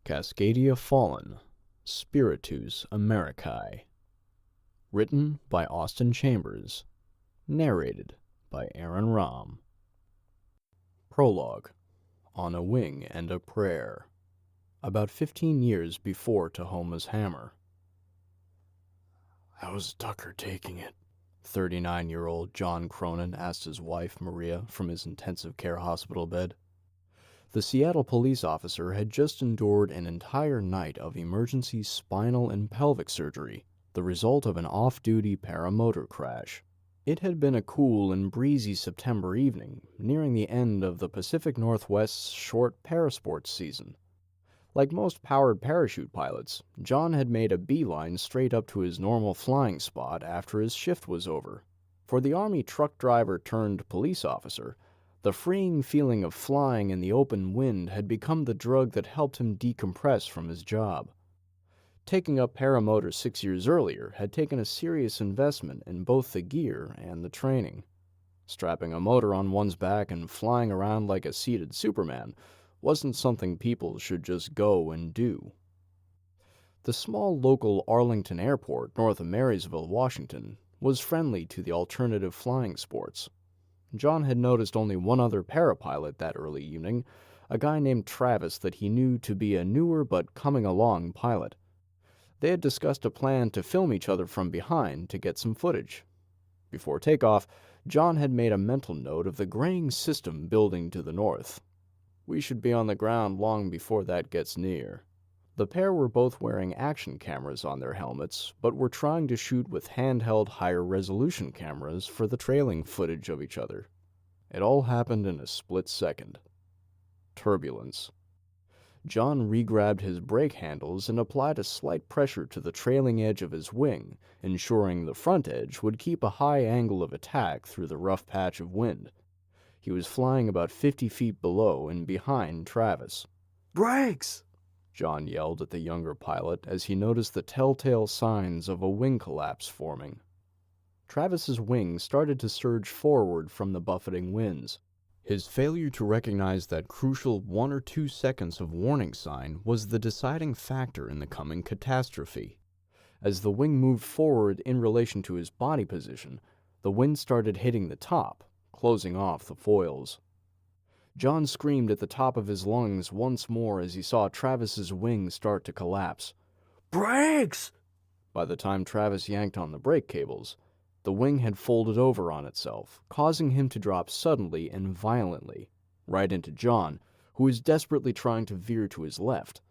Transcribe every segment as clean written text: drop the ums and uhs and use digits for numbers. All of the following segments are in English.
CASCADIA FALLEN, Spiritus Americae. Written by Austin Chambers. Narrated by Aaron Rahm. Prologue. On a Wing and a Prayer. About 15 years before Tahoma's hammer. "How's Tucker taking it?" 39-year-old John Cronin asked his wife, Maria, from his intensive care hospital bed. The Seattle police officer had just endured an entire night of emergency spinal and pelvic surgery, the result of an off-duty paramotor crash. It had been a cool and breezy September evening, nearing the end of the Pacific Northwest's short parasports season. Like most powered parachute pilots, John had made a beeline straight up to his normal flying spot after his shift was over. For the Army truck driver turned police officer, the freeing feeling of flying in the open wind had become the drug that helped him decompress from his job. Taking up paramotor 6 years earlier had taken a serious investment in both the gear and the training. Strapping a motor on one's back and flying around like a seated Superman wasn't something people should just go and do. The small local Arlington Airport, north of Marysville, Washington, was friendly to the alternative flying sports. John had noticed only one other parapilot that early evening, a guy named Travis that he knew to be a newer but coming-along pilot. They had discussed a plan to film each other from behind to get some footage. Before takeoff, John had made a mental note of the graying system building to the north. "We should be on the ground long before that gets near." The pair were both wearing action cameras on their helmets, but were trying to shoot with handheld higher-resolution cameras for the trailing footage of each other. It all happened in a split second. Turbulence. John re-grabbed his brake handles and applied a slight pressure to the trailing edge of his wing, ensuring the front edge would keep a high angle of attack through the rough patch of wind. He was flying about 50 feet below and behind Travis. "Brakes!" John yelled at the younger pilot as he noticed the telltale signs of a wing collapse forming. Travis's wing started to surge forward from the buffeting winds. His failure to recognize that crucial 1 or 2 seconds of warning sign was the deciding factor in the coming catastrophe. As the wing moved forward in relation to his body position, the wind started hitting the top, closing off the foils. John screamed at the top of his lungs once more as he saw Travis's wing start to collapse. "Brakes!" By the time Travis yanked on the brake cables, the wing had folded over on itself, causing him to drop suddenly and violently, right into John, who was desperately trying to veer to his left.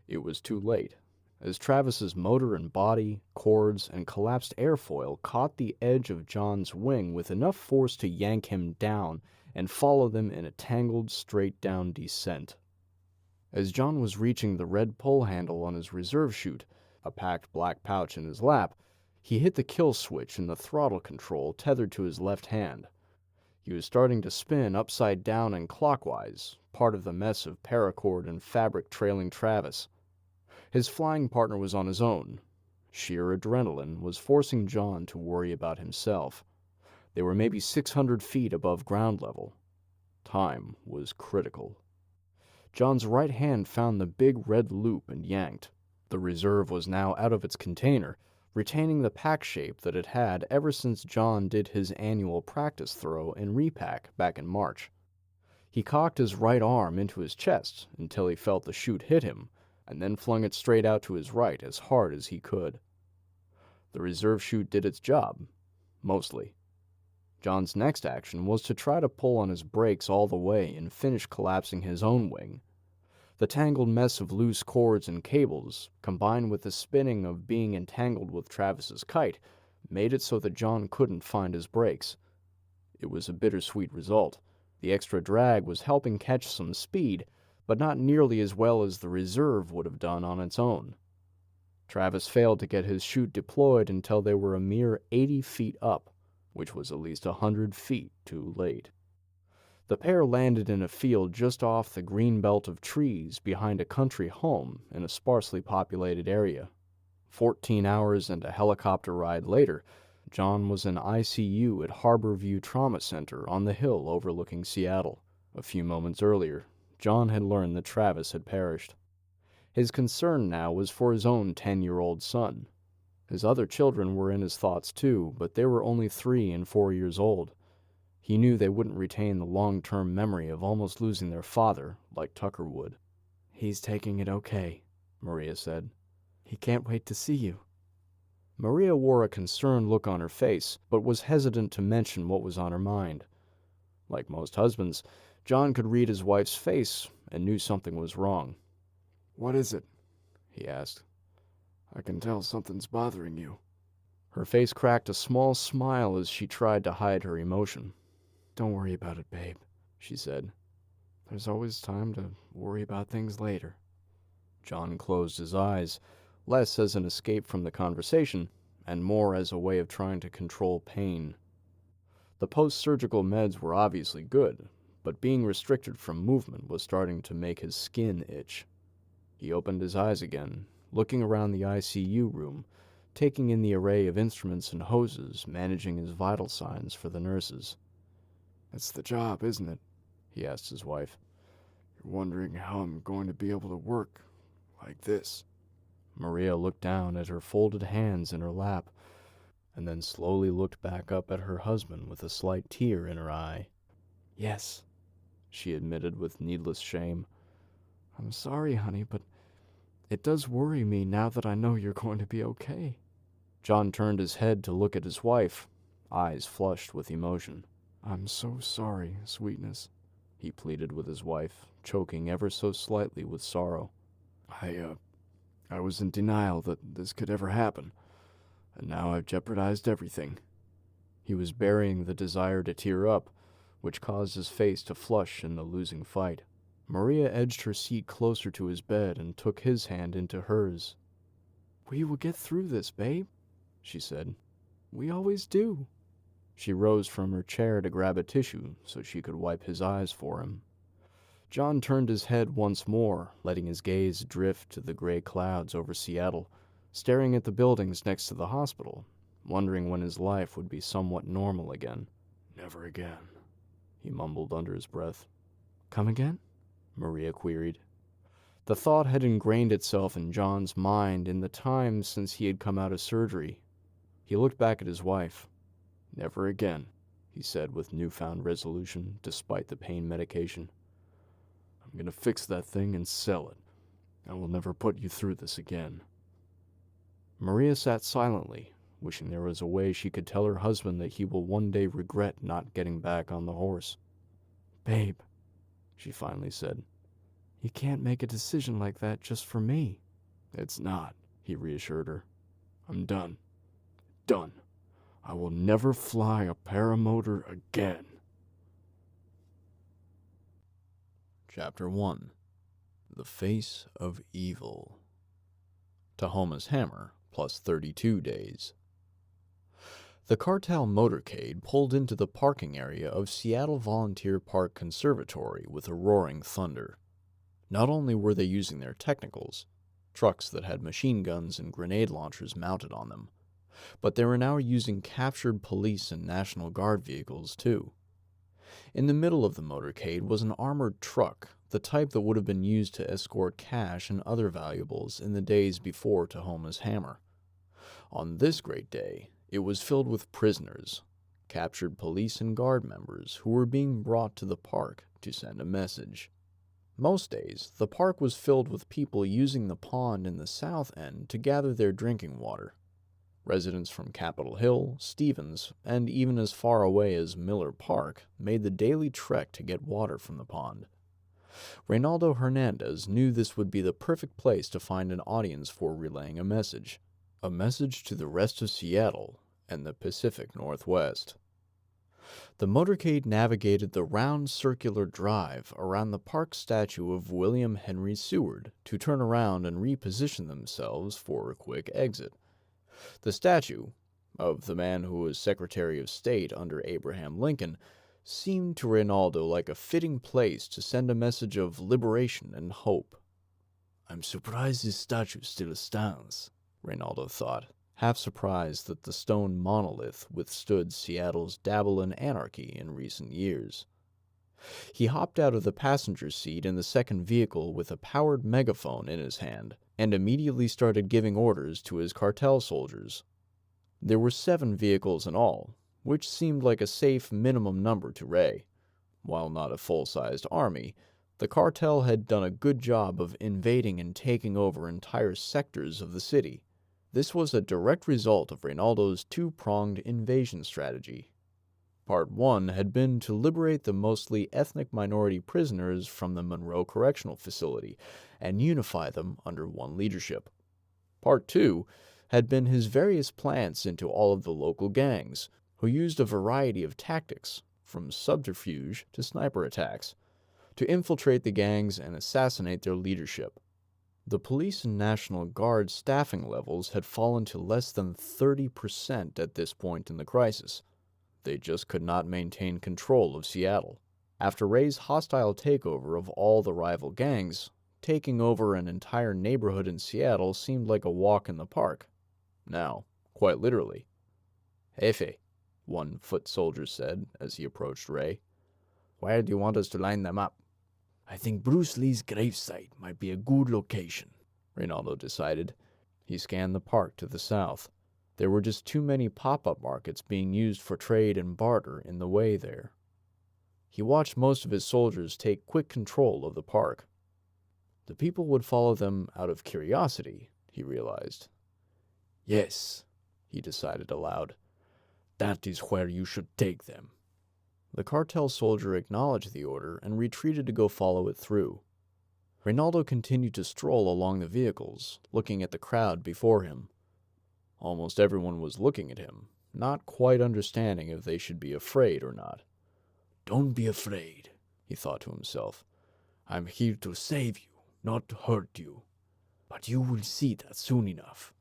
It was too late, as Travis's motor and body, cords, and collapsed airfoil caught the edge of John's wing with enough force to yank him down and follow them in a tangled, straight-down descent. As John was reaching the red pull handle on his reserve chute, a packed black pouch in his lap, he hit the kill switch in the throttle control tethered to his left hand. He was starting to spin upside down and clockwise, part of the mess of paracord and fabric trailing Travis. His flying partner was on his own. Sheer adrenaline was forcing John to worry about himself. They were maybe 600 feet above ground level. Time was critical. John's right hand found the big red loop and yanked. The reserve was now out of its container, retaining the pack shape that it had ever since John did his annual practice throw and repack back in March. He cocked his right arm into his chest until he felt the chute hit him, and then flung it straight out to his right as hard as he could. The reserve chute did its job, mostly. John's next action was to try to pull on his brakes all the way and finish collapsing his own wing. The tangled mess of loose cords and cables, combined with the spinning of being entangled with Travis's kite, made it so that John couldn't find his brakes. It was a bittersweet result. The extra drag was helping catch some speed, but not nearly as well as the reserve would have done on its own. Travis failed to get his chute deployed until they were a mere 80 feet up, which was at least 100 feet too late. The pair landed in a field just off the green belt of trees behind a country home in a sparsely populated area. 14 hours and a helicopter ride later, John was in ICU at Harborview Trauma Center on the hill overlooking Seattle. A few moments earlier, John had learned that Travis had perished. His concern now was for his own 10-year-old son. His other children were in his thoughts too, but they were only 3 and 4 years old. He knew they wouldn't retain the long-term memory of almost losing their father like Tucker would. "He's taking it okay," Maria said. "He can't wait to see you." Maria wore a concerned look on her face, but was hesitant to mention what was on her mind. Like most husbands, John could read his wife's face and knew something was wrong. "What is it?" he asked. "I can tell something's bothering you." Her face cracked a small smile as she tried to hide her emotion. "Don't worry about it, babe," she said. "There's always time to worry about things later." John closed his eyes, less as an escape from the conversation, and more as a way of trying to control pain. The post-surgical meds were obviously good, but being restricted from movement was starting to make his skin itch. He opened his eyes again, looking around the ICU room, taking in the array of instruments and hoses, managing his vital signs for the nurses. "It's the job, isn't it?" he asked his wife. "You're wondering how I'm going to be able to work like this." Maria looked down at her folded hands in her lap, and then slowly looked back up at her husband with a slight tear in her eye. "Yes," she admitted with needless shame. "I'm sorry, honey, but it does worry me now that I know you're going to be okay." John turned his head to look at his wife, eyes flushed with emotion. "I'm so sorry, sweetness," he pleaded with his wife, choking ever so slightly with sorrow. I was in denial that this could ever happen, and now I've jeopardized everything." He was burying the desire to tear up, which caused his face to flush in the losing fight. Maria edged her seat closer to his bed and took his hand into hers. "We will get through this, babe," she said. "We always do." She rose from her chair to grab a tissue so she could wipe his eyes for him. John turned his head once more, letting his gaze drift to the gray clouds over Seattle, staring at the buildings next to the hospital, wondering when his life would be somewhat normal again. "Never again," he mumbled under his breath. "Come again?" Maria queried. The thought had ingrained itself in John's mind in the time since he had come out of surgery. He looked back at his wife. "Never again," he said with newfound resolution, despite the pain medication. "I'm going to fix that thing and sell it. I will never put you through this again." Maria sat silently, wishing there was a way she could tell her husband that he will one day regret not getting back on the horse. "Babe," she finally said, "you can't make a decision like that just for me." "It's not," he reassured her. "I'm done. Done. I will never fly a paramotor again." Chapter 1. The Face of Evil. Tahoma's Hammer, plus 32 days. The cartel motorcade pulled into the parking area of Seattle Volunteer Park Conservatory with a roaring thunder. Not only were they using their technicals, trucks that had machine guns and grenade launchers mounted on them, but they were now using captured police and National Guard vehicles too. In the middle of the motorcade was an armored truck, the type that would have been used to escort cash and other valuables in the days before Tahoma's Hammer. On this great day, it was filled with prisoners, captured police and guard members who were being brought to the park to send a message. Most days, the park was filled with people using the pond in the south end to gather their drinking water. Residents from Capitol Hill, Stevens, and even as far away as Miller Park made the daily trek to get water from the pond. Reynaldo Hernandez knew this would be the perfect place to find an audience for relaying a message to the rest of Seattle and the Pacific Northwest. The motorcade navigated the round circular drive around the park statue of William Henry Seward to turn around and reposition themselves for a quick exit. The statue, of the man who was Secretary of State under Abraham Lincoln, seemed to Reynaldo like a fitting place to send a message of liberation and hope. "I'm surprised this statue still stands," Reynaldo thought, half surprised that the stone monolith withstood Seattle's dabble in anarchy in recent years. He hopped out of the passenger seat in the second vehicle with a powered megaphone in his hand and immediately started giving orders to his cartel soldiers. There were 7 vehicles in all, which seemed like a safe minimum number to Ray. While not a full-sized army, the cartel had done a good job of invading and taking over entire sectors of the city. This was a direct result of Reynaldo's 2-pronged invasion strategy. Part 1 had been to liberate the mostly ethnic minority prisoners from the Monroe Correctional Facility and unify them under one leadership. Part 2 had been his various plants into all of the local gangs, who used a variety of tactics, from subterfuge to sniper attacks, to infiltrate the gangs and assassinate their leadership. The police and National Guard staffing levels had fallen to less than 30% at this point in the crisis. They just could not maintain control of Seattle. After Ray's hostile takeover of all the rival gangs, taking over an entire neighborhood in Seattle seemed like a walk in the park. Now, quite literally. "Jefe," one foot soldier said as he approached Ray. "Where do you want us to line them up?" "I think Bruce Lee's gravesite might be a good location," Reynaldo decided. He scanned the park to the south. There were just too many pop-up markets being used for trade and barter in the way there. He watched most of his soldiers take quick control of the park. The people would follow them out of curiosity, he realized. "Yes," he decided aloud. "That is where you should take them." The cartel soldier acknowledged the order and retreated to go follow it through. Reynaldo continued to stroll along the vehicles, looking at the crowd before him. Almost everyone was looking at him, not quite understanding if they should be afraid or not. "Don't be afraid," he thought to himself. "I'm here to save you, not to hurt you. But you will see that soon enough.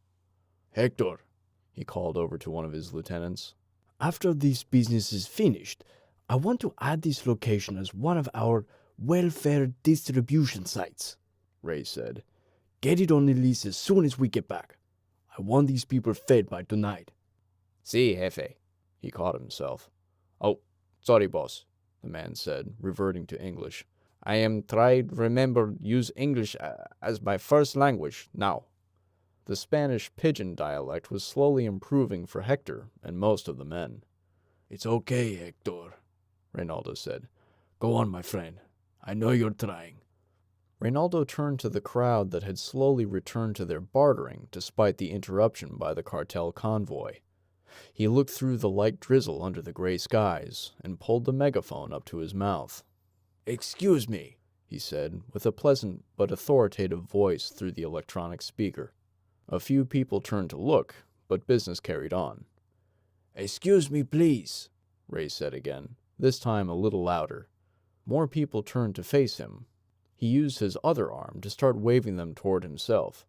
Hector," he called over to one of his lieutenants, "after this business is finished, I want to add this location as one of our welfare distribution sites," Ray said. "Get it on the list as soon as we get back. I want these people fed by tonight." "Si, jefe," he caught himself. "Oh, sorry, boss," the man said, reverting to English. "I am trying to remember use English as my first language now." The Spanish pidgin dialect was slowly improving for Hector and most of the men. "It's okay, Hector," Reynaldo said. "Go on, my friend. I know you're trying." Reynaldo turned to the crowd that had slowly returned to their bartering despite the interruption by the cartel convoy. He looked through the light drizzle under the gray skies and pulled the megaphone up to his mouth. "Excuse me," he said, with a pleasant but authoritative voice through the electronic speaker. A few people turned to look, but business carried on. "Excuse me, please," Ray said again, this time a little louder. More people turned to face him. He used his other arm to start waving them toward himself.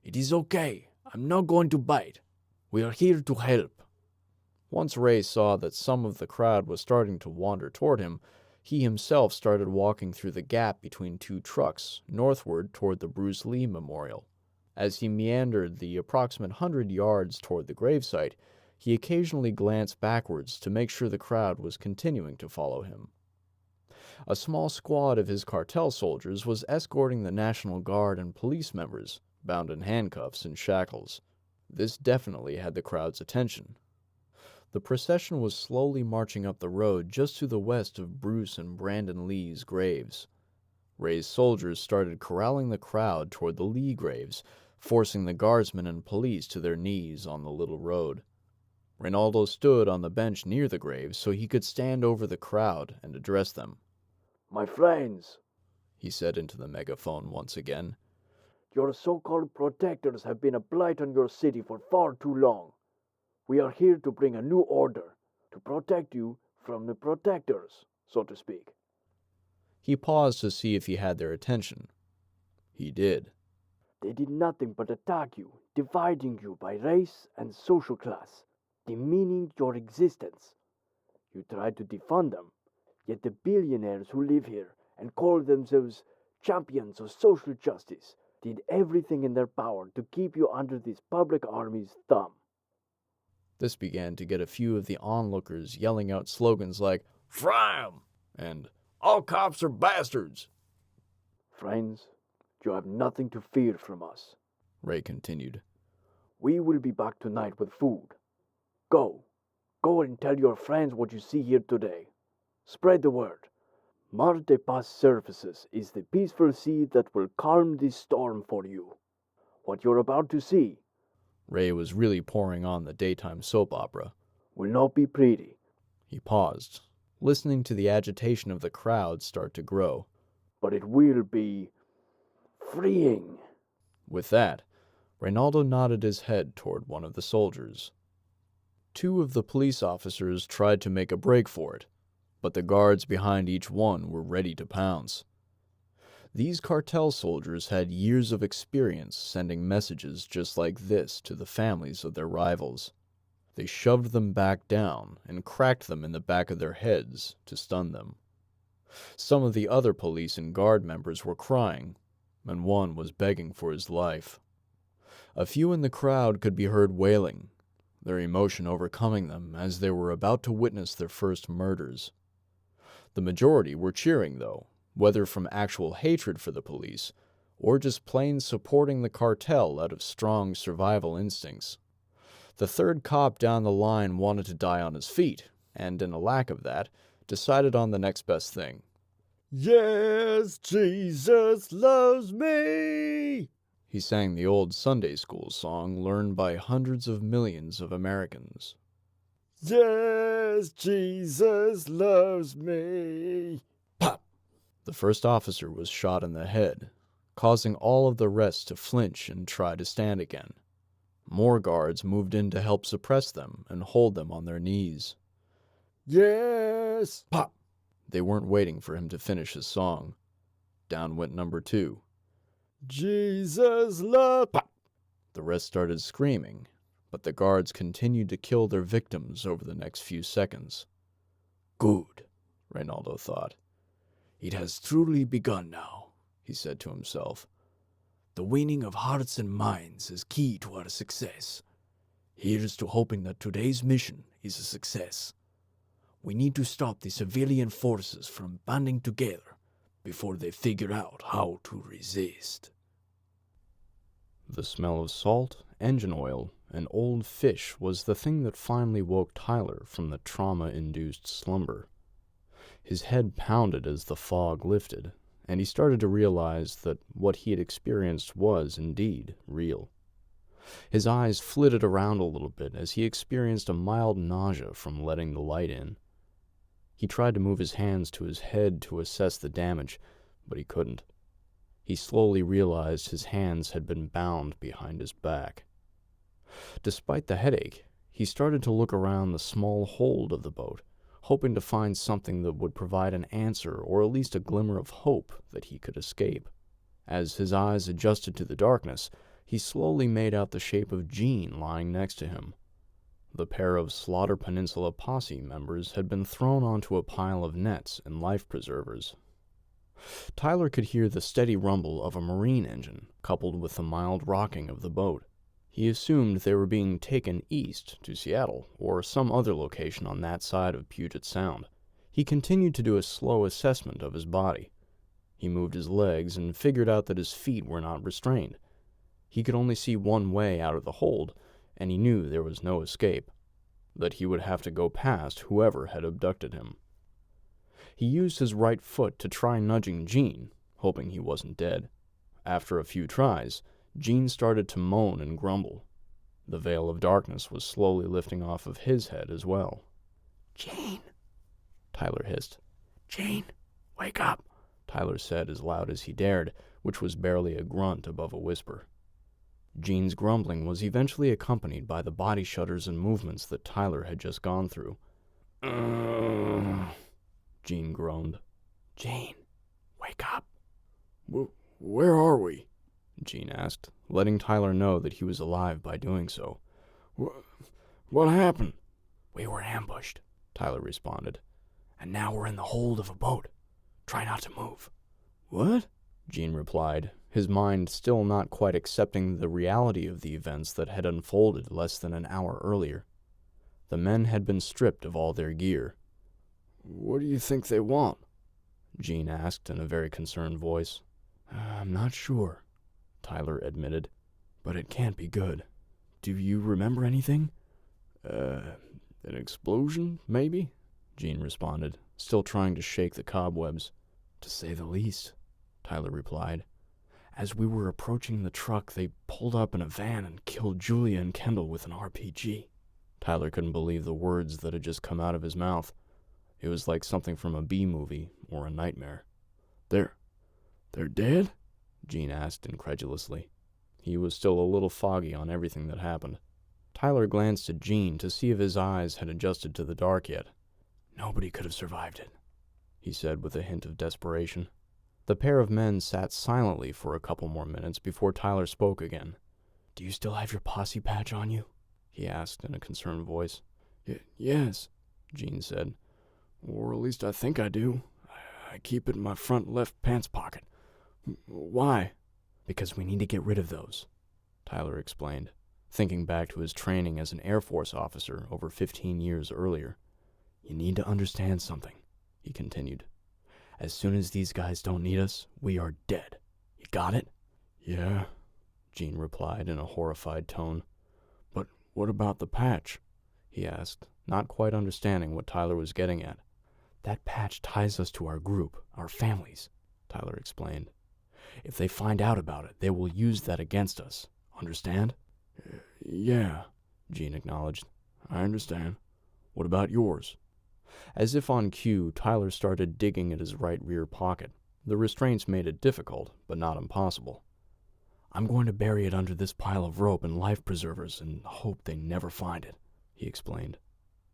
"It is okay. I'm not going to bite. We are here to help." Once Ray saw that some of the crowd was starting to wander toward him, he himself started walking through the gap between 2 trucks, northward toward the Bruce Lee Memorial. As he meandered the approximate 100 yards toward the gravesite, he occasionally glanced backwards to make sure the crowd was continuing to follow him. A small squad of his cartel soldiers was escorting the National Guard and police members, bound in handcuffs and shackles. This definitely had the crowd's attention. The procession was slowly marching up the road just to the west of Bruce and Brandon Lee's graves. Ray's soldiers started corralling the crowd toward the Lee graves, forcing the guardsmen and police to their knees on the little road. Reynaldo stood on the bench near the graves so he could stand over the crowd and address them. "My friends," he said into the megaphone once again, "your so-called protectors have been a blight on your city for far too long. We are here to bring a new order, to protect you from the protectors, so to speak." He paused to see if he had their attention. He did. "They did nothing but attack you, dividing you by race and social class, demeaning your existence. You tried to defund them, yet the billionaires who live here and call themselves champions of social justice did everything in their power to keep you under this public army's thumb." This began to get a few of the onlookers yelling out slogans like "Fry 'em!" and All cops are bastards. Friends, you have nothing to fear from us, Ray continued. We will be back tonight with food. Go and tell your friends what you see here today. Spread the word. Mar de Paz Surfaces is the peaceful sea that will calm this storm for you. What you're about to see, Ray was really pouring on the daytime soap opera. Will not be pretty. He paused, listening to the agitation of the crowd start to grow. But it will be freeing. With that, Reynaldo nodded his head toward one of the soldiers. Two of the police officers tried to make a break for it, but the guards behind each one were ready to pounce. These cartel soldiers had years of experience sending messages just like this to the families of their rivals. They shoved them back down and cracked them in the back of their heads to stun them. Some of the other police and guard members were crying, and one was begging for his life. A few in the crowd could be heard wailing, their emotion overcoming them as they were about to witness their first murders. The majority were cheering, though, whether from actual hatred for the police or just plain supporting the cartel out of strong survival instincts. The third cop down the line wanted to die on his feet, and in a lack of that, decided on the next best thing. Yes, Jesus loves me! He sang the old Sunday school song learned by hundreds of millions of Americans. Yes, Jesus loves me! Pop! The first officer was shot in the head, causing all of the rest to flinch and try to stand again. More guards moved in to help suppress them and hold them on their knees. Yes! Pop! They weren't waiting for him to finish his song. Down went number 2. Jesus loves... Pop! The rest started screaming, but the guards continued to kill their victims over the next few seconds. Good, Reynaldo thought. It has truly begun now, he said to himself. The winning of hearts and minds is key to our success. Here's to hoping that today's mission is a success. We need to stop the civilian forces from banding together before they figure out how to resist. The smell of salt, engine oil, and old fish was the thing that finally woke Tyler from the trauma-induced slumber. His head pounded as the fog lifted, and he started to realize that what he had experienced was indeed real. His eyes flitted around a little bit as he experienced a mild nausea from letting the light in. He tried to move his hands to his head to assess the damage, but he couldn't. He slowly realized his hands had been bound behind his back. Despite the headache, he started to look around the small hold of the boat, hoping to find something that would provide an answer or at least a glimmer of hope that he could escape. As his eyes adjusted to the darkness, he slowly made out the shape of Jean lying next to him. The pair of Slaughter Peninsula Posse members had been thrown onto a pile of nets and life preservers. Tyler could hear the steady rumble of a marine engine, coupled with the mild rocking of the boat. He assumed they were being taken east to Seattle, or some other location on that side of Puget Sound. He continued to do a slow assessment of his body. He moved his legs and figured out that his feet were not restrained. He could only see one way out of the hold, and he knew there was no escape, that he would have to go past whoever had abducted him. He used his right foot to try nudging Jean, hoping he wasn't dead. After a few tries, Jean started to moan and grumble. The veil of darkness was slowly lifting off of his head as well. Jean, Tyler hissed. Jean, wake up. Tyler said as loud as he dared, which was barely a grunt above a whisper. Jean's grumbling was eventually accompanied by the body shudders and movements that Tyler had just gone through. Jean groaned. Jean, wake up. Where are we? Jean asked, letting Tyler know that he was alive by doing so. What happened? We were ambushed, Tyler responded. And now we're in the hold of a boat. Try not to move. What? Jean replied, his mind still not quite accepting the reality of the events that had unfolded less than an hour earlier. The men had been stripped of all their gear. What do you think they want? Gene asked in a very concerned voice. I'm not sure, Tyler admitted. but it can't be good. Do you remember anything? An explosion, maybe? Gene responded, still trying to shake the cobwebs. To say the least, Tyler replied. As we were approaching the truck, they pulled up in a van and killed Julia and Kendall with an RPG. Tyler couldn't believe the words that had just come out of his mouth. It was like something from a B-movie or a nightmare. They're dead? Gene asked incredulously. He was still a little foggy on everything that happened. Tyler glanced at Gene to see if his eyes had adjusted to the dark yet. Nobody could have survived it, he said with a hint of desperation. The pair of men sat silently for a couple more minutes before Tyler spoke again. Do you still have your posse patch on you? He asked in a concerned voice. Yes, Gene said. Or at least I think I do. I keep it in my front left pants pocket. Why? Because we need to get rid of those, Tyler explained, thinking back to his training as an Air Force officer over 15 years earlier. You need to understand something, he continued. As soon as these guys don't need us, we are dead. You got it? Yeah, Gene replied in a horrified tone. But what about the patch? He asked, not quite understanding what Tyler was getting at. That patch ties us to our group, our families, Tyler explained. If they find out about it, they will use that against us. Understand? Yeah, Gene acknowledged. I understand. What about yours? As if on cue, Tyler started digging at his right rear pocket. The restraints made it difficult, but not impossible. I'm going to bury it under this pile of rope and life preservers and hope they never find it, he explained.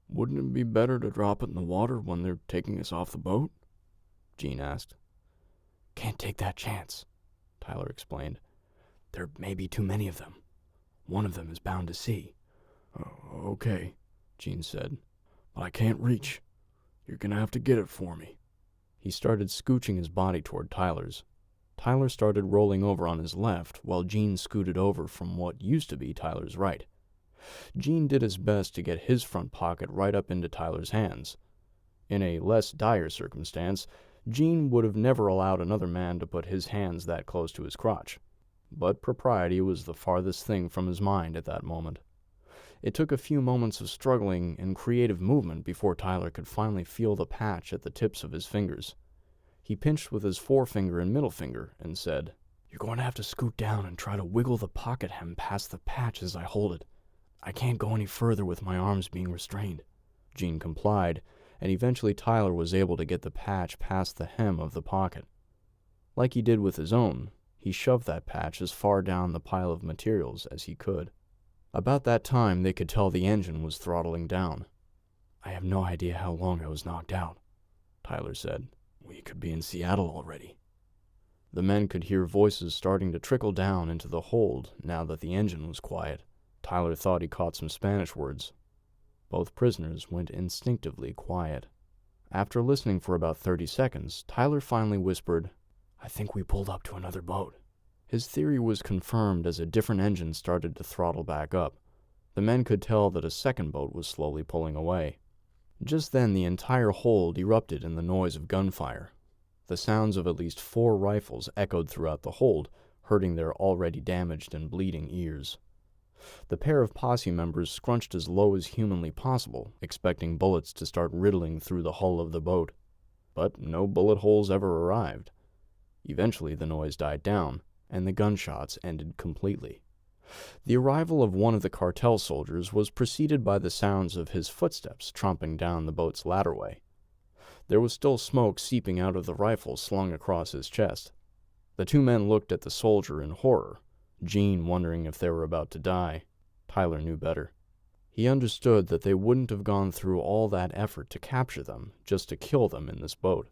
Wouldn't it be better to drop it in the water when they're taking us off the boat? Gene asked. Can't take that chance, Tyler explained. There may be too many of them. One of them is bound to see. Okay, Gene said. But I can't reach. You're going to have to get it for me. He started scooching his body toward Tyler's. Tyler started rolling over on his left, while Gene scooted over from what used to be Tyler's right. Gene did his best to get his front pocket right up into Tyler's hands. In a less dire circumstance, Gene would have never allowed another man to put his hands that close to his crotch. But propriety was the farthest thing from his mind at that moment. It took a few moments of struggling and creative movement before Tyler could finally feel the patch at the tips of his fingers. He pinched with his forefinger and middle finger and said, You're going to have to scoot down and try to wiggle the pocket hem past the patch as I hold it. I can't go any further with my arms being restrained. Gene complied, and eventually Tyler was able to get the patch past the hem of the pocket. Like he did with his own, he shoved that patch as far down the pile of materials as he could. About that time, they could tell the engine was throttling down. I have no idea how long I was knocked out, Tyler said. We could be in Seattle already. The men could hear voices starting to trickle down into the hold now that the engine was quiet. Tyler thought he caught some Spanish words. Both prisoners went instinctively quiet. After listening for about 30 seconds, Tyler finally whispered, I think we pulled up to another boat. His theory was confirmed as a different engine started to throttle back up. The men could tell that a second boat was slowly pulling away. Just then, the entire hold erupted in the noise of gunfire. The sounds of at least 4 rifles echoed throughout the hold, hurting their already damaged and bleeding ears. The pair of posse members scrunched as low as humanly possible, expecting bullets to start riddling through the hull of the boat. But no bullet holes ever arrived. Eventually, the noise died down, and the gunshots ended completely. The arrival of one of the cartel soldiers was preceded by the sounds of his footsteps tromping down the boat's ladderway. There was still smoke seeping out of the rifle slung across his chest. The 2 men looked at the soldier in horror, Gene wondering if they were about to die. Tyler knew better. He understood that they wouldn't have gone through all that effort to capture them just to kill them in this boat.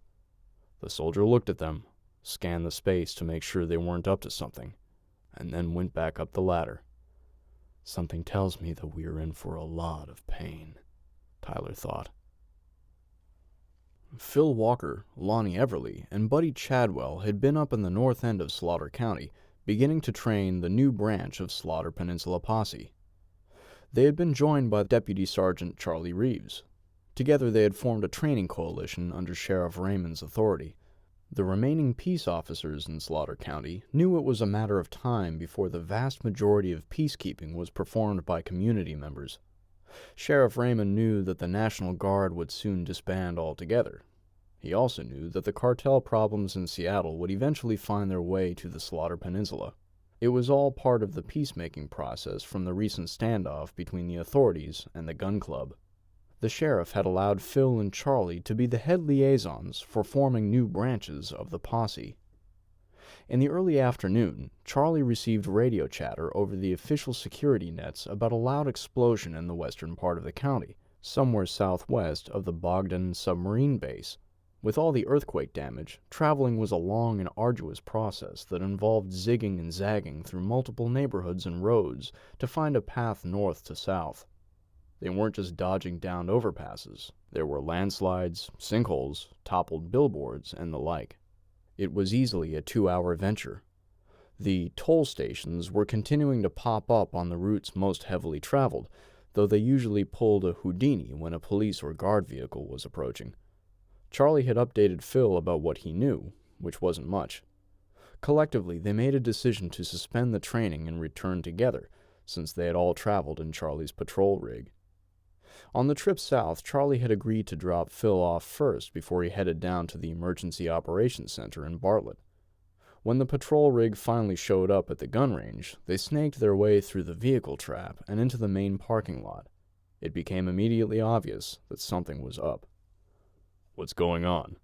The soldier looked at them, scanned the space to make sure they weren't up to something, and then went back up the ladder. Something tells me that we are in for a lot of pain, Tyler thought. Phil Walker, Lonnie Everly, and Buddy Chadwell had been up in the north end of Slaughter County, beginning to train the new branch of Slaughter Peninsula Posse. They had been joined by Deputy Sergeant Charlie Reeves. Together they had formed a training coalition under Sheriff Raymond's authority, The remaining peace officers in Slaughter County knew it was a matter of time before the vast majority of peacekeeping was performed by community members. Sheriff Raymond knew that the National Guard would soon disband altogether. He also knew that the cartel problems in Seattle would eventually find their way to the Slaughter Peninsula. It was all part of the peacemaking process from the recent standoff between the authorities and the gun club. The sheriff had allowed Phil and Charlie to be the head liaisons for forming new branches of the posse. In the early afternoon, Charlie received radio chatter over the official security nets about a loud explosion in the western part of the county, somewhere southwest of the Bogdan submarine base. With all the earthquake damage, traveling was a long and arduous process that involved zigging and zagging through multiple neighborhoods and roads to find a path north to south. They weren't just dodging down overpasses. There were landslides, sinkholes, toppled billboards, and the like. It was easily a 2-hour venture. The toll stations were continuing to pop up on the routes most heavily traveled, though they usually pulled a Houdini when a police or guard vehicle was approaching. Charlie had updated Phil about what he knew, which wasn't much. Collectively, they made a decision to suspend the training and return together, since they had all traveled in Charlie's patrol rig. On the trip south, Charlie had agreed to drop Phil off first before he headed down to the Emergency Operations Center in Bartlett. When the patrol rig finally showed up at the gun range, they snaked their way through the vehicle trap and into the main parking lot. It became immediately obvious that something was up. "What's going on?"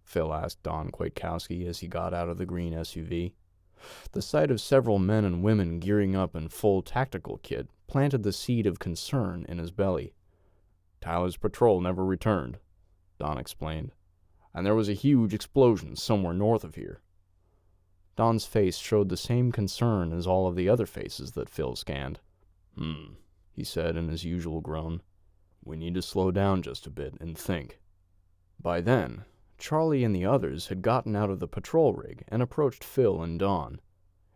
Phil asked Don Kwiatkowski as he got out of the green SUV. The sight of several men and women gearing up in full tactical kit planted the seed of concern in his belly. "Tyler's patrol never returned," Don explained, "and there was a huge explosion somewhere north of here." Don's face showed the same concern as all of the other faces that Phil scanned. He said in his usual groan. "We need to slow down just a bit and think." By then, Charlie and the others had gotten out of the patrol rig and approached Phil and Don.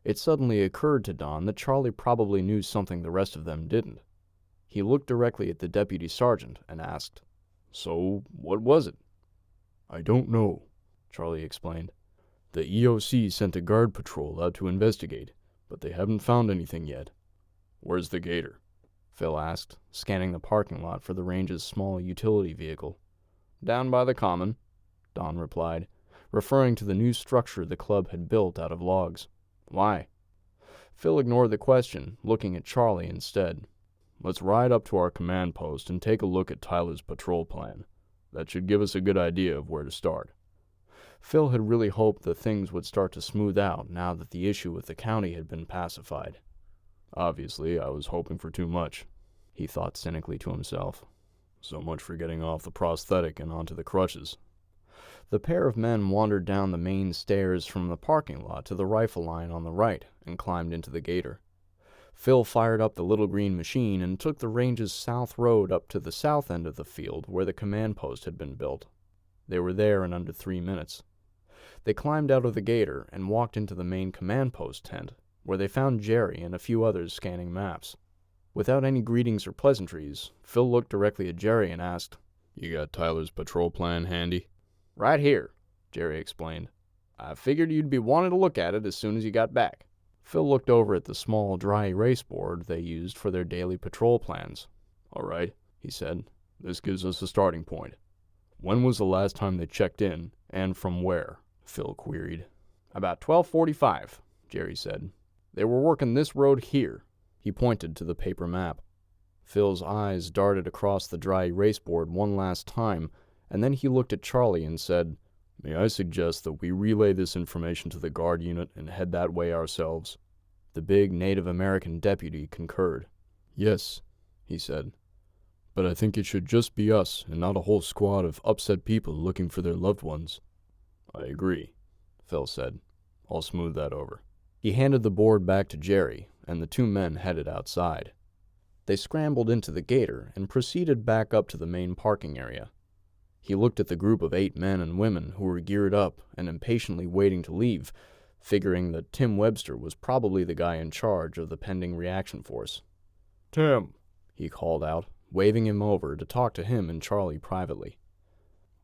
It suddenly occurred to Don that Charlie probably knew something the rest of them didn't. He looked directly at the deputy sergeant and asked, "So, what was it?" "I don't know," Charlie explained. "The EOC sent a guard patrol out to investigate, but they haven't found anything yet." "Where's the gator?" Phil asked, scanning the parking lot for the range's small utility vehicle. "Down by the common," Don replied, referring to the new structure the club had built out of logs. "Why?" Phil ignored the question, looking at Charlie instead. "Let's ride up to our command post and take a look at Tyler's patrol plan. That should give us a good idea of where to start." Phil had really hoped that things would start to smooth out now that the issue with the county had been pacified. "Obviously, I was hoping for too much," he thought cynically to himself. "So much for getting off the prosthetic and onto the crutches." The pair of men wandered down the main stairs from the parking lot to the rifle line on the right and climbed into the gator. Phil fired up the little green machine and took the range's south road up to the south end of the field where the command post had been built. They were there in under 3 minutes. They climbed out of the gator and walked into the main command post tent, where they found Jerry and a few others scanning maps. Without any greetings or pleasantries, Phil looked directly at Jerry and asked, "You got Tyler's patrol plan handy?" "Right here," Jerry explained. "I figured you'd be wanting to look at it as soon as you got back." Phil looked over at the small, dry erase board they used for their daily patrol plans. "All right," he said. "This gives us a starting point." "When was the last time they checked in, and from where?" Phil queried. "About 12:45, Jerry said. "They were working this road here." He pointed to the paper map. Phil's eyes darted across the dry erase board one last time, and then he looked at Charlie and said, "May I suggest that we relay this information to the guard unit and head that way ourselves?" The big Native American deputy concurred. "Yes," he said. "But I think it should just be us and not a whole squad of upset people looking for their loved ones." "I agree," Phil said. "I'll smooth that over." He handed the board back to Jerry, and the two men headed outside. They scrambled into the gator and proceeded back up to the main parking area. He looked at the group of 8 men and women who were geared up and impatiently waiting to leave, figuring that Tim Webster was probably the guy in charge of the pending reaction force. "Tim," he called out, waving him over to talk to him and Charlie privately.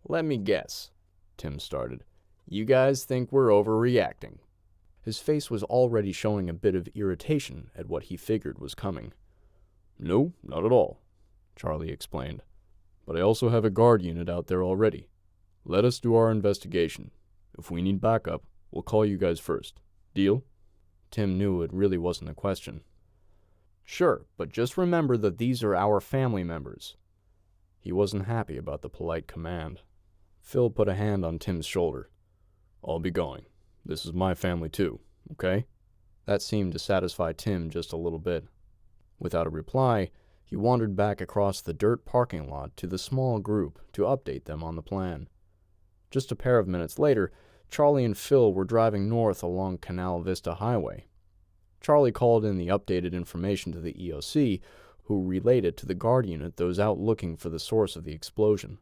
"Let me guess," Tim started. You guys think we're overreacting." His face was already showing a bit of irritation at what he figured was coming. "No, not at all," Charlie explained. "But I also have a guard unit out there already. Let us do our investigation. If we need backup, we'll call you guys first. Deal?" Tim knew it really wasn't a question. "Sure, but just remember that these are our family members." He wasn't happy about the polite command. Phil put a hand on Tim's shoulder. "I'll be going. This is my family too, okay?" That seemed to satisfy Tim just a little bit. Without a reply, he wandered back across the dirt parking lot to the small group to update them on the plan. Just a pair of minutes later, Charlie and Phil were driving north along Canal Vista Highway. Charlie called in the updated information to the EOC, who relayed it to the guard unit that was out looking for the source of the explosion.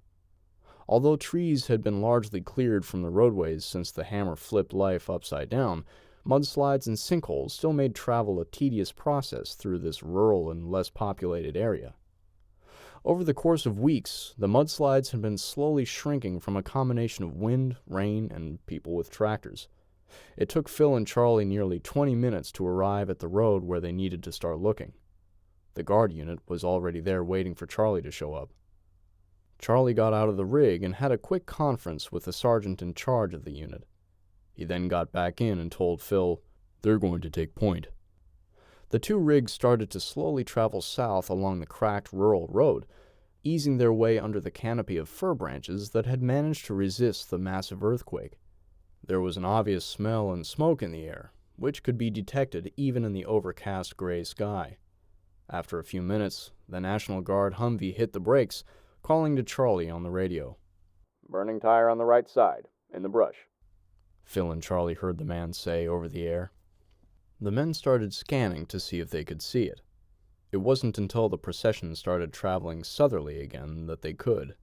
Although trees had been largely cleared from the roadways since the hammer flipped life upside down, mudslides and sinkholes still made travel a tedious process through this rural and less populated area. Over the course of weeks, the mudslides had been slowly shrinking from a combination of wind, rain, and people with tractors. It took Phil and Charlie nearly 20 minutes to arrive at the road where they needed to start looking. The guard unit was already there waiting for Charlie to show up. Charlie got out of the rig and had a quick conference with the sergeant in charge of the unit. He then got back in and told Phil, "They're going to take point." The two rigs started to slowly travel south along the cracked rural road, easing their way under the canopy of fir branches that had managed to resist the massive earthquake. There was an obvious smell and smoke in the air, which could be detected even in the overcast gray sky. After a few minutes, the National Guard Humvee hit the brakes, calling to Charlie on the radio. "Burning tire on the right side, in the brush," Phil and Charlie heard the man say over the air. The men started scanning to see if they could see it. It wasn't until the procession started traveling southerly again that they could.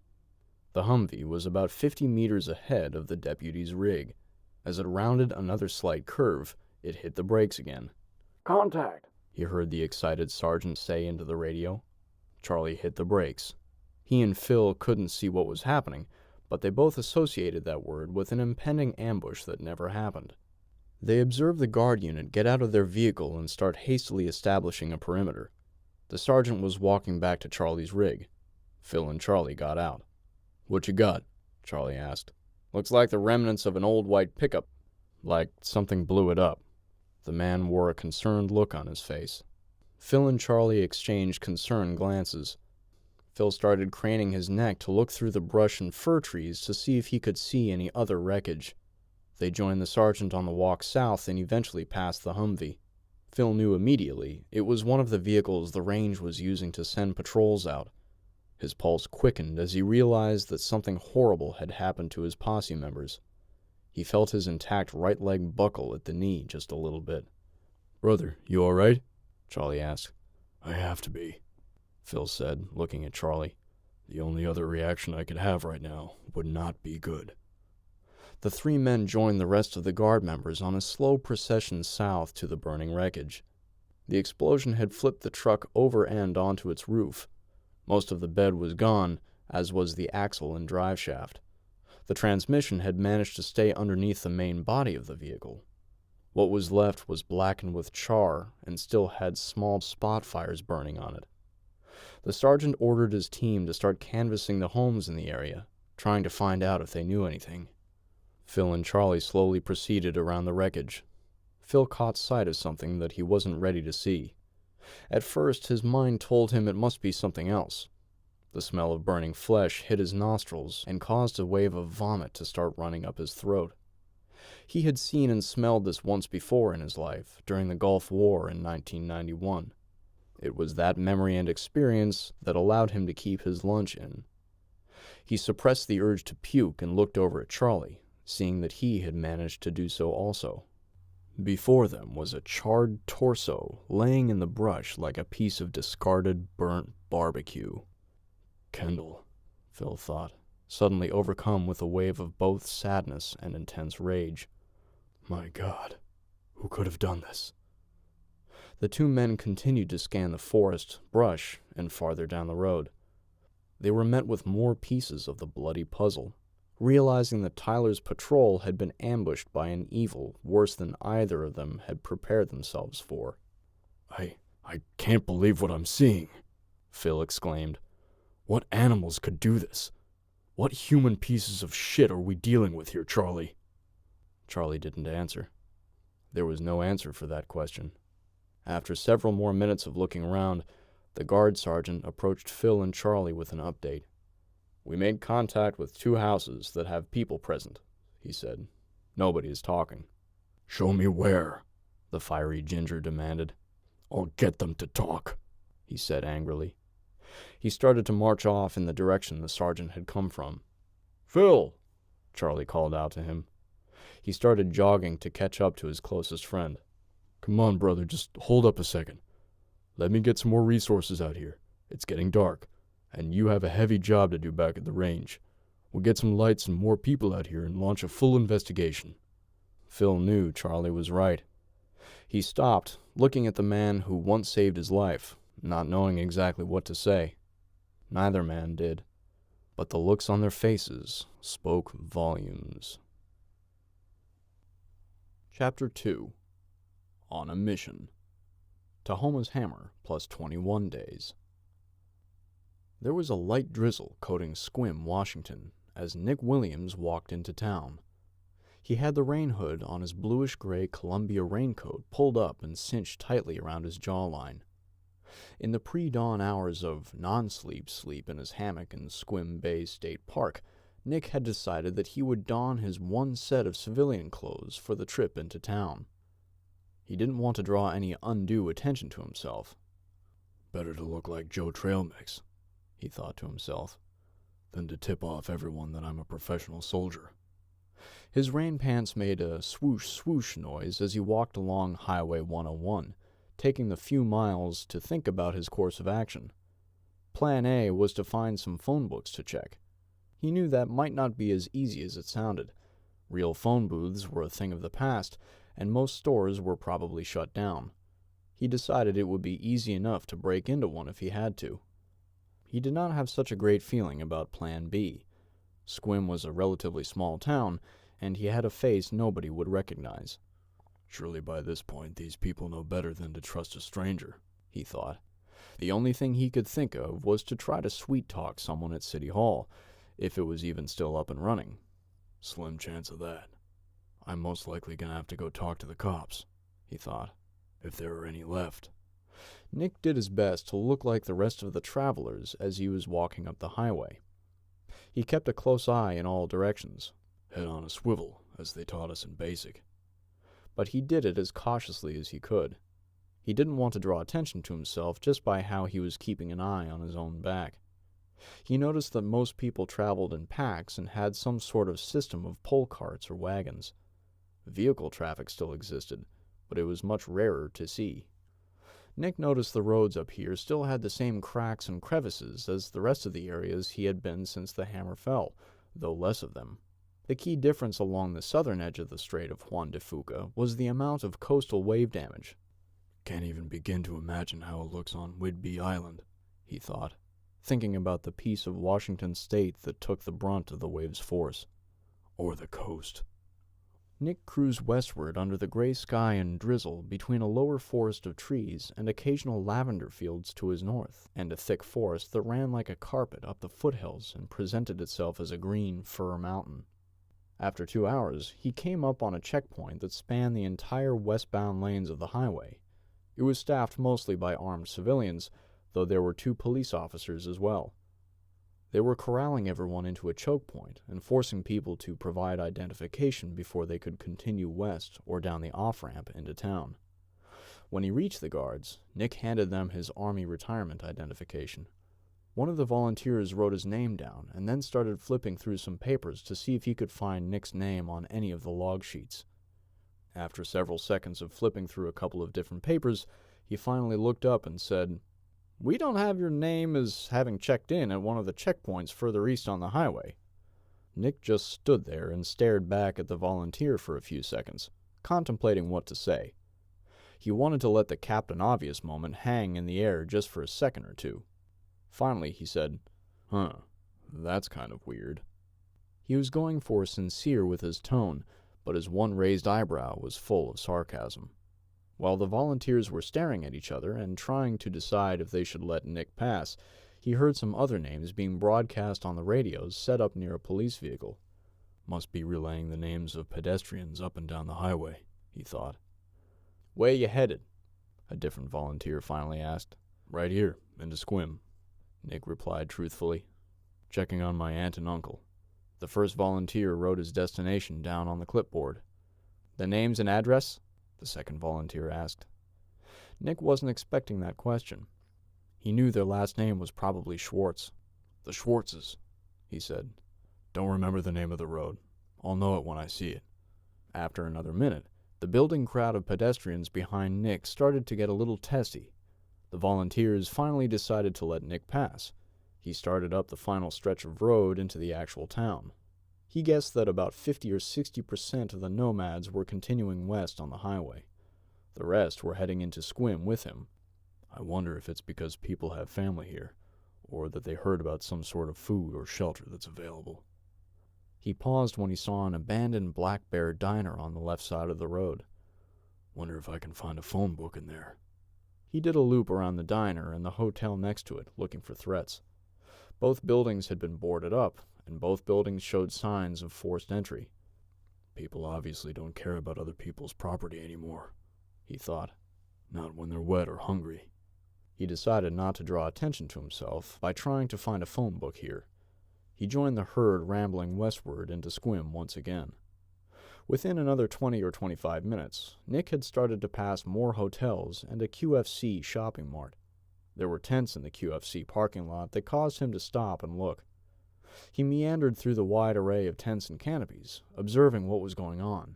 The Humvee was about 50 meters ahead of the deputy's rig. As it rounded another slight curve, it hit the brakes again. "Contact," he heard the excited sergeant say into the radio. Charlie hit the brakes. He and Phil couldn't see what was happening, but they both associated that word with an impending ambush that never happened. They observed the guard unit get out of their vehicle and start hastily establishing a perimeter. The sergeant was walking back to Charlie's rig. Phil and Charlie got out. "What you got?" Charlie asked. "Looks like the remnants of an old white pickup. Like something blew it up." The man wore a concerned look on his face. Phil and Charlie exchanged concerned glances. Phil started craning his neck to look through the brush and fir trees to see if he could see any other wreckage. They joined the sergeant on the walk south and eventually passed the Humvee. Phil knew immediately it was one of the vehicles the range was using to send patrols out. His pulse quickened as he realized that something horrible had happened to his posse members. He felt his intact right leg buckle at the knee just a little bit. "Brother, you all right?" Charlie asked. "I have to be," Phil said, looking at Charlie. "The only other reaction I could have right now would not be good." The three men joined the rest of the guard members on a slow procession south to the burning wreckage. The explosion had flipped the truck over end onto its roof. Most of the bed was gone, as was the axle and drive shaft. The transmission had managed to stay underneath the main body of the vehicle. What was left was blackened with char and still had small spot fires burning on it. The sergeant ordered his team to start canvassing the homes in the area, trying to find out if they knew anything. Phil and Charlie slowly proceeded around the wreckage. Phil caught sight of something that he wasn't ready to see. At first, his mind told him it must be something else. The smell of burning flesh hit his nostrils and caused a wave of vomit to start running up his throat. He had seen and smelled this once before in his life, during the Gulf War in 1991. It was that memory and experience that allowed him to keep his lunch in. He suppressed the urge to puke and looked over at Charlie, seeing that he had managed to do so also. Before them was a charred torso laying in the brush like a piece of discarded, burnt barbecue. Kendall, Phil thought, suddenly overcome with a wave of both sadness and intense rage. My God, who could have done this? The two men continued to scan the forest, brush, and farther down the road. They were met with more pieces of the bloody puzzle, realizing that Tyler's patrol had been ambushed by an evil worse than either of them had prepared themselves for. I can't believe what I'm seeing, Phil exclaimed. What animals could do this? What human pieces of shit are we dealing with here, Charlie? Charlie didn't answer. There was no answer for that question. After several more minutes of looking around, the guard sergeant approached Phil and Charlie with an update. "We made contact with 2 houses that have people present," he said. "Nobody is talking." "Show me where," the fiery ginger demanded. "I'll get them to talk," he said angrily. He started to march off in the direction the sergeant had come from. "Phil!" Charlie called out to him. He started jogging to catch up to his closest friend. "Come on, brother, just hold up a second. Let me get some more resources out here. It's getting dark, and you have a heavy job to do back at the range. We'll get some lights and more people out here and launch a full investigation." Phil knew Charlie was right. He stopped, looking at the man who once saved his life, not knowing exactly what to say. Neither man did, but the looks on their faces spoke volumes. Chapter 2. On a Mission. Tahoma's Hammer plus 21 days. There was a light drizzle coating Sequim, Washington, as Nick Williams walked into town. He had the rain hood on his bluish-gray Columbia raincoat pulled up and cinched tightly around his jawline. In the pre-dawn hours of non-sleep in his hammock in Sequim Bay State Park, Nick had decided that he would don his one set of civilian clothes for the trip into town. He didn't want to draw any undue attention to himself. "Better to look like Joe Trailmix," he thought to himself, "than to tip off everyone that I'm a professional soldier." His rain pants made a swoosh-swoosh noise as he walked along Highway 101, taking the few miles to think about his course of action. Plan A was to find some phone books to check. He knew that might not be as easy as it sounded. Real phone booths were a thing of the past, and most stores were probably shut down. He decided it would be easy enough to break into one if he had to. He did not have such a great feeling about Plan B. Sequim was a relatively small town, and he had a face nobody would recognize. "Surely by this point these people know better than to trust a stranger," he thought. The only thing he could think of was to try to sweet-talk someone at City Hall, if it was even still up and running. "Slim chance of that. I'm most likely gonna have to go talk to the cops," he thought, "if there are any left." Nick did his best to look like the rest of the travelers as he was walking up the highway. He kept a close eye in all directions. "Head on a swivel, as they taught us in basic." But he did it as cautiously as he could. He didn't want to draw attention to himself just by how he was keeping an eye on his own back. He noticed that most people traveled in packs and had some sort of system of pole carts or wagons. Vehicle traffic still existed, but it was much rarer to see. Nick noticed the roads up here still had the same cracks and crevices as the rest of the areas he had been since the hammer fell, though less of them. The key difference along the southern edge of the Strait of Juan de Fuca was the amount of coastal wave damage. "Can't even begin to imagine how it looks on Whidbey Island," he thought, thinking about the piece of Washington state that took the brunt of the wave's force. "Or the coast." Nick cruised westward under the gray sky and drizzle between a lower forest of trees and occasional lavender fields to his north, and a thick forest that ran like a carpet up the foothills and presented itself as a green fir mountain. After 2 hours, he came up on a checkpoint that spanned the entire westbound lanes of the highway. It was staffed mostly by armed civilians, though there were 2 police officers as well. They were corralling everyone into a choke point and forcing people to provide identification before they could continue west or down the off-ramp into town. When he reached the guards, Nick handed them his Army retirement identification. One of the volunteers wrote his name down and then started flipping through some papers to see if he could find Nick's name on any of the log sheets. After several seconds of flipping through a couple of different papers, he finally looked up and said, "We don't have your name as having checked in at one of the checkpoints further east on the highway." Nick just stood there and stared back at the volunteer for a few seconds, contemplating what to say. He wanted to let the Captain Obvious moment hang in the air just for a second or two. Finally, he said, "Huh, that's kind of weird." He was going for sincere with his tone, but his one raised eyebrow was full of sarcasm. While the volunteers were staring at each other and trying to decide if they should let Nick pass, he heard some other names being broadcast on the radios set up near a police vehicle. Must be relaying the names of pedestrians up and down the highway, he thought. "Where you headed?" a different volunteer finally asked. "Right here, into Squim," Nick replied truthfully. "Checking on my aunt and uncle." The first volunteer wrote his destination down on the clipboard. "The names and address?" the second volunteer asked. Nick wasn't expecting that question. He knew their last name was probably Schwartz. "The Schwartzes," he said. "Don't remember the name of the road. I'll know it when I see it." After another minute, the building crowd of pedestrians behind Nick started to get a little testy. The volunteers finally decided to let Nick pass. He started up the final stretch of road into the actual town. He guessed that about 50 or 60% of the nomads were continuing west on the highway. The rest were heading into Squim with him. "I wonder if it's because people have family here, or that they heard about some sort of food or shelter that's available." He paused when he saw an abandoned Black Bear diner on the left side of the road. "Wonder if I can find a phone book in there." He did a loop around the diner and the hotel next to it, looking for threats. Both buildings had been boarded up, and both buildings showed signs of forced entry. "People obviously don't care about other people's property anymore," he thought. "Not when they're wet or hungry." He decided not to draw attention to himself by trying to find a phone book here. He joined the herd rambling westward into Squim once again. Within another 20 or 25 minutes, Nick had started to pass more hotels and a QFC shopping mart. There were tents in the QFC parking lot that caused him to stop and look. He meandered through the wide array of tents and canopies, observing what was going on.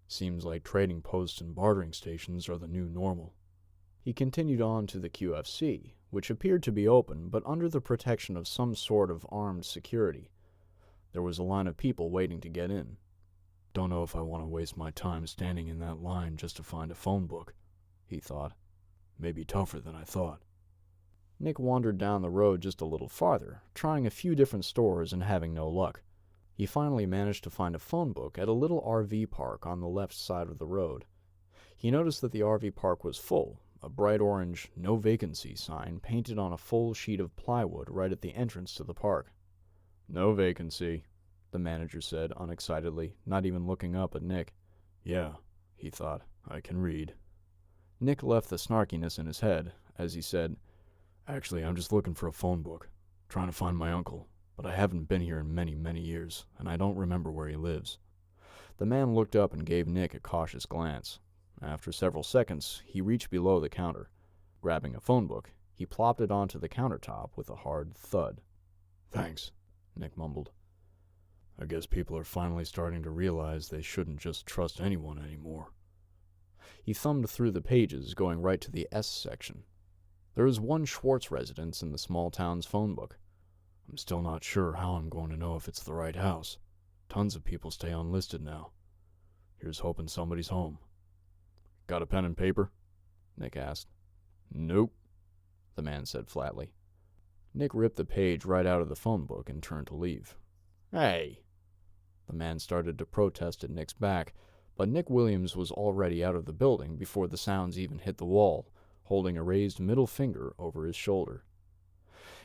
Seems like trading posts and bartering stations are the new normal. He continued on to the QFC, which appeared to be open, but under the protection of some sort of armed security. There was a line of people waiting to get in. "Don't know if I want to waste my time standing in that line just to find a phone book," he thought. "Maybe tougher than I thought." Nick wandered down the road just a little farther, trying a few different stores and having no luck. He finally managed to find a phone book at a little RV park on the left side of the road. He noticed that the RV park was full, a bright orange "No Vacancy" sign painted on a full sheet of plywood right at the entrance to the park. "No vacancy," the manager said unexcitedly, not even looking up at Nick. "Yeah," he thought, "I can read." Nick left the snarkiness in his head as he said, "Actually, I'm just looking for a phone book. Trying to find my uncle, but I haven't been here in many, many years, and I don't remember where he lives." The man looked up and gave Nick a cautious glance. After several seconds, he reached below the counter. Grabbing a phone book, he plopped it onto the countertop with a hard thud. "Thanks," Nick mumbled. "I guess people are finally starting to realize they shouldn't just trust anyone anymore." He thumbed through the pages, going right to the S section. There was one Schwartz residence in the small town's phone book. "I'm still not sure how I'm going to know if it's the right house. Tons of people stay unlisted now. Here's hoping somebody's home." "Got a pen and paper?" Nick asked. "Nope," the man said flatly. Nick ripped the page right out of the phone book and turned to leave. "Hey!" The man started to protest at Nick's back, but Nick Williams was already out of the building before the sounds even hit the wall, holding a raised middle finger over his shoulder.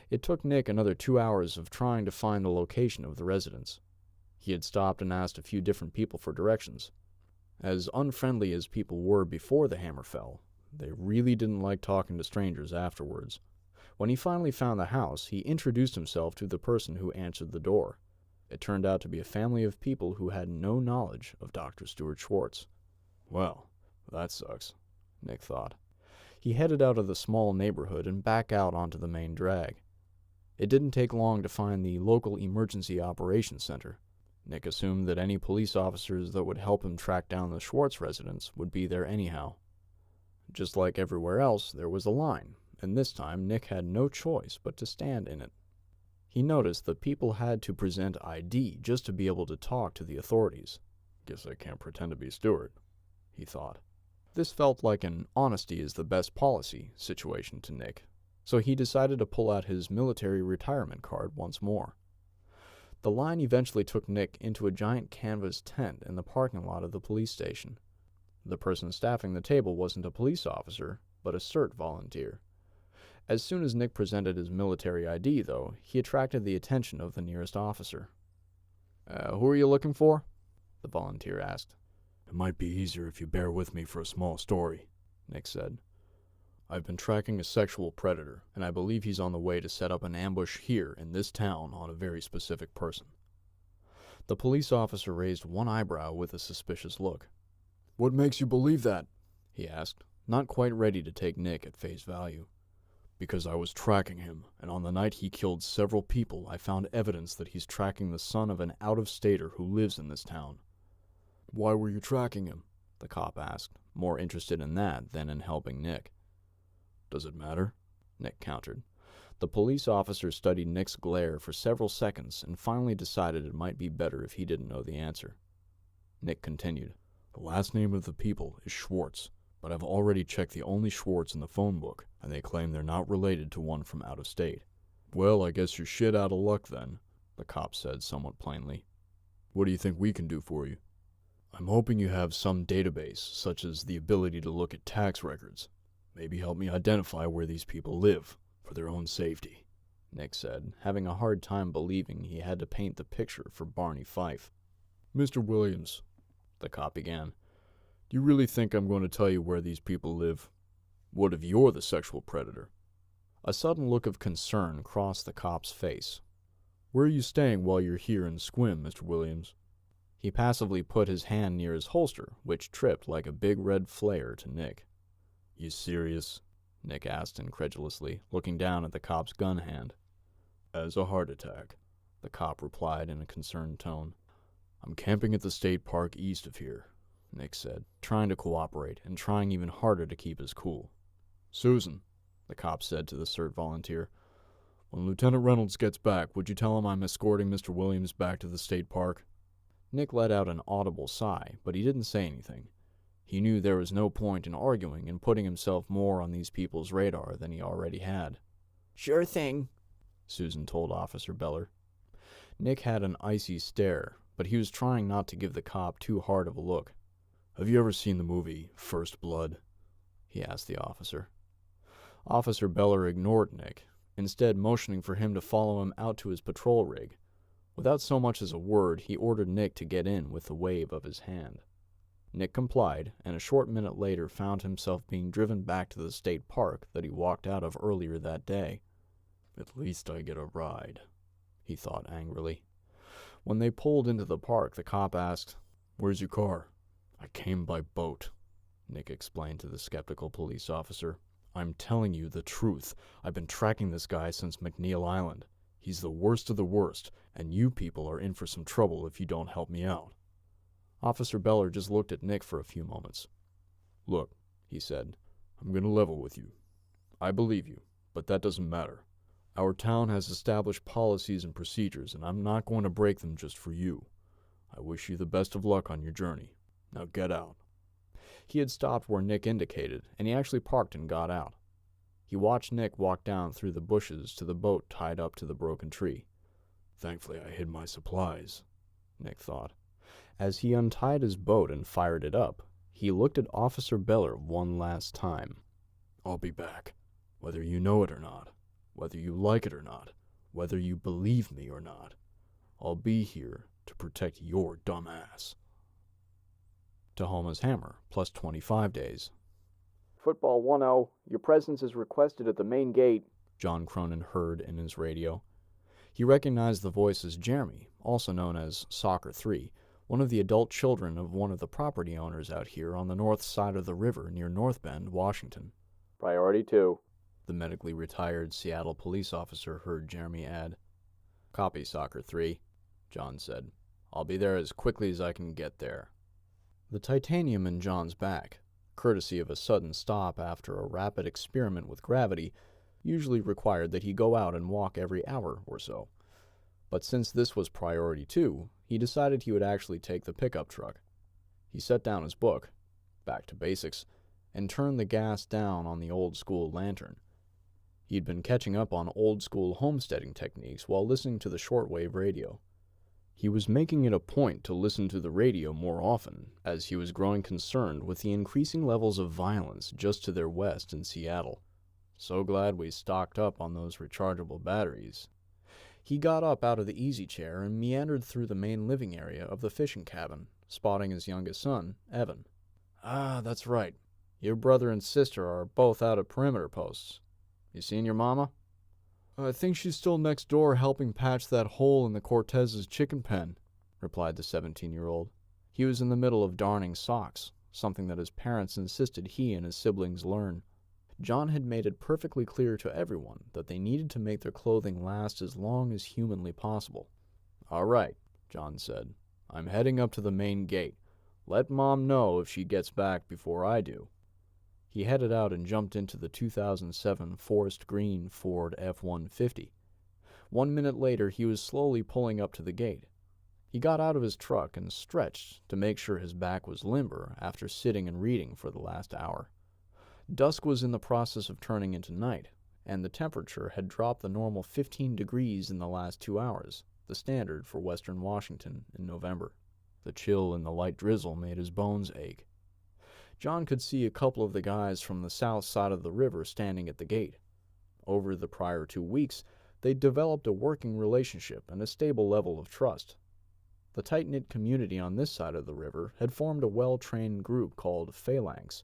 It took Nick another 2 hours of trying to find the location of the residence. He had stopped and asked a few different people for directions. As unfriendly as people were before the hammer fell, they really didn't like talking to strangers afterwards. When he finally found the house, he introduced himself to the person who answered the door. It turned out to be a family of people who had no knowledge of Dr. Stuart Schwartz. "Well, that sucks," Nick thought. He headed out of the small neighborhood and back out onto the main drag. It didn't take long to find the local emergency operations center. Nick assumed that any police officers that would help him track down the Schwartz residence would be there anyhow. Just like everywhere else, there was a line, and this time Nick had no choice but to stand in it. He noticed that people had to present ID just to be able to talk to the authorities. "Guess I can't pretend to be Stuart," he thought. This felt like an honesty is the best policy situation to Nick, so he decided to pull out his military retirement card once more. The line eventually took Nick into a giant canvas tent in the parking lot of the police station. The person staffing the table wasn't a police officer, but a CERT volunteer. As soon as Nick presented his military ID, though, he attracted the attention of the nearest officer. Who are you looking for?" the volunteer asked. "It might be easier if you bear with me for a small story," Nick said. "I've been tracking a sexual predator, and I believe he's on the way to set up an ambush here in this town on a very specific person." The police officer raised one eyebrow with a suspicious look. "What makes you believe that?" he asked, not quite ready to take Nick at face value. "Because I was tracking him, and on the night he killed several people, I found evidence that he's tracking the son of an out-of-stater who lives in this town." "Why were you tracking him?" the cop asked, more interested in that than in helping Nick. "Does it matter?" Nick countered. The police officer studied Nick's glare for several seconds and finally decided it might be better if he didn't know the answer. Nick continued. "The last name of the people is Schwartz, but I've already checked the only Schwartz in the phone book, and they claim they're not related to one from out of state." "Well, I guess you're shit out of luck then," the cop said somewhat plainly. "What do you think we can do for you?" "I'm hoping you have some database, such as the ability to look at tax records. Maybe help me identify where these people live, for their own safety," Nick said, having a hard time believing he had to paint the picture for Barney Fife. "Mr. Williams," the cop began, "do you really think I'm going to tell you where these people live? What if you're the sexual predator?" A sudden look of concern crossed the cop's face. "Where are you staying while you're here in Squim, Mr. Williams?" He passively put his hand near his holster, which tripped like a big red flare to Nick. "You serious?" Nick asked incredulously, looking down at the cop's gun hand. "As a heart attack," the cop replied in a concerned tone. "I'm camping at the state park east of here," Nick said, trying to cooperate and trying even harder to keep his cool. "Susan," the cop said to the CERT volunteer, "when Lieutenant Reynolds gets back, would you tell him I'm escorting Mr. Williams back to the state park?" Nick let out an audible sigh, but he didn't say anything. He knew there was no point in arguing and putting himself more on these people's radar than he already had. "Sure thing," Susan told Officer Beller. Nick had an icy stare, but he was trying not to give the cop too hard of a look. "Have you ever seen the movie First Blood?" he asked the officer. Officer Beller ignored Nick, instead motioning for him to follow him out to his patrol rig. Without so much as a word, he ordered Nick to get in with a wave of his hand. Nick complied, and a short minute later found himself being driven back to the state park that he walked out of earlier that day. "At least I get a ride," he thought angrily. When they pulled into the park, the cop asked, "Where's your car?" "I came by boat," Nick explained to the skeptical police officer. "I'm telling you the truth. I've been tracking this guy since McNeil Island. He's the worst of the worst, and you people are in for some trouble if you don't help me out." Officer Beller just looked at Nick for a few moments. "Look," he said, "I'm going to level with you. I believe you, but that doesn't matter. Our town has established policies and procedures, and I'm not going to break them just for you. I wish you the best of luck on your journey. Now get out." He had stopped where Nick indicated, and he actually parked and got out. He watched Nick walk down through the bushes to the boat tied up to the broken tree. "Thankfully I hid my supplies," Nick thought. As he untied his boat and fired it up, he looked at Officer Beller one last time. "I'll be back, whether you know it or not, whether you like it or not, whether you believe me or not. I'll be here to protect your dumb ass." Tahoma's Hammer, plus 25 days. Football 1-0. Your presence is requested at the main gate, John Cronin heard in his radio. He recognized the voice as Jeremy, also known as Soccer 3, one of the adult children of one of the property owners out here on the north side of the river near North Bend, Washington. Priority 2. The medically retired Seattle police officer heard Jeremy add. "Copy, Soccer 3, John said. "I'll be there as quickly as I can get there." The titanium in John's back, courtesy of a sudden stop after a rapid experiment with gravity, usually required that he go out and walk every hour or so. But since this was priority 2, he decided he would actually take the pickup truck. He set down his book, back to basics, and turned the gas down on the old-school lantern. He'd been catching up on old-school homesteading techniques while listening to the shortwave radio. He was making it a point to listen to the radio more often, as he was growing concerned with the increasing levels of violence just to their west in Seattle. So glad we stocked up on those rechargeable batteries. He got up out of the easy chair and meandered through the main living area of the fishing cabin, spotting his youngest son, Evan. "Ah, that's right. Your brother and sister are both out at perimeter posts. You seen your mama?" "I think she's still next door helping patch that hole in the Cortez's chicken pen," replied the 17-year-old. He was in the middle of darning socks, something that his parents insisted he and his siblings learn. John had made it perfectly clear to everyone that they needed to make their clothing last as long as humanly possible. "All right," John said. "I'm heading up to the main gate. Let Mom know if she gets back before I do." He headed out and jumped into the 2007 forest green Ford F-150. 1 minute later, he was slowly pulling up to the gate. He got out of his truck and stretched to make sure his back was limber after sitting and reading for the last hour. Dusk was in the process of turning into night, and the temperature had dropped the normal 15 degrees in the last 2 hours, the standard for western Washington in November. The chill and the light drizzle made his bones ache. John could see a couple of the guys from the south side of the river standing at the gate. Over the prior 2 weeks, they'd developed a working relationship and a stable level of trust. The tight-knit community on this side of the river had formed a well-trained group called phalanx.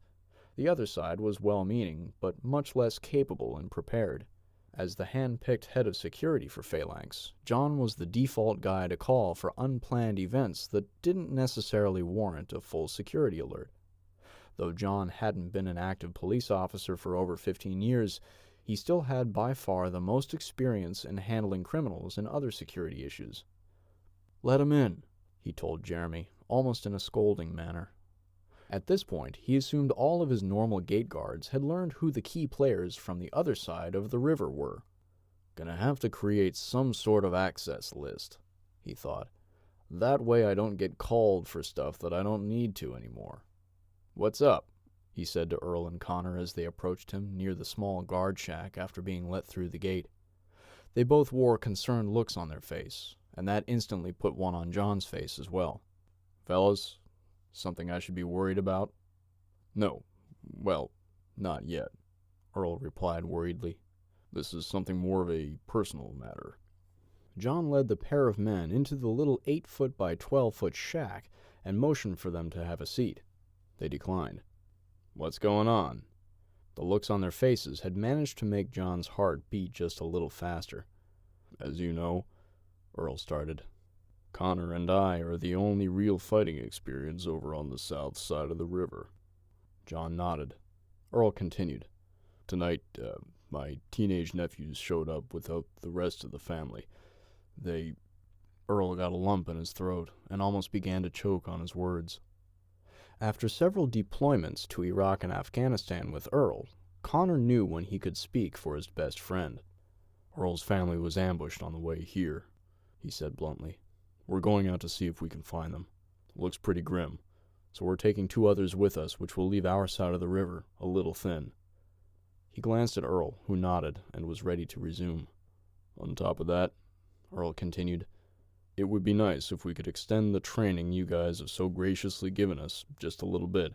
The other side was well-meaning, but much less capable and prepared. As the hand-picked head of security for phalanx, John was the default guy to call for unplanned events that didn't necessarily warrant a full security alert. Though John hadn't been an active police officer for over 15 years, he still had by far the most experience in handling criminals and other security issues. "Let him in," he told Jeremy, almost in a scolding manner. At this point, he assumed all of his normal gate guards had learned who the key players from the other side of the river were. "Gonna have to create some sort of access list," he thought. "That way I don't get called for stuff that I don't need to anymore." "What's up?" he said to Earl and Connor as they approached him near the small guard shack after being let through the gate. They both wore concerned looks on their face, and that instantly put one on John's face as well. "Fellas, something I should be worried about?" "No. Well, not yet," Earl replied worriedly. "This is something more of a personal matter." John led the pair of men into the little 8-foot by 12-foot shack and motioned for them to have a seat. They declined. "What's going on?" The looks on their faces had managed to make John's heart beat just a little faster. "As you know," Earl started, "Connor and I are the only real fighting experience over on the south side of the river." John nodded. Earl continued. "Tonight, my teenage nephews showed up without the rest of the family. Earl got a lump in his throat and almost began to choke on his words. After several deployments to Iraq and Afghanistan with Earl, Connor knew when he could speak for his best friend. "Earl's family was ambushed on the way here," he said bluntly. "We're going out to see if we can find them. Looks pretty grim, so we're taking 2 others with us, which will leave our side of the river a little thin." He glanced at Earl, who nodded and was ready to resume. "On top of that," Earl continued, "it would be nice if we could extend the training you guys have so graciously given us just a little bit.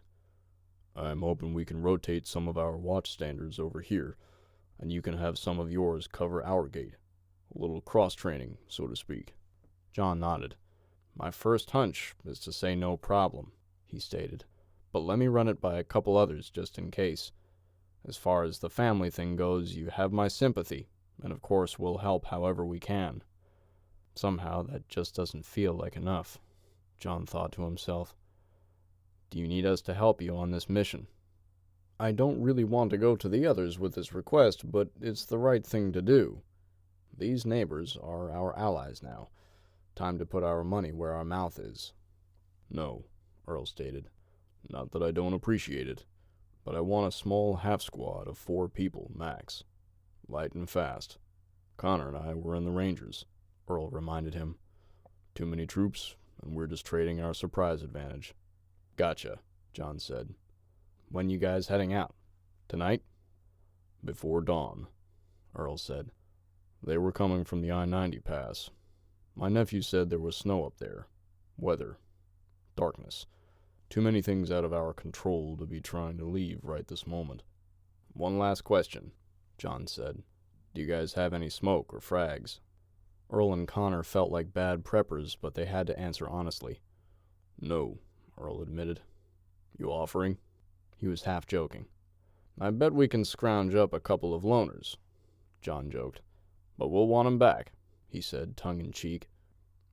I'm hoping we can rotate some of our watch standards over here, and you can have some of yours cover our gate. A little cross-training, so to speak." John nodded. "My first hunch is to say no problem," he stated, "but let me run it by a couple others just in case. As far as the family thing goes, you have my sympathy, and of course we'll help however we can." Somehow that just doesn't feel like enough, John thought to himself. "Do you need us to help you on this mission?" "I don't really want to go to the others with this request, but it's the right thing to do. These neighbors are our allies now. Time to put our money where our mouth is." "No," Earl stated. "Not that I don't appreciate it, but I want a small half-squad of 4 people, max. Light and fast. Connor and I were in the Rangers," Earl reminded him. "Too many troops, and we're just trading our surprise advantage." "Gotcha," John said. "When you guys heading out? Tonight?" "Before dawn," Earl said. "They were coming from the I-90 pass. My nephew said there was snow up there. Weather. Darkness. Too many things out of our control to be trying to leave right this moment. One last question, John said. Do you guys have any smoke or frags? Earl and Connor felt like bad preppers, but they had to answer honestly. No, Earl admitted. You offering? He was half joking. I bet we can scrounge up a couple of loners, John joked. But we'll want 'em back, he said, tongue-in-cheek.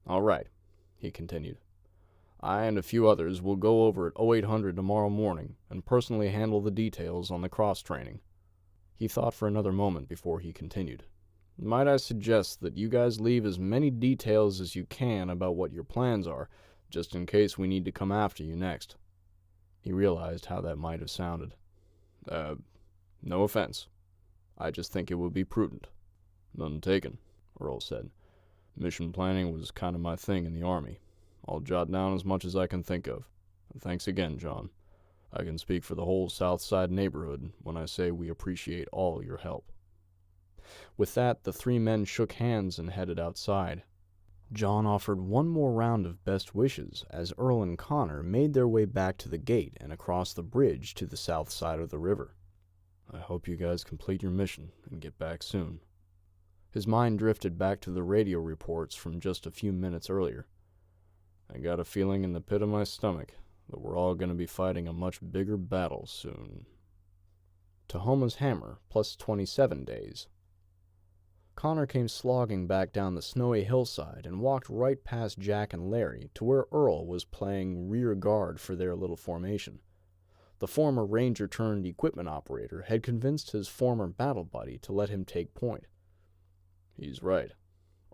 All right, he continued. I and a few others will go over at 0800 tomorrow morning and personally handle the details on the cross-training. He thought for another moment before he continued. Might I suggest that you guys leave as many details as you can about what your plans are, just in case we need to come after you next. He realized how that might have sounded. No offense. I just think it would be prudent. None taken, Earl said. Mission planning was kind of my thing in the Army. I'll jot down as much as I can think of. And thanks again, John. I can speak for the whole South Side neighborhood when I say we appreciate all your help. With that, the three men shook hands and headed outside. John offered one more round of best wishes as Earl and Connor made their way back to the gate and across the bridge to the south side of the river. I hope you guys complete your mission and get back soon. His mind drifted back to the radio reports from just a few minutes earlier. I got a feeling in the pit of my stomach that we're all going to be fighting a much bigger battle soon. Tahoma's hammer, plus 27 days. Connor came slogging back down the snowy hillside and walked right past Jack and Larry to where Earl was playing rear guard for their little formation. The former ranger-turned-equipment operator had convinced his former battle buddy to let him take point. He's right,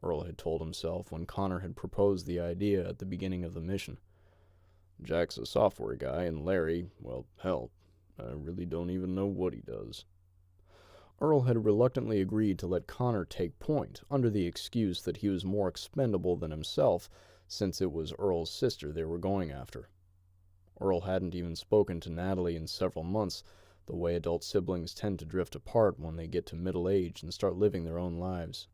Earl had told himself when Connor had proposed the idea at the beginning of the mission. Jack's a software guy, and Larry, well, hell, I really don't even know what he does. Earl had reluctantly agreed to let Connor take point, under the excuse that he was more expendable than himself, since it was Earl's sister they were going after. Earl hadn't even spoken to Natalie in several months, the way adult siblings tend to drift apart when they get to middle age and start living their own lives.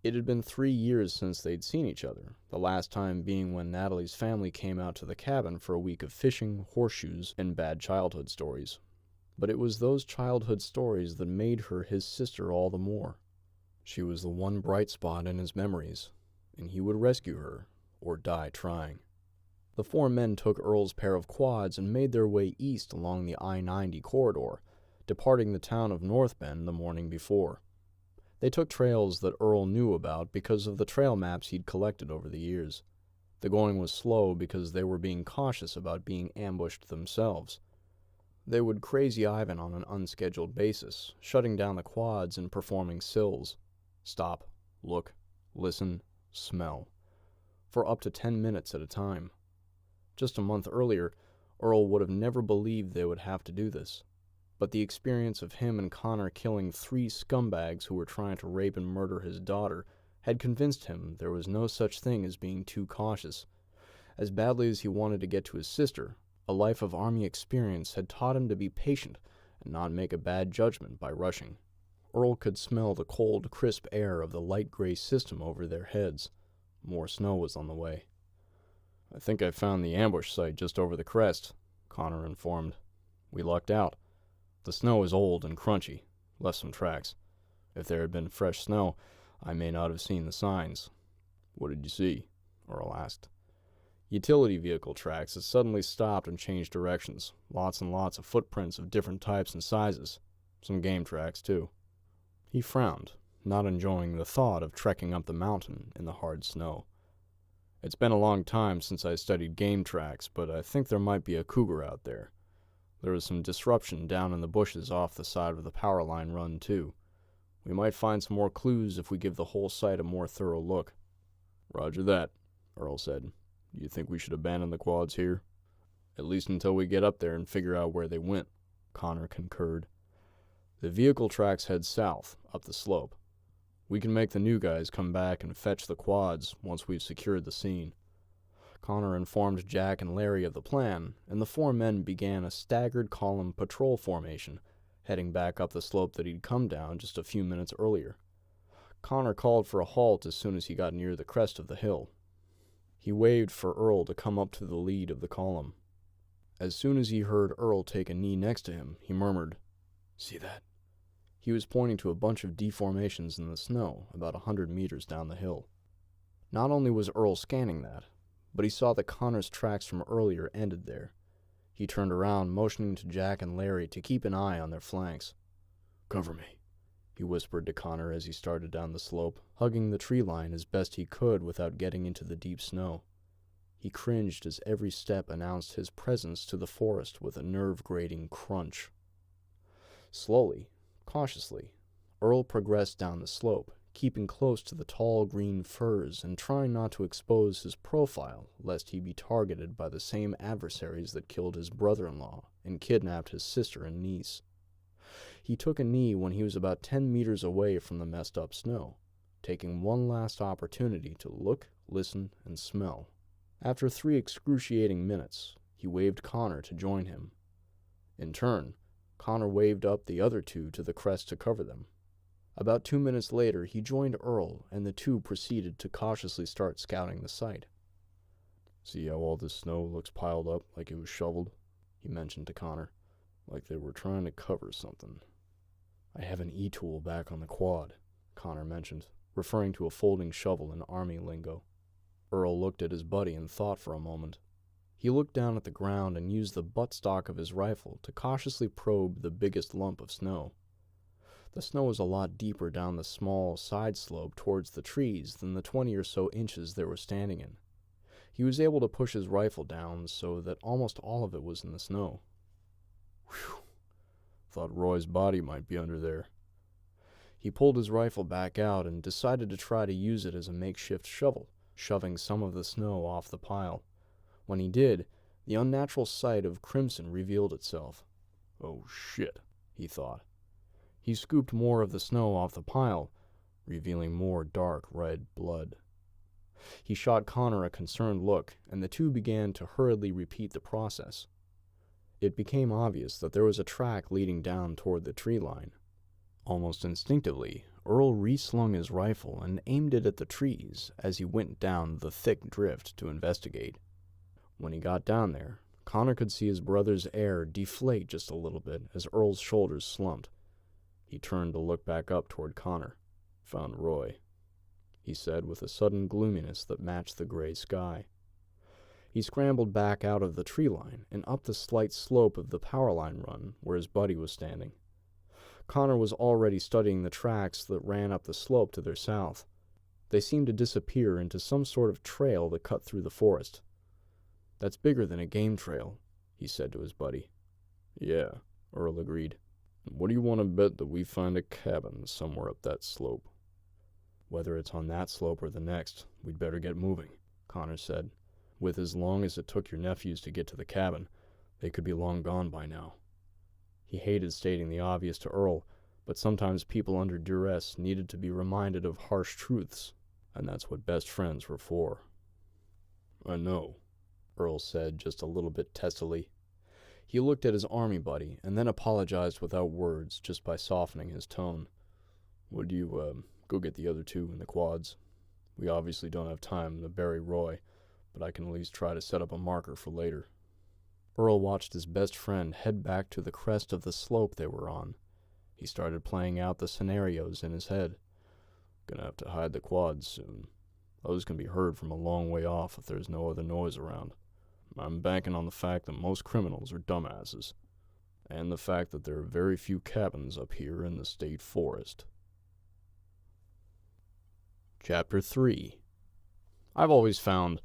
It had been 3 years since they'd seen each other, the last time being when Natalie's family came out to the cabin for a week of fishing, horseshoes, and bad childhood stories. But it was those childhood stories that made her his sister all the more. She was the one bright spot in his memories, and he would rescue her, or die trying. The four men took Earl's pair of quads and made their way east along the I-90 corridor, departing the town of North Bend the morning before. They took trails that Earl knew about because of the trail maps he'd collected over the years. The going was slow because they were being cautious about being ambushed themselves. They would crazy Ivan on an unscheduled basis, shutting down the quads and performing sills. Stop, look, listen, smell. For up to 10 minutes at a time. Just a month earlier, Earl would have never believed they would have to do this. But the experience of him and Connor killing 3 scumbags who were trying to rape and murder his daughter had convinced him there was no such thing as being too cautious. As badly as he wanted to get to his sister, a life of Army experience had taught him to be patient and not make a bad judgment by rushing. Earl could smell the cold, crisp air of the light gray system over their heads. More snow was on the way. I think I found the ambush site just over the crest, Connor informed. We lucked out. The snow is old and crunchy, left some tracks. If there had been fresh snow, I may not have seen the signs. What did you see? Earl asked. Utility vehicle tracks had suddenly stopped and changed directions. Lots and lots of footprints of different types and sizes. Some game tracks, too. He frowned, not enjoying the thought of trekking up the mountain in the hard snow. It's been a long time since I studied game tracks, but I think there might be a cougar out there. There was some disruption down in the bushes off the side of the power line run, too. We might find some more clues if we give the whole site a more thorough look. Roger that, Earl said. Do you think we should abandon the quads here? At least until we get up there and figure out where they went, Connor concurred. The vehicle tracks head south, up the slope. We can make the new guys come back and fetch the quads once we've secured the scene. Connor informed Jack and Larry of the plan, and the 4 men began a staggered column patrol formation, heading back up the slope that he'd come down just a few minutes earlier. Connor called for a halt as soon as he got near the crest of the hill. He waved for Earl to come up to the lead of the column. As soon as he heard Earl take a knee next to him, he murmured, "See that?" He was pointing to a bunch of deformations in the snow about 100 meters down the hill. Not only was Earl scanning that, but he saw that Connor's tracks from earlier ended there. He turned around, motioning to Jack and Larry to keep an eye on their flanks. "Cover me," he whispered to Connor as he started down the slope, hugging the tree line as best he could without getting into the deep snow. He cringed as every step announced his presence to the forest with a nerve-grating crunch. Slowly, cautiously, Earl progressed down the slope, keeping close to the tall green firs and trying not to expose his profile lest he be targeted by the same adversaries that killed his brother-in-law and kidnapped his sister and niece. He took a knee when he was about 10 meters away from the messed-up snow, taking one last opportunity to look, listen, and smell. After 3 excruciating minutes, he waved Connor to join him. In turn, Connor waved up the other 2 to the crest to cover them. About 2 minutes later, he joined Earl, and the 2 proceeded to cautiously start scouting the site. "See how all this snow looks piled up like it was shoveled?" he mentioned to Connor. "Like they were trying to cover something." "I have an E-tool back on the quad," Connor mentioned, referring to a folding shovel in Army lingo. Earl looked at his buddy and thought for a moment. He looked down at the ground and used the buttstock of his rifle to cautiously probe the biggest lump of snow. The snow was a lot deeper down the small side slope towards the trees than the 20 or so inches they were standing in. He was able to push his rifle down so that almost all of it was in the snow. "Whew. Thought Roy's body might be under there." He pulled his rifle back out and decided to try to use it as a makeshift shovel, shoving some of the snow off the pile. When he did, the unnatural sight of crimson revealed itself. "Oh shit," he thought. He scooped more of the snow off the pile, revealing more dark red blood. He shot Connor a concerned look, and the 2 began to hurriedly repeat the process. It became obvious that there was a track leading down toward the tree line. Almost instinctively, Earl reslung his rifle and aimed it at the trees as he went down the thick drift to investigate. When he got down there, Connor could see his brother's air deflate just a little bit as Earl's shoulders slumped. He turned to look back up toward Connor. "Found Roy," he said with a sudden gloominess that matched the gray sky. He scrambled back out of the tree line and up the slight slope of the power line run where his buddy was standing. Connor was already studying the tracks that ran up the slope to their south. They seemed to disappear into some sort of trail that cut through the forest. "That's bigger than a game trail," he said to his buddy. "Yeah," Earl agreed. "What do you want to bet that we find a cabin somewhere up that slope?" "Whether it's on that slope or the next, we'd better get moving," Connor said. "With as long as it took your nephews to get to the cabin, they could be long gone by now." He hated stating the obvious to Earl, but sometimes people under duress needed to be reminded of harsh truths, and that's what best friends were for. "I know," Earl said just a little bit testily. He looked at his army buddy and then apologized without words, just by softening his tone. "Would you, go get the other 2 in the quads? We obviously don't have time to bury Roy, but I can at least try to set up a marker for later." Earl watched his best friend head back to the crest of the slope they were on. He started playing out the scenarios in his head. "Gonna have to hide the quads soon. Those can be heard from a long way off if there's no other noise around. I'm banking on the fact that most criminals are dumbasses, and the fact that there are very few cabins up here in the state forest." Chapter 3. I've always found,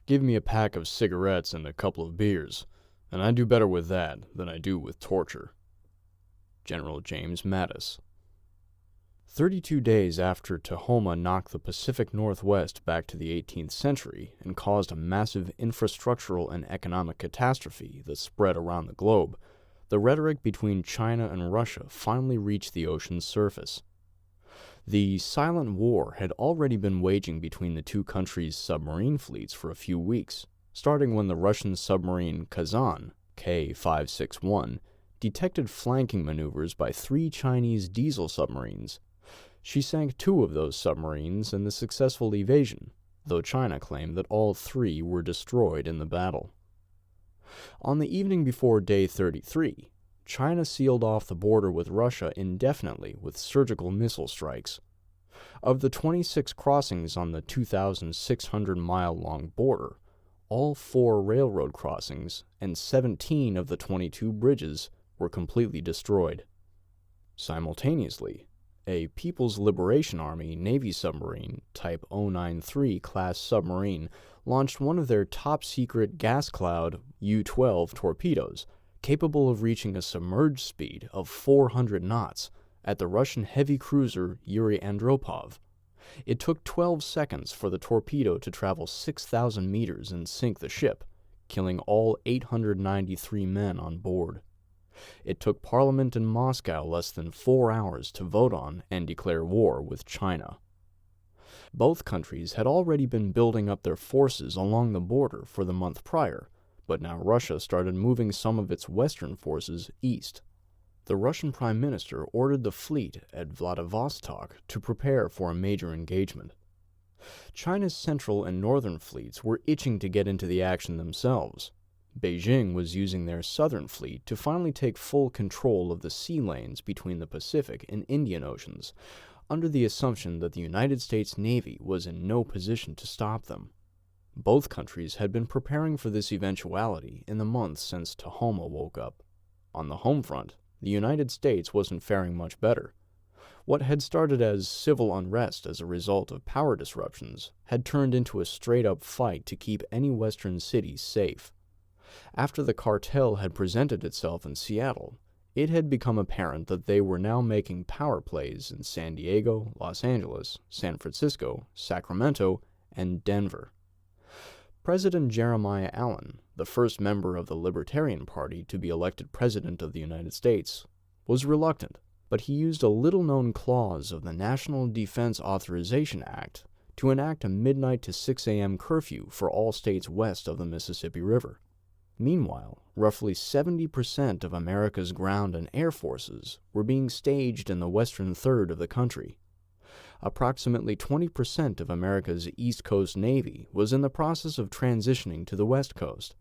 give me a pack of cigarettes and a couple of beers, and I do better with that than I do with torture. General James Mattis. 32 days after Tahoma knocked the Pacific Northwest back to the 18th century and caused a massive infrastructural and economic catastrophe that spread around the globe, the rhetoric between China and Russia finally reached the ocean's surface. The silent war had already been waging between the 2 countries' submarine fleets for a few weeks, starting when the Russian submarine Kazan, K-561, detected flanking maneuvers by 3 Chinese diesel submarines. She sank 2 of those submarines in the successful evasion, though China claimed that all 3 were destroyed in the battle. On the evening before Day 33, China sealed off the border with Russia indefinitely with surgical missile strikes. Of the 26 crossings on the 2,600-mile-long border, all 4 railroad crossings and 17 of the 22 bridges were completely destroyed. Simultaneously, a People's Liberation Army Navy submarine Type 093 class submarine launched one of their top-secret gas cloud U-12 torpedoes, capable of reaching a submerged speed of 400 knots, at the Russian heavy cruiser Yuri Andropov. It took 12 seconds for the torpedo to travel 6,000 meters and sink the ship, killing all 893 men on board. It took Parliament in Moscow less than 4 hours to vote on and declare war with China. Both countries had already been building up their forces along the border for the month prior, but now Russia started moving some of its western forces east. The Russian Prime Minister ordered the fleet at Vladivostok to prepare for a major engagement. China's central and northern fleets were itching to get into the action themselves. Beijing was using their southern fleet to finally take full control of the sea lanes between the Pacific and Indian Oceans, under the assumption that the United States Navy was in no position to stop them. Both countries had been preparing for this eventuality in the months since Tahoma woke up. On the home front, the United States wasn't faring much better. What had started as civil unrest as a result of power disruptions had turned into a straight-up fight to keep any western cities safe. After the cartel had presented itself in Seattle, it had become apparent that they were now making power plays in San Diego, Los Angeles, San Francisco, Sacramento, and Denver. President Jeremiah Allen, the first member of the Libertarian Party to be elected President of the United States, was reluctant, but he used a little-known clause of the National Defense Authorization Act to enact a midnight to 6 a.m. curfew for all states west of the Mississippi River. Meanwhile, roughly 70% of America's ground and air forces were being staged in the western third of the country. Approximately 20% of America's East Coast Navy was in the process of transitioning to the West Coast.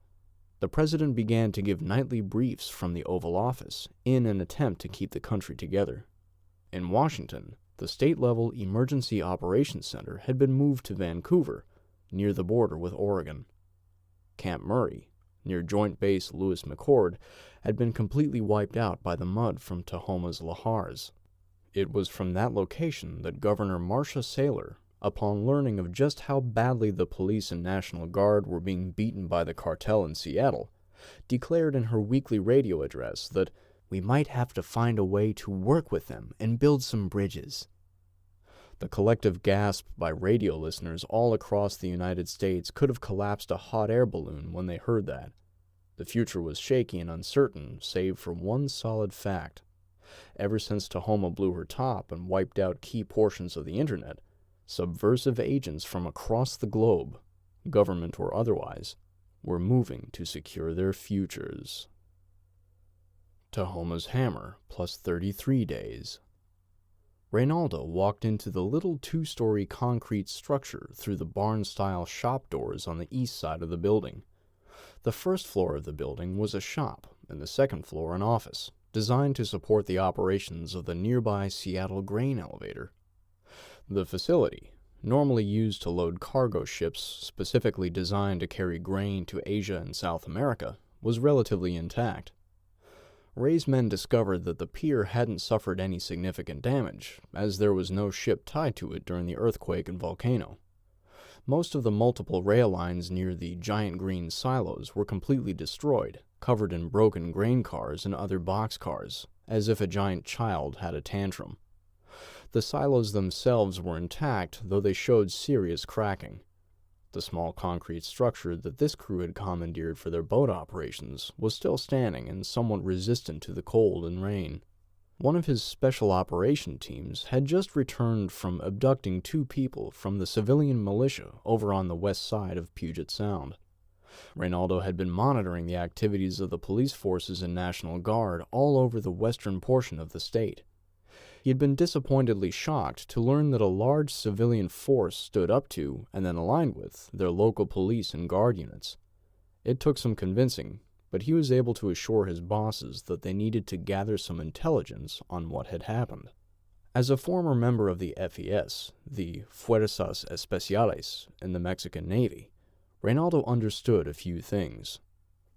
The president began to give nightly briefs from the Oval Office in an attempt to keep the country together. In Washington, the state-level Emergency Operations Center had been moved to Vancouver, near the border with Oregon. Camp Murray, near Joint Base Lewis McChord, had been completely wiped out by the mud from Tahoma's lahars. It was from that location that Governor Marcia Saylor, upon learning of just how badly the police and National Guard were being beaten by the cartel in Seattle, declared in her weekly radio address that we might have to find a way to work with them and build some bridges. The collective gasp by radio listeners all across the United States could have collapsed a hot air balloon when they heard that. The future was shaky and uncertain, save for one solid fact. Ever since Tahoma blew her top and wiped out key portions of the internet, subversive agents from across the globe, government or otherwise, were moving to secure their futures. Tahoma's hammer plus 33 days. Reynaldo walked into the little 2-story concrete structure through the barn-style shop doors on the east side of the building. The first floor of the building was a shop, and the second floor an office, designed to support the operations of the nearby Seattle grain elevator. The facility, normally used to load cargo ships specifically designed to carry grain to Asia and South America, was relatively intact. Ray's men discovered that the pier hadn't suffered any significant damage, as there was no ship tied to it during the earthquake and volcano. Most of the multiple rail lines near the giant green silos were completely destroyed, covered in broken grain cars and other boxcars, as if a giant child had a tantrum. The silos themselves were intact, though they showed serious cracking. The small concrete structure that this crew had commandeered for their boat operations was still standing and somewhat resistant to the cold and rain. One of his special operation teams had just returned from abducting 2 people from the civilian militia over on the west side of Puget Sound. Reynaldo had been monitoring the activities of the police forces and National Guard all over the western portion of the state. He had been disappointedly shocked to learn that a large civilian force stood up to, and then aligned with, their local police and guard units. It took some convincing, but he was able to assure his bosses that they needed to gather some intelligence on what had happened. As a former member of the FES, the Fuerzas Especiales in the Mexican Navy, Reynaldo understood a few things.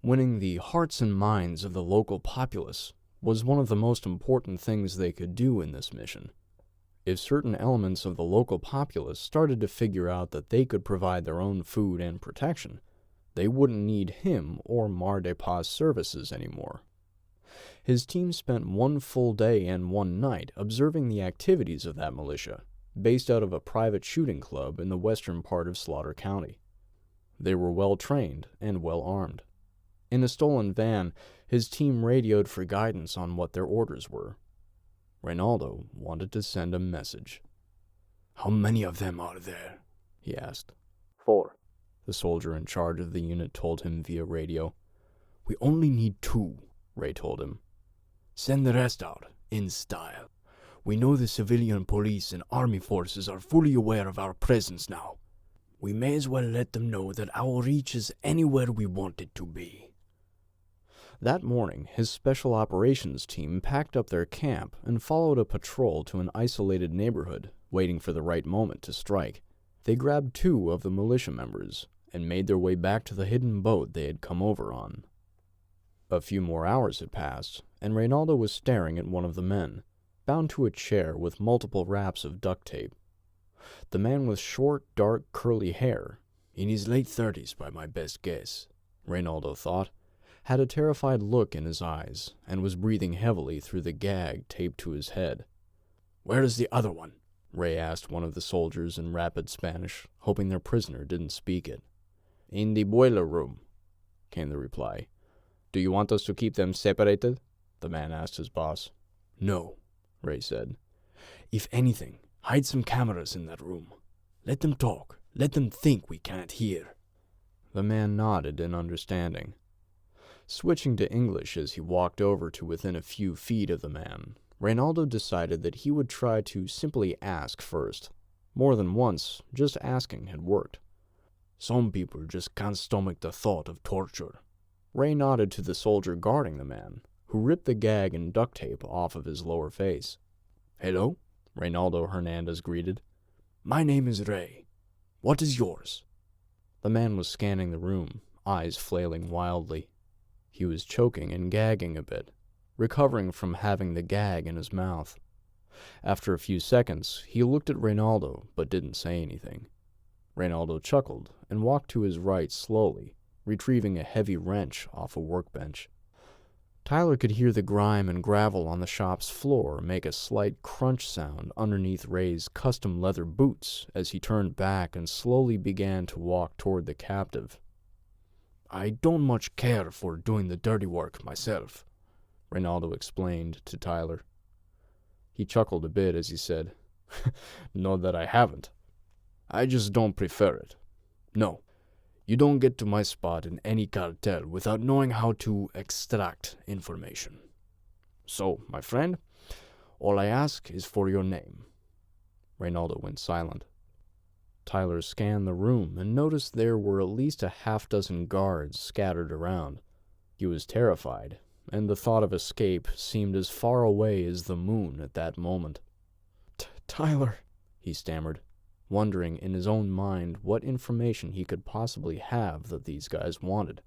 Winning the hearts and minds of the local populace was one of the most important things they could do in this mission. If certain elements of the local populace started to figure out that they could provide their own food and protection, they wouldn't need him or Mar de Paz services anymore. His team spent one full day and one night observing the activities of that militia, based out of a private shooting club in the western part of Slaughter County. They were well-trained and well-armed. In a stolen van, his team radioed for guidance on what their orders were. Reynaldo wanted to send a message. "How many of them are there?" he asked. 4. The soldier in charge of the unit told him via radio. "We only need 2, Ray told him. "Send the rest out, in style. We know the civilian police and army forces are fully aware of our presence now. We may as well let them know that our reach is anywhere we want it to be." That morning, his special operations team packed up their camp and followed a patrol to an isolated neighborhood, waiting for the right moment to strike. They grabbed 2 of the militia members and made their way back to the hidden boat they had come over on. A few more hours had passed, and Reynaldo was staring at one of the men, bound to a chair with multiple wraps of duct tape. The man with short, dark, curly hair, in his late 30s by my best guess, Reynaldo thought, had a terrified look in his eyes and was breathing heavily through the gag taped to his head. "Where is the other one?" Ray asked one of the soldiers in rapid Spanish, hoping their prisoner didn't speak it. "In the boiler room," came the reply. "Do you want us to keep them separated?" the man asked his boss. "No," Ray said. "If anything, hide some cameras in that room. Let them talk. Let them think we can't hear." The man nodded in understanding. Switching to English as he walked over to within a few feet of the man, Reynaldo decided that he would try to simply ask first. More than once, just asking had worked. "Some people just can't stomach the thought of torture." Ray nodded to the soldier guarding the man, who ripped the gag and duct tape off of his lower face. "Hello?" Reynaldo Hernandez greeted. "My name is Ray. What is yours?" The man was scanning the room, eyes flailing wildly. He was choking and gagging a bit, recovering from having the gag in his mouth. After a few seconds, he looked at Reynaldo but didn't say anything. Reynaldo chuckled and walked to his right slowly, retrieving a heavy wrench off a workbench. Tyler could hear the grime and gravel on the shop's floor make a slight crunch sound underneath Ray's custom leather boots as he turned back and slowly began to walk toward the captive. "I don't much care for doing the dirty work myself," Reynaldo explained to Tyler. He chuckled a bit as he said, "Not that I haven't. I just don't prefer it. No, you don't get to my spot in any cartel without knowing how to extract information. So, my friend, all I ask is for your name." Reynaldo went silent. Tyler scanned the room and noticed there were at least a half-dozen guards scattered around. He was terrified, and the thought of escape seemed as far away as the moon at that moment. Tyler, he stammered, wondering in his own mind what information he could possibly have that these guys wanted.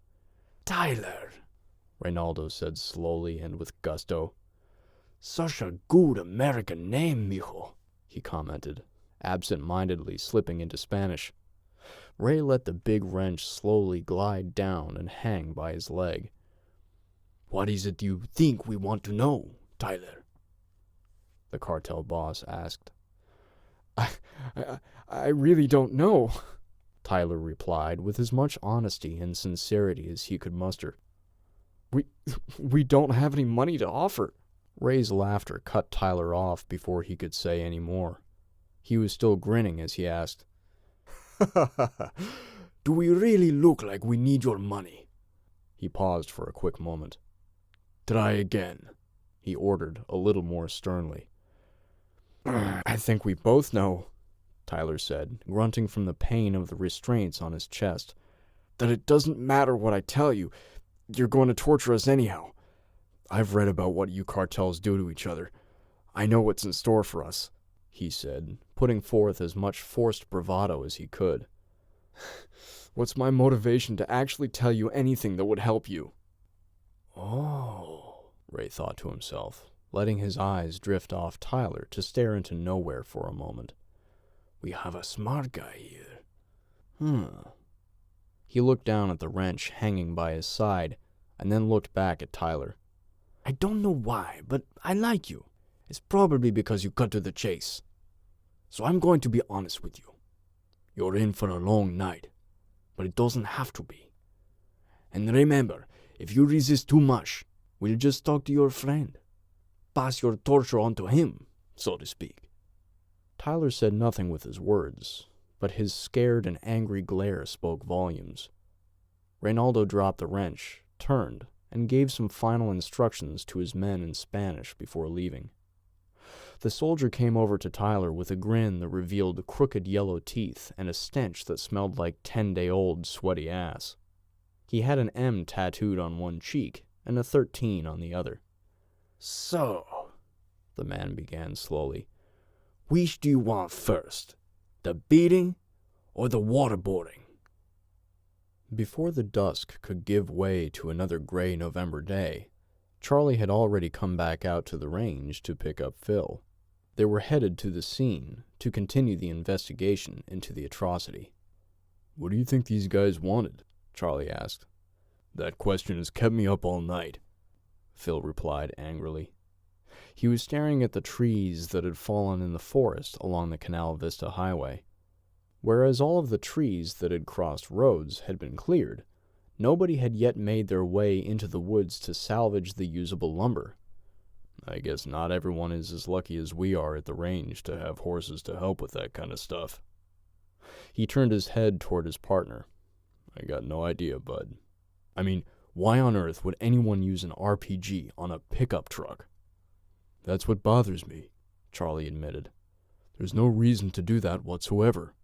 "Tyler," Reynaldo said slowly and with gusto. "Such a good American name, mijo," he commented, absent-mindedly slipping into Spanish. Ray let the big wrench slowly glide down and hang by his leg. "What is it you think we want to know, Tyler?" the cartel boss asked. I really don't know, Tyler replied with as much honesty and sincerity as he could muster. We don't have any money to offer. Ray's laughter cut Tyler off before he could say any more. He was still grinning as he asked, "Do we really look like we need your money?" He paused for a quick moment. "Try again," he ordered a little more sternly. I think we both know, Tyler said, grunting from the pain of the restraints on his chest, that it doesn't matter what I tell you. You're going to torture us anyhow. I've read about what you cartels do to each other. I know what's in store for us, he said, putting forth as much forced bravado as he could. What's my motivation to actually tell you anything that would help you? Oh, Ray thought to himself, letting his eyes drift off Tyler to stare into nowhere for a moment. We have a smart guy here. He looked down at the wrench hanging by his side, and then looked back at Tyler. I don't know why, but I like you. It's probably because you cut to the chase. So I'm going to be honest with you. You're in for a long night, but it doesn't have to be. And remember, if you resist too much, we'll just talk to your friend. Pass your torture on to him, so to speak. Tyler said nothing with his words, but his scared and angry glare spoke volumes. Reynaldo dropped the wrench, turned, and gave some final instructions to his men in Spanish before leaving. The soldier came over to Tyler with a grin that revealed crooked yellow teeth and a stench that smelled like 10-day-old sweaty ass. He had an M tattooed on one cheek and a 13 on the other. So, the man began slowly, which do you want first, the beating or the waterboarding? Before the dusk could give way to another gray November day, Charlie had already come back out to the range to pick up Phil. They were headed to the scene to continue the investigation into the atrocity. What do you think these guys wanted? Charlie asked. That question has kept me up all night, Phil replied angrily. He was staring at the trees that had fallen in the forest along the Canal Vista Highway. Whereas all of the trees that had crossed roads had been cleared, nobody had yet made their way into the woods to salvage the usable lumber. I guess not everyone is as lucky as we are at the range to have horses to help with that kind of stuff. He turned his head toward his partner. I got no idea, bud. I mean, why on earth would anyone use an RPG on a pickup truck? That's what bothers me, Charlie admitted. There's no reason to do that whatsoever.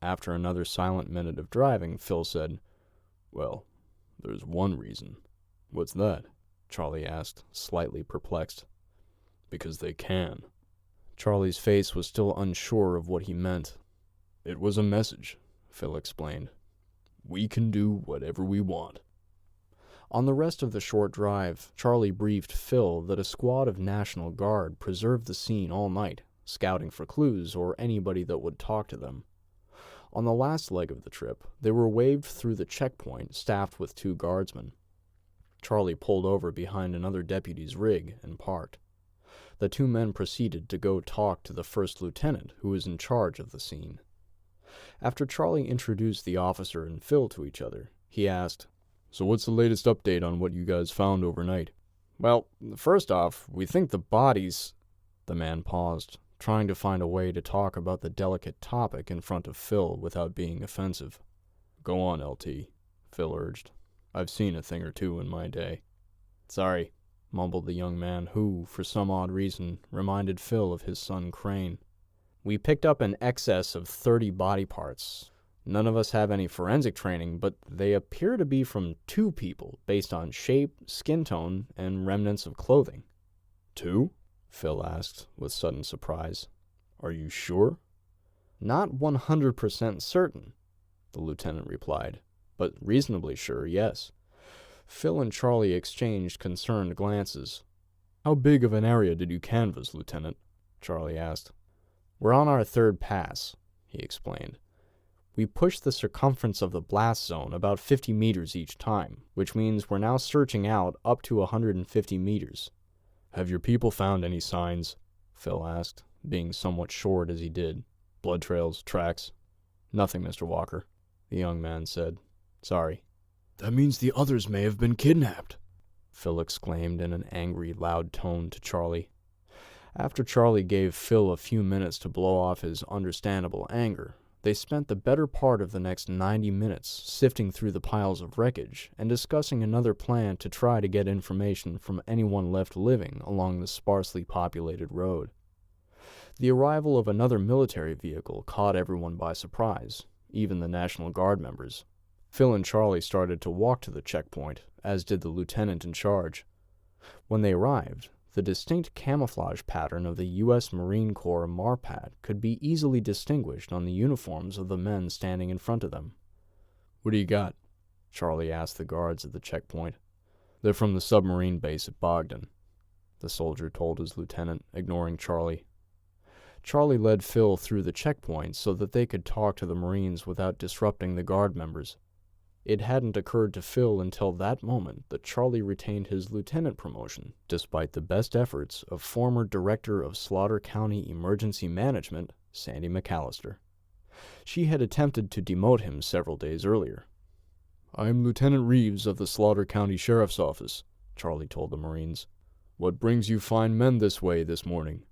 After another silent minute of driving, Phil said, Well, there's one reason. What's that? Charlie asked, slightly perplexed. Because they can. Charlie's face was still unsure of what he meant. It was a message, Phil explained. We can do whatever we want. On the rest of the short drive, Charlie briefed Phil that a squad of National Guard preserved the scene all night, scouting for clues or anybody that would talk to them. On the last leg of the trip, they were waved through the checkpoint staffed with 2 guardsmen. Charlie pulled over behind another deputy's rig and parked. The 2 men proceeded to go talk to the first lieutenant who was in charge of the scene. After Charlie introduced the officer and Phil to each other, he asked, So what's the latest update on what you guys found overnight? Well, first off, we think the bodies... The man paused, trying to find a way to talk about the delicate topic in front of Phil without being offensive. Go on, LT, Phil urged. I've seen a thing or two in my day. Sorry, mumbled the young man who, for some odd reason, reminded Phil of his son Crane. We picked up an excess of 30 body parts. None of us have any forensic training, but they appear to be from 2 people based on shape, skin tone, and remnants of clothing. 2? Phil asked with sudden surprise. Are you sure? Not 100% certain, the lieutenant replied, but reasonably sure, yes. Phil and Charlie exchanged concerned glances. How big of an area did you canvass, Lieutenant? Charlie asked. We're on our 3rd pass, he explained. We pushed the circumference of the blast zone about 50 meters each time, which means we're now searching out up to 150 meters. Have your people found any signs? Phil asked, being somewhat short as he did. Blood trails, tracks? Nothing, Mr. Walker, the young man said. Sorry. That means the others may have been kidnapped, Phil exclaimed in an angry, loud tone to Charlie. After Charlie gave Phil a few minutes to blow off his understandable anger, they spent the better part of the next 90 minutes sifting through the piles of wreckage and discussing another plan to try to get information from anyone left living along the sparsely populated road. The arrival of another military vehicle caught everyone by surprise, even the National Guard members. Phil and Charlie started to walk to the checkpoint, as did the lieutenant in charge. When they arrived, the distinct camouflage pattern of the U.S. Marine Corps MARPAD could be easily distinguished on the uniforms of the men standing in front of them. "What do you got?" Charlie asked the guards at the checkpoint. "They're from the submarine base at Bogdan," the soldier told his lieutenant, ignoring Charlie. Charlie led Phil through the checkpoint so that they could talk to the Marines without disrupting the guard members. It hadn't occurred to Phil until that moment that Charlie retained his lieutenant promotion, despite the best efforts of former Director of Slaughter County Emergency Management, Sandy McAllister. She had attempted to demote him several days earlier. "I'm Lieutenant Reeves of the Slaughter County Sheriff's Office," Charlie told the Marines. "What brings you fine men this way this morning?"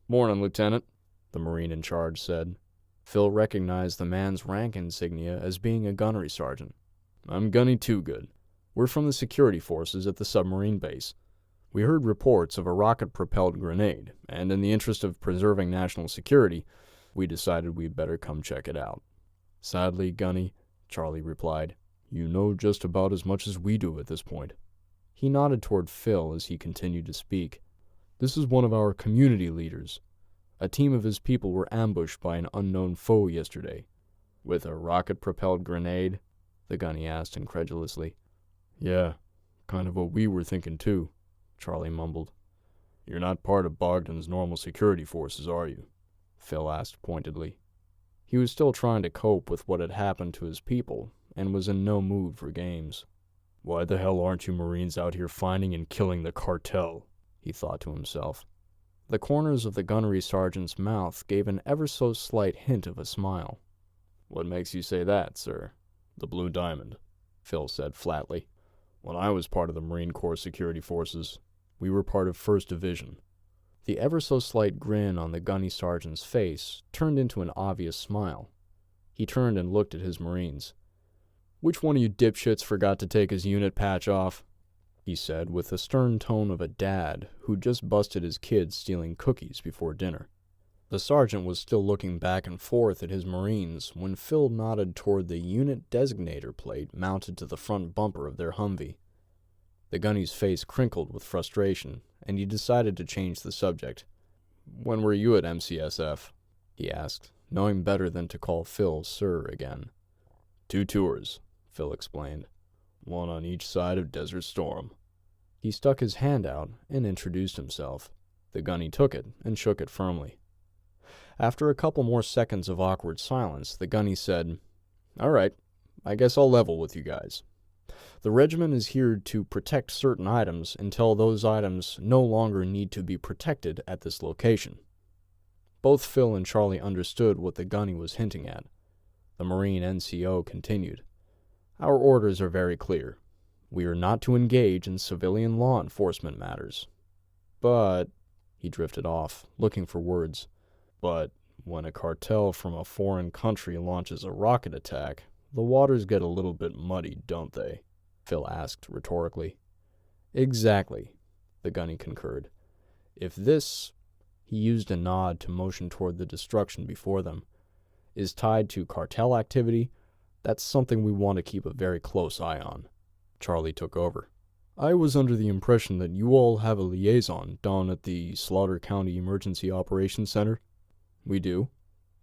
"Morning, Lieutenant," the Marine in charge said. Phil recognized the man's rank insignia as being a gunnery sergeant. "I'm Gunny Toogood. We're from the security forces at the submarine base. We heard reports of a rocket-propelled grenade, and in the interest of preserving national security, we decided we'd better come check it out." "Sadly, Gunny," Charlie replied, "you know just about as much as we do at this point." He nodded toward Phil as he continued to speak. "This is one of our community leaders. A team of his people were ambushed by an unknown foe yesterday." "With a rocket-propelled grenade?" the gunny asked incredulously. "Yeah, kind of what we were thinking too," Charlie mumbled. "You're not part of Bogdan's normal security forces, are you?" Phil asked pointedly. He was still trying to cope with what had happened to his people, and was in no mood for games. "Why the hell aren't you Marines out here finding and killing the cartel?" he thought to himself. The corners of the gunnery sergeant's mouth gave an ever so slight hint of a smile. "What makes you say that, sir?" "The Blue Diamond," Phil said flatly. "When I was part of the Marine Corps security forces, we were part of 1st Division. The ever so slight grin on the gunny sergeant's face turned into an obvious smile. He turned and looked at his Marines. "Which one of you dipshits forgot to take his unit patch off?" he said with the stern tone of a dad who just busted his kid stealing cookies before dinner. The sergeant was still looking back and forth at his Marines when Phil nodded toward the unit designator plate mounted to the front bumper of their Humvee. The gunny's face crinkled with frustration, and he decided to change the subject. "When were you at MCSF?" he asked, knowing better than to call Phil sir again. 2 tours, Phil explained. 1 on each side of Desert Storm. He stuck his hand out and introduced himself. The gunny took it and shook it firmly. After a couple more seconds of awkward silence, the gunny said, "All right, I guess I'll level with you guys. The regiment is here to protect certain items until those items no longer need to be protected at this location." Both Phil and Charlie understood what the gunny was hinting at. The Marine NCO continued, "Our orders are very clear. We are not to engage in civilian law enforcement matters. But," he drifted off, looking for words, "but when a cartel from a foreign country launches a rocket attack, the waters get a little bit muddy, don't they?" Phil asked rhetorically. "Exactly," the gunny concurred. "If this," he used a nod to motion toward the destruction before them, "is tied to cartel activity, that's something we want to keep a very close eye on." Charlie took over. "I was under the impression that you all have a liaison down at the Slaughter County Emergency Operations Center." "We do,"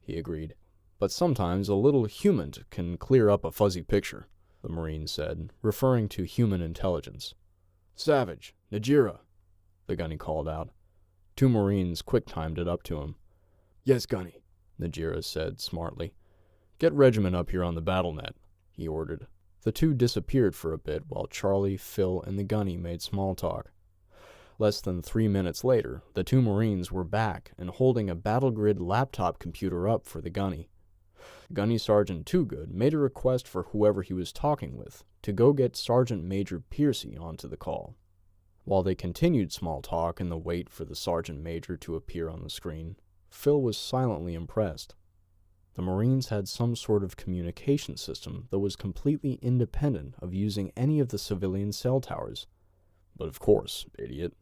he agreed. "But sometimes a little human can clear up a fuzzy picture," the Marine said, referring to human intelligence. "Savage, Najira," the gunny called out. 2 Marines quick-timed it up to him. "Yes, gunny," Najira said smartly. "Get regiment up here on the battle net," he ordered. The 2 disappeared for a bit while Charlie, Phil, and the gunny made small talk. Less than 3 minutes later, the 2 Marines were back and holding a battle grid laptop computer up for the gunny. Gunny Sergeant Toogood made a request for whoever he was talking with to go get Sergeant Major Piercy onto the call. While they continued small talk in the wait for the Sergeant Major to appear on the screen, Phil was silently impressed. The Marines had some sort of communication system that was completely independent of using any of the civilian cell towers. "But of course, idiot.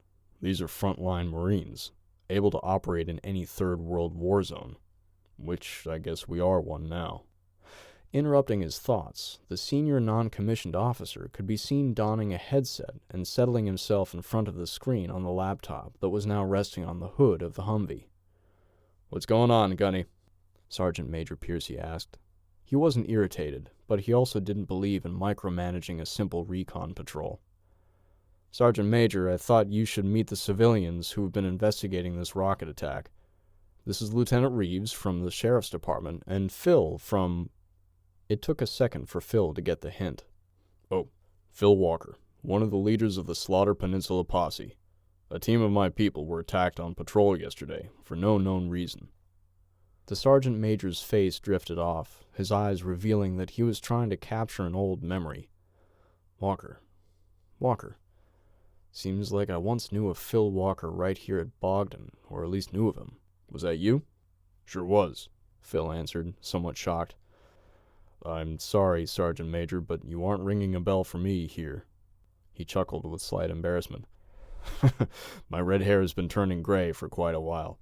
These are frontline Marines," able to operate in any third world war zone, which I guess we are one now. Interrupting his thoughts, the senior non-commissioned officer could be seen donning a headset and settling himself in front of the screen on the laptop that was now resting on the hood of the Humvee. "What's going on, Gunny?" Sergeant Major Piercy asked. He wasn't irritated, but he also didn't believe in micromanaging a simple recon patrol. "Sergeant Major, I thought you should meet the civilians who have been investigating this rocket attack. This is Lieutenant Reeves from the Sheriff's Department, and Phil from..." It took a second for Phil to get the hint. "Oh, Phil Walker, one of the leaders of the Slaughter Peninsula Posse. A team of my people were attacked on patrol yesterday, for no known reason." The sergeant major's face drifted off, his eyes revealing that he was trying to capture an old memory. Walker. Seems like I once knew a Phil Walker right here at Bogdan, or at least knew of him. Was that you? "Sure was," Phil answered, somewhat shocked. "I'm sorry, Sergeant Major, but you aren't ringing a bell for me here." He chuckled with slight embarrassment. "My red hair has been turning gray for quite a while."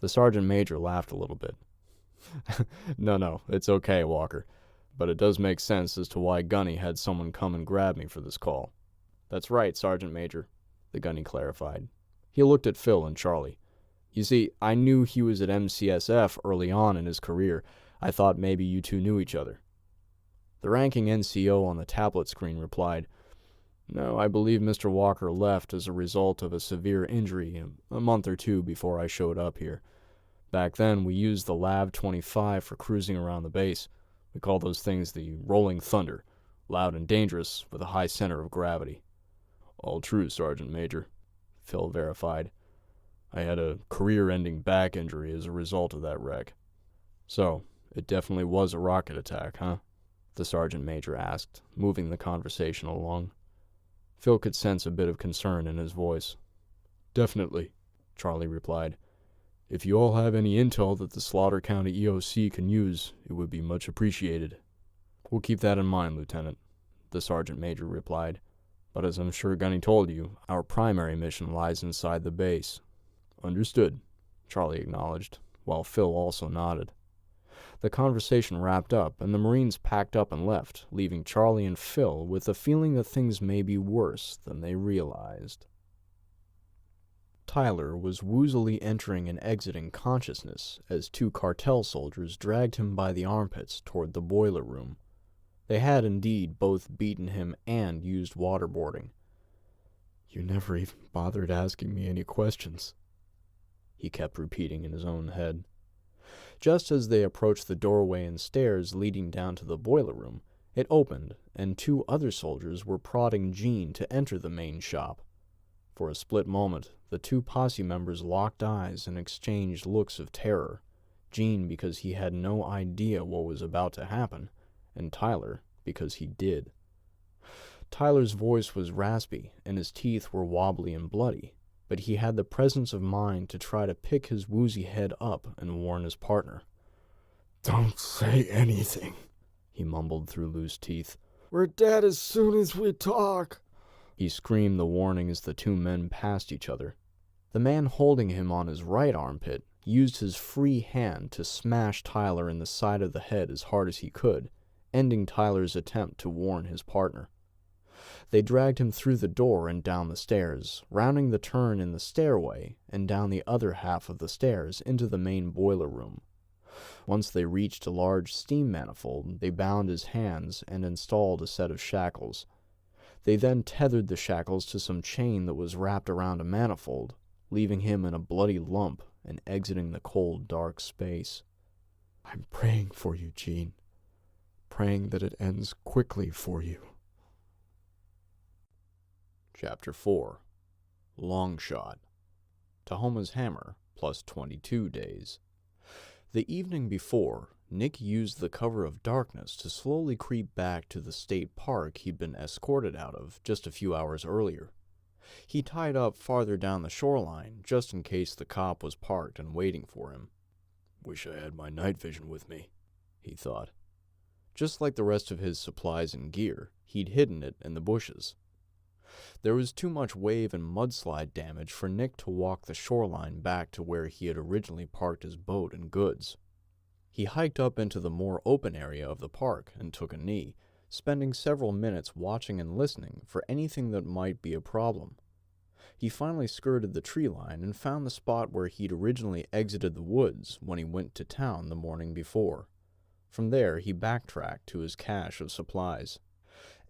The sergeant major laughed a little bit. No, it's okay, Walker. But it does make sense as to why Gunny had someone come and grab me for this call." "That's right, Sergeant Major," the Gunny clarified. He looked at Phil and Charlie. "You see, I knew he was at MCSF early on in his career. I thought maybe you two knew each other." The ranking NCO on the tablet screen replied, "No, I believe Mr. Walker left as a result of a severe injury a month or two before I showed up here. Back then, we used the Lav 25 for cruising around the base. We call those things the Rolling Thunder, loud and dangerous with a high center of gravity." "All true, Sergeant Major," Phil verified. "I had a career-ending back injury as a result of that wreck." "So, it definitely was a rocket attack, huh?" the sergeant major asked, moving the conversation along. Phil could sense a bit of concern in his voice. "Definitely," Charlie replied. "If you all have any intel that the Slaughter County EOC can use, it would be much appreciated." "We'll keep that in mind, Lieutenant," the sergeant major replied. "But as I'm sure Gunny told you, our primary mission lies inside the base." "Understood," Charlie acknowledged, while Phil also nodded. The conversation wrapped up, and the Marines packed up and left, leaving Charlie and Phil with the feeling that things may be worse than they realized. Tyler was woozily entering and exiting consciousness as two cartel soldiers dragged him by the armpits toward the boiler room. They had indeed both beaten him and used waterboarding. "You never even bothered asking me any questions," he kept repeating in his own head. Just as they approached the doorway and stairs leading down to the boiler room, it opened, and two other soldiers were prodding Gene to enter the main shop. For a split moment, the two posse members locked eyes and exchanged looks of terror, Gene because he had no idea what was about to happen, and Tyler because he did. Tyler's voice was raspy, and his teeth were wobbly and bloody, but he had the presence of mind to try to pick his woozy head up and warn his partner. "Don't say anything," he mumbled through loose teeth. "We're dead as soon as we talk." He screamed the warning as the two men passed each other. The man holding him on his right armpit used his free hand to smash Tyler in the side of the head as hard as he could, ending Tyler's attempt to warn his partner. They dragged him through the door and down the stairs, rounding the turn in the stairway and down the other half of the stairs into the main boiler room. Once they reached a large steam manifold, they bound his hands and installed a set of shackles. They then tethered the shackles to some chain that was wrapped around a manifold, leaving him in a bloody lump and exiting the cold, dark space. "I'm praying for you, Gene. Praying that it ends quickly for you." Chapter 4. Long Shot. Tahoma's Hammer, plus 22 days. The evening before, Nick used the cover of darkness to slowly creep back to the state park he'd been escorted out of just a few hours earlier. He tied up farther down the shoreline, just in case the cop was parked and waiting for him. "Wish I had my night vision with me," he thought. Just like the rest of his supplies and gear, he'd hidden it in the bushes. There was too much wave and mudslide damage for Nick to walk the shoreline back to where he had originally parked his boat and goods. He hiked up into the more open area of the park and took a knee, spending several minutes watching and listening for anything that might be a problem. He finally skirted the tree line and found the spot where he'd originally exited the woods when he went to town the morning before. From there, he backtracked to his cache of supplies.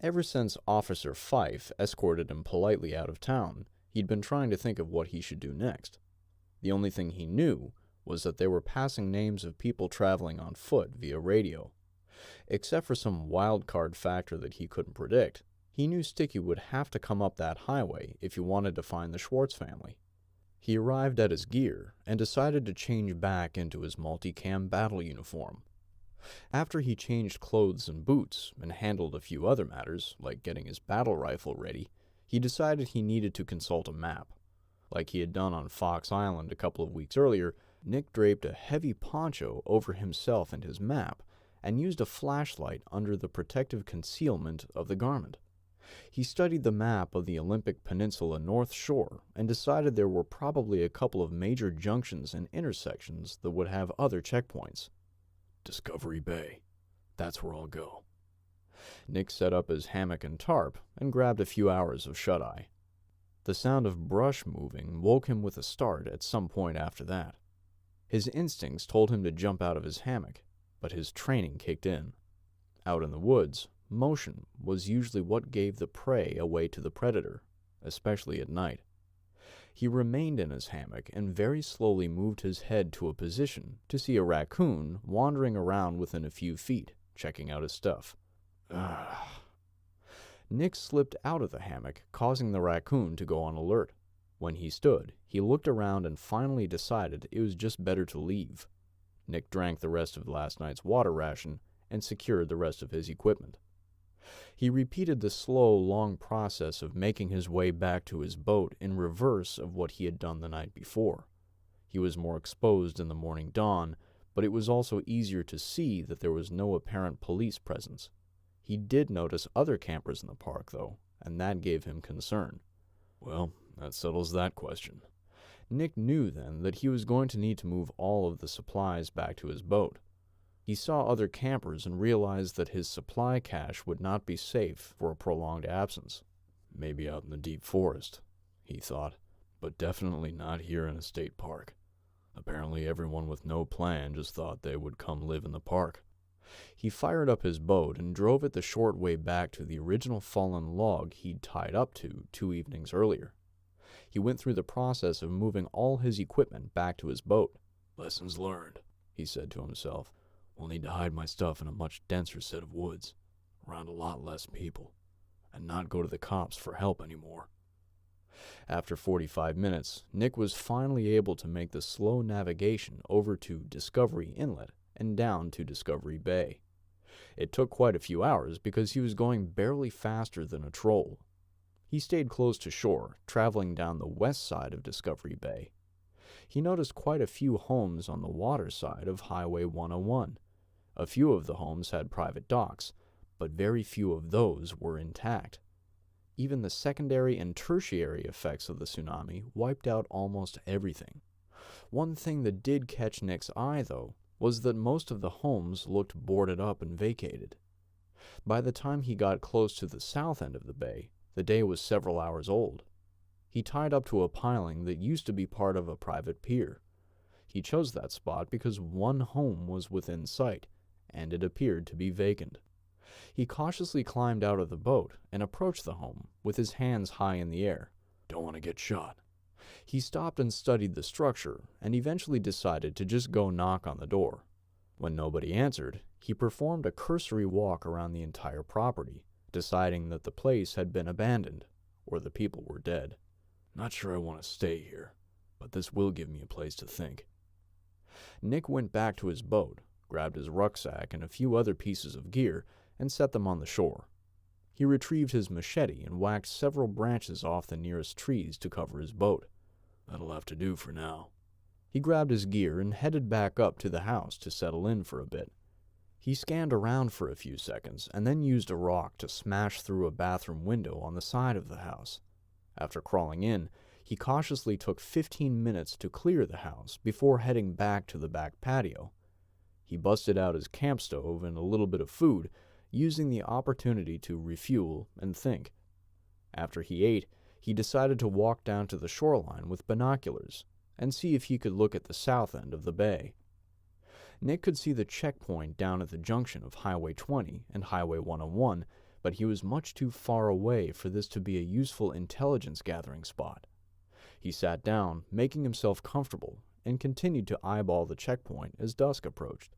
Ever since Officer Fife escorted him politely out of town, he'd been trying to think of what he should do next. The only thing he knew was that they were passing names of people traveling on foot via radio. Except for some wild card factor that he couldn't predict, he knew Sticky would have to come up that highway if he wanted to find the Schwartz family. He arrived at his gear and decided to change back into his multicam battle uniform. After he changed clothes and boots and handled a few other matters, like getting his battle rifle ready, he decided he needed to consult a map. Like he had done on Fox Island a couple of weeks earlier, Nick draped a heavy poncho over himself and his map and used a flashlight under the protective concealment of the garment. He studied the map of the Olympic Peninsula North Shore and decided there were probably a couple of major junctions and intersections that would have other checkpoints. Discovery Bay. That's where I'll go. Nick set up his hammock and tarp and grabbed a few hours of shut-eye. The sound of brush moving woke him with a start at some point after that. His instincts told him to jump out of his hammock, but his training kicked in. Out in the woods, motion was usually what gave the prey away to the predator, especially at night. He remained in his hammock and very slowly moved his head to a position to see a raccoon wandering around within a few feet, checking out his stuff. Nick slipped out of the hammock, causing the raccoon to go on alert. When he stood, he looked around and finally decided it was just better to leave. Nick drank the rest of last night's water ration and secured the rest of his equipment. He repeated the slow, long process of making his way back to his boat in reverse of what he had done the night before. He was more exposed in the morning dawn, but it was also easier to see that there was no apparent police presence. He did notice other campers in the park, though, and that gave him concern. Well, that settles that question. Nick knew then that he was going to need to move all of the supplies back to his boat. He saw other campers and realized that his supply cache would not be safe for a prolonged absence. Maybe out in the deep forest, he thought, but definitely not here in a state park. Apparently everyone with no plan just thought they would come live in the park. He fired up his boat and drove it the short way back to the original fallen log he'd tied up to 2 evenings earlier. He went through the process of moving all his equipment back to his boat. Lessons learned, he said to himself. We'll need to hide my stuff in a much denser set of woods, around a lot less people, and not go to the cops for help anymore. After 45 minutes, Nick was finally able to make the slow navigation over to Discovery Inlet and down to Discovery Bay. It took quite a few hours because he was going barely faster than a troll. He stayed close to shore, traveling down the west side of Discovery Bay. He noticed quite a few homes on the water side of Highway 101. A few of the homes had private docks, but very few of those were intact. Even the secondary and tertiary effects of the tsunami wiped out almost everything. One thing that did catch Nick's eye, though, was that most of the homes looked boarded up and vacated. By the time he got close to the south end of the bay, the day was several hours old. He tied up to a piling that used to be part of a private pier. He chose that spot because one home was within sight, and it appeared to be vacant. He cautiously climbed out of the boat and approached the home with his hands high in the air. Don't want to get shot. He stopped and studied the structure and eventually decided to just go knock on the door. When nobody answered, he performed a cursory walk around the entire property, deciding that the place had been abandoned, or the people were dead. Not sure I want to stay here, but this will give me a place to think. Nick went back to his boat, grabbed his rucksack and a few other pieces of gear, and set them on the shore. He retrieved his machete and whacked several branches off the nearest trees to cover his boat. That'll have to do for now. He grabbed his gear and headed back up to the house to settle in for a bit. He He scanned around for a few seconds and then used a rock to smash through a bathroom window on the side of the house. After crawling in, he cautiously took 15 minutes to clear the house before heading back to the back patio. He busted out his camp stove and a little bit of food, using the opportunity to refuel and think. After he ate, he decided to walk down to the shoreline with binoculars and see if he could look at the south end of the bay. Nick could see the checkpoint down at the junction of Highway 20 and Highway 101, but he was much too far away for this to be a useful intelligence gathering spot. He sat down, making himself comfortable, and continued to eyeball the checkpoint as dusk approached.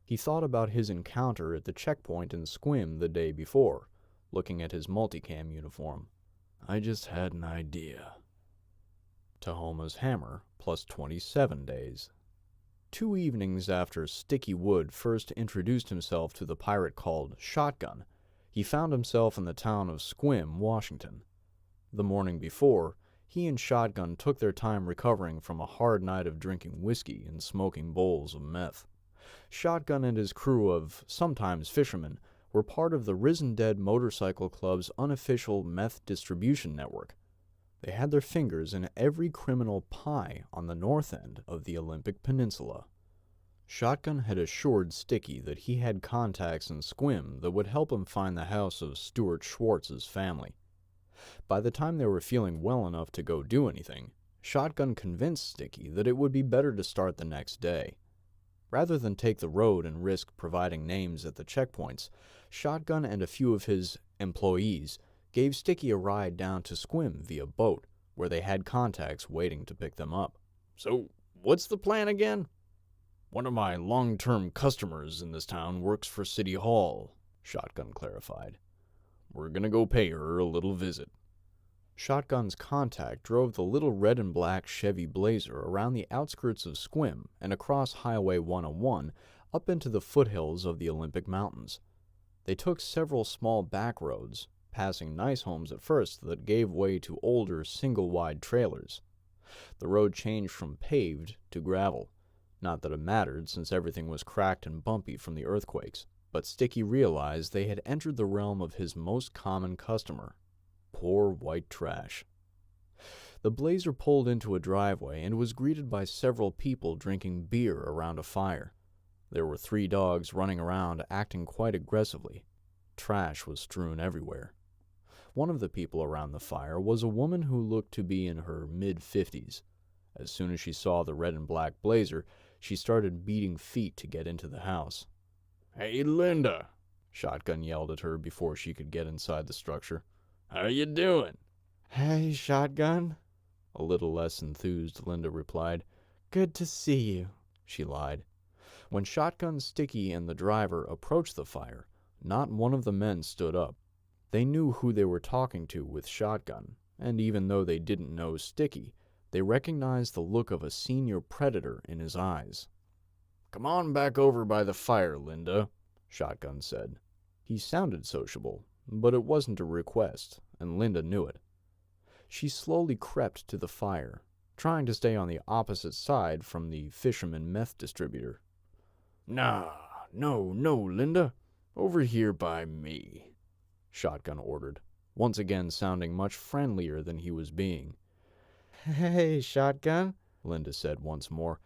He thought about his encounter at the checkpoint in Squim the day before, looking at his multicam uniform. I just had an idea. Tahoma's hammer plus 27 days. 2 evenings after Sticky Wood first introduced himself to the pirate called Shotgun, he found himself in the town of Squim, Washington. The morning before, he and Shotgun took their time recovering from a hard night of drinking whiskey and smoking bowls of meth. Shotgun and his crew of, sometimes fishermen, were part of the Risen Dead Motorcycle Club's unofficial meth distribution network. They had their fingers in every criminal pie on the north end of the Olympic Peninsula. Shotgun had assured Sticky that he had contacts in Squim that would help him find the house of Stuart Schwartz's family. By the time they were feeling well enough to go do anything, Shotgun convinced Sticky that it would be better to start the next day. Rather than take the road and risk providing names at the checkpoints, Shotgun and a few of his employees gave Sticky a ride down to Squim via boat, where they had contacts waiting to pick them up. So, what's the plan again? One of my long-term customers in this town works for City Hall, Shotgun clarified. We're gonna go pay her a little visit. Shotgun's contact drove the little red and black Chevy Blazer around the outskirts of Squim and across Highway 101 up into the foothills of the Olympic Mountains. They took several small back roads, passing nice homes at first that gave way to older single-wide trailers. The road changed from paved to gravel. Not that it mattered, since everything was cracked and bumpy from the earthquakes, but Sticky realized they had entered the realm of his most common customer. Poor white trash. The Blazer pulled into a driveway and was greeted by several people drinking beer around a fire. There were 3 dogs running around acting quite aggressively. Trash was strewn everywhere. One of the people around the fire was a woman who looked to be in her mid-50s. As soon as she saw the red and black Blazer, she started beating feet to get into the house. Hey, Linda, Shotgun yelled at her before she could get inside the structure. how you doing? Hey, Shotgun. A little less enthused, Linda replied. Good to see you. She lied. When Shotgun, Sticky, and the driver approached the fire, not one of the men stood up. They knew who they were talking to with Shotgun, and even though they didn't know Sticky, they recognized the look of a senior predator in his eyes. Come on back over by the fire, Linda, Shotgun said. He sounded sociable, but it wasn't a request, and Linda knew it. She slowly crept to the fire, trying to stay on the opposite side from the fisherman meth distributor. Nah, no, Linda. Over here by me, Shotgun ordered, once again sounding much friendlier than he was being. Hey, Shotgun, Linda said once more.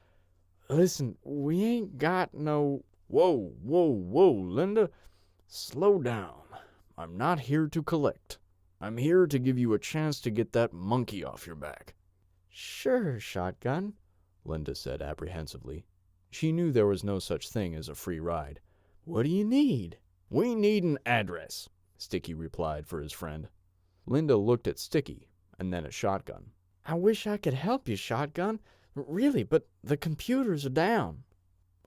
Listen, we ain't got no... Whoa, Linda. Slow down. I'm not here to collect. I'm here to give you a chance to get that monkey off your back. Sure, Shotgun, Linda said apprehensively. She knew there was no such thing as a free ride. What do you need? We need an address, Sticky replied for his friend. Linda looked at Sticky and then at Shotgun. I wish I could help you, Shotgun. Really, but the computers are down.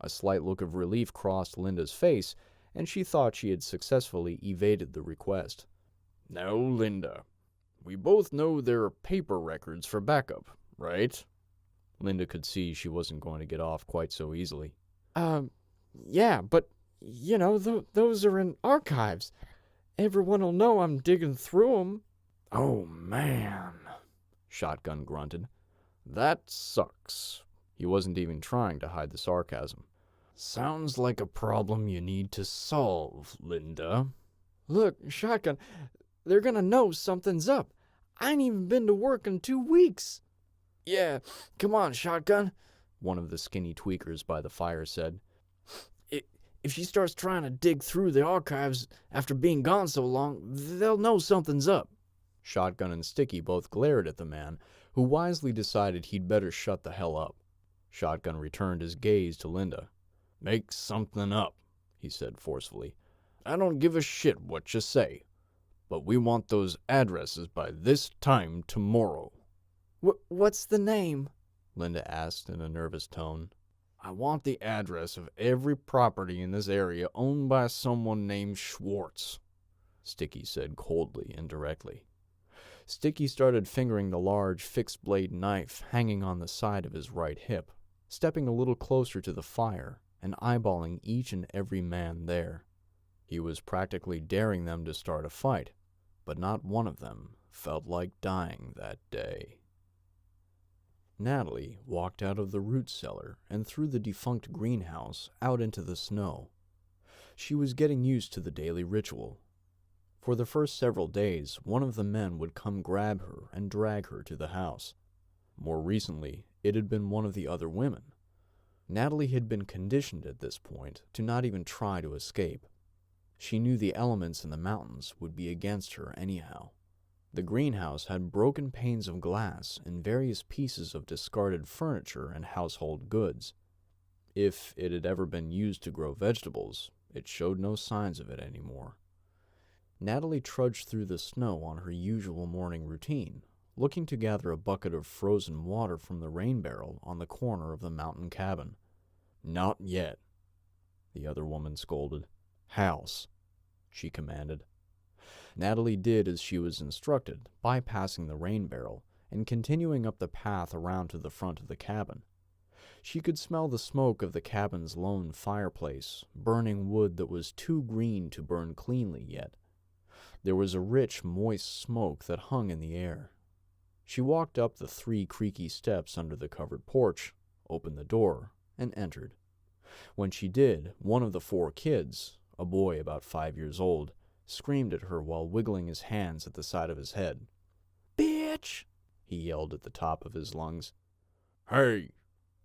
A slight look of relief crossed Linda's face, and she thought she had successfully evaded the request. Now, Linda, we both know there are paper records for backup, right? Linda could see she wasn't going to get off quite so easily. Yeah, but, those are in archives. Everyone'll know I'm digging through them. Oh, man, Shotgun grunted. That sucks. He wasn't even trying to hide the sarcasm. Sounds like a problem you need to solve, Linda. Look, Shotgun, they're gonna know something's up. I ain't even been to work in 2 weeks. Yeah, come on, Shotgun, one of the skinny tweakers by the fire said. If she starts trying to dig through the archives after being gone so long, they'll know something's up. Shotgun and Sticky both glared at the man, who wisely decided he'd better shut the hell up. Shotgun returned his gaze to Linda. Make something up, he said forcefully. I don't give a shit what you say, but we want those addresses by this time tomorrow. What's the name? Linda asked in a nervous tone. I want the address of every property in this area owned by someone named Schwartz, Sticky said coldly and directly. Sticky started fingering the large fixed-blade knife hanging on the side of his right hip, stepping a little closer to the fire and eyeballing each and every man there. He was practically daring them to start a fight, but not one of them felt like dying that day. Natalie walked out of the root cellar and through the defunct greenhouse out into the snow. She was getting used to the daily ritual. For the first several days, one of the men would come grab her and drag her to the house. More recently, it had been one of the other women. Natalie had been conditioned at this point to not even try to escape. She knew the elements in the mountains would be against her anyhow. The greenhouse had broken panes of glass and various pieces of discarded furniture and household goods. If it had ever been used to grow vegetables, it showed no signs of it anymore. Natalie trudged through the snow on her usual morning routine, looking to gather a bucket of frozen water from the rain barrel on the corner of the mountain cabin. Not yet, the other woman scolded. House, she commanded. Natalie did as she was instructed, bypassing the rain barrel and continuing up the path around to the front of the cabin. She could smell the smoke of the cabin's lone fireplace, burning wood that was too green to burn cleanly yet. There was a rich, moist smoke that hung in the air. She walked up the 3 creaky steps under the covered porch, opened the door, and entered. When she did, one of the 4 kids, a boy about 5 years old, screamed at her while wiggling his hands at the side of his head. "Bitch!" he yelled at the top of his lungs. "Hey!"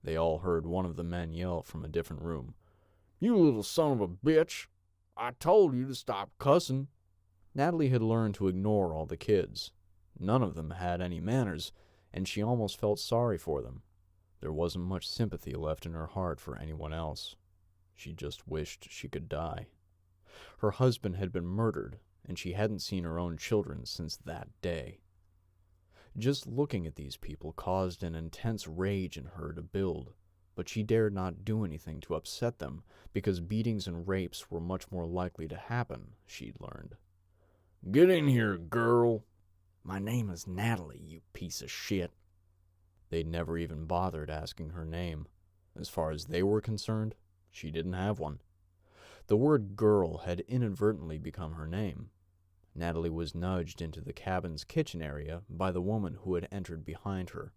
they all heard one of the men yell from a different room. "You little son of a bitch! I told you to stop cussing." Natalie had learned to ignore all the kids. None of them had any manners, and she almost felt sorry for them. There wasn't much sympathy left in her heart for anyone else. She just wished she could die. Her husband had been murdered, and she hadn't seen her own children since that day. Just looking at these people caused an intense rage in her to build, but she dared not do anything to upset them because beatings and rapes were much more likely to happen, she'd learned. "Get in here, girl." "My name is Natalie, you piece of shit." They'd never even bothered asking her name. As far as they were concerned, she didn't have one. The word girl had inadvertently become her name. Natalie was nudged into the cabin's kitchen area by the woman who had entered behind her.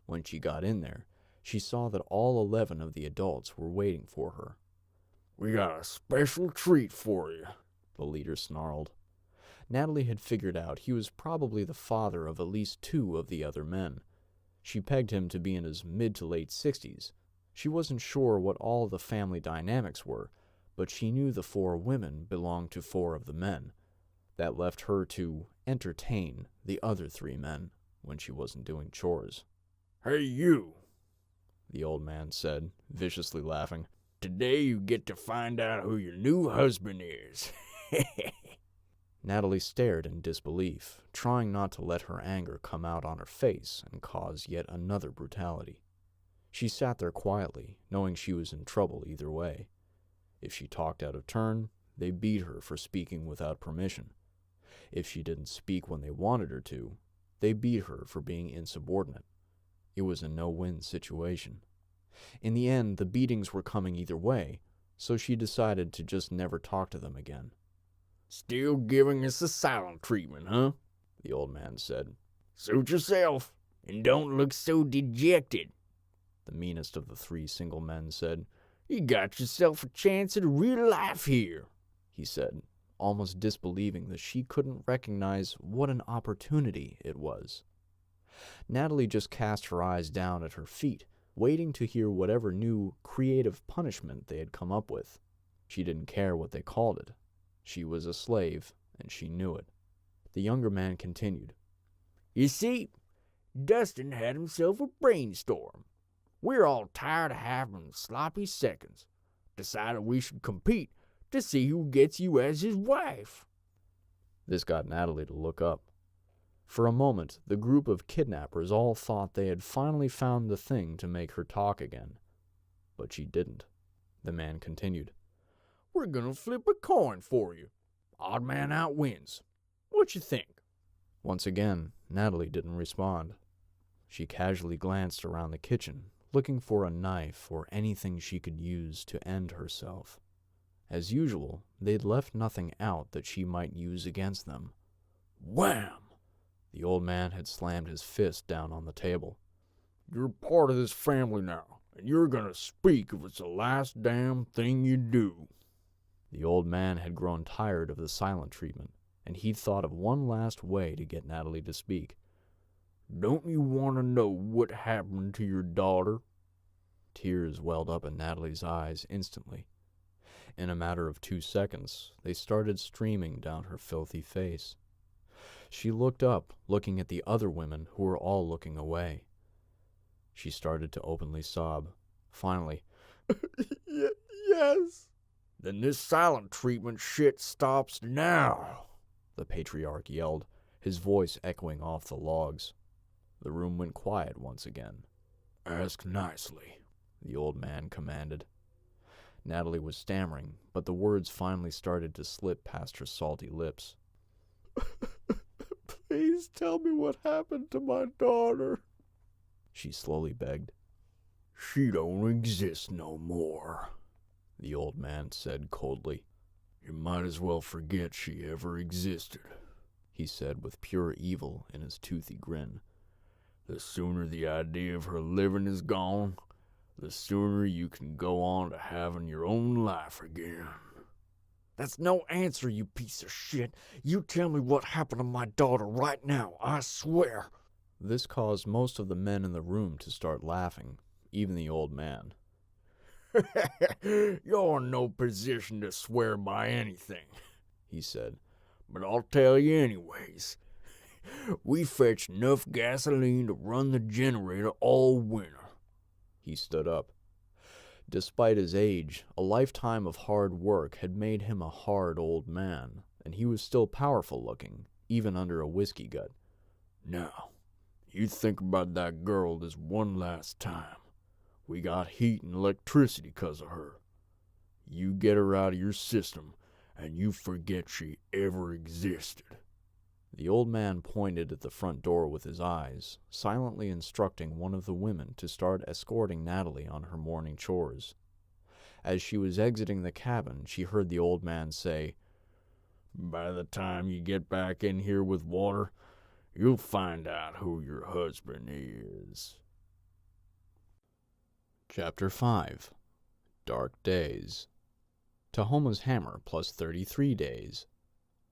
When she got in there, she saw that all 11 of the adults were waiting for her. "We got a special treat for you," the leader snarled. Natalie had figured out he was probably the father of at least 2 of the other men. She pegged him to be in his mid to late 60s. She wasn't sure what all the family dynamics were, but she knew the 4 women belonged to 4 of the men. That left her to entertain the other 3 men when she wasn't doing chores. "Hey, you," the old man said, viciously laughing. "Today you get to find out who your new husband is." Natalie stared in disbelief, trying not to let her anger come out on her face and cause yet another brutality. She sat there quietly, knowing she was in trouble either way. If she talked out of turn, they beat her for speaking without permission. If she didn't speak when they wanted her to, they beat her for being insubordinate. It was a no-win situation. In the end, the beatings were coming either way, so she decided to just never talk to them again. "Still giving us the silent treatment, huh?" the old man said. "Suit yourself, and don't look so dejected," the meanest of the 3 single men said. You got yourself a chance at real life here, he said, almost disbelieving that she couldn't recognize what an opportunity it was. Natalie just cast her eyes down at her feet, waiting to hear whatever new creative punishment they had come up with. She didn't care what they called it. She was a slave, and she knew it. The younger man continued. You see, Dustin had himself a brainstorm. We're all tired of having sloppy seconds. Decided we should compete to see who gets you as his wife. This got Natalie to look up. For a moment, the group of kidnappers all thought they had finally found the thing to make her talk again. But she didn't. The man continued. We're gonna flip a coin for you. Odd man out wins. What you think? Once again, Natalie didn't respond. She casually glanced around the kitchen, looking for a knife or anything she could use to end herself. As usual, they'd left nothing out that she might use against them. Wham! The old man had slammed his fist down on the table. You're part of this family now, and you're gonna speak if it's the last damn thing you do. The old man had grown tired of the silent treatment, and he'd thought of one last way to get Natalie to speak. Don't you want to know what happened to your daughter? Tears welled up in Natalie's eyes instantly. In a matter of 2 seconds, they started streaming down her filthy face. She looked up, looking at the other women who were all looking away. She started to openly sob. Finally, Yes. Then this silent treatment shit stops now, the patriarch yelled, his voice echoing off the logs. The room went quiet once again. Ask nicely, the old man commanded. Natalie was stammering, but the words finally started to slip past her salty lips. Please tell me what happened to my daughter, she slowly begged. She don't exist no more, the old man said coldly. You might as well forget she ever existed, he said with pure evil in his toothy grin. The sooner the idea of her living is gone, the sooner you can go on to having your own life again. That's no answer, you piece of shit. You tell me what happened to my daughter right now, I swear. This caused most of the men in the room to start laughing, even the old man. You're in no position to swear by anything, he said, but I'll tell you anyways. We fetched enough gasoline to run the generator all winter. He stood up. Despite his age, a lifetime of hard work had made him a hard old man, and he was still powerful looking, even under a whiskey gut. Now, you think about that girl this one last time. We got heat and electricity 'cause of her. You get her out of your system, and you forget she ever existed. The old man pointed at the front door with his eyes, silently instructing one of the women to start escorting Natalie on her morning chores. As she was exiting the cabin, she heard the old man say, By the time you get back in here with water, you'll find out who your husband is. Chapter 5. Dark Days. Tahoma's Hammer plus 33 days.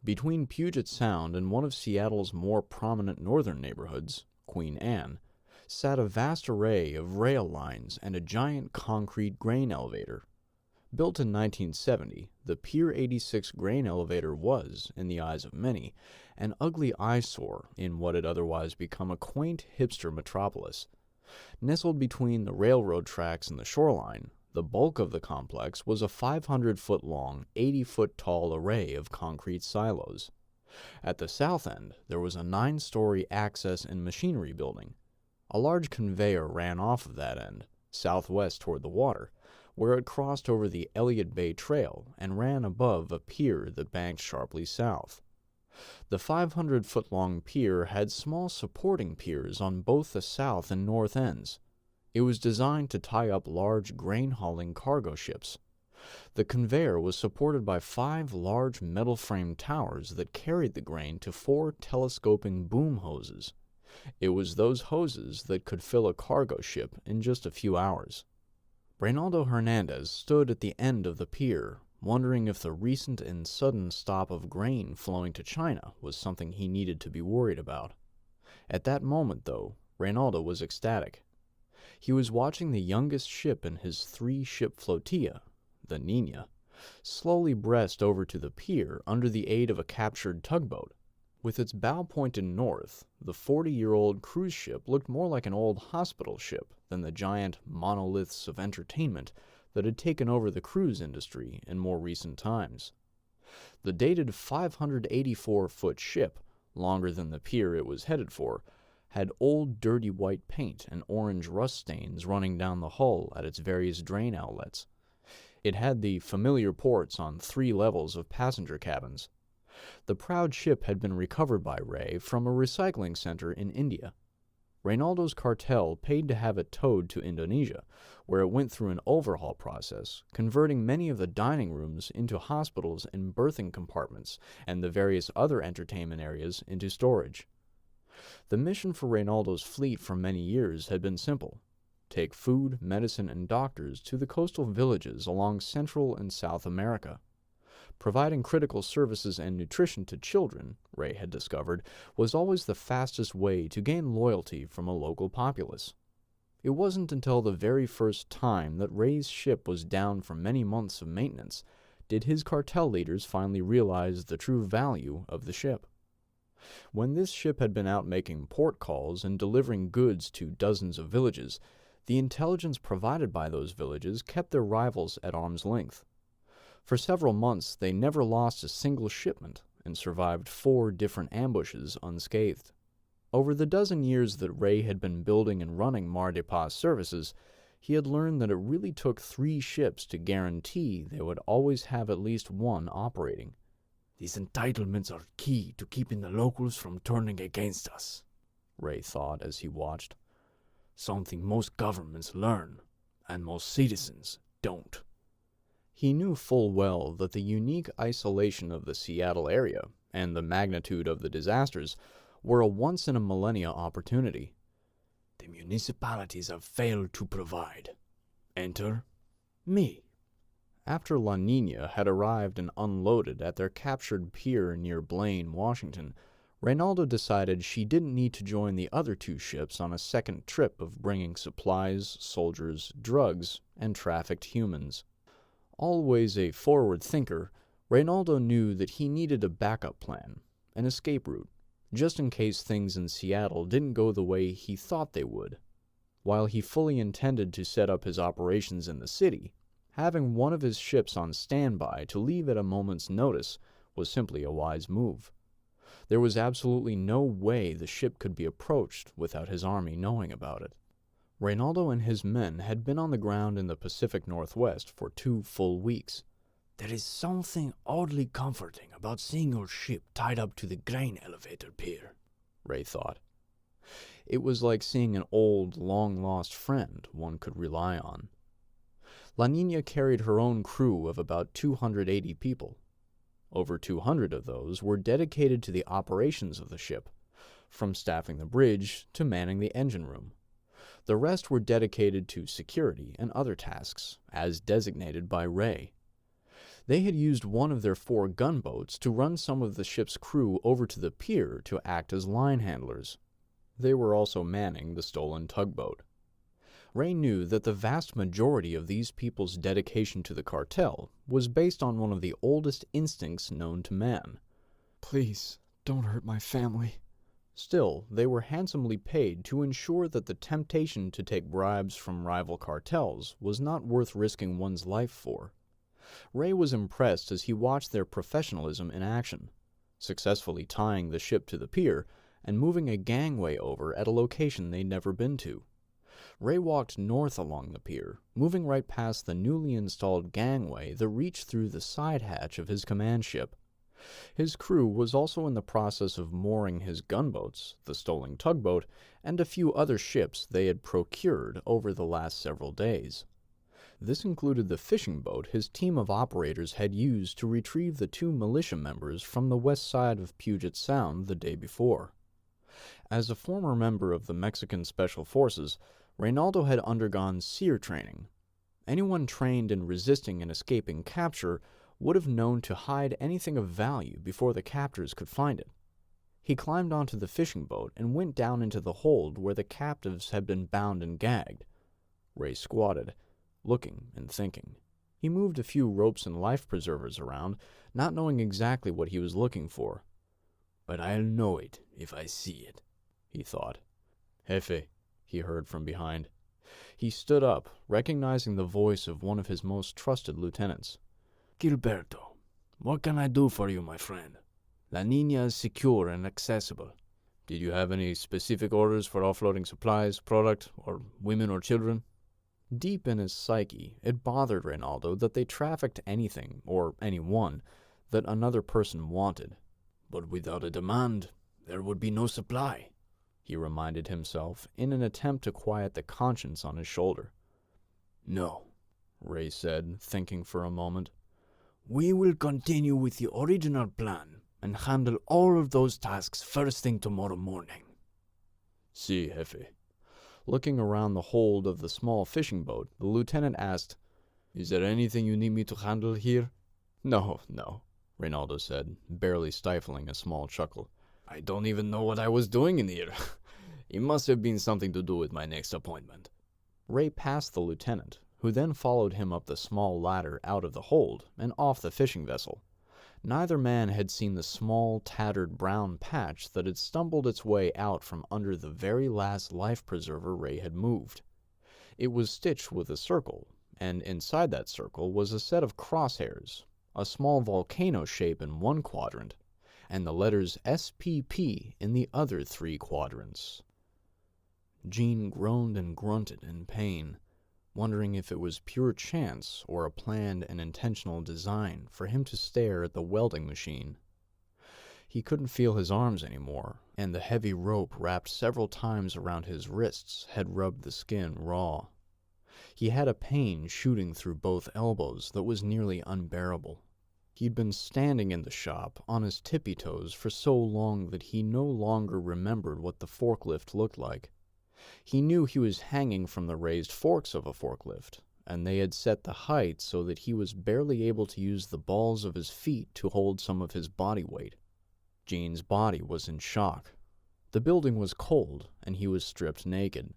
Between Puget Sound and one of Seattle's more prominent northern neighborhoods, Queen Anne, sat a vast array of rail lines and a giant concrete grain elevator. Built in 1970, the Pier 86 grain elevator was, in the eyes of many, an ugly eyesore in what had otherwise become a quaint hipster metropolis. Nestled between the railroad tracks and the shoreline, the bulk of the complex was a 500-foot-long, 80-foot-tall array of concrete silos. At the south end, there was a 9-story access and machinery building. A large conveyor ran off of that end, southwest toward the water, where it crossed over the Elliott Bay Trail and ran above a pier that banked sharply south. The 500-foot-long pier had small supporting piers on both the south and north ends. It was designed to tie up large grain-hauling cargo ships. The conveyor was supported by 5 large metal-framed towers that carried the grain to 4 telescoping boom hoses. It was those hoses that could fill a cargo ship in just a few hours. Reynaldo Hernandez stood at the end of the pier, wondering if the recent and sudden stop of grain flowing to China was something he needed to be worried about. At that moment, though, Reynaldo was ecstatic. He was watching the youngest ship in his 3-ship flotilla, the Nina, slowly breast over to the pier under the aid of a captured tugboat. With its bow pointed north, the 40-year-old cruise ship looked more like an old hospital ship than the giant monoliths of entertainment that had taken over the cruise industry in more recent times. The dated 584-foot ship, longer than the pier it was headed for, had old dirty white paint and orange rust stains running down the hull at its various drain outlets. It had the familiar ports on 3 levels of passenger cabins. The proud ship had been recovered by Ray from a recycling center in India. Reynaldo's cartel paid to have it towed to Indonesia, where it went through an overhaul process, converting many of the dining rooms into hospitals and berthing compartments, and the various other entertainment areas into storage. The mission for Reynaldo's fleet for many years had been simple: take food, medicine, and doctors to the coastal villages along Central and South America. Providing critical services and nutrition to children, Ray had discovered, was always the fastest way to gain loyalty from a local populace. It wasn't until the very first time that Ray's ship was down for many months of maintenance did his cartel leaders finally realize the true value of the ship. When this ship had been out making port calls and delivering goods to dozens of villages, the intelligence provided by those villages kept their rivals at arm's length. For several months, they never lost a single shipment and survived 4 different ambushes unscathed. Over the dozen years that Ray had been building and running Mar de Paz services, he had learned that it really took 3 ships to guarantee they would always have at least one operating. These entitlements are key to keeping the locals from turning against us, Ray thought as he watched. Something most governments learn, and most citizens don't. He knew full well that the unique isolation of the Seattle area and the magnitude of the disasters were a once-in-a-millennia opportunity. The municipalities have failed to provide. Enter me. After La Nina had arrived and unloaded at their captured pier near Blaine, Washington, Reynaldo decided she didn't need to join the other 2 ships on a second trip of bringing supplies, soldiers, drugs, and trafficked humans. Always a forward thinker, Reynaldo knew that he needed a backup plan, an escape route, just in case things in Seattle didn't go the way he thought they would. While he fully intended to set up his operations in the city, having one of his ships on standby to leave at a moment's notice was simply a wise move. There was absolutely no way the ship could be approached without his army knowing about it. Reynaldo and his men had been on the ground in the Pacific Northwest for 2 full weeks. There is something oddly comforting about seeing your ship tied up to the grain elevator pier, Ray thought. It was like seeing an old, long-lost friend one could rely on. La Nina carried her own crew of about 280 people. Over 200 of those were dedicated to the operations of the ship, from staffing the bridge to manning the engine room. The rest were dedicated to security and other tasks, as designated by Ray. They had used one of their 4 gunboats to run some of the ship's crew over to the pier to act as line handlers. They were also manning the stolen tugboat. Ray knew that the vast majority of these people's dedication to the cartel was based on one of the oldest instincts known to man. Please, don't hurt my family. Still, they were handsomely paid to ensure that the temptation to take bribes from rival cartels was not worth risking one's life for. Ray was impressed as he watched their professionalism in action, successfully tying the ship to the pier and moving a gangway over at a location they'd never been to. Ray walked north along the pier, moving right past the newly installed gangway that reached through the side hatch of his command ship. His crew was also in the process of mooring his gunboats, the stolen tugboat, and a few other ships they had procured over the last several days. This included the fishing boat his team of operators had used to retrieve the 2 militia members from the west side of Puget Sound the day before. As a former member of the Mexican Special Forces, Reynaldo had undergone SEER training. Anyone trained in resisting and escaping capture would have known to hide anything of value before the captors could find it. He climbed onto the fishing boat and went down into the hold where the captives had been bound and gagged. Ray squatted, looking and thinking. He moved a few ropes and life preservers around, not knowing exactly what he was looking for. But I'll know it if I see it, he thought. Jefe, he heard from behind. He stood up, recognizing the voice of one of his most trusted lieutenants. Gilberto, what can I do for you, my friend? La Niña is secure and accessible. Did you have any specific orders for offloading supplies, product, or women or children? Deep in his psyche, it bothered Reynaldo that they trafficked anything, or anyone, that another person wanted. But without a demand, there would be no supply, he reminded himself in an attempt to quiet the conscience on his shoulder. No, Ray said, thinking for a moment. We will continue with the original plan and handle all of those tasks first thing tomorrow morning. Si, Jefe. Looking around the hold of the small fishing boat, the lieutenant asked, Is there anything you need me to handle here? No, Reynaldo said, barely stifling a small chuckle. I don't even know what I was doing in here. It must have been something to do with my next appointment. Ray passed the lieutenant, who then followed him up the small ladder out of the hold and off the fishing vessel. Neither man had seen the small, tattered brown patch that had stumbled its way out from under the very last life preserver Ray had moved. It was stitched with a circle, and inside that circle was a set of crosshairs, a small volcano shape in one quadrant, and the letters SPP in the other 3 quadrants. Jean groaned and grunted in pain, wondering if it was pure chance or a planned and intentional design for him to stare at the welding machine. He couldn't feel his arms anymore, and the heavy rope wrapped several times around his wrists had rubbed the skin raw. He had a pain shooting through both elbows that was nearly unbearable. He'd been standing in the shop on his tippy toes for so long that he no longer remembered what the forklift looked like. He knew he was hanging from the raised forks of a forklift, and they had set the height so that he was barely able to use the balls of his feet to hold some of his body weight. Gene's body was in shock. The building was cold, and he was stripped naked.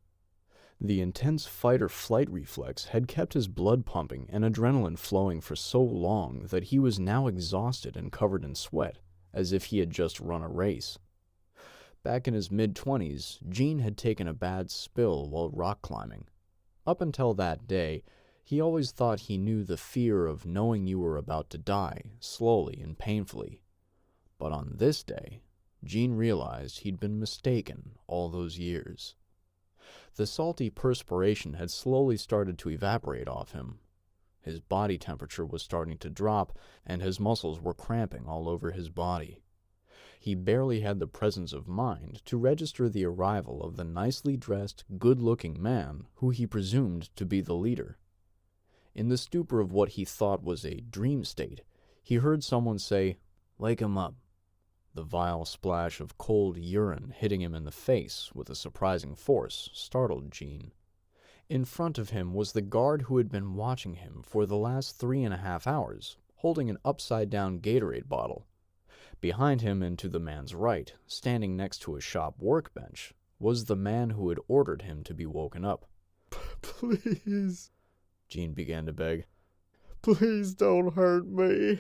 The intense fight-or-flight reflex had kept his blood pumping and adrenaline flowing for so long that he was now exhausted and covered in sweat, as if he had just run a race. Back in his mid-20s, Gene had taken a bad spill while rock climbing. Up until that day, he always thought he knew the fear of knowing you were about to die, slowly and painfully. But on this day, Gene realized he'd been mistaken all those years. The salty perspiration had slowly started to evaporate off him. His body temperature was starting to drop, and his muscles were cramping all over his body. He barely had the presence of mind to register the arrival of the nicely dressed, good-looking man who he presumed to be the leader. In the stupor of what he thought was a dream state, he heard someone say, "Wake him up." The vile splash of cold urine hitting him in the face with a surprising force startled Gene. In front of him was the guard who had been watching him for the last 3.5 hours, holding an upside-down Gatorade bottle. Behind him and to the man's right, standing next to a shop workbench, was the man who had ordered him to be woken up. "Please," Gene began to beg. "Please don't hurt me."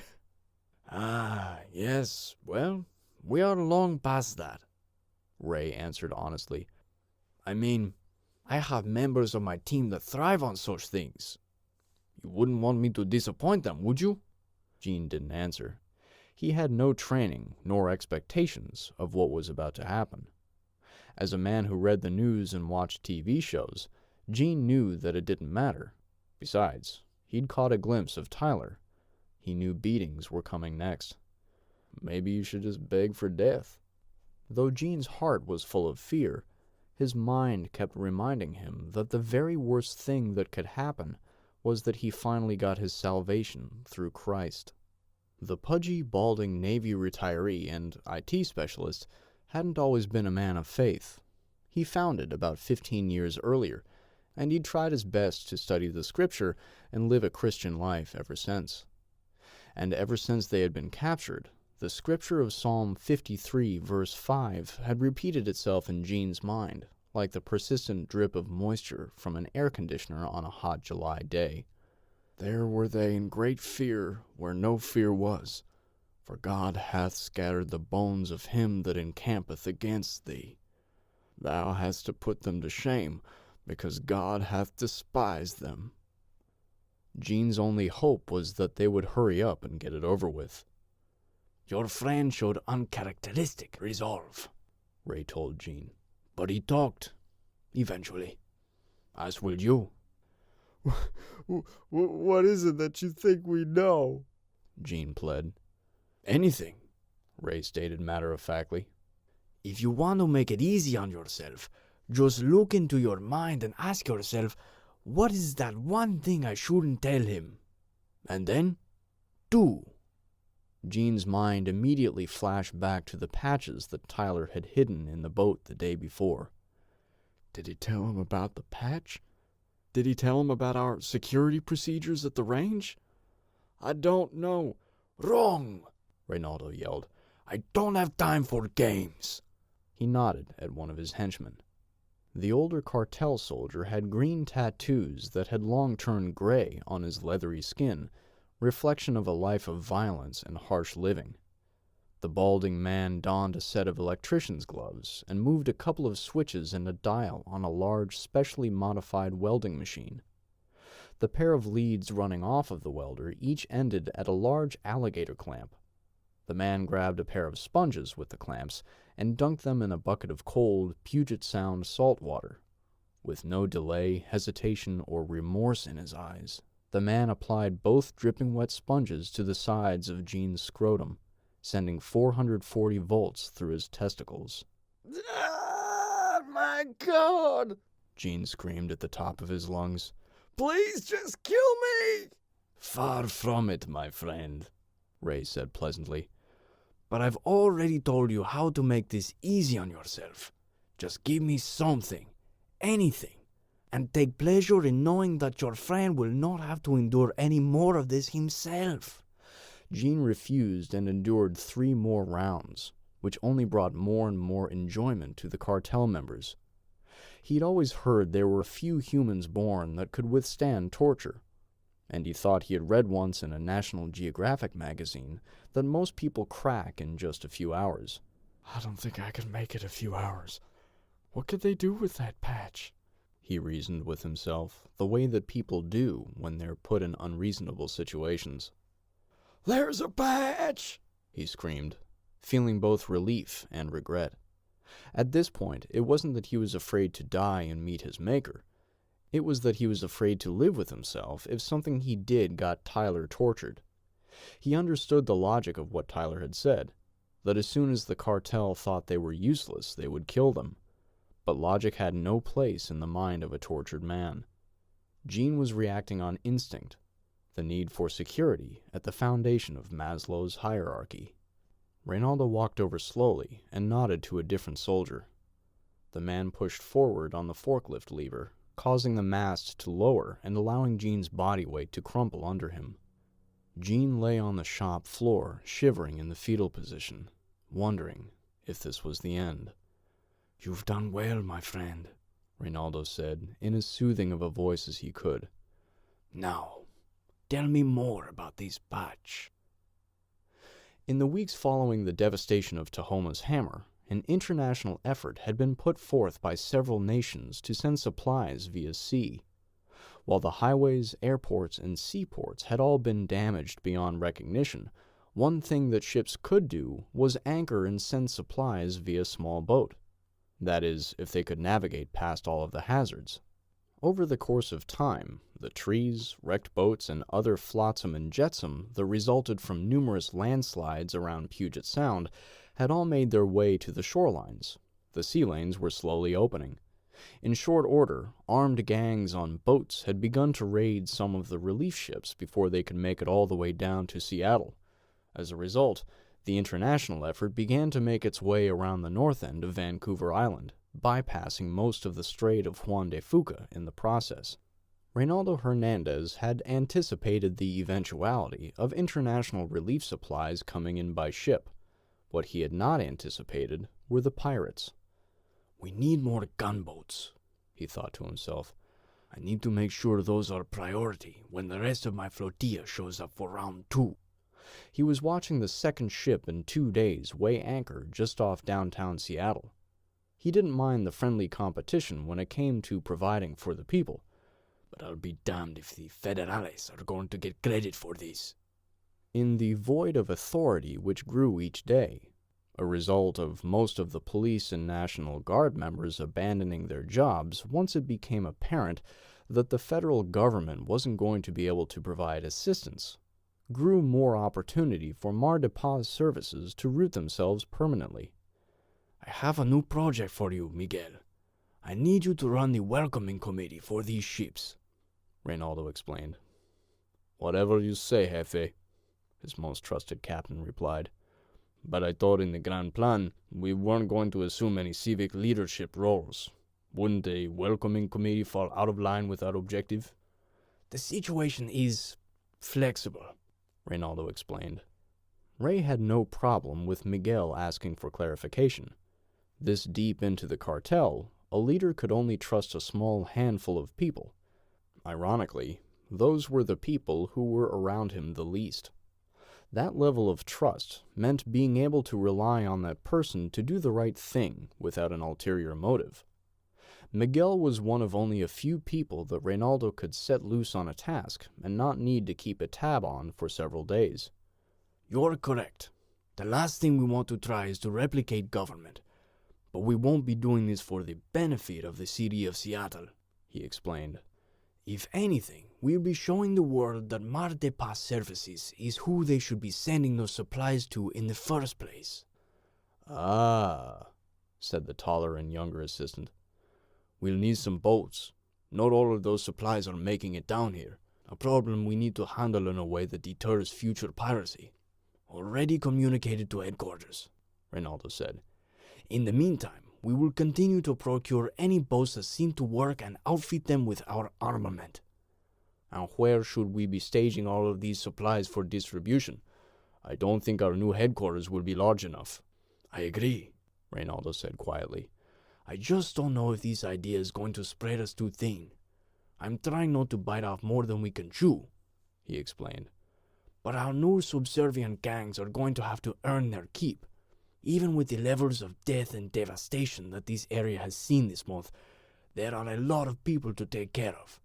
"Ah, yes, well, we are long past that," Ray answered honestly. "I mean, I have members of my team that thrive on such things. You wouldn't want me to disappoint them, would you?" Gene didn't answer. He had no training nor expectations of what was about to happen. As a man who read the news and watched TV shows, Gene knew that it didn't matter. Besides, he'd caught a glimpse of Tyler. He knew beatings were coming next. Maybe you should just beg for death. Though Gene's heart was full of fear, his mind kept reminding him that the very worst thing that could happen was that he finally got his salvation through Christ. The pudgy, balding Navy retiree and IT specialist hadn't always been a man of faith. He found it about 15 years earlier, and he'd tried his best to study the scripture and live a Christian life ever since. And ever since they had been captured, the scripture of Psalm 53, verse 5, had repeated itself in Gene's mind, like the persistent drip of moisture from an air conditioner on a hot July day. There were they in great fear where no fear was, for God hath scattered the bones of him that encampeth against thee. Thou hast to put them to shame, because God hath despised them. Gene's only hope was that they would hurry up and get it over with. Your friend showed uncharacteristic resolve, Ray told Gene. but he talked, eventually. As will you. What is it that you think we know? Gene pled. Anything. Ray stated matter-of-factly. If you want to make it easy on yourself, just look into your mind and ask yourself, what is that one thing I shouldn't tell him? And then, do. Gene's mind immediately flashed back to the patches that Tyler had hidden in the boat the day before. Did he tell him about the patch? Did he tell him about our security procedures at the range? I don't know. Wrong, Reynaldo yelled. I don't have time for games. He nodded at one of his henchmen. The older cartel soldier had green tattoos that had long turned gray on his leathery skin, reflection of a life of violence and harsh living. The balding man donned a set of electrician's gloves and moved a couple of switches and a dial on a large, specially modified welding machine. The pair of leads running off of the welder each ended at a large alligator clamp. The man grabbed a pair of sponges with the clamps and dunked them in a bucket of cold, Puget Sound salt water. With no delay, hesitation, or remorse in his eyes, the man applied both dripping wet sponges to the sides of Gene's scrotum, sending 440 volts through his testicles. Ah, my God! Gene screamed at the top of his lungs. Please just kill me! Far from it, my friend, Ray said pleasantly. But I've already told you how to make this easy on yourself. Just give me something, anything, and take pleasure in knowing that your friend will not have to endure any more of this himself. Gene refused and endured 3 more rounds, which only brought more and more enjoyment to the cartel members. He'd always heard there were few humans born that could withstand torture, and he thought he had read once in a National Geographic magazine that most people crack in just a few hours. I don't think I could make it a few hours. What could they do with that patch? He reasoned with himself, the way that people do when they're put in unreasonable situations. There's a patch! He screamed, feeling both relief and regret. At this point, it wasn't that he was afraid to die and meet his maker. It was that he was afraid to live with himself if something he did got Tyler tortured. He understood the logic of what Tyler had said, that as soon as the cartel thought they were useless, they would kill them. But logic had no place in the mind of a tortured man. Gene was reacting on instinct, the need for security at the foundation of Maslow's hierarchy. Reynaldo walked over slowly and nodded to a different soldier. The man pushed forward on the forklift lever, causing the mast to lower and allowing Gene's body weight to crumple under him. Gene lay on the shop floor, shivering in the fetal position, wondering if this was the end. You've done well, my friend, Reynaldo said, in as soothing of a voice as he could. Now, tell me more about this patch. In the weeks following the devastation of Tahoma's hammer, an international effort had been put forth by several nations to send supplies via sea. While the highways, airports, and seaports had all been damaged beyond recognition, one thing that ships could do was anchor and send supplies via small boat. That is, if they could navigate past all of the hazards. Over the course of time, the trees, wrecked boats, and other flotsam and jetsam that resulted from numerous landslides around Puget Sound had all made their way to the shorelines. The sea lanes were slowly opening. In short order, armed gangs on boats had begun to raid some of the relief ships before they could make it all the way down to Seattle. As a result, the international effort began to make its way around the north end of Vancouver Island, bypassing most of the Strait of Juan de Fuca in the process. Reynaldo Hernandez had anticipated the eventuality of international relief supplies coming in by ship. What he had not anticipated were the pirates. "We need more gunboats," he thought to himself. "I need to make sure those are priority when the rest of my flotilla shows up for round 2. He was watching the second ship in 2 days weigh anchor just off downtown Seattle. He didn't mind the friendly competition when it came to providing for the people. But I'll be damned if the Federales are going to get credit for this. In the void of authority which grew each day, a result of most of the police and National Guard members abandoning their jobs once it became apparent that the federal government wasn't going to be able to provide assistance, grew more opportunity for Mar de Paz services to root themselves permanently. "I have a new project for you, Miguel. I need you to run the welcoming committee for these ships," Reynaldo explained. "Whatever you say, Jefe," his most trusted captain replied. "But I thought in the Grand Plan we weren't going to assume any civic leadership roles. Wouldn't a welcoming committee fall out of line with our objective?" "The situation is flexible," Reynaldo explained. Ray had no problem with Miguel asking for clarification. This deep into the cartel, a leader could only trust a small handful of people. Ironically, those were the people who were around him the least. That level of trust meant being able to rely on that person to do the right thing without an ulterior motive. Miguel was one of only a few people that Reynaldo could set loose on a task and not need to keep a tab on for several days. "You're correct. The last thing we want to try is to replicate government. But we won't be doing this for the benefit of the city of Seattle," he explained. "If anything, we'll be showing the world that Mar de Paz Services is who they should be sending those supplies to in the first place." "Ah," said the taller and younger assistant. "We'll need some boats. Not all of those supplies are making it down here, a problem we need to handle in a way that deters future piracy. Already communicated to headquarters," Reynaldo said. "In the meantime, we will continue to procure any boats that seem to work and outfit them with our armament." "And where should we be staging all of these supplies for distribution? I don't think our new headquarters will be large enough." "I agree," Reynaldo said quietly. "I just don't know if this idea is going to spread us too thin. I'm trying not to bite off more than we can chew," he explained. "But our new subservient gangs are going to have to earn their keep. Even with the levels of death and devastation that this area has seen this month, there are a lot of people to take care of.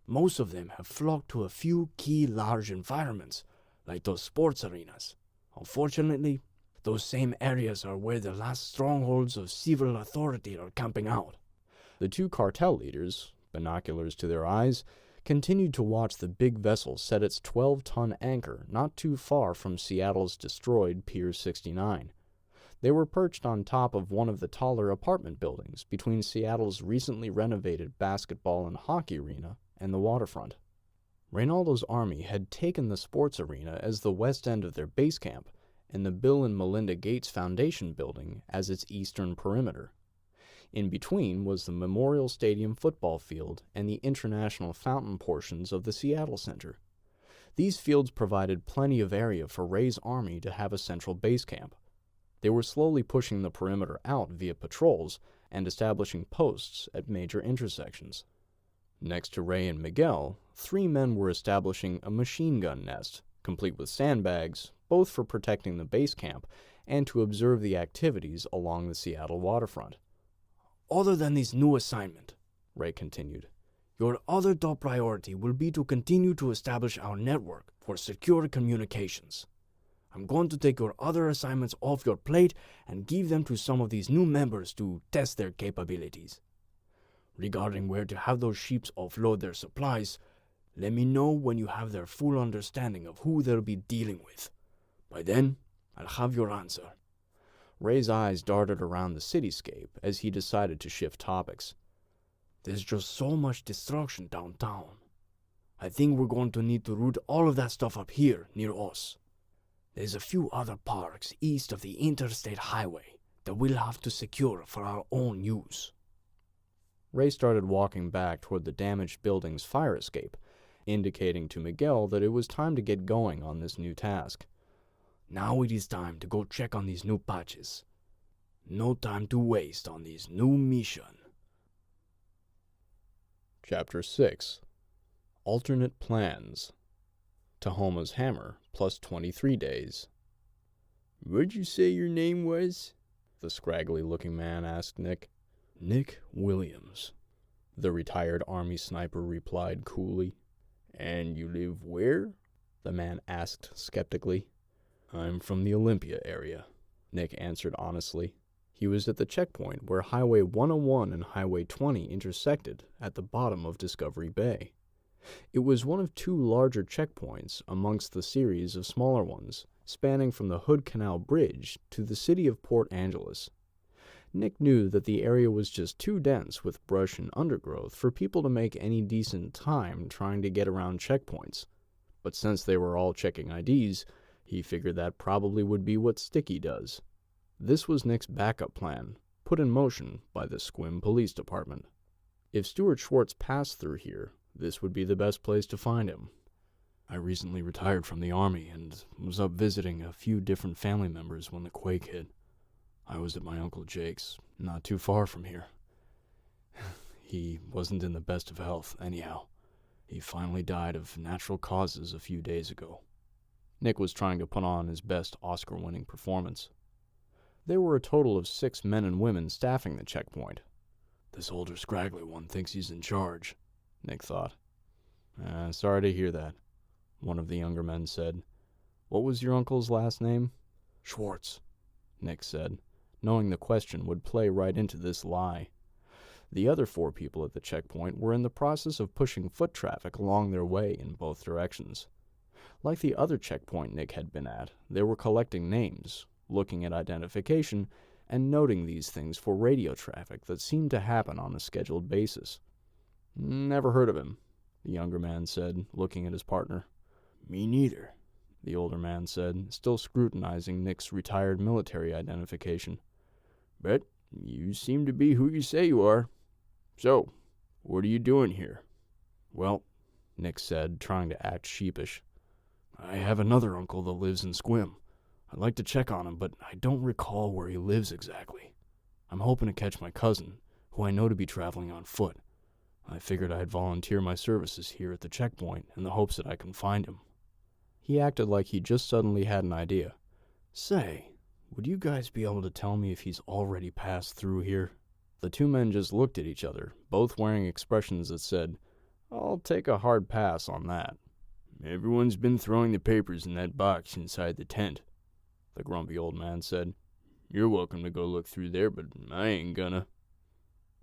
Most of them have flocked to a few key large environments, like those sports arenas. Unfortunately, those same areas are where the last strongholds of civil authority are camping out." The two cartel leaders, binoculars to their eyes, continued to watch the big vessel set its 12-ton anchor not too far from Seattle's destroyed Pier 69. They were perched on top of one of the taller apartment buildings between Seattle's recently renovated basketball and hockey arena and the waterfront. Reynaldo's army had taken the sports arena as the west end of their base camp, and the Bill and Melinda Gates Foundation building as its eastern perimeter. In between was the Memorial Stadium football field and the international fountain portions of the Seattle Center. These fields provided plenty of area for Ray's army to have a central base camp. They were slowly pushing the perimeter out via patrols and establishing posts at major intersections. Next to Ray and Miguel, 3 men were establishing a machine gun nest, complete with sandbags, both for protecting the base camp and to observe the activities along the Seattle waterfront. "Other than this new assignment," Ray continued, "your other top priority will be to continue to establish our network for secure communications. I'm going to take your other assignments off your plate and give them to some of these new members to test their capabilities. Regarding where to have those ships offload their supplies, let me know when you have their full understanding of who they'll be dealing with. By then, I'll have your answer." Ray's eyes darted around the cityscape as he decided to shift topics. "There's just so much destruction downtown. I think we're going to need to root all of that stuff up here near us. There's a few other parks east of the interstate highway that we'll have to secure for our own use. Ray started walking back toward the damaged building's fire escape, indicating to Miguel that it was time to get going on this new task. Now it is time to go check on these new patches. No time to waste on this new mission. Chapter 6. Alternate Plans. Tahoma's Hammer, plus 23 days. What'd you say your name was? The scraggly-looking man asked Nick. Nick Williams. The retired Army sniper replied coolly. And you live where? The man asked skeptically. I'm from the Olympia area, Nick answered honestly. He was at the checkpoint where Highway 101 and Highway 20 intersected at the bottom of Discovery Bay. It was one of two larger checkpoints amongst the series of smaller ones, spanning from the Hood Canal Bridge to the city of Port Angeles. Nick knew that the area was just too dense with brush and undergrowth for people to make any decent time trying to get around checkpoints. But since they were all checking IDs, he figured that probably would be what Sticky does. This was Nick's backup plan, put in motion by the Squim Police Department. If Stuart Schwartz passed through here, this would be the best place to find him. I recently retired from the Army and was up visiting a few different family members when the quake hit. I was at my Uncle Jake's, not too far from here. He wasn't in the best of health, anyhow. He finally died of natural causes a few days ago. Nick was trying to put on his best Oscar-winning performance. There were a total of 6 men and women staffing the checkpoint. This older scraggly one thinks he's in charge, Nick thought. Sorry to hear that, one of the younger men said. What was your uncle's last name? Schwartz, Nick said, knowing the question would play right into this lie. The other 4 people at the checkpoint were in the process of pushing foot traffic along their way in both directions. Like the other checkpoint Nick had been at, they were collecting names, looking at identification, and noting these things for radio traffic that seemed to happen on a scheduled basis. Never heard of him, the younger man said, looking at his partner. Me neither, the older man said, still scrutinizing Nick's retired military identification. But you seem to be who you say you are. So, what are you doing here? Well, Nick said, trying to act sheepish. I have another uncle that lives in Squim. I'd like to check on him, but I don't recall where he lives exactly. I'm hoping to catch my cousin, who I know to be traveling on foot. I figured I'd volunteer my services here at the checkpoint in the hopes that I can find him. He acted like he just suddenly had an idea. Say, would you guys be able to tell me if he's already passed through here? The 2 men just looked at each other, both wearing expressions that said, I'll take a hard pass on that. Everyone's been throwing the papers in that box inside the tent, the grumpy old man said. You're welcome to go look through there, but I ain't gonna.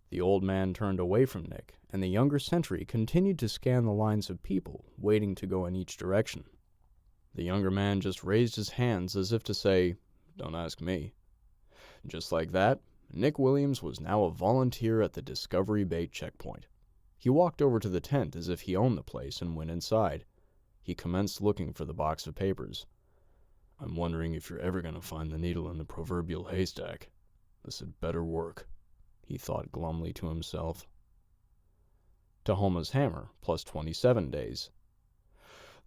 The old man turned away from Nick, and the younger sentry continued to scan the lines of people, waiting to go in each direction. The younger man just raised his hands as if to say, Don't ask me. Just like that, Nick Williams was now a volunteer at the Discovery Bay checkpoint. He walked over to the tent as if he owned the place and went inside. He commenced looking for the box of papers. I'm wondering if you're ever going to find the needle in the proverbial haystack. This had better work, he thought glumly to himself. Tahoma's Hammer, plus 27 days.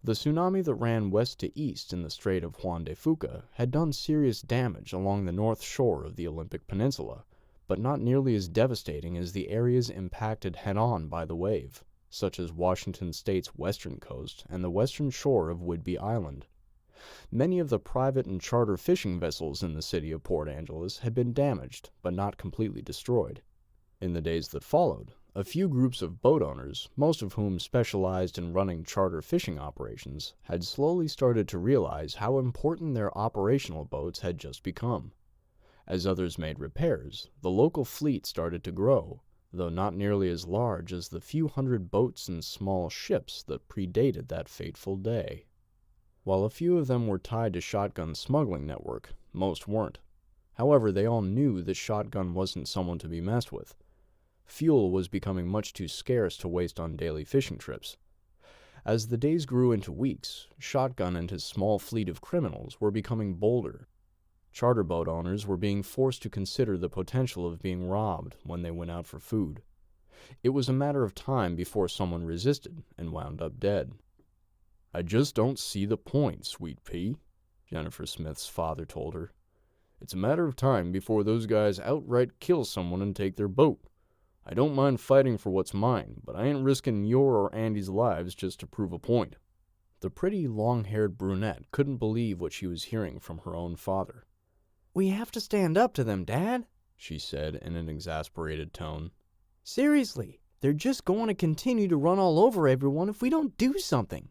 The tsunami that ran west to east in the Strait of Juan de Fuca had done serious damage along the north shore of the Olympic Peninsula, but not nearly as devastating as the areas impacted head-on by the wave, such as Washington State's western coast and the western shore of Whidbey Island. Many of the private and charter fishing vessels in the city of Port Angeles had been damaged, but not completely destroyed. In the days that followed, a few groups of boat owners, most of whom specialized in running charter fishing operations, had slowly started to realize how important their operational boats had just become. As others made repairs, the local fleet started to grow, though not nearly as large as the few hundred boats and small ships that predated that fateful day. While a few of them were tied to Shotgun's smuggling network, most weren't. However, they all knew that Shotgun wasn't someone to be messed with. Fuel was becoming much too scarce to waste on daily fishing trips. As the days grew into weeks, Shotgun and his small fleet of criminals were becoming bolder. Charter boat owners were being forced to consider the potential of being robbed when they went out for food. It was a matter of time before someone resisted and wound up dead. "I just don't see the point, Sweet Pea," Jennifer Smith's father told her. "It's a matter of time before those guys outright kill someone and take their boat. I don't mind fighting for what's mine, but I ain't risking your or Andy's lives just to prove a point." The pretty, long-haired brunette couldn't believe what she was hearing from her own father. "We have to stand up to them, Dad," she said in an exasperated tone. "Seriously, they're just going to continue to run all over everyone if we don't do something."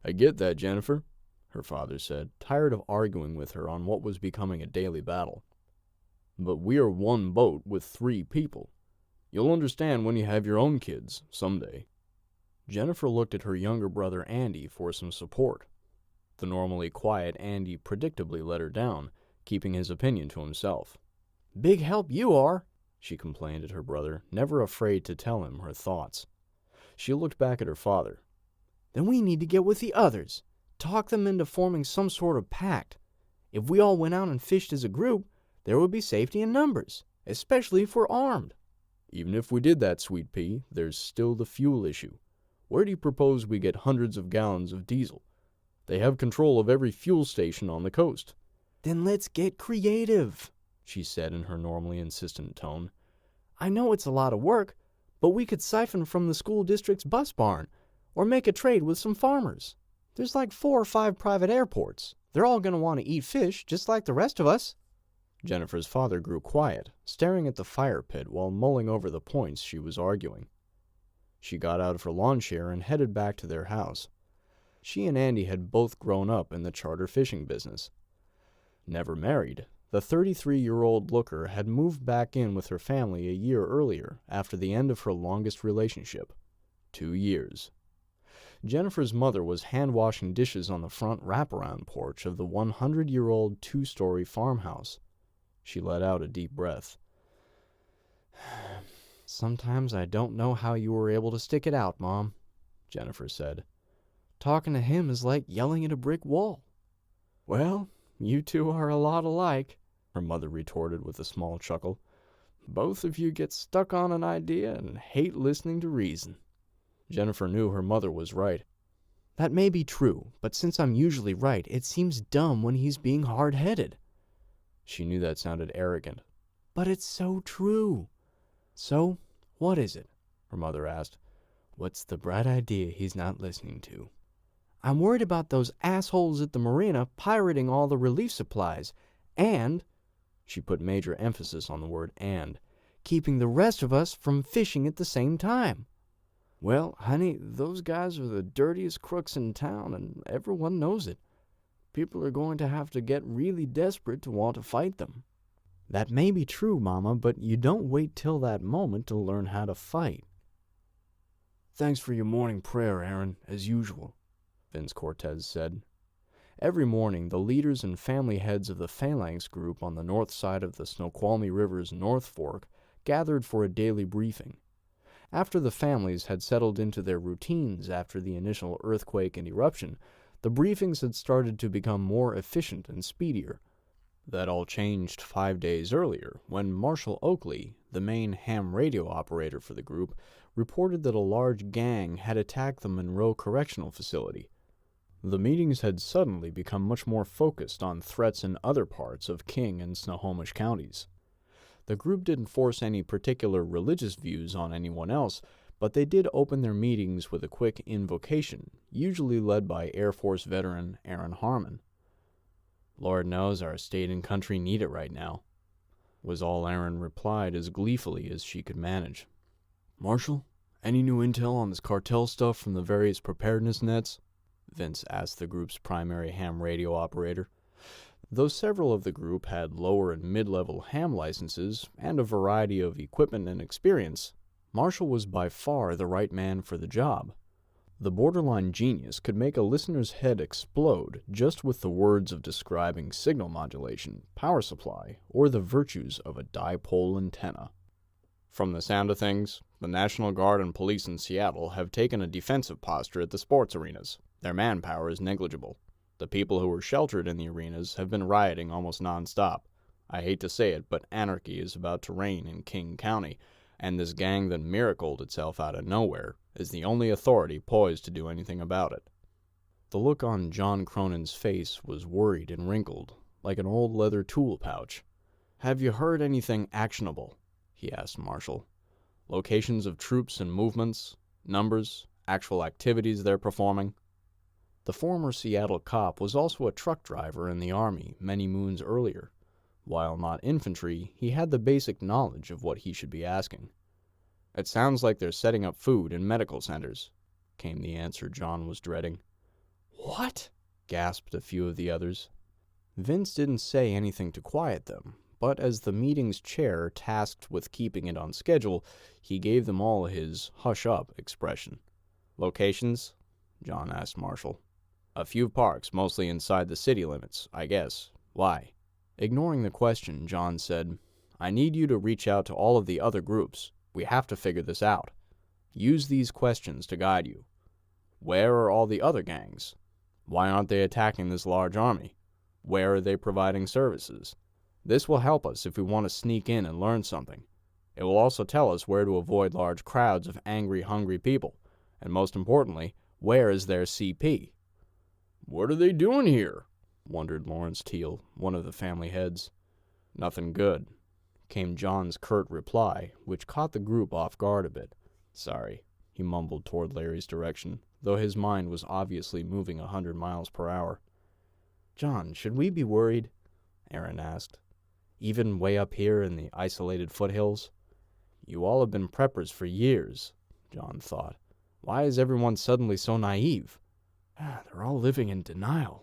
"I get that, Jennifer," her father said, tired of arguing with her on what was becoming a daily battle. "But we are one boat with 3 people. You'll understand when you have your own kids, someday." Jennifer looked at her younger brother Andy for some support. The normally quiet Andy predictably let her down, keeping his opinion to himself. "Big help you are," she complained at her brother, never afraid to tell him her thoughts. She looked back at her father. "Then we need to get with the others, talk them into forming some sort of pact. If we all went out and fished as a group, there would be safety in numbers, especially if we're armed." "Even if we did that, Sweet Pea, there's still the fuel issue. Where do you propose we get hundreds of gallons of diesel? They have control of every fuel station on the coast." "Then let's get creative," she said in her normally insistent tone. "I know it's a lot of work, but we could siphon from the school district's bus barn, or make a trade with some farmers. There's like 4 or 5 private airports. They're all going to want to eat fish, just like the rest of us." Jennifer's father grew quiet, staring at the fire pit while mulling over the points she was arguing. She got out of her lawn chair and headed back to their house. She and Andy had both grown up in the charter fishing business. Never married, the 33-year-old looker had moved back in with her family a year earlier after the end of her longest relationship. 2 years. Jennifer's mother was hand-washing dishes on the front wraparound porch of the 100-year-old 2-story farmhouse. She let out a deep breath. "Sometimes I don't know how you were able to stick it out, Mom," Jennifer said. "Talking to him is like yelling at a brick wall." "Well, you two are a lot alike," her mother retorted with a small chuckle. "Both of you get stuck on an idea and hate listening to reason." Jennifer knew her mother was right. "That may be true, but since I'm usually right, it seems dumb when he's being hard-headed." She knew that sounded arrogant. "But it's so true." "So, what is it?" her mother asked. "What's the bright idea he's not listening to?" "I'm worried about those assholes at the marina pirating all the relief supplies, and," she put major emphasis on the word and, "keeping the rest of us from fishing at the same time." "Well, honey, those guys are the dirtiest crooks in town, and everyone knows it. People are going to have to get really desperate to want to fight them." "That may be true, Mama, but you don't wait till that moment to learn how to fight." "Thanks for your morning prayer, Aaron, as usual," Vince Cortez said. Every morning, the leaders and family heads of the Phalanx group on the north side of the Snoqualmie River's North Fork gathered for a daily briefing. After the families had settled into their routines after the initial earthquake and eruption, the briefings had started to become more efficient and speedier. That all changed 5 days earlier, when Marshal Oakley, the main ham radio operator for the group, reported that a large gang had attacked the Monroe Correctional Facility. The meetings had suddenly become much more focused on threats in other parts of King and Snohomish counties. The group didn't force any particular religious views on anyone else, but they did open their meetings with a quick invocation, usually led by Air Force veteran Aaron Harmon. "Lord knows our state and country need it right now," was all Aaron replied as gleefully as she could manage. "Marshal, any new intel on this cartel stuff from the various preparedness nets?" Vince asked the group's primary ham radio operator. Though several of the group had lower and mid-level ham licenses and a variety of equipment and experience, Marshall was by far the right man for the job. The borderline genius could make a listener's head explode just with the words of describing signal modulation, power supply, or the virtues of a dipole antenna. "From the sound of things, the National Guard and police in Seattle have taken a defensive posture at the sports arenas. Their manpower is negligible. The people who were sheltered in the arenas have been rioting almost non-stop. I hate to say it, but anarchy is about to reign in King County, and this gang that miracled itself out of nowhere is the only authority poised to do anything about it. The look on John Cronin's face was worried and wrinkled, like an old leather tool pouch. "Have you heard anything actionable?" he asked Marshall. "Locations of troops and movements, numbers, actual activities they're performing?" The former Seattle cop was also a truck driver in the Army many moons earlier. While not infantry, he had the basic knowledge of what he should be asking. "It sounds like they're setting up food and medical centers," came the answer John was dreading. "What?" gasped a few of the others. Vince didn't say anything to quiet them, but as the meeting's chair tasked with keeping it on schedule, he gave them all his hush-up expression. "Locations?" John asked Marshall. "A few parks, mostly inside the city limits, I guess. Why?" Ignoring the question, John said, "I need you to reach out to all of the other groups. We have to figure this out. Use these questions to guide you. Where are all the other gangs? Why aren't they attacking this large army? Where are they providing services? This will help us if we want to sneak in and learn something. It will also tell us where to avoid large crowds of angry, hungry people. And most importantly, where is their CP?" "What are they doing here?" wondered Lawrence Teal, one of the family heads. "Nothing good," came John's curt reply, which caught the group off guard a bit. "Sorry," he mumbled toward Larry's direction, though his mind was obviously moving 100 miles per hour. "John, should we be worried?" Aaron asked. "Even way up here in the isolated foothills?" "You all have been preppers for years," John thought. "Why is everyone suddenly so naive?" "They're all living in denial."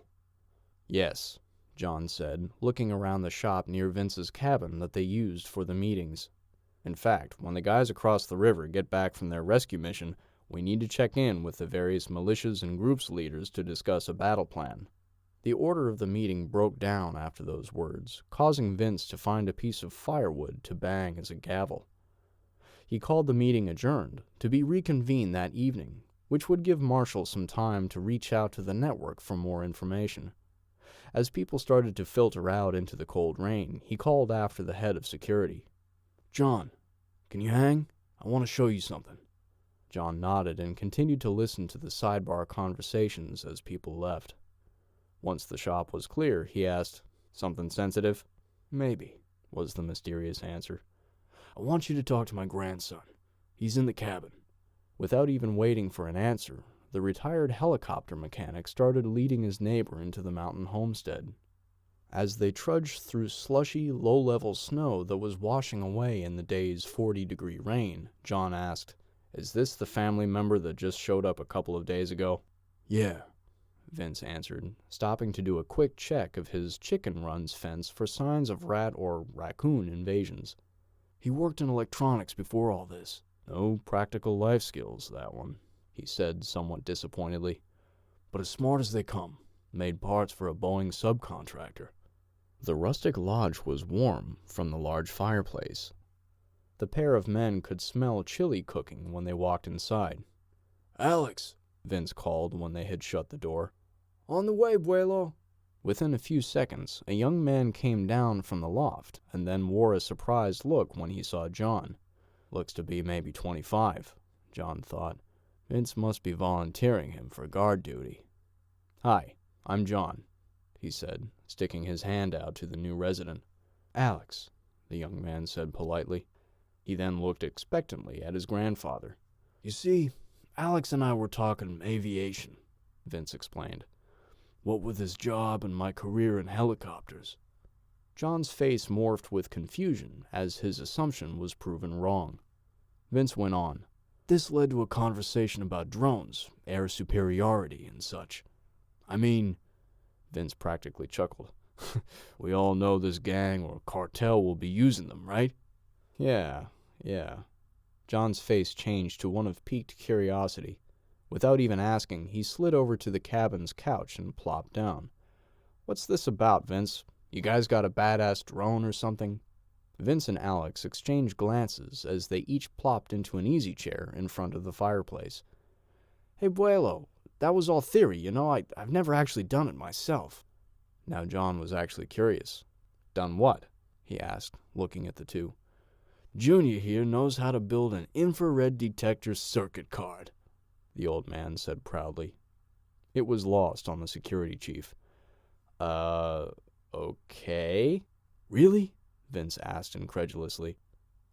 "Yes," John said, looking around the shop near Vince's cabin that they used for the meetings. "In fact, when the guys across the river get back from their rescue mission, we need to check in with the various militias and groups leaders to discuss a battle plan." The order of the meeting broke down after those words, causing Vince to find a piece of firewood to bang as a gavel. He called the meeting adjourned, to be reconvened that evening, which would give Marshall some time to reach out to the network for more information. As people started to filter out into the cold rain, he called after the head of security. "John, can you hang? I want to show you something." John nodded and continued to listen to the sidebar conversations as people left. Once the shop was clear, he asked, "Something sensitive?" "Maybe," was the mysterious answer. "I want you to talk to my grandson. He's in the cabin." Without even waiting for an answer, the retired helicopter mechanic started leading his neighbor into the mountain homestead. As they trudged through slushy, low-level snow that was washing away in the day's 40-degree rain, John asked, "Is this the family member that just showed up a couple of days ago?" "Yeah," Vince answered, stopping to do a quick check of his chicken run's fence for signs of rat or raccoon invasions. "He worked in electronics before all this." "No practical life skills, that one," he said somewhat disappointedly. "But as smart as they come. Made parts for a Boeing subcontractor." The rustic lodge was warm from the large fireplace. The pair of men could smell chili cooking when they walked inside. "Alex," Vince called when they had shut the door. "On the way, Buelo." Within a few seconds, a young man came down from the loft and then wore a surprised look when he saw John. Looks to be maybe 25, John thought. Vince must be volunteering him for guard duty. "Hi, I'm John," he said, sticking his hand out to the new resident. "Alex," the young man said politely. He then looked expectantly at his grandfather. "You see, Alex and I were talking aviation," Vince explained. "What with his job and my career in helicopters." John's face morphed with confusion as his assumption was proven wrong. Vince went on. "This led to a conversation about drones, air superiority, and such. I mean," Vince practically chuckled, "we all know this gang or cartel will be using them, right?" Yeah. John's face changed to one of piqued curiosity. Without even asking, he slid over to the cabin's couch and plopped down. "What's this about, Vince? You guys got a badass drone or something?" Vince and Alex exchanged glances as they each plopped into an easy chair in front of the fireplace. "Hey, Buelo, that was all theory, you know? I've never actually done it myself. Now John was actually curious. Done what? He asked, looking at the two. Junior here knows how to build an infrared detector circuit card, the old man said proudly. It was lost on the security chief. Okay? Really? Vince asked incredulously.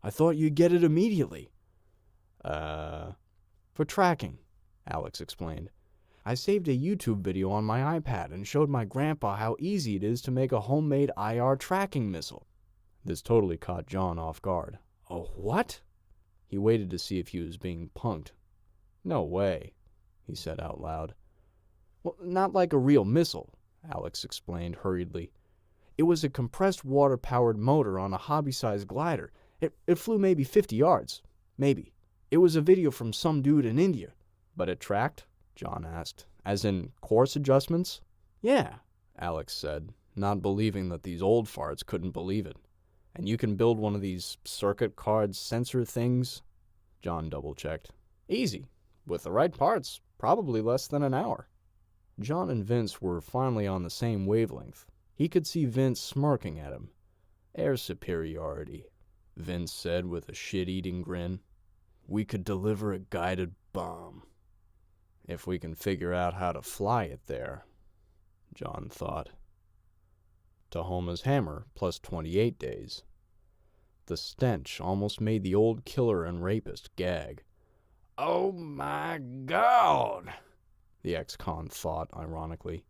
I thought you'd get it immediately. For tracking, Alex explained. I saved a YouTube video on my iPad and showed my grandpa how easy it is to make a homemade IR tracking missile. This totally caught John off guard. A what? He waited to see if he was being punked. No way, he said out loud. Well, not like a real missile, Alex explained hurriedly. It was a compressed water-powered motor on a hobby-sized glider. It flew maybe 50 yards. Maybe. It was a video from some dude in India. But it tracked? John asked. As in course adjustments? Yeah, Alex said, not believing that these old farts couldn't believe it. And you can build one of these circuit card sensor things? John double-checked. Easy. With the right parts, probably less than an hour. John and Vince were finally on the same wavelength. He could see Vince smirking at him. Air superiority, Vince said with a shit-eating grin. We could deliver a guided bomb. If we can figure out how to fly it there, John thought. Tahoma's hammer plus 28 days. The stench almost made the old killer and rapist gag. Oh my God, the ex-con thought ironically.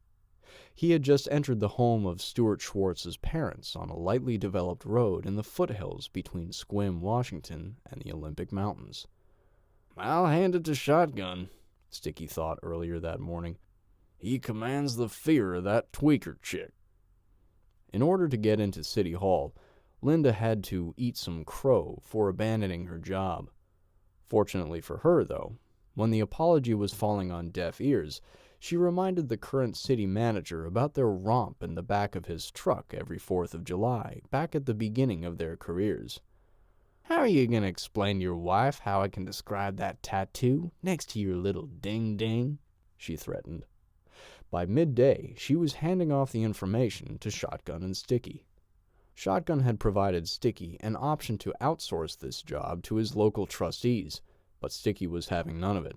He had just entered the home of Stuart Schwartz's parents on a lightly developed road in the foothills between Sequim, Washington, and the Olympic Mountains. I'll hand it to Shotgun, Sticky thought earlier that morning. He commands the fear of that tweaker chick. In order to get into City Hall, Linda had to eat some crow for abandoning her job. Fortunately for her, though, when the apology was falling on deaf ears, she reminded the current city manager about their romp in the back of his truck every 4th of July, back at the beginning of their careers. How are you going to explain to your wife how I can describe that tattoo next to your little ding-ding? She threatened. By midday, she was handing off the information to Shotgun and Sticky. Shotgun had provided Sticky an option to outsource this job to his local trustees, but Sticky was having none of it.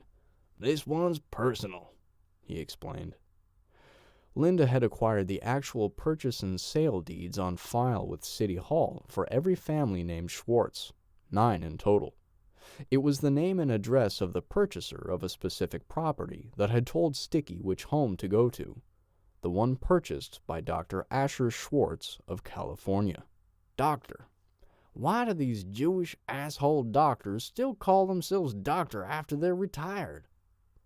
This one's personal, he explained. Linda had acquired the actual purchase and sale deeds on file with City Hall for every family named Schwartz, 9 in total. It was the name and address of the purchaser of a specific property that had told Sticky which home to go to, the one purchased by Dr. Asher Schwartz of California. Doctor. Why do these Jewish asshole doctors still call themselves doctor after they're retired?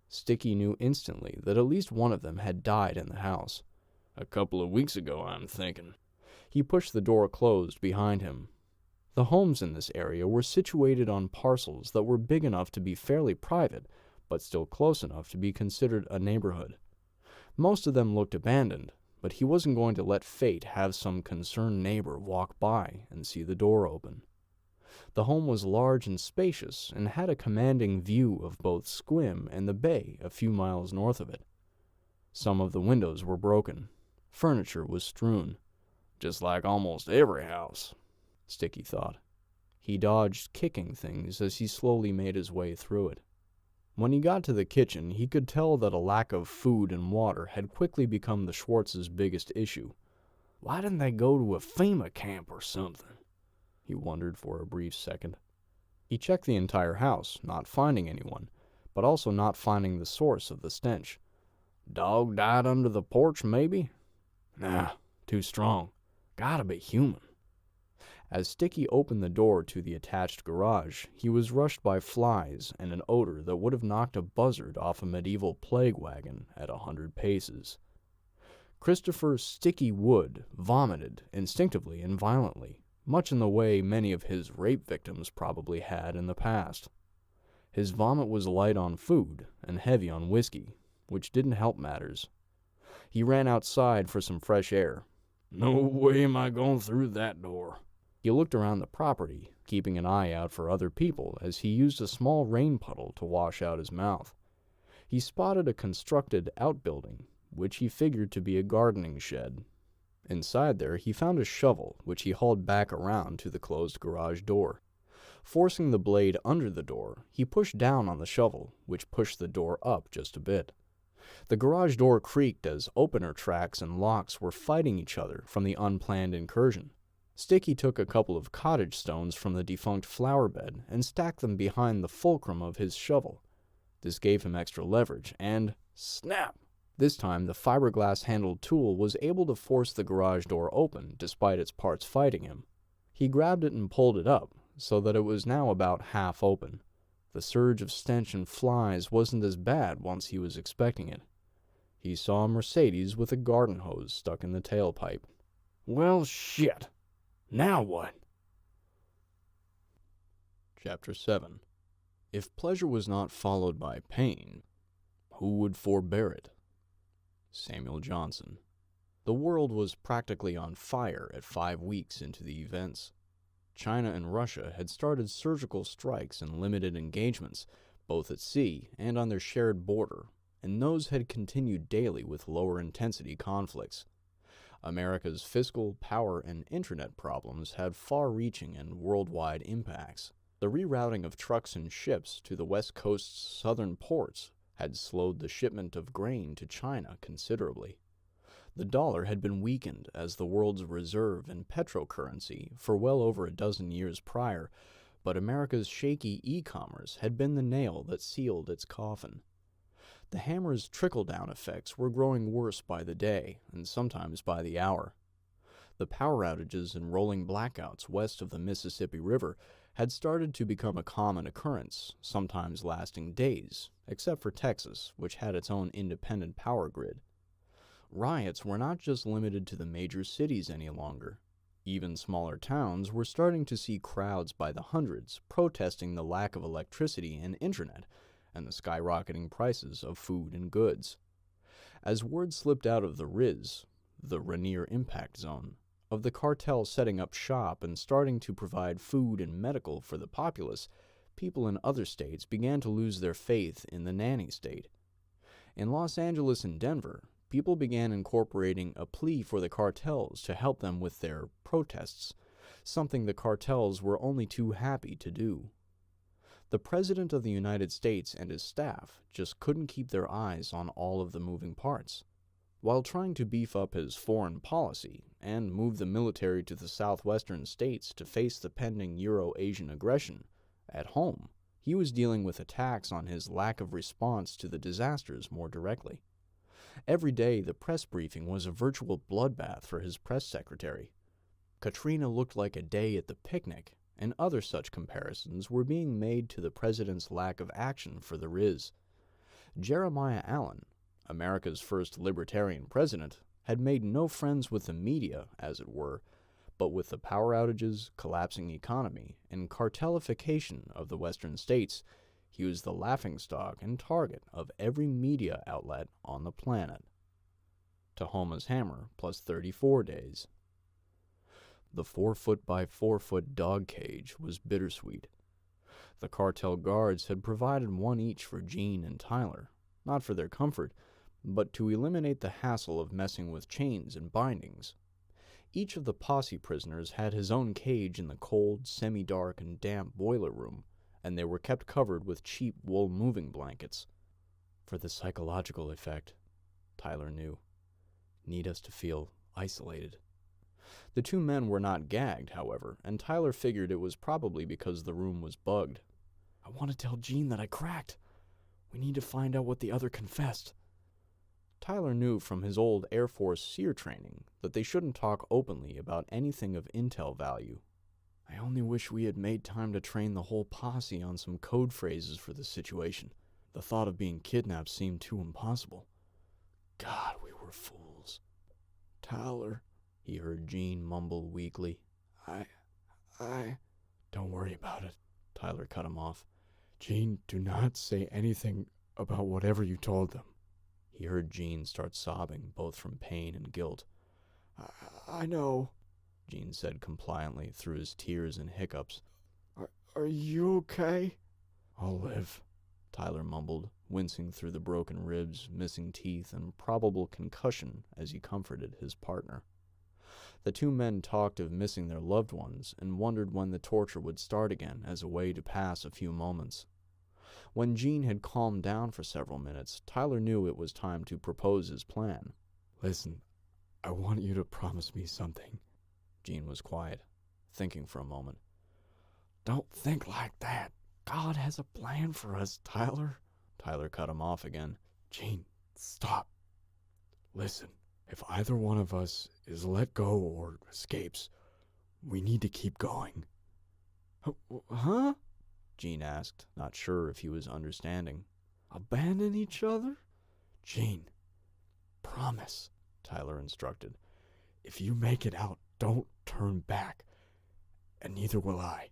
Sticky knew instantly that at least one of them had died in the house. A couple of weeks ago, I'm thinking. He pushed the door closed behind him. The homes in this area were situated on parcels that were big enough to be fairly private, but still close enough to be considered a neighborhood. Most of them looked abandoned, but he wasn't going to let fate have some concerned neighbor walk by and see the door open. The home was large and spacious and had a commanding view of both Sequim and the bay a few miles north of it. Some of the windows were broken. Furniture was strewn. Just like almost every house, Sticky thought. He dodged kicking things as he slowly made his way through it. When he got to the kitchen, he could tell that a lack of food and water had quickly become the Schwartz's biggest issue. Why didn't they go to a FEMA camp or something? He wondered for a brief second. He checked the entire house, not finding anyone, but also not finding the source of the stench. Dog died under the porch, maybe? Nah, too strong. Gotta be human. As Sticky opened the door to the attached garage, he was rushed by flies and an odor that would have knocked a buzzard off a medieval plague wagon at 100 paces. Christopher Sticky Wood vomited instinctively and violently, much in the way many of his rape victims probably had in the past. His vomit was light on food and heavy on whiskey, which didn't help matters. He ran outside for some fresh air. No way am I going through that door. He looked around the property, keeping an eye out for other people as he used a small rain puddle to wash out his mouth. He spotted a constructed outbuilding, which he figured to be a gardening shed. Inside there, he found a shovel, which he hauled back around to the closed garage door. Forcing the blade under the door, he pushed down on the shovel, which pushed the door up just a bit. The garage door creaked as opener tracks and locks were fighting each other from the unplanned incursion. Sticky took a couple of cottage stones from the defunct flower bed and stacked them behind the fulcrum of his shovel. This gave him extra leverage, and snap! This time, the fiberglass-handled tool was able to force the garage door open despite its parts fighting him. He grabbed it and pulled it up, so that it was now about half open. The surge of stench and flies wasn't as bad once he was expecting it. He saw a Mercedes with a garden hose stuck in the tailpipe. Well, shit. Now what? Chapter 7. If pleasure was not followed by pain, who would forbear it? Samuel Johnson. The world was practically on fire at 5 weeks into the events. China and Russia had started surgical strikes and limited engagements, both at sea and on their shared border, and those had continued daily with lower intensity conflicts. America's fiscal, power, and internet problems had far-reaching and worldwide impacts. The rerouting of trucks and ships to the West Coast's southern ports had slowed the shipment of grain to China considerably. The dollar had been weakened as the world's reserve and petrocurrency for well over a dozen years prior, but America's shaky e-commerce had been the nail that sealed its coffin. The hammer's trickle-down effects were growing worse by the day, and sometimes by the hour. The power outages and rolling blackouts west of the Mississippi River had started to become a common occurrence, sometimes lasting days, except for Texas, which had its own independent power grid. Riots were not just limited to the major cities any longer. Even smaller towns were starting to see crowds by the hundreds protesting the lack of electricity and internet and the skyrocketing prices of food and goods. As word slipped out of the RIZ, the Rainier Impact Zone, of the cartel setting up shop and starting to provide food and medical for the populace, people in other states began to lose their faith in the nanny state. In Los Angeles and Denver, people began incorporating a plea for the cartels to help them with their protests, something the cartels were only too happy to do. The President of the United States and his staff just couldn't keep their eyes on all of the moving parts. While trying to beef up his foreign policy and move the military to the southwestern states to face the pending Euro-Asian aggression, at home, he was dealing with attacks on his lack of response to the disasters more directly. Every day, the press briefing was a virtual bloodbath for his press secretary. Katrina looked like a day at the picnic, and other such comparisons were being made to the president's lack of action for the RIZ. Jeremiah Allen, America's first libertarian president, had made no friends with the media, as it were, but with the power outages, collapsing economy, and cartelification of the western states, he was the laughingstock and target of every media outlet on the planet. Tahoma's hammer plus 34 days. The 4-foot by 4-foot dog cage was bittersweet. The cartel guards had provided one each for Gene and Tyler, not for their comfort, but to eliminate the hassle of messing with chains and bindings. Each of the posse prisoners had his own cage in the cold, semi-dark, and damp boiler room, and they were kept covered with cheap wool moving blankets. For the psychological effect, Tyler knew. Need us to feel isolated. The two men were not gagged, however, and Tyler figured it was probably because the room was bugged. I want to tell Gene that I cracked. We need to find out what the other confessed. Tyler knew from his old Air Force SEER training that they shouldn't talk openly about anything of intel value. I only wish we had made time to train the whole posse on some code phrases for this situation. The thought of being kidnapped seemed too impossible. God, we were fools. Tyler, he heard Gene mumble weakly. Don't worry about it, Tyler cut him off. Gene, do not say anything about whatever you told them. He heard Gene start sobbing, both from pain and guilt. I know, Gene said compliantly through his tears and hiccups. Are you okay? I'll live. Tyler mumbled, wincing through the broken ribs, missing teeth, and probable concussion as he comforted his partner. The two men talked of missing their loved ones and wondered when the torture would start again as a way to pass a few moments. When Gene had calmed down for several minutes, Tyler knew it was time to propose his plan. Listen, I want you to promise me something. Gene was quiet, thinking for a moment. Don't think like that. God has a plan for us, Tyler. Tyler cut him off again. Gene, stop. Listen, if either one of us is let go or escapes, we need to keep going. Huh? Gene asked, not sure if he was understanding. Abandon each other? Gene, promise, Tyler instructed. If you make it out, don't turn back. And neither will I.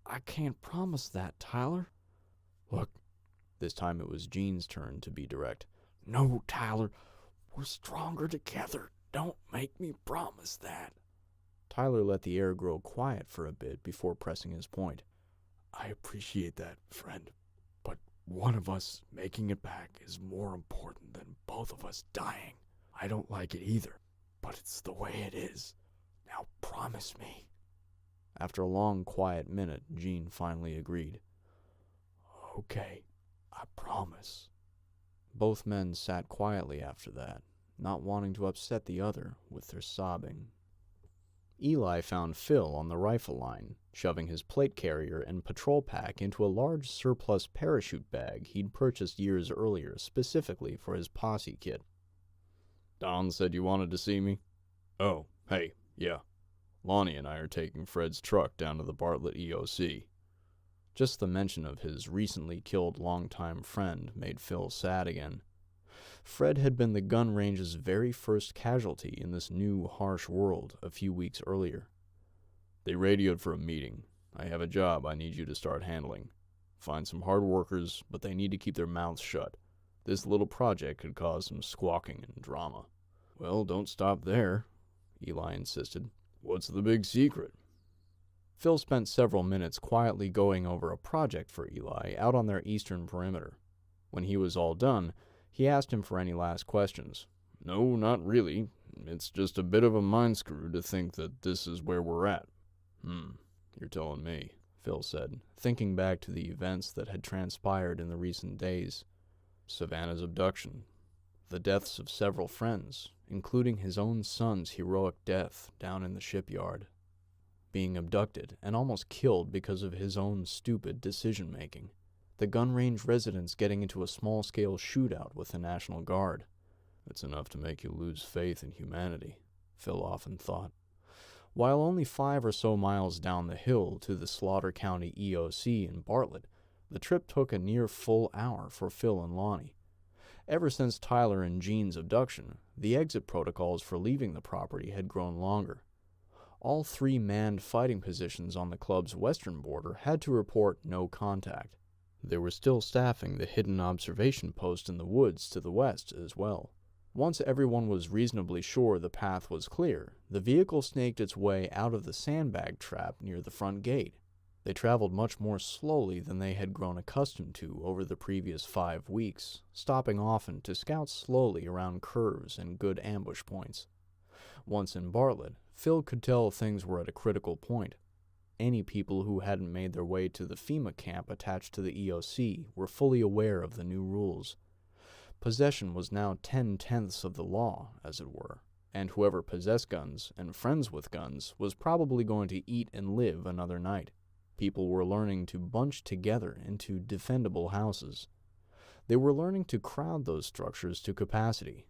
I can't promise that, Tyler. Look. This time it was Gene's turn to be direct. No, Tyler. We're stronger together. Don't make me promise that. Tyler let the air grow quiet for a bit before pressing his point. I appreciate that, friend. But one of us making it back is more important than both of us dying. I don't like it either, but it's the way it is. Now promise me. After a long, quiet minute, Gene finally agreed. Okay, I promise. Both men sat quietly after that, not wanting to upset the other with their sobbing. Eli found Phil on the rifle line, shoving his plate carrier and patrol pack into a large surplus parachute bag he'd purchased years earlier specifically for his posse kit. Don said you wanted to see me? Oh, hey, yeah. Lonnie and I are taking Fred's truck down to the Bartlett EOC. Just the mention of his recently killed longtime friend made Phil sad again. Fred had been the gun range's very first casualty in this new, harsh world a few weeks earlier. They radioed for a meeting. I have a job I need you to start handling. Find some hard workers, but they need to keep their mouths shut. This little project could cause some squawking and drama. Well, don't stop there, Eli insisted. What's the big secret? Phil spent several minutes quietly going over a project for Eli out on their eastern perimeter. When he was all done, he asked him for any last questions. No, not really. It's just a bit of a mind screw to think that this is where we're at. You're telling me, Phil said, thinking back to the events that had transpired in the recent days. Savannah's abduction, the deaths of several friends, including his own son's heroic death down in the shipyard. Being abducted and almost killed because of his own stupid decision-making. The gun range residents getting into a small-scale shootout with the National Guard. It's enough to make you lose faith in humanity, Phil often thought. While only 5 or so miles down the hill to the Slaughter County EOC in Bartlett, the trip took a near full hour for Phil and Lonnie. Ever since Tyler and Gene's abduction, the exit protocols for leaving the property had grown longer. All 3 manned fighting positions on the club's western border had to report no contact. They were still staffing the hidden observation post in the woods to the west as well. Once everyone was reasonably sure the path was clear, the vehicle snaked its way out of the sandbag trap near the front gate. They traveled much more slowly than they had grown accustomed to over the previous 5 weeks, stopping often to scout slowly around curves and good ambush points. Once in Bartlett, Phil could tell things were at a critical point. Any people who hadn't made their way to the FEMA camp attached to the EOC were fully aware of the new rules. Possession was now 10/10ths of the law, as it were, and whoever possessed guns and friends with guns was probably going to eat and live another night. People were learning to bunch together into defendable houses. They were learning to crowd those structures to capacity.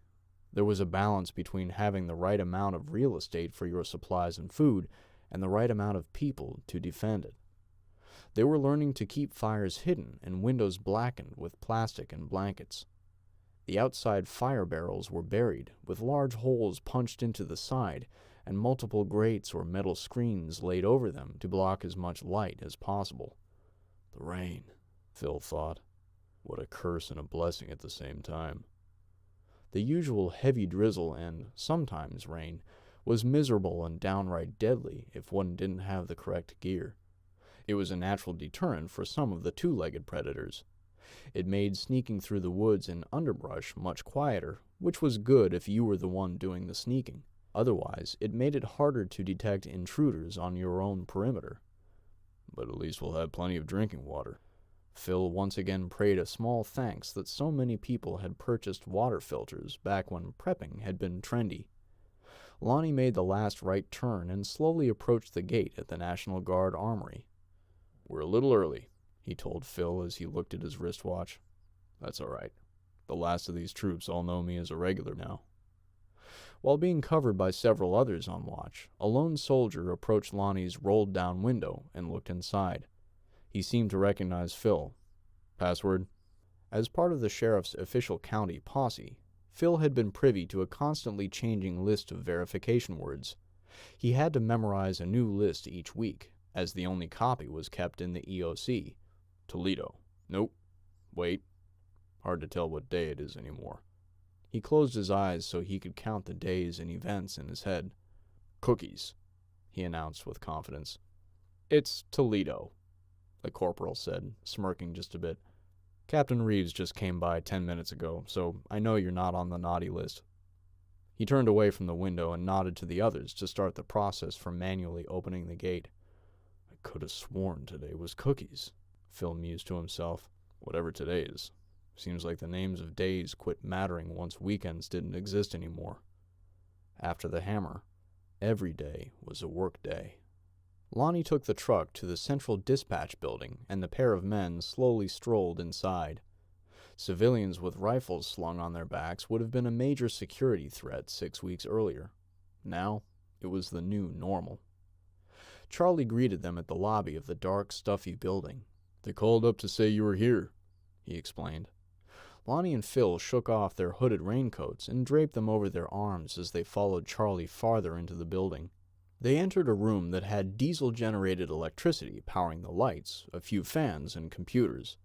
There was a balance between having the right amount of real estate for your supplies and food and the right amount of people to defend it. They were learning to keep fires hidden and windows blackened with plastic and blankets. The outside fire barrels were buried, with large holes punched into the side and multiple grates or metal screens laid over them to block as much light as possible. The rain, Phil thought. What a curse and a blessing at the same time. The usual heavy drizzle and, sometimes, rain was miserable and downright deadly if one didn't have the correct gear. It was a natural deterrent for some of the two-legged predators. It made sneaking through the woods and underbrush much quieter, which was good if you were the one doing the sneaking. Otherwise, it made it harder to detect intruders on your own perimeter. But at least we'll have plenty of drinking water. Phil once again prayed a small thanks that so many people had purchased water filters back when prepping had been trendy. Lonnie made the last right turn and slowly approached the gate at the National Guard Armory. We're a little early, he told Phil as he looked at his wristwatch. That's all right. The last of these troops all know me as a regular now. While being covered by several others on watch, a lone soldier approached Lonnie's rolled-down window and looked inside. He seemed to recognize Phil. Password? As part of the sheriff's official county posse, Phil had been privy to a constantly changing list of verification words. He had to memorize a new list each week, as the only copy was kept in the EOC. Toledo. Nope. Wait. Hard to tell what day it is anymore. He closed his eyes so he could count the days and events in his head. Cookies, he announced with confidence. It's Toledo, the corporal said, smirking just a bit. Captain Reeves just came by 10 minutes ago, so I know you're not on the naughty list. He turned away from the window and nodded to the others to start the process for manually opening the gate. I could have sworn today was cookies, Phil mused to himself. Whatever today is. Seems like the names of days quit mattering once weekends didn't exist anymore. After the hammer, every day was a work day. Lonnie took the truck to the central dispatch building, and the pair of men slowly strolled inside. Civilians with rifles slung on their backs would have been a major security threat 6 weeks earlier. Now, it was the new normal. Charlie greeted them at the lobby of the dark, stuffy building. They called up to say you were here, he explained. Lonnie and Phil shook off their hooded raincoats and draped them over their arms as they followed Charlie farther into the building. They entered a room that had diesel-generated electricity powering the lights, a few fans, and computers.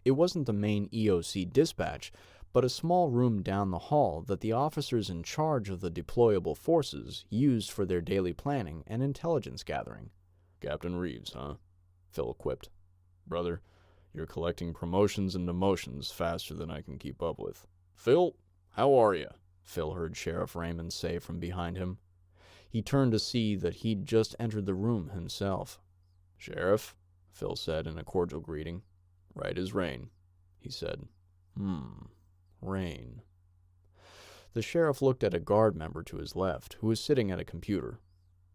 It wasn't the main EOC dispatch, but a small room down the hall that the officers in charge of the deployable forces used for their daily planning and intelligence gathering. Captain Reeves, huh? Phil quipped. Brother, you're collecting promotions and demotions faster than I can keep up with. Phil, how are you? Phil heard Sheriff Raymond say from behind him. He turned to see that he'd just entered the room himself. Sheriff, Phil said in a cordial greeting. Right as rain, he said. Rain. The sheriff looked at a guard member to his left, who was sitting at a computer.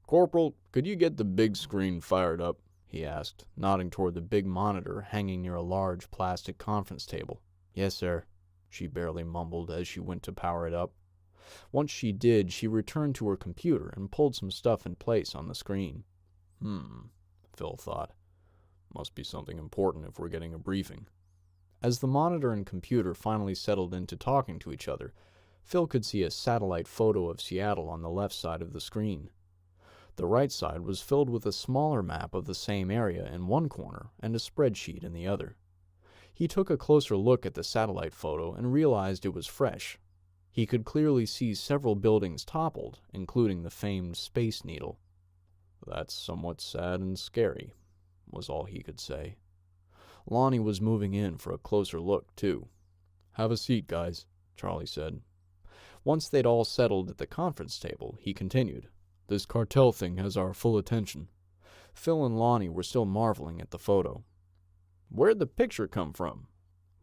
Corporal, could you get the big screen fired up? He asked, nodding toward the big monitor hanging near a large plastic conference table. Yes, sir, she barely mumbled as she went to power it up. Once she did, she returned to her computer and pulled some stuff in place on the screen. Phil thought. Must be something important if we're getting a briefing. As the monitor and computer finally settled into talking to each other, Phil could see a satellite photo of Seattle on the left side of the screen. The right side was filled with a smaller map of the same area in one corner and a spreadsheet in the other. He took a closer look at the satellite photo and realized it was fresh. He could clearly see several buildings toppled, including the famed Space Needle. That's somewhat sad and scary, was all he could say. Lonnie was moving in for a closer look, too. Have a seat, guys, Charlie said. Once they'd all settled at the conference table, he continued. This cartel thing has our full attention. Phil and Lonnie were still marveling at the photo. Where'd the picture come from?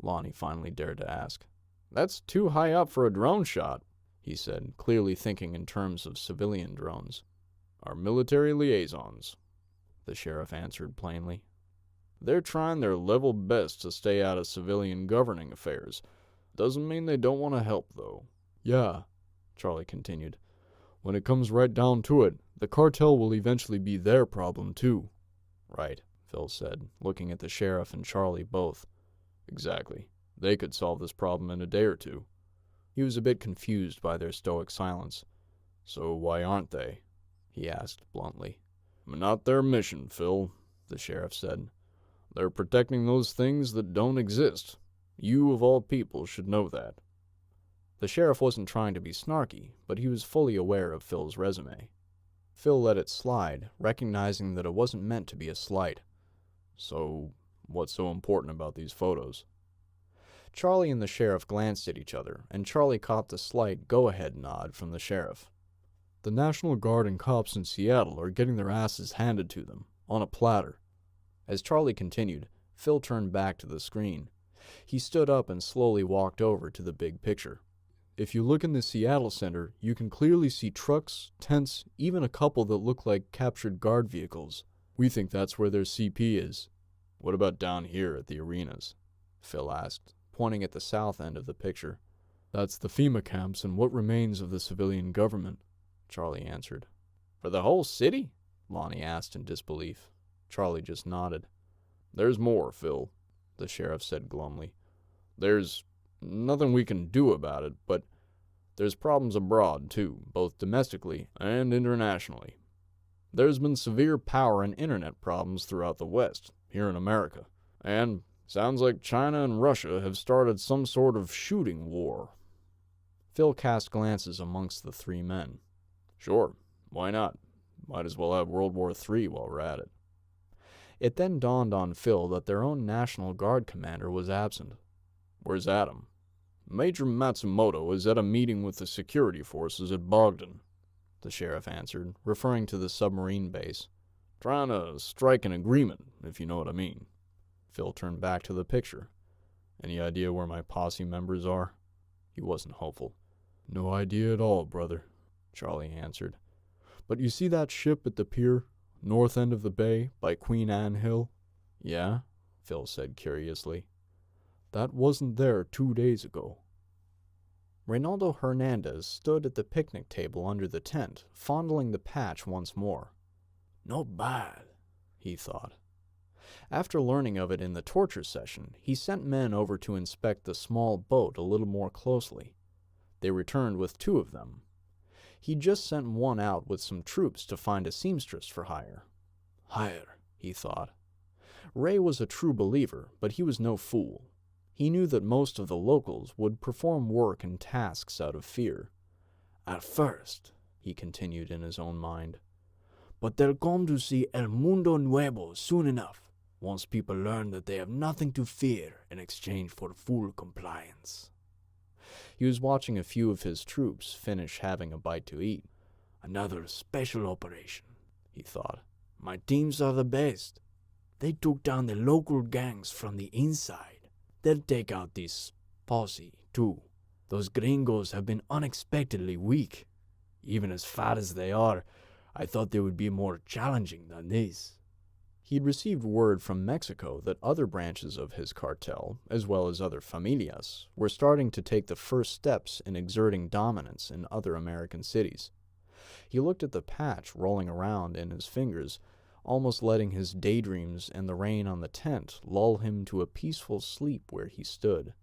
Lonnie finally dared to ask. That's too high up for a drone shot, he said, clearly thinking in terms of civilian drones. Our military liaisons, the sheriff answered plainly. They're trying their level best to stay out of civilian governing affairs. Doesn't mean they don't want to help, though. Yeah, Charlie continued. When it comes right down to it, the cartel will eventually be their problem, too. Right, Phil said, looking at the sheriff and Charlie both. Exactly. They could solve this problem in a day or two. He was a bit confused by their stoic silence. So why aren't they? He asked bluntly. Not their mission, Phil, the sheriff said. They're protecting those things that don't exist. You, of all people, should know that. The sheriff wasn't trying to be snarky, but he was fully aware of Phil's resume. Phil let it slide, recognizing that it wasn't meant to be a slight. So, what's so important about these photos? Charlie and the sheriff glanced at each other, and Charlie caught the slight go-ahead nod from the sheriff. The National Guard and cops in Seattle are getting their asses handed to them, on a platter. As Charlie continued, Phil turned back to the screen. He stood up and slowly walked over to the big picture. If you look in the Seattle Center, you can clearly see trucks, tents, even a couple that look like captured guard vehicles. We think that's where their CP is. What about down here at the arenas? Phil asked, pointing at the south end of the picture. That's the FEMA camps and what remains of the civilian government, Charlie answered. For the whole city? Lonnie asked in disbelief. Charlie just nodded. There's more, Phil, the sheriff said glumly. There's nothing we can do about it, but there's problems abroad, too, both domestically and internationally. There's been severe power and internet problems throughout the West, here in America, and sounds like China and Russia have started some sort of shooting war. Phil cast glances amongst the three men. Sure, why not? Might as well have World War III while we're at it. It then dawned on Phil that their own National Guard commander was absent. Where's Adam? Major Matsumoto is at a meeting with the security forces at Bogdan, the sheriff answered, referring to the submarine base. Trying to strike an agreement, if you know what I mean. Phil turned back to the picture. Any idea where my posse members are? He wasn't hopeful. No idea at all, brother, Charlie answered. But you see that ship at the pier, north end of the bay, by Queen Anne Hill? Yeah, Phil said curiously. That wasn't there 2 days ago. Reynaldo Hernandez stood at the picnic table under the tent, fondling the patch once more. Not bad, he thought. After learning of it in the torture session, he sent men over to inspect the small boat a little more closely. They returned with 2 of them. He'd just sent one out with some troops to find a seamstress for hire. Hire, he thought. Ray was a true believer, but he was no fool. He knew that most of the locals would perform work and tasks out of fear. At first, he continued in his own mind. But they'll come to see El Mundo Nuevo soon enough, once people learn that they have nothing to fear in exchange for full compliance. He was watching a few of his troops finish having a bite to eat. Another special operation, he thought. My teams are the best. They took down the local gangs from the inside. They'll take out this posse, too. Those gringos have been unexpectedly weak. Even as fat as they are, I thought they would be more challenging than this. He'd received word from Mexico that other branches of his cartel, as well as other familias, were starting to take the first steps in exerting dominance in other American cities. He looked at the patch rolling around in his fingers, almost letting his daydreams and the rain on the tent lull him to a peaceful sleep where he stood.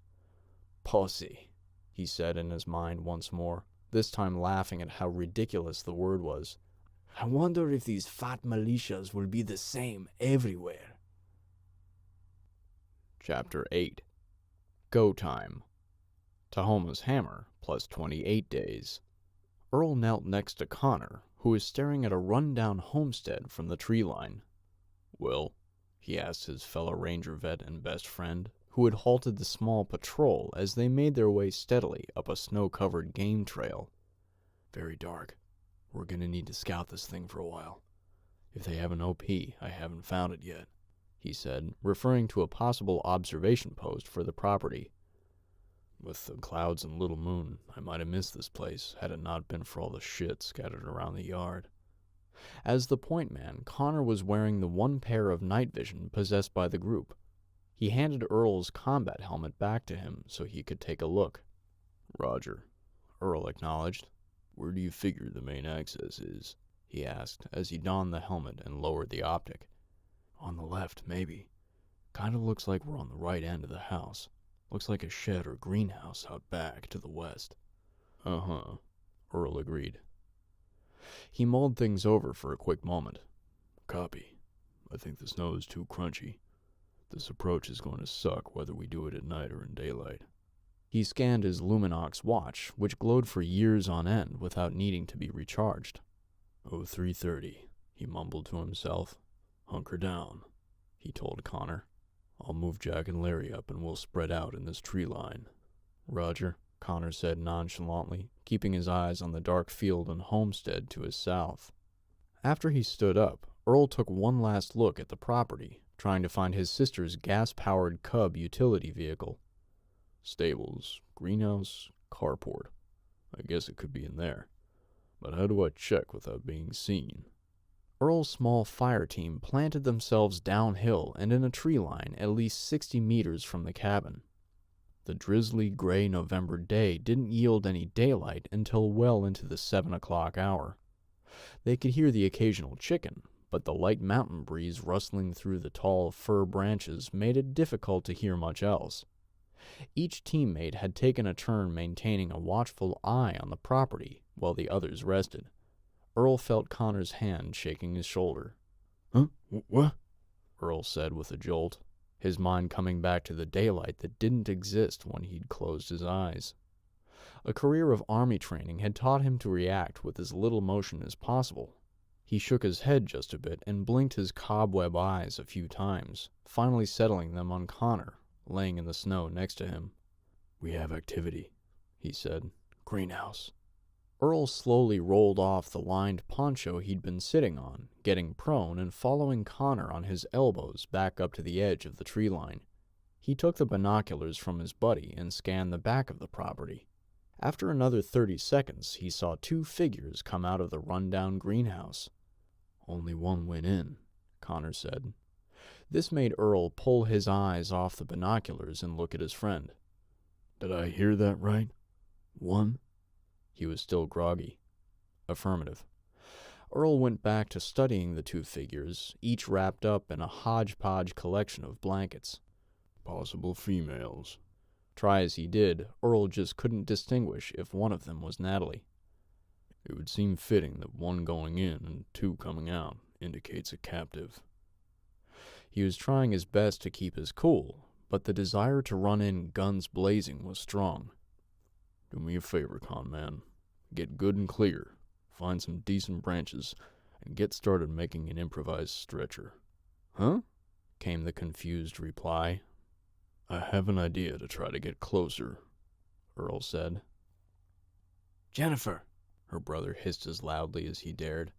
Posse, he said in his mind once more, this time laughing at how ridiculous the word was. I wonder if these fat militias will be the same everywhere. Chapter 8. Go Time. Tahoma's Hammer plus 28 days. Earl knelt next to Connor, who was staring at a run-down homestead from the tree line. Well, he asked his fellow ranger vet and best friend, who had halted the small patrol as they made their way steadily up a snow-covered game trail. Very dark. We're gonna need to scout this thing for a while. If they have an OP, I haven't found it yet, he said, referring to a possible observation post for the property. With the clouds and little moon, I might have missed this place had it not been for all the shit scattered around the yard. As the point man, Connor was wearing the one pair of night vision possessed by the group. He handed Earl's combat helmet back to him so he could take a look. Roger, Earl acknowledged. Where do you figure the main access is? He asked as he donned the helmet and lowered the optic. On the left, maybe. Kinda looks like we're on the right end of the house. Looks like a shed or greenhouse out back to the west. Uh-huh, Earl agreed. He mulled things over for a quick moment. Copy. I think the snow is too crunchy. This approach is going to suck whether we do it at night or in daylight. He scanned his Luminox watch, which glowed for years on end without needing to be recharged. 0330, he mumbled to himself. Hunker down. he told Connor. I'll move Jack and Larry up and we'll spread out in this tree line. Roger, Connor said nonchalantly, keeping his eyes on the dark field and homestead to his south. After he stood up, Earl took one last look at the property, trying to find his sister's gas-powered Cub utility vehicle. Stables, greenhouse, carport. I guess it could be in there. But how do I check without being seen? Earl's small fire team planted themselves downhill and in a tree line at least 60 meters from the cabin. The drizzly gray November day didn't yield any daylight until well into the 7 o'clock hour. They could hear the occasional chicken, but the light mountain breeze rustling through the tall fir branches made it difficult to hear much else. Each teammate had taken a turn maintaining a watchful eye on the property while the others rested. Earl felt Connor's hand shaking his shoulder. Huh? What? Earl said with a jolt, his mind coming back to the daylight that didn't exist when he'd closed his eyes. A career of army training had taught him to react with as little motion as possible. He shook his head just a bit and blinked his cobweb eyes a few times, finally settling them on Connor, laying in the snow next to him. We have activity, he said. Greenhouse. Earl slowly rolled off the lined poncho he'd been sitting on, getting prone and following Connor on his elbows back up to the edge of the tree line. He took the binoculars from his buddy and scanned the back of the property. After another 30 seconds, he saw 2 figures come out of the rundown greenhouse. Only one went in, Connor said. This made Earl pull his eyes off the binoculars and look at his friend. Did I hear that right? One? He was still groggy. Affirmative. Earl went back to studying the 2 figures, each wrapped up in a hodgepodge collection of blankets. Possible females. Try as he did, Earl just couldn't distinguish if one of them was Natalie. It would seem fitting that 1 going in and 2 coming out indicates a captive. He was trying his best to keep his cool, but the desire to run in guns blazing was strong. Do me a favor, con man. Get good and clear, find some decent branches, and get started making an improvised stretcher. Huh? Came the confused reply. I have an idea to try to get closer, Earl said. Jennifer, her brother hissed as loudly as he dared.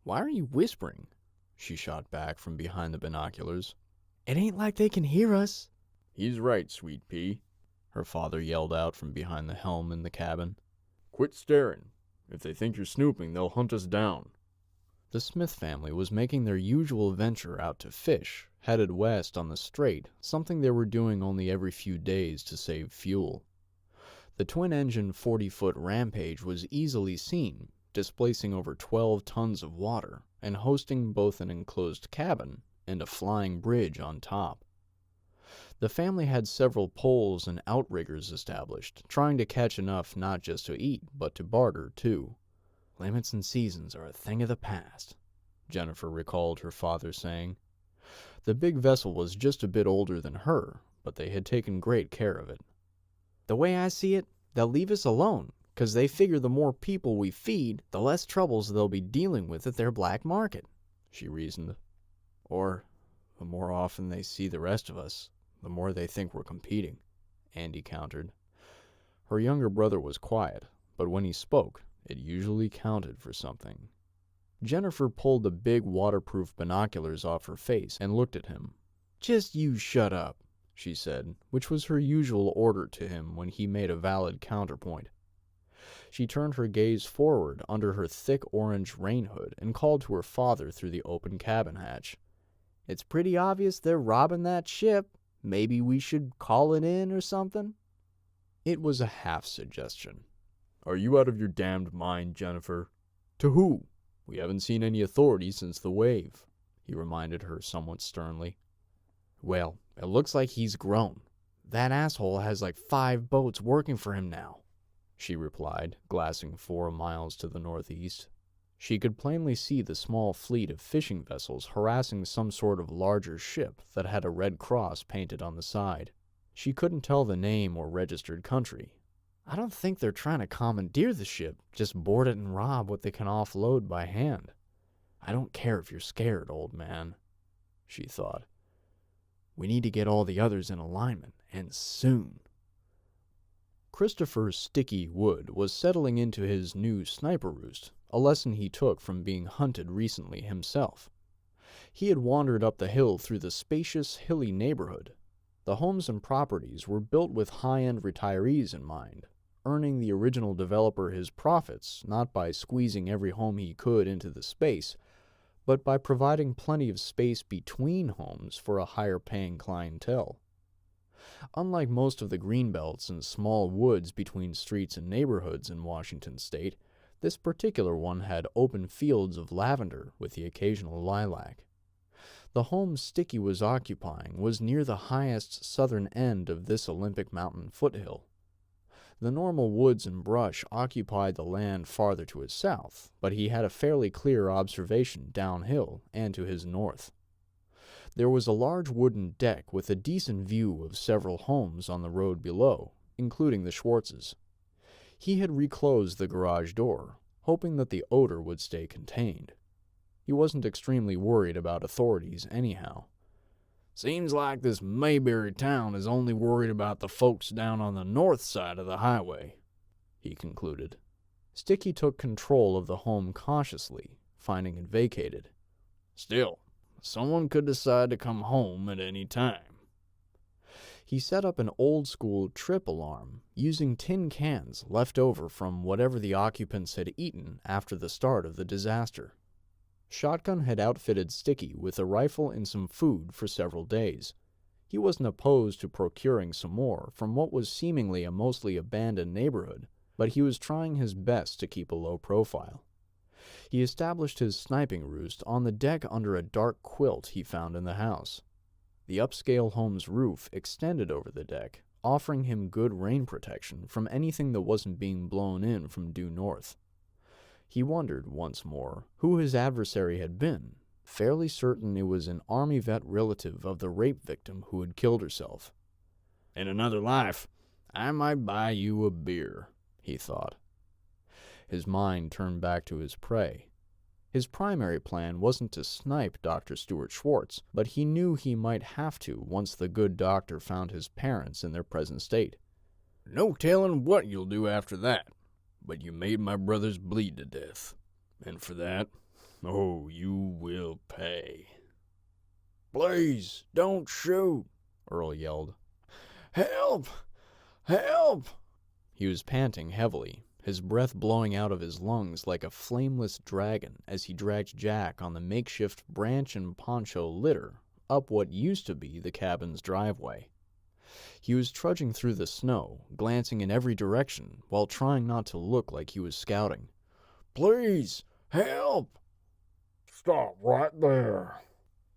Why are you whispering? She shot back from behind the binoculars. It ain't like they can hear us. He's right, sweet pea, her father yelled out from behind the helm in the cabin. Quit staring. If they think you're snooping, they'll hunt us down. The Smith family was making their usual venture out to fish, headed west on the strait, something they were doing only every few days to save fuel. The twin-engine 40-foot Rampage was easily seen, displacing over 12 tons of water, and hosting both an enclosed cabin and a flying bridge on top. The family had several poles and outriggers established, trying to catch enough not just to eat, but to barter, too. Limits and seasons are a thing of the past, Jennifer recalled her father saying. The big vessel was just a bit older than her, but they had taken great care of it. The way I see it, they'll leave us alone, 'cause they figure the more people we feed, the less troubles they'll be dealing with at their black market, she reasoned. Or, the more often they see the rest of us, the more they think we're competing, Andy countered. Her younger brother was quiet, but when he spoke, it usually counted for something. Jennifer pulled the big waterproof binoculars off her face and looked at him. Just you shut up, she said, which was her usual order to him when he made a valid counterpoint. She turned her gaze forward under her thick orange rain hood and called to her father through the open cabin hatch. It's pretty obvious they're robbing that ship. Maybe we should call it in or something? It was a half-suggestion. Are you out of your damned mind, Jennifer? To who? We haven't seen any authorities since the wave, he reminded her somewhat sternly. Well, it looks like he's grown. That asshole has like 5 boats working for him now, she replied, glassing 4 miles to the northeast. She could plainly see the small fleet of fishing vessels harassing some sort of larger ship that had a red cross painted on the side. She couldn't tell the name or registered country. I don't think they're trying to commandeer the ship, just board it and rob what they can offload by hand. I don't care if you're scared, old man, she thought. We need to get all the others in alignment, and soon. Christopher Sticky Wood was settling into his new sniper roost, a lesson he took from being hunted recently himself. He had wandered up the hill through the spacious, hilly neighborhood. The homes and properties were built with high-end retirees in mind, earning the original developer his profits not by squeezing every home he could into the space, but by providing plenty of space between homes for a higher-paying clientele. Unlike most of the greenbelts and small woods between streets and neighborhoods in Washington state, this particular one had open fields of lavender with the occasional lilac. The home Sticky was occupying was near the highest southern end of this Olympic mountain foothill. The normal woods and brush occupied the land farther to his south, but he had a fairly clear observation downhill and to his north. There was a large wooden deck with a decent view of several homes on the road below, including the Schwartzes. He had reclosed the garage door, hoping that the odor would stay contained. He wasn't extremely worried about authorities anyhow. Seems like this Mayberry town is only worried about the folks down on the north side of the highway, he concluded. Sticky took control of the home cautiously, finding it vacated. Still, someone could decide to come home at any time. He set up an old-school trip alarm, using tin cans left over from whatever the occupants had eaten after the start of the disaster. Shotgun had outfitted Sticky with a rifle and some food for several days. He wasn't opposed to procuring some more from what was seemingly a mostly abandoned neighborhood, but he was trying his best to keep a low profile. He established his sniping roost on the deck under a dark quilt he found in the house. The upscale home's roof extended over the deck, offering him good rain protection from anything that wasn't being blown in from due north. He wondered once more who his adversary had been, fairly certain it was an Army vet relative of the rape victim who had killed herself. In another life, I might buy you a beer, he thought. His mind turned back to his prey. His primary plan wasn't to snipe Dr. Stuart Schwartz, but he knew he might have to once the good doctor found his parents in their present state. No telling what you'll do after that. But you made my brothers bleed to death, and for that, oh, you will pay. Please, don't shoot, Earl yelled. Help! Help! He was panting heavily, his breath blowing out of his lungs like a flameless dragon as he dragged Jack on the makeshift branch and poncho litter up what used to be the cabin's driveway. He was trudging through the snow, glancing in every direction while trying not to look like he was scouting. Please, help! Stop right there.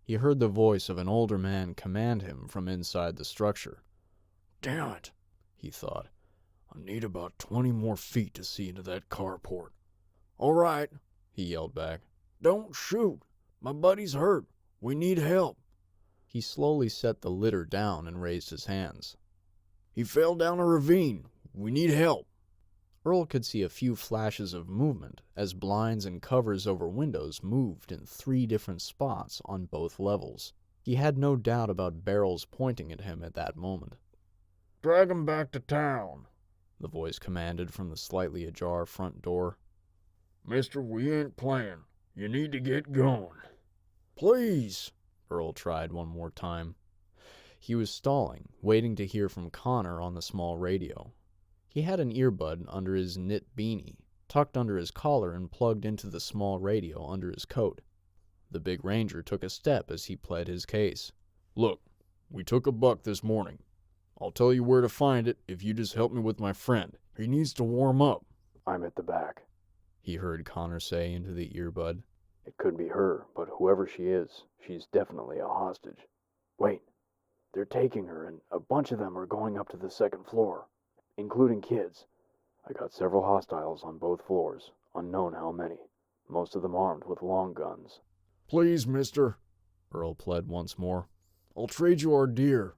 He heard the voice of an older man command him from inside the structure. Damn it, he thought. I need about 20 more feet to see into that carport. All right, he yelled back. Don't shoot. My buddy's hurt. We need help. He slowly set the litter down and raised his hands. He fell down a ravine. We need help. Earl could see a few flashes of movement as blinds and covers over windows moved in 3 different spots on both levels. He had no doubt about barrels pointing at him at that moment. Drag him back to town, the voice commanded from the slightly ajar front door. Mister, we ain't playing. You need to get going. Please, Earl tried one more time. He was stalling, waiting to hear from Connor on the small radio. He had an earbud under his knit beanie, tucked under his collar and plugged into the small radio under his coat. The big ranger took a step as he pled his case. Look, we took a buck this morning. I'll tell you where to find it if you just help me with my friend. He needs to warm up. I'm at the back, he heard Connor say into the earbud. It could be her, but whoever she is, she's definitely a hostage. Wait, they're taking her, and a bunch of them are going up to the 2nd floor, including kids. I got several hostiles on both floors, unknown how many, most of them armed with long guns. Please, mister, Earl pled once more. I'll trade you our deer.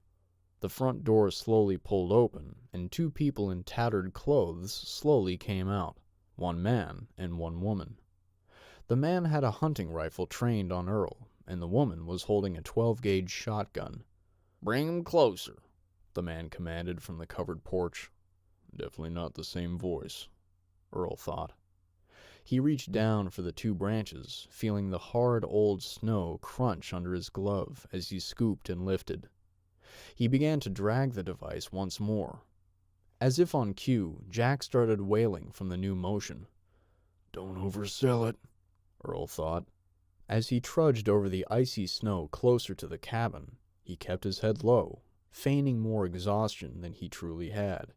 The front door slowly pulled open, and 2 people in tattered clothes slowly came out, 1 man and 1 woman. The man had a hunting rifle trained on Earl, and the woman was holding a 12-gauge shotgun. Bring 'em closer, the man commanded from the covered porch. Definitely not the same voice, Earl thought. He reached down for the two branches, feeling the hard old snow crunch under his glove as he scooped and lifted. He began to drag the device once more. As if on cue, Jack started wailing from the new motion. Don't oversell it, Earl thought. As he trudged over the icy snow closer to the cabin, he kept his head low, feigning more exhaustion than he truly had.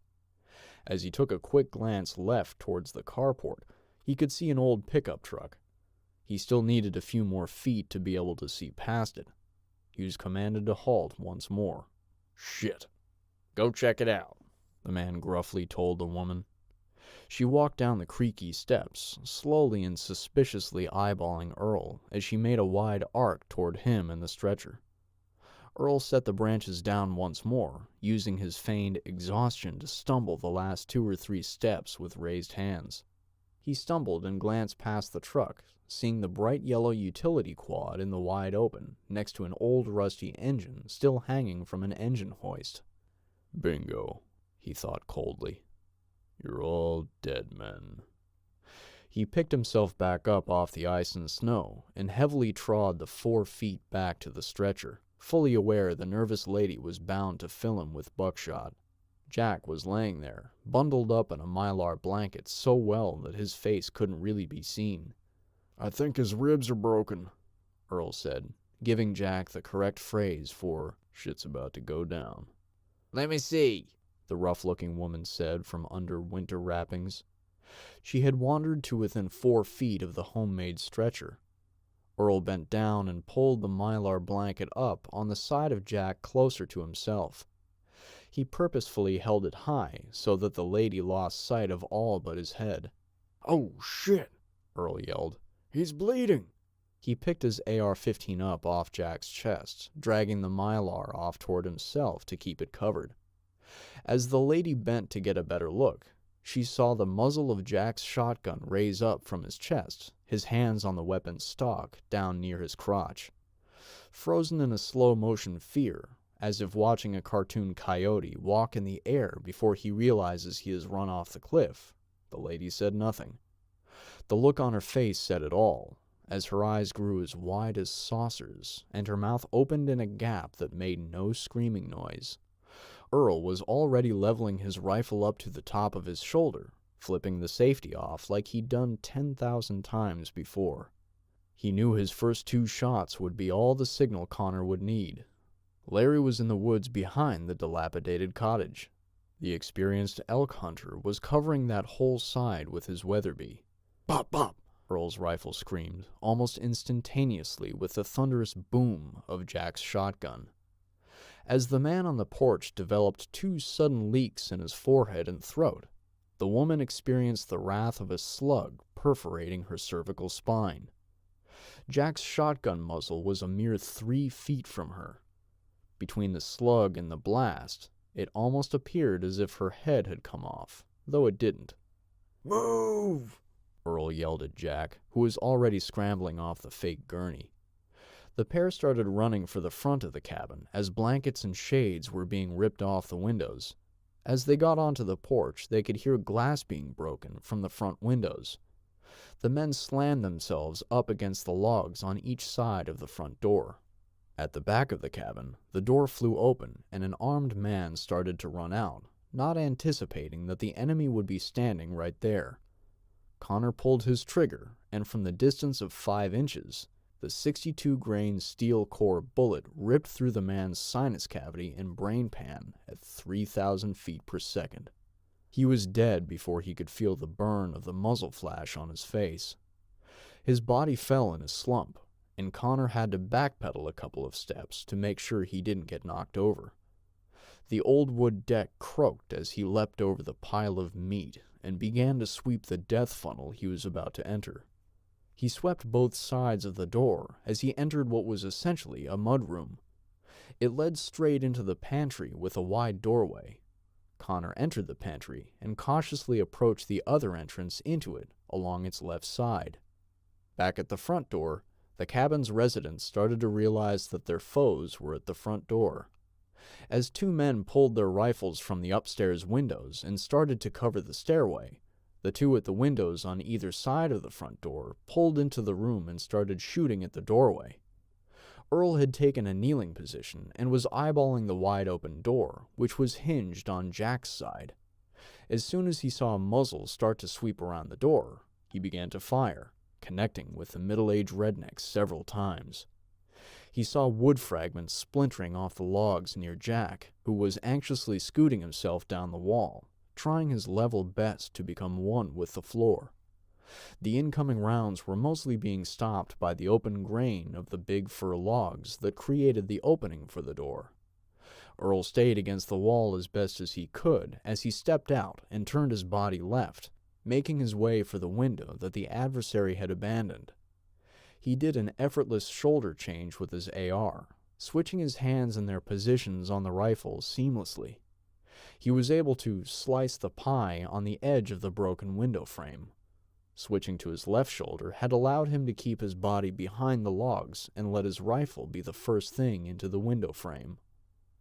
As he took a quick glance left towards the carport, he could see an old pickup truck. He still needed a few more feet to be able to see past it. He was commanded to halt once more. Shit. Go check it out, the man gruffly told the woman. She walked down the creaky steps, slowly and suspiciously eyeballing Earl as she made a wide arc toward him and the stretcher. Earl set the branches down once more, using his feigned exhaustion to stumble the last 2 or 3 steps with raised hands. He stumbled and glanced past the truck, seeing the bright yellow utility quad in the wide open, next to an old rusty engine still hanging from an engine hoist. Bingo, he thought coldly. You're all dead men. He picked himself back up off the ice and snow and heavily trod the 4 feet back to the stretcher, fully aware the nervous lady was bound to fill him with buckshot. Jack was laying there, bundled up in a mylar blanket so well that his face couldn't really be seen. I think his ribs are broken, Earl said, giving Jack the correct phrase for shit's about to go down. Let me see, the rough-looking woman said from under winter wrappings. She had wandered to within 4 feet of the homemade stretcher. Earl bent down and pulled the mylar blanket up on the side of Jack closer to himself. He purposefully held it high so that the lady lost sight of all but his head. Oh, shit, Earl yelled. He's bleeding. He picked his AR-15 up off Jack's chest, dragging the mylar off toward himself to keep it covered. As the lady bent to get a better look, she saw the muzzle of Jack's shotgun raise up from his chest, his hands on the weapon's stock down near his crotch. Frozen in a slow-motion fear, as if watching a cartoon coyote walk in the air before he realizes he has run off the cliff, the lady said nothing. The look on her face said it all, as her eyes grew as wide as saucers, and her mouth opened in a gap that made no screaming noise. Earl was already leveling his rifle up to the top of his shoulder, flipping the safety off like he'd done 10,000 times before. He knew his first 2 shots would be all the signal Connor would need. Larry was in the woods behind the dilapidated cottage. The experienced elk hunter was covering that whole side with his Weatherby. Pop, pop, Earl's rifle screamed, almost instantaneously with the thunderous boom of Jack's shotgun. As the man on the porch developed 2 sudden leaks in his forehead and throat, the woman experienced the wrath of a slug perforating her cervical spine. Jack's shotgun muzzle was a mere 3 feet from her. Between the slug and the blast, it almost appeared as if her head had come off, though it didn't. Move! Earl yelled at Jack, who was already scrambling off the fake gurney. The pair started running for the front of the cabin as blankets and shades were being ripped off the windows. As they got onto the porch, they could hear glass being broken from the front windows. The men slammed themselves up against the logs on each side of the front door. At the back of the cabin, the door flew open and an armed man started to run out, not anticipating that the enemy would be standing right there. Connor pulled his trigger, and from the distance of 5 inches, the 62-grain steel core bullet ripped through the man's sinus cavity and brain pan at 3,000 feet per second. He was dead before he could feel the burn of the muzzle flash on his face. His body fell in a slump, and Connor had to backpedal a couple of steps to make sure he didn't get knocked over. The old wood deck croaked as he leapt over the pile of meat and began to sweep the death funnel he was about to enter. He swept both sides of the door as he entered what was essentially a mudroom. It led straight into the pantry with a wide doorway. Connor entered the pantry and cautiously approached the other entrance into it along its left side. Back at the front door, the cabin's residents started to realize that their foes were at the front door. As two men pulled their rifles from the upstairs windows and started to cover the stairway, the two at the windows on either side of the front door pulled into the room and started shooting at the doorway. Earl had taken a kneeling position and was eyeballing the wide-open door, which was hinged on Jack's side. As soon as he saw a muzzle start to sweep around the door, he began to fire, connecting with the middle-aged redneck several times. He saw wood fragments splintering off the logs near Jack, who was anxiously scooting himself down the wall, trying his level best to become one with the floor. The incoming rounds were mostly being stopped by the open grain of the big fir logs that created the opening for the door. Earl stayed against the wall as best as he could as he stepped out and turned his body left, making his way for the window that the adversary had abandoned. He did an effortless shoulder change with his AR, switching his hands in their positions on the rifle seamlessly. He was able to slice the pie on the edge of the broken window frame. Switching to his left shoulder had allowed him to keep his body behind the logs and let his rifle be the first thing into the window frame.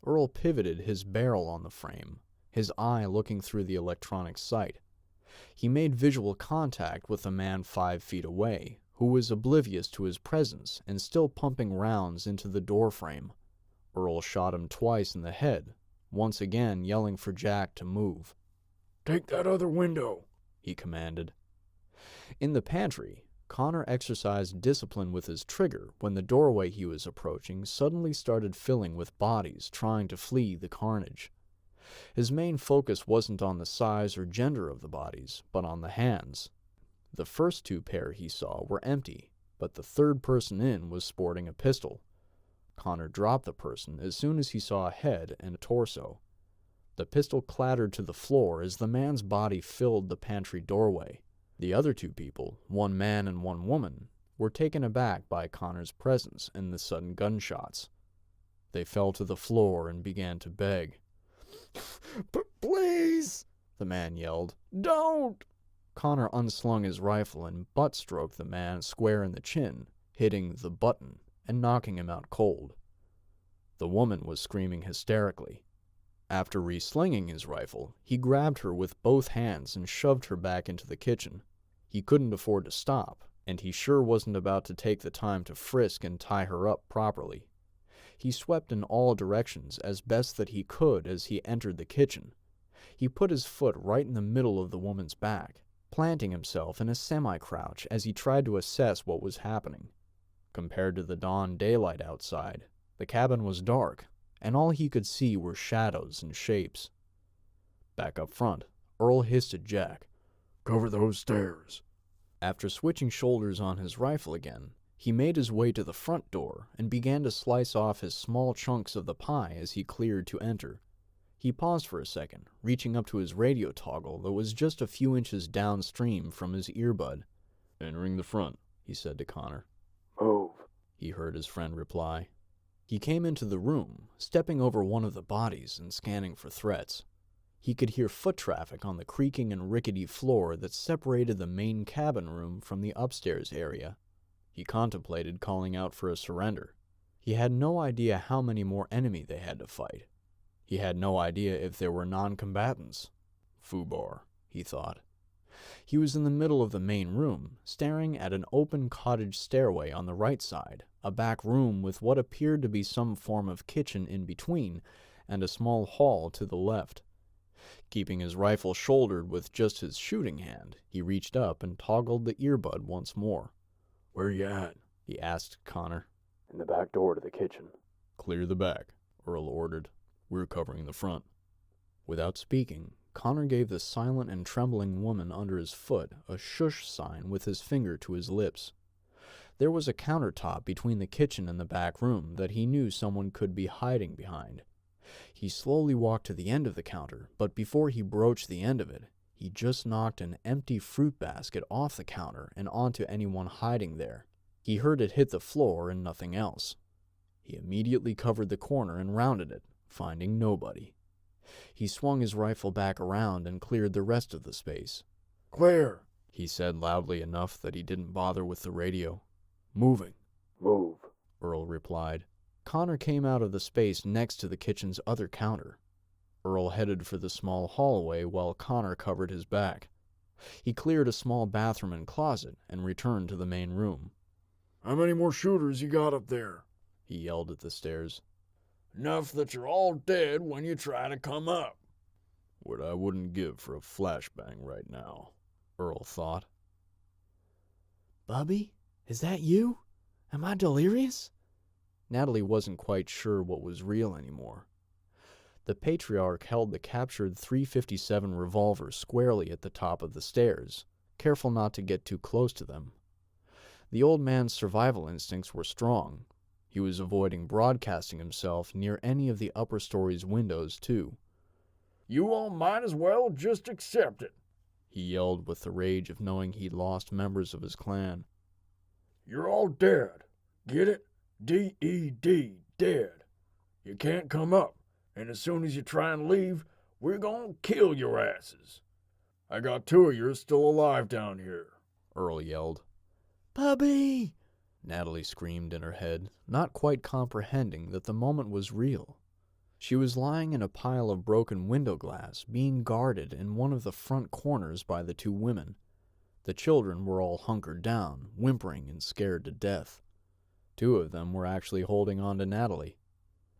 Earl pivoted his barrel on the frame, his eye looking through the electronic sight. He made visual contact with a man 5 feet away, who was oblivious to his presence and still pumping rounds into the door frame. Earl shot him twice in the head, once again yelling for Jack to move. "Take that other window," he commanded. In the pantry, Connor exercised discipline with his trigger when the doorway he was approaching suddenly started filling with bodies trying to flee the carnage. His main focus wasn't on the size or gender of the bodies, but on the hands. The first 2 pair he saw were empty, but the third person in was sporting a pistol. Connor dropped the person as soon as he saw a head and a torso. The pistol clattered to the floor as the man's body filled the pantry doorway. The other 2 people, 1 man and 1 woman, were taken aback by Connor's presence and the sudden gunshots. They fell to the floor and began to beg. Please, the man yelled. don't! Connor unslung his rifle and butt-stroked the man square in the chin, hitting the button and knocking him out cold. The woman was screaming hysterically. After reslinging his rifle, he grabbed her with both hands and shoved her back into the kitchen. He couldn't afford to stop, and he sure wasn't about to take the time to frisk and tie her up properly. He swept in all directions as best that he could as he entered the kitchen. He put his foot right in the middle of the woman's back, planting himself in a semi-crouch as he tried to assess what was happening. Compared to the dawn daylight outside, the cabin was dark, and all he could see were shadows and shapes. Back up front, Earl hissed at Jack. "Cover those stairs." After switching shoulders on his rifle again, he made his way to the front door and began to slice off his small chunks of the pie as he cleared to enter. He paused for a second, reaching up to his radio toggle that was just a few inches downstream from his earbud. "Entering the front," he said to Connor. Move. He heard his friend reply. He came into the room, stepping over one of the bodies and scanning for threats. He could hear foot traffic on the creaking and rickety floor that separated the main cabin room from the upstairs area. He contemplated calling out for a surrender. He had no idea how many more enemy they had to fight. He had no idea if there were non-combatants. Foobar, he thought. He was in the middle of the main room, staring at an open cottage stairway on the right side, a back room with what appeared to be some form of kitchen in between, and a small hall to the left. Keeping his rifle shouldered with just his shooting hand, he reached up and toggled the earbud once more. "Where you at?" he asked Connor. In the back door to the kitchen. "Clear the back," Earl ordered. "We're covering the front." Without speaking, Connor gave the silent and trembling woman under his foot a shush sign with his finger to his lips. There was a countertop between the kitchen and the back room that he knew someone could be hiding behind. He slowly walked to the end of the counter, but before he broached the end of it, he just knocked an empty fruit basket off the counter and onto anyone hiding there. He heard it hit the floor and nothing else. He immediately covered the corner and rounded it, finding nobody. He swung his rifle back around and cleared the rest of the space. "Clear," he said loudly enough that he didn't bother with the radio. "Moving," Move. Earl replied. Connor came out of the space next to the kitchen's other counter. Earl headed for the small hallway while Connor covered his back. He cleared a small bathroom and closet and returned to the main room. How many more shooters you got up there? He yelled at the stairs. Enough that you're all dead when you try to come up. What I wouldn't give for a flashbang right now, Earl thought. Bubby, is that you? Am I delirious? Natalie wasn't quite sure what was real anymore. The patriarch held the captured .357 revolver squarely at the top of the stairs, careful not to get too close to them. The old man's survival instincts were strong. He was avoiding broadcasting himself near any of the upper story's windows, too. You all might as well just accept it, he yelled with the rage of knowing he'd lost members of his clan. You're all dead. Get it? D-E-D, dead. You can't come up, and as soon as you try and leave, we're gonna kill your asses. I got 2 of you still alive down here, Earl yelled. Bubby! Natalie screamed in her head, not quite comprehending that the moment was real. She was lying in a pile of broken window glass, being guarded in one of the front corners by the 2 women. The children were all hunkered down, whimpering and scared to death. 2 of them were actually holding on to Natalie.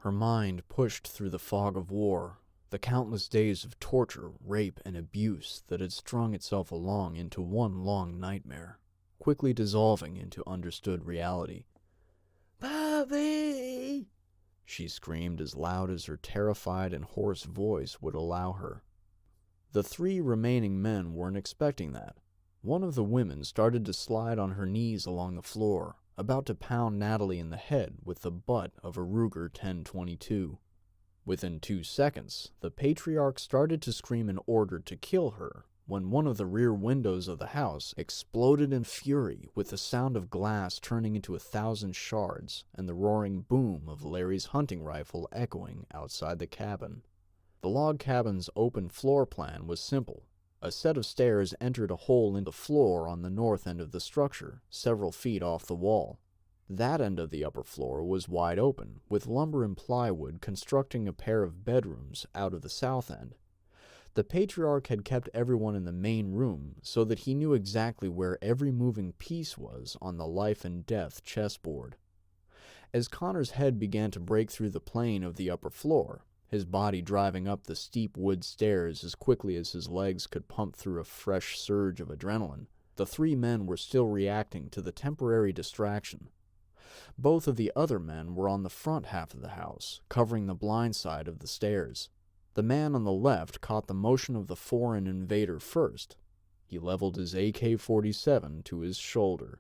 Her mind pushed through the fog of war, the countless days of torture, rape, and abuse that had strung itself along into one long nightmare, quickly dissolving into understood reality. Bubby! She screamed as loud as her terrified and hoarse voice would allow her. The 3 remaining men weren't expecting that. One of the women started to slide on her knees along the floor, about to pound Natalie in the head with the butt of a Ruger 1022. Within 2 seconds, the patriarch started to scream an order to kill her when one of the rear windows of the house exploded in fury with the sound of glass turning into 1,000 shards and the roaring boom of Larry's hunting rifle echoing outside the cabin. The log cabin's open floor plan was simple. A set of stairs entered a hole in the floor on the north end of the structure, several feet off the wall. That end of the upper floor was wide open, with lumber and plywood constructing a pair of bedrooms out of the south end. The patriarch had kept everyone in the main room so that he knew exactly where every moving piece was on the life and death chessboard. As Connor's head began to break through the plane of the upper floor, his body driving up the steep wood stairs as quickly as his legs could pump through a fresh surge of adrenaline, the 3 men were still reacting to the temporary distraction. Both of the other men were on the front half of the house, covering the blind side of the stairs. The man on the left caught the motion of the foreign invader first. He leveled his AK-47 to his shoulder.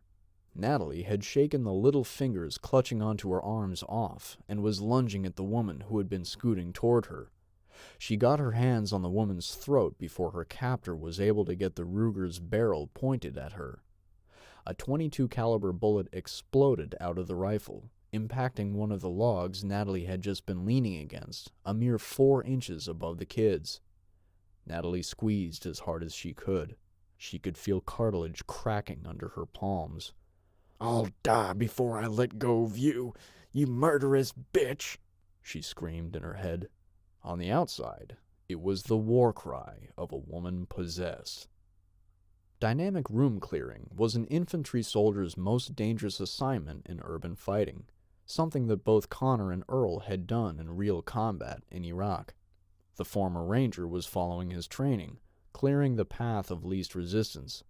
Natalie had shaken the little fingers clutching onto her arms off and was lunging at the woman who had been scooting toward her. She got her hands on the woman's throat before her captor was able to get the Ruger's barrel pointed at her. A .22 caliber bullet exploded out of the rifle, impacting one of the logs Natalie had just been leaning against, a mere 4 inches above the kids. Natalie squeezed as hard as she could. She could feel cartilage cracking under her palms. I'll die before I let go of you, you murderous bitch, she screamed in her head. On the outside, it was the war cry of a woman possessed. Dynamic room clearing was an infantry soldier's most dangerous assignment in urban fighting, something that both Connor and Earl had done in real combat in Iraq. The former ranger was following his training, clearing the path of least resistance.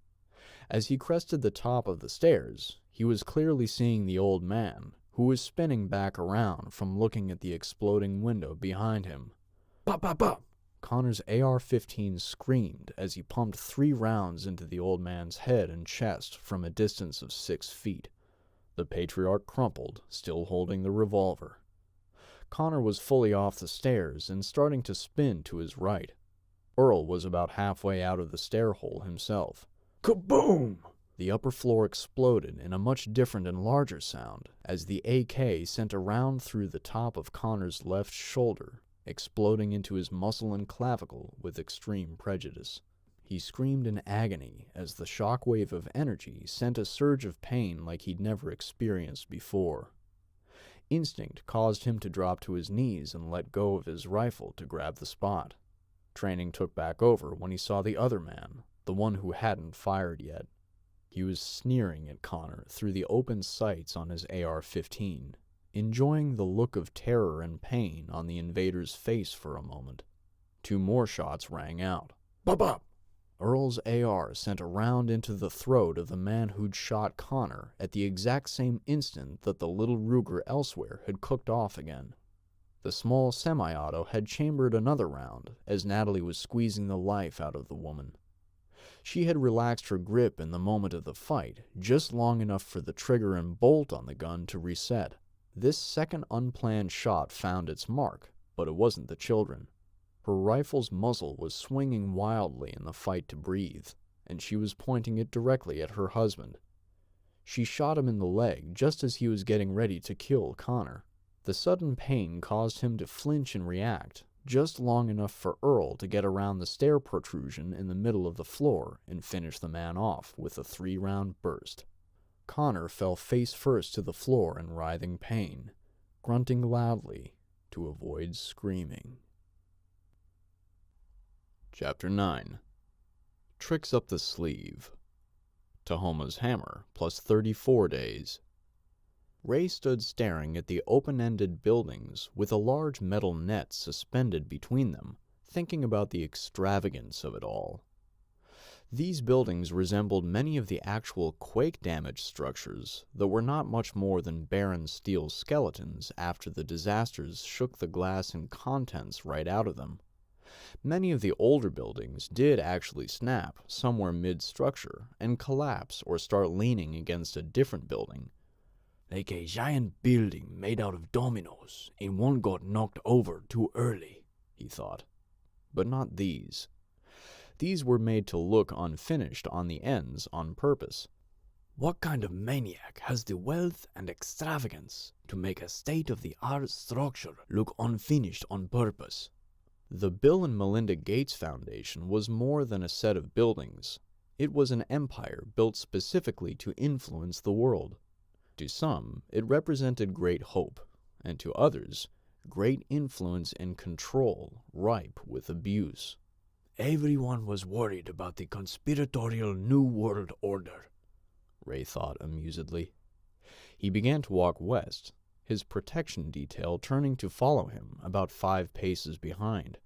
As he crested the top of the stairs, he was clearly seeing the old man, who was spinning back around from looking at the exploding window behind him. Pop, pop, pop! Connor's AR-15 screamed as he pumped 3 rounds into the old man's head and chest from a distance of 6 feet. The patriarch crumpled, still holding the revolver. Connor was fully off the stairs and starting to spin to his right. Earl was about halfway out of the stair hole himself. Kaboom! The upper floor exploded in a much different and larger sound as the AK sent a round through the top of Connor's left shoulder, exploding into his muscle and clavicle with extreme prejudice. He screamed in agony as the shockwave of energy sent a surge of pain like he'd never experienced before. Instinct caused him to drop to his knees and let go of his rifle to grab the spot. Training took back over when he saw the other man, the one who hadn't fired yet. He was sneering at Connor through the open sights on his AR-15, enjoying the look of terror and pain on the invader's face for a moment. 2 more shots rang out. Bop-bop! Earl's AR sent a round into the throat of the man who'd shot Connor at the exact same instant that the little Ruger elsewhere had cooked off again. The small semi-auto had chambered another round as Natalie was squeezing the life out of the woman. She had relaxed her grip in the moment of the fight, just long enough for the trigger and bolt on the gun to reset. This second unplanned shot found its mark, but it wasn't the children. Her rifle's muzzle was swinging wildly in the fight to breathe, and she was pointing it directly at her husband. She shot him in the leg just as he was getting ready to kill Connor. The sudden pain caused him to flinch and react, just long enough for Earl to get around the stair protrusion in the middle of the floor and finish the man off with a 3-round burst. Connor fell face first to the floor in writhing pain, grunting loudly to avoid screaming. Chapter 9. Tricks up the sleeve. Tahoma's hammer plus 34 days. Ray stood staring at the open-ended buildings with a large metal net suspended between them, thinking about the extravagance of it all. These buildings resembled many of the actual quake-damaged structures that were not much more than barren steel skeletons after the disasters shook the glass and contents right out of them. Many of the older buildings did actually snap somewhere mid-structure and collapse or start leaning against a different building. Like a giant building made out of dominoes, and one got knocked over too early, he thought. But not these. These were made to look unfinished on the ends on purpose. What kind of maniac has the wealth and extravagance to make a state-of-the-art structure look unfinished on purpose? The Bill and Melinda Gates Foundation was more than a set of buildings. It was an empire built specifically to influence the world. To some, it represented great hope, and to others, great influence and control ripe with abuse. Everyone was worried about the conspiratorial New World Order, Ray thought amusedly. He began to walk west, his protection detail turning to follow him about 5 paces behind.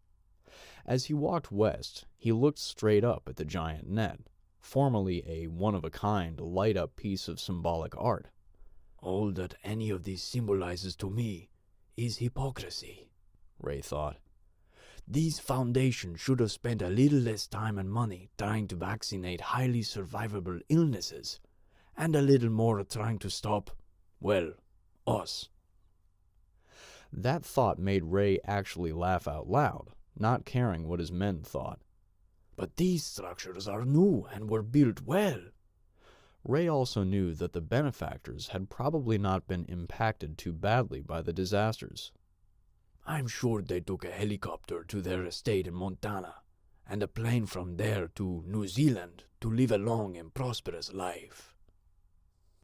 As he walked west, he looked straight up at the giant net, formerly a one-of-a-kind light-up piece of symbolic art. All that any of this symbolizes to me is hypocrisy, Ray thought. These foundations should have spent a little less time and money trying to vaccinate highly survivable illnesses, and a little more trying to stop, well, us. That thought made Ray actually laugh out loud, not caring what his men thought. But these structures are new and were built well. Ray also knew that the benefactors had probably not been impacted too badly by the disasters. I'm sure they took a helicopter to their estate in Montana, and a plane from there to New Zealand to live a long and prosperous life.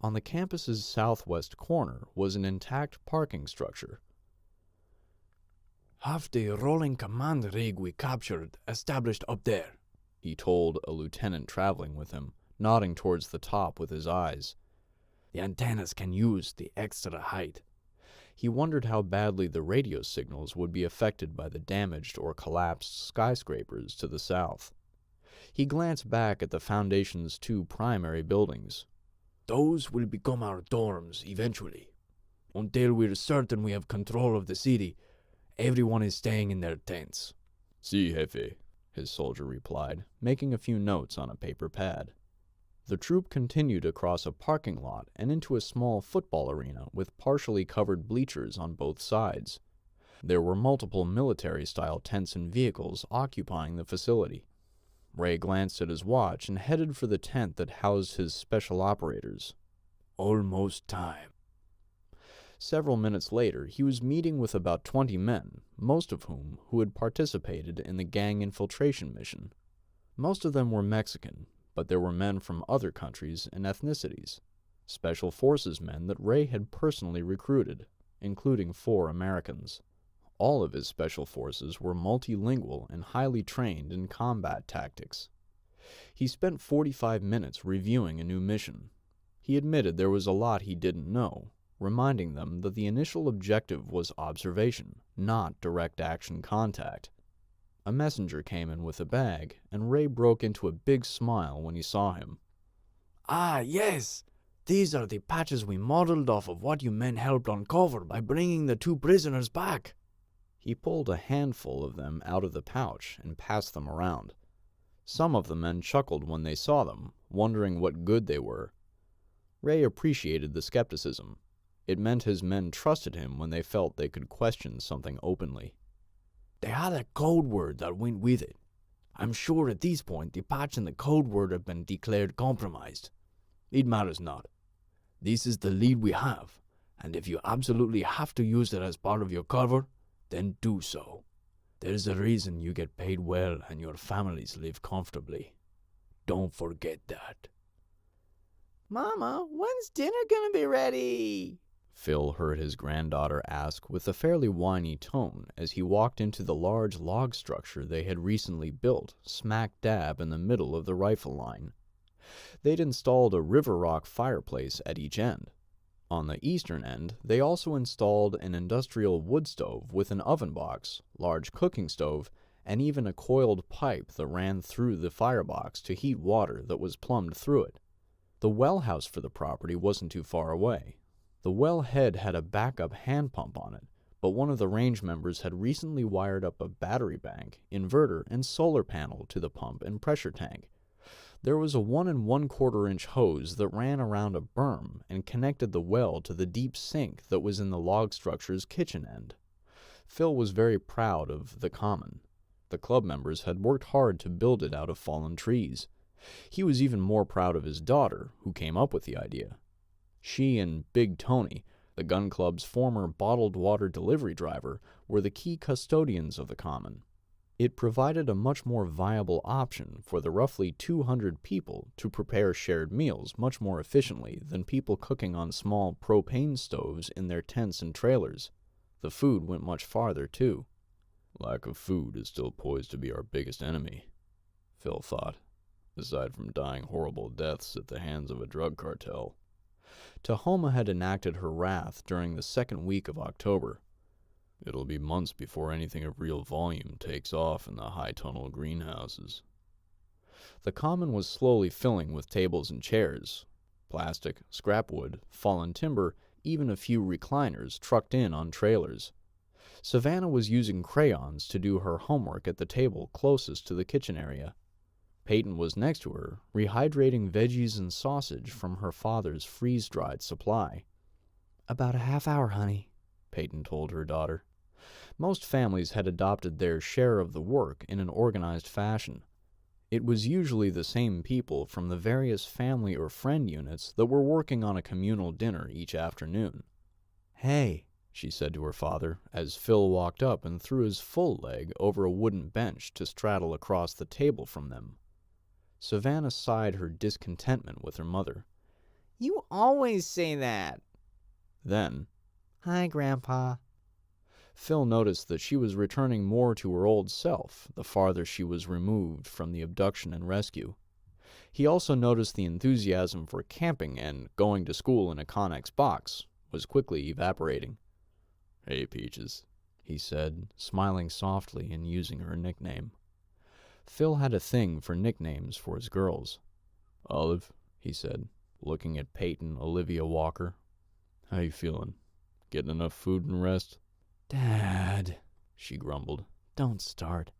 On the campus's southwest corner was an intact parking structure. Half the rolling command rig we captured established up there, he told a lieutenant traveling with him, nodding towards the top with his eyes. The antennas can use the extra height. He wondered how badly the radio signals would be affected by the damaged or collapsed skyscrapers to the south. He glanced back at the Foundation's 2 primary buildings. Those will become our dorms eventually. Until we're certain we have control of the city, everyone is staying in their tents. Si, jefe, his soldier replied, making a few notes on a paper pad. The troop continued across a parking lot and into a small football arena with partially covered bleachers on both sides. There were multiple military-style tents and vehicles occupying the facility. Ray glanced at his watch and headed for the tent that housed his special operators. Almost time. Several minutes later, he was meeting with about 20 men, most of whom who had participated in the gang infiltration mission. Most of them were Mexican, but there were men from other countries and ethnicities, special forces men that Ray had personally recruited, including 4 Americans. All of his special forces were multilingual and highly trained in combat tactics. He spent 45 minutes reviewing a new mission. He admitted there was a lot he didn't know, reminding them that the initial objective was observation, not direct action contact. A messenger came in with a bag, and Ray broke into a big smile when he saw him. Ah, yes! These are the patches we modeled off of what you men helped uncover by bringing the 2 prisoners back. He pulled a handful of them out of the pouch and passed them around. Some of the men chuckled when they saw them, wondering what good they were. Ray appreciated the skepticism. It meant his men trusted him when they felt they could question something openly. They had a code word that went with it. I'm sure at this point the patch and the code word have been declared compromised. It matters not. This is the lead we have, and if you absolutely have to use it as part of your cover, then do so. There's a reason you get paid well and your families live comfortably. Don't forget that. Mama, when's dinner gonna be ready? Phil heard his granddaughter ask with a fairly whiny tone as he walked into the large log structure they had recently built, smack dab in the middle of the rifle line. They'd installed a river rock fireplace at each end. On the eastern end, they also installed an industrial wood stove with an oven box, large cooking stove, and even a coiled pipe that ran through the firebox to heat water that was plumbed through it. The well house for the property wasn't too far away. The well head had a backup hand pump on it, but one of the range members had recently wired up a battery bank, inverter, and solar panel to the pump and pressure tank. There was a 1 1/4 inch hose that ran around a berm and connected the well to the deep sink that was in the log structure's kitchen end. Phil was very proud of the common. The club members had worked hard to build it out of fallen trees. He was even more proud of his daughter, who came up with the idea. She and Big Tony, the gun club's former bottled water delivery driver, were the key custodians of the common. It provided a much more viable option for the roughly 200 people to prepare shared meals much more efficiently than people cooking on small propane stoves in their tents and trailers. The food went much farther, too. Lack of food is still poised to be our biggest enemy, Phil thought, aside from dying horrible deaths at the hands of a drug cartel. Tahoma had enacted her wrath during the second week of October. It'll be months before anything of real volume takes off in the high-tunnel greenhouses. The common was slowly filling with tables and chairs. Plastic, scrap wood, fallen timber, even a few recliners trucked in on trailers. Savannah was using crayons to do her homework at the table closest to the kitchen area. Peyton was next to her, rehydrating veggies and sausage from her father's freeze-dried supply. About a half hour, honey, Peyton told her daughter. Most families had adopted their share of the work in an organized fashion. It was usually the same people from the various family or friend units that were working on a communal dinner each afternoon. Hey, she said to her father, as Phil walked up and threw his full leg over a wooden bench to straddle across the table from them. Savannah sighed her discontentment with her mother. You always say that. Then, Hi, Grandpa. Phil noticed that she was returning more to her old self the farther she was removed from the abduction and rescue. He also noticed the enthusiasm for camping and going to school in a Connex box was quickly evaporating. Hey, Peaches, he said, smiling softly and using her nickname. Phil had a thing for nicknames for his girls. Olive, he said, looking at Peyton Olivia Walker. How you feeling? Getting enough food and rest? Dad, she grumbled. Don't start.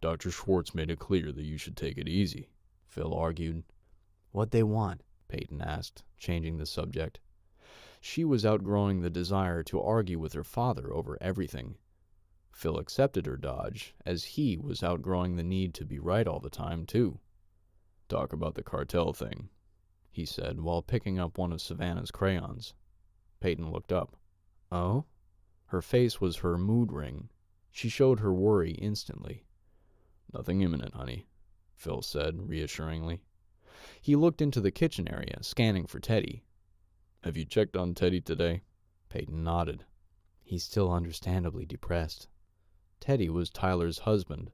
Dr. Schwartz made it clear that you should take it easy, Phil argued. What'd they want? Peyton asked, changing the subject. She was outgrowing the desire to argue with her father over everything. Phil accepted her dodge, as he was outgrowing the need to be right all the time, too. Talk about the cartel thing, he said while picking up one of Savannah's crayons. Peyton looked up. Oh? Her face was her mood ring. She showed her worry instantly. Nothing imminent, honey, Phil said reassuringly. He looked into the kitchen area, scanning for Teddy. Have you checked on Teddy today? Peyton nodded. He's still understandably depressed. Teddy was Tyler's husband.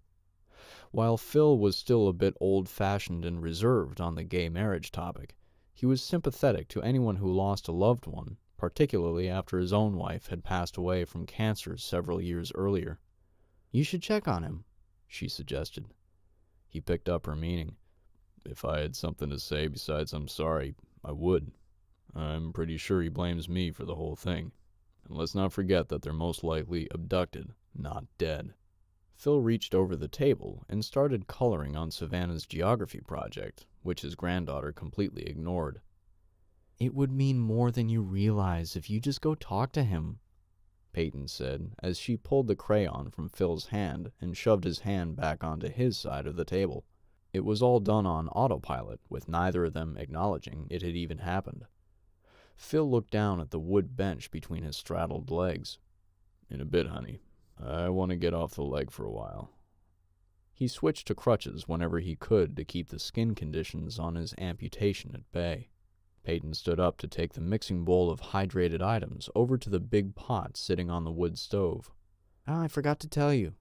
While Phil was still a bit old-fashioned and reserved on the gay marriage topic, he was sympathetic to anyone who lost a loved one, particularly after his own wife had passed away from cancer several years earlier. "You should check on him," she suggested. He picked up her meaning. "If I had something to say besides I'm sorry, I would. I'm pretty sure he blames me for the whole thing. And let's not forget that they're most likely abducted, not dead." Phil reached over the table and started coloring on Savannah's geography project, which his granddaughter completely ignored. "It would mean more than you realize if you just go talk to him," Peyton said as she pulled the crayon from Phil's hand and shoved his hand back onto his side of the table. It was all done on autopilot, with neither of them acknowledging it had even happened. Phil looked down at the wood bench between his straddled legs. "In a bit, honey. I want to get off the leg for a while." He switched to crutches whenever he could to keep the skin conditions on his amputation at bay. Peyton stood up to take the mixing bowl of hydrated items over to the big pot sitting on the wood stove. "Oh, I forgot to tell you,"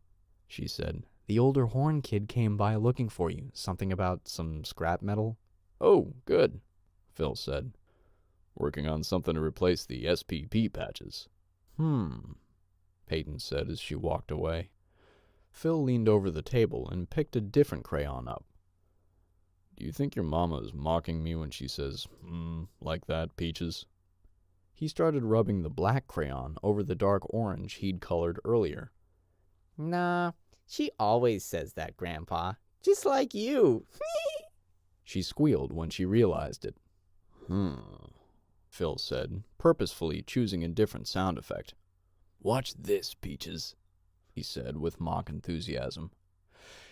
she said. "The older Horn kid came by looking for you. Something about some scrap metal." "Oh, good," Phil said. "Working on something to replace the SPP patches." Peyton said as she walked away. Phil leaned over the table and picked a different crayon up. "Do you think your mama is mocking me when she says, like that, Peaches?" He started rubbing the black crayon over the dark orange he'd colored earlier. Nah, she always says that, Grandpa. Just like you. She squealed when she realized it. Phil said, purposefully choosing a different sound effect. "Watch this, Peaches," he said with mock enthusiasm.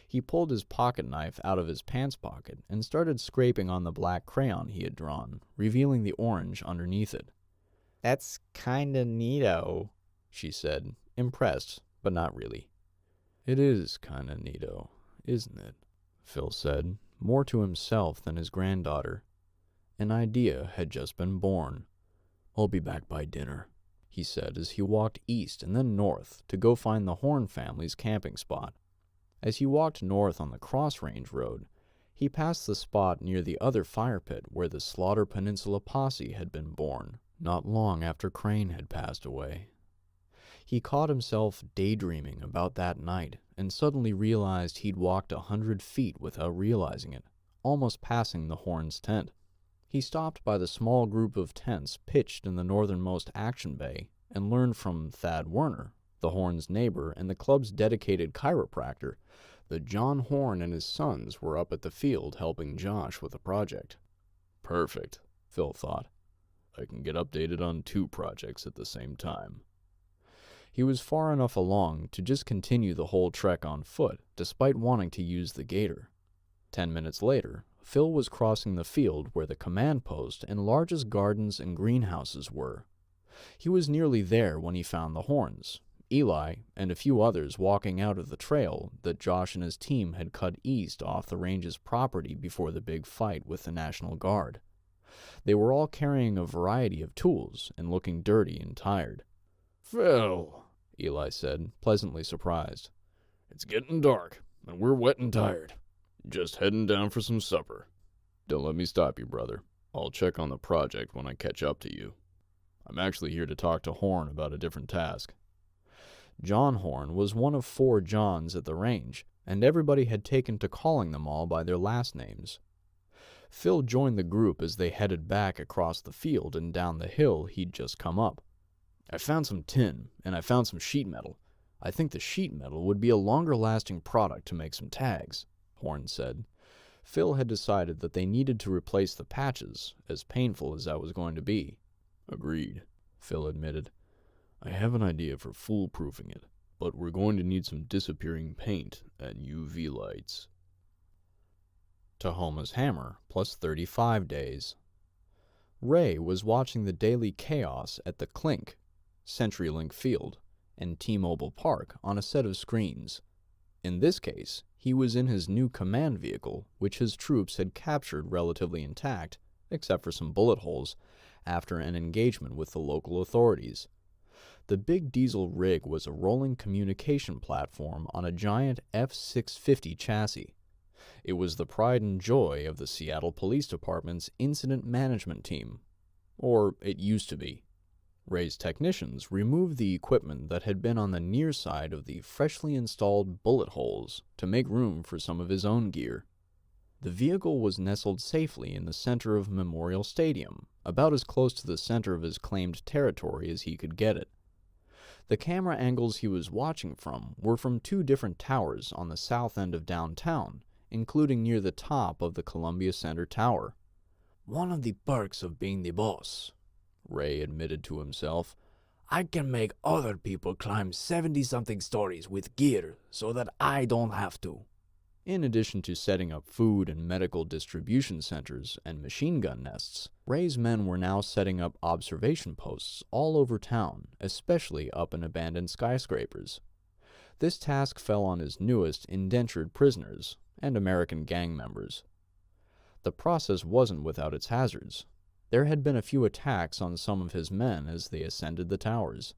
He pulled his pocket knife out of his pants pocket and started scraping on the black crayon he had drawn, revealing the orange underneath it. "That's kinda neato," she said, impressed, but not really. "It is kinda neato, isn't it?" Phil said, more to himself than his granddaughter. An idea had just been born. "I'll be back by dinner," he said as he walked east and then north to go find the Horn family's camping spot. As he walked north on the Cross Range Road, he passed the spot near the other fire pit where the Slaughter Peninsula Posse had been born, not long after Crane had passed away. He caught himself daydreaming about that night and suddenly realized he'd walked 100 feet without realizing it, almost passing the Horn's tent. He stopped by the small group of tents pitched in the northernmost action bay and learned from Thad Werner, the Horn's neighbor and the club's dedicated chiropractor, that John Horn and his sons were up at the field helping Josh with a project. "Perfect," Phil thought. "I can get updated on 2 projects at the same time." He was far enough along to just continue the whole trek on foot, despite wanting to use the gator. 10 minutes later, Phil was crossing the field where the command post and largest gardens and greenhouses were. He was nearly there when he found the Horns, Eli, and a few others walking out of the trail that Josh and his team had cut east off the range's property before the big fight with the National Guard. They were all carrying a variety of tools and looking dirty and tired. "Phil," Eli said, pleasantly surprised. "It's getting dark, and we're wet and tired. Just heading down for some supper. Don't let me stop you, brother. I'll check on the project when I catch up to you. I'm actually here to talk to Horn about a different task." John Horn was one of 4 Johns at the range, and everybody had taken to calling them all by their last names. Phil joined the group as they headed back across the field and down the hill he'd just come up. "I found some tin, and I found some sheet metal. I think the sheet metal would be a longer-lasting product to make some tags," Horn said. Phil had decided that they needed to replace the patches, as painful as that was going to be. "Agreed," Phil admitted. "I have an idea for foolproofing it, but we're going to need some disappearing paint and UV lights." Tahoma's hammer, plus 35 days. Ray was watching the daily chaos at the Clink, CenturyLink Field, and T-Mobile Park on a set of screens. In this case, he was in his new command vehicle, which his troops had captured relatively intact, except for some bullet holes, after an engagement with the local authorities. The big diesel rig was a rolling communication platform on a giant F-650 chassis. It was the pride and joy of the Seattle Police Department's incident management team. Or it used to be. Ray's technicians removed the equipment that had been on the near side of the freshly installed bullet holes to make room for some of his own gear. The vehicle was nestled safely in the center of Memorial Stadium, about as close to the center of his claimed territory as he could get it. The camera angles he was watching from were from 2 different towers on the south end of downtown, including near the top of the Columbia Center Tower. "One of the perks of being the boss," Ray admitted to himself, "I can make other people climb 70-something stories with gear so that I don't have to." In addition to setting up food and medical distribution centers and machine gun nests, Ray's men were now setting up observation posts all over town, especially up in abandoned skyscrapers. This task fell on his newest indentured prisoners and American gang members. The process wasn't without its hazards. There had been a few attacks on some of his men as they ascended the towers.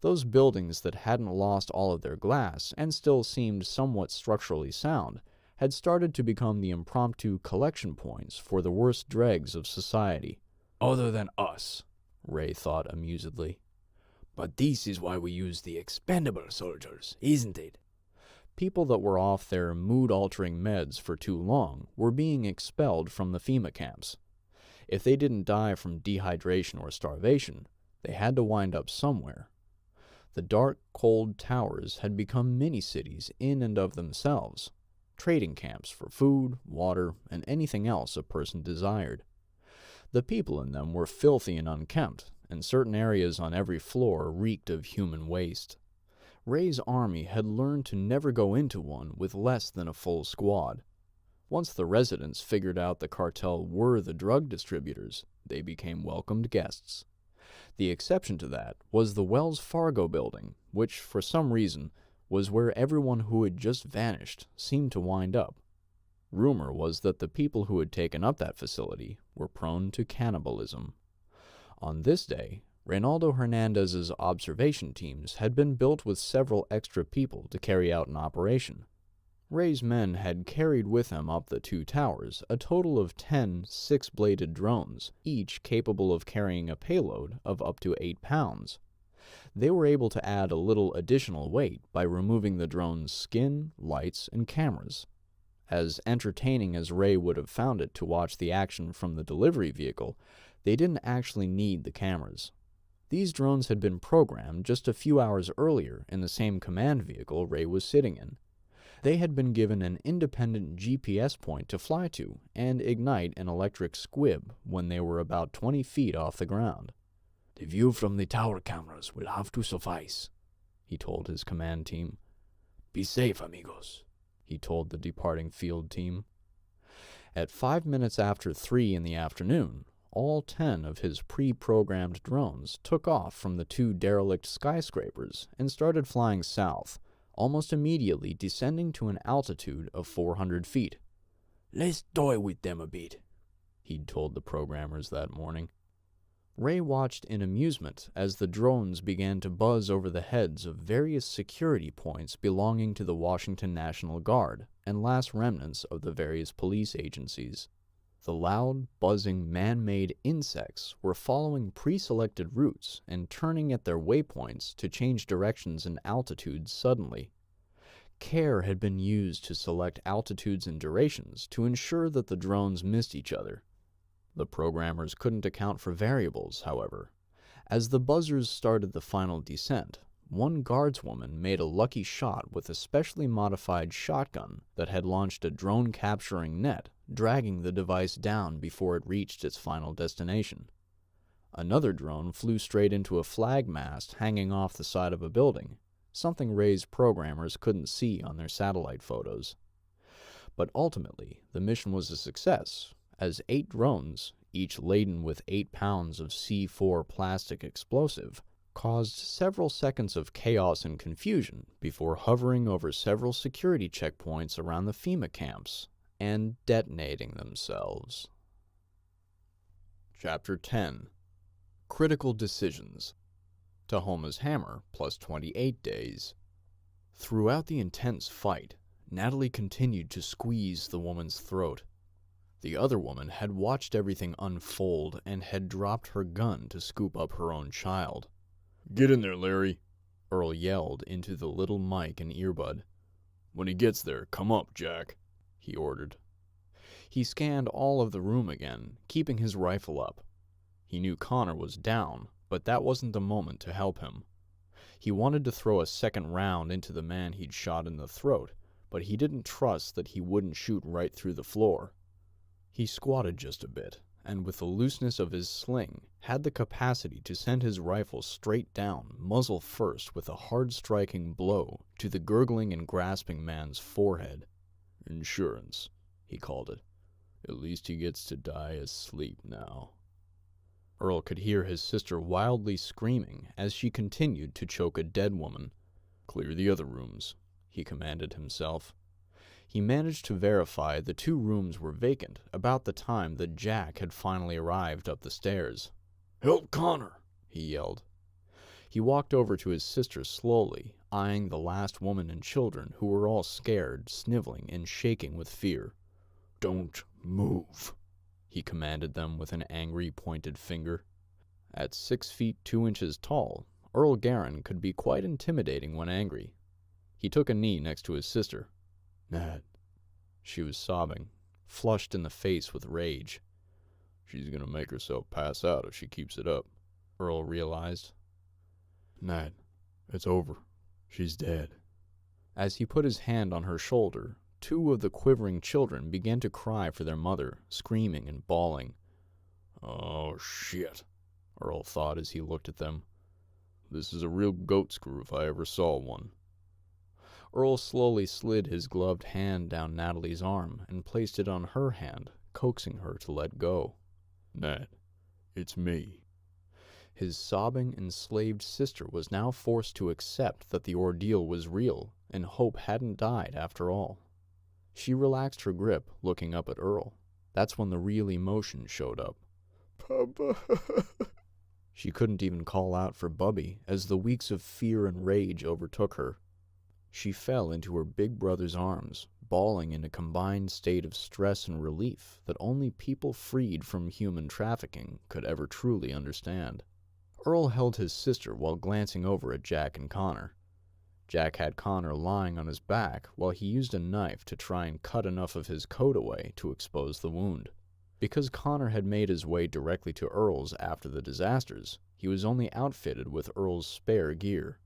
Those buildings that hadn't lost all of their glass and still seemed somewhat structurally sound had started to become the impromptu collection points for the worst dregs of society. "Other than us," Ray thought amusedly. "But this is why we use the expendable soldiers, isn't it?" People that were off their mood-altering meds for too long were being expelled from the FEMA camps. If they didn't die from dehydration or starvation, they had to wind up somewhere. The dark, cold towers had become mini-cities in and of themselves, trading camps for food, water, and anything else a person desired. The people in them were filthy and unkempt, and certain areas on every floor reeked of human waste. Ray's army had learned to never go into one with less than a full squad. Once the residents figured out the cartel were the drug distributors, they became welcomed guests. The exception to that was the Wells Fargo building, which, for some reason, was where everyone who had just vanished seemed to wind up. Rumor was that the people who had taken up that facility were prone to cannibalism. On this day, Reynaldo Hernandez's observation teams had been built with several extra people to carry out an operation. Ray's men had carried with them up the 2 towers a total of 10 6-bladed drones, each capable of carrying a payload of up to 8 pounds. They were able to add a little additional weight by removing the drone's skin, lights, and cameras. As entertaining as Ray would have found it to watch the action from the delivery vehicle, they didn't actually need the cameras. These drones had been programmed just a few hours earlier in the same command vehicle Ray was sitting in. They had been given an independent GPS point to fly to and ignite an electric squib when they were about 20 feet off the ground. "The view from the tower cameras will have to suffice," he told his command team. "Be safe, amigos," he told the departing field team. At 5 minutes after 3 in the afternoon, all 10 of his pre-programmed drones took off from the 2 derelict skyscrapers and started flying south, almost immediately descending to an altitude of 400 feet. "Let's toy with them a bit," he'd told the programmers that morning. Ray watched in amusement as the drones began to buzz over the heads of various security points belonging to the Washington National Guard and last remnants of the various police agencies. The loud, buzzing, man-made insects were following pre-selected routes and turning at their waypoints to change directions and altitudes suddenly. Care had been used to select altitudes and durations to ensure that the drones missed each other. The programmers couldn't account for variables, however. As the buzzers started the final descent, one guardswoman made a lucky shot with a specially modified shotgun that had launched a drone-capturing net, dragging the device down before it reached its final destination. Another drone flew straight into a flag mast hanging off the side of a building, something Ray's programmers couldn't see on their satellite photos. But ultimately, the mission was a success, as 8 drones, each laden with 8 pounds of C4 plastic explosive, caused several seconds of chaos and confusion before hovering over several security checkpoints around the FEMA camps and detonating themselves. Chapter 10. Critical Decisions. Tahoma's hammer plus 28 days. Throughout the intense fight, Natalie continued to squeeze the woman's throat. The other woman had watched everything unfold and had dropped her gun to scoop up her own child. Get in there, Larry, Earl yelled into the little mic and earbud. When he gets there, come up, Jack, he ordered. He scanned all of the room again, keeping his rifle up. He knew Connor was down, but that wasn't the moment to help him. He wanted to throw a second round into the man he'd shot in the throat, but he didn't trust that he wouldn't shoot right through the floor. He squatted just a bit, and with the looseness of his sling, had the capacity to send his rifle straight down, muzzle first, with a hard-striking blow to the gurgling and grasping man's forehead. Insurance, he called it. At least he gets to die asleep now. Earl could hear his sister wildly screaming as she continued to choke a dead woman. Clear the other rooms, he commanded himself. He managed to verify the 2 rooms were vacant about the time that Jack had finally arrived up the stairs. Help Connor, he yelled. He walked over to his sister slowly, eyeing the last woman and children who were all scared, sniveling, and shaking with fear. Don't move, he commanded them with an angry, pointed finger. At 6 feet 2 inches tall, Earl Guerin could be quite intimidating when angry. He took a knee next to his sister. Nat. She was sobbing, flushed in the face with rage. She's gonna make herself pass out if she keeps it up, Earl realized. Nat, it's over. She's dead. As he put his hand on her shoulder, 2 of the quivering children began to cry for their mother, screaming and bawling. Oh, shit, Earl thought as he looked at them. This is a real goat screw if I ever saw one. Earl slowly slid his gloved hand down Natalie's arm and placed it on her hand, coaxing her to let go. Nat, it's me. His sobbing, enslaved sister was now forced to accept that the ordeal was real, and hope hadn't died after all. She relaxed her grip, looking up at Earl. That's when the real emotion showed up. Papa. She couldn't even call out for Bubby, as the weeks of fear and rage overtook her. She fell into her big brother's arms, bawling in a combined state of stress and relief that only people freed from human trafficking could ever truly understand. Earl held his sister while glancing over at Jack and Connor. Jack had Connor lying on his back while he used a knife to try and cut enough of his coat away to expose the wound. Because Connor had made his way directly to Earl's after the disasters, he was only outfitted with Earl's spare gear.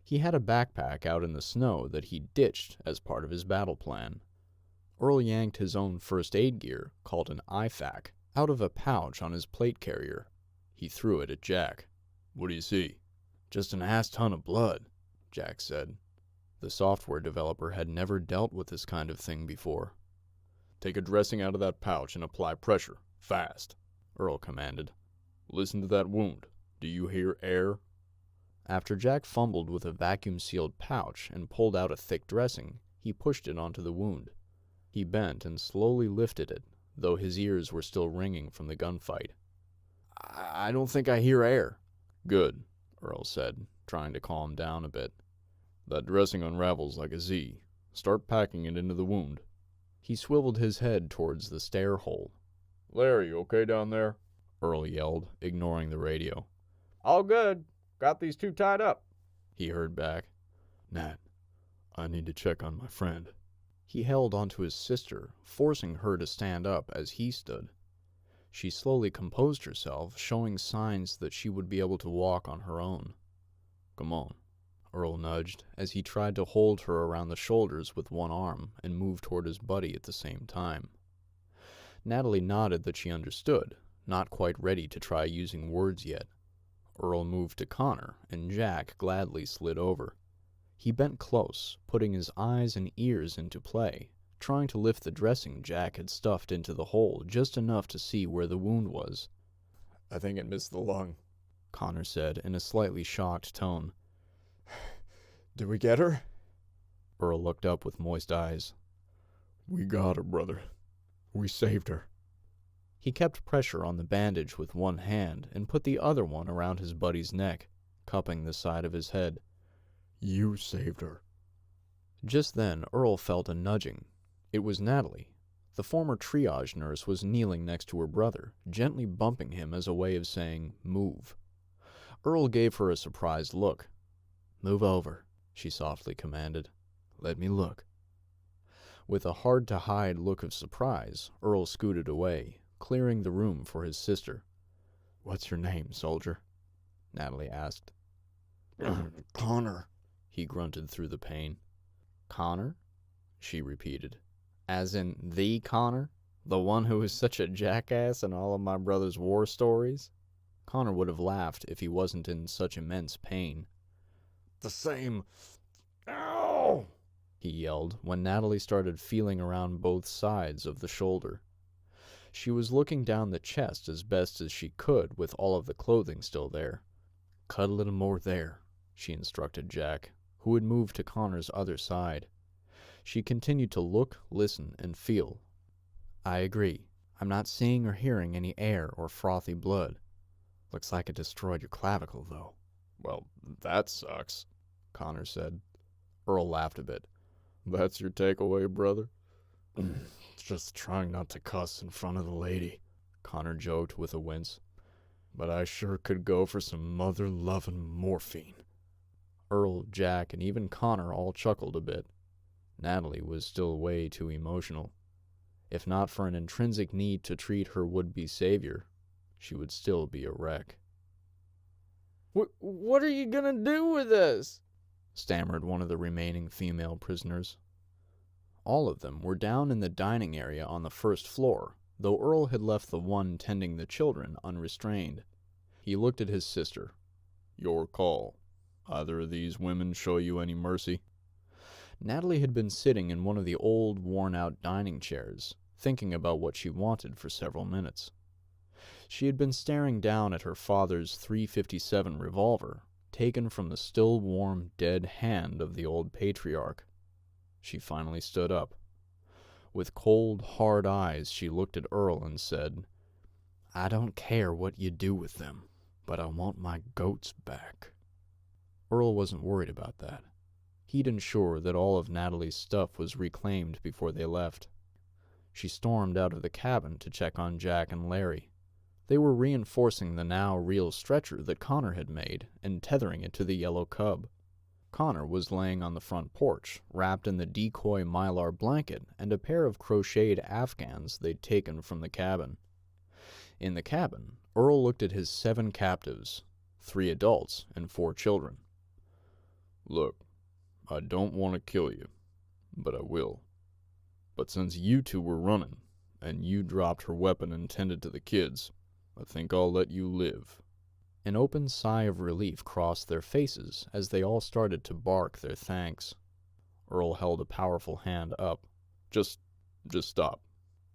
He had a backpack out in the snow that he ditched as part of his battle plan. Earl yanked his own first aid gear, called an IFAC, out of a pouch on his plate carrier. He threw it at Jack. What do you see? Just an ass ton of blood, Jack said. The software developer had never dealt with this kind of thing before. Take a dressing out of that pouch and apply pressure, fast, Earl commanded. Listen to that wound. Do you hear air? After Jack fumbled with a vacuum-sealed pouch and pulled out a thick dressing, he pushed it onto the wound. He bent and slowly lifted it, though his ears were still ringing from the gunfight. I don't think I hear air. Good, Earl said, trying to calm down a bit. That dressing unravels like a Z. Start packing it into the wound. He swiveled his head towards the stair hole. Larry, you okay down there? Earl yelled, ignoring the radio. All good. Got these 2 tied up, he heard back. Nat, I need to check on my friend. He held onto his sister, forcing her to stand up as he stood. She slowly composed herself, showing signs that she would be able to walk on her own. Come on, Earl nudged as he tried to hold her around the shoulders with one arm and move toward his buddy at the same time. Natalie nodded that she understood, not quite ready to try using words yet. Earl moved to Connor, and Jack gladly slid over. He bent close, putting his eyes and ears into play, trying to lift the dressing Jack had stuffed into the hole just enough to see where the wound was. I think it missed the lung, Connor said in a slightly shocked tone. Did we get her? Earl looked up with moist eyes. We got her, brother. We saved her. He kept pressure on the bandage with one hand and put the other one around his buddy's neck. cupping the side of his head. You saved her. Just then, Earl felt a nudging. It was Natalie. The former triage nurse was kneeling next to her brother, gently bumping him as a way of saying, "Move." Earl gave her a surprised look. "Move over," she softly commanded. "Let me look." With a hard-to-hide look of surprise, Earl scooted away, clearing the room for his sister. "What's your name, soldier?" Natalie asked. Connor, he grunted through the pain. "Connor?" she repeated. "As in the Connor? The one who was such a jackass in all of my brother's war stories?" Connor would have laughed if he wasn't in such immense pain. the same. Ow! He yelled when Natalie started feeling around both sides of the shoulder. She was looking down the chest as best as she could with all of the clothing still there. "Cut a little more there," she instructed Jack, who had moved to Connor's other side. She continued to look, listen, and feel. "I agree. I'm not seeing or hearing any air or frothy blood. Looks like it destroyed your clavicle, though." Well, that sucks, Connor said. Earl laughed a bit. That's your takeaway, brother? "Just trying not to cuss in front of the lady," Connor joked with a wince. "But I sure could go for some mother-loving morphine." Earl, Jack, and even Connor all chuckled a bit. Natalie was still way too emotional. If not for an intrinsic need to treat her would-be savior, she would still be a wreck. What are you gonna do with us?" stammered one of the remaining female prisoners. All of them were down in the dining area on the first floor, though Earl had left the one tending the children unrestrained. He looked at his sister. "Your call. Either of these women show you any mercy?" Natalie had been sitting in one of the old, worn-out dining chairs, thinking about what she wanted for several minutes. She had been staring down at her father's .357 revolver, taken from the still warm, dead hand of the old patriarch. She finally stood up. With cold, hard eyes, she looked at Earl and said, "I don't care what you do with them, but I want my goats back." Earl wasn't worried about that. He'd ensure that all of Natalie's stuff was reclaimed before they left. She stormed out of the cabin to check on Jack and Larry. They were reinforcing the now real stretcher that Connor had made and tethering it to the yellow cub. Connor was laying on the front porch, wrapped in the decoy mylar blanket and a pair of crocheted afghans they'd taken from the cabin. In the cabin, Earl looked at his 7 captives, 3 adults and 4 children. "Look, I don't want to kill you, but I will. But since you two were running, and you dropped her weapon intended to the kids, I think I'll let you live." An open sigh of relief crossed their faces as they all started to bark their thanks. Earl held a powerful hand up. Just stop.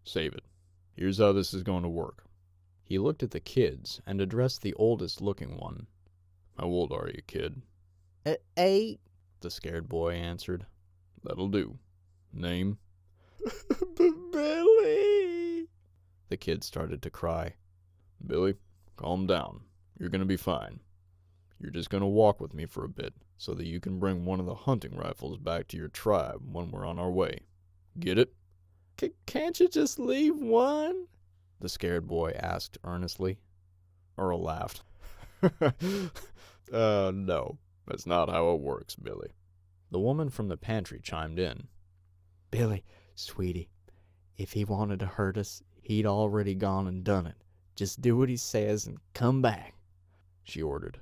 Save it. Here's how this is going to work." He looked at the kids and addressed the oldest-looking one. "How old are you, kid?" 8. The scared boy answered. "That'll do. Name?" Billy! The kid started to cry. "Billy, calm down. You're going to be fine. You're just going to walk with me for a bit so that you can bring one of the hunting rifles back to your tribe when we're on our way. Get it?" Can't you just leave one?" The scared boy asked earnestly. Earl laughed. No, that's not how it works, Billy." The woman from the pantry chimed in. "Billy, sweetie, if he wanted to hurt us, he'd already gone and done it. Just do what he says and come back," she ordered.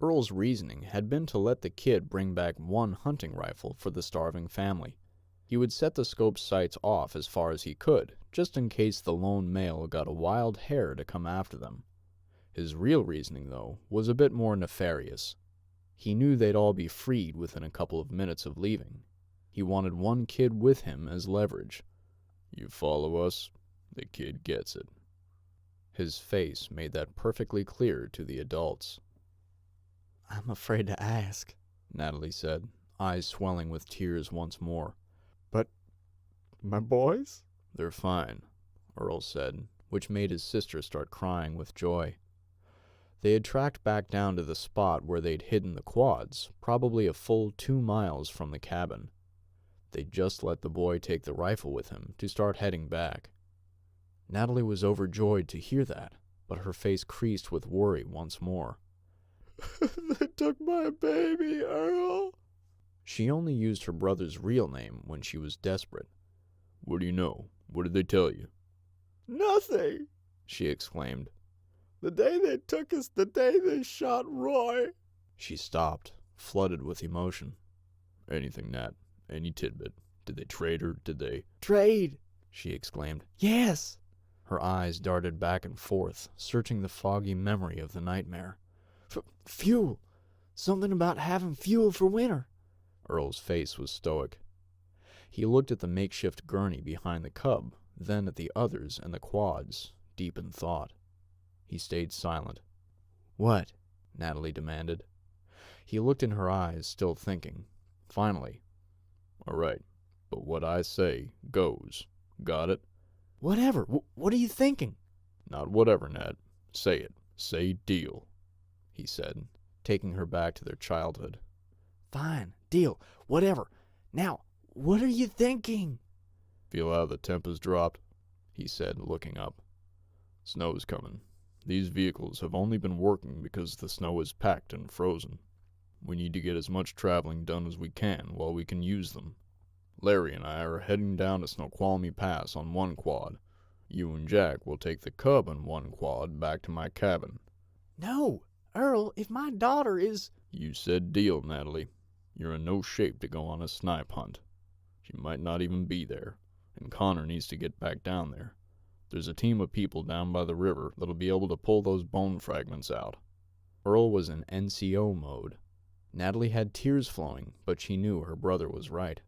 Earl's reasoning had been to let the kid bring back one hunting rifle for the starving family. He would set the scope's sights off as far as he could, just in case the lone male got a wild hare to come after them. His real reasoning, though, was a bit more nefarious. He knew they'd all be freed within a couple of minutes of leaving. He wanted one kid with him as leverage. "You follow us, the kid gets it." His face made that perfectly clear to the adults. "I'm afraid to ask," Natalie said, eyes swelling with tears once more. "But my boys?" "They're fine," Earl said, which made his sister start crying with joy. They had tracked back down to the spot where they'd hidden the quads, probably a full 2 miles from the cabin. They'd just let the boy take the rifle with him to start heading back. Natalie was overjoyed to hear that, but her face creased with worry once more. They took my baby, Earl. She only used her brother's real name when she was desperate. What do you know? What did they tell you? Nothing, she exclaimed. The day they took us, the day they shot Roy. She stopped, flooded with emotion. Anything, Nat? Any tidbit? Did they trade her? Did they... Trade, she exclaimed. Yes. Her eyes darted back and forth, searching the foggy memory of the nightmare. Fuel. Something about having fuel for winter. Earl's face was stoic. He looked at the makeshift gurney behind the cub, then at the others and the quads, deep in thought. He stayed silent. What? Natalie demanded. He looked in her eyes, still thinking. Finally, all right, but what I say goes. Got it? Whatever. What are you thinking? Not whatever, Nat. Say it. Say deal, he said, taking her back to their childhood. Fine. Deal. Whatever. Now, what are you thinking? Feel how the temp has dropped, he said, looking up. Snow's coming. These vehicles have only been working because the snow is packed and frozen. We need to get as much traveling done as we can while we can use them. Larry and I are heading down to Snoqualmie Pass on one quad. You and Jack will take the cub on one quad back to my cabin. No, Earl, if my daughter is... You said deal, Natalie. You're in no shape to go on a snipe hunt. She might not even be there, and Connor needs to get back down there. There's a team of people down by the river that'll be able to pull those bone fragments out. Earl was in NCO mode. Natalie had tears flowing, but she knew her brother was right.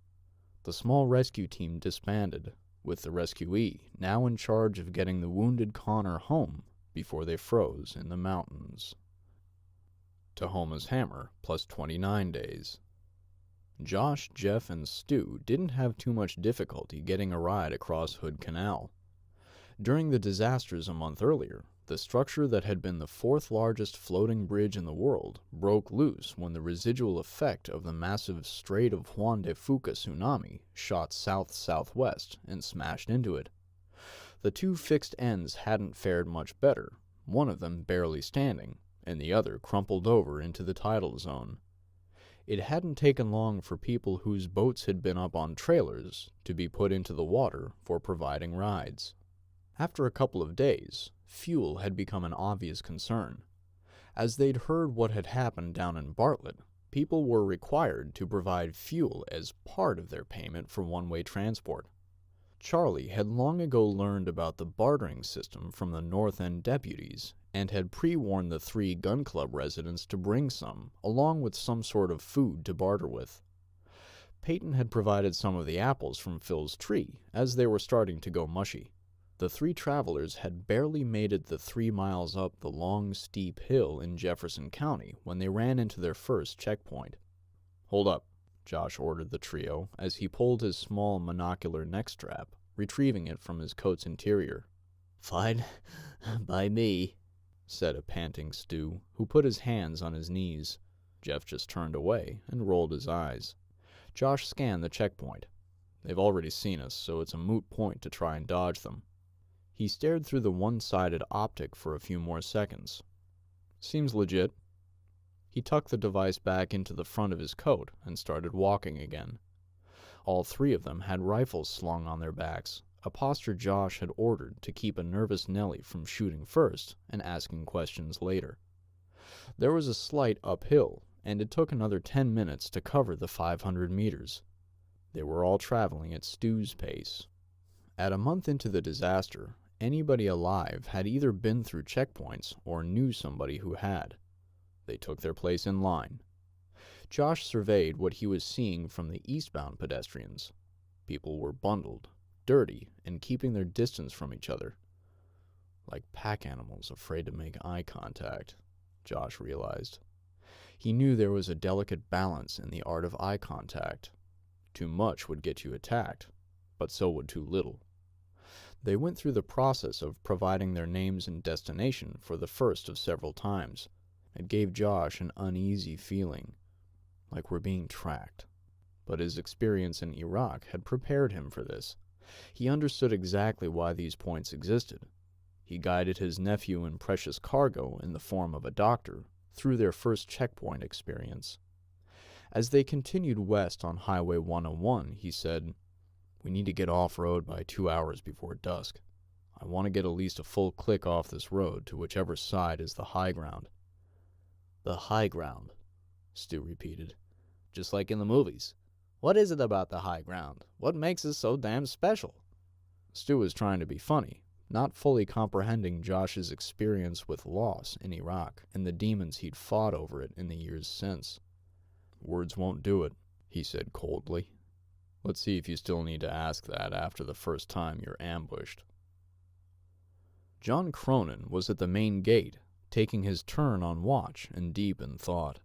The small rescue team disbanded, with the rescuee now in charge of getting the wounded Connor home before they froze in the mountains. Tahoma's hammer plus 29 days. Josh, Jeff, and Stu didn't have too much difficulty getting a ride across Hood Canal. During the disasters a month earlier, the structure that had been the 4th largest floating bridge in the world broke loose when the residual effect of the massive Strait of Juan de Fuca tsunami shot south-southwest and smashed into it. The 2 fixed ends hadn't fared much better, one of them barely standing, and the other crumpled over into the tidal zone. It hadn't taken long for people whose boats had been up on trailers to be put into the water for providing rides. After a couple of days, fuel had become an obvious concern. As they'd heard what had happened down in Bartlett, people were required to provide fuel as part of their payment for one-way transport. Charlie had long ago learned about the bartering system from the North End deputies and had pre-warned the 3 gun club residents to bring some, along with some sort of food to barter with. Peyton had provided some of the apples from Phil's tree, as they were starting to go mushy. The 3 travelers had barely made it the 3 miles up the long, steep hill in Jefferson County when they ran into their first checkpoint. "Hold up," Josh ordered the trio as he pulled his small monocular neck strap, retrieving it from his coat's interior. "Fine by me," said a panting Stu, who put his hands on his knees. Jeff just turned away and rolled his eyes. Josh scanned the checkpoint. They've already seen us, so it's a moot point to try and dodge them. He stared through the one-sided optic for a few more seconds. Seems legit. He tucked the device back into the front of his coat and started walking again. All 3 of them had rifles slung on their backs, a posture Josh had ordered to keep a nervous Nellie from shooting first and asking questions later. There was a slight uphill, and it took another 10 minutes to cover the 500 meters. They were all traveling at Stu's pace. At a month into the disaster, anybody alive had either been through checkpoints or knew somebody who had. They took their place in line. Josh surveyed what he was seeing from the eastbound pedestrians. People were bundled, dirty, and keeping their distance from each other. Like pack animals afraid to make eye contact, Josh realized. He knew there was a delicate balance in the art of eye contact. Too much would get you attacked, but so would too little. They went through the process of providing their names and destination for the first of several times. It gave Josh an uneasy feeling, like we're being tracked. But his experience in Iraq had prepared him for this. He understood exactly why these points existed. He guided his nephew and precious cargo in the form of a doctor through their first checkpoint experience. As they continued west on Highway 101, he said, "We need to get off-road by 2 hours before dusk. I want to get at least a full click off this road to whichever side is the high ground." The high ground, Stu repeated. Just like in the movies. What is it about the high ground? What makes it so damn special? Stu was trying to be funny, not fully comprehending Josh's experience with loss in Iraq and the demons he'd fought over it in the years since. "Words won't do it," he said coldly. "Let's see if you still need to ask that after the first time you're ambushed." John Cronin was at the main gate, taking his turn on watch and deep in thought.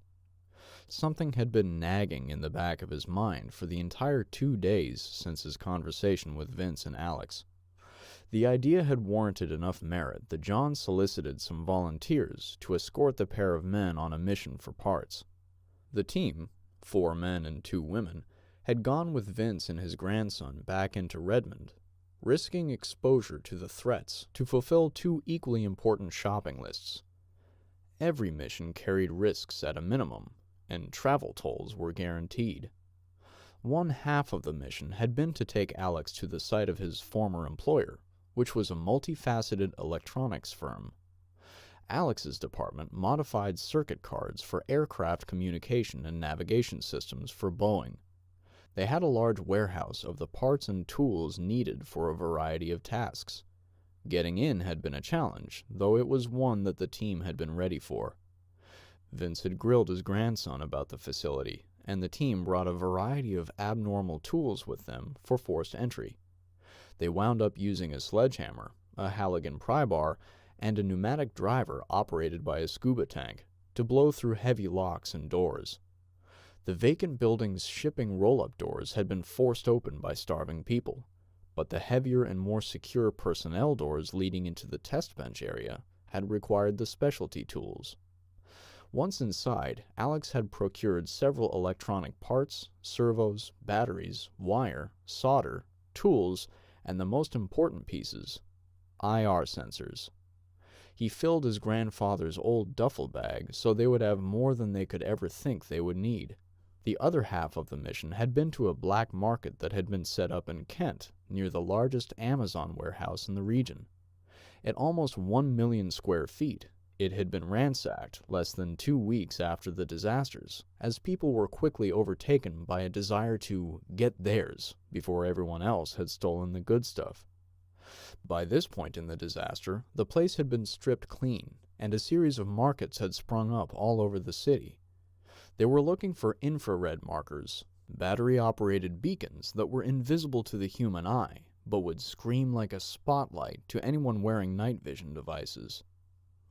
Something had been nagging in the back of his mind for the entire 2 days since his conversation with Vince and Alex. The idea had warranted enough merit that John solicited some volunteers to escort the pair of men on a mission for parts. The team, 4 men and 2 women, had gone with Vince and his grandson back into Redmond, risking exposure to the threats to fulfill 2 equally important shopping lists. Every mission carried risks at a minimum, and travel tolls were guaranteed. One half of the mission had been to take Alex to the site of his former employer, which was a multifaceted electronics firm. Alex's department modified circuit cards for aircraft communication and navigation systems for Boeing. They had a large warehouse of the parts and tools needed for a variety of tasks. Getting in had been a challenge, though it was one that the team had been ready for. Vince had grilled his grandson about the facility, and the team brought a variety of abnormal tools with them for forced entry. They wound up using a sledgehammer, a Halligan pry bar, and a pneumatic driver operated by a scuba tank to blow through heavy locks and doors. The vacant building's shipping roll-up doors had been forced open by starving people, but the heavier and more secure personnel doors leading into the test bench area had required the specialty tools. Once inside, Alex had procured several electronic parts, servos, batteries, wire, solder, tools, and the most important pieces, IR sensors. He filled his grandfather's old duffel bag so they would have more than they could ever think they would need. The other half of the mission had been to a black market that had been set up in Kent, near the largest Amazon warehouse in the region. At almost 1 million square feet, it had been ransacked less than 2 weeks after the disasters, as people were quickly overtaken by a desire to get theirs before everyone else had stolen the good stuff. By this point in the disaster, the place had been stripped clean, and a series of markets had sprung up all over the city. They were looking for infrared markers, battery-operated beacons that were invisible to the human eye, but would scream like a spotlight to anyone wearing night vision devices.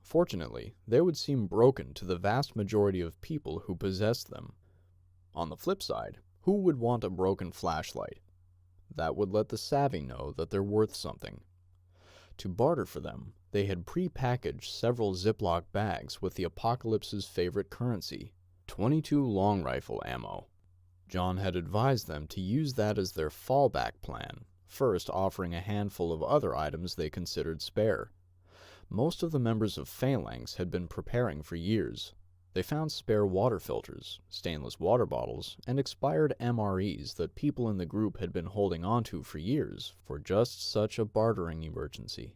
Fortunately, they would seem broken to the vast majority of people who possessed them. On the flip side, who would want a broken flashlight? That would let the savvy know that they're worth something. To barter for them, they had pre-packaged several Ziploc bags with the apocalypse's favorite currency, 22 long rifle ammo. John had advised them to use that as their fallback plan, first offering a handful of other items they considered spare. Most of the members of Phalanx had been preparing for years. They found spare water filters, stainless water bottles, and expired MREs that people in the group had been holding onto for years for just such a bartering emergency.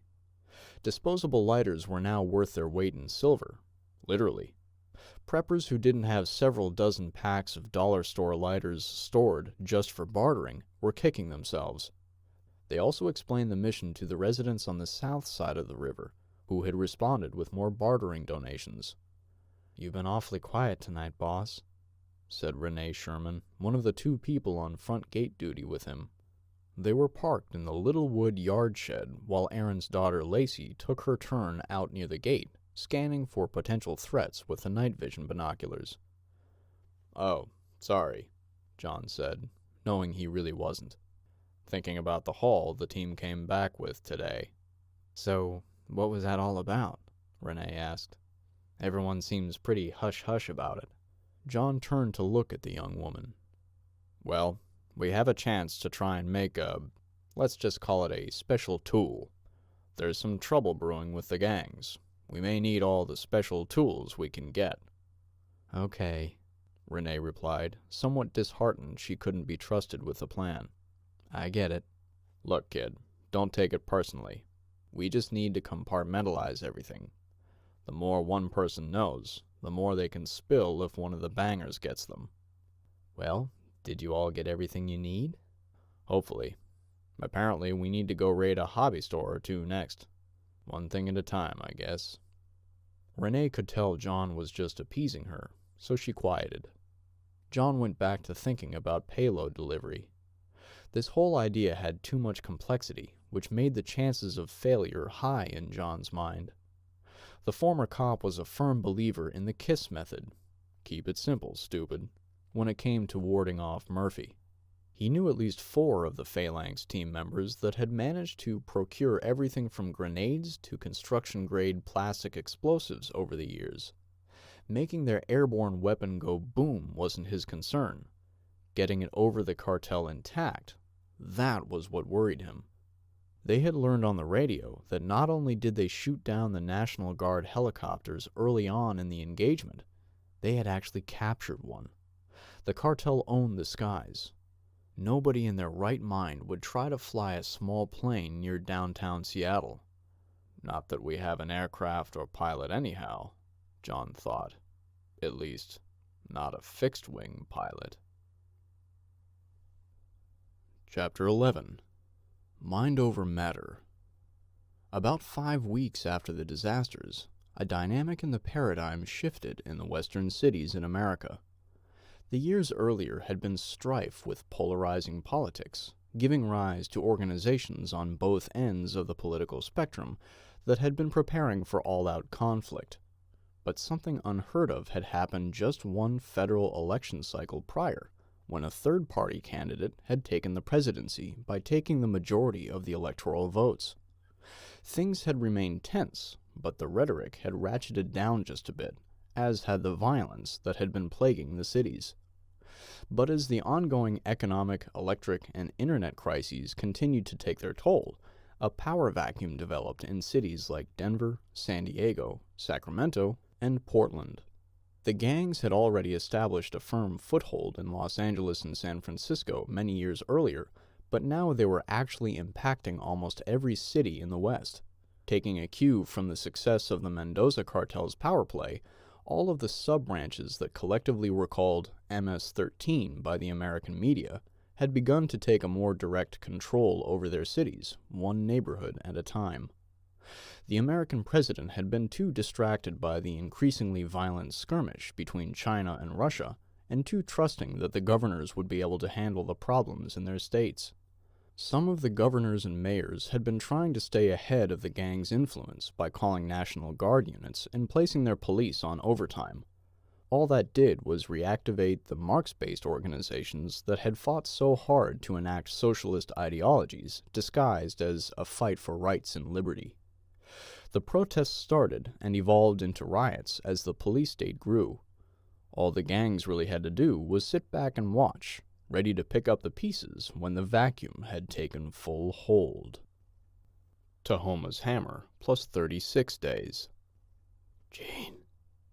Disposable lighters were now worth their weight in silver, literally. Preppers who didn't have several dozen packs of dollar store lighters stored just for bartering were kicking themselves. They also explained the mission to the residents on the south side of the river, who had responded with more bartering donations. "You've been awfully quiet tonight, boss," said Renee Sherman, one of the 2 people on front gate duty with him. They were parked in the little wood yard shed while Aaron's daughter Lacey took her turn out near the gate, scanning for potential threats with the night vision binoculars. "Oh, sorry," John said, knowing he really wasn't. thinking about the haul the team came back with today. So, what was that all about? Renee asked. Everyone seems pretty hush-hush about it. John turned to look at the young woman. Well, we have a chance to try and make let's just call it a special tool. There's some trouble brewing with the gangs. We may need all the special tools we can get. Okay, Renee replied, somewhat disheartened she couldn't be trusted with the plan. I get it. Look, kid, don't take it personally. We just need to compartmentalize everything. The more one person knows, the more they can spill if one of the bangers gets them. Well, did you all get everything you need? Hopefully. Apparently, we need to go raid a hobby store or two next. One thing at a time, I guess. Renee could tell John was just appeasing her, so she quieted. John went back to thinking about payload delivery. This whole idea had too much complexity, which made the chances of failure high in John's mind. The former cop was a firm believer in the KISS method. Keep it simple, stupid. When it came to warding off Murphy. He knew at least 4 of the Phalanx team members that had managed to procure everything from grenades to construction-grade plastic explosives over the years. Making their airborne weapon go boom wasn't his concern. Getting it over the cartel intact, that was what worried him. They had learned on the radio that not only did they shoot down the National Guard helicopters early on in the engagement, they had actually captured one. The cartel owned the skies. Nobody in their right mind would try to fly a small plane near downtown Seattle. Not that we have an aircraft or pilot anyhow, John thought. At least, not a fixed-wing pilot. Chapter 11. Mind over Matter. About 5 weeks after the disasters, a dynamic in the paradigm shifted in the western cities in America. The years earlier had been strife with polarizing politics, giving rise to organizations on both ends of the political spectrum that had been preparing for all-out conflict. But something unheard of had happened just one federal election cycle prior, when a third-party candidate had taken the presidency by taking the majority of the electoral votes. Things had remained tense, but the rhetoric had ratcheted down just a bit, as had the violence that had been plaguing the cities. But as the ongoing economic, electric, and internet crises continued to take their toll, a power vacuum developed in cities like Denver, San Diego, Sacramento, and Portland. The gangs had already established a firm foothold in Los Angeles and San Francisco many years earlier, but now they were actually impacting almost every city in the West. Taking a cue from the success of the Mendoza cartel's power play, all of the sub-branches that collectively were called MS-13 by the American media had begun to take a more direct control over their cities, one neighborhood at a time. The American president had been too distracted by the increasingly violent skirmish between China and Russia, and too trusting that the governors would be able to handle the problems in their states. Some of the governors and mayors had been trying to stay ahead of the gang's influence by calling National Guard units and placing their police on overtime. All that did was reactivate the Marx-based organizations that had fought so hard to enact socialist ideologies disguised as a fight for rights and liberty. The protests started and evolved into riots as the police state grew. All the gangs really had to do was sit back and watch, ready to pick up the pieces when the vacuum had taken full hold. Tahoma's hammer, plus 36 days. Gene,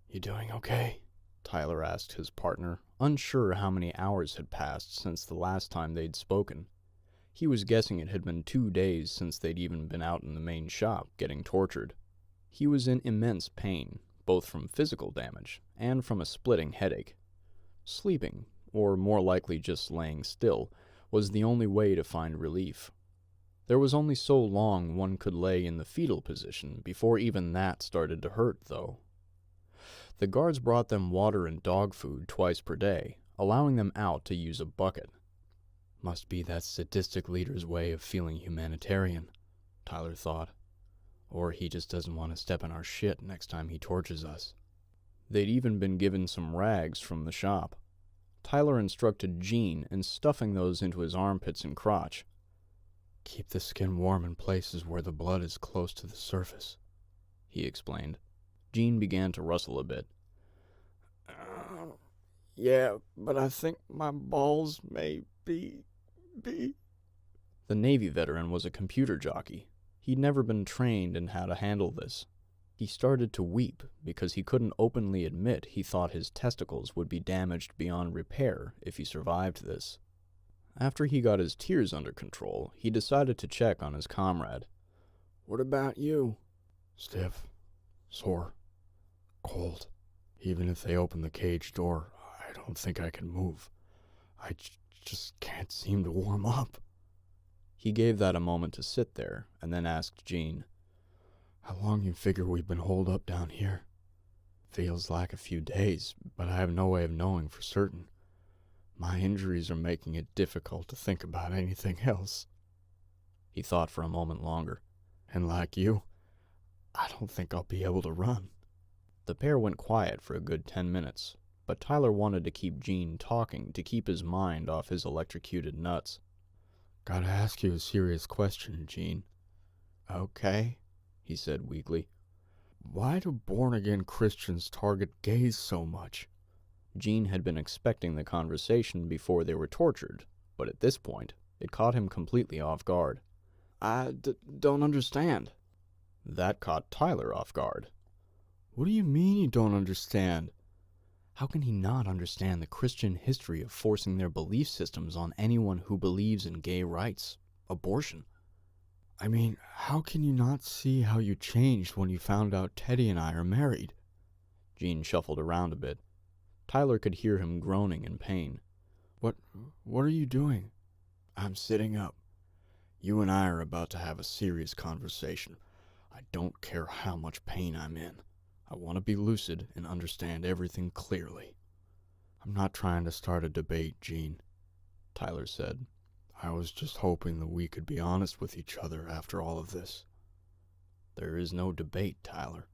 you doing okay? Tyler asked his partner, unsure how many hours had passed since the last time they'd spoken. He was guessing it had been 2 days since they'd even been out in the main shop getting tortured. He was in immense pain, both from physical damage and from a splitting headache. Sleeping, or more likely just laying still, was the only way to find relief. There was only so long one could lay in the fetal position before even that started to hurt, though. The guards brought them water and dog food twice per day, allowing them out to use a bucket. Must be that sadistic leader's way of feeling humanitarian, Tyler thought. Or he just doesn't want to step in our shit next time he tortures us. They'd even been given some rags from the shop. Tyler instructed Gene in stuffing those into his armpits and crotch. Keep the skin warm in places where the blood is close to the surface, he explained. Jean began to rustle a bit. Yeah, but I think my balls may be... The Navy veteran was a computer jockey. He'd never been trained in how to handle this. He started to weep because he couldn't openly admit he thought his testicles would be damaged beyond repair if he survived this. After he got his tears under control, he decided to check on his comrade. What about you? Stiff, sore, cold. Even if they open the cage door, I don't think I can move. I just can't seem to warm up. He gave that a moment to sit there, and then asked Jean, How long you figure we've been holed up down here? Feels like a few days, but I have no way of knowing for certain. My injuries are making it difficult to think about anything else. He thought for a moment longer. And like you, I don't think I'll be able to run. The pair went quiet for a good 10 minutes, but Tyler wanted to keep Jean talking to keep his mind off his electrocuted nuts. Gotta ask you a serious question, Jean. Okay, he said weakly. Why do born-again Christians target gays so much? Jean had been expecting the conversation before they were tortured, but at this point, it caught him completely off guard. I don't understand. That caught Tyler off guard. What do you mean you don't understand? How can he not understand the Christian history of forcing their belief systems on anyone who believes in gay rights, abortion? I mean, how can you not see how you changed when you found out Teddy and I are married? Jean shuffled around a bit. Tyler could hear him groaning in pain. What are you doing? I'm sitting up. You and I are about to have a serious conversation. I don't care how much pain I'm in. I want to be lucid and understand everything clearly. I'm not trying to start a debate, Jean, Tyler said. I was just hoping that we could be honest with each other after all of this. There is no debate, Tyler.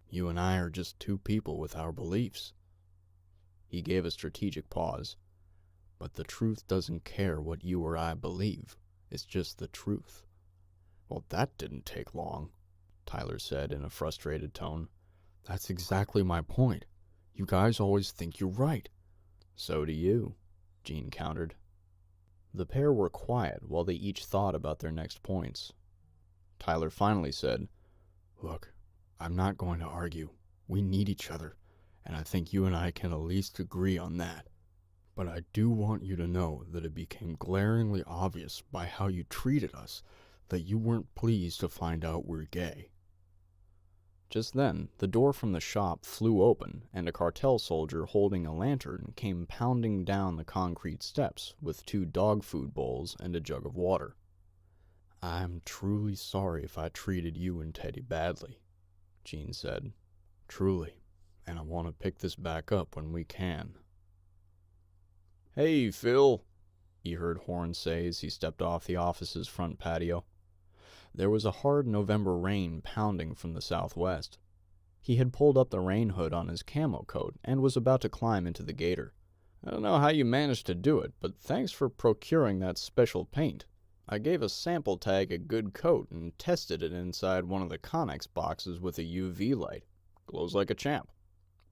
You and I are just two people with our beliefs. He gave a strategic pause. But the truth doesn't care what you or I believe. It's just the truth. Well, that didn't take long, Tyler said in a frustrated tone. That's exactly my point. You guys always think you're right. So do you, Jean countered. The pair were quiet while they each thought about their next points. Tyler finally said, Look, I'm not going to argue. We need each other, and I think you and I can at least agree on that. But I do want you to know that it became glaringly obvious by how you treated us that you weren't pleased to find out we're gay. Just then, the door from the shop flew open, and a cartel soldier holding a lantern came pounding down the concrete steps with 2 dog food bowls and a jug of water. I'm truly sorry if I treated you and Teddy badly, Jean said. Truly, and I want to pick this back up when we can. Hey, Phil, he heard Horn say as he stepped off the office's front patio. There was a hard November rain pounding from the southwest. He had pulled up the rain hood on his camo coat and was about to climb into the gator. I don't know how you managed to do it, but thanks for procuring that special paint. I gave a sample tag a good coat and tested it inside one of the Connex boxes with a UV light. Glows like a champ.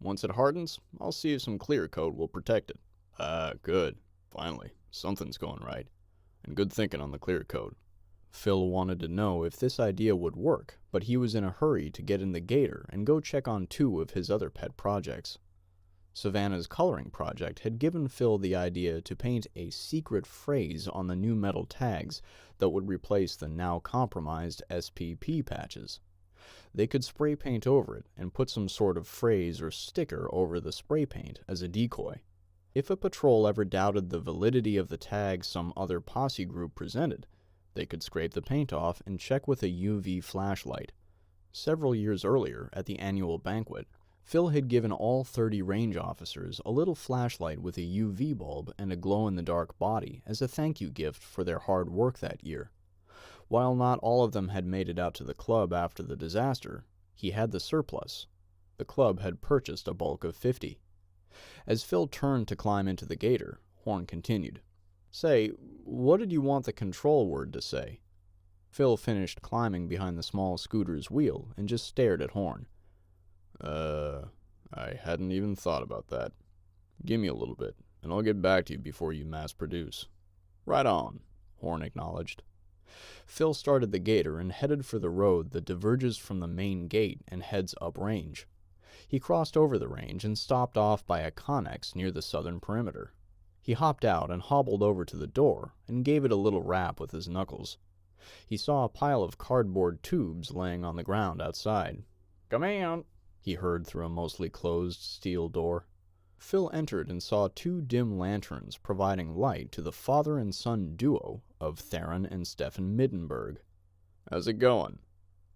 Once it hardens, I'll see if some clear coat will protect it. Good. Finally, something's going right. And good thinking on the clear coat. Phil wanted to know if this idea would work, but he was in a hurry to get in the gator and go check on 2 of his other pet projects. Savannah's coloring project had given Phil the idea to paint a secret phrase on the new metal tags that would replace the now compromised SPP patches. They could spray paint over it and put some sort of phrase or sticker over the spray paint as a decoy. If a patrol ever doubted the validity of the tag some other posse group presented, they could scrape the paint off and check with a UV flashlight. Several years earlier, at the annual banquet, Phil had given all 30 range officers a little flashlight with a UV bulb and a glow-in-the-dark body as a thank you gift for their hard work that year. While not all of them had made it out to the club after the disaster, he had the surplus. The club had purchased a bulk of 50. As Phil turned to climb into the gator, Horn continued. Say, what did you want the control word to say? Phil finished climbing behind the small scooter's wheel and just stared at Horn. I hadn't even thought about that. Give me a little bit, and I'll get back to you before you mass produce. Right on, Horn acknowledged. Phil started the gator and headed for the road that diverges from the main gate and heads uprange. He crossed over the range and stopped off by a connex near the southern perimeter. He hopped out and hobbled over to the door and gave it a little rap with his knuckles. He saw a pile of cardboard tubes laying on the ground outside. Come in, he heard through a mostly closed steel door. Phil entered and saw two dim lanterns providing light to the father and son duo of Theron and Stefan Middenberg. How's it going?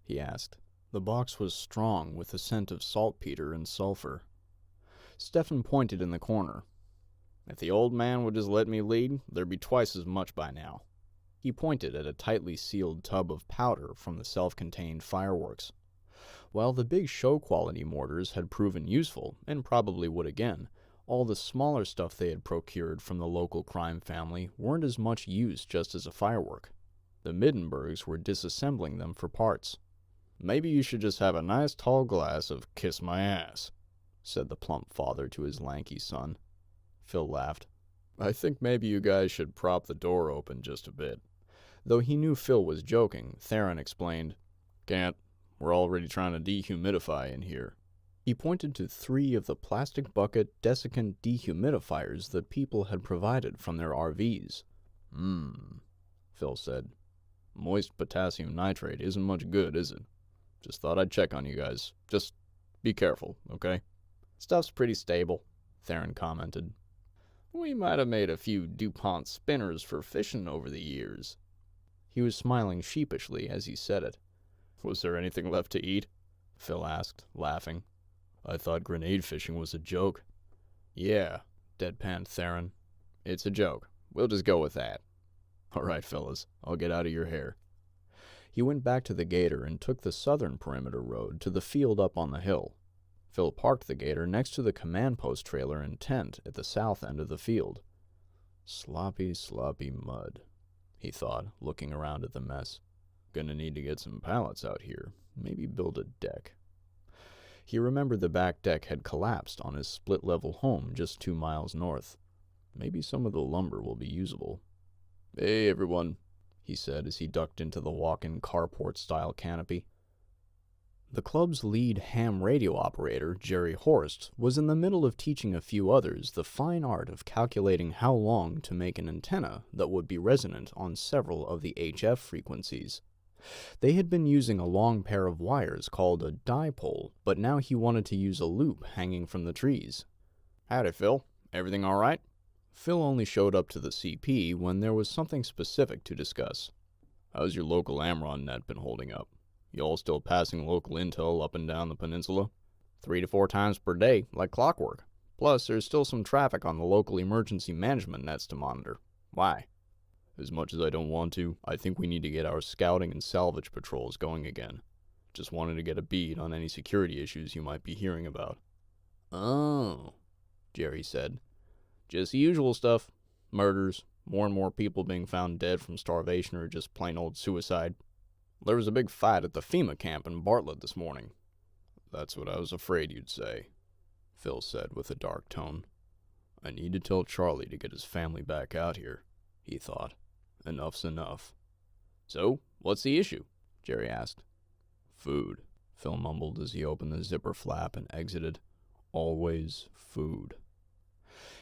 He asked. The box was strong with the scent of saltpeter and sulfur. Stefan pointed in the corner. If the old man would just let me lead, there'd be twice as much by now. He pointed at a tightly sealed tub of powder from the self-contained fireworks. While the big show-quality mortars had proven useful, and probably would again, all the smaller stuff they had procured from the local crime family weren't as much use just as a firework. The Middenbergs were disassembling them for parts. Maybe you should just have a nice tall glass of kiss my ass, said the plump father to his lanky son. Phil laughed. I think maybe you guys should prop the door open just a bit. Though he knew Phil was joking, Theron explained, Can't. We're already trying to dehumidify in here. He pointed to 3 of the plastic bucket desiccant dehumidifiers that people had provided from their RVs. Phil said. Moist potassium nitrate isn't much good, is it? Just thought I'd check on you guys. Just be careful, okay? Stuff's pretty stable, Theron commented. We might have made a few DuPont spinners for fishing over the years. He was smiling sheepishly as he said it. Was there anything left to eat? Phil asked, laughing. I thought grenade fishing was a joke. Yeah, deadpanned Theron. It's a joke. We'll just go with that. All right, fellas, I'll get out of your hair. He went back to the gator and took the southern perimeter road to the field up on the hill. Phil parked the gator next to the command post trailer and tent at the south end of the field. Sloppy, sloppy mud, he thought, looking around at the mess. Gonna need to get some pallets out here. Maybe build a deck. He remembered the back deck had collapsed on his split-level home just 2 miles north. Maybe some of the lumber will be usable. Hey, everyone, he said as he ducked into the walk-in carport-style canopy. The club's lead ham radio operator, Jerry Horst, was in the middle of teaching a few others the fine art of calculating how long to make an antenna that would be resonant on several of the HF frequencies. They had been using a long pair of wires called a dipole, but now he wanted to use a loop hanging from the trees. Howdy, Phil. Everything all right? Phil only showed up to the CP when there was something specific to discuss. How's your local Amron net been holding up? You all still passing local intel up and down the peninsula? 3 to 4 times per day, like clockwork. Plus, there's still some traffic on the local emergency management nets to monitor. Why? As much as I don't want to, I think we need to get our scouting and salvage patrols going again. Just wanted to get a bead on any security issues you might be hearing about. Oh, Jerry said. Just the usual stuff. Murders, more and more people being found dead from starvation or just plain old suicide. There was a big fight at the FEMA camp in Bartlett this morning. That's what I was afraid you'd say, Phil said with a dark tone. I need to tell Charlie to get his family back out here, he thought. Enough's enough. So, what's the issue? Jerry asked. Food, Phil mumbled as he opened the zipper flap and exited. Always food.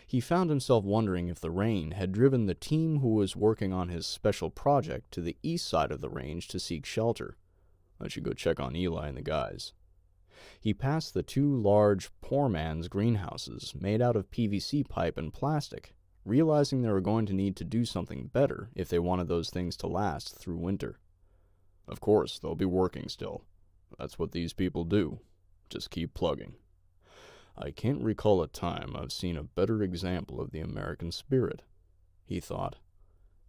He found himself wondering if the rain had driven the team who was working on his special project to the east side of the range to seek shelter. I should go check on Eli and the guys. He passed the 2 large poor man's greenhouses made out of PVC pipe and plastic, realizing they were going to need to do something better if they wanted those things to last through winter. Of course, they'll be working still. That's what these people do. Just keep plugging. I can't recall a time I've seen a better example of the American spirit, he thought.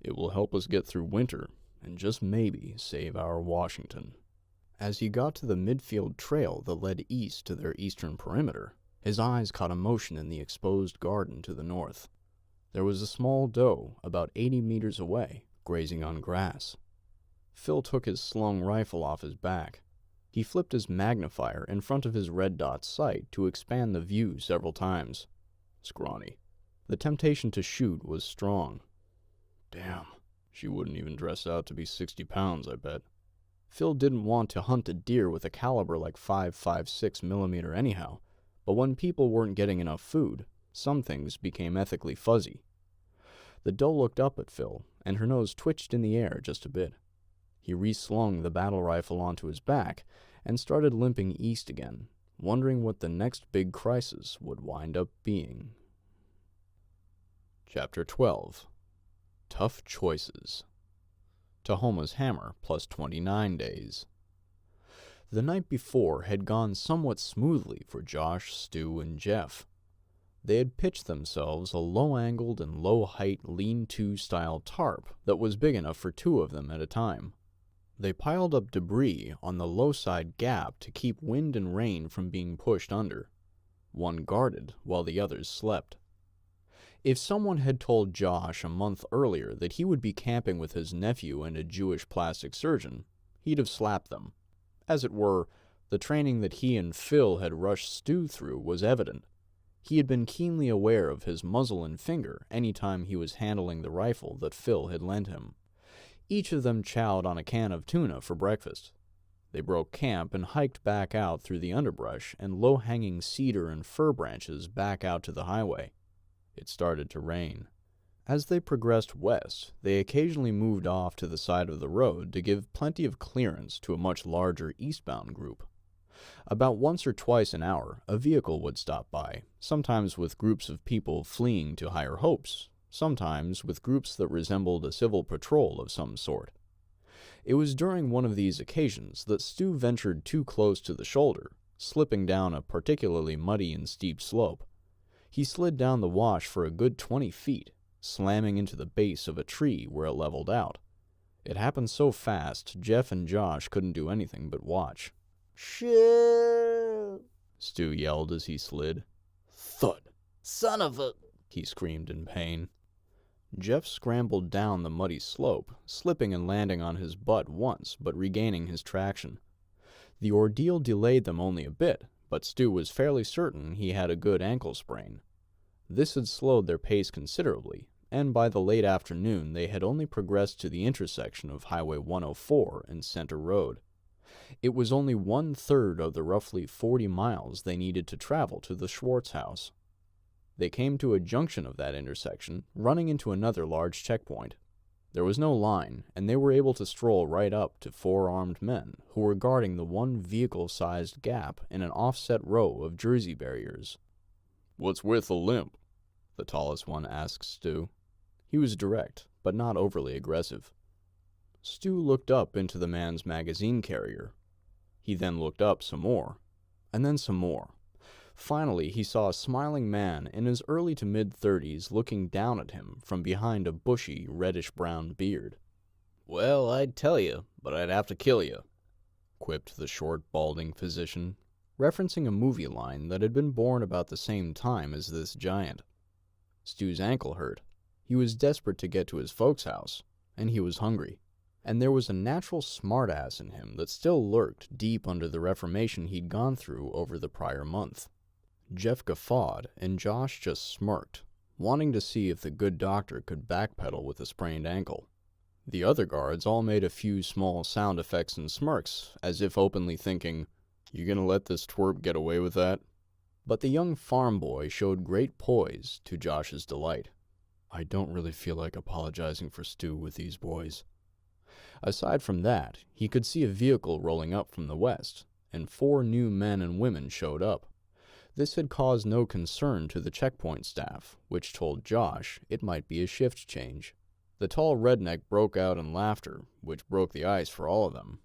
It will help us get through winter and just maybe save our Washington. As he got to the midfield trail that led east to their eastern perimeter, his eyes caught a motion in the exposed garden to the north. There was a small doe about 80 meters away, grazing on grass. Phil took his slung rifle off his back. He flipped his magnifier in front of his red dot sight to expand the view several times. Scrawny. The temptation to shoot was strong. Damn, she wouldn't even dress out to be 60 pounds, I bet. Phil didn't want to hunt a deer with a caliber like 5.56 millimeter anyhow, but when people weren't getting enough food, some things became ethically fuzzy. The doe looked up at Phil, and her nose twitched in the air just a bit. He reslung the battle rifle onto his back and started limping east again, wondering what the next big crisis would wind up being. Chapter 12. Tough Choices. Tahoma's hammer plus 29 days. The night before had gone somewhat smoothly for Josh, Stu, and Jeff. They had pitched themselves a low-angled and low-height lean-to style tarp that was big enough for two of them at a time. They piled up debris on the low-side gap to keep wind and rain from being pushed under. One guarded while the others slept. If someone had told Josh a month earlier that he would be camping with his nephew and a Jewish plastic surgeon, he'd have slapped them. As it were, the training that he and Phil had rushed Stu through was evident. He had been keenly aware of his muzzle and finger any time he was handling the rifle that Phil had lent him. Each of them chowed on a can of tuna for breakfast. They broke camp and hiked back out through the underbrush and low-hanging cedar and fir branches back out to the highway. It started to rain. As they progressed west, they occasionally moved off to the side of the road to give plenty of clearance to a much larger eastbound group. About once or twice an hour, a vehicle would stop by, sometimes with groups of people fleeing to higher hopes, sometimes with groups that resembled a civil patrol of some sort. It was during one of these occasions that Stu ventured too close to the shoulder, slipping down a particularly muddy and steep slope. He slid down the wash for a good 20 feet, slamming into the base of a tree where it leveled out. It happened so fast, Jeff and Josh couldn't do anything but watch. Shit! Stu yelled as he slid. Thud. Son of a... He screamed in pain. Jeff scrambled down the muddy slope, slipping and landing on his butt once, but regaining his traction. The ordeal delayed them only a bit, but Stu was fairly certain he had a good ankle sprain. This had slowed their pace considerably, and by the late afternoon they had only progressed to the intersection of Highway 104 and Center Road. It was only 1/3 of the roughly 40 miles they needed to travel to the Schwartz house. They came to a junction of that intersection, running into another large checkpoint. There was no line, and they were able to stroll right up to 4 armed men who were guarding the one vehicle-sized gap in an offset row of Jersey barriers. "What's with the limp?" the tallest one asked Stu. He was direct, but not overly aggressive. Stu looked up into the man's magazine carrier. He then looked up some more, and then some more. Finally, he saw a smiling man in his early to mid-30s looking down at him from behind a bushy, reddish-brown beard. "Well, I'd tell you, but I'd have to kill you," quipped the short, balding physician, referencing a movie line that had been born about the same time as this giant. Stu's ankle hurt. He was desperate to get to his folks' house, and he was hungry. And there was a natural smartass in him that still lurked deep under the reformation he'd gone through over the prior month. Jeff guffawed, and Josh just smirked, wanting to see if the good doctor could backpedal with a sprained ankle. The other guards all made a few small sound effects and smirks, as if openly thinking, "You gonna let this twerp get away with that?" But the young farm boy showed great poise, to Josh's delight. "I don't really feel like apologizing for Stu with these boys." Aside from that, he could see a vehicle rolling up from the west, and 4 new men and women showed up. This had caused no concern to the checkpoint staff, which told Josh it might be a shift change. The tall redneck broke out in laughter, which broke the ice for all of them.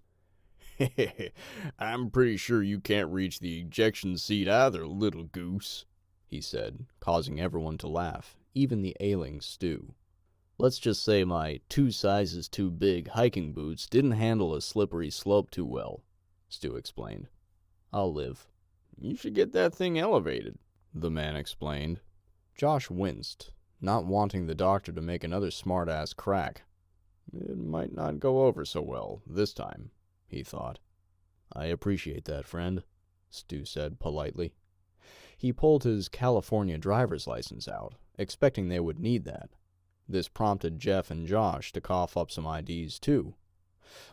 "I'm pretty sure you can't reach the ejection seat either, little goose," he said, causing everyone to laugh, even the ailing Stu. "Let's just say my 2 sizes too big hiking boots didn't handle a slippery slope too well," Stu explained. "I'll live." "You should get that thing elevated," the man explained. Josh winced, not wanting the doctor to make another smart-ass crack. It might not go over so well this time, he thought. I appreciate that, friend, Stu said politely. He pulled his California driver's license out, expecting they would need that. This prompted Jeff and Josh to cough up some IDs too.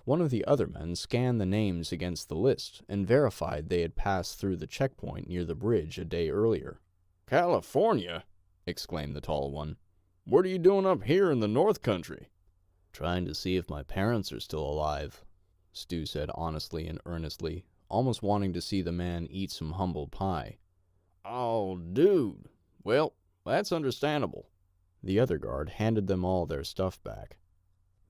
One of the other men scanned the names against the list and verified they had passed through the checkpoint near the bridge a day earlier. California? Exclaimed the tall one. What are you doing up here in the North Country? Trying to see if my parents are still alive, Stu said honestly and earnestly, almost wanting to see the man eat some humble pie. Oh, dude. Well, that's understandable. The other guard handed them all their stuff back.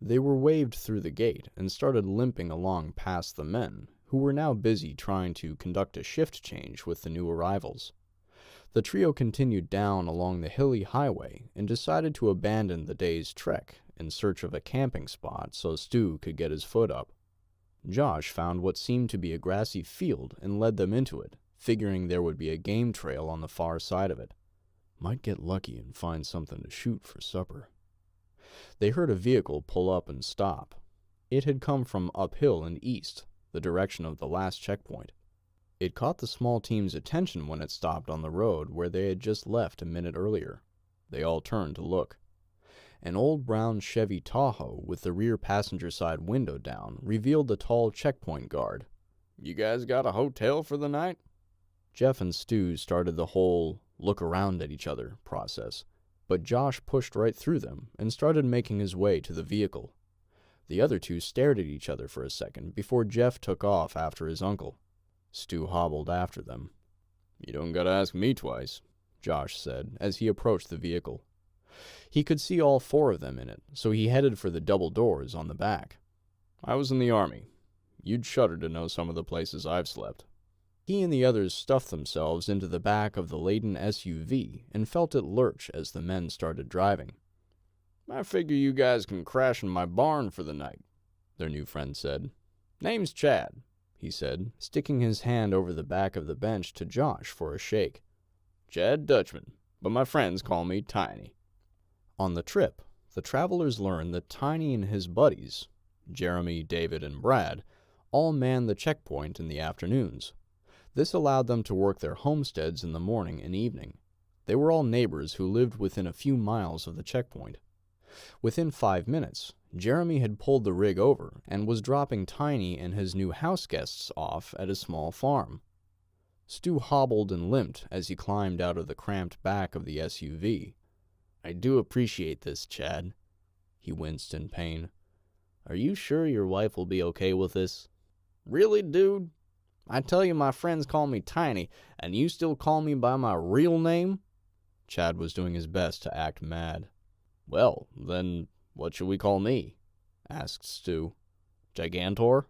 They were waved through the gate and started limping along past the men, who were now busy trying to conduct a shift change with the new arrivals. The trio continued down along the hilly highway and decided to abandon the day's trek in search of a camping spot so Stu could get his foot up. Josh found what seemed to be a grassy field and led them into it, figuring there would be a game trail on the far side of it. Might get lucky and find something to shoot for supper. They heard a vehicle pull up and stop. It had come from uphill and east, the direction of the last checkpoint. It caught the small team's attention when it stopped on the road where they had just left a minute earlier. They all turned to look. An old brown Chevy Tahoe with the rear passenger side window down revealed the tall checkpoint guard. You guys got a hotel for the night? Jeff and Stu started the whole look around at each other process, but Josh pushed right through them and started making his way to the vehicle. The other two stared at each other for a second before Jeff took off after his uncle. Stu hobbled after them. You don't gotta ask me twice, Josh said as he approached the vehicle. He could see all four of them in it, so he headed for the double doors on the back. I was in the Army. You'd shudder to know some of the places I've slept. He and the others stuffed themselves into the back of the laden SUV and felt it lurch as the men started driving. I figure you guys can crash in my barn for the night, their new friend said. Name's Chad, he said, sticking his hand over the back of the bench to Josh for a shake. Chad Dutchman, but my friends call me Tiny. On the trip, the travelers learned that Tiny and his buddies, Jeremy, David, and Brad, all manned the checkpoint in the afternoons. This allowed them to work their homesteads in the morning and evening. They were all neighbors who lived within a few miles of the checkpoint. Within 5 minutes, Jeremy had pulled the rig over and was dropping Tiny and his new house guests off at a small farm. Stu hobbled and limped as he climbed out of the cramped back of the SUV. I do appreciate this, Chad. He winced in pain. Are you sure your wife will be okay with this? Really, dude? I tell you my friends call me Tiny, and you still call me by my real name? Chad was doing his best to act mad. Well, then, what should we call me? Asked Stu. Gigantor?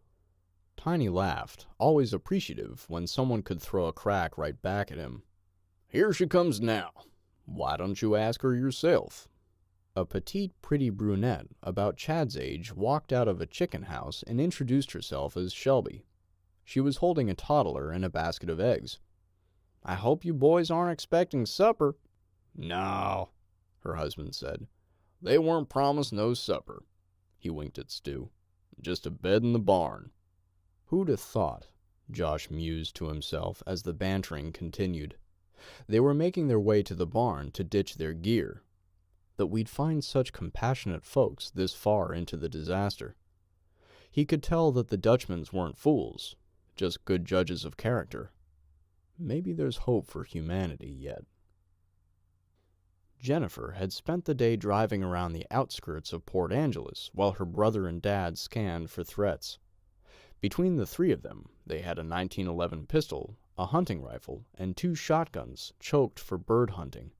Tiny laughed, always appreciative when someone could throw a crack right back at him. Here she comes now. Why don't you ask her yourself? A petite, pretty brunette about Chad's age walked out of a chicken house and introduced herself as Shelby. She was holding a toddler and a basket of eggs. I hope you boys aren't expecting supper. No, her husband said. They weren't promised no supper. He winked at Stu. Just a bed in the barn. Who'd have thought, Josh mused to himself as the bantering continued. They were making their way to the barn to ditch their gear. That we'd find such compassionate folks this far into the disaster. He could tell that the Dutchmans weren't fools, just good judges of character. Maybe there's hope for humanity yet. Jennifer had spent the day driving around the outskirts of Port Angeles while her brother and dad scanned for threats. Between the three of them, they had a 1911 pistol, a hunting rifle, and 2 shotguns choked for bird hunting.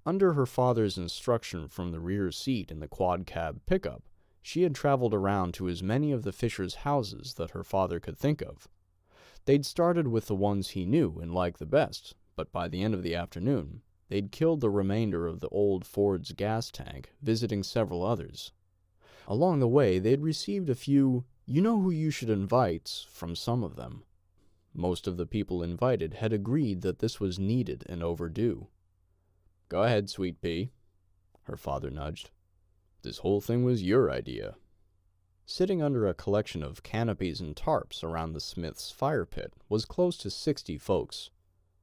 Under her father's instruction from the rear seat in the quad cab pickup, she had traveled around to as many of the Fishers' houses that her father could think of. They'd started with the ones he knew and liked the best, but by the end of the afternoon, they'd killed the remainder of the old Ford's gas tank, visiting several others. Along the way, they'd received a few you-know-who-you-should-invites from some of them. Most of the people invited had agreed that this was needed and overdue. Go ahead, sweet pea, her father nudged. This whole thing was your idea. Sitting under a collection of canopies and tarps around the smith's fire pit was close to 60 folks.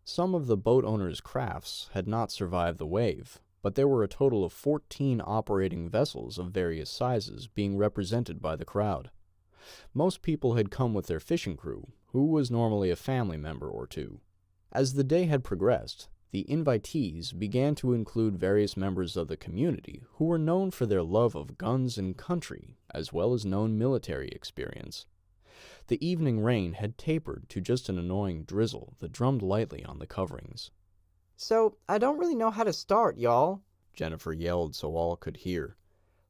Some of the boat owners' crafts had not survived the wave, but there were a total of 14 operating vessels of various sizes being represented by the crowd. Most people had come with their fishing crew, who was normally a family member or two. As the day had progressed, the invitees began to include various members of the community who were known for their love of guns and country, as well as known military experience. The evening rain had tapered to just an annoying drizzle that drummed lightly on the coverings. So, I don't really know how to start, y'all, Jennifer yelled so all could hear.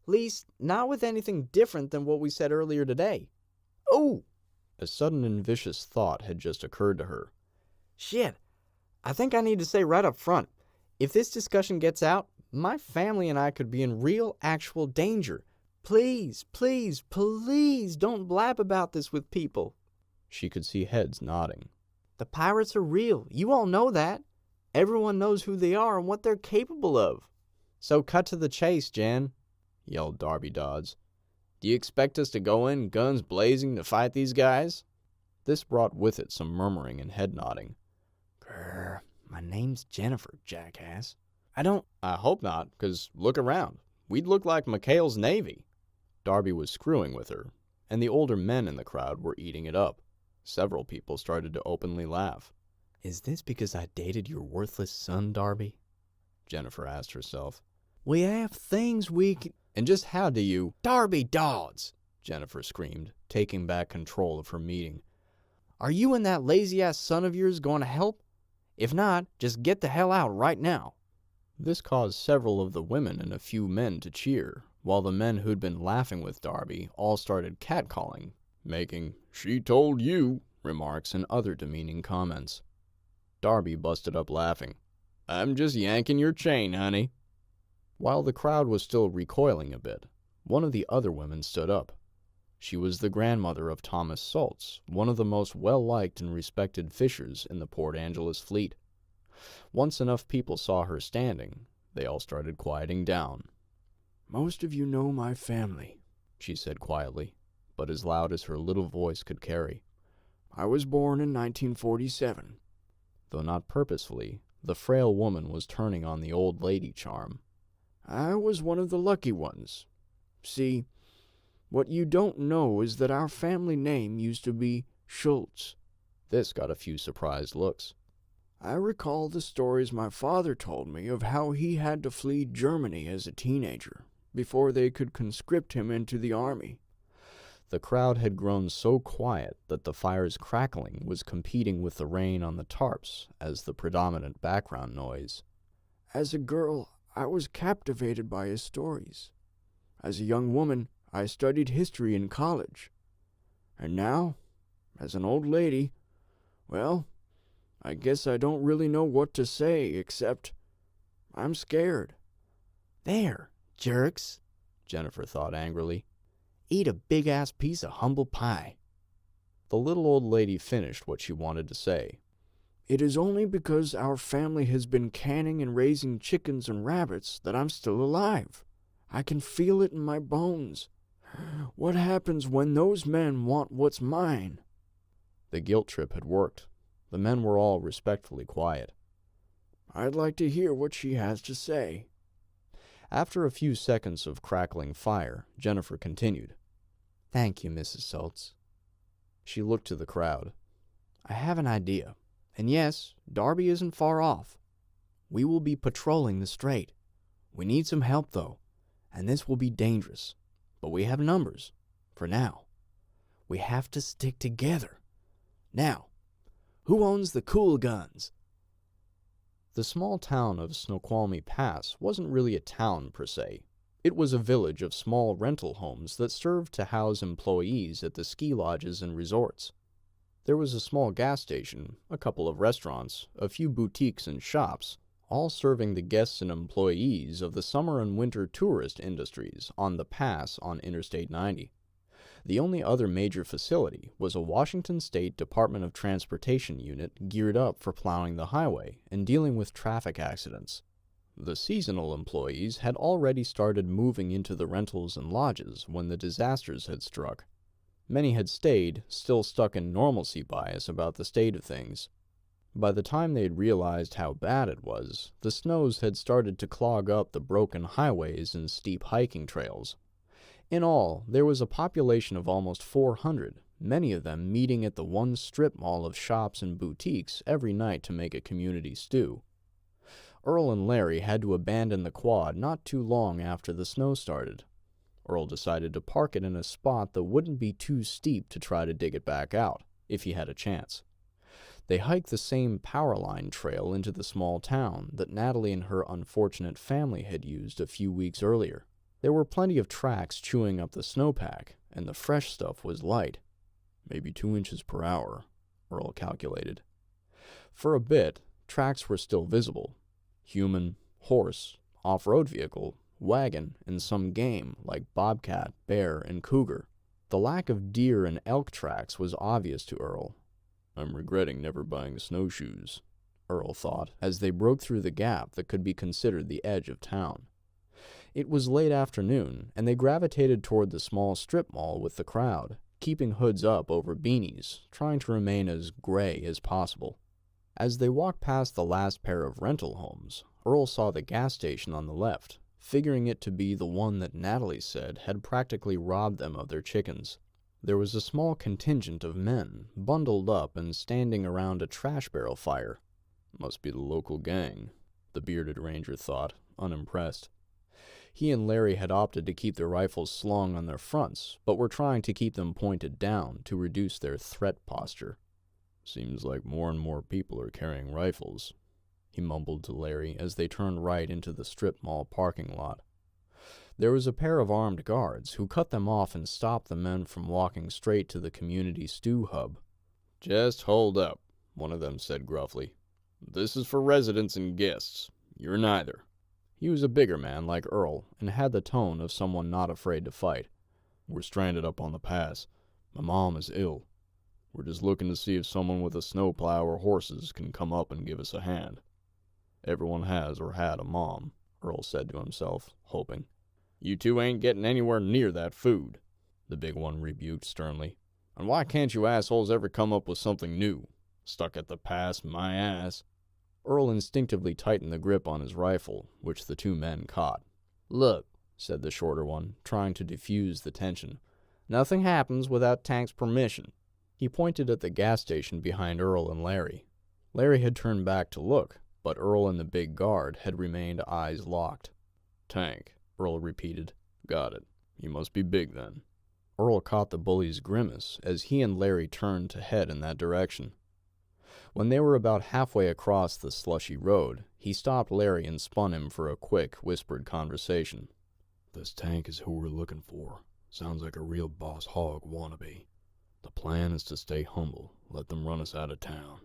Least, not with anything different than what we said earlier today. Oh! A sudden and vicious thought had just occurred to her. Shit. I think I need to say right up front, if this discussion gets out, my family and I could be in real, actual danger. Please, please, please don't blab about this with people. She could see heads nodding. The pirates are real. You all know that. Everyone knows who they are and what they're capable of. So cut to the chase, Jen, yelled Darby Dodds. Do you expect us to go in, guns blazing, to fight these guys? This brought with it some murmuring and head nodding. Grr, my name's Jennifer, jackass. I hope not, 'cause look around. We'd look like McHale's Navy. Darby was screwing with her, and the older men in the crowd were eating it up. Several people started to openly laugh. Is this because I dated your worthless son, Darby? Jennifer asked herself. We have things we can... And just how do you... Darby Dodds! Jennifer screamed, taking back control of her meeting. Are you and that lazy-ass son of yours going to help? If not, just get the hell out right now. This caused several of the women and a few men to cheer, while the men who'd been laughing with Darby all started catcalling, making "she told you" remarks and other demeaning comments. Darby busted up laughing. I'm just yanking your chain, honey. While the crowd was still recoiling a bit, one of the other women stood up. She was the grandmother of Thomas Saltz, one of the most well-liked and respected fishers in the Port Angeles fleet. Once enough people saw her standing, they all started quieting down. Most of you know my family, she said quietly, but as loud as her little voice could carry. I was born in 1947. Though not purposefully, the frail woman was turning on the old lady charm. I was one of the lucky ones. See, what you don't know is that our family name used to be Schultz. This got a few surprised looks. I recall the stories my father told me of how he had to flee Germany as a teenager before they could conscript him into the army. The crowd had grown so quiet that the fire's crackling was competing with the rain on the tarps as the predominant background noise. As a girl, I was captivated by his stories. As a young woman, I studied history in college. And now, as an old lady, well, I guess I don't really know what to say except I'm scared. There, jerks, Jennifer thought angrily. Eat a big-ass piece of humble pie. The little old lady finished what she wanted to say. It is only because our family has been canning and raising chickens and rabbits that I'm still alive. I can feel it in my bones. What happens when those men want what's mine? The guilt trip had worked. The men were all respectfully quiet. I'd like to hear what she has to say. After a few seconds of crackling fire, Jennifer continued. Thank you, Mrs. Saltz. She looked to the crowd. I have an idea. And yes, Darby isn't far off. We will be patrolling the strait. We need some help, though, and this will be dangerous. But we have numbers, for now. We have to stick together. Now, who owns the cool guns? The small town of Snoqualmie Pass wasn't really a town per se. It was a village of small rental homes that served to house employees at the ski lodges and resorts. There was a small gas station, a couple of restaurants, a few boutiques and shops, all serving the guests and employees of the summer and winter tourist industries on the pass on Interstate 90. The only other major facility was a Washington State Department of Transportation unit geared up for plowing the highway and dealing with traffic accidents. The seasonal employees had already started moving into the rentals and lodges when the disasters had struck. Many had stayed, still stuck in normalcy bias about the state of things. By the time they had realized how bad it was, the snows had started to clog up the broken highways and steep hiking trails. In all, there was a population of almost 400, many of them meeting at the one strip mall of shops and boutiques every night to make a community stew. Earl and Larry had to abandon the quad not too long after the snow started. Earl decided to park it in a spot that wouldn't be too steep to try to dig it back out, if he had a chance. They hiked the same power line trail into the small town that Natalie and her unfortunate family had used a few weeks earlier. There were plenty of tracks chewing up the snowpack, and the fresh stuff was light. Maybe 2 inches per hour, Earl calculated. For a bit, tracks were still visible. Human, horse, off-road vehicle, wagon, and some game like bobcat, bear, and cougar. The lack of deer and elk tracks was obvious to Earl. I'm regretting never buying snowshoes, Earl thought, as they broke through the gap that could be considered the edge of town. It was late afternoon, and they gravitated toward the small strip mall with the crowd, keeping hoods up over beanies, trying to remain as gray as possible. As they walked past the last pair of rental homes, Earl saw the gas station on the left, figuring it to be the one that Natalie said had practically robbed them of their chickens. There was a small contingent of men, bundled up and standing around a trash barrel fire. Must be the local gang, the bearded ranger thought, unimpressed. He and Larry had opted to keep their rifles slung on their fronts, but were trying to keep them pointed down to reduce their threat posture. Seems like more and more people are carrying rifles, he mumbled to Larry as they turned right into the strip mall parking lot. There was a pair of armed guards who cut them off and stopped the men from walking straight to the community stew hub. Just hold up, one of them said gruffly. This is for residents and guests. You're neither. He was a bigger man like Earl and had the tone of someone not afraid to fight. We're stranded up on the pass. My mom is ill. We're just looking to see if someone with a snowplow or horses can come up and give us a hand. Everyone has or had a mom, Earl said to himself, hoping. You two ain't getting anywhere near that food, the big one rebuked sternly. And why can't you assholes ever come up with something new? Stuck at the pass, my ass. Earl instinctively tightened the grip on his rifle, which the two men caught. Look, said the shorter one, trying to diffuse the tension. Nothing happens without Tank's permission. He pointed at the gas station behind Earl and Larry. Larry had turned back to look, but Earl and the big guard had remained eyes locked. Tank, Earl repeated. Got it. He must be big then. Earl caught the bully's grimace as he and Larry turned to head in that direction. When they were about halfway across the slushy road, he stopped Larry and spun him for a quick, whispered conversation. This Tank is who we're looking for. Sounds like a real boss hog wannabe. The plan is to stay humble, let them run us out of town.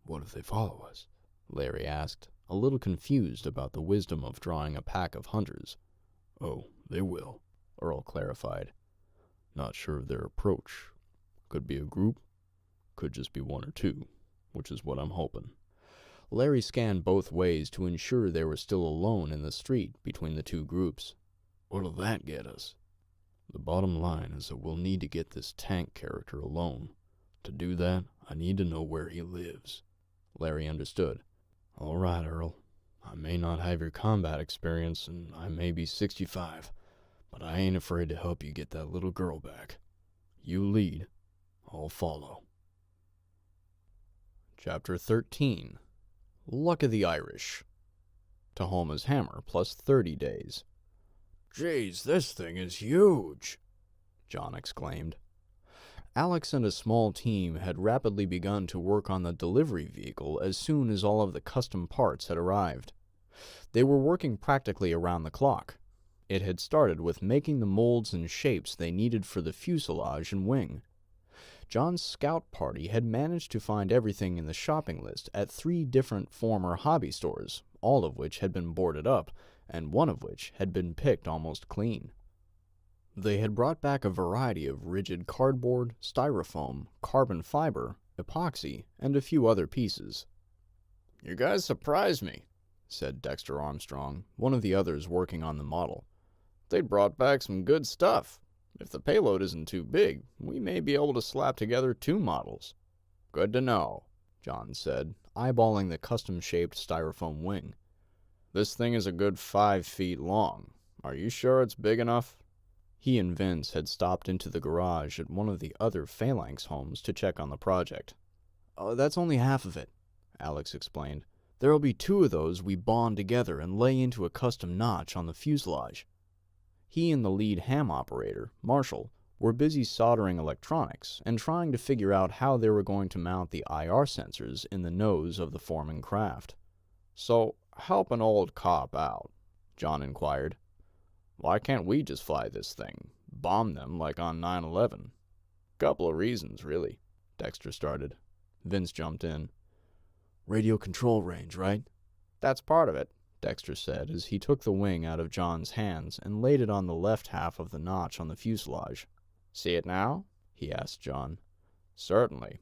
What if they follow us? Larry asked, a little confused about the wisdom of drawing a pack of hunters. Oh, they will, Earl clarified. Not sure of their approach. Could be a group, could just be one or two, which is what I'm hoping. Larry scanned both ways to ensure they were still alone in the street between the two groups. What'll that get us? The bottom line is that we'll need to get this Tank character alone. To do that, I need to know where he lives. Larry understood. All right, Earl. I may not have your combat experience, and I may be 65, but I ain't afraid to help you get that little girl back. You lead. I'll follow. Chapter 13. Luck of the Irish. Tahoma's hammer plus 30 days. Jeez, this thing is huge, John exclaimed. Alex and a small team had rapidly begun to work on the delivery vehicle as soon as all of the custom parts had arrived. They were working practically around the clock. It had started with making the molds and shapes they needed for the fuselage and wing. John's scout party had managed to find everything in the shopping list at 3 different former hobby stores, all of which had been boarded up, and one of which had been picked almost clean. They had brought back a variety of rigid cardboard, styrofoam, carbon fiber, epoxy, and a few other pieces. You guys surprised me, said Dexter Armstrong, one of the others working on the model. They brought back some good stuff. If the payload isn't too big, we may be able to slap together 2 models. Good to know, John said, eyeballing the custom-shaped styrofoam wing. This thing is a good 5 feet long. Are you sure it's big enough? He and Vince had stopped into the garage at one of the other Phalanx homes to check on the project. Oh, that's only half of it, Alex explained. There'll be 2 of those we bond together and lay into a custom notch on the fuselage. He and the lead ham operator, Marshall, were busy soldering electronics and trying to figure out how they were going to mount the IR sensors in the nose of the forming craft. So, help an old cop out, John inquired. Why can't we just fly this thing? Bomb them like on 9/11? Couple of reasons, really, Dexter started. Vince jumped in. Radio control range, right? That's part of it, Dexter said as he took the wing out of John's hands and laid it on the left half of the notch on the fuselage. See it now? He asked John. Certainly.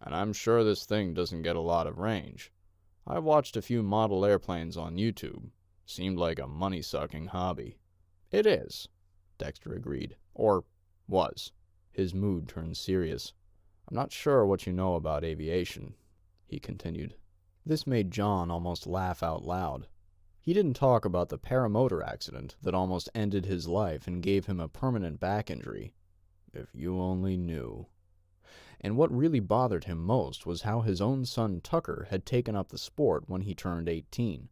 And I'm sure this thing doesn't get a lot of range. I watched a few model airplanes on YouTube. Seemed like a money-sucking hobby. It is, Dexter agreed. Or was. His mood turned serious. I'm not sure what you know about aviation, he continued. This made John almost laugh out loud. He didn't talk about the paramotor accident that almost ended his life and gave him a permanent back injury. If you only knew. And what really bothered him most was how his own son Tucker had taken up the sport when he turned 18.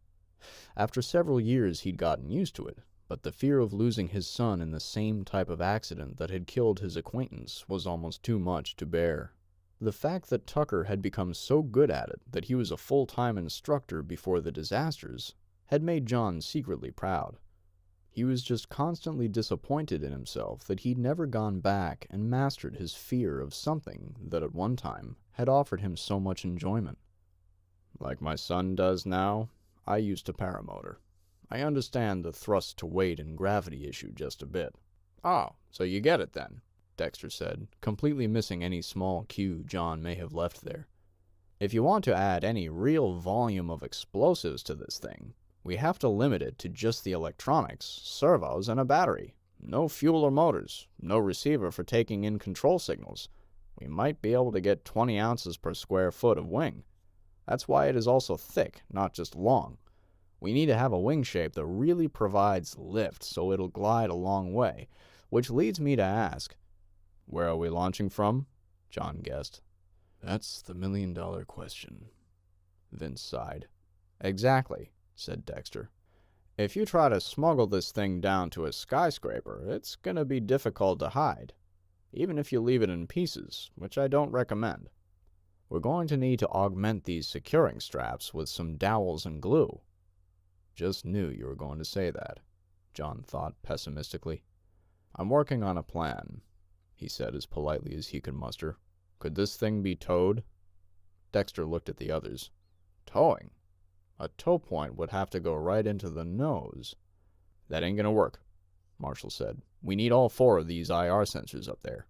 After several years he'd gotten used to it, but the fear of losing his son in the same type of accident that had killed his acquaintance was almost too much to bear. The fact that Tucker had become so good at it that he was a full-time instructor before the disasters had made John secretly proud. He was just constantly disappointed in himself that he'd never gone back and mastered his fear of something that at one time had offered him so much enjoyment. Like my son does now, I used to paramotor. I understand the thrust to weight and gravity issue just a bit. Oh, so you get it then, Dexter said, completely missing any small cue John may have left there. If you want to add any real volume of explosives to this thing, we have to limit it to just the electronics, servos, and a battery. No fuel or motors, no receiver for taking in control signals. We might be able to get 20 ounces per square foot of wing. That's why it is also thick, not just long. We need to have a wing shape that really provides lift so it'll glide a long way, which leads me to ask, where are we launching from? John guessed. That's the million-dollar question. Vince sighed. Exactly, said Dexter. If you try to smuggle this thing down to a skyscraper, it's gonna be difficult to hide, even if you leave it in pieces, which I don't recommend. We're going to need to augment these securing straps with some dowels and glue. Just knew you were going to say that, John thought pessimistically. I'm working on a plan, he said as politely as he could muster. Could this thing be towed? Dexter looked at the others. Towing? A tow point would have to go right into the nose. That ain't gonna work, Marshall said. We need all 4 of these IR sensors up there.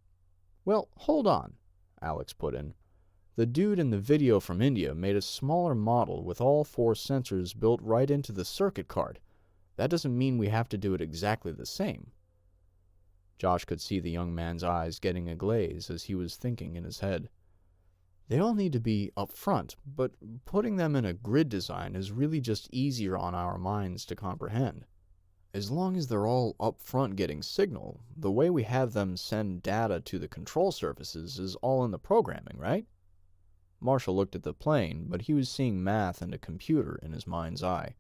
Well, hold on, Alex put in. The dude in the video from India made a smaller model with all 4 sensors built right into the circuit card. That doesn't mean we have to do it exactly the same. Josh could see the young man's eyes getting a glaze as he was thinking in his head. They all need to be up front, but putting them in a grid design is really just easier on our minds to comprehend. As long as they're all up front getting signal, the way we have them send data to the control surfaces is all in the programming, right? Marshall looked at the plane, but he was seeing math and a computer in his mind's eye.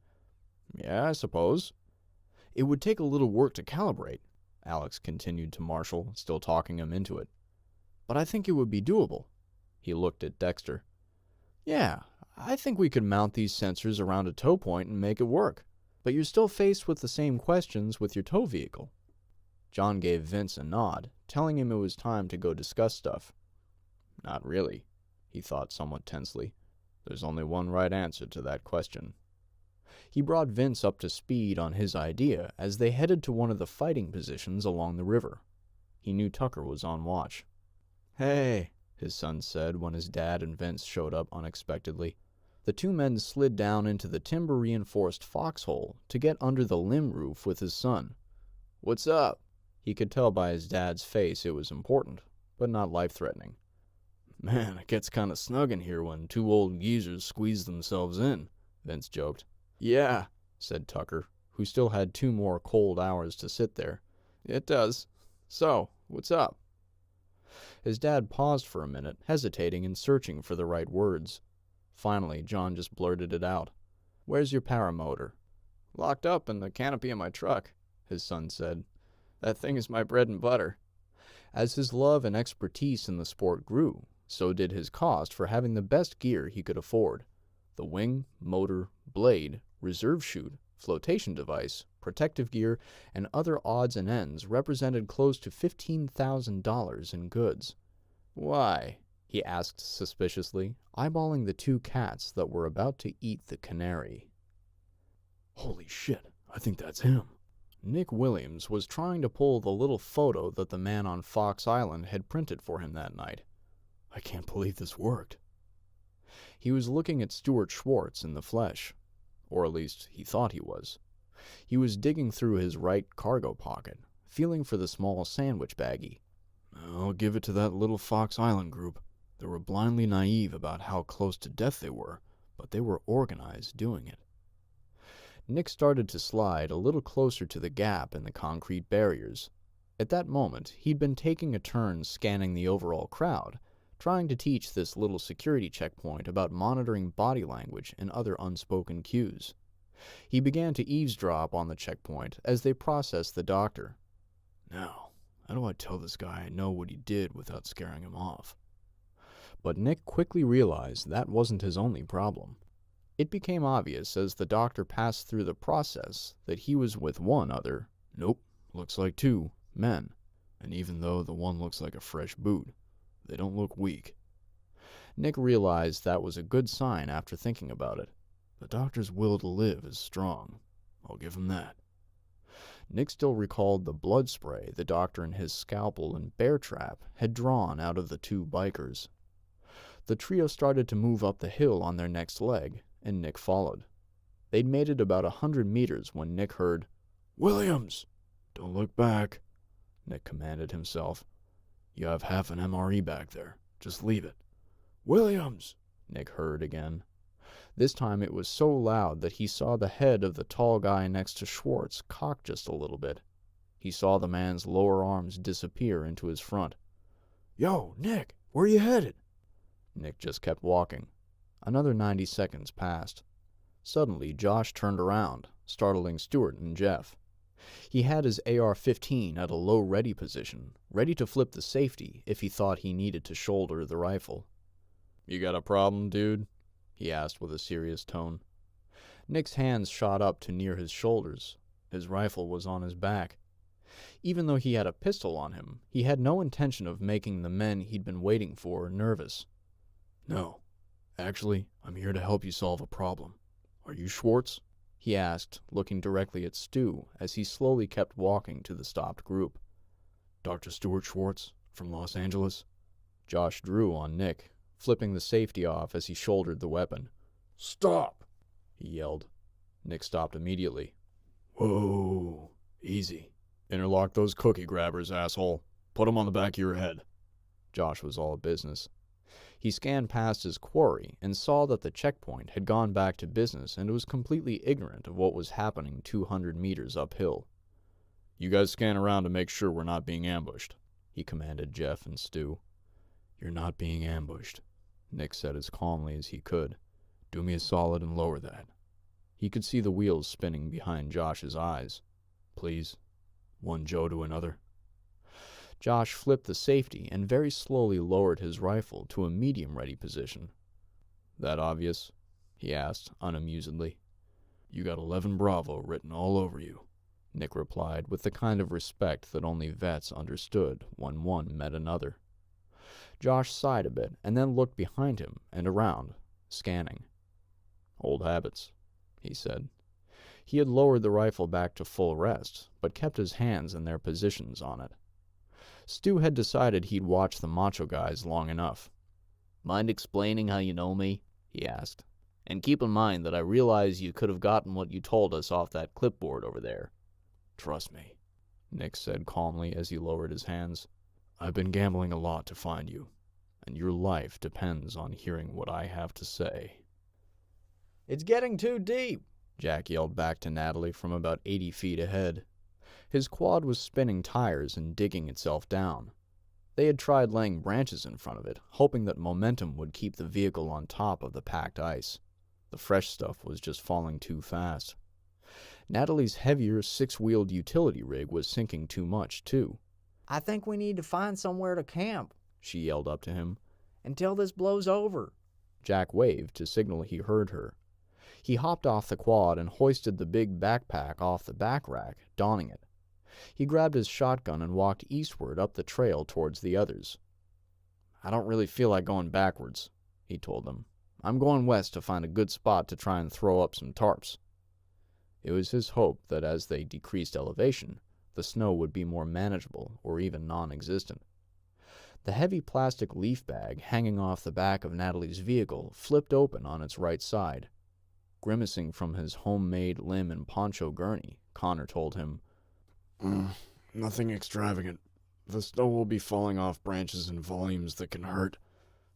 Yeah, I suppose. It would take a little work to calibrate, Alex continued to Marshall, still talking him into it. But I think it would be doable. He looked at Dexter. Yeah, I think we could mount these sensors around a tow point and make it work. But you're still faced with the same questions with your tow vehicle. John gave Vince a nod, telling him it was time to go discuss stuff. Not really, he thought somewhat tensely. There's only one right answer to that question. He brought Vince up to speed on his idea as they headed to one of the fighting positions along the river. He knew Tucker was on watch. Hey, his son said when his dad and Vince showed up unexpectedly. The two men slid down into the timber-reinforced foxhole to get under the limb roof with his son. "What's up?" He could tell by his dad's face it was important, but not life-threatening. "Man, it gets kind of snug in here when two old geezers squeeze themselves in," Vince joked. "Yeah," said Tucker, who still had 2 more cold hours to sit there. "It does. So, what's up?" His dad paused for a minute, hesitating and searching for the right words. Finally, John just blurted it out. "Where's your paramotor?" "Locked up in the canopy of my truck," his son said. "That thing is my bread and butter." As his love and expertise in the sport grew, so did his cost for having the best gear he could afford. The wing, motor, blade, reserve chute, flotation device, protective gear, and other odds and ends represented close to $15,000 in goods. "Why?" he asked suspiciously, eyeballing the 2 cats that were about to eat the canary. "Holy shit, I think that's him." Nick Williams was trying to pull the little photo that the man on Fox Island had printed for him that night. "I can't believe this worked." He was looking at Stuart Schwartz in the flesh. Or at least he thought he was. He was digging through his right cargo pocket, feeling for the small sandwich baggie. "I'll give it to that little Fox Island group. They were blindly naive about how close to death they were, but they were organized doing it." Nick started to slide a little closer to the gap in the concrete barriers. At that moment, he'd been taking a turn scanning the overall crowd, trying to teach this little security checkpoint about monitoring body language and other unspoken cues. He began to eavesdrop on the checkpoint as they processed the doctor. "Now, how do I tell this guy I know what he did without scaring him off?" But Nick quickly realized that wasn't his only problem. It became obvious as the doctor passed through the process that he was with one other, "Nope, looks like 2 men. And even though the one looks like a fresh boot, they don't look weak." Nick realized that was a good sign after thinking about it. The doctor's will to live is strong. I'll give him that. Nick still recalled the blood spray the doctor and his scalpel and bear trap had drawn out of the 2 bikers. The trio started to move up the hill on their next leg, and Nick followed. They'd made it about 100 meters when Nick heard, "Williams! Don't look back," Nick commanded himself. "You have half an MRE back there. Just leave it." "Williams!" Nick heard again. This time it was so loud that he saw the head of the tall guy next to Schwartz cock just a little bit. He saw the man's lower arms disappear into his front. "Yo, Nick, where you headed?" Nick just kept walking. Another 90 seconds passed. Suddenly, Josh turned around, startling Stuart and Jeff. He had his AR-15 at a low ready position, ready to flip the safety if he thought he needed to shoulder the rifle. "You got a problem, dude?" he asked with a serious tone. Nick's hands shot up to near his shoulders. His rifle was on his back. Even though he had a pistol on him, he had no intention of making the men he'd been waiting for nervous. "No. Actually, I'm here to help you solve a problem. Are you Schwartz?" he asked, looking directly at Stu as he slowly kept walking to the stopped group. "Dr. Stuart Schwartz, from Los Angeles?" Josh drew on Nick, flipping the safety off as he shouldered the weapon. "Stop!" he yelled. Nick stopped immediately. "Whoa, easy. Interlock those cookie grabbers, asshole. Put them on the back of your head." Josh was all business. He scanned past his quarry and saw that the checkpoint had gone back to business and was completely ignorant of what was happening 200 meters uphill. "You guys scan around to make sure we're not being ambushed," he commanded Jeff and Stu. "You're not being ambushed," Nick said as calmly as he could. "Do me a solid and lower that." He could see the wheels spinning behind Josh's eyes. "Please. One Joe to another." Josh flipped the safety and very slowly lowered his rifle to a medium-ready position. "That obvious?" he asked, unamusedly. "You got 11 Bravo written all over you," Nick replied with the kind of respect that only vets understood when one met another. Josh sighed a bit and then looked behind him and around, scanning. "Old habits," he said. He had lowered the rifle back to full rest, but kept his hands in their positions on it. Stu had decided he'd watched the macho guys long enough. "Mind explaining how you know me?" he asked. And keep in mind that I realize you could have gotten what you told us off that clipboard over there. Trust me, Nick said calmly as he lowered his hands. I've been gambling a lot to find you, and your life depends on hearing what I have to say. It's getting too deep, Jack yelled back to Natalie from about 80 feet ahead. His quad was spinning tires and digging itself down. They had tried laying branches in front of it, hoping that momentum would keep the vehicle on top of the packed ice. The fresh stuff was just falling too fast. Natalie's heavier six-wheeled utility rig was sinking too much, too. I think we need to find somewhere to camp, she yelled up to him. Until this blows over. Jack waved to signal he heard her. He hopped off the quad and hoisted the big backpack off the back rack, donning it. He grabbed his shotgun and walked eastward up the trail towards the others. I don't really feel like going backwards, he told them. I'm going west to find a good spot to try and throw up some tarps. It was his hope that as they decreased elevation, the snow would be more manageable or even non-existent. The heavy plastic leaf bag hanging off the back of Natalie's vehicle flipped open on its right side. Grimacing from his homemade limb and poncho gurney, Connor told him, Nothing extravagant. The snow will be falling off branches in volumes that can hurt.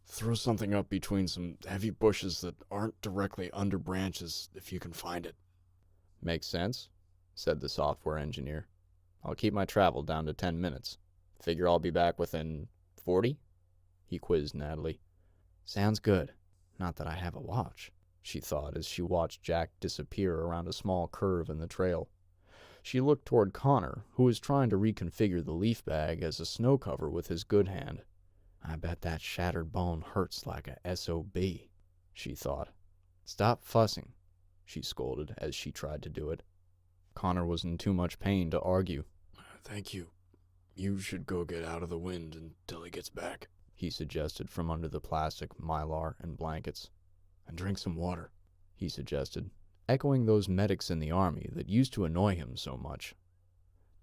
Throw something up between some heavy bushes that aren't directly under branches if you can find it. Makes sense, said the software engineer. I'll keep my travel down to 10 minutes. Figure I'll be back within 40? He quizzed Natalie. Sounds good. Not that I have a watch, she thought as she watched Jack disappear around a small curve in the trail. She looked toward Connor, who was trying to reconfigure the leaf bag as a snow cover with his good hand. I bet that shattered bone hurts like a SOB, she thought. Stop fussing, she scolded as she tried to do it. Connor was in too much pain to argue. Thank you. You should go get out of the wind until he gets back, he suggested from under the plastic mylar and blankets. And drink some water, he suggested, echoing those medics in the army that used to annoy him so much.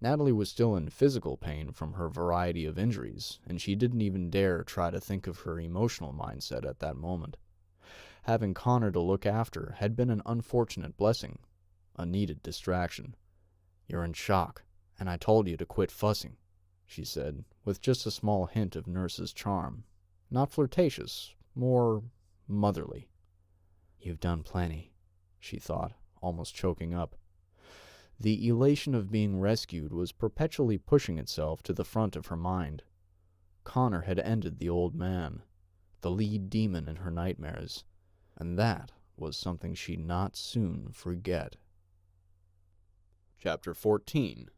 Natalie was still in physical pain from her variety of injuries, and she didn't even dare try to think of her emotional mindset at that moment. Having Connor to look after had been an unfortunate blessing, a needed distraction. You're in shock, and I told you to quit fussing, she said, with just a small hint of nurse's charm. Not flirtatious, more motherly. You've done plenty, she thought, almost choking up. The elation of being rescued was perpetually pushing itself to the front of her mind. Connor had ended the old man, the lead demon in her nightmares, and that was something she'd not soon forget. Chapter 14.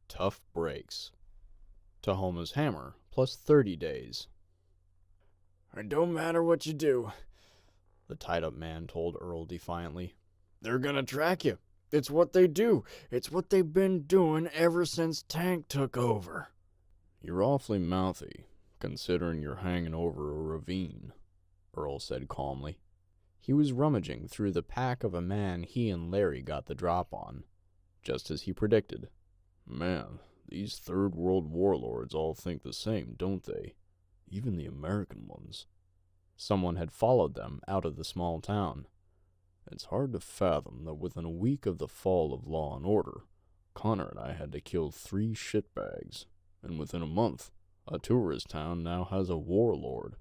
Tough Breaks. Tahoma's hammer, plus 30 days. It don't matter what you do, the tied-up man told Earl defiantly. They're gonna track you. It's what they do. It's what they've been doing ever since Tank took over. You're awfully mouthy, considering you're hanging over a ravine, Earl said calmly. He was rummaging through the pack of a man he and Larry got the drop on, just as he predicted. Man, these Third World warlords all think the same, don't they? Even the American ones. Someone had followed them out of the small town. It's hard to fathom that within a week of the fall of law and order, Connor and I had to kill 3 shitbags, and within a month, a tourist town now has a warlord.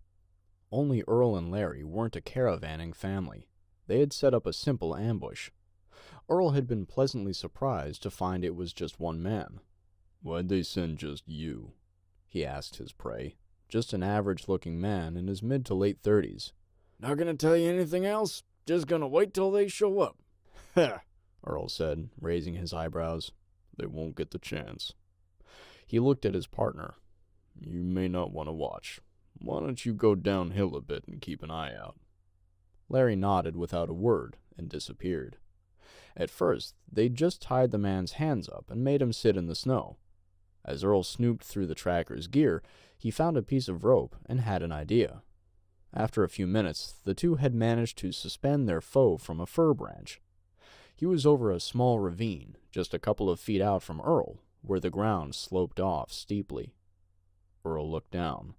Only Earl and Larry weren't a caravanning family. They had set up a simple ambush. Earl had been pleasantly surprised to find it was just one man. Why'd they send just you? He asked his prey, just an average-looking man in his mid to late 30s. Not gonna tell you anything else? Just gonna wait till they show up. Ha! Earl said, raising his eyebrows. They won't get the chance. He looked at his partner. You may not want to watch. Why don't you go downhill a bit and keep an eye out? Larry nodded without a word and disappeared. At first, they'd just tied the man's hands up and made him sit in the snow. As Earl snooped through the tracker's gear, he found a piece of rope and had an idea. After a few minutes, the two had managed to suspend their foe from a fir branch. He was over a small ravine, just a couple of feet out from Earl, where the ground sloped off steeply. Earl looked down.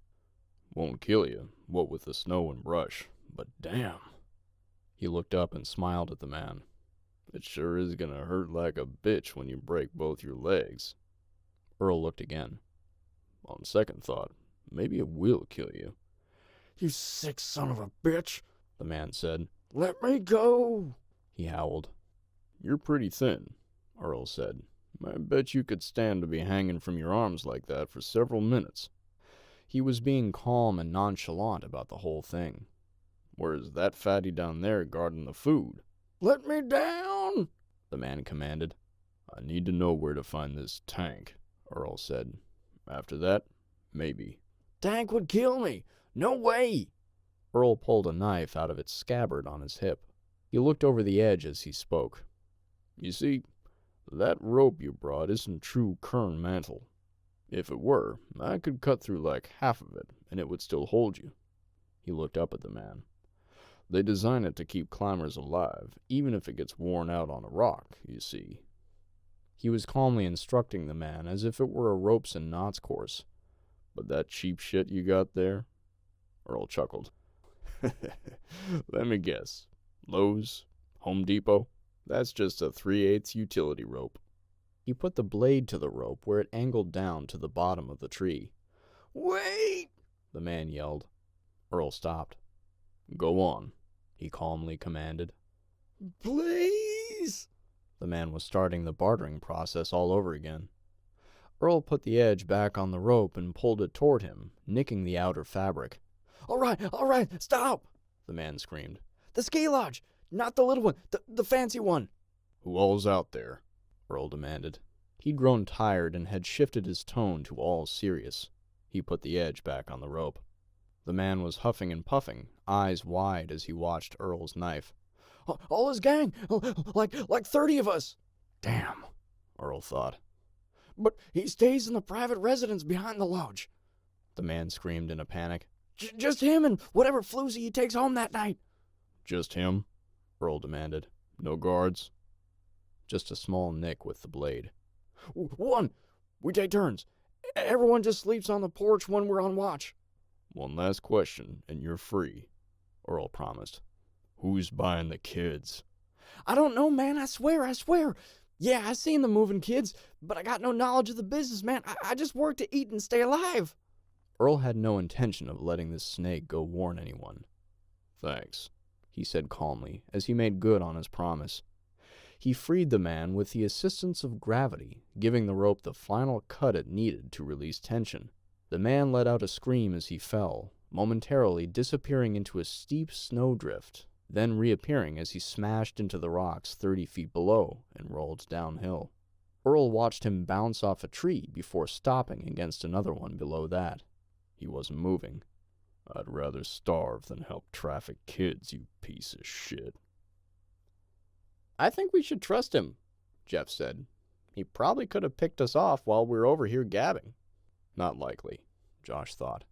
Won't kill you, what with the snow and brush, but damn. He looked up and smiled at the man. It sure is gonna hurt like a bitch when you break both your legs. Earl looked again. On second thought, maybe it will kill you. You sick son of a bitch, the man said. Let me go, he howled. You're pretty thin, Earl said. I bet you could stand to be hanging from your arms like that for several minutes. He was being calm and nonchalant about the whole thing. Where's that fatty down there guarding the food? Let me down, the man commanded. I need to know where to find this tank, Earl said. After that, maybe. Tank would kill me. No way. Earl pulled a knife out of its scabbard on his hip. He looked over the edge as he spoke. You see, that rope you brought isn't true Kern mantle. If it were, I could cut through like half of it, and it would still hold you. He looked up at the man. They design it to keep climbers alive, even if it gets worn out on a rock, you see. He was calmly instructing the man as if it were a ropes and knots course. But that cheap shit you got there? Earl chuckled. Let me guess. Lowe's? Home Depot? That's just a 3/8 utility rope. He put the blade to the rope where it angled down to the bottom of the tree. Wait! The man yelled. Earl stopped. Go on, he calmly commanded. Please! The man was starting the bartering process all over again. Earl put the edge back on the rope and pulled it toward him, nicking the outer fabric. All right, stop! The man screamed. The ski lodge! Not the little one, the fancy one. Who all's out there? Earl demanded. He'd grown tired and had shifted his tone to all serious. He put the edge back on the rope. The man was huffing and puffing, eyes wide as he watched Earl's knife. All his gang, like 30 of us. Damn, Earl thought. But he stays in the private residence behind the lodge. The man screamed in a panic. Just him and whatever floozy he takes home that night. Just him? Earl demanded. No guards? Just a small nick with the blade. One. We take turns. Everyone just sleeps on the porch when we're on watch. One last question, and you're free, Earl promised. Who's buying the kids? I don't know, man. I swear. Yeah, I seen the moving kids, but I got no knowledge of the business, man. I just work to eat and stay alive. Earl had no intention of letting this snake go warn anyone. Thanks, he said calmly, as he made good on his promise. He freed the man with the assistance of gravity, giving the rope the final cut it needed to release tension. The man let out a scream as he fell, momentarily disappearing into a steep snowdrift, then reappearing as he smashed into the rocks 30 feet below and rolled downhill. Earl watched him bounce off a tree before stopping against another one below that. He wasn't moving. I'd rather starve than help traffic kids, you piece of shit. I think we should trust him, Jeff said. He probably could have picked us off while we were over here gabbing. Not likely, Josh thought.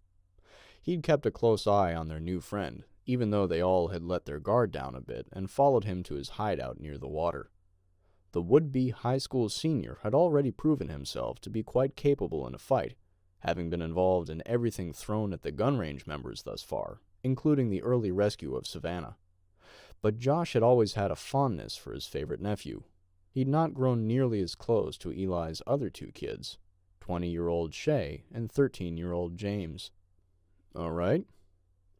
He'd kept a close eye on their new friend, even though they all had let their guard down a bit and followed him to his hideout near the water. The would-be high school senior had already proven himself to be quite capable in a fight, having been involved in everything thrown at the gun range members thus far, including the early rescue of Savannah. But Josh had always had a fondness for his favorite nephew. He'd not grown nearly as close to Eli's other two kids, 20-year-old Shay and 13-year-old James. All right,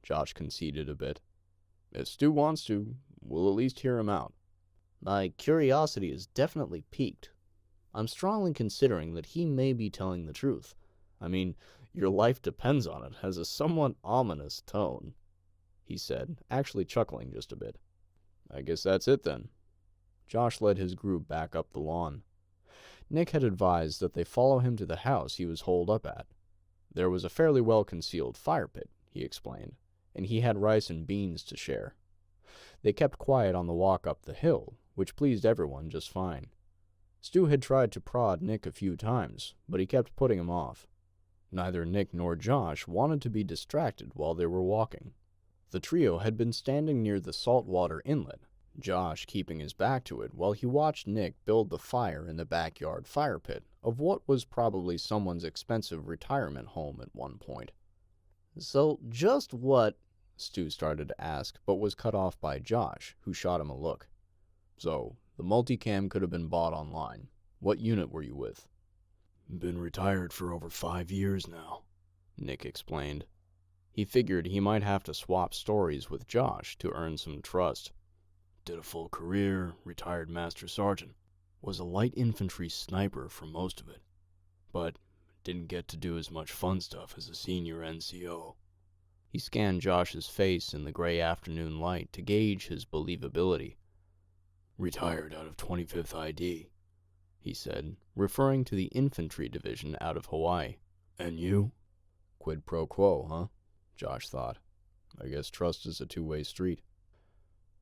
Josh conceded a bit. If Stu wants to, we'll at least hear him out. My curiosity is definitely piqued. I'm strongly considering that he may be telling the truth. I mean, your life depends on it has a somewhat ominous tone, he said, actually chuckling just a bit. I guess that's it then. Josh led his group back up the lawn. Nick had advised that they follow him to the house he was holed up at. There was a fairly well-concealed fire pit, he explained, and he had rice and beans to share. They kept quiet on the walk up the hill, which pleased everyone just fine. Stu had tried to prod Nick a few times, but he kept putting him off. Neither Nick nor Josh wanted to be distracted while they were walking. The trio had been standing near the saltwater inlet, Josh keeping his back to it while he watched Nick build the fire in the backyard fire pit of what was probably someone's expensive retirement home at one point. So just what Stu started to ask, but was cut off by Josh, who shot him a look. So, the multicam could have been bought online. What unit were you with? Been retired for over 5 years now, Nick explained. He figured he might have to swap stories with Josh to earn some trust. Did a full career, retired master sergeant. Was a light infantry sniper for most of it, but didn't get to do as much fun stuff as a senior NCO. He scanned Josh's face in the gray afternoon light to gauge his believability. Retired out of 25th ID, he said, referring to the infantry division out of Hawaii. And you? Quid pro quo, huh? Josh thought. I guess trust is a two-way street.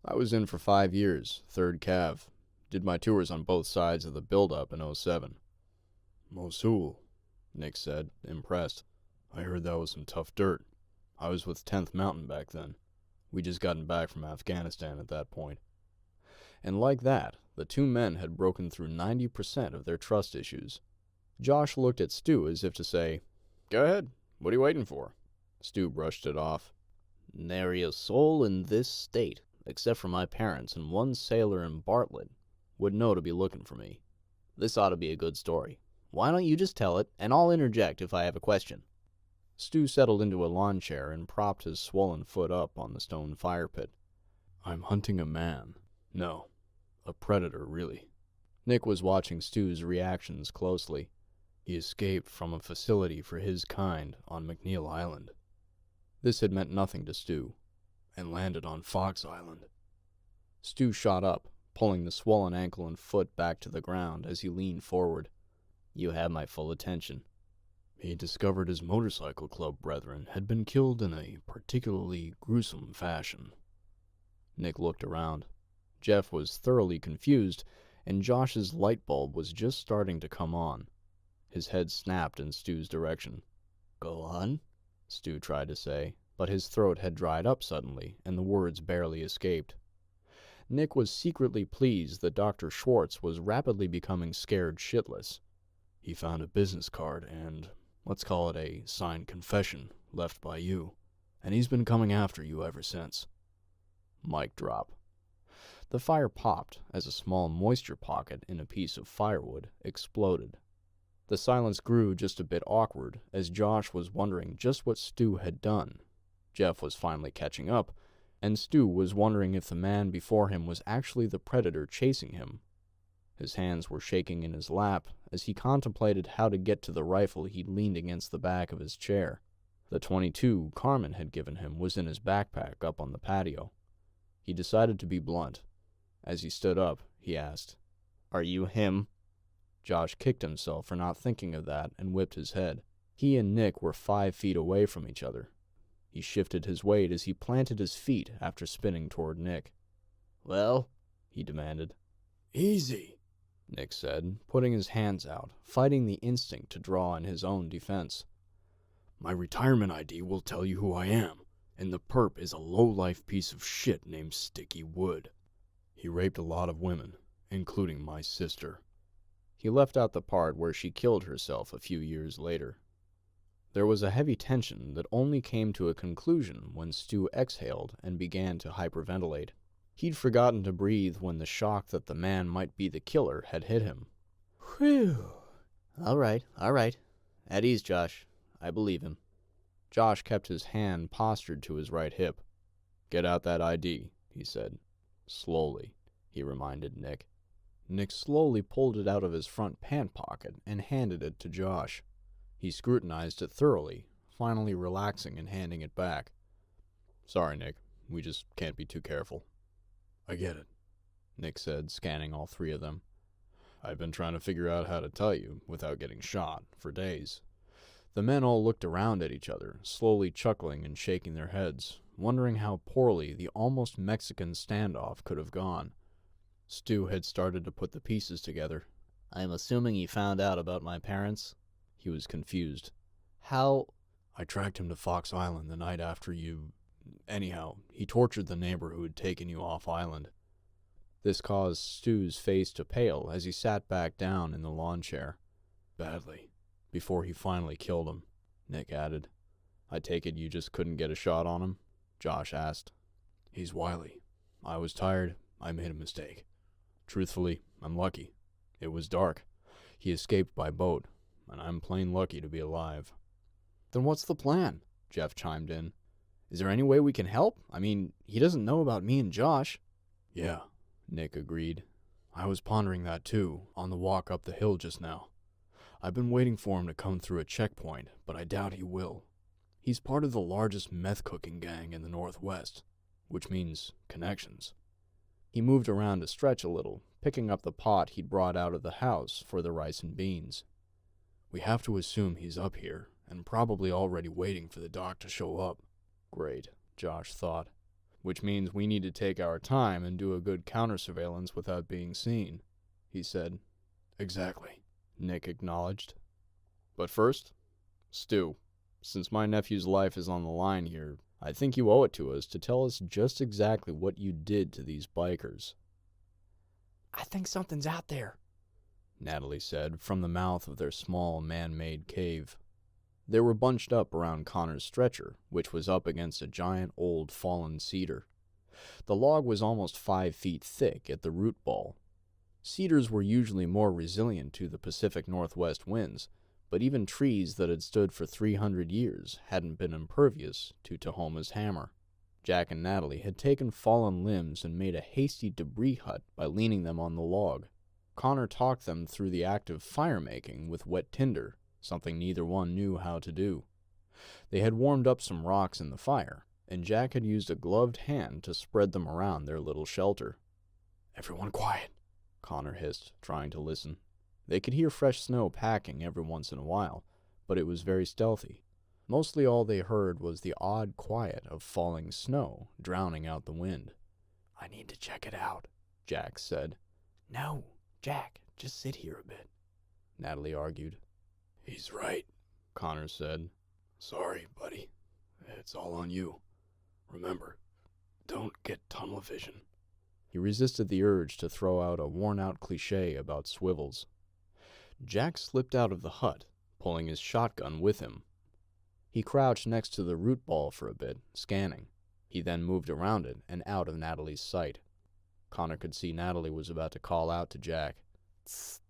I was in for 5 years, 3rd Cav. Did my tours on both sides of the build-up in '07. Mosul, Nick said, impressed. I heard that was some tough dirt. I was with 10th Mountain back then. We just gotten back from Afghanistan at that point. And like that, the two men had broken through 90% of their trust issues. Josh looked at Stu as if to say, "Go ahead, what are you waiting for?" Stu brushed it off. "Nary a soul in this state, except for my parents and one sailor in Bartlett, would know to be looking for me. This ought to be a good story. Why don't you just tell it, and I'll interject if I have a question." Stu settled into a lawn chair and propped his swollen foot up on the stone fire pit. I'm hunting a man. No, a predator, really. Nick was watching Stu's reactions closely. He escaped from a facility for his kind on McNeil Island. This had meant nothing to Stu. And landed on Fox Island. Stu shot up, pulling the swollen ankle and foot back to the ground as he leaned forward. "You have my full attention." He discovered his motorcycle club brethren had been killed in a particularly gruesome fashion. Nick looked around. Jeff was thoroughly confused, and Josh's light bulb was just starting to come on. His head snapped in Stu's direction. "Go on," Stu tried to say, but his throat had dried up suddenly, and the words barely escaped. Nick was secretly pleased that Dr. Schwartz was rapidly becoming scared shitless. He found a business card and, let's call it a signed confession, left by you, and he's been coming after you ever since. Mic drop. The fire popped as a small moisture pocket in a piece of firewood exploded. The silence grew just a bit awkward as Josh was wondering just what Stu had done. Jeff was finally catching up, and Stu was wondering if the man before him was actually the predator chasing him. His hands were shaking in his lap as he contemplated how to get to the rifle he'd leaned against the back of his chair. The .22 Carmen had given him was in his backpack up on the patio. He decided to be blunt. As he stood up, he asked, "Are you him?" Josh kicked himself for not thinking of that and whipped his head. He and Nick were 5 feet away from each other. He shifted his weight as he planted his feet after spinning toward Nick. "Well?" he demanded. "Easy," Nick said, putting his hands out, fighting the instinct to draw in his own defense. "My retirement ID will tell you who I am, and the perp is a low-life piece of shit named Sticky Wood. He raped a lot of women, including my sister." He left out the part where she killed herself a few years later. There was a heavy tension that only came to a conclusion when Stu exhaled and began to hyperventilate. He'd forgotten to breathe when the shock that the man might be the killer had hit him. "Whew. All right. At ease, Josh. I believe him." Josh kept his hand postured to his right hip. "Get out that ID," he said. "Slowly," he reminded Nick. Nick slowly pulled it out of his front pant pocket and handed it to Josh. He scrutinized it thoroughly, finally relaxing and handing it back. "Sorry, Nick. We just can't be too careful." "I get it," Nick said, scanning all 3 of them. "I've been trying to figure out how to tell you without getting shot for days." The men all looked around at each other, slowly chuckling and shaking their heads, wondering how poorly the almost Mexican standoff could have gone. Stu had started to put the pieces together. "I'm assuming you found out about my parents?" He was confused. "How?" "I tracked him to Fox Island the night after you... Anyhow, he tortured the neighbor who had taken you off island." This caused Stu's face to pale as he sat back down in the lawn chair. "Badly. Before he finally killed him," Nick added. "I take it you just couldn't get a shot on him?" Josh asked. He's wily. I was tired. I made a mistake. Truthfully, I'm lucky. It was dark. He escaped by boat, and I'm plain lucky to be alive. Then what's the plan? Jeff chimed in. Is there any way we can help? I mean, he doesn't know about me and Josh. Yeah, Nick agreed. I was pondering that too, on the walk up the hill just now. I've been waiting for him to come through a checkpoint, but I doubt he will. He's part of the largest meth-cooking gang in the Northwest, which means connections. He moved around to stretch a little, picking up the pot he'd brought out of the house for the rice and beans. We have to assume he's up here, and probably already waiting for the doc to show up. Great, Josh thought. Which means we need to take our time and do a good counter-surveillance without being seen, he said. Exactly, Nick acknowledged. But first, Stu, since my nephew's life is on the line here, I think you owe it to us to tell us just exactly what you did to these bikers. I think something's out there, Natalie said from the mouth of their small man-made cave. They were bunched up around Connor's stretcher, which was up against a giant old fallen cedar. The log was almost 5 feet thick at the root ball. Cedars were usually more resilient to the Pacific Northwest winds, but even trees that had stood for 300 years hadn't been impervious to Tahoma's hammer. Jack and Natalie had taken fallen limbs and made a hasty debris hut by leaning them on the log. Connor talked them through the act of fire-making with wet tinder, something neither one knew how to do. They had warmed up some rocks in the fire, and Jack had used a gloved hand to spread them around their little shelter. "Everyone quiet," Connor hissed, trying to listen. They could hear fresh snow packing every once in a while, but it was very stealthy. Mostly all they heard was the odd quiet of falling snow, drowning out the wind. "I need to check it out," Jack said. No, Jack, just sit here a bit, Natalie argued. "He's right," Connor said. "Sorry, buddy. It's all on you. Remember, don't get tunnel vision." He resisted the urge to throw out a worn-out cliché about swivels. Jack slipped out of the hut, pulling his shotgun with him. He crouched next to the root ball for a bit, scanning. He then moved around it and out of Natalie's sight. Connor could see Natalie was about to call out to Jack. Tss.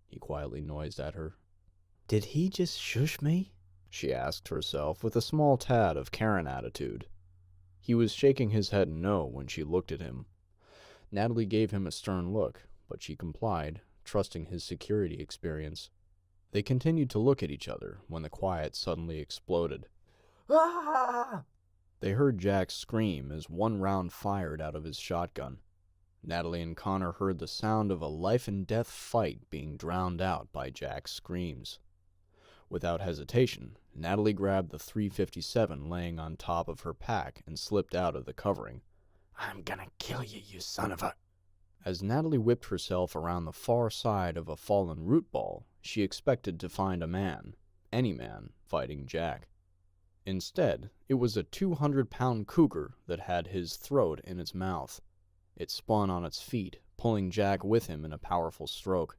He quietly noised at her. Did he just shush me? She asked herself with a small tad of Karen attitude. He was shaking his head no when she looked at him. Natalie gave him a stern look, but she complied, trusting his security experience. They continued to look at each other when the quiet suddenly exploded. Ah! They heard Jack scream as one round fired out of his shotgun. Natalie and Connor heard the sound of a life-and-death fight being drowned out by Jack's screams. Without hesitation, Natalie grabbed the .357 laying on top of her pack and slipped out of the covering. I'm gonna kill you, you son of a... As Natalie whipped herself around the far side of a fallen root ball, she expected to find a man, any man, fighting Jack. Instead, it was a 200-pound cougar that had his throat in its mouth. It spun on its feet, pulling Jack with him in a powerful stroke.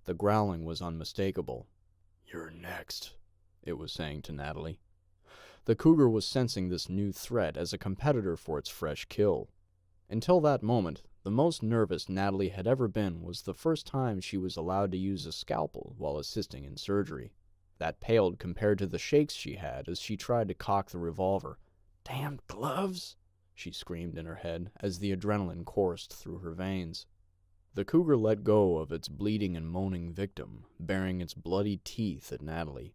The growling was unmistakable. "You're next," it was saying to Natalie. The cougar was sensing this new threat as a competitor for its fresh kill. Until that moment, the most nervous Natalie had ever been was the first time she was allowed to use a scalpel while assisting in surgery. That paled compared to the shakes she had as she tried to cock the revolver. Damn gloves! She screamed in her head as the adrenaline coursed through her veins. The cougar let go of its bleeding and moaning victim, baring its bloody teeth at Natalie.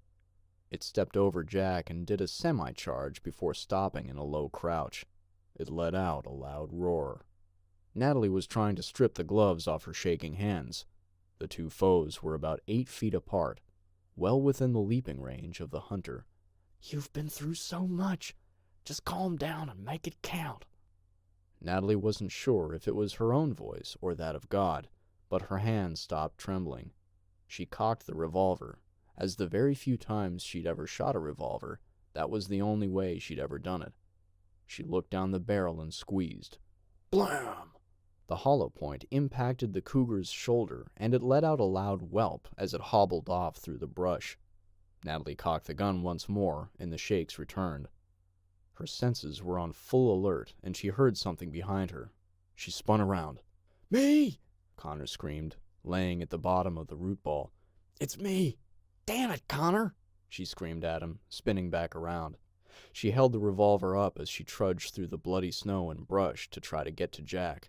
It stepped over Jack and did a semi-charge before stopping in a low crouch. It let out a loud roar. Natalie was trying to strip the gloves off her shaking hands. The two foes were about 8 feet apart, well within the leaping range of the hunter. You've been through so much. Just calm down and make it count. Natalie wasn't sure if it was her own voice or that of God, but her hand stopped trembling. She cocked the revolver. As the very few times she'd ever shot a revolver, that was the only way she'd ever done it. She looked down the barrel and squeezed. Blam! The hollow point impacted the cougar's shoulder, and it let out a loud whelp as it hobbled off through the brush. Natalie cocked the gun once more, and the shakes returned. Her senses were on full alert, and she heard something behind her. She spun around. Me! Connor screamed, laying at the bottom of the root ball. It's me! Damn it, Connor! She screamed at him, spinning back around. She held the revolver up as she trudged through the bloody snow and brush to try to get to Jack.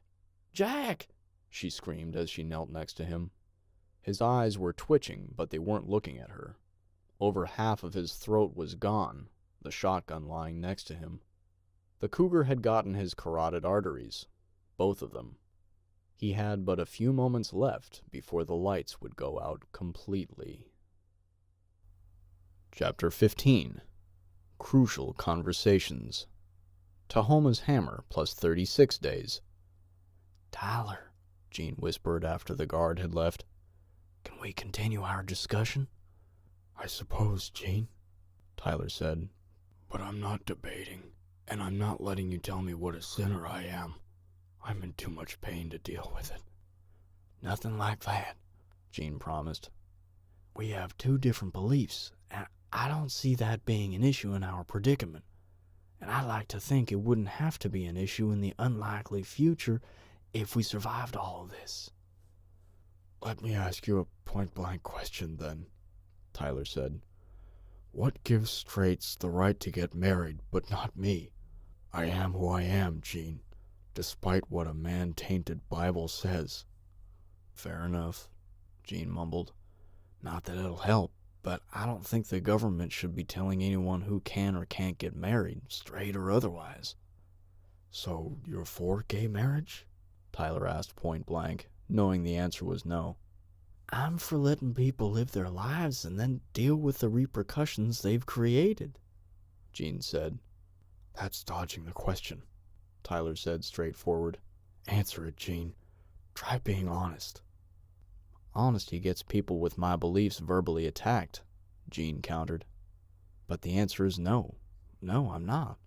Jack! She screamed as she knelt next to him. His eyes were twitching, but they weren't looking at her. Over half of his throat was gone, the shotgun lying next to him. The cougar had gotten his carotid arteries, both of them. He had but a few moments left before the lights would go out completely. Chapter 15. Crucial Conversations. Tahoma's hammer plus 36 days. Tyler, Jean whispered after the guard had left. can we continue our discussion? I suppose, Jean, Tyler said, but I'm not debating, and I'm not letting you tell me what a sinner I am. I'm in too much pain to deal with it. Nothing like that, Jean promised. We have two different beliefs, and I don't see that being an issue in our predicament. And I'd like to think it wouldn't have to be an issue in the unlikely future if we survived all of this. Let me ask you a point-blank question, then, Tyler said. What gives straights the right to get married, but not me? I am who I am, Jean, despite what a man-tainted Bible says. Fair enough, Jean mumbled. Not that it'll help, but I don't think the government should be telling anyone who can or can't get married, straight or otherwise. So you're for gay marriage? Tyler asked point blank, knowing the answer was no. I'm for letting people live their lives and then deal with the repercussions they've created, Jean said. That's dodging the question, Tyler said straightforward. Answer it, Jean. Try being honest. Honesty gets people with my beliefs verbally attacked, Jean countered. But the answer is no. No, I'm not.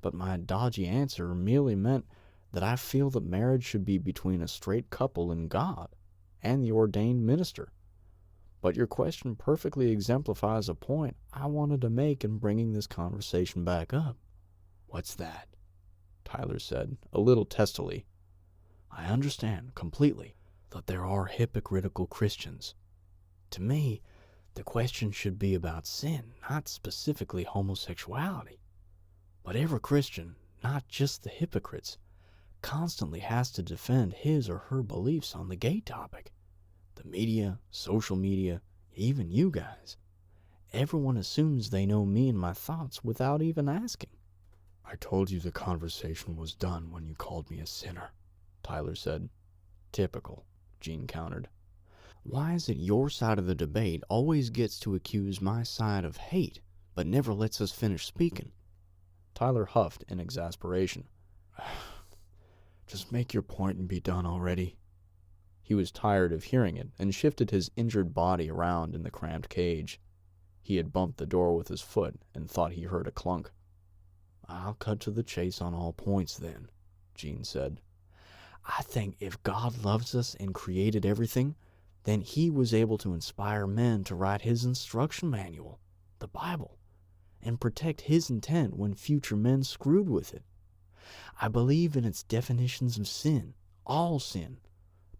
But my dodgy answer merely meant that I feel that marriage should be between a straight couple and God, and the ordained minister. But your question perfectly exemplifies a point I wanted to make in bringing this conversation back up. What's that? Tyler said, a little testily. I understand completely that there are hypocritical Christians. To me, the question should be about sin, not specifically homosexuality. But every Christian, not just the hypocrites, constantly has to defend his or her beliefs on the gay topic. The media, social media, even you guys. Everyone assumes they know me and my thoughts without even asking. I told you the conversation was done when you called me a sinner, Tyler said. Typical, Jean countered. Why is it your side of the debate always gets to accuse my side of hate, but never lets us finish speaking? Tyler huffed in exasperation. Just make your point and be done already. He was tired of hearing it and shifted his injured body around in the cramped cage. He had bumped the door with his foot and thought he heard a clunk. I'll cut to the chase on all points then, Jean said. I think if God loves us and created everything, then he was able to inspire men to write his instruction manual, the Bible, and protect his intent when future men screwed with it. I believe in its definitions of sin, all sin,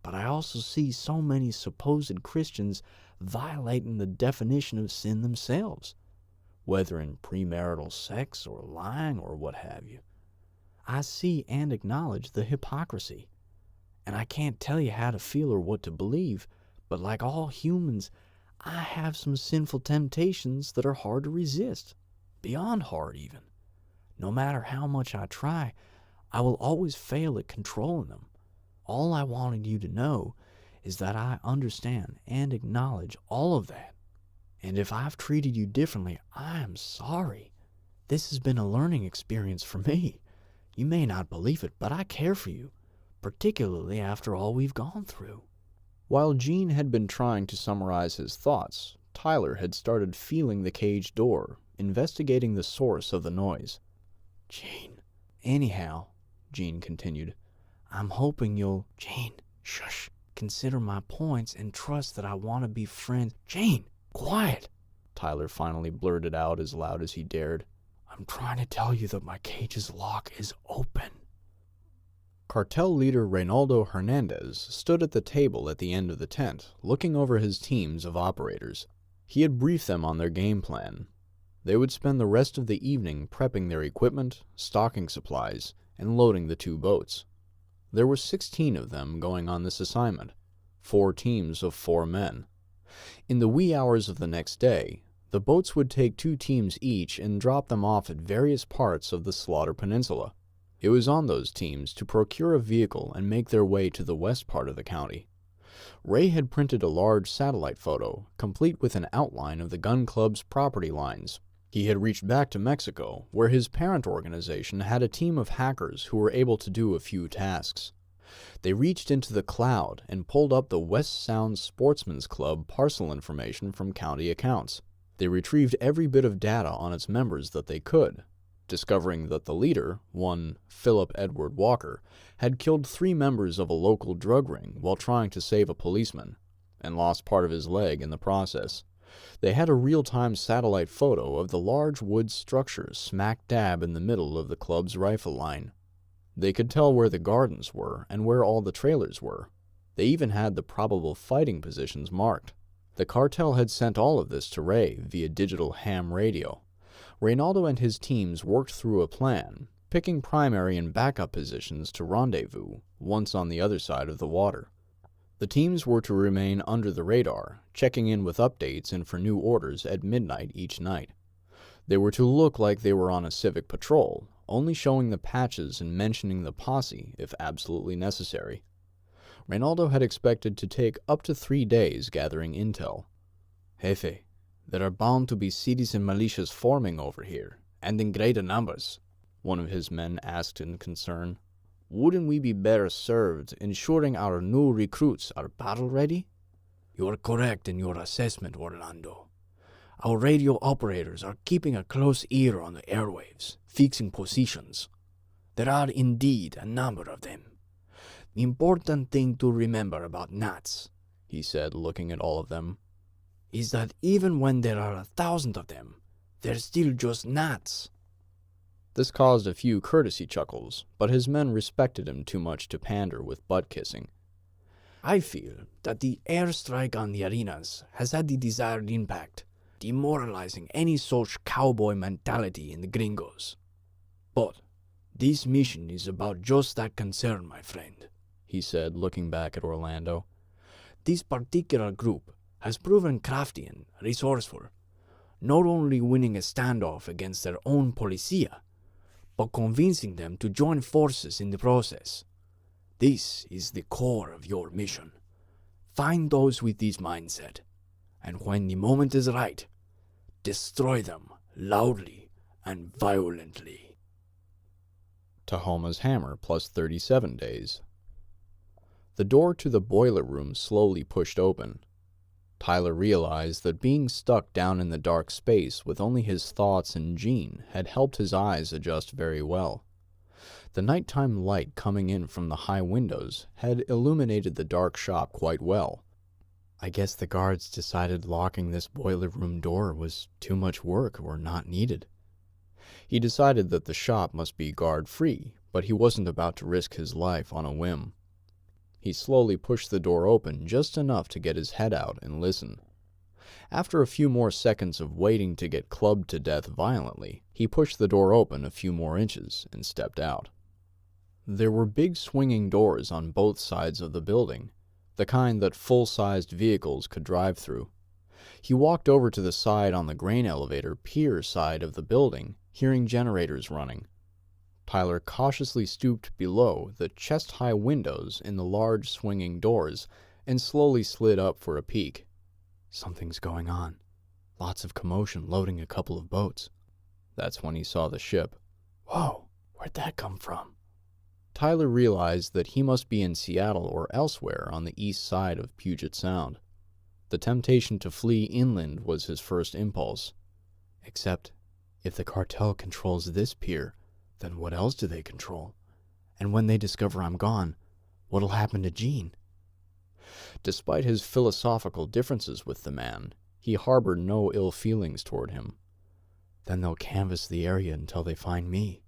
but I also see so many supposed Christians violating the definition of sin themselves, whether in premarital sex or lying or what have you. I see and acknowledge the hypocrisy, and I can't tell you how to feel or what to believe, but like all humans, I have some sinful temptations that are hard to resist, beyond hard even. No matter how much I try, I will always fail at controlling them. All I wanted you to know is that I understand and acknowledge all of that. And if I've treated you differently, I am sorry. This has been a learning experience for me. You may not believe it, but I care for you, particularly after all we've gone through. While Jean had been trying to summarize his thoughts, Tyler had started feeling the cage door, investigating the source of the noise. Jean. Anyhow, Jean continued, I'm hoping you'll, Jean, shush, consider my points and trust that I want to be friends. Jean, quiet, Tyler finally blurted out as loud as he dared. I'm trying to tell you that my cage's lock is open. Cartel leader Reynaldo Hernandez stood at the table at the end of the tent, looking over his teams of operators. He had briefed them on their game plan. They would spend the rest of the evening prepping their equipment, stocking supplies, and loading the 2 boats. There were 16 of them going on this assignment, 4 teams of 4 men. In the wee hours of the next day, the boats would take 2 teams each and drop them off at various parts of the Slaughter Peninsula. It was on those teams to procure a vehicle and make their way to the west part of the county. Ray had printed a large satellite photo, complete with an outline of the gun club's property lines. He had reached back to Mexico, where his parent organization had a team of hackers who were able to do a few tasks. They reached into the cloud and pulled up the West Sound Sportsman's Club parcel information from county accounts. They retrieved every bit of data on its members that they could, discovering that the leader, one Philip Edward Walker, had killed 3 members of a local drug ring while trying to save a policeman, and lost part of his leg in the process. They had a real-time satellite photo of the large wood structure smack dab in the middle of the club's rifle line. They could tell where the gardens were and where all the trailers were. They even had the probable fighting positions marked. The cartel had sent all of this to Ray via digital ham radio. Reynaldo and his teams worked through a plan, picking primary and backup positions to rendezvous once on the other side of the water. The teams were to remain under the radar, checking in with updates and for new orders at midnight each night. They were to look like they were on a civic patrol, only showing the patches and mentioning the posse if absolutely necessary. Reynaldo had expected to take up to 3 days gathering intel. Jefe, there are bound to be cities and militias forming over here, and in greater numbers, one of his men asked in concern. Wouldn't we be better served ensuring our new recruits are battle-ready? You are correct in your assessment, Orlando. Our radio operators are keeping a close ear on the airwaves, fixing positions. There are indeed a number of them. The important thing to remember about gnats, he said, looking at all of them, is that even when there are 1,000 of them, they're still just gnats. This caused a few courtesy chuckles, but his men respected him too much to pander with butt-kissing. I feel that the airstrike on the arenas has had the desired impact, demoralizing any such cowboy mentality in the gringos. But this mission is about just that concern, my friend, he said, looking back at Orlando. This particular group has proven crafty and resourceful, not only winning a standoff against their own policia, but convincing them to join forces in the process. This is the core of your mission. Find those with this mindset, and when the moment is right, destroy them loudly and violently. Tahoma's hammer plus 37 days. The door to the boiler room slowly pushed open. Tyler realized that being stuck down in the dark space with only his thoughts and Jean had helped his eyes adjust very well. The nighttime light coming in from the high windows had illuminated the dark shop quite well. I guess the guards decided locking this boiler room door was too much work or not needed. He decided that the shop must be guard-free, but he wasn't about to risk his life on a whim. He slowly pushed the door open just enough to get his head out and listen. After a few more seconds of waiting to get clubbed to death violently, he pushed the door open a few more inches and stepped out. There were big swinging doors on both sides of the building, the kind that full-sized vehicles could drive through. He walked over to the side on the grain elevator pier side of the building, hearing generators running. Tyler cautiously stooped below the chest-high windows in the large swinging doors and slowly slid up for a peek. Something's going on. Lots of commotion loading a couple of boats. That's when he saw the ship. Whoa, where'd that come from? Tyler realized that he must be in Seattle or elsewhere on the east side of Puget Sound. The temptation to flee inland was his first impulse. Except, if the cartel controls this pier, then what else do they control? And when they discover I'm gone, what'll happen to Jean? Despite his philosophical differences with the man, he harbored no ill feelings toward him. Then they'll canvass the area until they find me.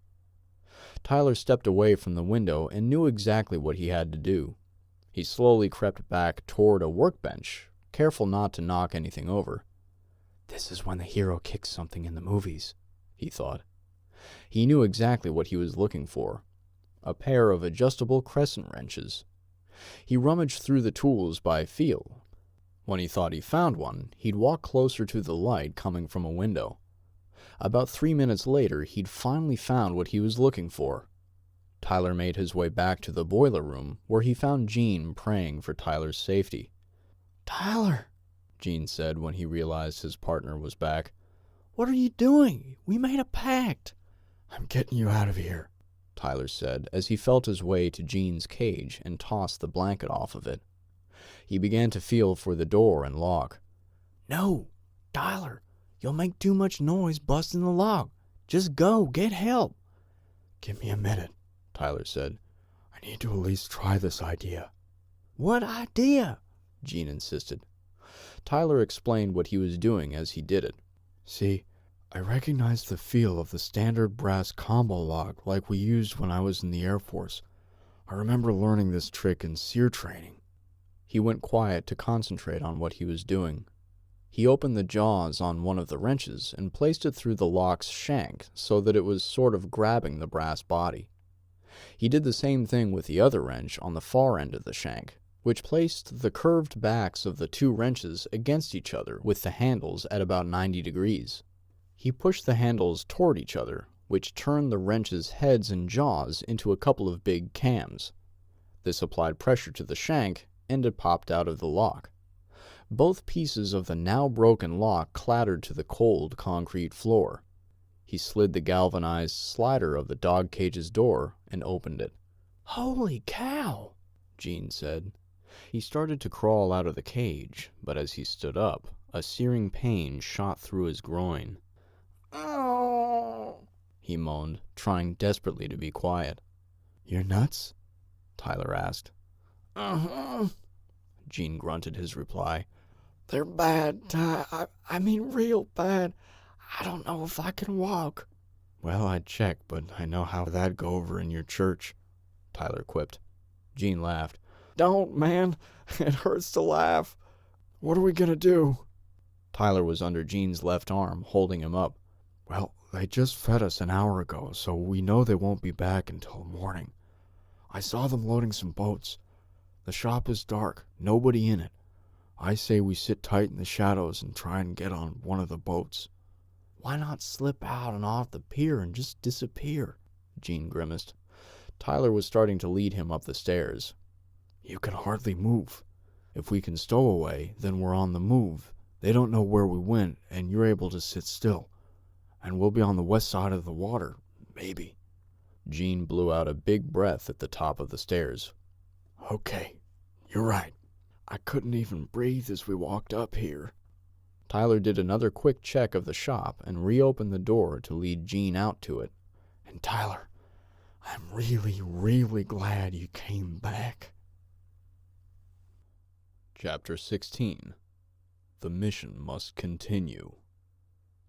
Tyler stepped away from the window and knew exactly what he had to do. He slowly crept back toward a workbench, careful not to knock anything over. This is when the hero kicks something in the movies, he thought. He knew exactly what he was looking for. A pair of adjustable crescent wrenches. He rummaged through the tools by feel. When he thought he found one, he'd walk closer to the light coming from a window. About 3 minutes later, he'd finally found what he was looking for. Tyler made his way back to the boiler room, where he found Jean praying for Tyler's safety. "Tyler," Jean said when he realized his partner was back. "What are you doing? We made a pact." "I'm getting you out of here," Tyler said as he felt his way to Jean's cage and tossed the blanket off of it. He began to feel for the door and lock. "No, Tyler, you'll make too much noise busting the lock. Just go, get help." "Give me a minute," Tyler said. "I need to at least try this idea." "What idea?" Jean insisted. Tyler explained what he was doing as he did it. "See, I recognized the feel of the standard brass combo lock like we used when I was in the Air Force. I remember learning this trick in SEER training." He went quiet to concentrate on what he was doing. He opened the jaws on one of the wrenches and placed it through the lock's shank so that it was sort of grabbing the brass body. He did the same thing with the other wrench on the far end of the shank, which placed the curved backs of the two wrenches against each other with the handles at about 90 degrees. He pushed the handles toward each other, which turned the wrenches' heads and jaws into a couple of big cams. This applied pressure to the shank, and it popped out of the lock. Both pieces of the now broken lock clattered to the cold concrete floor. He slid the galvanized slider of the dog cage's door and opened it. "Holy cow," Jean said. He started to crawl out of the cage, but as he stood up, a searing pain shot through his groin. "Oh," he moaned, trying desperately to be quiet. "You're nuts?" Tyler asked. "Uh-huh," Jean grunted his reply. "They're bad, Ty. I mean real bad. I don't know if I can walk." "Well, I'd check, but I know how that'd go over in your church," Tyler quipped. Jean laughed. "Don't, man. It hurts to laugh. What are we gonna do?" Tyler was under Jean's left arm, holding him up. "Well, they just fed us an hour ago, so we know they won't be back until morning. I saw them loading some boats. The shop is dark, nobody in it. I say we sit tight in the shadows and try and get on one of the boats." "Why not slip out and off the pier and just disappear?" Jean grimaced. Tyler was starting to lead him up the stairs. "You can hardly move. If we can stow away, then we're on the move. They don't know where we went, and you're able to sit still. And we'll be on the west side of the water, maybe." Jean blew out a big breath at the top of the stairs. "Okay, you're right. I couldn't even breathe as we walked up here." Tyler did another quick check of the shop and reopened the door to lead Jean out to it. "And Tyler, I'm really, really glad you came back." Chapter 16. The mission must continue.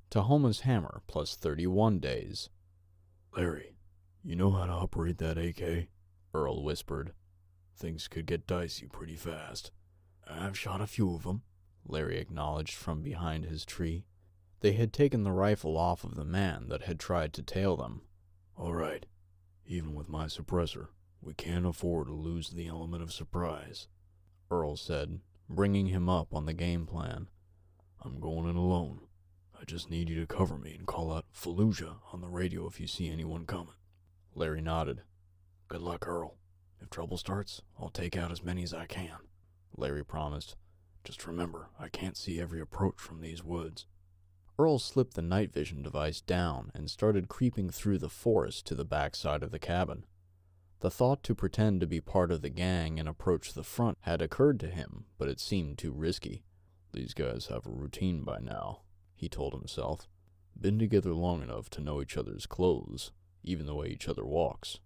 Tahoma's hammer plus 31 days. "Larry, you know how to operate that AK?" Earl whispered. "Things could get dicey pretty fast." "I've shot a few of them," Larry acknowledged from behind his tree. They had taken the rifle off of the man that had tried to tail them. "All right. Even with my suppressor, we can't afford to lose the element of surprise," Earl said, bringing him up on the game plan. "I'm going in alone. I just need you to cover me and call out Fallujah on the radio if you see anyone coming." Larry nodded. "Good luck, Earl. If trouble starts, I'll take out as many as I can," Larry promised. "Just remember, I can't see every approach from these woods." Earl slipped the night vision device down and started creeping through the forest to the back side of the cabin. The thought to pretend to be part of the gang and approach the front had occurred to him, but it seemed too risky. "These guys have a routine by now," he told himself. "Been together long enough to know each other's clothes, even the way each other walks."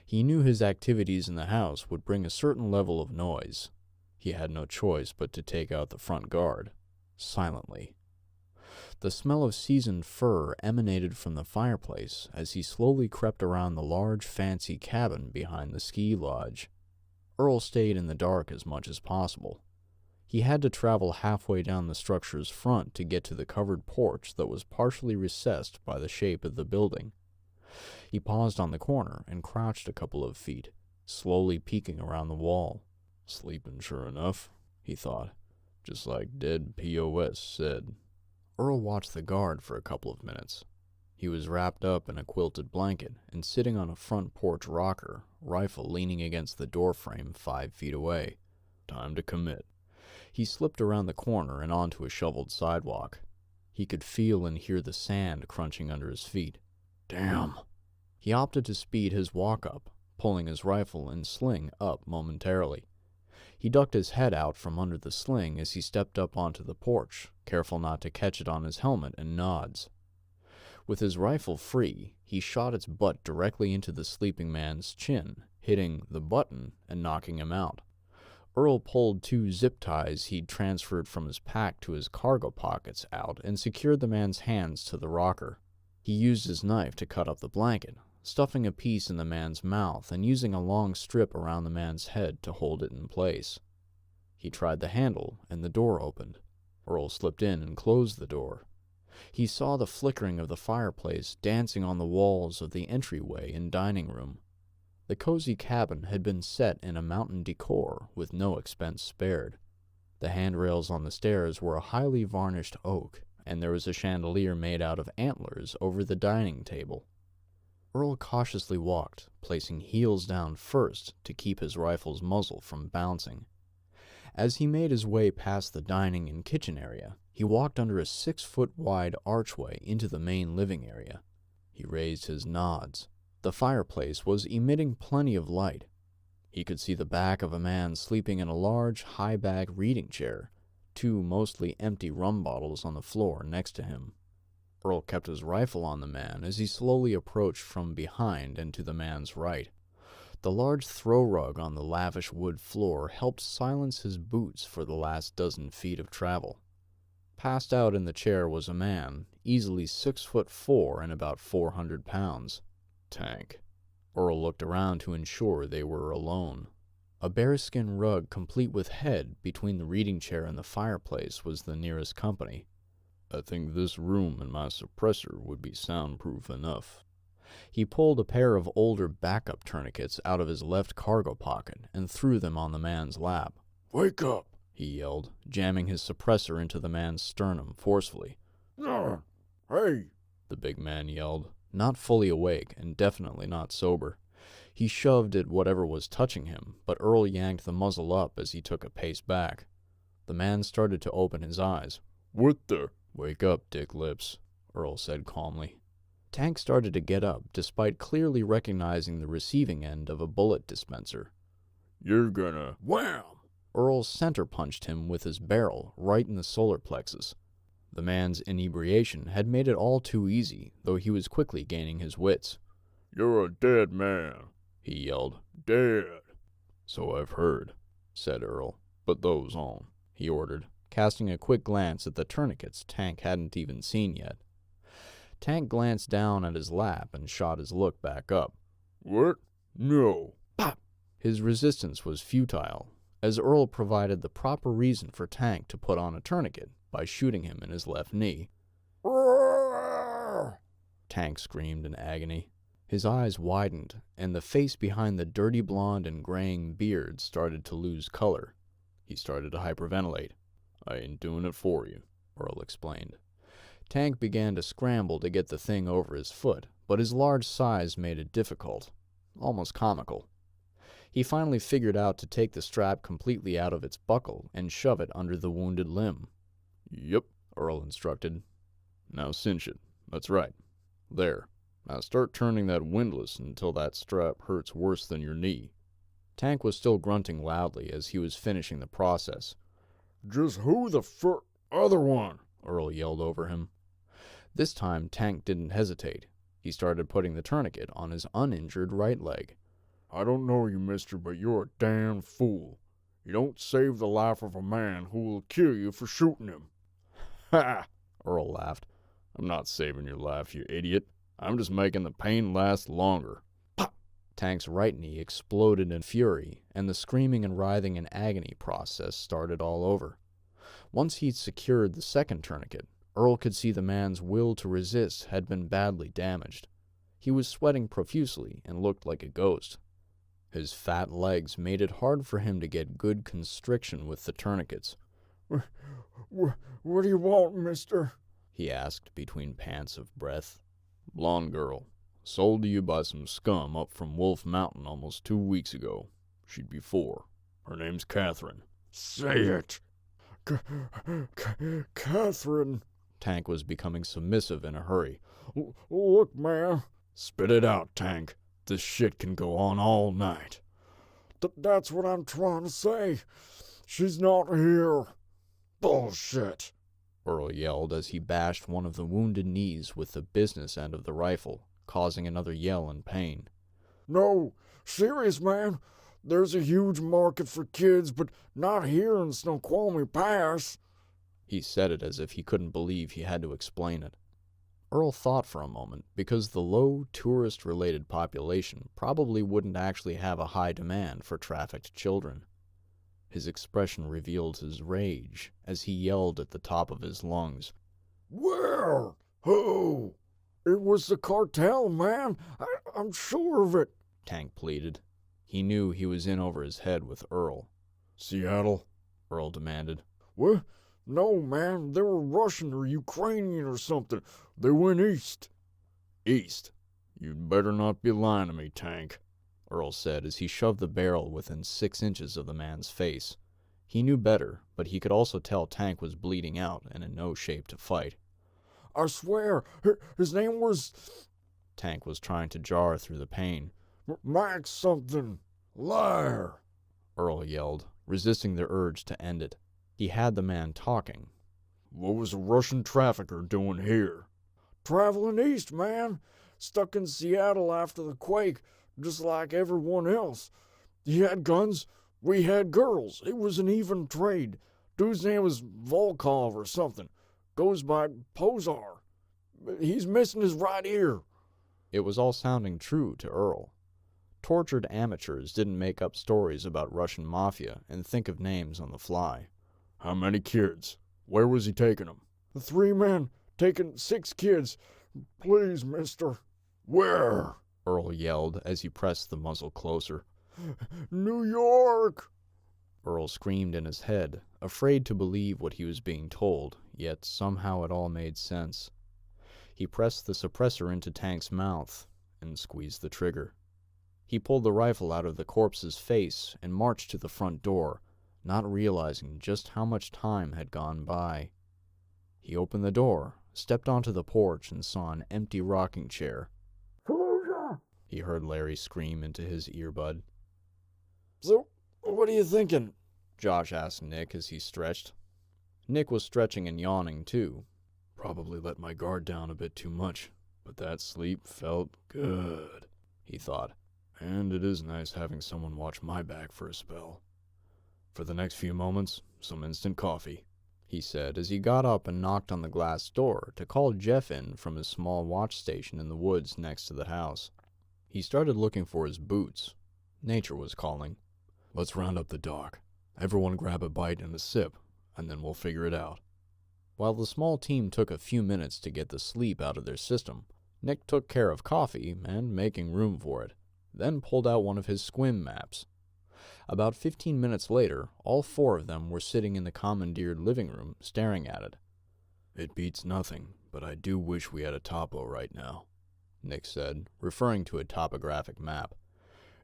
He knew his activities in the house would bring a certain level of noise. He had no choice but to take out the front guard, silently. The smell of seasoned fur emanated from the fireplace as he slowly crept around the large, fancy cabin behind the ski lodge. Earl stayed in the dark as much as possible. He had to travel halfway down the structure's front to get to the covered porch that was partially recessed by the shape of the building. He paused on the corner and crouched a couple of feet, slowly peeking around the wall. Sleeping sure enough, he thought, just like dead POS said. Earl watched the guard for a couple of minutes. He was wrapped up in a quilted blanket and sitting on a front porch rocker, rifle leaning against the doorframe 5 feet away. Time to commit. He slipped around the corner and onto a shoveled sidewalk. He could feel and hear the sand crunching under his feet. Damn. He opted to speed his walk up, pulling his rifle and sling up momentarily. He ducked his head out from under the sling as he stepped up onto the porch, careful not to catch it on his helmet and nods. With his rifle free, he shot its butt directly into the sleeping man's chin, hitting the button and knocking him out. Earl pulled 2 zip ties he'd transferred from his pack to his cargo pockets out and secured the man's hands to the rocker. He used his knife to cut up the blanket, stuffing a piece in the man's mouth and using a long strip around the man's head to hold it in place. He tried the handle, and the door opened. Earl slipped in and closed the door. He saw the flickering of the fireplace dancing on the walls of the entryway and dining room. The cozy cabin had been set in a mountain decor with no expense spared. The handrails on the stairs were a highly varnished oak, and there was a chandelier made out of antlers over the dining table. Earl cautiously walked, placing heels down first to keep his rifle's muzzle from bouncing. As he made his way past the dining and kitchen area, he walked under a 6-foot-wide archway into the main living area. He raised his nods. The fireplace was emitting plenty of light. He could see the back of a man sleeping in a large, high-back reading chair, 2 mostly empty rum bottles on the floor next to him. Earl kept his rifle on the man as he slowly approached from behind and to the man's right. The large throw rug on the lavish wood floor helped silence his boots for the last dozen feet of travel. Passed out in the chair was a man, easily 6'4" and about 400 pounds. Tank. Earl looked around to ensure they were alone. A bearskin rug complete with head between the reading chair and the fireplace was the nearest company. I think this room and my suppressor would be soundproof enough. He pulled a pair of older backup tourniquets out of his left cargo pocket and threw them on the man's lap. Wake up, he yelled, jamming his suppressor into the man's sternum forcefully. Hey, the big man yelled, not fully awake and definitely not sober. He shoved at whatever was touching him, but Earl yanked the muzzle up as he took a pace back. The man started to open his eyes. What the? Wake up, Dick Lips, Earl said calmly. Tank started to get up, despite clearly recognizing the receiving end of a bullet dispenser. You're gonna... Wham! Earl center punched him with his barrel right in the solar plexus. The man's inebriation had made it all too easy, though he was quickly gaining his wits. You're a dead man, he yelled. Dead. So I've heard, said Earl. Put those on, he ordered, casting a quick glance at the tourniquets Tank hadn't even seen yet. Tank glanced down at his lap and shot his look back up. What? No. Pop! His resistance was futile, as Earl provided the proper reason for Tank to put on a tourniquet by shooting him in his left knee. Tank screamed in agony. His eyes widened, and the face behind the dirty blonde and graying beard started to lose color. He started to hyperventilate. I ain't doing it for you, Earl explained. Tank began to scramble to get the thing over his foot, but his large size made it difficult, almost comical. He finally figured out to take the strap completely out of its buckle and shove it under the wounded limb. Yep, Earl instructed. Now cinch it. That's right. There. Now start turning that windlass until that strap hurts worse than your knee. Tank was still grunting loudly as he was finishing the process. Just who the other one? Earl yelled over him. This time, Tank didn't hesitate. He started putting the tourniquet on his uninjured right leg. I don't know you, mister, but you're a damn fool. You don't save the life of a man who will kill you for shooting him. Ha! Earl laughed. I'm not saving your life, you idiot. I'm just making the pain last longer. Pop! Tank's right knee exploded in fury, and the screaming and writhing in agony process started all over. Once he'd secured the second tourniquet, Earl could see the man's will to resist had been badly damaged. He was sweating profusely and looked like a ghost. His fat legs made it hard for him to get good constriction with the tourniquets. What do you want, mister? He asked between pants of breath. Blonde girl. Sold to you by some scum up from Wolf Mountain almost 2 weeks ago. She'd be 4. Her name's Catherine. Say it! Catherine. Tank was becoming submissive in a hurry. Look, man. Spit it out, Tank. This shit can go on all night. That's what I'm trying to say. She's not here. Bullshit. Earl yelled as he bashed one of the wounded knees with the business end of the rifle, causing another yell in pain. No, serious, man. There's a huge market for kids, but not here in Snoqualmie Pass. He said it as if he couldn't believe he had to explain it. Earl thought for a moment, because the low, tourist-related population probably wouldn't actually have a high demand for trafficked children. His expression revealed his rage as he yelled at the top of his lungs. Where? Who? It was the cartel, man. I'm sure of it, Tank pleaded. He knew he was in over his head with Earl. Seattle? Earl demanded. What? No, man. They were Russian or Ukrainian or something. They went east. East? You'd better not be lying to me, Tank, Earl said as he shoved the barrel within 6 inches of the man's face. He knew better, but he could also tell Tank was bleeding out and in no shape to fight. I swear, his name was... Tank was trying to jar through the pain. Max something. Liar, Earl yelled, resisting the urge to end it. He had the man talking. What was a Russian trafficker doing here? Traveling east, man. Stuck in Seattle after the quake, just like everyone else. He had guns, we had girls. It was an even trade. Dude's name was Volkov or something. Goes by Pozar. He's missing his right ear. It was all sounding true to Earl. Tortured amateurs didn't make up stories about Russian mafia and think of names on the fly. How many kids? Where was he taking them? 3 men, taking 6 kids. Please, mister. Where? Earl yelled as he pressed the muzzle closer. New York! Earl screamed in his head, afraid to believe what he was being told, yet somehow it all made sense. He pressed the suppressor into Tank's mouth and squeezed the trigger. He pulled the rifle out of the corpse's face and marched to the front door, not realizing just how much time had gone by. He opened the door, stepped onto the porch, and saw an empty rocking chair. Fallujah! He heard Larry scream into his earbud. So, what are you thinking? Josh asked Nick as he stretched. Nick was stretching and yawning, too. Probably let my guard down a bit too much, but that sleep felt good, he thought. And it is nice having someone watch my back for a spell. For the next few moments, some instant coffee, he said as he got up and knocked on the glass door to call Jeff in from his small watch station in the woods next to the house. He started looking for his boots. Nature was calling. Let's round up the dock. Everyone grab a bite and a sip, and then we'll figure it out. While the small team took a few minutes to get the sleep out of their system, Nick took care of coffee and making room for it, then pulled out one of his squim maps. About 15 minutes later, all 4 of them were sitting in the commandeered living room, staring at it. It beats nothing, but I do wish we had a topo right now, Nick said, referring to a topographic map.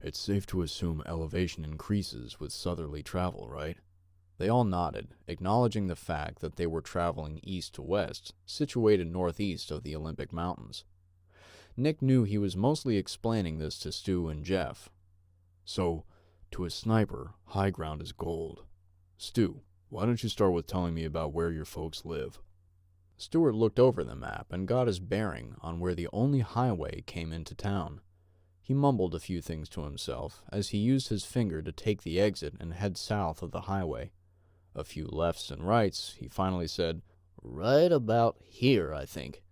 It's safe to assume elevation increases with southerly travel, right? They all nodded, acknowledging the fact that they were traveling east to west, situated northeast of the Olympic Mountains. Nick knew he was mostly explaining this to Stu and Jeff. So, to a sniper, high ground is gold. Stu, why don't you start with telling me about where your folks live? Stuart looked over the map and got his bearing on where the only highway came into town. He mumbled a few things to himself as he used his finger to take the exit and head south of the highway. A few lefts and rights, he finally said, Right about here, I think.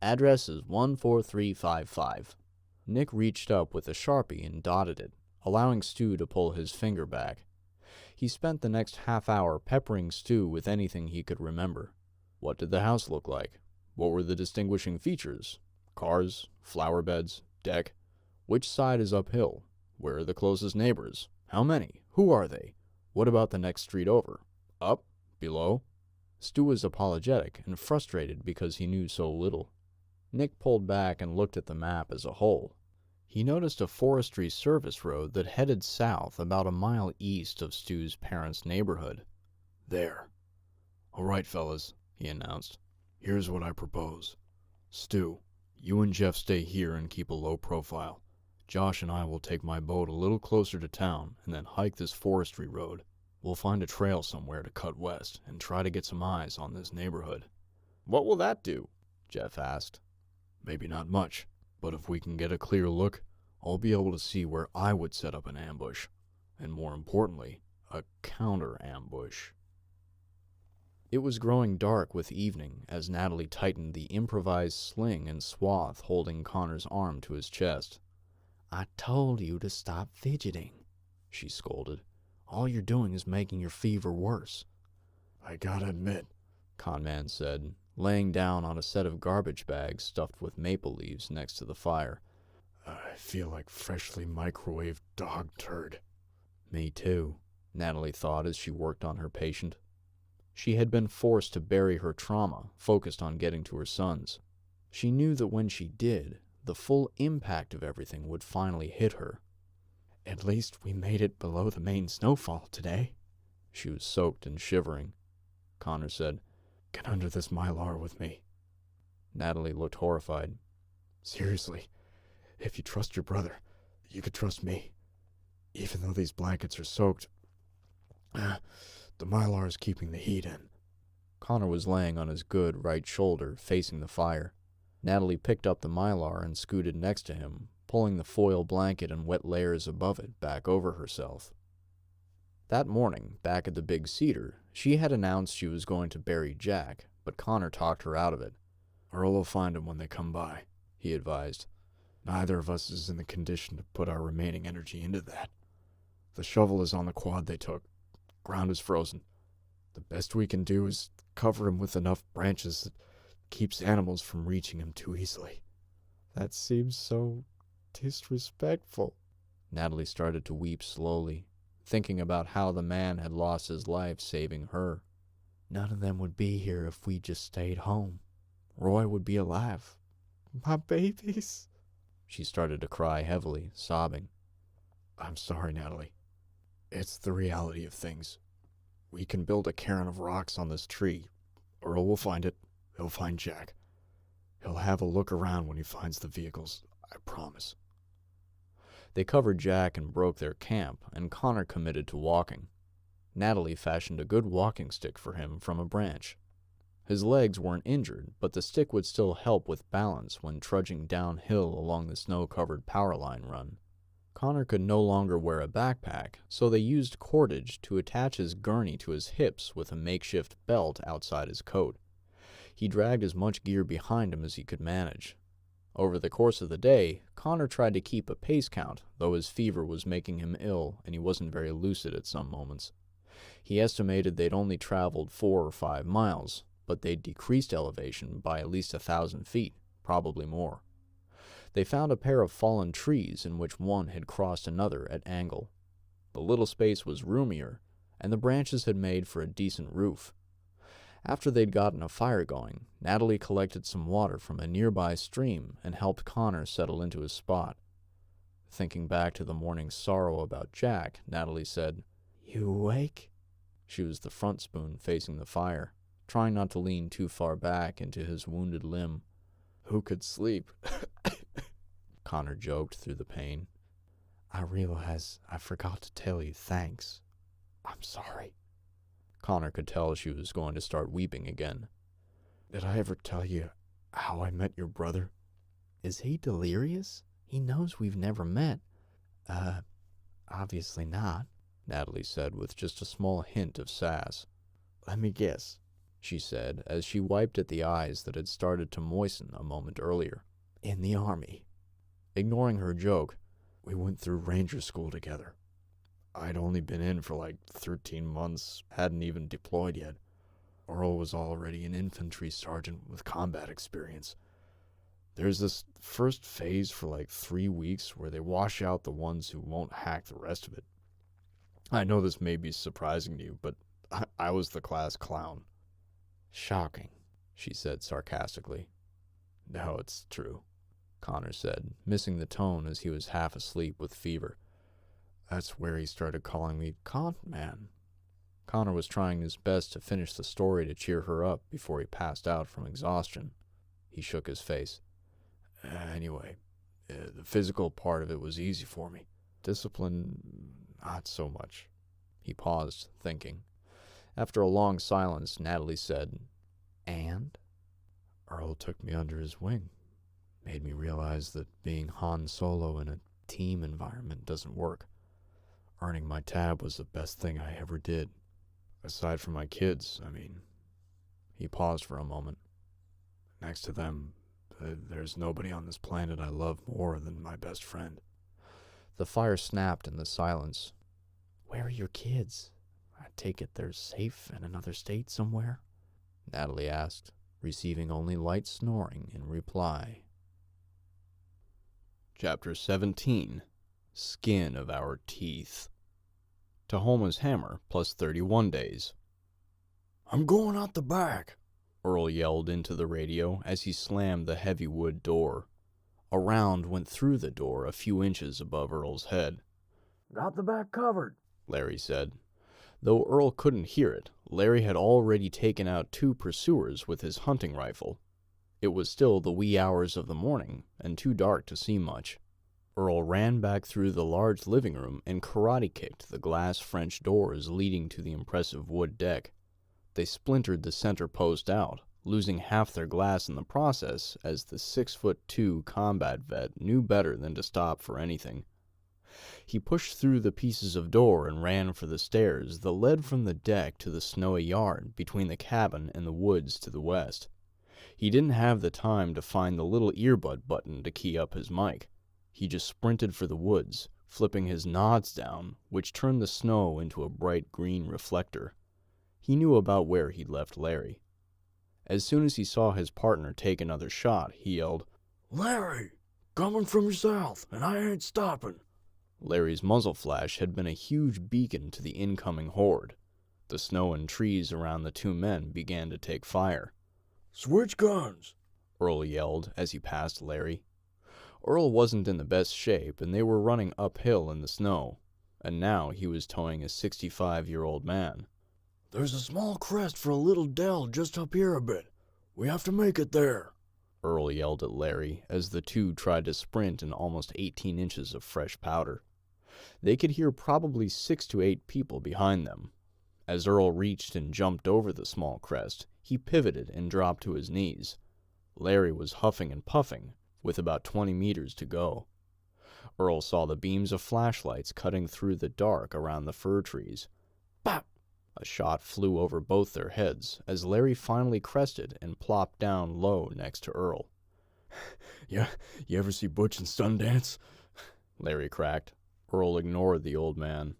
Address is 14355. Nick reached up with a Sharpie and dotted it, allowing Stu to pull his finger back. He spent the next half hour peppering Stu with anything he could remember. What did the house look like? What were the distinguishing features? Cars, flower beds, deck? Which side is uphill? Where are the closest neighbors? How many? Who are they? What about the next street over? Up? Below? Stu was apologetic and frustrated because he knew so little. Nick pulled back and looked at the map as a whole. He noticed a forestry service road that headed south about a mile east of Stu's parents' neighborhood. There. All right, fellas, he announced. Here's what I propose. Stu, you and Jeff stay here and keep a low profile. Josh and I will take my boat a little closer to town and then hike this forestry road. We'll find a trail somewhere to cut west and try to get some eyes on this neighborhood. What will that do? Jeff asked. Maybe not much, but if we can get a clear look, I'll be able to see where I would set up an ambush. And more importantly, a counter-ambush. It was growing dark with evening as Natalie tightened the improvised sling and swath holding Connor's arm to his chest. I told you to stop fidgeting, she scolded. All you're doing is making your fever worse. I gotta admit, Conman said, laying down on a set of garbage bags stuffed with maple leaves next to the fire. I feel like freshly microwaved dog turd. Me too, Natalie thought as she worked on her patient. She had been forced to bury her trauma, focused on getting to her sons. She knew that when she did, the full impact of everything would finally hit her. At least we made it below the main snowfall today. She was soaked and shivering. Connor said, Get under this mylar with me. Natalie looked horrified. Seriously, if you trust your brother, you could trust me. Even though these blankets are soaked, the mylar is keeping the heat in. Connor was laying on his good right shoulder, facing the fire. Natalie picked up the mylar and scooted next to him, pulling the foil blanket and wet layers above it back over herself. That morning, back at the Big Cedar, she had announced she was going to bury Jack, but Connor talked her out of it. Earl will find him when they come by, he advised. Neither of us is in the condition to put our remaining energy into that. The shovel is on the quad they took. Ground is frozen. The best we can do is cover him with enough branches that keeps animals from reaching him too easily. That seems so disrespectful. Natalie started to weep slowly, thinking about how the man had lost his life saving her. None of them would be here if we just stayed home. Roy would be alive. My babies. She started to cry heavily, sobbing. I'm sorry, Natalie. It's the reality of things. We can build a cairn of rocks on this tree. Earl will find it. He'll find Jack. He'll have a look around when he finds the vehicles, I promise. They covered Jack and broke their camp, and Connor committed to walking. Natalie fashioned a good walking stick for him from a branch. His legs weren't injured, but the stick would still help with balance when trudging downhill along the snow-covered power line run. Connor could no longer wear a backpack, so they used cordage to attach his gurney to his hips with a makeshift belt outside his coat. He dragged as much gear behind him as he could manage. Over the course of the day, Connor tried to keep a pace count, though his fever was making him ill and he wasn't very lucid at some moments. He estimated they'd only traveled 4 or 5 miles, but they'd decreased elevation by at least 1,000 feet, probably more. They found a pair of fallen trees in which one had crossed another at angle. The little space was roomier, and the branches had made for a decent roof. After they'd gotten a fire going, Natalie collected some water from a nearby stream and helped Connor settle into his spot. Thinking back to the morning's sorrow about Jack, Natalie said, You awake? She was the front spoon facing the fire, trying not to lean too far back into his wounded limb. Who could sleep? Connor joked through the pain. I realize I forgot to tell you thanks. I'm sorry. Connor could tell she was going to start weeping again. Did I ever tell you how I met your brother? Is he delirious? He knows we've never met. Obviously not, Natalie said with just a small hint of sass. Let me guess. she said as she wiped at the eyes that had started to moisten a moment earlier. In the Army. Ignoring her joke, We went through ranger school together. I'd only been in for like 13 months, hadn't even deployed yet. Earl was already an infantry sergeant with combat experience. There's this first phase for like 3 weeks where they wash out the ones who won't hack the rest of it. I know this may be surprising to you, but I was the class clown. "Shocking," she said sarcastically. No, it's true. Connor said, missing the tone as he was half asleep with fever. That's where he started calling me "Con man." Connor was trying his best to finish the story to cheer her up before he passed out from exhaustion. He shook his face. Anyway, the physical part of it was easy for me. Discipline, not so much. He paused, thinking. After a long silence, Natalie said, "And?" Earl took me under his wing. Made me realize that being Han Solo in a team environment doesn't work. Earning my tab was the best thing I ever did. Aside from my kids, I mean. He paused for a moment. Next to them, there's nobody on this planet I love more than my best friend. The fire snapped in the silence. Where are your kids? I take it they're safe in another state somewhere? Natalie asked, receiving only light snoring in reply. Chapter 17. Skin of Our Teeth. Tahoma's hammer plus 31 days. "I'm going out the back," Earl yelled into the radio as he slammed the heavy wood door. A round went through the door a few inches above Earl's head. Got the back covered, Larry said. Though Earl couldn't hear it, Larry had already taken out 2 pursuers with his hunting rifle. It was still the wee hours of the morning, and too dark to see much. Earl ran back through the large living room and karate-kicked the glass French doors leading to the impressive wood deck. They splintered the center post out, losing half their glass in the process as the 6'2" combat vet knew better than to stop for anything. He pushed through the pieces of door and ran for the stairs that led from the deck to the snowy yard between the cabin and the woods to the west. He didn't have the time to find the little earbud button to key up his mic. He just sprinted for the woods, flipping his nods down, which turned the snow into a bright green reflector. He knew about where he'd left Larry. As soon as he saw his partner take another shot, he yelled, "Larry, coming from your south, and I ain't stopping." Larry's muzzle flash had been a huge beacon to the incoming horde. The snow and trees around the 2 men began to take fire. "Switch guns," Earl yelled as he passed Larry. Earl wasn't in the best shape, and they were running uphill in the snow, and now he was towing a 65-year-old man. "There's a small crest for a little dell just up here a bit. We have to make it there," Earl yelled at Larry as the 2 tried to sprint in almost 18 inches of fresh powder. They could hear probably 6 to 8 people behind them. As Earl reached and jumped over the small crest, he pivoted and dropped to his knees. Larry was huffing and puffing, with about 20 meters to go. Earl saw the beams of flashlights cutting through the dark around the fir trees. Bop! A shot flew over both their heads as Larry finally crested and plopped down low next to Earl. "Yeah, you ever see Butch and Sundance?" Larry cracked. Earl ignored the old man.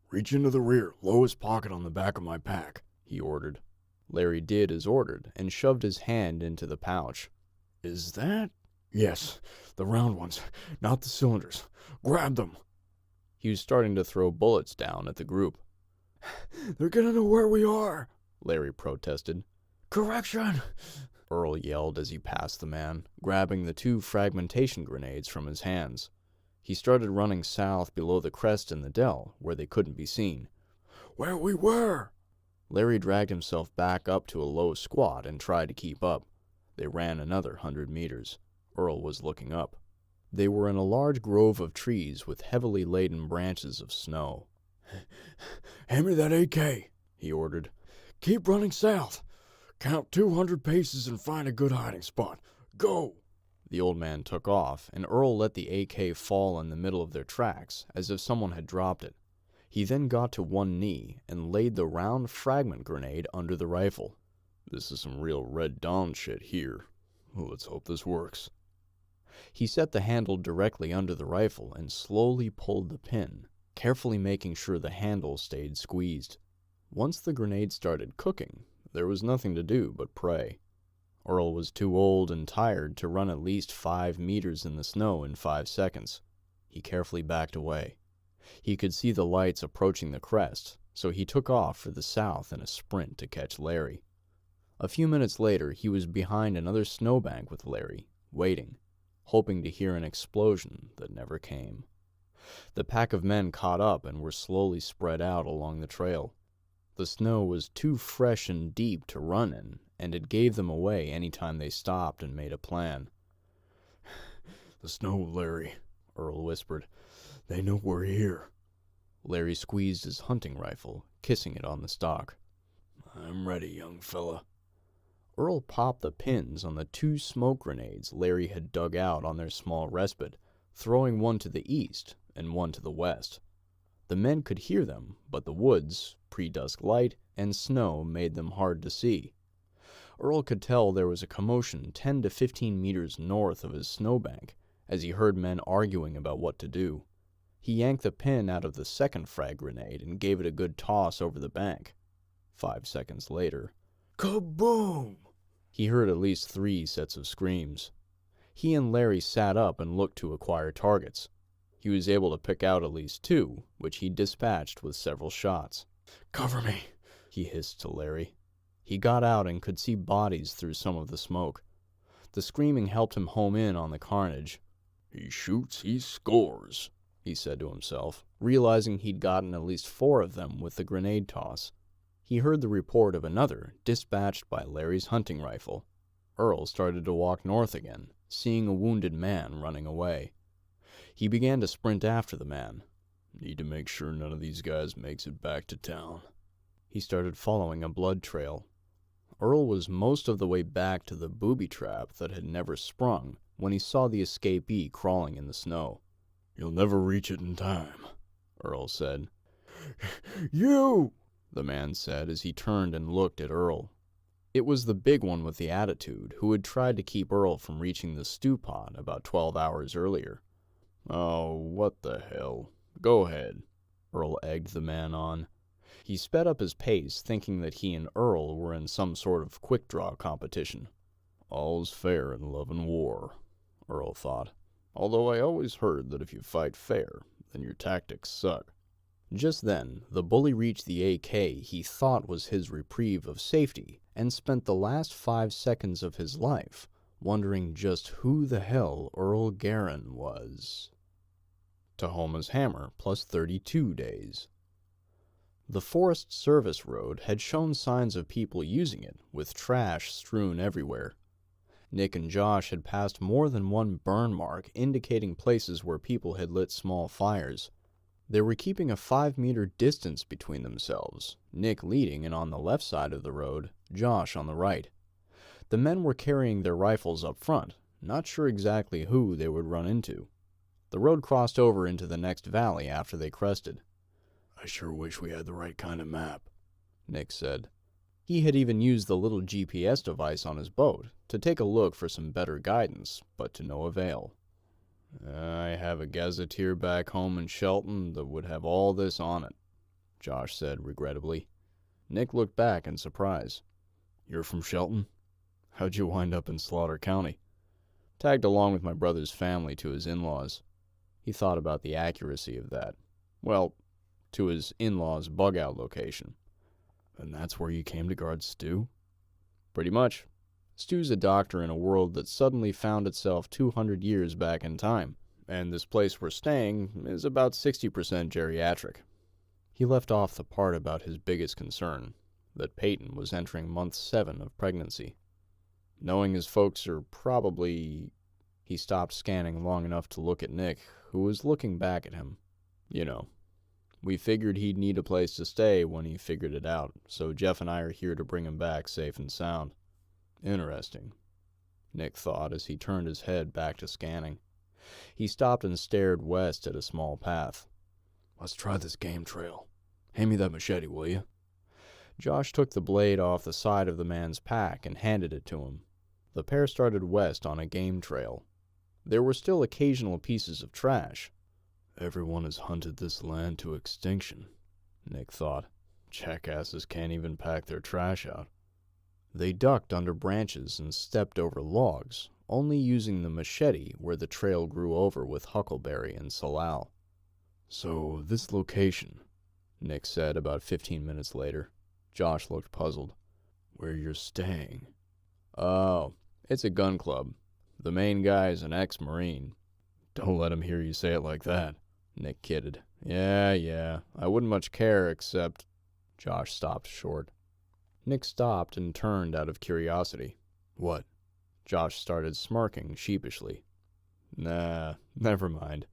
"Reach into the rear, lowest pocket on the back of my pack," he ordered. Larry did as ordered and shoved his hand into the pouch. "Is that?" "Yes, the round ones, not the cylinders. Grab them." He was starting to throw bullets down at the group. "They're gonna know where we are," Larry protested. "Correction!" Earl yelled as he passed the man, grabbing the 2 fragmentation grenades from his hands. He started running south below the crest in the dell, where they couldn't be seen. "Where we were!" Larry dragged himself back up to a low squat and tried to keep up. They ran another 100 meters. Earl was looking up. They were in a large grove of trees with heavily laden branches of snow. "Hand me that AK," he ordered. "Keep running south. Count 200 paces and find a good hiding spot. Go!" The old man took off, and Earl let the AK fall in the middle of their tracks, as if someone had dropped it. He then got to one knee and laid the round fragment grenade under the rifle. This is some real Red Dawn shit here. Well, let's hope this works. He set the handle directly under the rifle and slowly pulled the pin, carefully making sure the handle stayed squeezed. Once the grenade started cooking, there was nothing to do but pray. Earl was too old and tired to run at least 5 meters in the snow in 5 seconds. He carefully backed away. He could see the lights approaching the crest, so he took off for the south in a sprint to catch Larry. A few minutes later, he was behind another snowbank with Larry, waiting, hoping to hear an explosion that never came. The pack of men caught up and were slowly spread out along the trail. The snow was too fresh and deep to run in, and it gave them away any time they stopped and made a plan. The snow, Larry, Earl whispered. They know we're here. Larry squeezed his hunting rifle, kissing it on the stock. I'm ready, young fella. Earl popped the pins on the 2 smoke grenades Larry had dug out on their small respite, throwing one to the east and one to the west. The men could hear them, but the woods, pre-dusk light, and snow made them hard to see. Earl could tell there was a commotion 10 to 15 meters north of his snowbank as he heard men arguing about what to do. He yanked the pin out of the second frag grenade and gave it a good toss over the bank. 5 seconds later, kaboom! He heard at least 3 sets of screams. He and Larry sat up and looked to acquire targets. He was able to pick out at least 2, which he dispatched with several shots. Cover me, he hissed to Larry. He got out and could see bodies through some of the smoke. The screaming helped him home in on the carnage. He shoots, he scores, he said to himself, realizing he'd gotten at least 4 of them with the grenade toss. He heard the report of another, dispatched by Larry's hunting rifle. Earl started to walk north again, seeing a wounded man running away. He began to sprint after the man. Need to make sure none of these guys makes it back to town. He started following a blood trail. Earl was most of the way back to the booby trap that had never sprung when he saw the escapee crawling in the snow. You'll never reach it in time, Earl said. You! The man said as he turned and looked at Earl. It was the big one with the attitude who had tried to keep Earl from reaching the stew pot about 12 hours earlier. Oh, what the hell. Go ahead, Earl egged the man on. He sped up his pace, thinking that he and Earl were in some sort of quick-draw competition. All's fair in love and war, Earl thought. Although I always heard that if you fight fair, then your tactics suck. Just then, the bully reached the AK he thought was his reprieve of safety and spent the last 5 seconds of his life wondering just who the hell Earl Guerin was. Tahoma's hammer plus 32 days. The Forest Service Road had shown signs of people using it, with trash strewn everywhere. Nick and Josh had passed more than one burn mark indicating places where people had lit small fires. They were keeping a 5-meter distance between themselves, Nick leading and on the left side of the road, Josh on the right. The men were carrying their rifles up front, not sure exactly who they would run into. The road crossed over into the next valley after they crested. I sure wish we had the right kind of map, Nick said. He had even used the little GPS device on his boat to take a look for some better guidance, but to no avail. I have a gazetteer back home in Shelton that would have all this on it, Josh said regrettably. Nick looked back in surprise. You're from Shelton? How'd you wind up in Slaughter County? Tagged along with my brother's family to his in-laws. He thought about the accuracy of that. Well, to his in-laws' bug-out location. And that's where you came to guard Stu? Pretty much. Stu's a doctor in a world that suddenly found itself 200 years back in time, and this place we're staying is about 60% geriatric. He left off the part about his biggest concern, that Peyton was entering month 7 of pregnancy. Knowing his folks are probably... He stopped scanning long enough to look at Nick, who was looking back at him. You know, we figured he'd need a place to stay when he figured it out, so Jeff and I are here to bring him back safe and sound. Interesting, Nick thought as he turned his head back to scanning. He stopped and stared west at a small path. Let's try this game trail. Hand me that machete, will you? Josh took the blade off the side of the man's pack and handed it to him. The pair started west on a game trail. There were still occasional pieces of trash. Everyone has hunted this land to extinction, Nick thought. Jackasses can't even pack their trash out. They ducked under branches and stepped over logs, only using the machete where the trail grew over with huckleberry and salal. So, this location, Nick said about 15 minutes later. Josh looked puzzled. Where you're staying. Oh, it's a gun club. The main guy is an ex-Marine. Don't let him hear you say it like that, Nick kidded. Yeah, I wouldn't much care except... Josh stopped short. Nick stopped and turned out of curiosity. What? Josh started smirking sheepishly. Nah, never mind.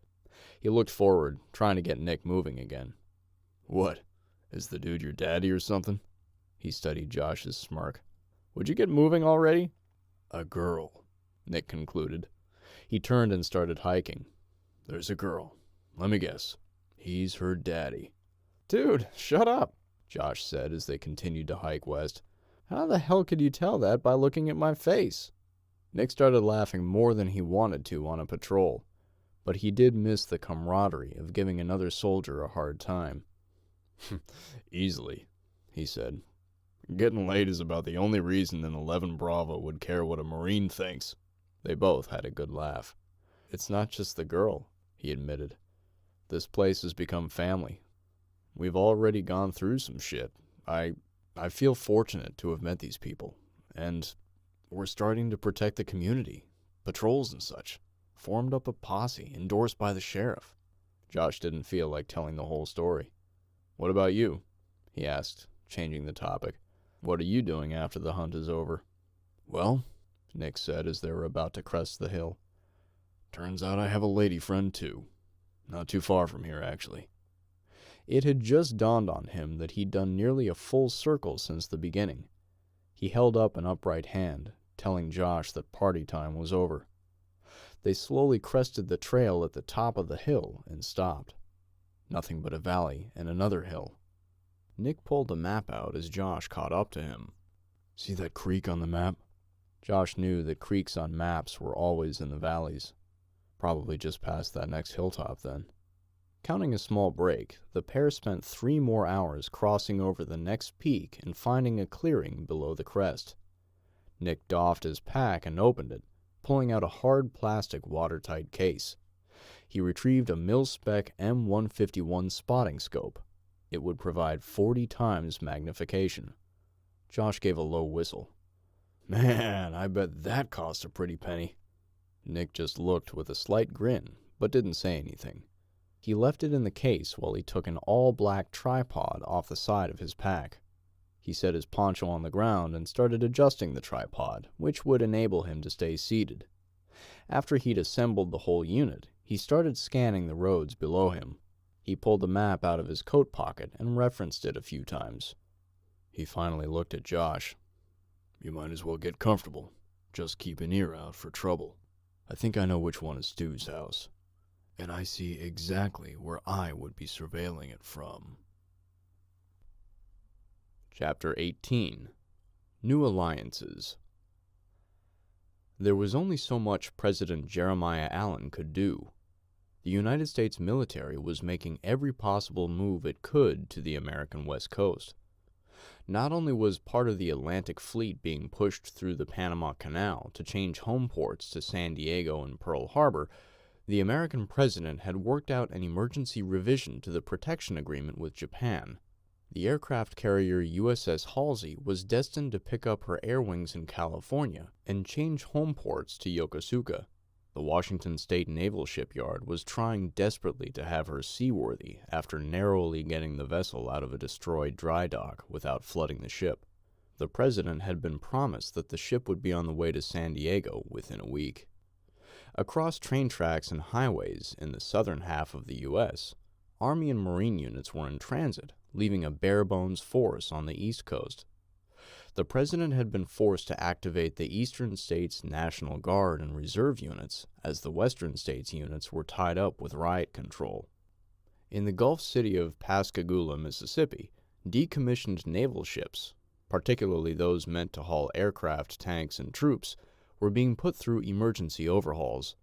He looked forward, trying to get Nick moving again. What? Is the dude your daddy or something? He studied Josh's smirk. Would you get moving already? A girl, Nick concluded. He turned and started hiking. There's a girl. Let me guess. He's her daddy. Dude, shut up, Josh said as they continued to hike west. How the hell could you tell that by looking at my face? Nick started laughing more than he wanted to on a patrol, but he did miss the camaraderie of giving another soldier a hard time. Easily, he said. Getting laid is about the only reason an 11 Bravo would care what a Marine thinks. They both had a good laugh. It's not just the girl, he admitted. This place has become family. We've already gone through some shit. I feel fortunate to have met these people, and we're starting to protect the community, patrols and such. Formed up a posse endorsed by the sheriff. Josh didn't feel like telling the whole story. What about you? He asked, changing the topic. What are you doing after the hunt is over? Well, Nick said as they were about to crest the hill. Turns out I have a lady friend too. Not too far from here, actually. It had just dawned on him that he'd done nearly a full circle since the beginning. He held up an upright hand, telling Josh that party time was over. They slowly crested the trail at the top of the hill and stopped. Nothing but a valley and another hill. Nick pulled the map out as Josh caught up to him. See that creek on the map? Josh knew that creeks on maps were always in the valleys. Probably just past that next hilltop then. Counting a small break, the pair spent 3 more hours crossing over the next peak and finding a clearing below the crest. Nick doffed his pack and opened it, pulling out a hard plastic watertight case. He retrieved a mil-spec M151 spotting scope. It would provide 40 times magnification. Josh gave a low whistle. Man, I bet that cost a pretty penny. Nick just looked with a slight grin, but didn't say anything. He left it in the case while he took an all-black tripod off the side of his pack. He set his poncho on the ground and started adjusting the tripod, which would enable him to stay seated. After he'd assembled the whole unit, he started scanning the roads below him. He pulled the map out of his coat pocket and referenced it a few times. He finally looked at Josh. You might as well get comfortable. Just keep an ear out for trouble. I think I know which one is Stu's house. And I see exactly where I would be surveilling it from. Chapter 18. New Alliances. There was only so much President Jeremiah Allen could do. The United States military was making every possible move it could to the American West Coast. Not only was part of the Atlantic Fleet being pushed through the Panama Canal to change home ports to San Diego and Pearl Harbor, the American president had worked out an emergency revision to the protection agreement with Japan. The aircraft carrier USS Halsey was destined to pick up her air wings in California and change home ports to Yokosuka. The Washington State Naval Shipyard was trying desperately to have her seaworthy after narrowly getting the vessel out of a destroyed dry dock without flooding the ship. The president had been promised that the ship would be on the way to San Diego within a week. Across train tracks and highways in the southern half of the U.S., Army and Marine units were in transit, leaving a bare-bones force on the East Coast. The president had been forced to activate the Eastern States National Guard and Reserve units, as the Western States units were tied up with riot control. In the Gulf city of Pascagoula, Mississippi, Decommissioned naval ships, particularly those meant to haul aircraft, tanks, and troops, were being put through emergency overhauls.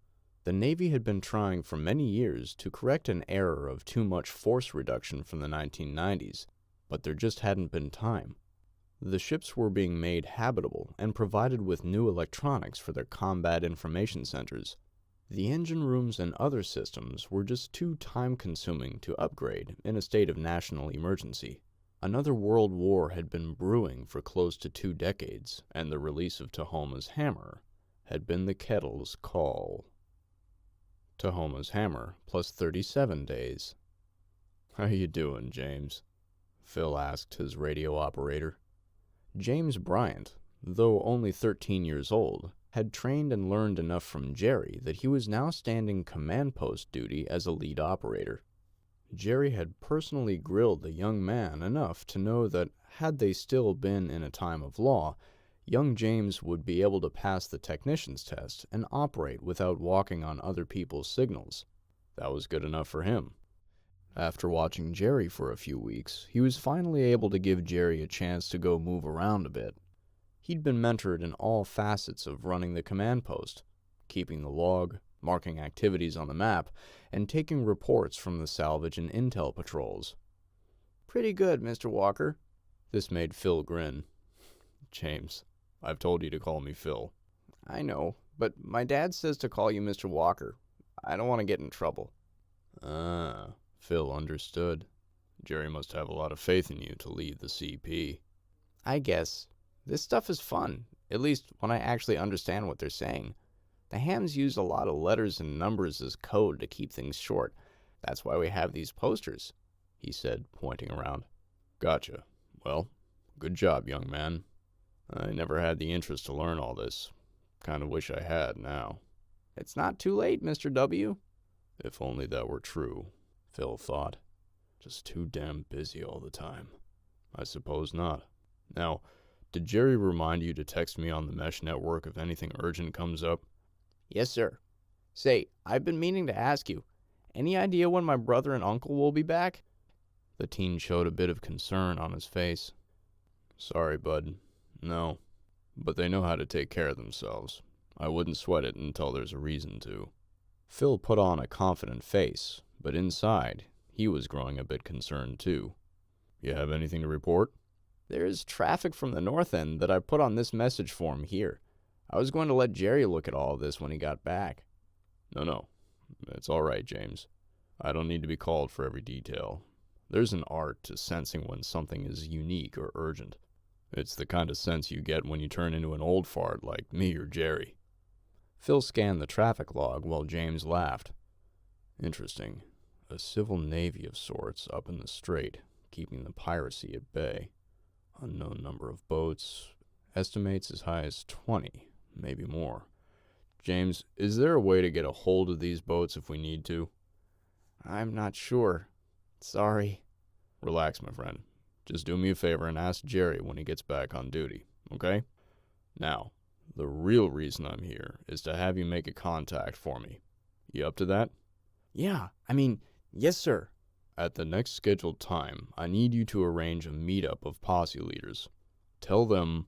The Navy had been trying for many years to correct an error of too much force reduction from the 1990s, but there just hadn't been time. The ships were being made habitable and provided with new electronics for their combat information centers. The engine rooms and other systems were just too time-consuming to upgrade in a state of national emergency. Another world war had been brewing for close to 2 decades, and the release of Tahoma's Hammer had been the kettle's call. Tahoma's Hammer plus 37 days. "How you doing, James?" Phil asked his radio operator. James Bryant, though only 13 years old, had trained and learned enough from Jerry that he was now standing command post duty as a lead operator. Jerry had personally grilled the young man enough to know that, had they still been in a time of law, young James would be able to pass the technician's test and operate without walking on other people's signals. That was good enough for him. After watching Jerry for a few weeks, he was finally able to give Jerry a chance to go move around a bit. He'd been mentored in all facets of running the command post, keeping the log, marking activities on the map, and taking reports from the salvage and intel patrols. "Pretty good, Mr. Walker." This made Phil grin. "James, I've told you to call me Phil." "I know, but my dad says to call you Mr. Walker. I don't want to get in trouble." Ah, Phil understood. Jerry must have a lot of faith in you to lead the CP. "I guess. This stuff is fun, at least when I actually understand what they're saying. The hams use a lot of letters and numbers as code to keep things short. That's why we have these posters," he said, pointing around. "Gotcha. Well, good job, young man. I never had the interest to learn all this. Kind of wish I had now." "It's not too late, Mr. W." If only that were true, Phil thought. Just too damn busy all the time. I suppose not. Now, did Jerry remind you to text me on the mesh network if anything urgent comes up? "Yes, sir. Say, I've been meaning to ask you, any idea when my brother and uncle will be back?" The teen showed a bit of concern on his face. "Sorry, bud. No. But they know how to take care of themselves. I wouldn't sweat it until there's a reason to." Phil put on a confident face, but inside, he was growing a bit concerned too. "You have anything to report?" "There's traffic from the north end that I put on this message form here. I was going to let Jerry look at all of this when he got back." No. It's all right, James. I don't need to be called for every detail. There's an art to sensing when something is unique or urgent. It's the kind of sense you get when you turn into an old fart like me or Jerry. Phil scanned the traffic log while James laughed. Interesting. A civil navy of sorts up in the strait, keeping the piracy at bay. Unknown number of boats. Estimates as high as 20, maybe more. James, is there a way to get a hold of these boats if we need to? "I'm not sure. Sorry." Relax, my friend. Just do me a favor and ask Jerry when he gets back on duty, okay? Now, the real reason I'm here is to have you make a contact for me. You up to that? Yes, sir." At the next scheduled time, I need you to arrange a meetup of posse leaders. Tell them...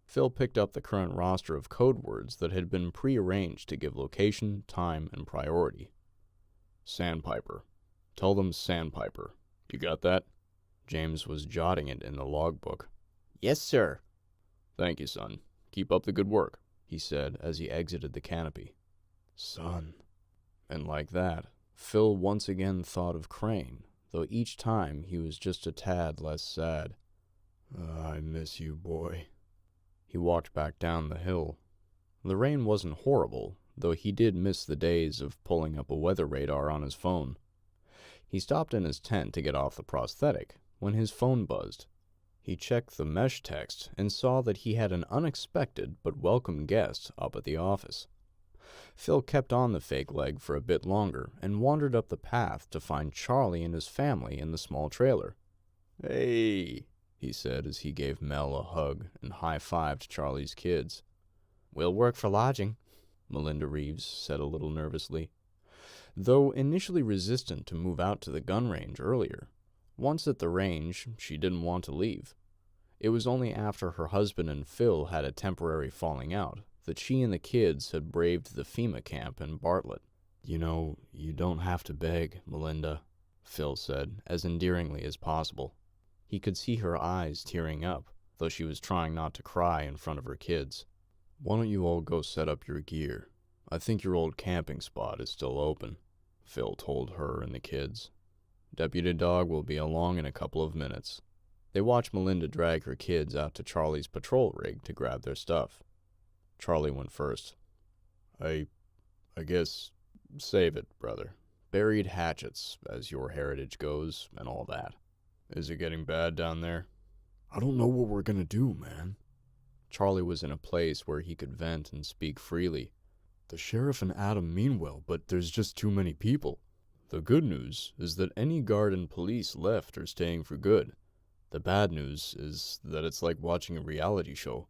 Phil picked up the current roster of code words that had been pre-arranged to give location, time, and priority. Sandpiper. Tell them Sandpiper. You got that? James was jotting it in the logbook. "Yes, sir." "Thank you, son. Keep up the good work," he said as he exited the canopy. Son. And like that, Phil once again thought of Crane, though each time he was just a tad less sad. I miss you, boy." He walked back down the hill. The rain wasn't horrible, though he did miss the days of pulling up a weather radar on his phone. He stopped in his tent to get off the prosthetic when his phone buzzed. He checked the mesh text and saw that he had an unexpected but welcome guest up at the office. Phil kept on the fake leg for a bit longer and wandered up the path to find Charlie and his family in the small trailer. "Hey," he said as he gave Mel a hug and high-fived Charlie's kids. "We'll work for lodging," Melinda Reeves said a little nervously. Though initially resistant to move out to the gun range earlier, Once at the range, she didn't want to leave. It was only after her husband and Phil had a temporary falling out that she and the kids had braved the FEMA camp in Bartlett. "You know, you don't have to beg, Melinda," Phil said, as endearingly as possible. He could see her eyes tearing up, though she was trying not to cry in front of her kids. "Why don't you all go set up your gear? I think your old camping spot is still open," Phil told her and the kids. "Deputy Dog will be along in a couple of minutes." They watched Melinda drag her kids out to Charlie's patrol rig to grab their stuff. Charlie went first. I guess, save it, brother. Buried hatchets, as your heritage goes, and all that. Is it getting bad down there?" "I don't know what we're gonna do, man." Charlie was in a place where he could vent and speak freely. "The sheriff and Adam mean well, but there's just too many people." "The good news is that any guard and police left are staying for good. The bad news is that it's like watching a reality show.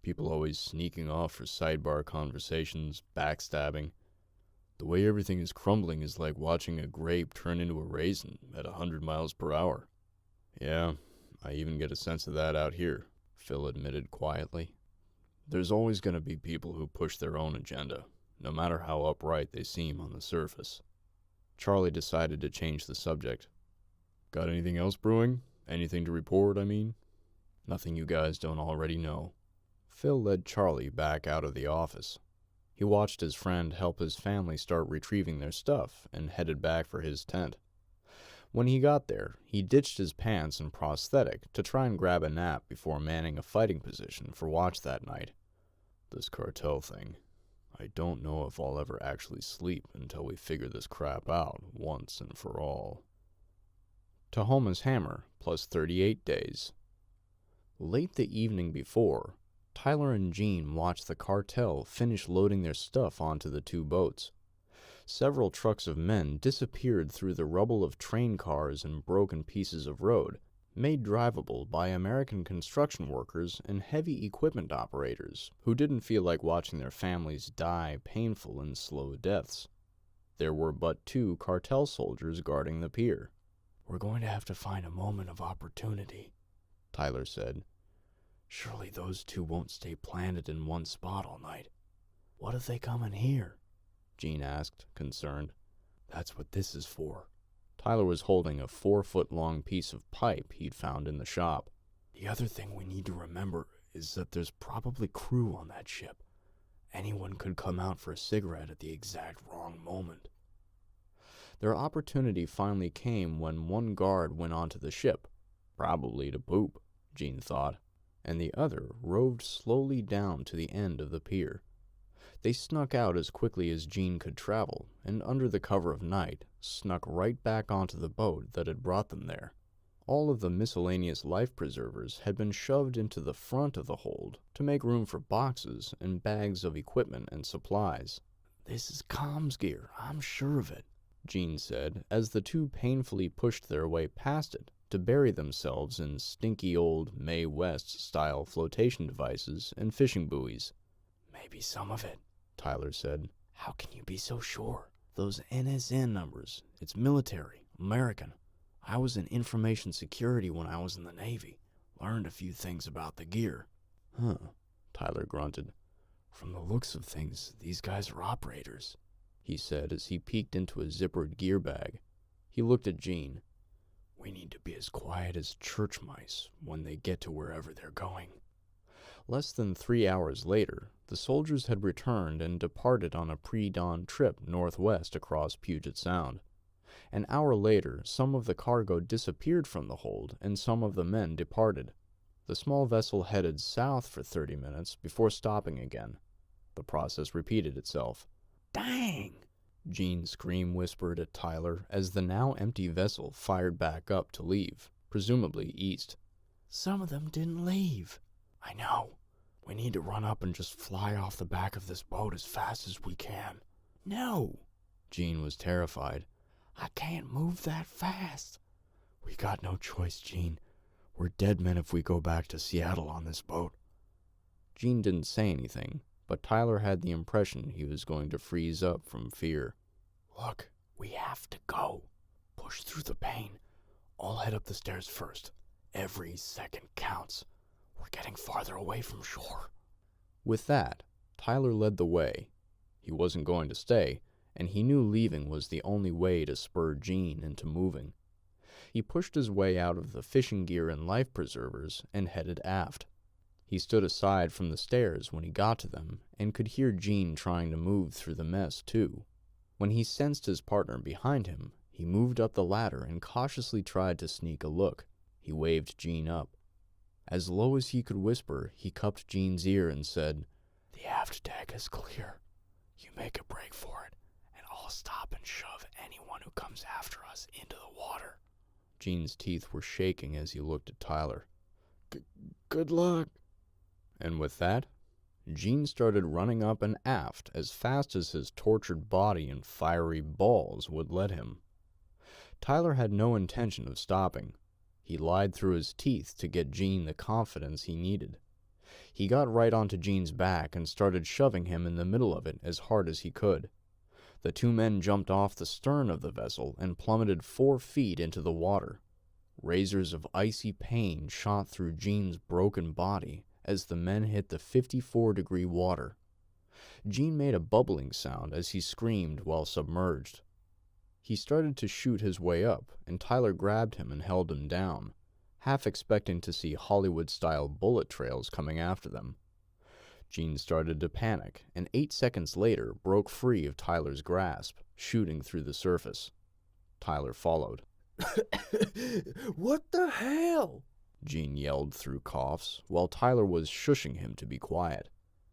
People always sneaking off for sidebar conversations, backstabbing. The way everything is crumbling is like watching a grape turn into a raisin at 100 miles per hour. "Yeah, I even get a sense of that out here," Phil admitted quietly. "There's always going to be people who push their own agenda, no matter how upright they seem on the surface." Charlie decided to change the subject. "Got anything else brewing? Anything to report, I mean?" "Nothing you guys don't already know." Phil led Charlie back out of the office. He watched his friend help his family start retrieving their stuff and headed back for his tent. When he got there, he ditched his pants and prosthetic to try and grab a nap before manning a fighting position for watch that night. "This cartel thing. I don't know if I'll ever actually sleep until we figure this crap out once and for all." Tahoma's hammer, plus 38 days. Late the evening before, Tyler and Jean watched the cartel finish loading their stuff onto the two boats. Several trucks of men disappeared through the rubble of train cars and broken pieces of road, made drivable by American construction workers and heavy equipment operators who didn't feel like watching their families die painful and slow deaths. There were but 2 cartel soldiers guarding the pier. "We're going to have to find a moment of opportunity," Tyler said. "Surely those 2 won't stay planted in one spot all night. What if they come in here?" Jean asked, concerned. "That's what this is for." Tyler was holding a 4-foot-long piece of pipe he'd found in the shop. "The other thing we need to remember is that there's probably crew on that ship. Anyone could come out for a cigarette at the exact wrong moment." Their opportunity finally came when one guard went onto the ship, probably to poop, Jean thought, and the other roved slowly down to the end of the pier. They snuck out as quickly as Jean could travel, and under the cover of night, snuck right back onto the boat that had brought them there. All of the miscellaneous life preservers had been shoved into the front of the hold to make room for boxes and bags of equipment and supplies. "This is comms gear, I'm sure of it," Jean said, as the 2 painfully pushed their way past it to bury themselves in stinky old Mae West-style flotation devices and fishing buoys. "Maybe some of it," Tyler said. "How can you be so sure? Those NSN numbers, it's military, American. I was in information security when I was in the Navy. Learned a few things about the gear." "Huh," Tyler grunted. "From the looks of things, these guys are operators," he said as he peeked into a zippered gear bag. He looked at Jean. "We need to be as quiet as church mice when they get to wherever they're going." Less than 3 hours later, the soldiers had returned and departed on a pre-dawn trip northwest across Puget Sound. An hour later, some of the cargo disappeared from the hold and some of the men departed. The small vessel headed south for 30 minutes before stopping again. The process repeated itself. "Dang!" Jean's scream whispered at Tyler as the now empty vessel fired back up to leave, presumably east. "Some of them didn't leave." "I know. We need to run up and just fly off the back of this boat as fast as we can." "No." Jean was terrified. "I can't move that fast." "We got no choice, Jean. We're dead men if we go back to Seattle on this boat." Jean didn't say anything, but Tyler had the impression he was going to freeze up from fear. "Look, we have to go. Push through the pain. I'll head up the stairs first. Every second counts. We're getting farther away from shore. With that, Tyler led the way. He wasn't going to stay, and he knew leaving was the only way to spur Gene into moving. He pushed his way out of the fishing gear and life preservers and headed aft. He stood aside from the stairs when he got to them and could hear Gene trying to move through the mess, too. When he sensed his partner behind him, he moved up the ladder and cautiously tried to sneak a look. He waved Gene up. As low as he could whisper, he cupped Gene's ear and said, "The aft deck is clear. You make a break for it, and I'll stop and shove anyone who comes after us into the water." Gene's teeth were shaking as he looked at Tyler. Good luck. And with that, Gene started running up and aft as fast as his tortured body and fiery balls would let him. Tyler had no intention of stopping. He lied through his teeth to get Gene the confidence he needed. He got right onto Gene's back and started shoving him in the middle of it as hard as he could. The two men jumped off the stern of the vessel and plummeted 4 feet into the water. Razors of icy pain shot through Gene's broken body as the men hit the 54-degree water. Gene made a bubbling sound as he screamed while submerged. He started to shoot his way up, and Tyler grabbed him and held him down, half expecting to see Hollywood-style bullet trails coming after them. Gene started to panic, and 8 seconds later broke free of Tyler's grasp, shooting through the surface. Tyler followed. What the hell? Gene yelled through coughs, while Tyler was shushing him to be quiet.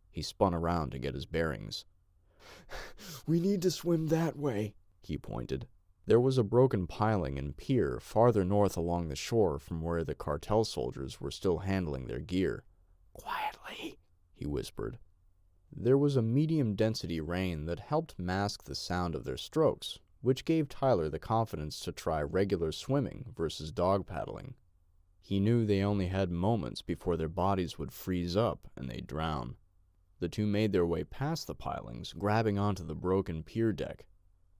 He spun around to get his bearings. We need to swim that way, he pointed. There was a broken piling and pier farther north along the shore from where the cartel soldiers were still handling their gear. "Quietly," he whispered. There was a medium-density rain that helped mask the sound of their strokes, which gave Tyler the confidence to try regular swimming versus dog paddling. He knew they only had moments before their bodies would freeze up and they'd drown. The two made their way past the pilings, grabbing onto the broken pier deck.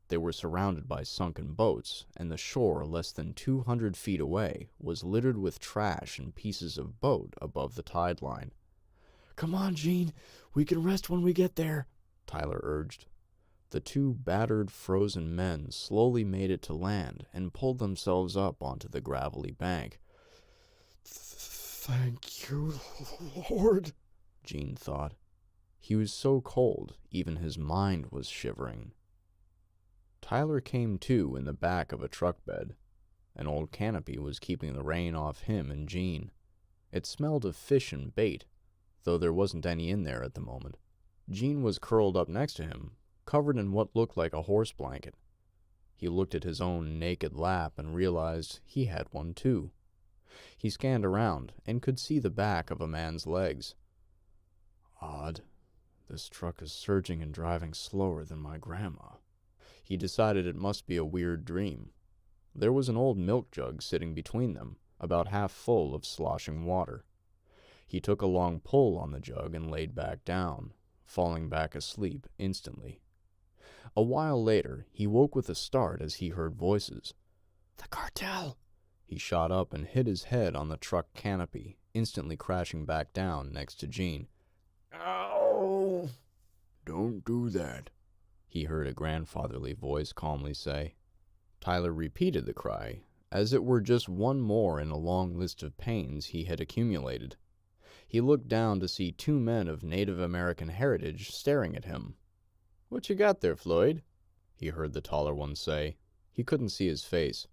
They were surrounded by sunken boats, and the shore less than 200 feet away was littered with trash and pieces of boat above the tide line. "Come on, Gene. We can rest when we get there," Tyler urged. The two battered, frozen men slowly made it to land and pulled themselves up onto the gravelly bank. "Thank you, Lord," Gene thought. He was so cold, even his mind was shivering. Tyler came to in the back of a truck bed. An old canopy was keeping the rain off him and Gene. It smelled of fish and bait, though there wasn't any in there at the moment. Gene was curled up next to him, covered in what looked like a horse blanket. He looked at his own naked lap and realized he had one too. He scanned around and could see the back of a man's legs. Odd. This truck is surging and driving slower than my grandma. He decided it must be a weird dream. There was an old milk jug sitting between them, about half full of sloshing water. He took a long pull on the jug and laid back down, falling back asleep instantly. A while later, he woke with a start as he heard voices. "The cartel!" He shot up and hit his head on the truck canopy, instantly crashing back down next to Gene. "Ow!" Don't do that, he heard a grandfatherly voice calmly say. Tyler repeated the cry, as it were just one more in a long list of pains he had accumulated. He looked down to see 2 men of Native American heritage staring at him. "What you got there, Floyd?" he heard the taller one say. He couldn't see his face.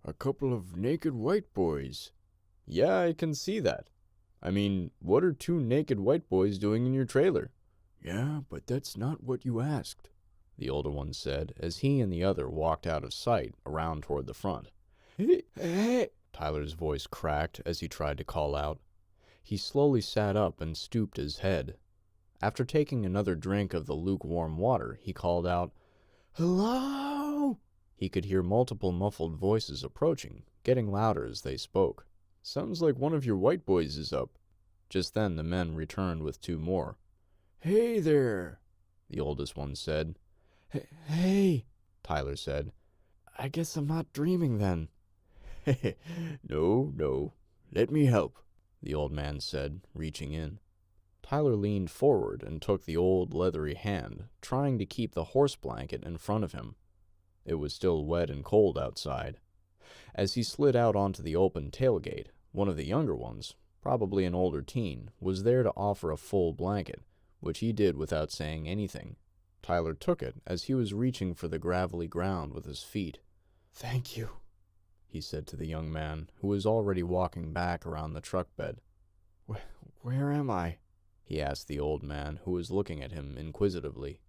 a couple of naked white boys. "Yeah, I can see that. I mean, what are 2 naked white boys doing in your trailer?" Yeah, but that's not what you asked, the older one said, as he and the other walked out of sight around toward the front. Hey! Tyler's voice cracked as he tried to call out. He slowly sat up and stooped his head. After taking another drink of the lukewarm water, he called out, Hello? He could hear multiple muffled voices approaching, getting louder as they spoke. "Sounds like one of your white boys is up." Just then the men returned with 2 more. Hey there, the oldest one said. Hey, Tyler said. I guess I'm not dreaming then. No, let me help, the old man said, reaching in. Tyler leaned forward and took the old leathery hand, trying to keep the horse blanket in front of him. It was still wet and cold outside. As he slid out onto the open tailgate, one of the younger ones, probably an older teen, was there to offer a full blanket, which he did without saying anything. Tyler took it as he was reaching for the gravelly ground with his feet. "Thank you," he said to the young man, who was already walking back around the truck bed. Where am I?" he asked the old man, who was looking at him inquisitively.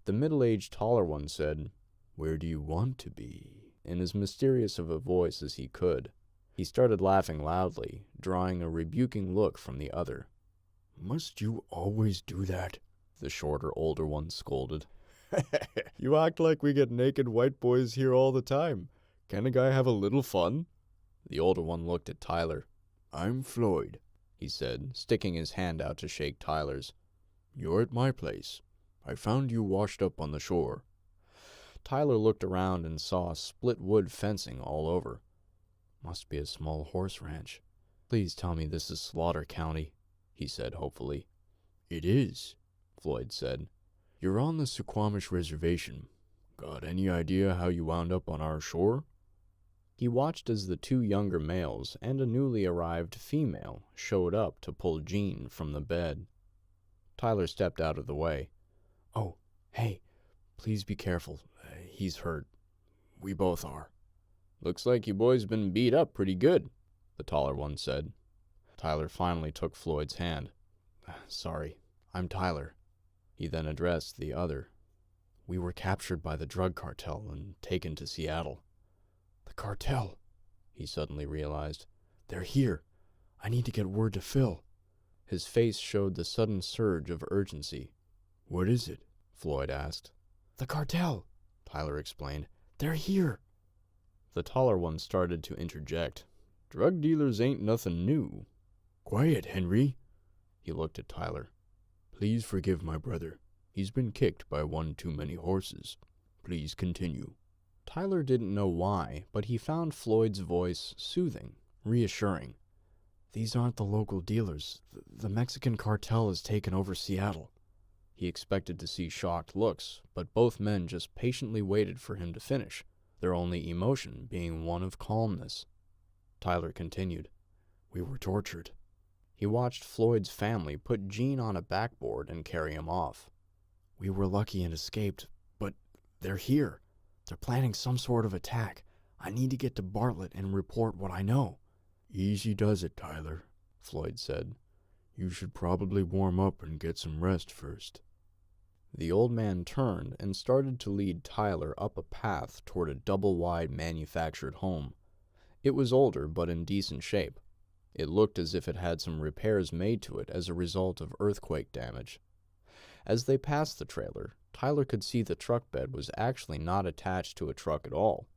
The middle-aged taller one said, "Where do you want to be?" in as mysterious of a voice as he could. He started laughing loudly, drawing a rebuking look from the other. "Must you always do that?" the shorter, older one scolded. You act like we get naked white boys here all the time. Can a guy have a little fun? The older one looked at Tyler. "I'm Floyd," he said, sticking his hand out to shake Tyler's. "You're at my place. I found you washed up on the shore." Tyler looked around and saw split wood fencing all over. "Must be a small horse ranch. Please tell me this is Slaughter County," he said hopefully. "It is," Floyd said. "You're on the Suquamish Reservation. Got any idea how you wound up on our shore?" He watched as the two younger males and a newly arrived female showed up to pull Jean from the bed. Tyler stepped out of the way. "Oh, hey, please be careful. He's hurt. We both are." "Looks like you boys been beat up pretty good," the taller one said. Tyler finally took Floyd's hand. "Sorry, I'm Tyler." He then addressed the other. "We were captured by the drug cartel and taken to Seattle." "The cartel," he suddenly realized. "They're here. I need to get word to Phil." His face showed the sudden surge of urgency. "What is it?" Floyd asked. "The cartel," Tyler explained. "They're here." The taller one started to interject. "Drug dealers ain't nothing new." "Quiet, Henry." He looked at Tyler. "Please forgive my brother. He's been kicked by one too many horses. Please continue." Tyler didn't know why, but he found Floyd's voice soothing, reassuring. "These aren't the local dealers. The Mexican cartel has taken over Seattle." He expected to see shocked looks, but both men just patiently waited for him to finish, their only emotion being one of calmness. Tyler continued. "We were tortured." He watched Floyd's family put Jean on a backboard and carry him off. "We were lucky and escaped, but they're here. They're planning some sort of attack. I need to get to Bartlett and report what I know." "Easy does it, Tyler," Floyd said. "You should probably warm up and get some rest first." The old man turned and started to lead Tyler up a path toward a double-wide manufactured home. It was older but in decent shape. It looked as if it had some repairs made to it as a result of earthquake damage. As they passed the trailer, Tyler could see the truck bed was actually not attached to a truck at all.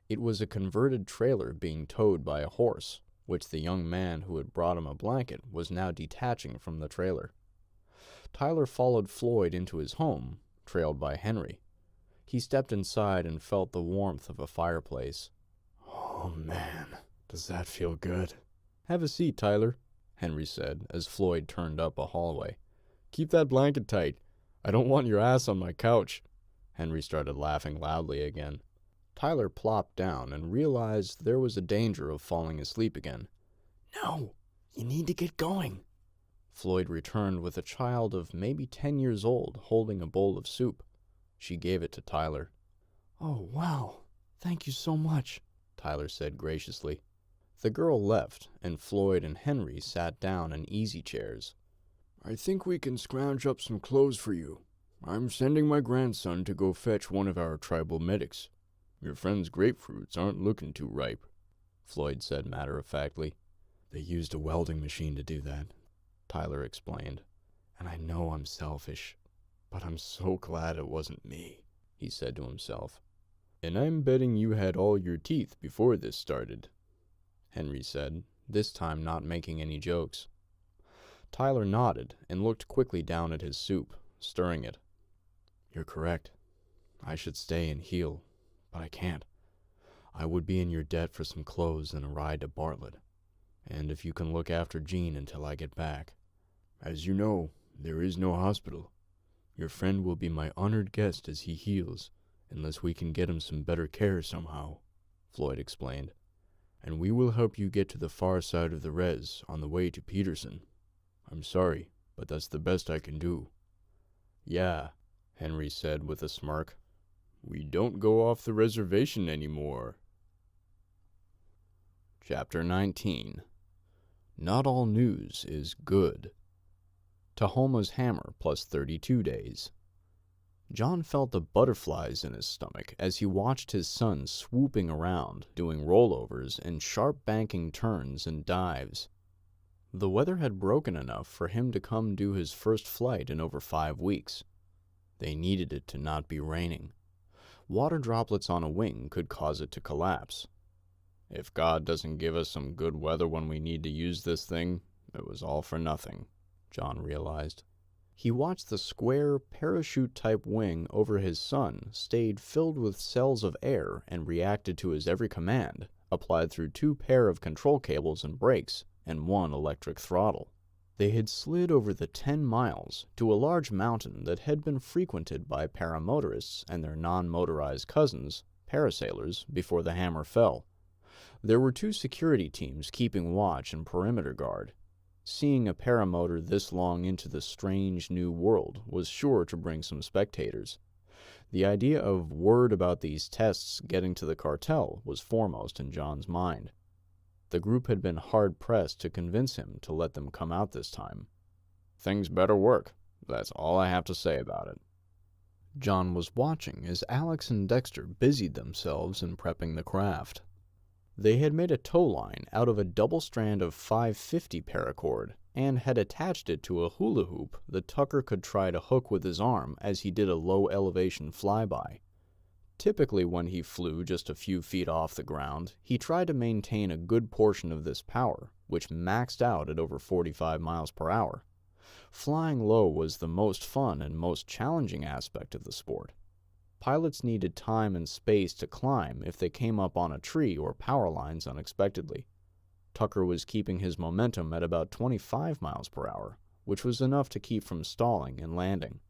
It was a converted trailer being towed by a horse, which the young man who had brought him a blanket was now detaching from the trailer. Tyler followed Floyd into his home, trailed by Henry. He stepped inside and felt the warmth of a fireplace. "Oh, man, does that feel good?" "Have a seat, Tyler," Henry said as Floyd turned up a hallway. "Keep that blanket tight. I don't want your ass on my couch." Henry started laughing loudly again. Tyler plopped down and realized there was a danger of falling asleep again. "No, you need to get going." Floyd returned with a child of maybe 10 years old holding a bowl of soup. She gave it to Tyler. "Oh, wow. Thank you so much," Tyler said graciously. The girl left, and Floyd and Henry sat down in easy chairs. "I think we can scrounge up some clothes for you. I'm sending my grandson to go fetch one of our tribal medics. Your friend's grapefruits aren't looking too ripe," Floyd said matter-of-factly. "They used a welding machine to do that," Tyler explained. "And I know I'm selfish, but I'm so glad it wasn't me," he said to himself. "And I'm betting you had all your teeth before this started," Henry said, this time not making any jokes. Tyler nodded and looked quickly down at his soup, stirring it. "You're correct. I should stay and heal, but I can't. I would be in your debt for some clothes and a ride to Bartlett, and if you can look after Jean until I get back. As you know, there is no hospital. Your friend will be my honored guest as he heals, unless we can get him some better care somehow," Floyd explained. "And we will help you get to the far side of the res on the way to Peterson. I'm sorry, but that's the best I can do." "Yeah," Henry said with a smirk. "We don't go off the reservation anymore." Chapter 19. Not all news is good. Tahoma's hammer plus 32 days. John felt the butterflies in his stomach as he watched his son swooping around, doing rollovers and sharp banking turns and dives. The weather had broken enough for him to come do his first flight in over 5 weeks. They needed it to not be raining. Water droplets on a wing could cause it to collapse. If God doesn't give us some good weather when we need to use this thing, it was all for nothing, John realized. He watched the square, parachute-type wing over his son stayed filled with cells of air and reacted to his every command, applied through 2 pair of control cables and brakes, and 1 electric throttle. They had slid over the 10 miles to a large mountain that had been frequented by paramotorists and their non-motorized cousins, parasailers, before the hammer fell. There were 2 security teams keeping watch and perimeter guard. Seeing a paramotor this long into the strange new world was sure to bring some spectators. The idea of word about these tests getting to the cartel was foremost in John's mind. The group had been hard-pressed to convince him to let them come out this time. "Things better work. That's all I have to say about it." John was watching as Alex and Dexter busied themselves in prepping the craft. They had made a tow line out of a double strand of 550 paracord and had attached it to a hula hoop that Tucker could try to hook with his arm as he did a low-elevation flyby. Typically, when he flew just a few feet off the ground, he tried to maintain a good portion of this power, which maxed out at over 45 miles per hour. Flying low was the most fun and most challenging aspect of the sport. Pilots needed time and space to climb if they came up on a tree or power lines unexpectedly. Tucker was keeping his momentum at about 25 miles per hour, which was enough to keep from stalling and landing.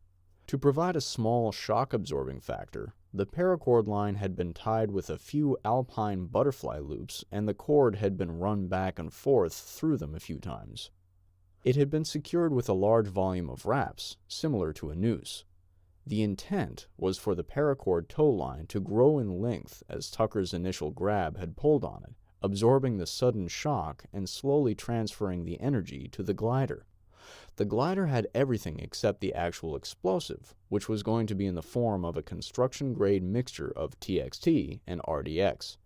To provide a small shock-absorbing factor, the paracord line had been tied with a few alpine butterfly loops, and the cord had been run back and forth through them a few times. It had been secured with a large volume of wraps, similar to a noose. The intent was for the paracord tow line to grow in length as Tucker's initial grab had pulled on it, absorbing the sudden shock and slowly transferring the energy to the glider. The glider had everything except the actual explosive, which was going to be in the form of a construction-grade mixture of TXT and RDX.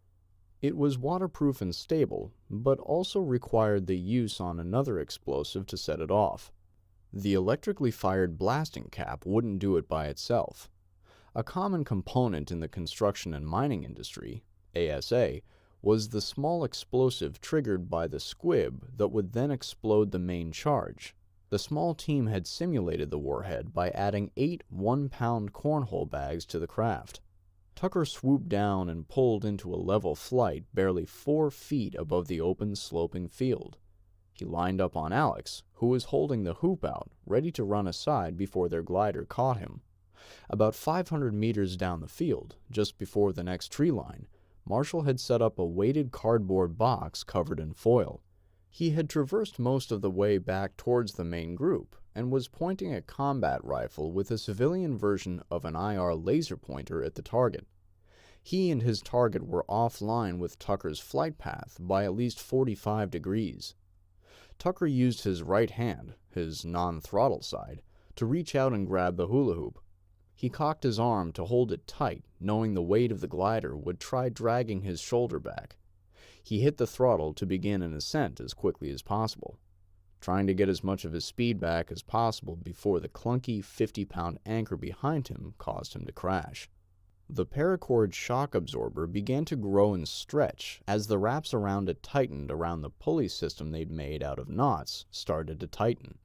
It was waterproof and stable, but also required the use on another explosive to set it off. The electrically fired blasting cap wouldn't do it by itself. A common component in the construction and mining industry, ASA, was the small explosive triggered by the squib that would then explode the main charge. The small team had simulated the warhead by adding 8 one-pound cornhole bags to the craft. Tucker swooped down and pulled into a level flight barely 4 feet above the open sloping field. He lined up on Alex, who was holding the hoop out, ready to run aside before their glider caught him. About 500 meters down the field, just before the next tree line, Marshall had set up a weighted cardboard box covered in foil. He had traversed most of the way back towards the main group and was pointing a combat rifle with a civilian version of an IR laser pointer at the target. He and his target were offline with Tucker's flight path by at least 45 degrees. Tucker used his right hand, his non-throttle side, to reach out and grab the hula hoop. He cocked his arm to hold it tight, knowing the weight of the glider would try dragging his shoulder back. He hit the throttle to begin an ascent as quickly as possible, trying to get as much of his speed back as possible before the clunky 50-pound anchor behind him caused him to crash. The paracord shock absorber began to grow and stretch as the wraps around it tightened around the pulley system they'd made out of knots started to tighten.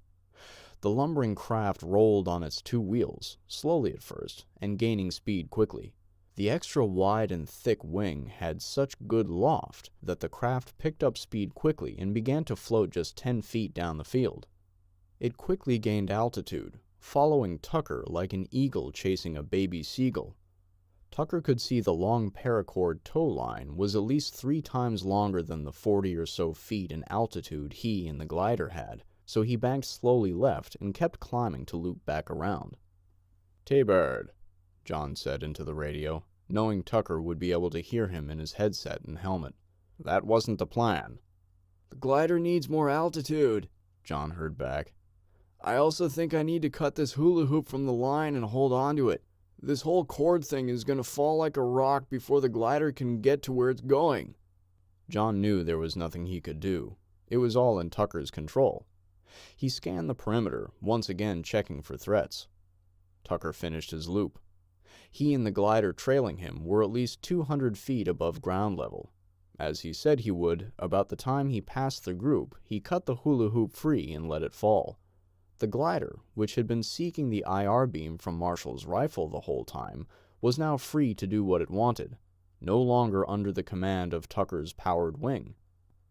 The lumbering craft rolled on its 2 wheels, slowly at first, and gaining speed quickly. The extra wide and thick wing had such good loft that the craft picked up speed quickly and began to float just 10 feet down the field. It quickly gained altitude, following Tucker like an eagle chasing a baby seagull. Tucker could see the long paracord tow line was at least 3 times longer than the 40 or so feet in altitude he and the glider had, so he banked slowly left and kept climbing to loop back around. "T-Bird," John said into the radio, knowing Tucker would be able to hear him in his headset and helmet. "That wasn't the plan." "The glider needs more altitude," John heard back. "I also think I need to cut this hula hoop from the line and hold on to it. This whole cord thing is going to fall like a rock before the glider can get to where it's going." John knew there was nothing he could do. It was all in Tucker's control. He scanned the perimeter, once again checking for threats. Tucker finished his loop. He and the glider trailing him were at least 200 feet above ground level. As he said he would, about the time he passed the group, he cut the hula hoop free and let it fall. The glider, which had been seeking the IR beam from Marshall's rifle the whole time, was now free to do what it wanted, no longer under the command of Tucker's powered wing.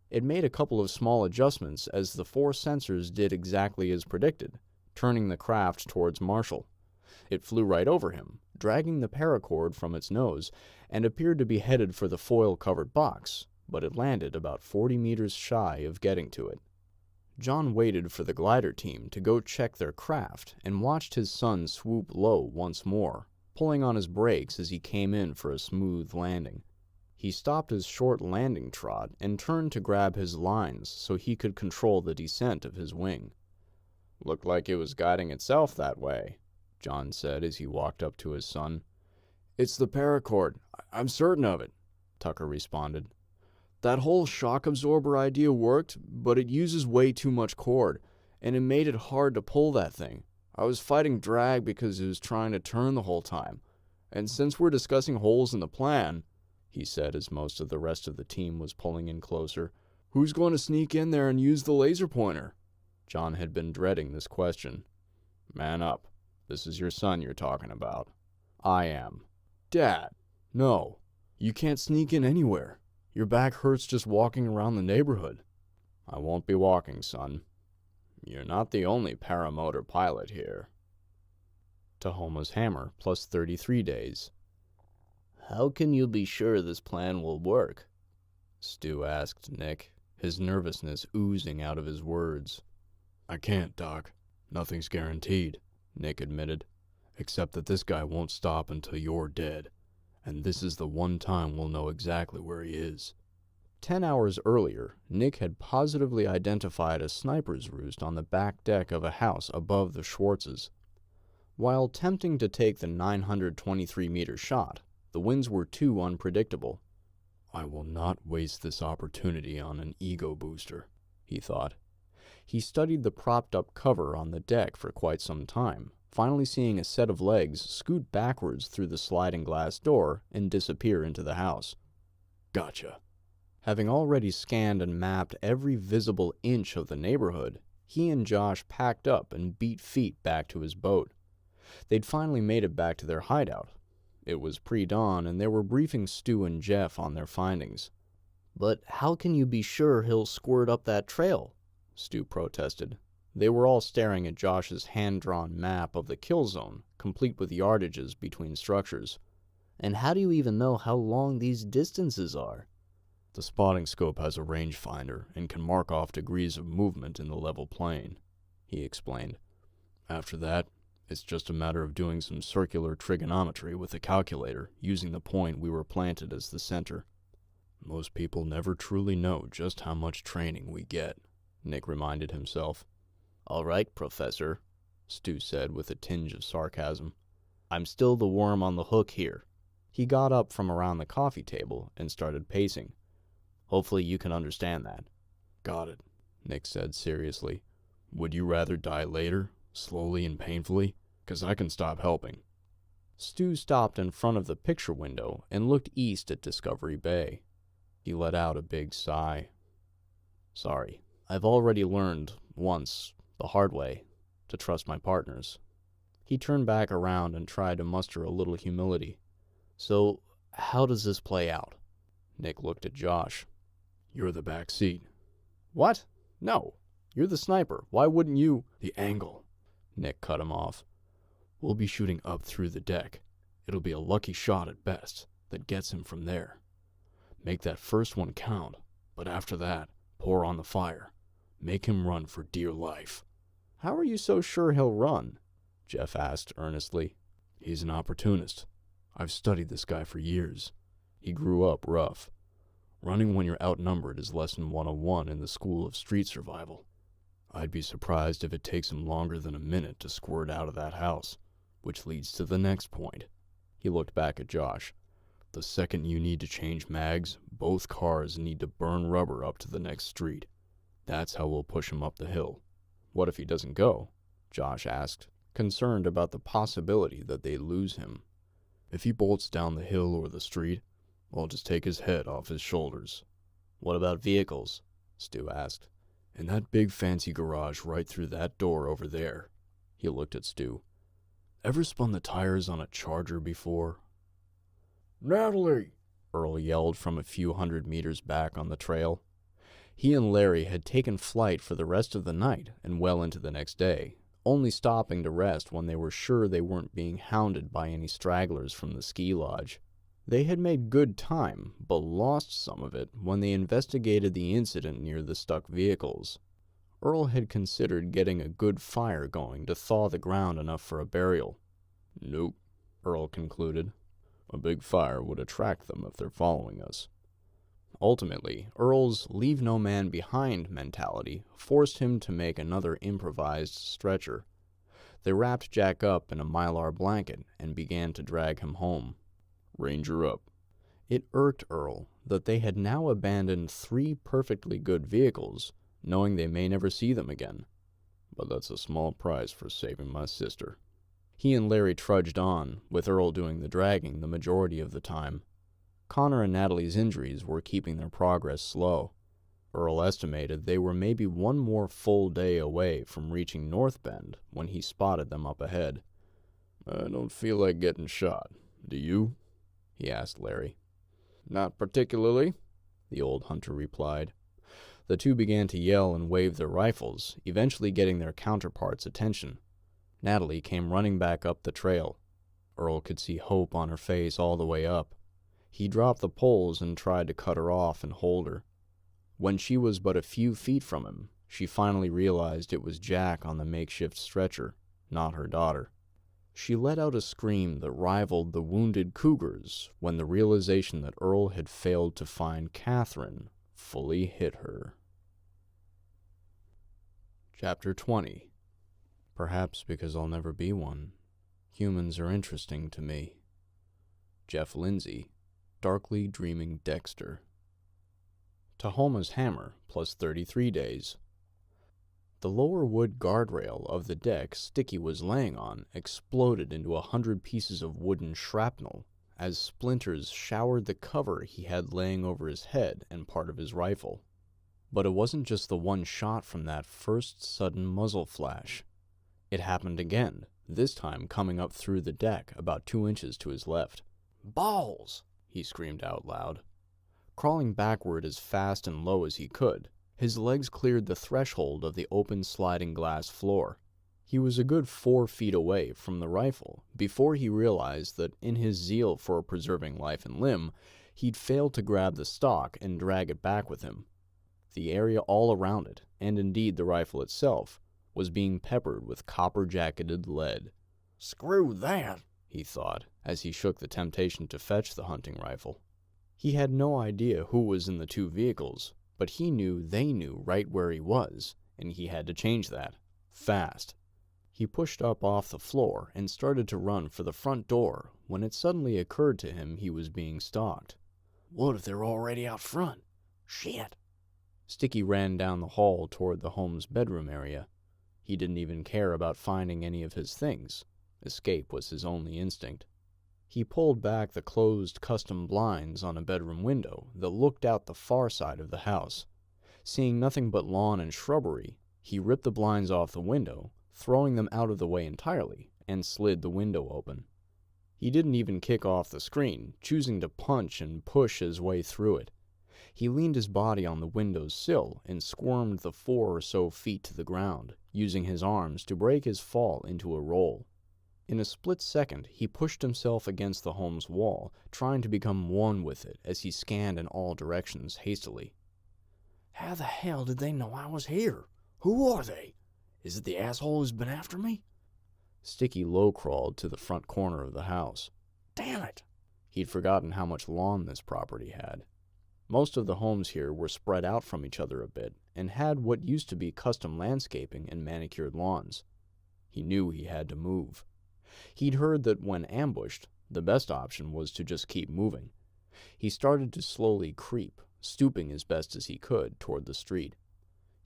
It made a couple of small adjustments as the 4 sensors did exactly as predicted, turning the craft towards Marshall. It flew right over him, dragging the paracord from its nose, and appeared to be headed for the foil-covered box, but it landed about 40 meters shy of getting to it. John waited for the glider team to go check their craft and watched his son swoop low once more, pulling on his brakes as he came in for a smooth landing. He stopped his short landing trot and turned to grab his lines so he could control the descent of his wing. "Looked like it was guiding itself that way," John said as he walked up to his son. "It's the paracord. I'm certain of it," Tucker responded. "That whole shock absorber idea worked, but it uses way too much cord, and it made it hard to pull that thing. I was fighting drag because it was trying to turn the whole time. And since we're discussing holes in the plan," he said as most of the rest of the team was pulling in closer, "who's going to sneak in there and use the laser pointer?" John had been dreading this question. "Man up. This is your son you're talking about." "I am." "Dad, no. You can't sneak in anywhere. Your back hurts just walking around the neighborhood." "I won't be walking, son. You're not the only paramotor pilot here." Tahoma's hammer plus 33 days. "How can you be sure this plan will work?" Stu asked Nick, his nervousness oozing out of his words. "I can't, Doc. Nothing's guaranteed," Nick admitted, "except that this guy won't stop until you're dead. And this is the one time we'll know exactly where he is." 10 hours earlier, Nick had positively identified a sniper's roost on the back deck of a house above the Schwartzes. While attempting to take the 923-meter shot, the winds were too unpredictable. "I will not waste this opportunity on an ego booster," he thought. He studied the propped-up cover on the deck for quite some time, finally seeing a set of legs scoot backwards through the sliding glass door and disappear into the house. "Gotcha." Having already scanned and mapped every visible inch of the neighborhood, he and Josh packed up and beat feet back to his boat. They'd finally made it back to their hideout. It was pre-dawn, and they were briefing Stu and Jeff on their findings. "But how can you be sure he'll squirt up that trail?" Stu protested. They were all staring at Josh's hand-drawn map of the kill zone, complete with yardages between structures. "And how do you even know how long these distances are?" "The spotting scope has a rangefinder and can mark off degrees of movement in the level plane," he explained. "After that, it's just a matter of doing some circular trigonometry with a calculator using the point we were planted as the center. Most people never truly know just how much training we get," Nick reminded himself. "All right, Professor," Stu said with a tinge of sarcasm. "I'm still the worm on the hook here." He got up from around the coffee table and started pacing. "Hopefully you can understand that." "Got it," Nick said seriously. "Would you rather die later, slowly and painfully? 'Cause I can stop helping." Stu stopped in front of the picture window and looked east at Discovery Bay. He let out a big sigh. "Sorry, I've already learned, once, the hard way, to trust my partners." He turned back around and tried to muster a little humility. So, how does this play out? Nick looked at Josh. You're the back seat. What? No. You're the sniper. Why wouldn't you? The angle. Nick cut him off. We'll be shooting up through the deck. It'll be a lucky shot at best that gets him from there. Make that first one count, but after that, pour on the fire. Make him run for dear life. How are you so sure he'll run? Jeff asked earnestly. He's an opportunist. I've studied this guy for years. He grew up rough. Running when you're outnumbered is lesson 101 in the school of street survival. I'd be surprised if it takes him longer than a minute to squirt out of that house, which leads to the next point. He looked back at Josh. The second you need to change mags, both cars need to burn rubber up to the next street. That's how we'll push him up the hill. What if he doesn't go? Josh asked, concerned about the possibility that they'd lose him. If he bolts down the hill or the street, I'll just take his head off his shoulders. What about vehicles? Stu asked. In that big fancy garage right through that door over there. He looked at Stu. Ever spun the tires on a Charger before? Natalie! Earl yelled from a few hundred meters back on the trail. He and Larry had taken flight for the rest of the night and well into the next day, only stopping to rest when they were sure they weren't being hounded by any stragglers from the ski lodge. They had made good time, but lost some of it when they investigated the incident near the stuck vehicles. Earl had considered getting a good fire going to thaw the ground enough for a burial. Nope, Earl concluded. A big fire would attract them if they're following us. Ultimately, Earl's leave no man behind mentality forced him to make another improvised stretcher. They wrapped Jack up in a Mylar blanket and began to drag him home. Ranger up. It irked Earl that they had now abandoned 3 perfectly good vehicles, knowing they may never see them again. But that's a small price for saving my sister. He and Larry trudged on, with Earl doing the dragging the majority of the time. Connor and Natalie's injuries were keeping their progress slow. Earl estimated they were maybe one more full day away from reaching North Bend when he spotted them up ahead. I don't feel like getting shot. Do you? He asked Larry. Not particularly, the old hunter replied. The two began to yell and wave their rifles, eventually getting their counterparts' attention. Natalie came running back up the trail. Earl could see hope on her face all the way up. He dropped the poles and tried to cut her off and hold her. When she was but a few feet from him, she finally realized it was Jack on the makeshift stretcher, not her daughter. She let out a scream that rivaled the wounded cougars when the realization that Earl had failed to find Catherine fully hit her. Chapter 20. Perhaps because I'll never be one, humans are interesting to me. Jeff Lindsay, Darkly Dreaming Dexter. Tahoma's hammer plus 33 days. The lower wood guardrail of the deck Sticky was laying on exploded into 100 pieces of wooden shrapnel as splinters showered the cover he had laying over his head and part of his rifle. But it wasn't just the one shot from that first sudden muzzle flash. It happened again, this time coming up through the deck about 2 inches to his left. "Balls!" he screamed out loud. Crawling backward as fast and low as he could, his legs cleared the threshold of the open sliding glass floor. He was a good 4 feet away from the rifle before he realized that in his zeal for preserving life and limb, he'd failed to grab the stock and drag it back with him. The area all around it, and indeed the rifle itself, was being peppered with copper-jacketed lead. "Screw that," he thought, as he shook the temptation to fetch the hunting rifle. He had no idea who was in the 2 vehicles, but he knew they knew right where he was, and he had to change that. Fast. He pushed up off the floor and started to run for the front door when it suddenly occurred to him he was being stalked. What if they're already out front? Shit. Sticky ran down the hall toward the home's bedroom area. He didn't even care about finding any of his things. Escape was his only instinct. He pulled back the closed custom blinds on a bedroom window that looked out the far side of the house. Seeing nothing but lawn and shrubbery, he ripped the blinds off the window, throwing them out of the way entirely, and slid the window open. He didn't even kick off the screen, choosing to punch and push his way through it. He leaned his body on the window's sill and squirmed the 4 or so feet to the ground, using his arms to break his fall into a roll. In a split second, he pushed himself against the home's wall, trying to become one with it as he scanned in all directions hastily. How the hell did they know I was here? Who are they? Is it the asshole who's been after me? Sticky low-crawled to the front corner of the house. Damn it! He'd forgotten how much lawn this property had. Most of the homes here were spread out from each other a bit and had what used to be custom landscaping and manicured lawns. He knew he had to move. He'd heard that when ambushed, the best option was to just keep moving. He started to slowly creep, stooping as best as he could toward the street.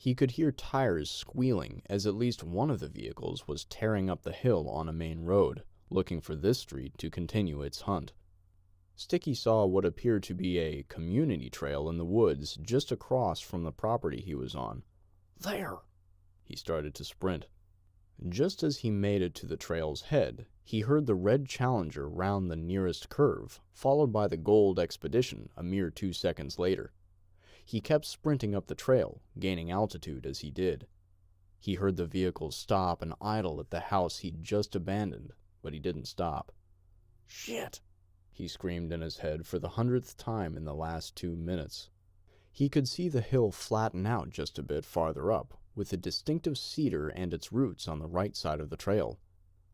He could hear tires squealing as at least one of the vehicles was tearing up the hill on a main road, looking for this street to continue its hunt. Sticky saw what appeared to be a community trail in the woods just across from the property he was on. There! He started to sprint. Just as he made it to the trail's head, he heard the red Challenger round the nearest curve, followed by the gold Expedition a mere 2 seconds later. He kept sprinting up the trail, gaining altitude as he did. He heard the vehicles stop and idle at the house he'd just abandoned, but he didn't stop. Shit! He screamed in his head for the 100th time in the last 2 minutes. He could see the hill flatten out just a bit farther up, with a distinctive cedar and its roots on the right side of the trail.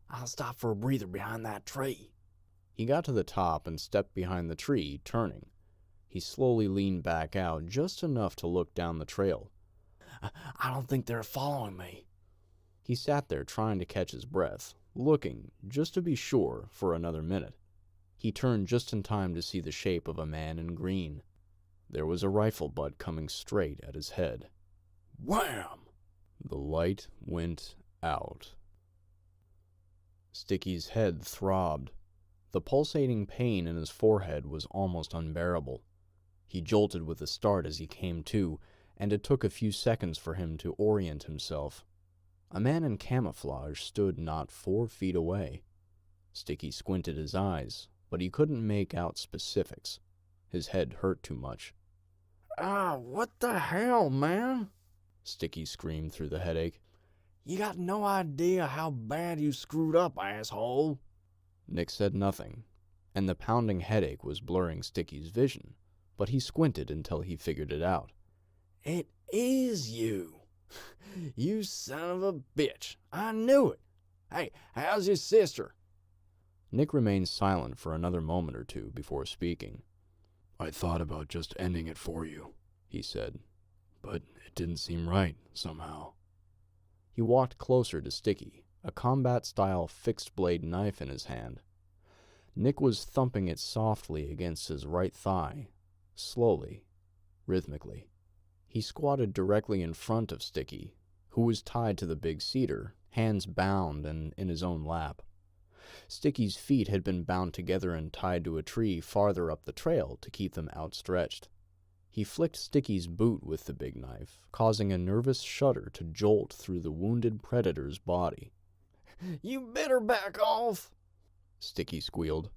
I'll stop for a breather behind that tree. He got to the top and stepped behind the tree, turning. He slowly leaned back out just enough to look down the trail. I don't think they're following me. He sat there trying to catch his breath, looking, just to be sure, for another minute. He turned just in time to see the shape of a man in green. There was a rifle butt coming straight at his head. Wham! The light went out. Sticky's head throbbed. The pulsating pain in his forehead was almost unbearable. He jolted with a start as he came to, and it took a few seconds for him to orient himself. A man in camouflage stood not 4 feet away. Sticky squinted his eyes, but he couldn't make out specifics. His head hurt too much. What the hell, man? Sticky screamed through the headache. You got no idea how bad you screwed up, asshole. Nick said nothing, and the pounding headache was blurring Sticky's vision, but he squinted until he figured it out. It is you. You son of a bitch. I knew it. Hey, how's your sister? Nick remained silent for another moment or two before speaking. I thought about just ending it for you, he said, but it didn't seem right, somehow. He walked closer to Sticky, a combat-style fixed-blade knife in his hand. Nick was thumping it softly against his right thigh, slowly, rhythmically. He squatted directly in front of Sticky, who was tied to the big cedar, hands bound and in his own lap. Sticky's feet had been bound together and tied to a tree farther up the trail to keep them outstretched. He flicked Sticky's boot with the big knife, causing a nervous shudder to jolt through the wounded predator's body. You better back off, Sticky squealed.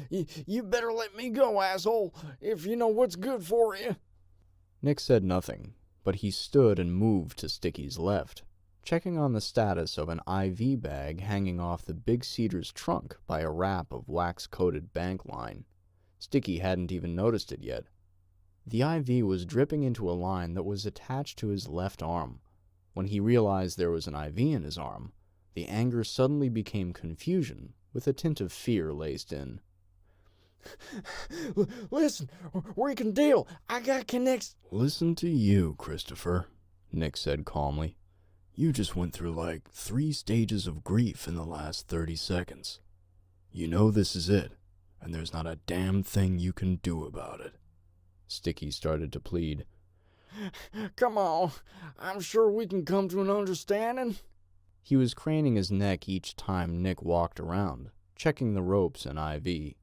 You better let me go, asshole, if you know what's good for you. Nick said nothing, but he stood and moved to Sticky's left, checking on the status of an IV bag hanging off the big cedar's trunk by a wrap of wax-coated bank line. Sticky hadn't even noticed it yet. The IV was dripping into a line that was attached to his left arm. When he realized there was an IV in his arm, the anger suddenly became confusion, with a tint of fear laced in. Listen, we can deal. I got connects. Listen to you, Christopher, Nick said calmly. You just went through like 3 stages of grief in the last 30 seconds. You know this is it, and there's not a damn thing you can do about it. Sticky started to plead. Come on, I'm sure we can come to an understanding. He was craning his neck each time Nick walked around, checking the ropes and IV.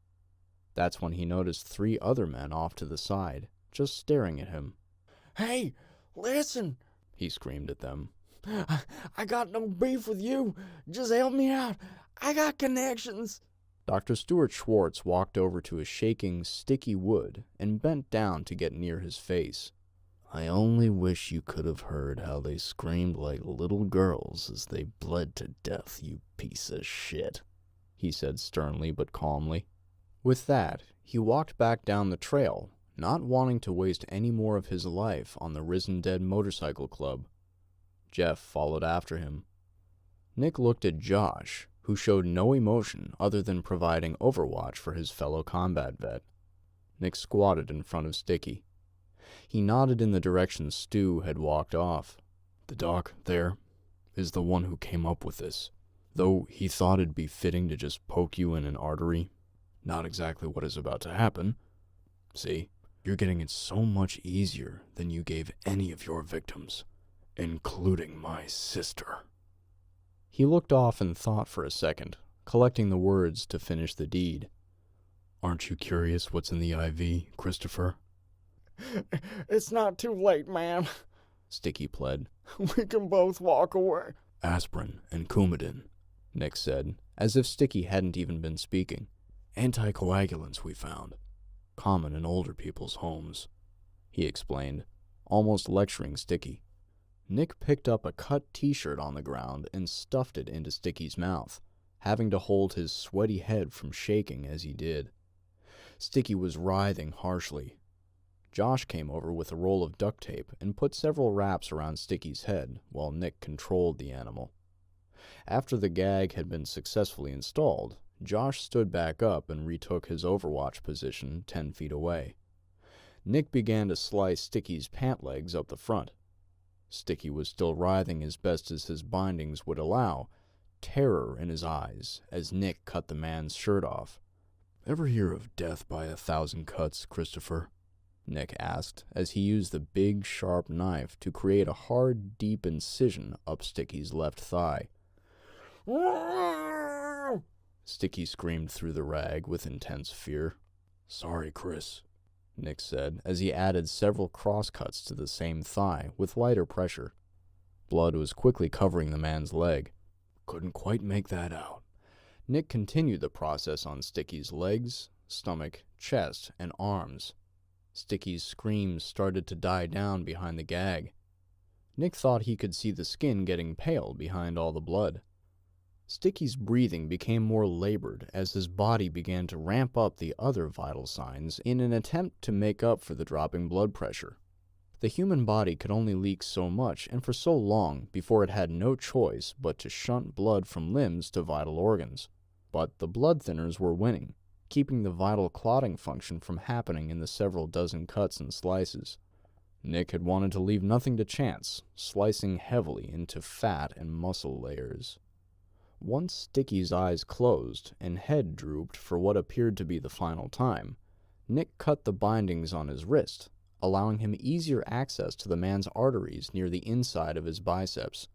That's when he noticed 3 other men off to the side, just staring at him. Hey, listen, he screamed at them. I got no beef with you. Just help me out. I got connections. Dr. Stuart Schwartz walked over to a shaking, sticky wood and bent down to get near his face. I only wish you could have heard how they screamed like little girls as they bled to death, you piece of shit, he said sternly but calmly. With that, he walked back down the trail, not wanting to waste any more of his life on the Risen Dead Motorcycle Club. Jeff followed after him. Nick looked at Josh, who showed no emotion other than providing overwatch for his fellow combat vet. Nick squatted in front of Sticky. He nodded in the direction Stu had walked off. The doc, there, is the one who came up with this. Though he thought it'd be fitting to just poke you in an artery. Not exactly what is about to happen. See, you're getting it so much easier than you gave any of your victims, including my sister. He looked off and thought for a second, collecting the words to finish the deed. Aren't you curious what's in the IV, Christopher? It's not too late, man. Sticky pled. We can both walk away. Aspirin and Coumadin, Nick said, as if Sticky hadn't even been speaking. Anticoagulants we found. Common in older people's homes, he explained, almost lecturing Sticky. Nick picked up a cut t-shirt on the ground and stuffed it into Sticky's mouth, having to hold his sweaty head from shaking as he did. Sticky was writhing harshly. Josh came over with a roll of duct tape and put several wraps around Sticky's head while Nick controlled the animal. After the gag had been successfully installed, Josh stood back up and retook his overwatch position 10 feet away. Nick began to slice Sticky's pant legs up the front. Sticky was still writhing as best as his bindings would allow, terror in his eyes as Nick cut the man's shirt off. Ever hear of death by 1,000 cuts, Christopher? Nick asked as he used the big, sharp knife to create a hard, deep incision up Sticky's left thigh. Sticky screamed through the rag with intense fear. Sorry, Chris, Nick said as he added several crosscuts to the same thigh with lighter pressure. Blood was quickly covering the man's leg. Couldn't quite make that out. Nick continued the process on Sticky's legs, stomach, chest, and arms. Sticky's screams started to die down behind the gag. Nick thought he could see the skin getting pale behind all the blood. Sticky's breathing became more labored as his body began to ramp up the other vital signs in an attempt to make up for the dropping blood pressure. The human body could only leak so much and for so long before it had no choice but to shunt blood from limbs to vital organs. But the blood thinners were winning, keeping the vital clotting function from happening in the several dozen cuts and slices. Nick had wanted to leave nothing to chance, slicing heavily into fat and muscle layers. Once Sticky's eyes closed and head drooped for what appeared to be the final time, Nick cut the bindings on his wrist, allowing him easier access to the man's arteries near the inside of his biceps.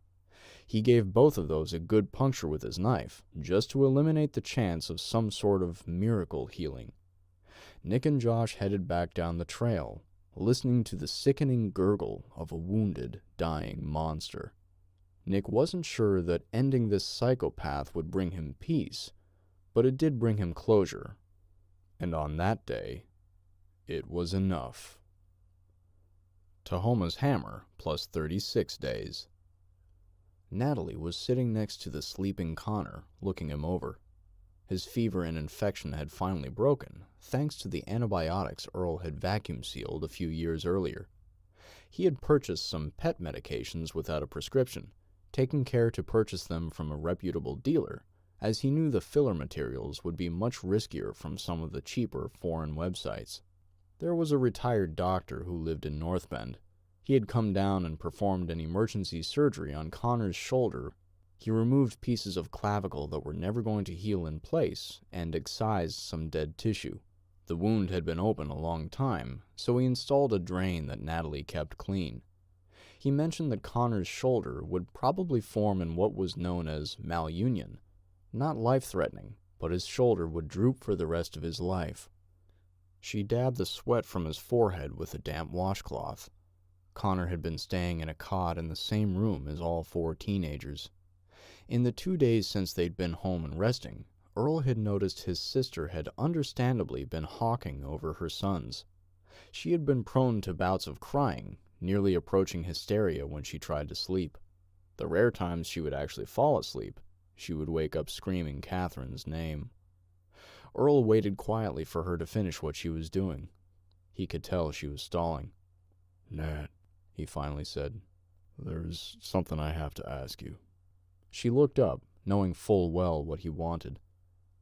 He gave both of those a good puncture with his knife, just to eliminate the chance of some sort of miracle healing. Nick and Josh headed back down the trail, listening to the sickening gurgle of a wounded, dying monster. Nick wasn't sure that ending this psychopath would bring him peace, but it did bring him closure. And on that day, it was enough. Tahoma's hammer plus 36 days. Natalie was sitting next to the sleeping Connor, looking him over. His fever and infection had finally broken, thanks to the antibiotics Earl had vacuum-sealed a few years earlier. He had purchased some pet medications without a prescription, taking care to purchase them from a reputable dealer, as he knew the filler materials would be much riskier from some of the cheaper foreign websites. There was a retired doctor who lived in North Bend. He had come down and performed an emergency surgery on Connor's shoulder. He removed pieces of clavicle that were never going to heal in place and excised some dead tissue. The wound had been open a long time, so he installed a drain that Natalie kept clean. He mentioned that Connor's shoulder would probably form in what was known as malunion. Not life-threatening, but his shoulder would droop for the rest of his life. She dabbed the sweat from his forehead with a damp washcloth. Connor had been staying in a cot in the same room as all 4 teenagers. In the 2 days since they'd been home and resting, Earl had noticed his sister had understandably been hawking over her sons. She had been prone to bouts of crying, nearly approaching hysteria when she tried to sleep. The rare times she would actually fall asleep, she would wake up screaming Catherine's name. Earl waited quietly for her to finish what she was doing. He could tell she was stalling. Nat, He finally said. there's something I have to ask you. She looked up, knowing full well what he wanted.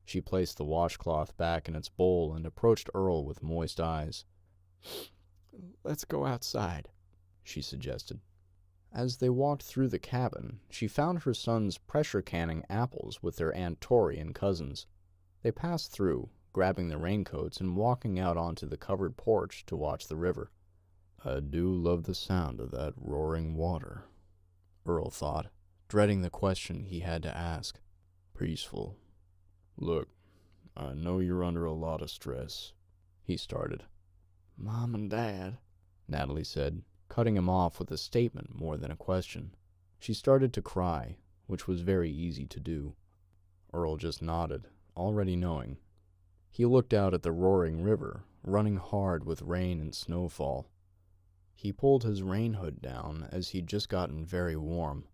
She placed the washcloth back in its bowl and approached Earl with moist eyes. Let's go outside, she suggested. As they walked through the cabin, she found her sons pressure canning apples with their Aunt Tori and cousins. They passed through, grabbing their raincoats and walking out onto the covered porch to watch the river. I do love the sound of that roaring water, Earl thought, dreading the question he had to ask. Peaceful. Look, I know you're under a lot of stress, He started. Mom and Dad, Natalie said, cutting him off with a statement more than a question. She started to cry, which was very easy to do. Earl just nodded, already knowing. He looked out at the roaring river, running hard with rain and snowfall. He pulled his rain hood down as he'd just gotten very warm.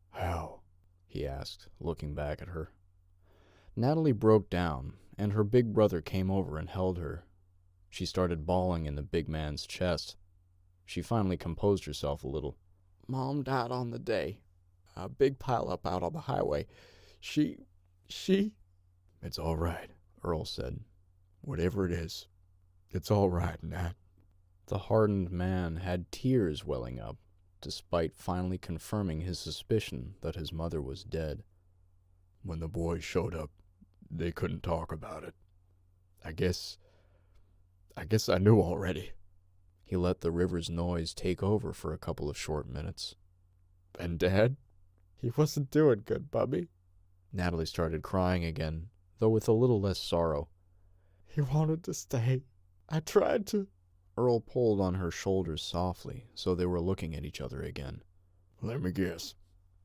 How? He asked, looking back at her. Natalie broke down, and her big brother came over and held her. She started bawling in the big man's chest. She finally composed herself a little. Mom died on the day. A big pileup out on the highway. She... It's all right, Earl said. whatever it is. It's all right, Nat. The hardened man had tears welling up, despite finally confirming his suspicion that his mother was dead. When the boys showed up, they couldn't talk about it. I guess I knew already. He let the river's noise take over for a couple of short minutes. And Dad? He wasn't doing good, Bubby. Natalie started crying again, though with a little less sorrow. He wanted to stay. I tried to. Earl pulled on her shoulders softly, so they were looking at each other again. Let me guess.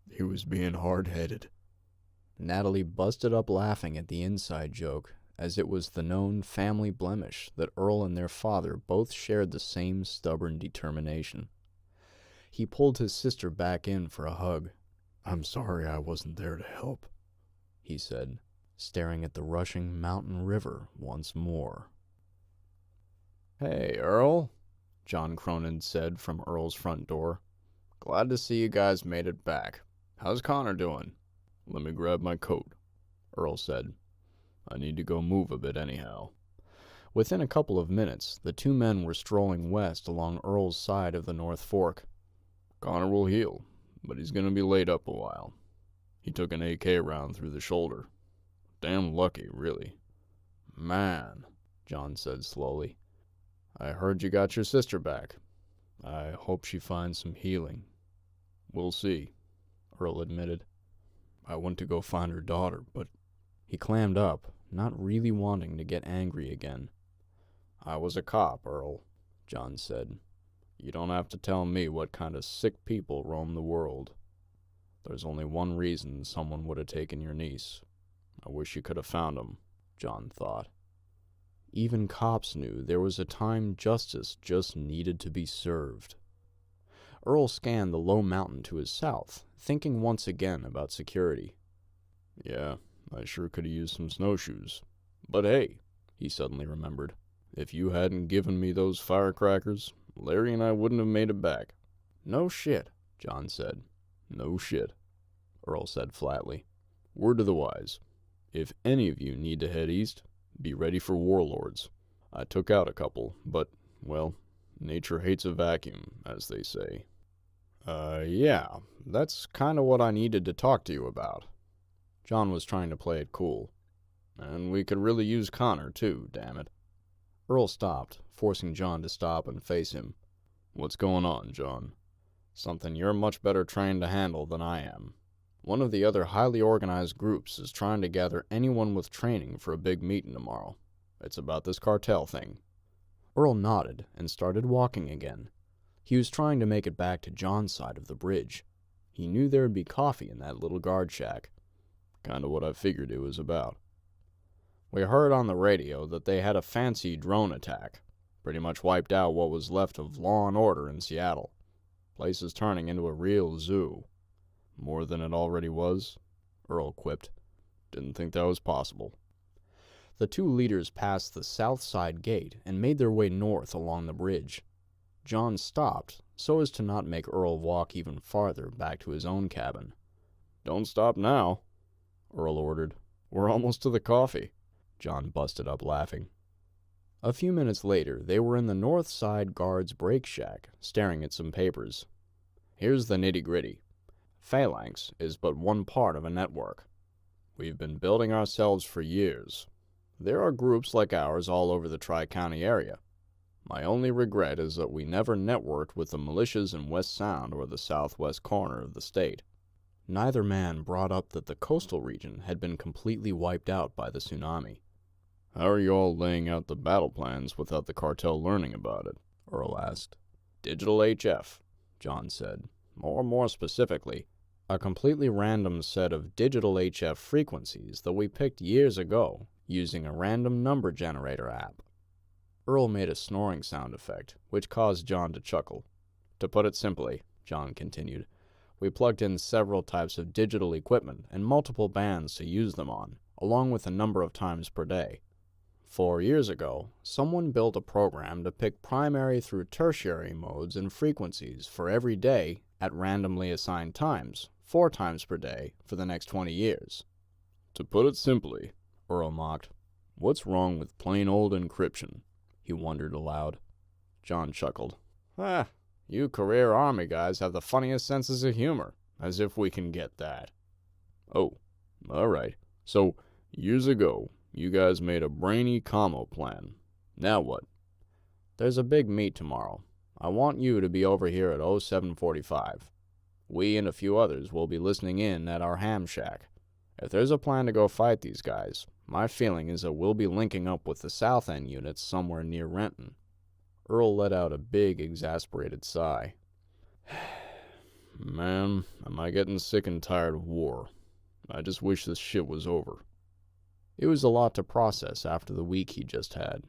He was being hard-headed. Natalie busted up laughing at the inside joke, as it was the known family blemish that Earl and their father both shared the same stubborn determination. He pulled his sister back in for a hug. I'm sorry I wasn't there to help, he said, staring at the rushing mountain river once more. Hey, Earl, John Cronin said from Earl's front door. Glad to see you guys made it back. How's Connor doing? Let me grab my coat, Earl said. I need to go move a bit anyhow. Within a couple of minutes, the two men were strolling west along Earl's side of the North Fork. Connor will heal, but he's going to be laid up a while. He took an AK round through the shoulder. Damn lucky, really. Man, John said slowly. I heard you got your sister back. I hope she finds some healing. We'll see, Earl admitted. I went to go find her daughter, but... He clammed up, not really wanting to get angry again. I was a cop, Earl, John said. You don't have to tell me what kind of sick people roam the world. There's only one reason someone would have taken your niece. I wish you could have found him, John thought. Even cops knew there was a time justice just needed to be served. Earl scanned the low mountain to his south, thinking once again about security. Yeah, I sure could have used some snowshoes. But hey, he suddenly remembered, if you hadn't given me those firecrackers, Larry and I wouldn't have made it back. No shit, John said. No shit, Earl said flatly. Word to the wise. If any of you need to head east, be ready for warlords. I took out a couple, but, well, nature hates a vacuum, as they say. Yeah, that's kind of what I needed to talk to you about. John was trying to play it cool. And we could really use Connor, too, damn it. Earl stopped, forcing John to stop and face him. What's going on, John? Something you're much better trained to handle than I am. One of the other highly organized groups is trying to gather anyone with training for a big meeting tomorrow. It's about this cartel thing. Earl nodded and started walking again. He was trying to make it back to John's side of the bridge. He knew there would be coffee in that little guard shack. Kind of what I figured it was about. We heard on the radio that they had a fancy drone attack. Pretty much wiped out what was left of law and order in Seattle. Place is turning into a real zoo. More than it already was, Earl quipped. Didn't think that was possible. The two leaders passed the south side gate and made their way north along the bridge. John stopped so as to not make Earl walk even farther back to his own cabin. Don't stop now, Earl ordered. We're almost to the coffee. John busted up laughing. A few minutes later, they were in the north side guard's break shack, staring at some papers. Here's the nitty-gritty. Phalanx is but one part of a network. We've been building ourselves for years. There are groups like ours all over the Tri-County area. My only regret is that we never networked with the militias in West Sound or the southwest corner of the state. Neither man brought up that the coastal region had been completely wiped out by the tsunami. How are you all laying out the battle plans without the cartel learning about it? Earl asked. Digital HF, John said. Or more specifically, a completely random set of digital HF frequencies that we picked years ago using a random number generator app. Earl made a snoring sound effect, which caused John to chuckle. To put it simply, John continued, we plugged in several types of digital equipment and multiple bands to use them on, along with a number of times per day. 4 years ago, someone built a program to pick primary through tertiary modes and frequencies for every day at randomly assigned times, 4 times per day, for the next 20 years. To put it simply, Earl mocked, what's wrong with plain old encryption? He wondered aloud. John chuckled. You career Army guys have the funniest senses of humor, as if we can get that. Oh, all right. So, years ago, you guys made a brainy commo plan. Now what? There's a big meet tomorrow. I want you to be over here at 0745. We and a few others will be listening in at our ham shack. If there's a plan to go fight these guys, my feeling is that we'll be linking up with the South End units somewhere near Renton. Earl let out a big, exasperated sigh. Man, am I getting sick and tired of war. I just wish this shit was over. It was a lot to process after the week he just had.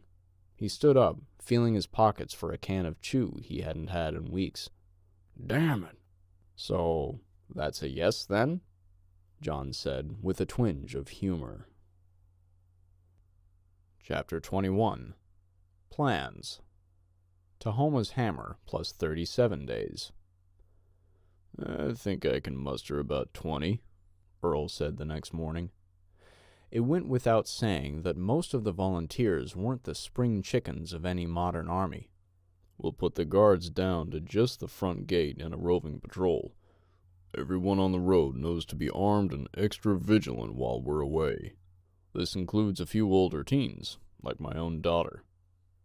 He stood up, feeling his pockets for a can of chew he hadn't had in weeks. Damn it. So, that's a yes then? John said, with a twinge of humor. Chapter 21. Plans. Tahoma's hammer plus 37 days. I think I can muster about 20, Earl said the next morning. It went without saying that most of the volunteers weren't the spring chickens of any modern army. We'll put the guards down to just the front gate and a roving patrol. Everyone on the road knows to be armed and extra vigilant while we're away. This includes a few older teens, like my own daughter,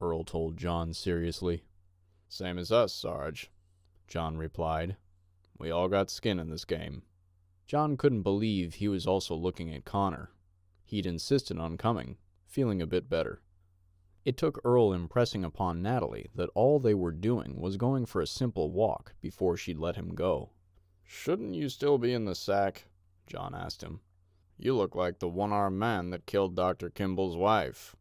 Earl told John seriously. Same as us, Sarge, John replied. We all got skin in this game. John couldn't believe he was also looking at Connor. He'd insisted on coming, feeling a bit better. It took Earl impressing upon Natalie that all they were doing was going for a simple walk before she'd let him go. Shouldn't you still be in the sack? John asked him. You look like the one-armed man that killed Dr. Kimball's wife.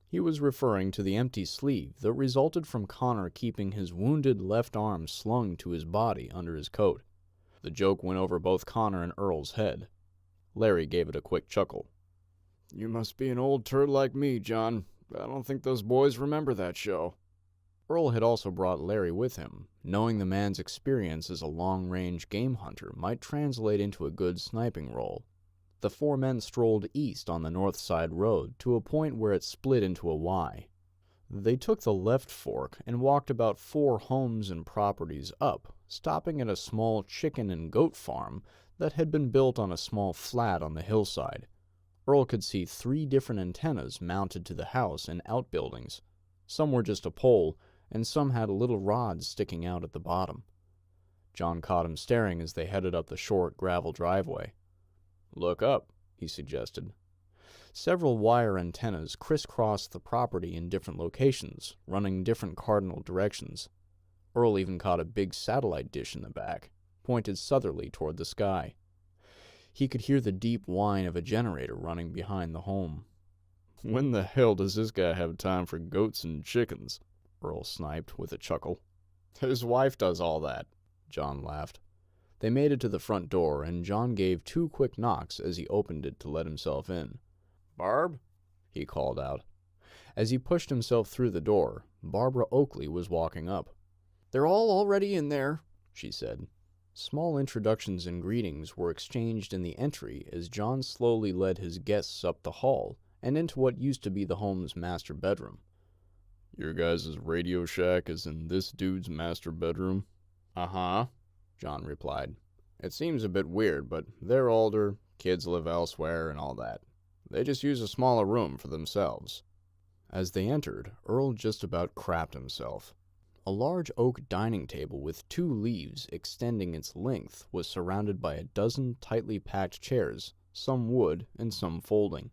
He was referring to the empty sleeve that resulted from Connor keeping his wounded left arm slung to his body under his coat. The joke went over both Connor and Earl's head. Larry gave it a quick chuckle. You must be an old turd like me, John. I don't think those boys remember that show. Earl had also brought Larry with him, knowing the man's experience as a long-range game hunter might translate into a good sniping role. The 4 men strolled east on the north side road to a point where it split into a Y. They took the left fork and walked about 4 homes and properties up, stopping at a small chicken and goat farm that had been built on a small flat on the hillside. Earl could see 3 different antennas mounted to the house and outbuildings. Some were just a pole, and some had little rods sticking out at the bottom. John caught him staring as they headed up the short gravel driveway. Look up, he suggested. Several wire antennas crisscrossed the property in different locations, running different cardinal directions. Earl even caught a big satellite dish in the back, pointed southerly toward the sky. He could hear the deep whine of a generator running behind the home. When the hell does this guy have time for goats and chickens? Earl sniped with a chuckle. His wife does all that, John laughed. They made it to the front door, and John gave 2 quick knocks as he opened it to let himself in. "Barb?" he called out. As he pushed himself through the door, Barbara Oakley was walking up. "They're all already in there," she said. Small introductions and greetings were exchanged in the entry as John slowly led his guests up the hall and into what used to be the home's master bedroom. "Your guys' Radio Shack is in this dude's master bedroom?" "Uh-huh," John replied. "It seems a bit weird, but they're older, kids live elsewhere, and all that. They just use a smaller room for themselves." As they entered, Earl just about crapped himself. A large oak dining table with 2 leaves extending its length was surrounded by a dozen tightly packed chairs, some wood and some folding.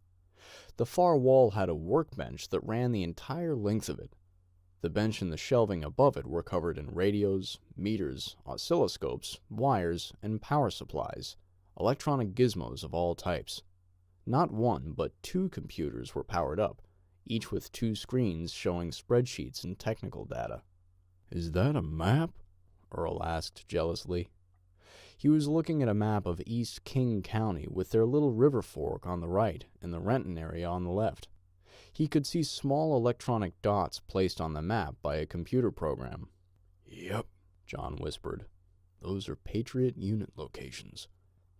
The far wall had a workbench that ran the entire length of it. The bench and the shelving above it were covered in radios, meters, oscilloscopes, wires, and power supplies, electronic gizmos of all types. Not 1, but 2 computers were powered up, each with 2 screens showing spreadsheets and technical data. "Is that a map?" Earl asked jealously. He was looking at a map of East King County with their little river fork on the right and the Renton area on the left. He could see small electronic dots placed on the map by a computer program. "Yep," John whispered. "Those are Patriot unit locations.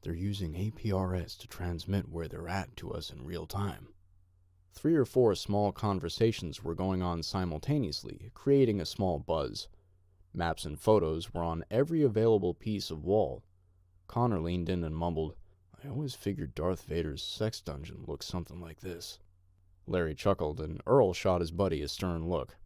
They're using APRS to transmit where they're at to us in real time." 3 or 4 small conversations were going on simultaneously, creating a small buzz. Maps and photos were on every available piece of wall. Connor leaned in and mumbled, "I always figured Darth Vader's sex dungeon looked something like this." Larry chuckled, and Earl shot his buddy a stern look.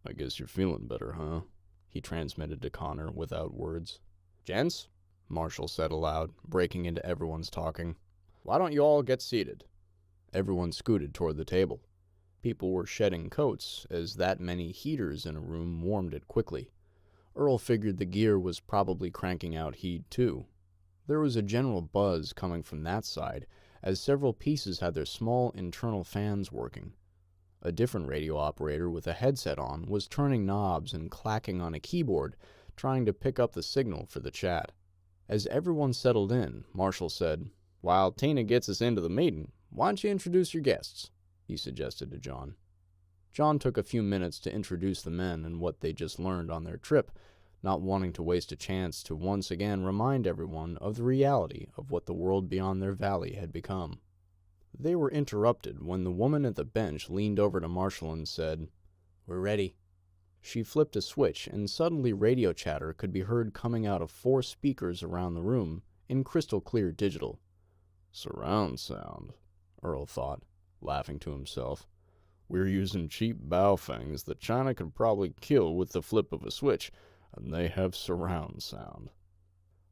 "I guess you're feeling better, huh?" he transmitted to Connor without words. "Gents," Marshall said aloud, breaking into everyone's talking, "why don't you all get seated?" Everyone scooted toward the table. People were shedding coats, as that many heaters in a room warmed it quickly. Earl figured the gear was probably cranking out heat, too. There was a general buzz coming from that side, as several pieces had their small internal fans working. A different radio operator with a headset on was turning knobs and clacking on a keyboard, trying to pick up the signal for the chat. As everyone settled in, Marshall said, "While Tina gets us into the meeting, why don't you introduce your guests?" he suggested to John. John took a few minutes to introduce the men and what they just learned on their trip, not wanting to waste a chance to once again remind everyone of the reality of what the world beyond their valley had become. They were interrupted when the woman at the bench leaned over to Marshall and said, "We're ready." She flipped a switch, and suddenly radio chatter could be heard coming out of 4 speakers around the room in crystal clear digital. "Surround sound," Earl thought, laughing to himself. "We're using cheap Baofangs that China could probably kill with the flip of a switch, and they have surround sound."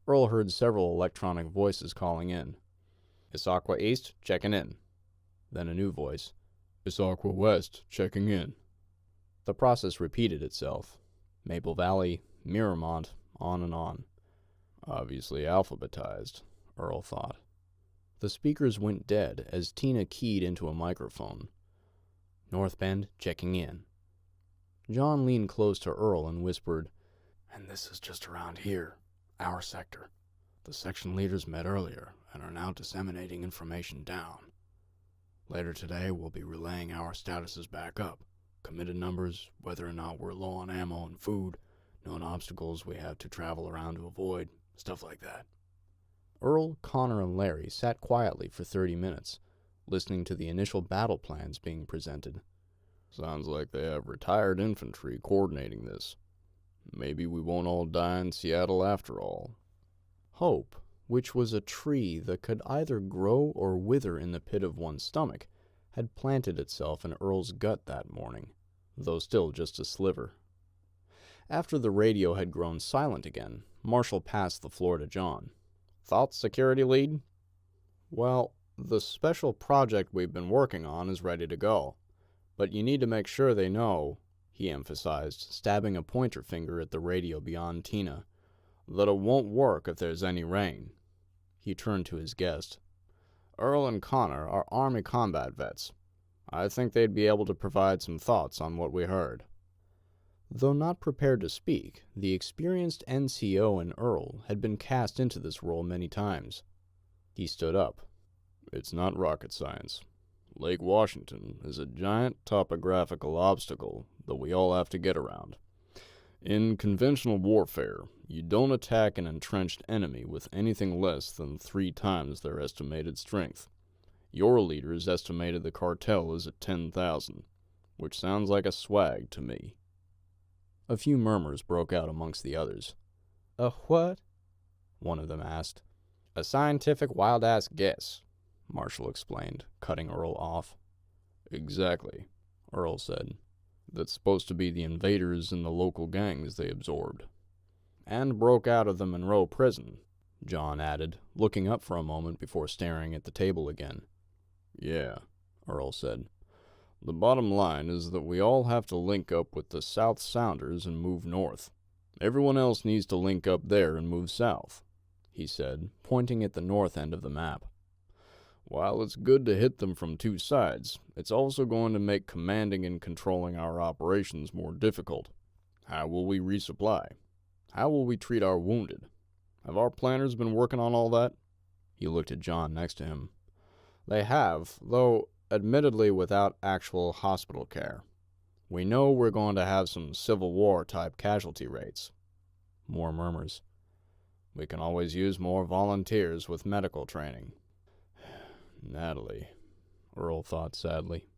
Earl heard several electronic voices calling in. "Issaquah East, checking in." Then a new voice. "Issaquah West, checking in." The process repeated itself. Maple Valley, Miramont, on and on. Obviously alphabetized, Earl thought. The speakers went dead as Tina keyed into a microphone. "North Bend, checking in." John leaned close to Earl and whispered, "And this is just around here, our sector. The section leaders met earlier and are now disseminating information down. Later today, we'll be relaying our statuses back up. Committed numbers, whether or not we're low on ammo and food, known obstacles we have to travel around to avoid, stuff like that." Earl, Connor, and Larry sat quietly for 30 minutes, listening to the initial battle plans being presented. "Sounds like they have retired infantry coordinating this. Maybe we won't all die in Seattle after all." Hope, which was a tree that could either grow or wither in the pit of one's stomach, had planted itself in Earl's gut that morning, though still just a sliver. After the radio had grown silent again, Marshall passed the floor to John. "Thoughts, security lead?" "Well, the special project we've been working on is ready to go. But you need to make sure they know," he emphasized, stabbing a pointer finger at the radio beyond Tina, "that it won't work if there's any rain." He turned to his guest. "Earl and Connor are Army combat vets. I think they'd be able to provide some thoughts on what we heard." Though not prepared to speak, the experienced NCO and Earl had been cast into this role many times. He stood up. "It's not rocket science. Lake Washington is a giant topographical obstacle that we all have to get around. In conventional warfare, you don't attack an entrenched enemy with anything less than 3 times their estimated strength. Your leaders estimated the cartel is at 10,000, which sounds like a swag to me." A few murmurs broke out amongst the others. "A what?" one of them asked. "A scientific wild-ass guess," Marshall explained, cutting Earl off. "Exactly," Earl said. "That's supposed to be the invaders and the local gangs they absorbed." "And broke out of the Monroe prison," John added, looking up for a moment before staring at the table again. "Yeah," Earl said. "The bottom line is that we all have to link up with the South Sounders and move north. Everyone else needs to link up there and move south," he said, pointing at the north end of the map. "While it's good to hit them from 2 sides, it's also going to make commanding and controlling our operations more difficult. How will we resupply? How will we treat our wounded? Have our planners been working on all that?" He looked at John next to him. "They have, though admittedly without actual hospital care. We know we're going to have some Civil War-type casualty rates." More murmurs. "We can always use more volunteers with medical training." "Natalie," Earl thought sadly.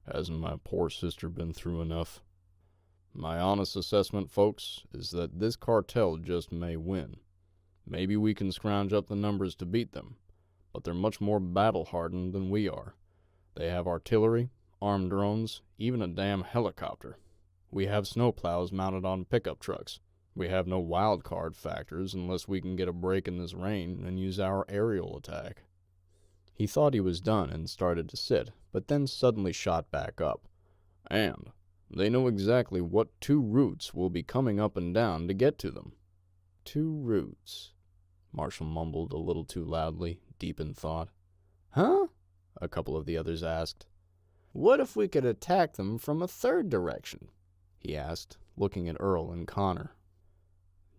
"Hasn't my poor sister been through enough? My honest assessment, folks, is that this cartel just may win. Maybe we can scrounge up the numbers to beat them, but they're much more battle-hardened than we are. They have artillery, armed drones, even a damn helicopter. We have snowplows mounted on pickup trucks. We have no wild card factors unless we can get a break in this rain and use our aerial attack." He thought he was done and started to sit, but then suddenly shot back up. "And they know exactly what 2 routes will be coming up and down to get to them." 2 routes, Marshall mumbled a little too loudly, deep in thought. "Huh?" a couple of the others asked. "What if we could attack them from a 3rd direction?" he asked, looking at Earl and Connor.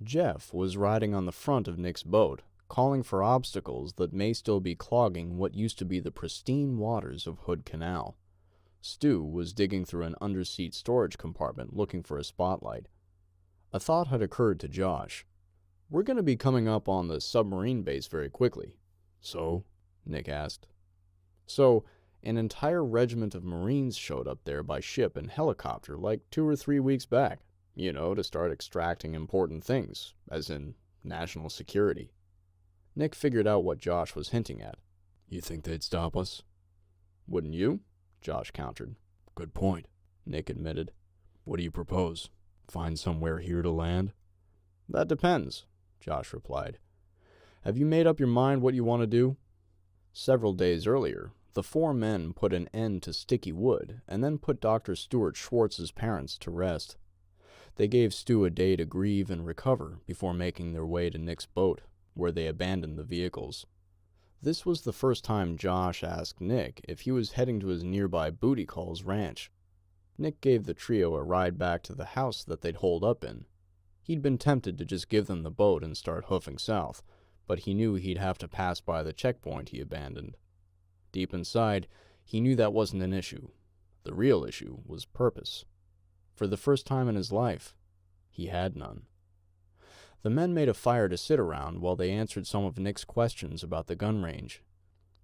Jeff was riding on the front of Nick's boat, calling for obstacles that may still be clogging what used to be the pristine waters of Hood Canal. Stu was digging through an underseat storage compartment looking for a spotlight. A thought had occurred to Josh. "We're going to be coming up on the submarine base very quickly." "So?" Nick asked. "So, an entire regiment of Marines showed up there by ship and helicopter like 2 or 3 weeks back, to start extracting important things, as in national security." Nick figured out what Josh was hinting at. "You think they'd stop us?" "Wouldn't you?" Josh countered. "Good point," Nick admitted. "What do you propose? Find somewhere here to land?" "That depends," Josh replied. "Have you made up your mind what you want to do?" Several days earlier, the 4 men put an end to Sticky Wood and then put Dr. Stuart Schwartz's parents to rest. They gave Stu a day to grieve and recover before making their way to Nick's boat, where they abandoned the vehicles. This was the first time Josh asked Nick if he was heading to his nearby Booty Calls ranch. Nick gave the trio a ride back to the house that they'd holed up in. He'd been tempted to just give them the boat and start hoofing south, but he knew he'd have to pass by the checkpoint he abandoned. Deep inside, he knew that wasn't an issue. The real issue was purpose. For the first time in his life, he had none. The men made a fire to sit around while they answered some of Nick's questions about the gun range.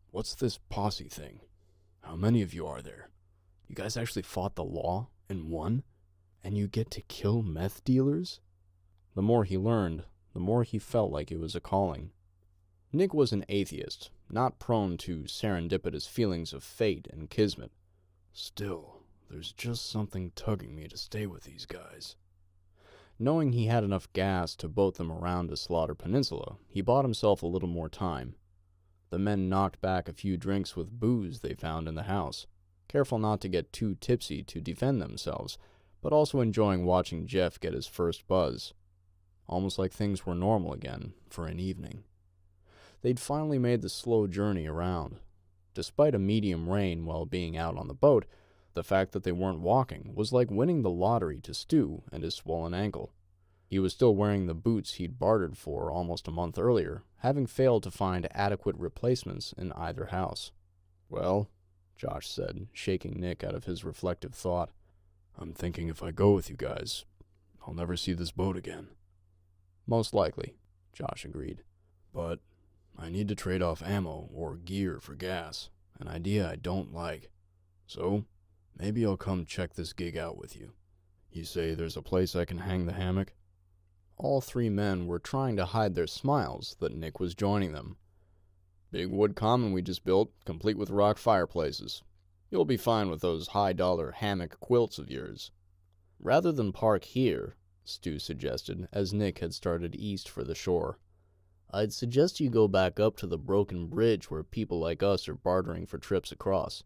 "What's this posse thing? How many of you are there? You guys actually fought the law and won? And you get to kill meth dealers?" The more he learned, the more he felt like it was a calling. Nick was an atheist, not prone to serendipitous feelings of fate and kismet. "Still, there's just something tugging me to stay with these guys." Knowing he had enough gas to boat them around to Slaughter Peninsula, he bought himself a little more time. The men knocked back a few drinks with booze they found in the house, careful not to get too tipsy to defend themselves, but also enjoying watching Jeff get his first buzz. Almost like things were normal again for an evening. They'd finally made the slow journey around. Despite a medium rain while being out on the boat, the fact that they weren't walking was like winning the lottery to Stu and his swollen ankle. He was still wearing the boots he'd bartered for almost a month earlier, having failed to find adequate replacements in either house. "Well," Josh said, shaking Nick out of his reflective thought, "I'm thinking if I go with you guys, I'll never see this boat again." "Most likely," Josh agreed. "But I need to trade off ammo or gear for gas, an idea I don't like. So maybe I'll come check this gig out with you. You say there's a place I can hang the hammock?" All three men were trying to hide their smiles that Nick was joining them. "Big wood common we just built, complete with rock fireplaces. You'll be fine with those high-dollar hammock quilts of yours." "Rather than park here," Stu suggested, as Nick had started east for the shore, "I'd suggest you go back up to the broken bridge where people like us are bartering for trips across.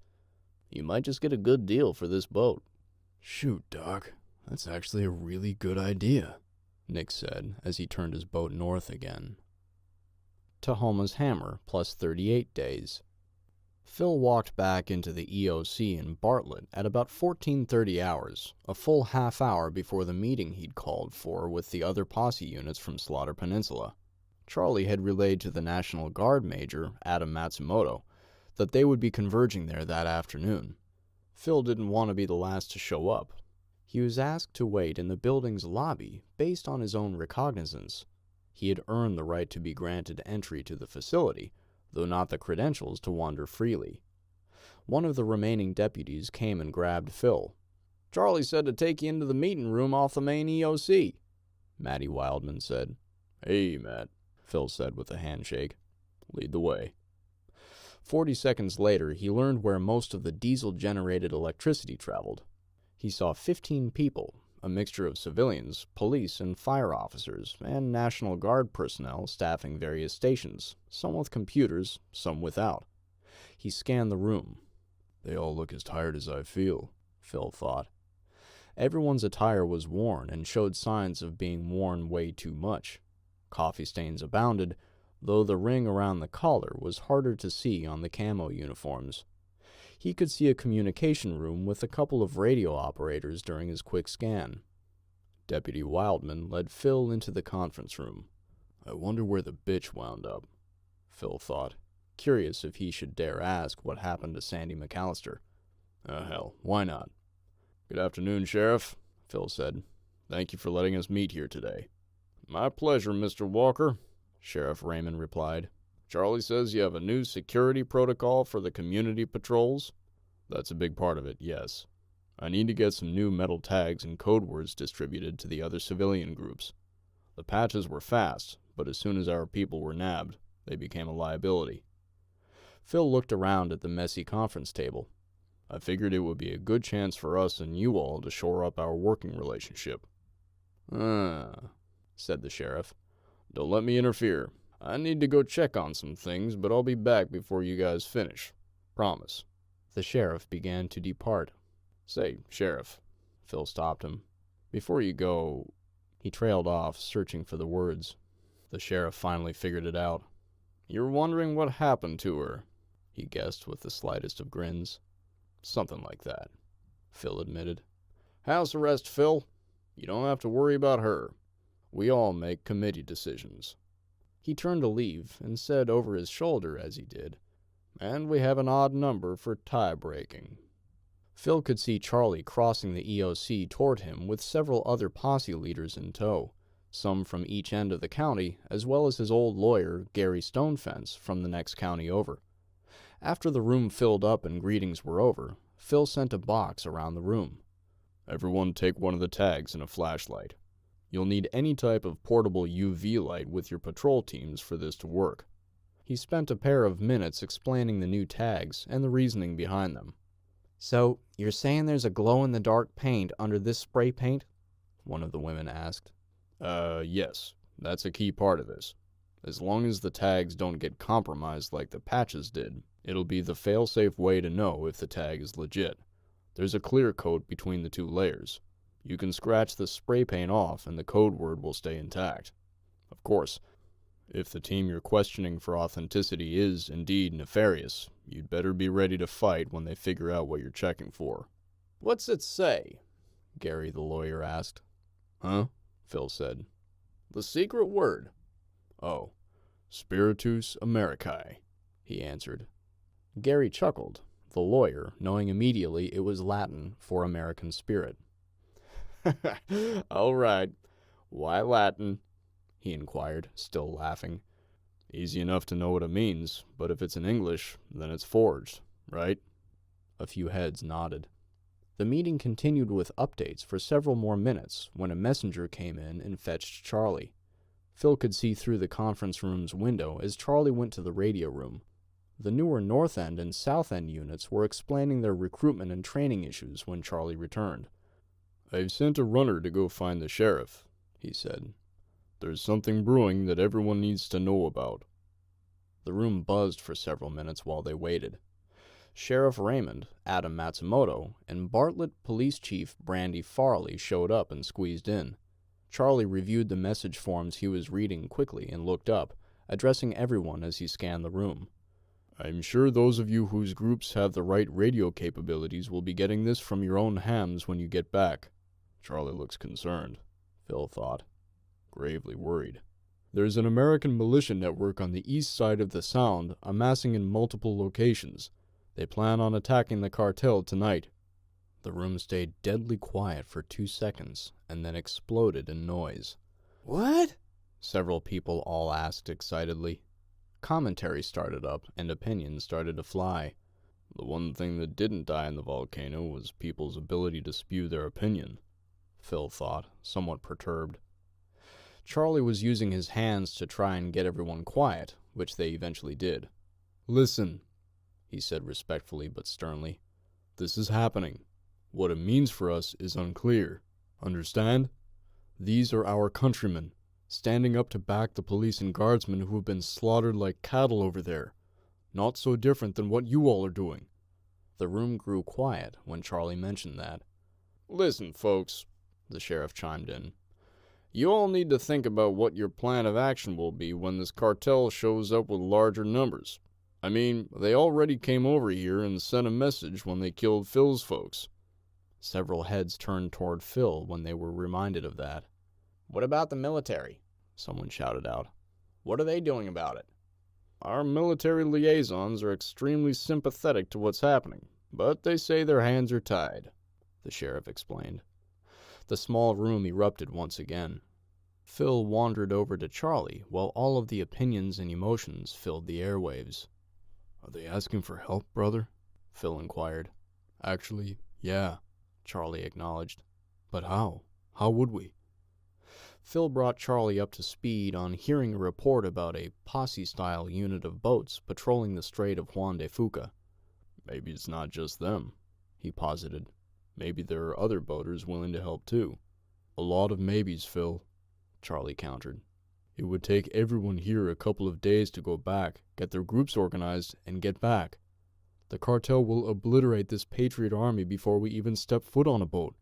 You might just get a good deal for this boat." "Shoot, Doc, that's actually a really good idea," Nick said as he turned his boat north again. Tahoma's hammer plus 38 days. Phil walked back into the EOC in Bartlett at about 14:30 hours, a full half hour before the meeting he'd called for with the other posse units from Slaughter Peninsula. Charlie had relayed to the National Guard Major, Adam Matsumoto, that they would be converging there that afternoon. Phil didn't want to be the last to show up. He was asked to wait in the building's lobby based on his own recognizance. He had earned the right to be granted entry to the facility, though not the credentials to wander freely. One of the remaining deputies came and grabbed Phil. "Charlie said to take you into the meeting room off the main EOC," Matty Wildman said. "Hey, Matt," Phil said with a handshake. "Lead the way." 40 seconds later, he learned where most of the diesel-generated electricity traveled. He saw 15 people, a mixture of civilians, police, and fire officers, and National Guard personnel staffing various stations, some with computers, some without. He scanned the room. "They all look as tired as I feel," Phil thought. Everyone's attire was worn and showed signs of being worn way too much. Coffee stains abounded, though the ring around the collar was harder to see on the camo uniforms. He could see a communication room with a couple of radio operators during his quick scan. Deputy Wildman led Phil into the conference room. "I wonder where the bitch wound up," Phil thought, curious if he should dare ask what happened to Sandy McAllister. Hell, why not? "Good afternoon, Sheriff," Phil said. "Thank you for letting us meet here today." "My pleasure, Mr. Walker," Sheriff Raymond replied. "Charlie says you have a new security protocol for the community patrols?" "That's a big part of it, yes. I need to get some new metal tags and code words distributed to the other civilian groups. The patches were fast, but as soon as our people were nabbed, they became a liability." Phil looked around at the messy conference table. "I figured it would be a good chance for us and you all to shore up our working relationship." Said the sheriff. "Don't let me interfere. I need to go check on some things, but I'll be back before you guys finish. Promise." The sheriff began to depart. "Say, Sheriff," Phil stopped him. "Before you go—" He trailed off, searching for the words. The sheriff finally figured it out. "You're wondering what happened to her," he guessed with the slightest of grins. "Something like that," Phil admitted. "House arrest, Phil. You don't have to worry about her. We all make committee decisions." He turned to leave and said over his shoulder as he did, "And we have an odd number for tie-breaking." Phil could see Charlie crossing the EOC toward him with several other posse leaders in tow, some from each end of the county, as well as his old lawyer, Gary Stonefence, from the next county over. After the room filled up and greetings were over, Phil sent a box around the room. "Everyone take one of the tags and a flashlight. You'll need any type of portable UV light with your patrol teams for this to work." He spent a pair of minutes explaining the new tags and the reasoning behind them. "So, you're saying there's a glow-in-the-dark paint under this spray paint?" one of the women asked. Yes, that's a key part of this. As long as the tags don't get compromised like the patches did, it'll be the fail-safe way to know if the tag is legit. There's a clear coat between the two layers. You can scratch the spray paint off and the code word will stay intact. Of course, If the team you're questioning for authenticity is indeed nefarious, you'd better be ready to fight when they figure out what you're checking for. What's it say? Gary the lawyer asked. Huh? Phil said. The secret word. Oh, Spiritus Americae, he answered. Gary chuckled, the lawyer knowing immediately it was Latin for American spirit. All right. Why Latin? He inquired, still laughing. Easy enough to know what it means, but if it's in English, then it's forged, right? A few heads nodded. The meeting continued with updates for several more minutes when a messenger came in and fetched Charlie. Phil could see through the conference room's window as Charlie went to the radio room. The newer North End and South End units were explaining their recruitment and training issues when Charlie returned. I've sent a runner to go find the sheriff, he said. There's something brewing that everyone needs to know about. The room buzzed for several minutes while they waited. Sheriff Raymond, Adam Matsumoto, and Bartlett Police Chief Brandy Farley showed up and squeezed in. Charlie reviewed the message forms he was reading quickly and looked up, addressing everyone as he scanned the room. I'm sure those of you whose groups have the right radio capabilities will be getting this from your own hams when you get back. Charlie looks concerned, Phil thought, gravely worried. There's an American militia network on the east side of the Sound amassing in multiple locations. They plan on attacking the cartel tonight. The room stayed deadly quiet for 2 seconds and then exploded in noise. What? Several people all asked excitedly. Commentary started up and opinions started to fly. The one thing that didn't die in the volcano was people's ability to spew their opinion, Phil thought, somewhat perturbed. Charlie was using his hands to try and get everyone quiet, which they eventually did. Listen, he said respectfully but sternly. This is happening. What it means for us is unclear. Understand? These are our countrymen, standing up to back the police and guardsmen who have been slaughtered like cattle over there. Not so different than what you all are doing. The room grew quiet when Charlie mentioned that. Listen, folks, the sheriff chimed in. You all need to think about what your plan of action will be when this cartel shows up with larger numbers. I mean, they already came over here and sent a message when they killed Phil's folks. Several heads turned toward Phil when they were reminded of that. What about the military? Someone shouted out. What are they doing about it? Our military liaisons are extremely sympathetic to what's happening, but they say their hands are tied, the sheriff explained. The small room erupted once again. Phil wandered over to Charlie while all of the opinions and emotions filled the airwaves. Are they asking for help, brother? Phil inquired. Actually, yeah, Charlie acknowledged. But how? How would we? Phil brought Charlie up to speed on hearing a report about a posse-style unit of boats patrolling the Strait of Juan de Fuca. Maybe it's not just them, he posited. Maybe there are other boaters willing to help too. A lot of maybes, Phil, Charlie countered. It would take everyone here a couple of days to go back, get their groups organized, and get back. The cartel will obliterate this patriot army before we even step foot on a boat.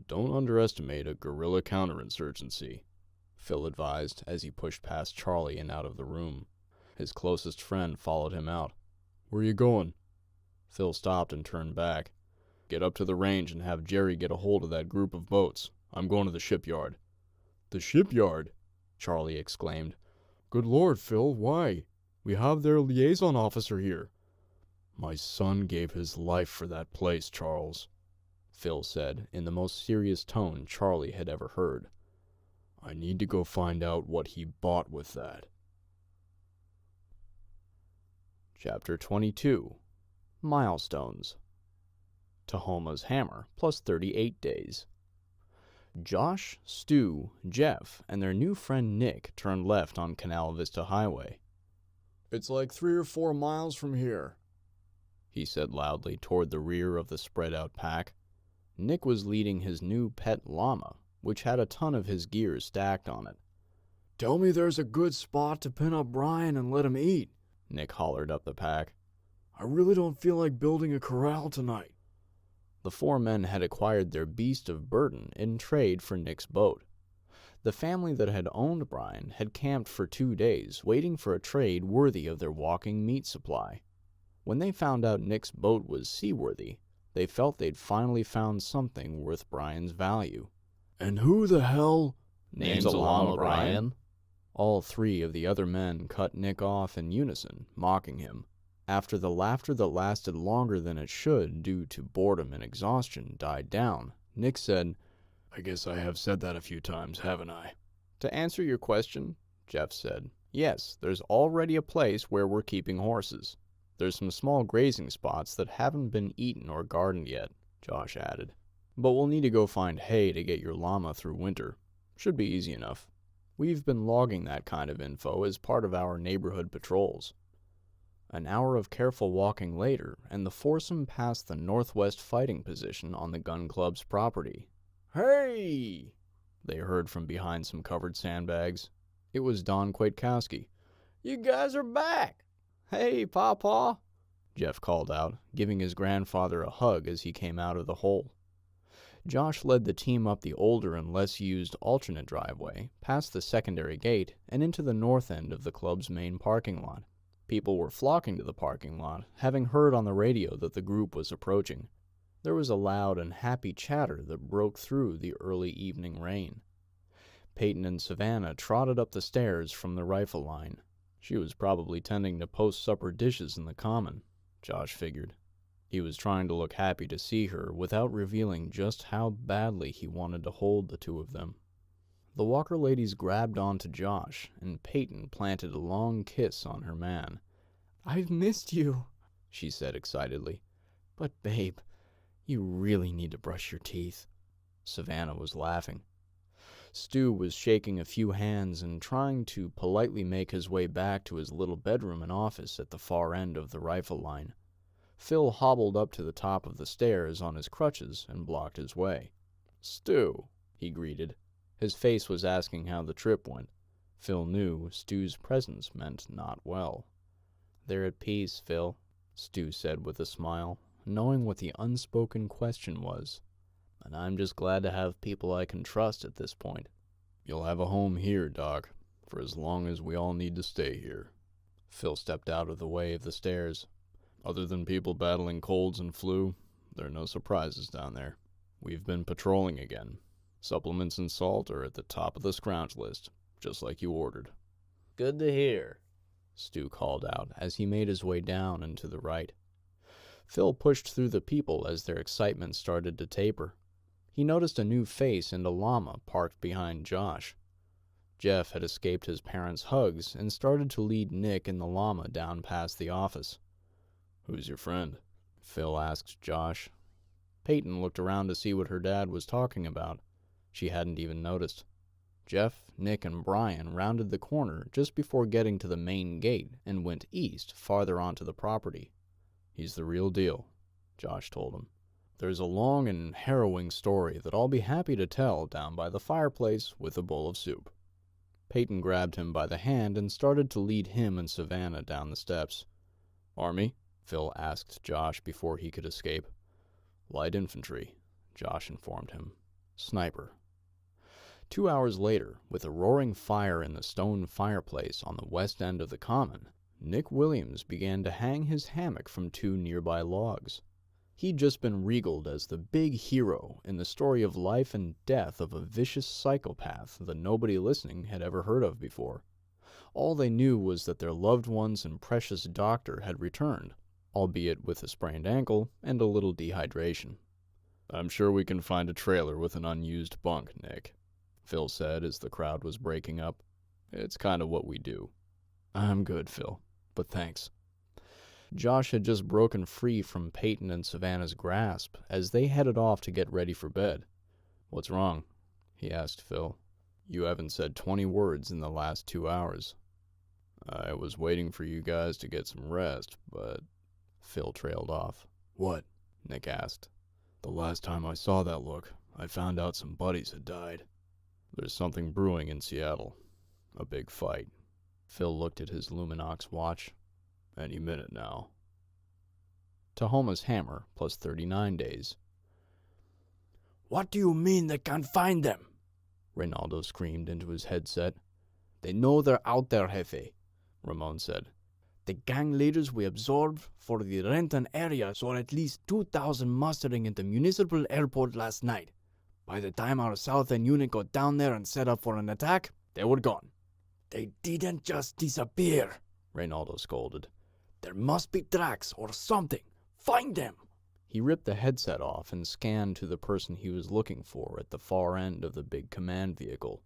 Don't underestimate a guerrilla counterinsurgency, Phil advised as he pushed past Charlie and out of the room. His closest friend followed him out. Where are you going? Phil stopped and turned back. Get up to the range and have Jerry get a hold of that group of boats. I'm going to the shipyard. The shipyard? Charlie exclaimed. Good Lord, Phil, why? We have their liaison officer here. My son gave his life for that place, Charles, Phil said in the most serious tone Charlie had ever heard. I need to go find out what he bought with that. Chapter 22. Milestones. Tahoma's hammer plus 38 days. Josh, Stu, Jeff, and their new friend Nick turned left on Canal Vista Highway. It's like 3 or 4 miles from here, he said loudly toward the rear of the spread-out pack. Nick was leading his new pet llama, which had a ton of his gear stacked on it. Tell me there's a good spot to pin up Brian and let him eat, Nick hollered up the pack. I really don't feel like building a corral tonight. The 4 men had acquired their beast of burden in trade for Nick's boat. The family that had owned Brian had camped for 2 days, waiting for a trade worthy of their walking meat supply. When they found out Nick's boat was seaworthy, they felt they'd finally found something worth Brian's value. And who the hell? Name's a llama, Brian. All 3 of the other men cut Nick off in unison, mocking him. After the laughter that lasted longer than it should due to boredom and exhaustion died down, Nick said, I guess I have said that a few times, haven't I? To answer your question, Jeff said, yes, there's already a place where we're keeping horses. There's some small grazing spots that haven't been eaten or gardened yet, Josh added. But we'll need to go find hay to get your llama through winter. Should be easy enough. We've been logging that kind of info as part of our neighborhood patrols. An hour of careful walking later, and the foursome passed the northwest fighting position on the gun club's property. "Hey!" they heard from behind some covered sandbags. It was Don Kwiatkowski. "You guys are back! Hey, Pawpaw!" Jeff called out, giving his grandfather a hug as he came out of the hole. Josh led the team up the older and less used alternate driveway, past the secondary gate, and into the north end of the club's main parking lot. People were flocking to the parking lot, having heard on the radio that the group was approaching. There was a loud and happy chatter that broke through the early evening rain. Peyton and Savannah trotted up the stairs from the rifle line. She was probably tending to post-supper dishes in the common, Josh figured. He was trying to look happy to see her without revealing just how badly he wanted to hold the two of them. The Walker ladies grabbed onto Josh, and Peyton planted a long kiss on her man. "I've missed you," she said excitedly. "But babe, you really need to brush your teeth." Savannah was laughing. Stu was shaking a few hands and trying to politely make his way back to his little bedroom and office at the far end of the rifle line. Phil hobbled up to the top of the stairs on his crutches and blocked his way. "Stu," he greeted. His face was asking how the trip went. Phil knew Stu's presence meant not well. "They're at peace, Phil," Stu said with a smile, knowing what the unspoken question was. "And I'm just glad to have people I can trust at this point." You'll have a home here, Doc, for as long as we all need to stay here. Phil stepped out of the way of the stairs. Other than people battling colds and flu, there are no surprises down there. We've been patrolling again. Supplements and salt are at the top of the scrounge list, just like you ordered. "Good to hear," Stu called out as he made his way down and to the right. Phil pushed through the people as their excitement started to taper. He noticed a new face and a llama parked behind Josh. Jeff had escaped his parents' hugs and started to lead Nick and the llama down past the office. "Who's your friend?" Phil asked Josh. Peyton looked around to see what her dad was talking about. She hadn't even noticed. Jeff, Nick, and Brian rounded the corner just before getting to the main gate and went east farther onto the property. "He's the real deal," Josh told him. "There's a long and harrowing story that I'll be happy to tell down by the fireplace with a bowl of soup." Peyton grabbed him by the hand and started to lead him and Savannah down the steps. "Army?" Phil asked Josh before he could escape. "Light infantry," Josh informed him. "Sniper." 2 hours later, with a roaring fire in the stone fireplace on the west end of the common, Nick Williams began to hang his hammock from 2 nearby logs. He'd just been regaled as the big hero in the story of life and death of a vicious psychopath that nobody listening had ever heard of before. All they knew was that their loved ones and precious doctor had returned, albeit with a sprained ankle and a little dehydration. "I'm sure we can find a trailer with an unused bunk, Nick," Phil said as the crowd was breaking up. "It's kind of what we do." "I'm good, Phil, but thanks." Josh had just broken free from Peyton and Savannah's grasp as they headed off to get ready for bed. "What's wrong?" he asked Phil. "You haven't said 20 words in the last 2 hours." "I was waiting for you guys to get some rest, but..." Phil trailed off. "What?" Nick asked. "The last time I saw that look, I found out some buddies had died. There's something brewing in Seattle. A big fight." Phil looked at his Luminox watch. "Any minute now." Tahoma's hammer plus 39 days. "What do you mean they can't find them?" Reynaldo screamed into his headset. They know they're out there, Jefe, Ramon said. The gang leaders we absorbed for the Renton area saw at least 2,000 mustering at the municipal airport last night. By the time our southern unit got down there and set up for an attack, they were gone. They didn't just disappear, Reynaldo scolded. There must be tracks or something. Find them! He ripped the headset off and scanned to the person he was looking for at the far end of the big command vehicle.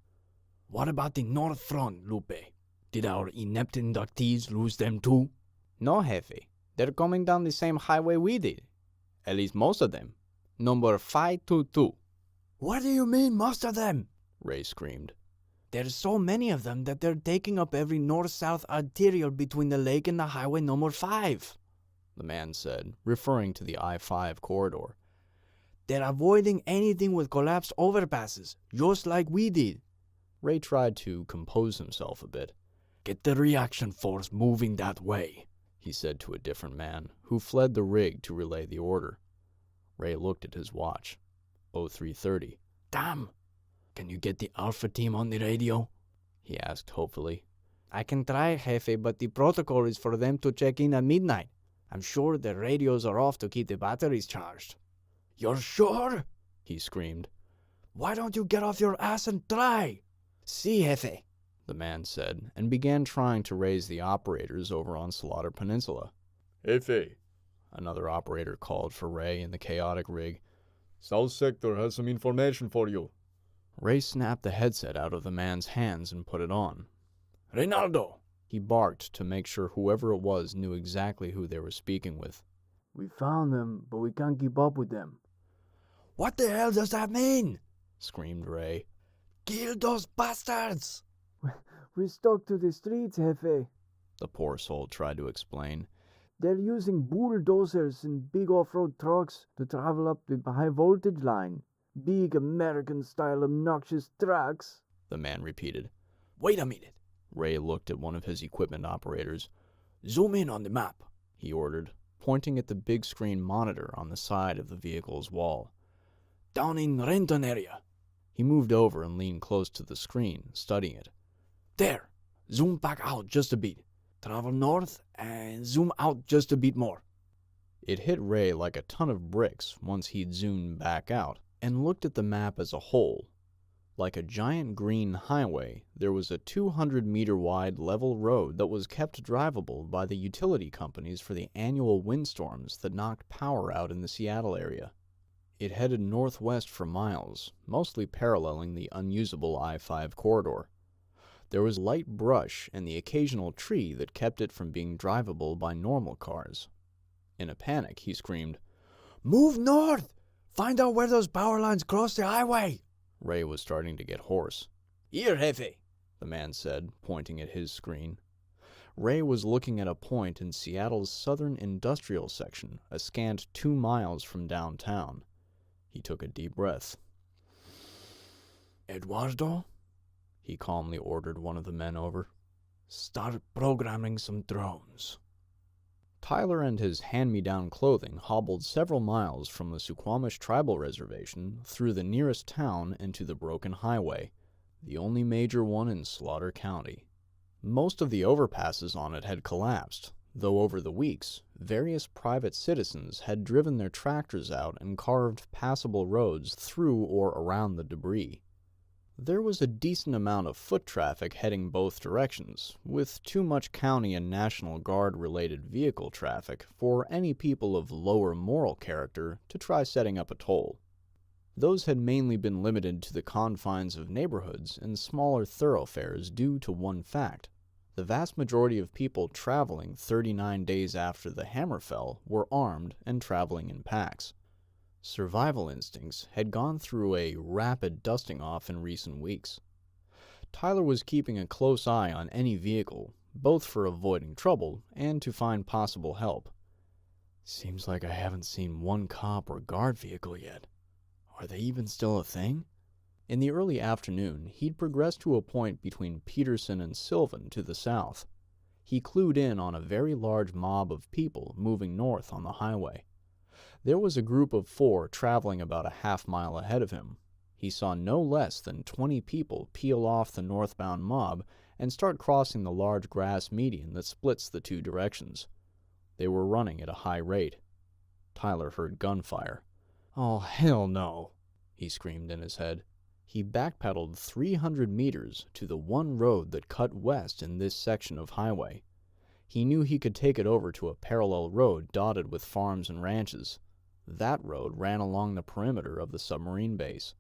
What about the north front, Lupe? Did our inept inductees lose them too? No, Jefe. They're coming down the same highway we did. At least most of them. Number 522. What do you mean, most of them? Ray screamed. There's so many of them that they're taking up every north-south arterial between the lake and the highway number 5. The man said, referring to the I-5 corridor. They're avoiding anything with collapsed overpasses, just like we did. Ray tried to compose himself a bit. Get the reaction force moving that way, he said to a different man, who fled the rig to relay the order. Ray looked at his watch. 0330. Damn! Can you get the Alpha team on the radio? He asked hopefully. I can try, Jefe, but the protocol is for them to check in at midnight. I'm sure their radios are off to keep the batteries charged. You're sure? He screamed. Why don't you get off your ass and try? Si, Jefe, the man said, and began trying to raise the operators over on Slaughter Peninsula. Jefe, another operator called for Ray in the chaotic rig. South Sector has some information for you. Ray snapped the headset out of the man's hands and put it on. Reynaldo! He barked to make sure whoever it was knew exactly who they were speaking with. We found them, but we can't keep up with them. What the hell does that mean? Screamed Ray. Kill those bastards! We're stuck to the streets, Jefe. The poor soul tried to explain. They're using bulldozers and big off-road trucks to travel up the high-voltage line. Big American-style obnoxious trucks. The man repeated. Wait a minute. Ray looked at one of his equipment operators. Zoom in on the map, he ordered, pointing at the big screen monitor on the side of the vehicle's wall. Down in Renton area. He moved over and leaned close to the screen, studying it. There. Zoom back out just a bit. Travel north and zoom out just a bit more. It hit Ray like a ton of bricks once he'd zoomed back out and looked at the map as a whole. Like a giant green highway, there was a 200-meter-wide level road that was kept drivable by the utility companies for the annual windstorms that knocked power out in the Seattle area. It headed northwest for miles, mostly paralleling the unusable I-5 corridor. There was light brush and the occasional tree that kept it from being drivable by normal cars. In a panic, he screamed, "Move north! Find out where those power lines cross the highway!" Ray was starting to get hoarse. Here, Jefe, the man said, pointing at his screen. Ray was looking at a point in Seattle's southern industrial section, a scant 2 miles from downtown. He took a deep breath. Eduardo, he calmly ordered one of the men over. Start programming some drones. Tyler and his hand-me-down clothing hobbled several miles from the Suquamish tribal reservation through the nearest town into the broken highway, the only major one in Slaughter County. Most of the overpasses on it had collapsed, though over the weeks, various private citizens had driven their tractors out and carved passable roads through or around the debris. There was a decent amount of foot traffic heading both directions, with too much county and National Guard-related vehicle traffic for any people of lower moral character to try setting up a toll. Those had mainly been limited to the confines of neighborhoods and smaller thoroughfares due to one fact. The vast majority of people traveling 39 days after the hammer fell were armed and traveling in packs. Survival instincts had gone through a rapid dusting off in recent weeks. Tyler was keeping a close eye on any vehicle, both for avoiding trouble and to find possible help. Seems like I haven't seen one cop or guard vehicle yet. Are they even still a thing? In the early afternoon, he'd progressed to a point between Peterson and Sylvan to the south. He clued in on a very large mob of people moving north on the highway. There was a group of 4 traveling about a half mile ahead of him. he saw no less than 20 people peel off the northbound mob and start crossing the large grass median that splits the two directions. They were running at a high rate. Tyler heard gunfire. "Oh, hell no," he screamed in his head. He backpedaled 300 meters to the one road that cut west in this section of highway. He knew he could take it over to a parallel road dotted with farms and ranches. That road ran along the perimeter of the submarine base.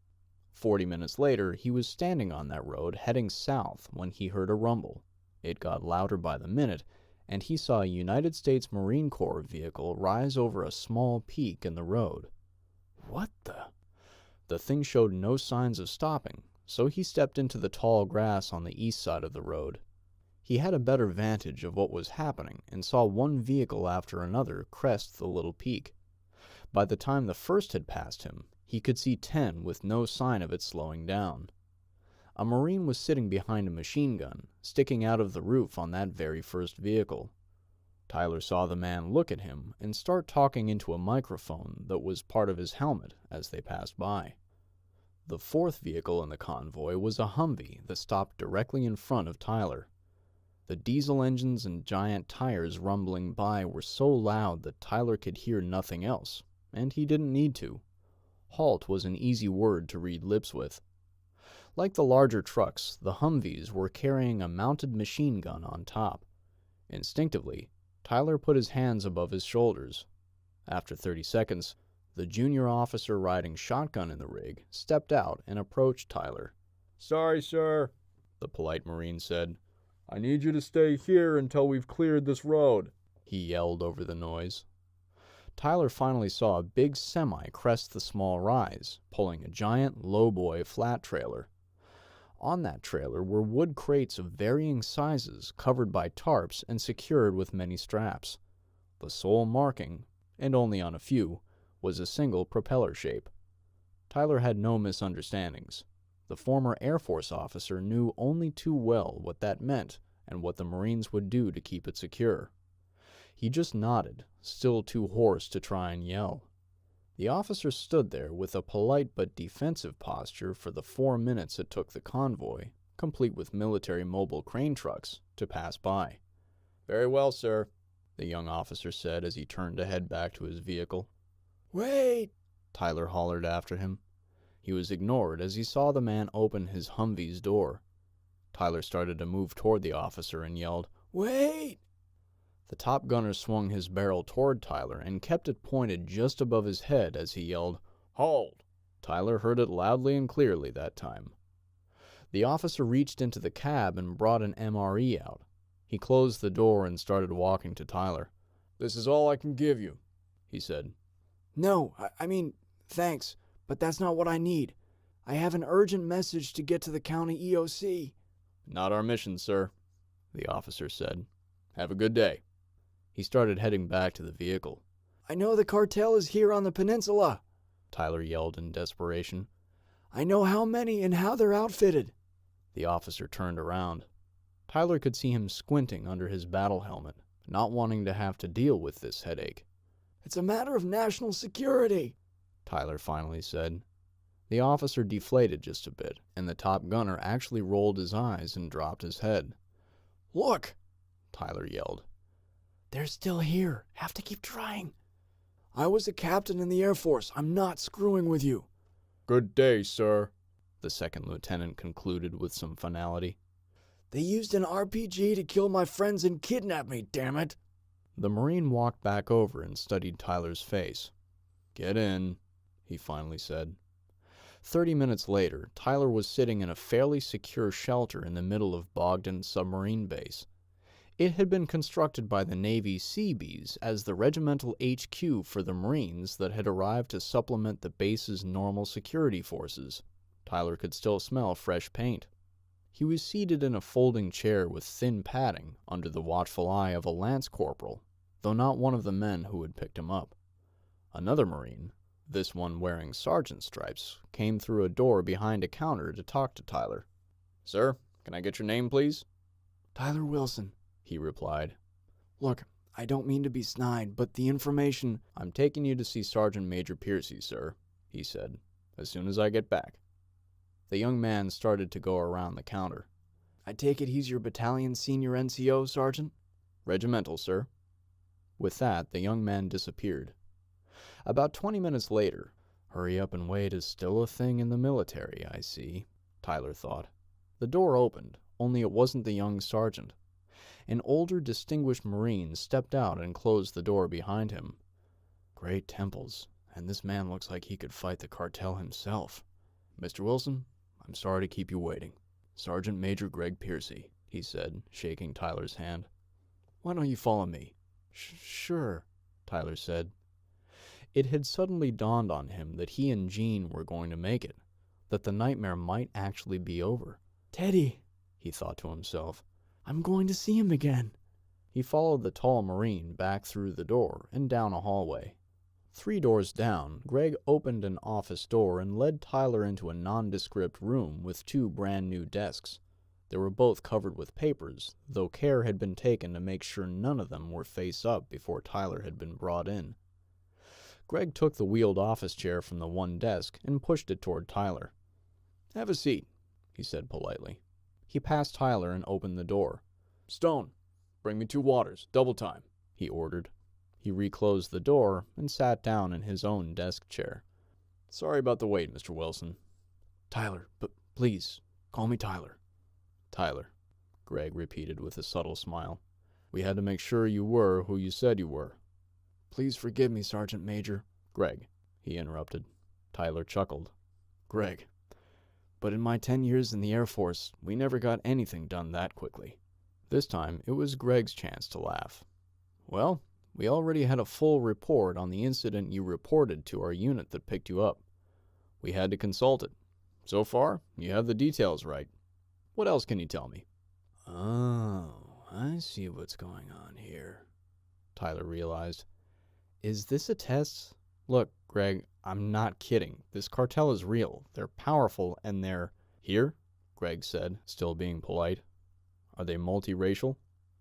40 minutes later, he was standing on that road heading south when he heard a rumble. It got louder by the minute, and he saw a United States Marine Corps vehicle rise over a small peak in the road. What the? The thing showed no signs of stopping, so he stepped into the tall grass on the east side of the road. He had a better vantage of what was happening and saw one vehicle after another crest the little peak. By the time the first had passed him, he could see 10 with no sign of it slowing down. A Marine was sitting behind a machine gun, sticking out of the roof on that very first vehicle. Tyler saw the man look at him and start talking into a microphone that was part of his helmet as they passed by. The fourth vehicle in the convoy was a Humvee that stopped directly in front of Tyler. The diesel engines and giant tires rumbling by were so loud that Tyler could hear nothing else, and he didn't need to. Halt was an easy word to read lips with. Like the larger trucks, the Humvees were carrying a mounted machine gun on top. Instinctively, Tyler put his hands above his shoulders. After 30 seconds, the junior officer riding shotgun in the rig stepped out and approached Tyler. "Sorry, sir," the polite Marine said. "I need you to stay here until we've cleared this road," he yelled over the noise. Tyler finally saw a big semi crest the small rise, pulling a giant lowboy flat trailer. On that trailer were wood crates of varying sizes covered by tarps and secured with many straps. The sole marking, and only on a few, was a single propeller shape. Tyler had no misunderstandings. The former Air Force officer knew only too well what that meant and what the Marines would do to keep it secure. He just nodded, still too hoarse to try and yell. The officer stood there with a polite but defensive posture for the 4 minutes it took the convoy, complete with military mobile crane trucks, to pass by. "Very well, sir," the young officer said as he turned to head back to his vehicle. "Wait!" Tyler hollered after him. He was ignored as he saw the man open his Humvee's door. Tyler started to move toward the officer and yelled, "Wait!" The top gunner swung his barrel toward Tyler and kept it pointed just above his head as he yelled, "Hold!" Tyler heard it loudly and clearly that time. The officer reached into the cab and brought an MRE out. He closed the door and started walking to Tyler. "This is all I can give you," he said. "No, I mean, thanks, but that's not what I need. I have an urgent message to get to the county EOC. "Not our mission, sir," the officer said. "Have a good day." He started heading back to the vehicle. I know the cartel is here on the peninsula, Tyler yelled in desperation. I know how many and how they're outfitted. The officer turned around. Tyler could see him squinting under his battle helmet, not wanting to have to deal with this headache. It's a matter of national security, Tyler finally said. The officer deflated just a bit, and the top gunner actually rolled his eyes and dropped his head. Look, Tyler yelled. They're still here. Have to keep trying. I was a captain in the Air Force. I'm not screwing with you. Good day, sir, the second lieutenant concluded with some finality. They used an RPG to kill my friends and kidnap me, damn it. The Marine walked back over and studied Tyler's face. Get in, he finally said. 30 minutes later, Tyler was sitting in a fairly secure shelter in the middle of Bogdan Submarine Base. It had been constructed by the Navy Seabees as the regimental HQ for the Marines that had arrived to supplement the base's normal security forces. Tyler could still smell fresh paint. He was seated in a folding chair with thin padding under the watchful eye of a lance corporal, though not one of the men who had picked him up. Another Marine, this one wearing sergeant stripes, came through a door behind a counter to talk to Tyler. Sir, can I get your name, please? Tyler Wilson, he replied. Look, I don't mean to be snide, but the information... I'm taking you to see Sergeant Major Piercy, sir, he said, as soon as I get back. The young man started to go around the counter. I take it he's your battalion senior NCO, Sergeant? Regimental, sir. With that, the young man disappeared. About 20 minutes later, hurry up and wait is still a thing in the military, I see, Tyler thought. The door opened, only it wasn't the young sergeant. An older, distinguished Marine stepped out and closed the door behind him. Great temples, and this man looks like he could fight the cartel himself. Mr. Wilson, I'm sorry to keep you waiting. Sergeant Major Greg Piercy, he said, shaking Tyler's hand. Why don't you follow me? Sure, Tyler said. It had suddenly dawned on him that he and Jean were going to make it, that the nightmare might actually be over. Teddy, he thought to himself. I'm going to see him again. He followed the tall Marine back through the door and down a hallway. 3 doors down, Greg opened an office door and led Tyler into a nondescript room with 2 brand-new desks. They were both covered with papers, though care had been taken to make sure none of them were face up before Tyler had been brought in. Greg took the wheeled office chair from the one desk and pushed it toward Tyler. Have a seat, he said politely. He passed Tyler and opened the door. Stone, bring me 2 waters, double time, he ordered. He reclosed the door and sat down in his own desk chair. Sorry about the wait, Mr. Wilson. Tyler, but please, call me Tyler. Tyler, Greg repeated with a subtle smile. We had to make sure you were who you said you were. Please forgive me, Sergeant Major. Greg, he interrupted. Tyler chuckled. Greg, but in my 10 years in the Air Force, we never got anything done that quickly. This time, it was Greg's chance to laugh. Well, we already had a full report on the incident you reported to our unit that picked you up. We had to consult it. So far, you have the details right. What else can you tell me? Oh, I see what's going on here, Tyler realized. Is this a test? Look, Greg, I'm not kidding. This cartel is real. They're powerful, and they're... Here? Greg said, still being polite. Are they multiracial?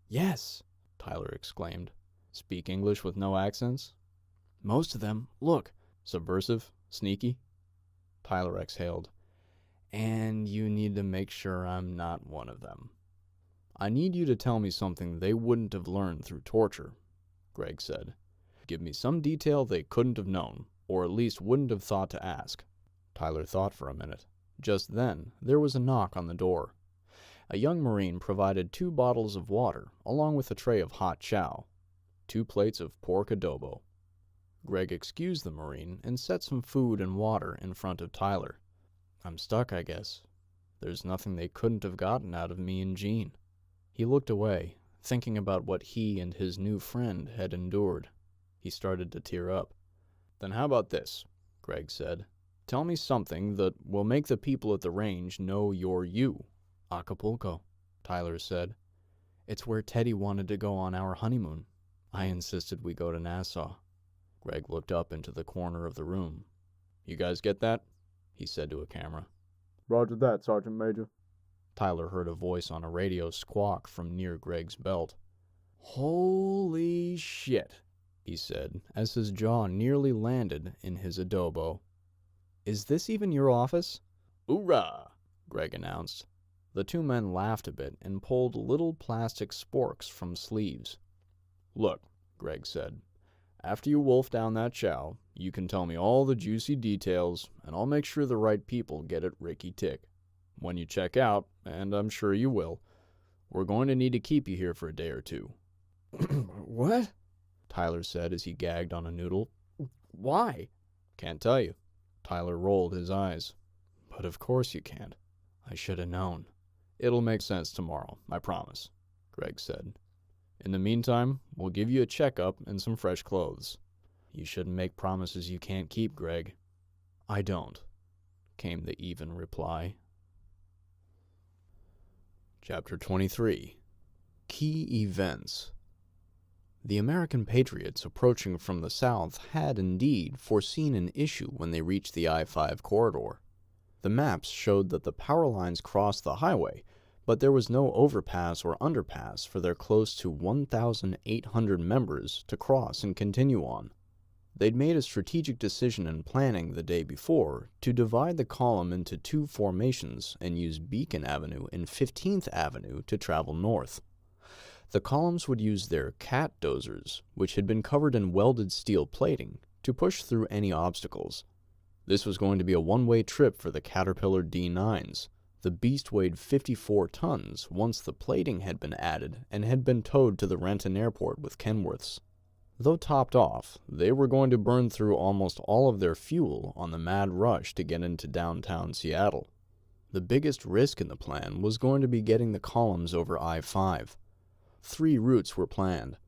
Yes, Tyler exclaimed. Speak English with no accents? Most of them. Look. Subversive? Sneaky? Tyler exhaled. And you need to make sure I'm not one of them. I need you to tell me something they wouldn't have learned through torture, Greg said. Give me some detail they couldn't have known, or at least wouldn't have thought to ask. Tyler thought for a minute. Just then, there was a knock on the door. A young Marine provided 2 bottles of water, along with a tray of hot chow, 2 plates of pork adobo. Greg excused the Marine and set some food and water in front of Tyler. I'm stuck, I guess. There's nothing they couldn't have gotten out of me and Jean. He looked away, thinking about what he and his new friend had endured. He started to tear up. Then how about this, Greg said. Tell me something that will make the people at the range know you're you. Acapulco, Tyler said. It's where Teddy wanted to go on our honeymoon. I insisted we go to Nassau. Greg looked up into the corner of the room. You guys get that? He said to a camera. Roger that, Sergeant Major. Tyler heard a voice on a radio squawk from near Greg's belt. Holy shit, he said, as his jaw nearly landed in his adobo. Is this even your office? Hoorah, Greg announced. The 2 men laughed a bit and pulled little plastic sporks from sleeves. Look, Greg said, after you wolf down that chow, you can tell me all the juicy details, and I'll make sure the right people get it Ricky Tick. When you check out, and I'm sure you will, we're going to need to keep you here for a day or 2. What? Tyler said as he gagged on a noodle. Why? Can't tell you. Tyler rolled his eyes. But of course you can't. I should have known. It'll make sense tomorrow, I promise, Greg said. In the meantime, we'll give you a checkup and some fresh clothes. You shouldn't make promises you can't keep, Greg. I don't, came the even reply. Chapter 23. Key Events. The American patriots approaching from the south had indeed foreseen an issue when they reached the I-5 corridor. The maps showed that the power lines crossed the highway, but there was no overpass or underpass for their close to 1,800 members to cross and continue on. They'd made a strategic decision in planning the day before to divide the column into two formations and use Beacon Avenue and 15th Avenue to travel north. The columns would use their cat dozers, which had been covered in welded steel plating, to push through any obstacles. This was going to be a one-way trip for the Caterpillar D9s. The beast weighed 54 tons once the plating had been added and had been towed to the Renton Airport with Kenworths. Though topped off, they were going to burn through almost all of their fuel on the mad rush to get into downtown Seattle. The biggest risk in the plan was going to be getting the columns over I-5. 3 routes were planned.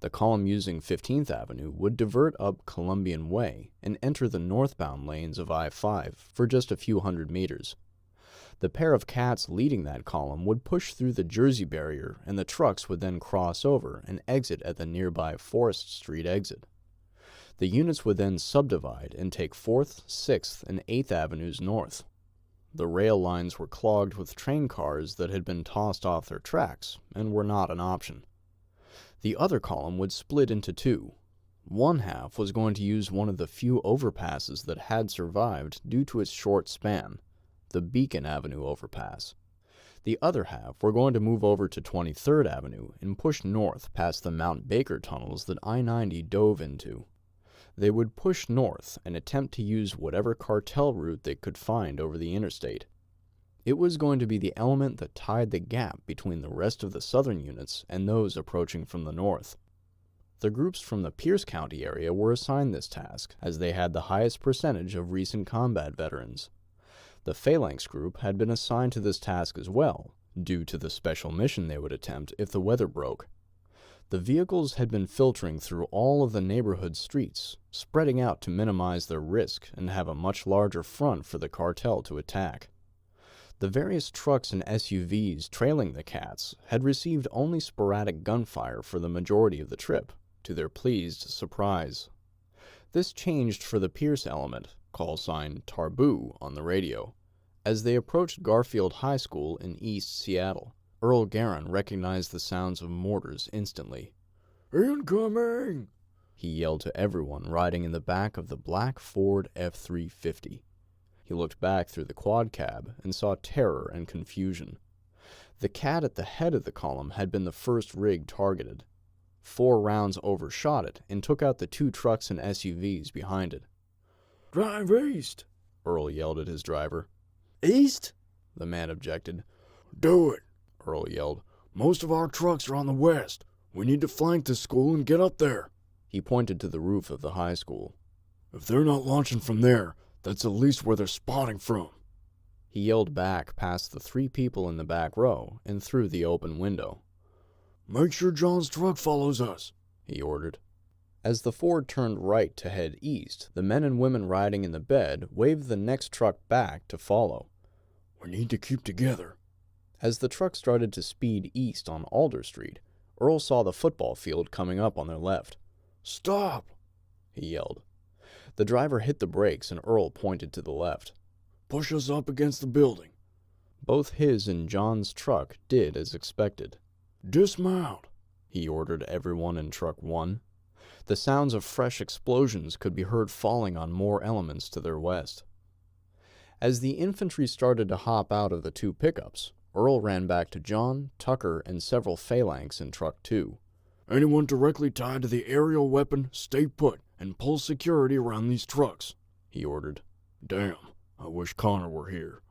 The column using 15th Avenue would divert up Columbian Way and enter the northbound lanes of I-5 for just a few hundred meters. The pair of cats leading that column would push through the Jersey barrier, and the trucks would then cross over and exit at the nearby Forest Street exit. The units would then subdivide and take 4th, 6th, and 8th Avenues north. The rail lines were clogged with train cars that had been tossed off their tracks and were not an option. The other column would split into two. One half was going to use one of the few overpasses that had survived due to its short span, the Beacon Avenue overpass. The other half were going to move over to 23rd Avenue and push north past the Mount Baker tunnels that I-90 dove into. They would push north and attempt to use whatever cartel route they could find over the interstate. It was going to be the element that tied the gap between the rest of the southern units and those approaching from the north. The groups from the Pierce County area were assigned this task, as they had the highest percentage of recent combat veterans. The Phalanx group had been assigned to this task as well, due to the special mission they would attempt if the weather broke. The vehicles had been filtering through all of the neighborhood streets, spreading out to minimize their risk and have a much larger front for the cartel to attack. The various trucks and SUVs trailing the cats had received only sporadic gunfire for the majority of the trip, to their pleased surprise. This changed for the Pierce element, call sign Tarboo on the radio. As they approached Garfield High School in East Seattle, Earl Guerin recognized the sounds of mortars instantly. "Incoming!" he yelled to everyone riding in the back of the black Ford F-350. He looked back through the quad cab and saw terror and confusion. The cat at the head of the column had been the first rig targeted. 4 rounds overshot it and took out the 2 trucks and SUVs behind it. "Drive east!" Earl yelled at his driver. East? The man objected. "Do it!" Earl yelled. "Most of our trucks are on the west. We need to flank the school and get up there." He pointed to the roof of the high school. "If they're not launching from there, that's at least where they're spotting from." He yelled back past the 3 people in the back row and through the open window. "Make sure John's truck follows us," he ordered. As the Ford turned right to head east, the men and women riding in the bed waved the next truck back to follow. "We need to keep together." As the truck started to speed east on Alder Street, Earl saw the football field coming up on their left. "Stop!" he yelled. The driver hit the brakes and Earl pointed to the left. "Push us up against the building." Both his and John's truck did as expected. "Dismount," he ordered everyone in Truck 1. The sounds of fresh explosions could be heard falling on more elements to their west. As the infantry started to hop out of the 2 pickups, Earl ran back to John, Tucker, and several Phalanx in Truck 2. "Anyone directly tied to the aerial weapon, stay put and pull security around these trucks," he ordered. "Damn, I wish Connor were here."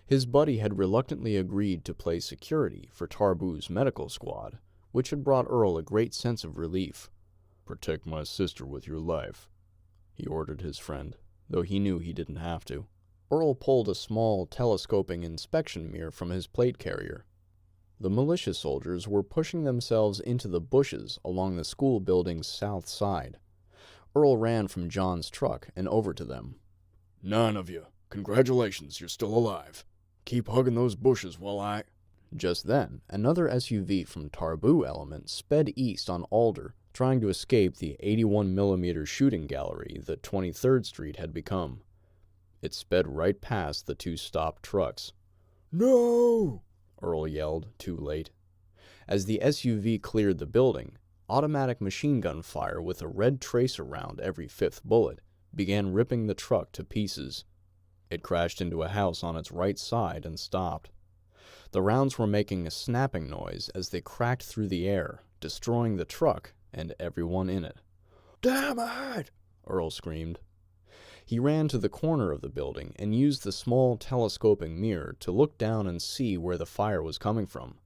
His buddy had reluctantly agreed to play security for Tarboo's medical squad, which had brought Earl a great sense of relief. "Protect my sister with your life," he ordered his friend, though he knew he didn't have to. Earl pulled a small telescoping inspection mirror from his plate carrier. The militia soldiers were pushing themselves into the bushes along the school building's south side. Earl ran from John's truck and over to them. "9 of you. Congratulations, you're still alive. Keep hugging those bushes while I—" Just then, another SUV from Tarboo Element sped east on Alder, trying to escape the 81mm shooting gallery that 23rd Street had become. It sped right past the 2 stopped trucks. "No!" Earl yelled, too late. As the SUV cleared the building, Automatic machine gun fire with a red tracer round every fifth bullet began ripping the truck to pieces. It crashed into a house on its right side and stopped. The rounds were making a snapping noise as they cracked through the air, destroying the truck and everyone in it. "Damn it!" Earl screamed. He ran to the corner of the building and used the small telescoping mirror to look down and see where the fire was coming from.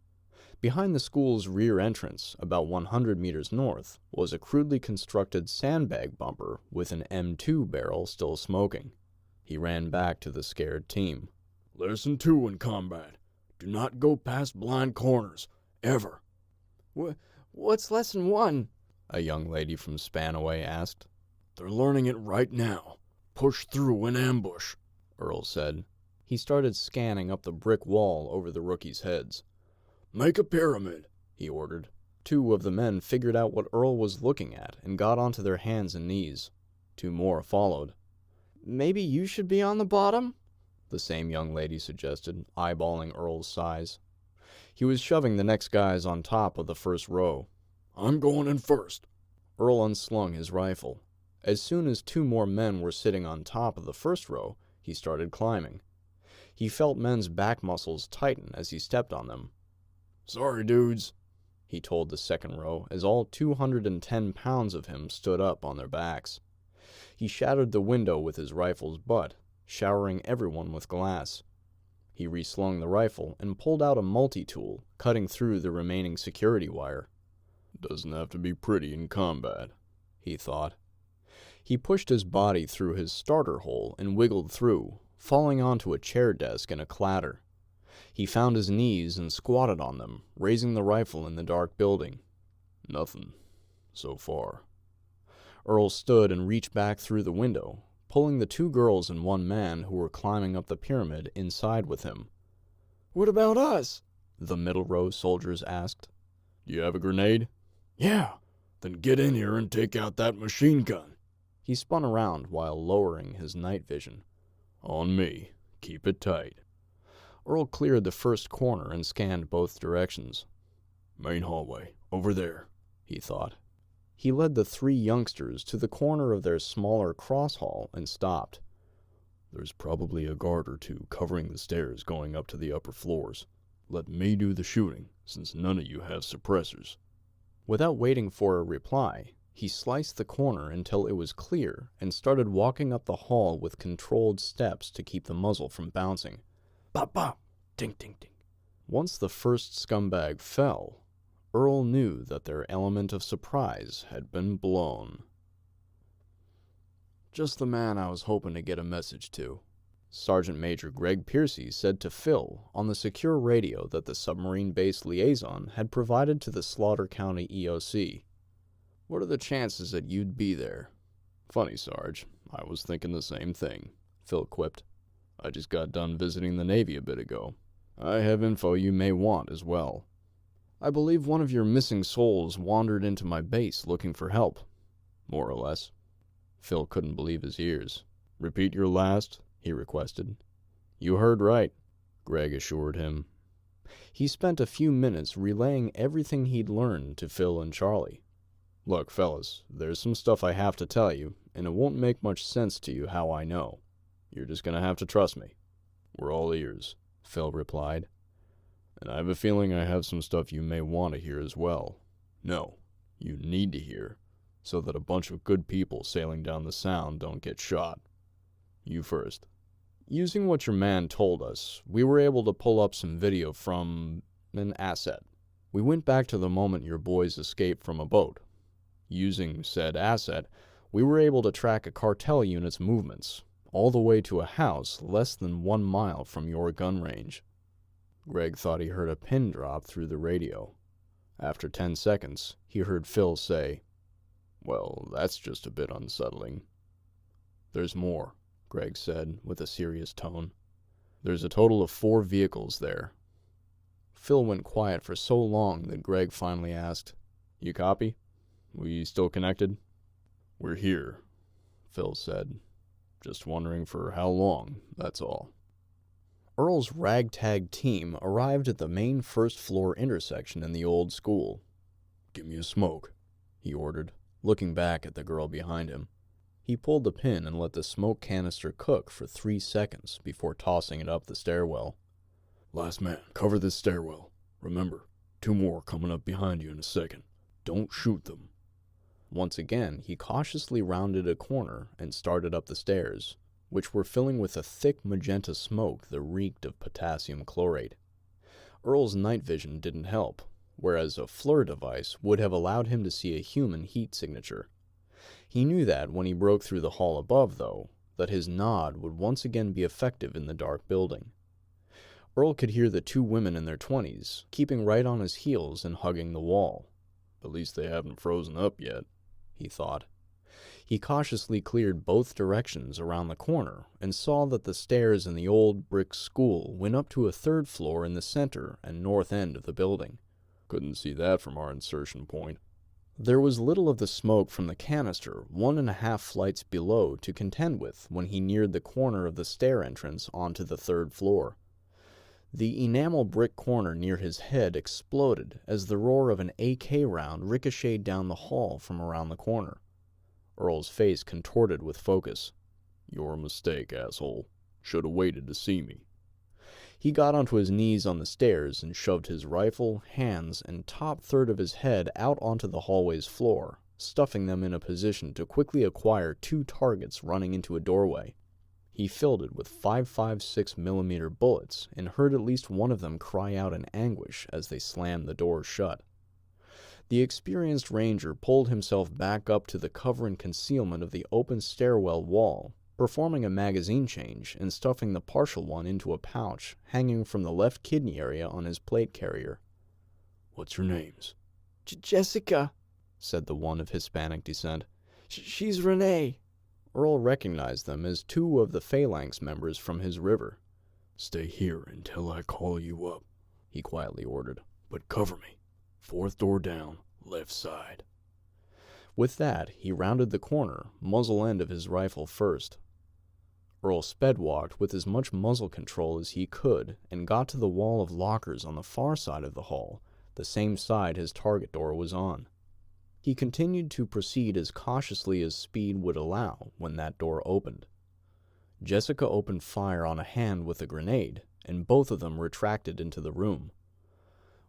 Behind the school's rear entrance, about 100 meters north, was a crudely constructed sandbag bumper with an M2 barrel still smoking. He ran back to the scared team. "Lesson 2 in combat. Do not go past blind corners. Ever." What's lesson 1? A young lady from Spanaway asked. "They're learning it right now. Push through in ambush," Earl said. He started scanning up the brick wall over the rookies' heads. "Make a pyramid," he ordered. 2 of the men figured out what Earl was looking at and got onto their hands and knees. 2 more followed. Maybe you should be on the bottom? The same young lady suggested, eyeballing Earl's size. He was shoving the next guys on top of the first row. "I'm going in first." Earl unslung his rifle. As soon as 2 more men were sitting on top of the first row, he started climbing. He felt men's back muscles tighten as he stepped on them. "Sorry, dudes," he told the second row as all 210 pounds of him stood up on their backs. He shattered the window with his rifle's butt, showering everyone with glass. He reslung the rifle and pulled out a multi-tool, cutting through the remaining security wire. "Doesn't have to be pretty in combat," he thought. He pushed his body through his starter hole and wiggled through, falling onto a chair desk in a clatter. He found his knees and squatted on them, raising the rifle in the dark building. "Nothing. So far." Earl stood and reached back through the window, pulling the 2 girls and 1 man who were climbing up the pyramid inside with him. What about us? The middle row soldiers asked. "Do you have a grenade?" "Yeah." "Then get in here and take out that machine gun." He spun around while lowering his night vision. "On me. Keep it tight." Earl cleared the first corner and scanned both directions. "Main hallway. Over there," he thought. He led the 3 youngsters to the corner of their smaller cross hall and stopped. "There's probably a guard or 2 covering the stairs going up to the upper floors. Let me do the shooting, since none of you have suppressors." Without waiting for a reply, he sliced the corner until it was clear and started walking up the hall with controlled steps to keep the muzzle from bouncing. Bop, bop. Ding, ding, ding. Once the first scumbag fell, Earl knew that their element of surprise had been blown. "Just the man I was hoping to get a message to," Sergeant Major Greg Piercy said to Phil on the secure radio that the submarine-based liaison had provided to the Slaughter County EOC. "What are the chances that you'd be there?" "Funny, Sarge. I was thinking the same thing," Phil quipped. "I just got done visiting the Navy a bit ago. I have info you may want as well." "I believe one of your missing souls wandered into my base looking for help." "More or less." Phil couldn't believe his ears. "Repeat your last," he requested. "You heard right," Greg assured him. He spent a few minutes relaying everything he'd learned to Phil and Charlie. "Look, fellas, there's some stuff I have to tell you, and it won't make much sense to you how I know. You're just gonna have to trust me." "We're all ears," Phil replied. "And I have a feeling I have some stuff you may want to hear as well. No, you need to hear, so that a bunch of good people sailing down the Sound don't get shot. You first." "Using what your man told us, we were able to pull up some video from an asset. We went back to the moment your boys escaped from a boat. Using said asset, we were able to track a cartel unit's movements, all the way to a house less than 1 mile from your gun range." Greg thought he heard a pin drop through the radio. After 10 seconds, he heard Phil say, "Well, that's just a bit unsettling." "There's more," Greg said with a serious tone. "There's a total of 4 vehicles there." Phil went quiet for so long that Greg finally asked, "You copy? We still connected?" "We're here," Phil said. "Just wondering for how long, that's all." Earl's ragtag team arrived at the main first-floor intersection in the old school. "Give me a smoke," he ordered, looking back at the girl behind him. He pulled the pin and let the smoke canister cook for 3 seconds before tossing it up the stairwell. Last man, cover this stairwell. Remember, 2 more coming up behind you in a second. Don't shoot them. Once again, he cautiously rounded a corner and started up the stairs, which were filling with a thick magenta smoke that reeked of potassium chlorate. Earl's night vision didn't help, whereas a FLIR device would have allowed him to see a human heat signature. He knew that when he broke through the hall above, though, that his nod would once again be effective in the dark building. Earl could hear the 2 women in their 20s, keeping right on his heels and hugging the wall. At least they haven't frozen up yet, he thought. He cautiously cleared both directions around the corner and saw that the stairs in the old brick school went up to a 3rd floor in the center and north end of the building. Couldn't see that from our insertion point. There was little of the smoke from the canister 1.5 flights below to contend with when he neared the corner of the stair entrance onto the 3rd floor. The enamel brick corner near his head exploded as the roar of an AK round ricocheted down the hall from around the corner. Earl's face contorted with focus. Your mistake, asshole. Should've waited to see me. He got onto his knees on the stairs and shoved his rifle, hands, and top third of his head out onto the hallway's floor, stuffing them in a position to quickly acquire 2 targets running into a doorway. He filled it with 5.56mm bullets and heard at least one of them cry out in anguish as they slammed the door shut. The experienced ranger pulled himself back up to the cover and concealment of the open stairwell wall, performing a magazine change and stuffing the partial one into a pouch hanging from the left kidney area on his plate carrier. What's your names? Jessica, said the one of Hispanic descent. She's Renee. Earl recognized them as 2 of the Phalanx members from his river. Stay here until I call you up, he quietly ordered. But cover me. 4th door down, left side. With that, he rounded the corner, muzzle end of his rifle first. Earl sped-walked with as much muzzle control as he could and got to the wall of lockers on the far side of the hall, the same side his target door was on. He continued to proceed as cautiously as speed would allow when that door opened. Jessica opened fire on a hand with a grenade, and both of them retracted into the room.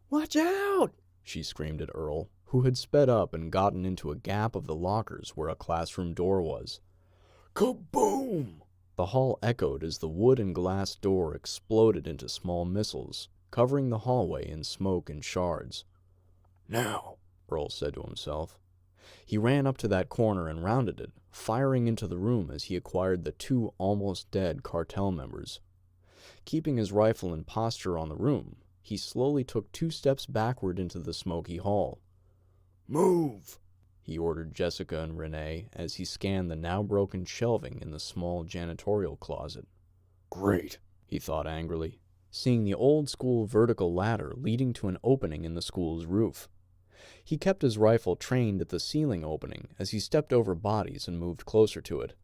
"Watch out!" she screamed at Earl, who had sped up and gotten into a gap of the lockers where a classroom door was. Kaboom! The hall echoed as the wood and glass door exploded into small missiles, covering the hallway in smoke and shards. Now, Earl said to himself. He ran up to that corner and rounded it, firing into the room as he acquired the 2 almost dead cartel members. Keeping his rifle in posture on the room, he slowly took 2 steps backward into the smoky hall. Move! He ordered Jessica and Renee as he scanned the now broken shelving in the small janitorial closet. Great, he thought angrily, seeing the old-school vertical ladder leading to an opening in the school's roof. He kept his rifle trained at the ceiling opening as he stepped over bodies and moved closer to it.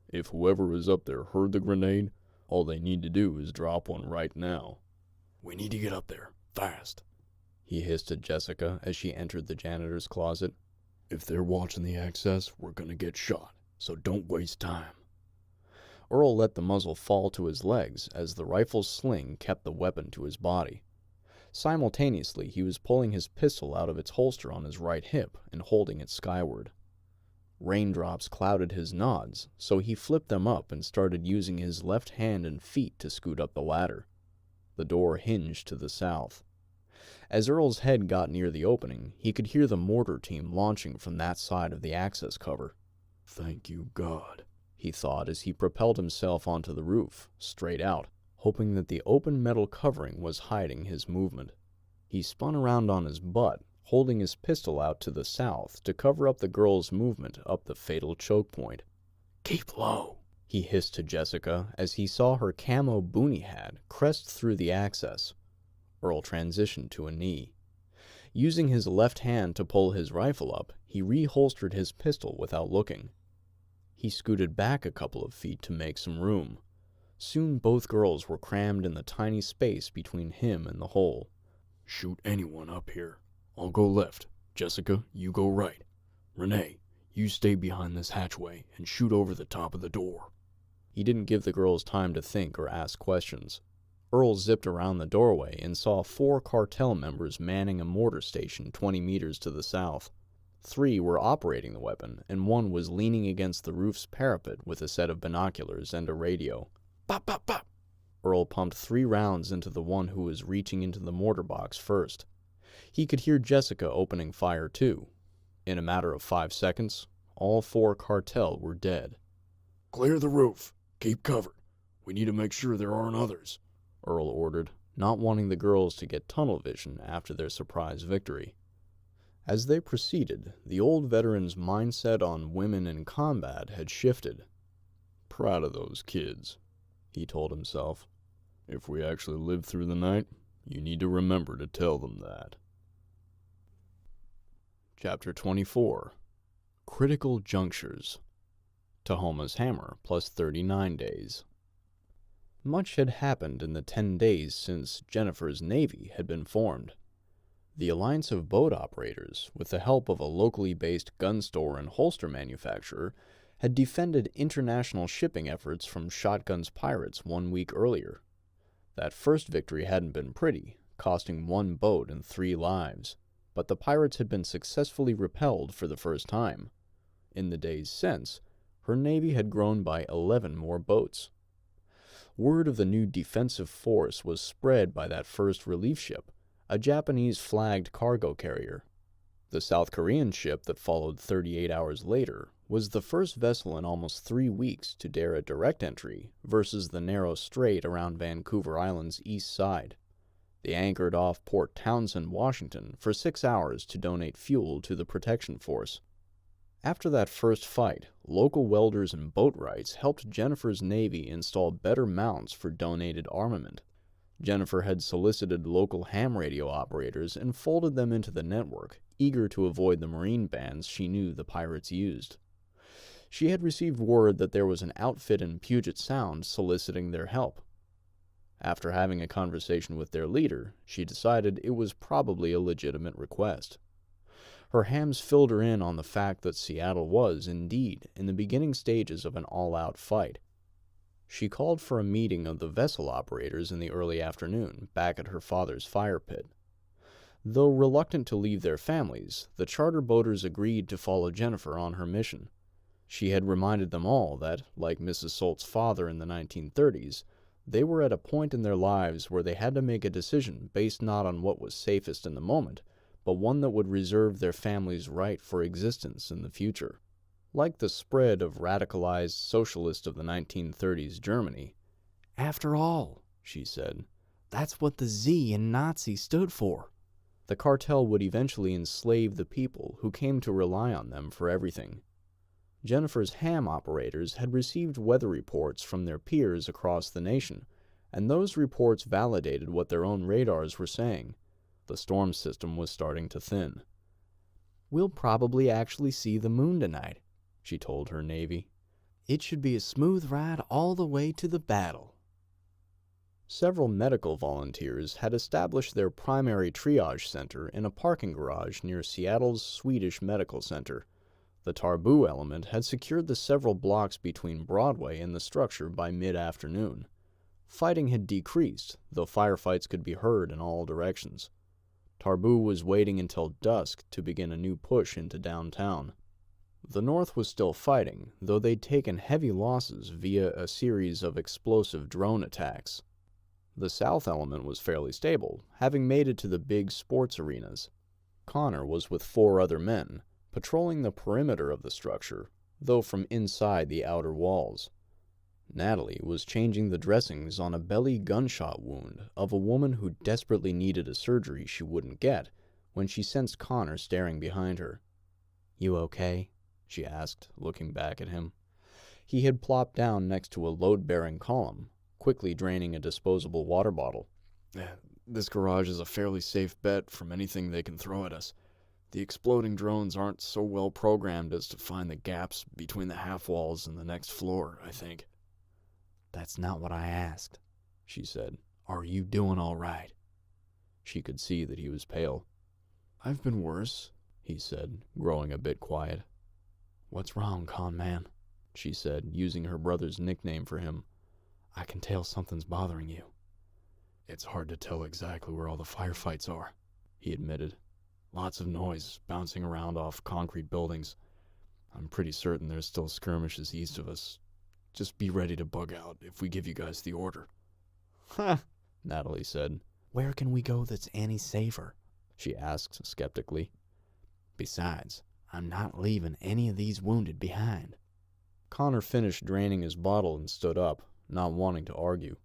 If whoever is up there heard the grenade, all they need to do is drop one right now. We need to get up there, fast, he hissed at Jessica as she entered the janitor's closet. If they're watching the access, we're gonna get shot, so don't waste time. Earl let the muzzle fall to his legs as the rifle's sling kept the weapon to his body. Simultaneously, he was pulling his pistol out of its holster on his right hip and holding it skyward. Raindrops clouded his nods, so he flipped them up and started using his left hand and feet to scoot up the ladder. The door hinged to the south. As Earl's head got near the opening, he could hear the mortar team launching from that side of the access cover. Thank you, God, he thought as he propelled himself onto the roof, straight out, hoping that the open metal covering was hiding his movement. He spun around on his butt, holding his pistol out to the south to cover up the girl's movement up the fatal choke point. Keep low, he hissed to Jessica as he saw her camo boonie hat crest through the access. Earl transitioned to a knee. Using his left hand to pull his rifle up, he reholstered his pistol without looking. He scooted back a couple of feet to make some room. Soon both girls were crammed in the tiny space between him and the hole. Shoot anyone up here. I'll go left. Jessica, you go right. Renee, you stay behind this hatchway and shoot over the top of the door. He didn't give the girls time to think or ask questions. Earl zipped around the doorway and saw 4 cartel members manning a mortar station 20 meters to the south. 3 were operating the weapon, and 1 was leaning against the roof's parapet with a set of binoculars and a radio. Pop, pop, pop. Earl pumped 3 rounds into the one who was reaching into the mortar box first. He could hear Jessica opening fire too. In a matter of 5 seconds, all 4 cartel were dead. Clear the roof. Keep cover. We need to make sure there aren't others, Earl ordered, not wanting the girls to get tunnel vision after their surprise victory. As they proceeded, the old veteran's mindset on women in combat had shifted. Proud of those kids, he told himself. If we actually live through the night, you need to remember to tell them that. Chapter 24. Critical Junctures. Tahoma's Hammer plus 39 days. Much had happened in the 10 days since Jennifer's Navy had been formed. The alliance of boat operators, with the help of a locally based gun store and holster manufacturer, had defended international shipping efforts from Shotgun's pirates 1 week earlier. That first victory hadn't been pretty, costing 1 boat and 3 lives, but the pirates had been successfully repelled for the first time. In the days since, her navy had grown by 11 more boats. Word of the new defensive force was spread by that first relief ship, a Japanese-flagged cargo carrier. The South Korean ship that followed 38 hours later was the first vessel in almost 3 weeks to dare a direct entry versus the narrow strait around Vancouver Island's east side. They anchored off Port Townsend, Washington, for 6 hours to donate fuel to the protection force. After that first fight, local welders and boatwrights helped Jennifer's Navy install better mounts for donated armament. Jennifer had solicited local ham radio operators and folded them into the network, eager to avoid the marine bands she knew the pirates used. She had received word that there was an outfit in Puget Sound soliciting their help. After having a conversation with their leader, she decided it was probably a legitimate request. Her hams filled her in on the fact that Seattle was, indeed, in the beginning stages of an all-out fight. She called for a meeting of the vessel operators in the early afternoon, back at her father's fire pit. Though reluctant to leave their families, the charter boaters agreed to follow Jennifer on her mission. She had reminded them all that, like Mrs. Salt's father in the 1930s, they were at a point in their lives where they had to make a decision based not on what was safest in the moment, but one that would reserve their family's right for existence in the future. Like the spread of radicalized socialists of the 1930s Germany. After all, she said, that's what the Z in Nazi stood for. The cartel would eventually enslave the people who came to rely on them for everything. Jennifer's ham operators had received weather reports from their peers across the nation, and those reports validated what their own radars were saying. The storm system was starting to thin. We'll probably actually see the moon tonight, she told her Navy. It should be a smooth ride all the way to the battle. Several medical volunteers had established their primary triage center in a parking garage near Seattle's Swedish Medical Center. The Tarboo element had secured the several blocks between Broadway and the structure by mid-afternoon. Fighting had decreased, though firefights could be heard in all directions. Tarboo was waiting until dusk to begin a new push into downtown. The North was still fighting, though they'd taken heavy losses via a series of explosive drone attacks. The South element was fairly stable, having made it to the big sports arenas. Connor was with 4 other men, patrolling the perimeter of the structure, though from inside the outer walls. Natalie was changing the dressings on a belly gunshot wound of a woman who desperately needed a surgery she wouldn't get when she sensed Connor staring behind her. "You okay?" she asked, looking back at him. He had plopped down next to a load-bearing column, quickly draining a disposable water bottle. This garage is a fairly safe bet from anything they can throw at us. The exploding drones aren't so well programmed as to find the gaps between the half-walls and the next floor, I think. That's not what I asked, she said. Are you doing all right? She could see that he was pale. I've been worse, he said, growing a bit quiet. What's wrong, con man? She said, using her brother's nickname for him. I can tell something's bothering you. It's hard to tell exactly where all the firefights are, he admitted. Lots of noise bouncing around off concrete buildings. I'm pretty certain there's still skirmishes east of us. Just be ready to bug out if we give you guys the order. Ha, Natalie said. Where can we go that's any safer? She asked skeptically. Besides, I'm not leaving any of these wounded behind. Connor finished draining his bottle and stood up, not wanting to argue.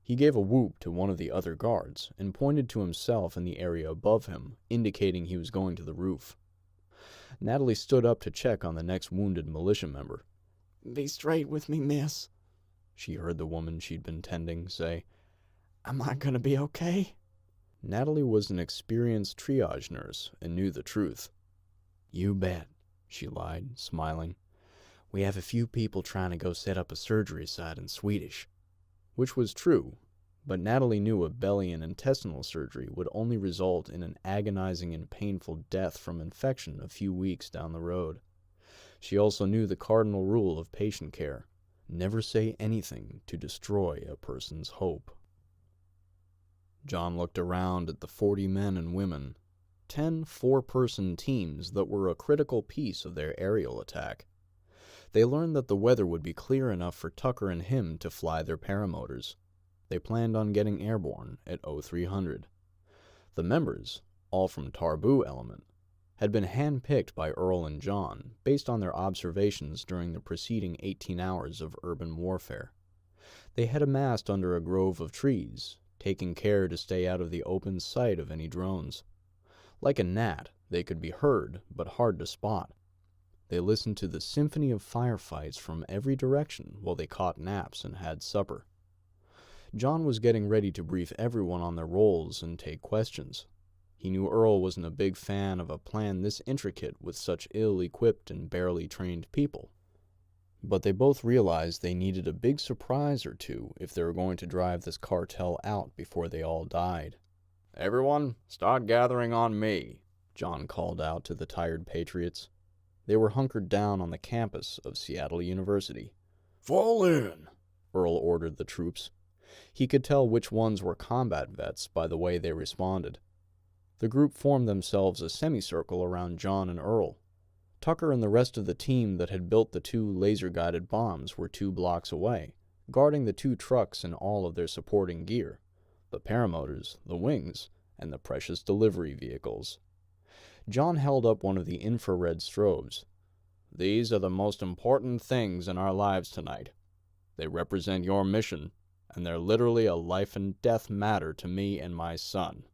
He gave a whoop to one of the other guards and pointed to himself in the area above him, indicating he was going to the roof. Natalie stood up to check on the next wounded militia member. Be straight with me, miss, she heard the woman she'd been tending say. Am I gonna be okay? Natalie was an experienced triage nurse and knew the truth. You bet, she lied, smiling. We have a few people trying to go set up a surgery site in Swedish. Which was true, but Natalie knew a belly and intestinal surgery would only result in an agonizing and painful death from infection a few weeks down the road. She also knew the cardinal rule of patient care: never say anything to destroy a person's hope. John looked around at the 40 men and women, 10 four-person teams that were a critical piece of their aerial attack. They learned that the weather would be clear enough for Tucker and him to fly their paramotors. They planned on getting airborne at 0300. The members, all from Tarbu Element, had been handpicked by Earl and John based on their observations during the preceding 18 hours of urban warfare. They had amassed under a grove of trees, taking care to stay out of the open sight of any drones. Like a gnat, they could be heard, but hard to spot. They listened to the symphony of firefights from every direction while they caught naps and had supper. John was getting ready to brief everyone on their roles and take questions. He knew Earl wasn't a big fan of a plan this intricate with such ill-equipped and barely trained people. But they both realized they needed a big surprise or two if they were going to drive this cartel out before they all died. "Everyone, start gathering on me," John called out to the tired patriots. They were hunkered down on the campus of Seattle University. "Fall in," Earl ordered the troops. He could tell which ones were combat vets by the way they responded. The group formed themselves a semicircle around John and Earl. Tucker and the rest of the team that had built the 2 laser-guided bombs were 2 blocks away, guarding the 2 trucks and all of their supporting gear, the paramotors, the wings, and the precious delivery vehicles. John held up one of the infrared strobes. "These are the most important things in our lives tonight. They represent your mission, and they're literally a life and death matter to me and my son."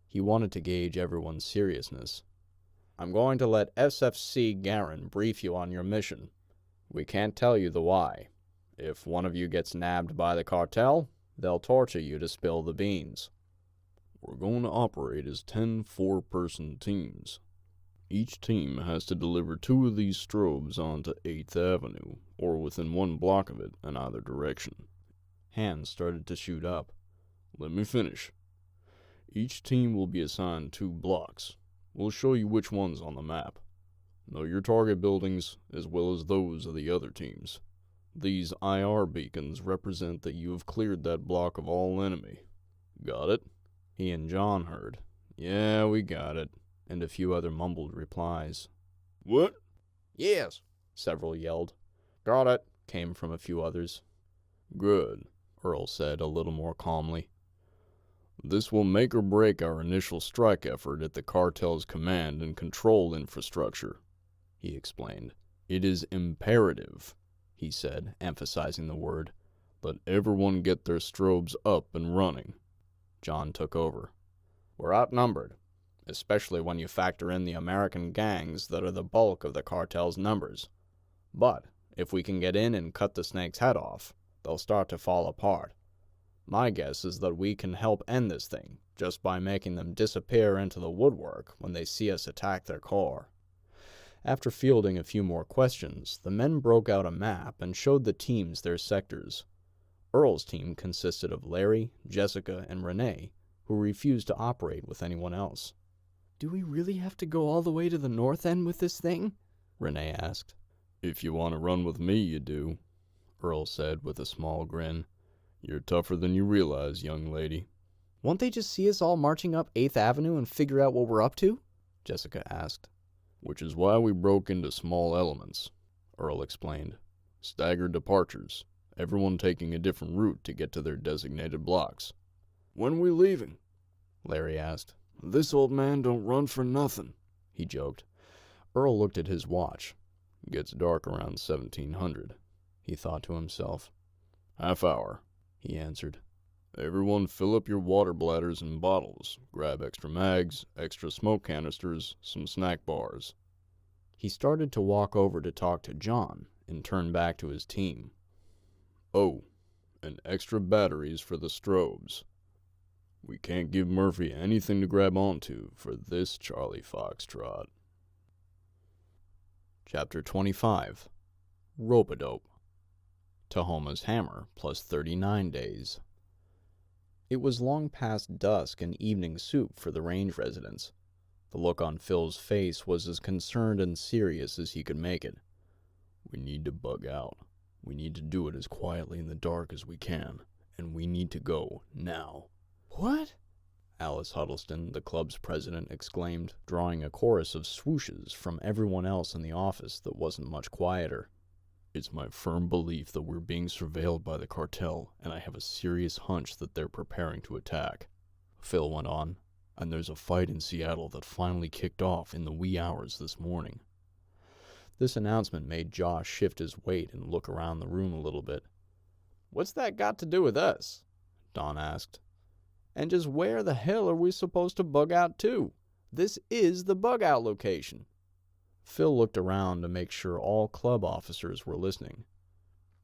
He wanted to gauge everyone's seriousness. "I'm going to let SFC Garin brief you on your mission. We can't tell you the why. If one of you gets nabbed by the cartel, they'll torture you to spill the beans. We're going to operate as 10 four-person teams. Each team has to deliver 2 of these strobes onto 8th Avenue, or within 1 block of it in either direction." Hands started to shoot up. "Let me finish. Each team will be assigned 2 blocks. We'll show you which one's on the map. Know your target buildings as well as those of the other teams. These IR beacons represent that you have cleared that block of all enemy. Got it?" He and John heard, "Yeah, we got it," and a few other mumbled replies. "What?" Yes, several yelled. got it, came from a few others. "Good," Earl said a little more calmly. "This will make or break our initial strike effort at the cartel's command and control infrastructure," he explained. "It is imperative," he said, emphasizing the word, "that everyone get their strobes up and running." John took over. "We're outnumbered, especially when you factor in the American gangs that are the bulk of the cartel's numbers. But if we can get in and cut the snake's head off, they'll start to fall apart. My guess is that we can help end this thing just by making them disappear into the woodwork when they see us attack their core." After fielding a few more questions, the men broke out a map and showed the teams their sectors. Earl's team consisted of Larry, Jessica, and Renee, who refused to operate with anyone else. Do we really have to go all the way to the north end with this thing? Renee asked. If you want to run with me, you do, Earl said with a small grin. You're tougher than you realize, young lady. Won't they just see us all marching up 8th Avenue and figure out what we're up to? Jessica asked. Which is why we broke into small elements, Earl explained. Staggered departures, everyone taking a different route to get to their designated blocks. When we leaving? Larry asked. This old man don't run for nothing, he joked. Earl looked at his watch. Gets dark around 1700, he thought to himself. Half hour, he answered. Everyone fill up your water bladders and bottles. Grab extra mags, extra smoke canisters, some snack bars. He started to walk over to talk to John and turn back to his team. Oh, and extra batteries for the strobes. We can't give Murphy anything to grab onto for this Charlie Foxtrot. Chapter 25. Rope-a-dope. Tahoma's hammer plus 39 days. It was long past dusk and evening soup for the range residents. The look on Phil's face was as concerned and serious as he could make it. We need to bug out. We need to do it as quietly in the dark as we can, and we need to go now. What? Alice Huddleston, the club's president, exclaimed, drawing a chorus of swooshes from everyone else in the office that wasn't much quieter. It's my firm belief that we're being surveilled by the cartel, and I have a serious hunch that they're preparing to attack. Phil went on, and there's a fight in Seattle that finally kicked off in the wee hours this morning. This announcement made Josh shift his weight and look around the room a little bit. What's that got to do with us? Don asked. And just where the hell are we supposed to bug out to? This is the bug out location. Phil looked around to make sure all club officers were listening.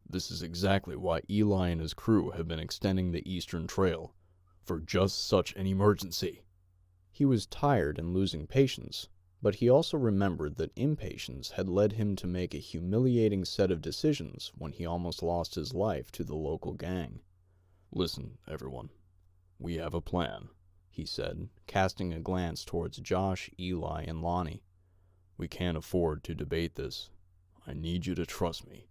This is exactly why Eli and his crew have been extending the Eastern Trail, for just such an emergency. He was tired and losing patience, but he also remembered that impatience had led him to make a humiliating set of decisions when he almost lost his life to the local gang. Listen, everyone. We have a plan, he said, casting a glance towards Josh, Eli, and Lonnie. We can't afford to debate this. I need you to trust me.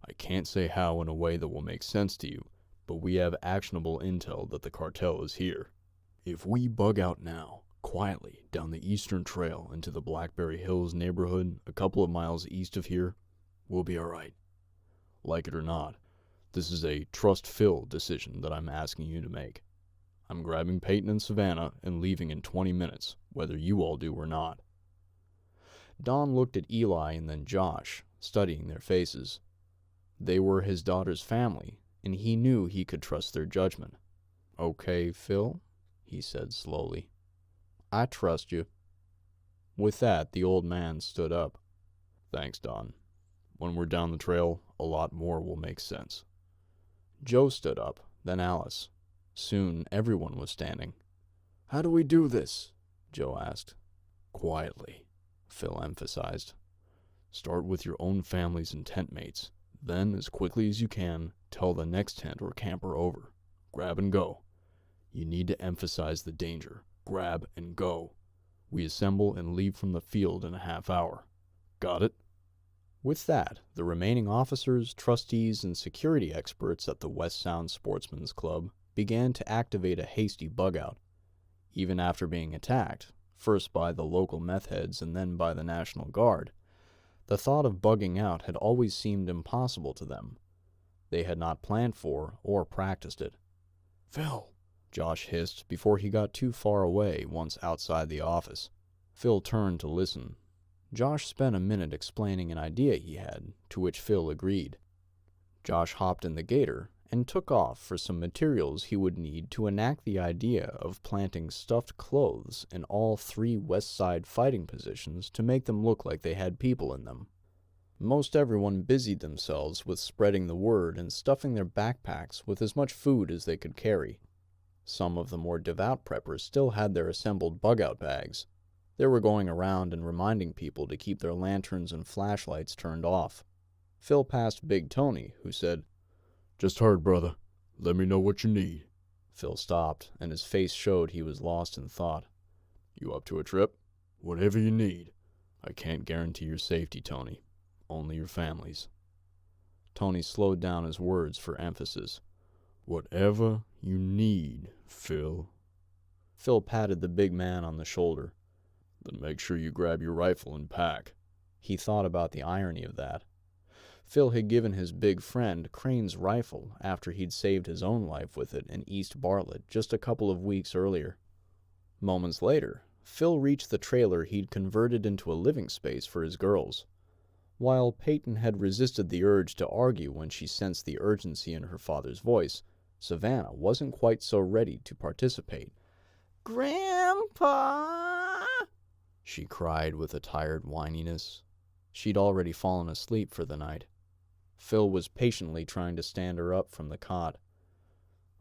I can't say how in a way that will make sense to you, but we have actionable intel that the cartel is here. If we bug out now, quietly, down the Eastern Trail into the Blackberry Hills neighborhood a couple of miles east of here, we'll be all right. Like it or not, this is a trust Phil decision that I'm asking you to make. I'm grabbing Peyton and Savannah and leaving in 20 minutes, whether you all do or not. Don looked at Eli and then Josh, studying their faces. They were his daughter's family, and he knew he could trust their judgment. Okay, Phil, he said slowly. I trust you. With that, the old man stood up. Thanks, Don. When we're down the trail, a lot more will make sense. Joe stood up, then Alice. Soon, everyone was standing. How do we do this? Joe asked. Quietly, Phil emphasized. Start with your own families and tent mates. Then, as quickly as you can, tell the next tent or camper over. Grab and go. You need to emphasize the danger. Grab and go. We assemble and leave from the field in a half hour. Got it? With that, the remaining officers, trustees, and security experts at the West Sound Sportsman's Club began to activate a hasty bug-out. Even after being attacked, first by the local meth heads and then by the National Guard, the thought of bugging out had always seemed impossible to them. They had not planned for or practiced it. Phil, Josh hissed before he got too far away once outside the office. Phil turned to listen. Josh spent a minute explaining an idea he had, to which Phil agreed. Josh hopped in the gator and took off for some materials he would need to enact the idea of planting stuffed clothes in all 3 West Side fighting positions to make them look like they had people in them. Most everyone busied themselves with spreading the word and stuffing their backpacks with as much food as they could carry. Some of the more devout preppers still had their assembled bug-out bags. They were going around and reminding people to keep their lanterns and flashlights turned off. Phil passed Big Tony, who said, Just heard, brother. Let me know what you need. Phil stopped, and his face showed he was lost in thought. You up to a trip? Whatever you need. I can't guarantee your safety, Tony. Only your family's. Tony slowed down his words for emphasis. Whatever you need, Phil. Phil patted the big man on the shoulder. Then make sure you grab your rifle and pack. He thought about the irony of that. Phil had given his big friend Crane's rifle after he'd saved his own life with it in East Bartlett just a couple of weeks earlier. Moments later, Phil reached the trailer he'd converted into a living space for his girls. While Peyton had resisted the urge to argue when she sensed the urgency in her father's voice, Savannah wasn't quite so ready to participate. "Grandpa!" she cried with a tired whininess. She'd already fallen asleep for the night. Phil was patiently trying to stand her up from the cot.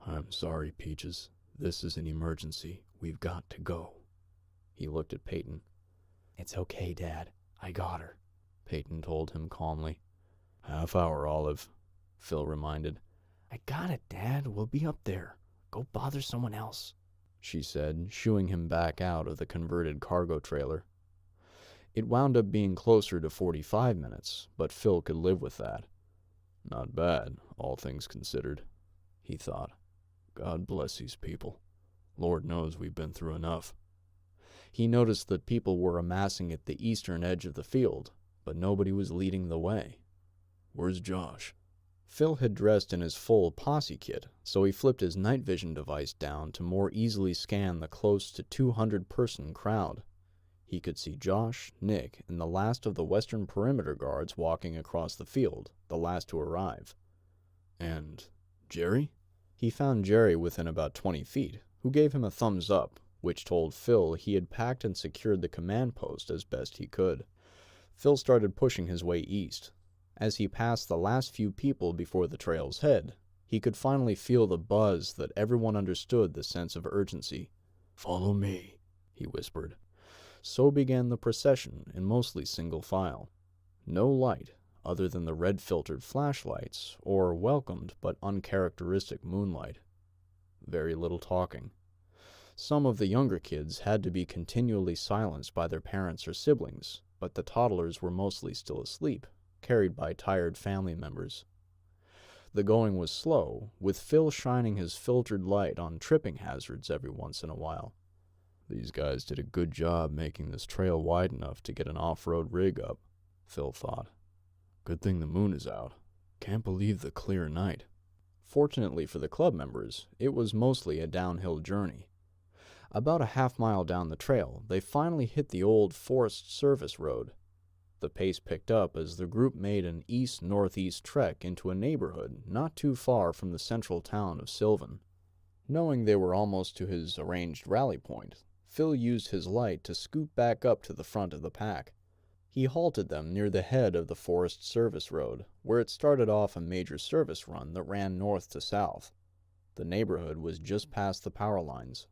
I'm sorry, Peaches. This is an emergency. We've got to go. He looked at Peyton. It's okay, Dad. I got her, Peyton told him calmly. Half hour, Olive, Phil reminded. I got it, Dad. We'll be up there. Go bother someone else, she said, shooing him back out of the converted cargo trailer. It wound up being closer to 45 minutes, but Phil could live with that. Not bad, all things considered, he thought. God bless these people. Lord knows we've been through enough. He noticed that people were amassing at the eastern edge of the field, but nobody was leading the way. Where's Josh? Phil had dressed in his full posse kit, so he flipped his night vision device down to more easily scan the close to 200-person crowd. He could see Josh, Nick, and the last of the western perimeter guards walking across the field, the last to arrive. And Jerry? He found Jerry within about 20 feet, who gave him a thumbs up, which told Phil he had packed and secured the command post as best he could. Phil started pushing his way east. As he passed the last few people before the trail's head, he could finally feel the buzz that everyone understood the sense of urgency. Follow me, he whispered. So began the procession in mostly single file. No light, other than the red-filtered flashlights, or welcomed but uncharacteristic moonlight. Very little talking. Some of the younger kids had to be continually silenced by their parents or siblings, but the toddlers were mostly still asleep, carried by tired family members. The going was slow, with Phil shining his filtered light on tripping hazards every once in a while. These guys did a good job making this trail wide enough to get an off-road rig up, Phil thought. Good thing the moon is out. Can't believe the clear night. Fortunately for the club members, it was mostly a downhill journey. About a half-mile down the trail, they finally hit the old Forest Service road. The pace picked up as the group made an east-northeast trek into a neighborhood not too far from the central town of Sylvan. Knowing they were almost to his arranged rally point, Phil used his light to scoot back up to the front of the pack. He halted them near the head of the Forest Service road, where it started off a major service run that ran north to south. The neighborhood was just past the power lines.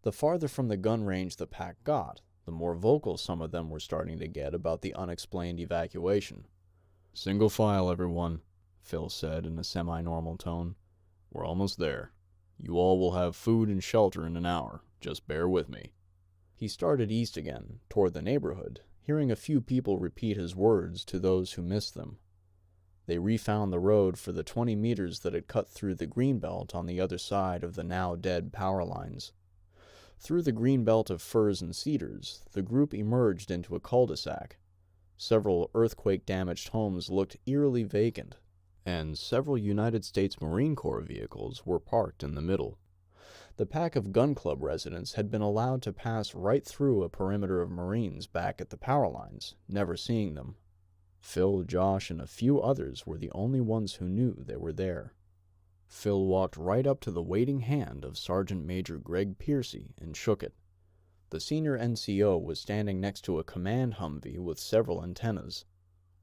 The farther from the gun range the pack got, the more vocal some of them were starting to get about the unexplained evacuation. Single file, everyone, Phil said in a semi-normal tone. We're almost there. You all will have food and shelter in an hour. Just bear with me. He started east again, toward the neighborhood, hearing a few people repeat his words to those who missed them. They refound the road for the 20 meters that had cut through the greenbelt on the other side of the now dead power lines. Through the greenbelt of firs and cedars, the group emerged into a cul-de-sac. Several earthquake-damaged homes looked eerily vacant, and several United States Marine Corps vehicles were parked in the middle. The pack of gun club residents had been allowed to pass right through a perimeter of Marines back at the power lines, never seeing them. Phil, Josh, and a few others were the only ones who knew they were there. Phil walked right up to the waiting hand of Sergeant Major Greg Piercy and shook it. The senior NCO was standing next to a command Humvee with several antennas.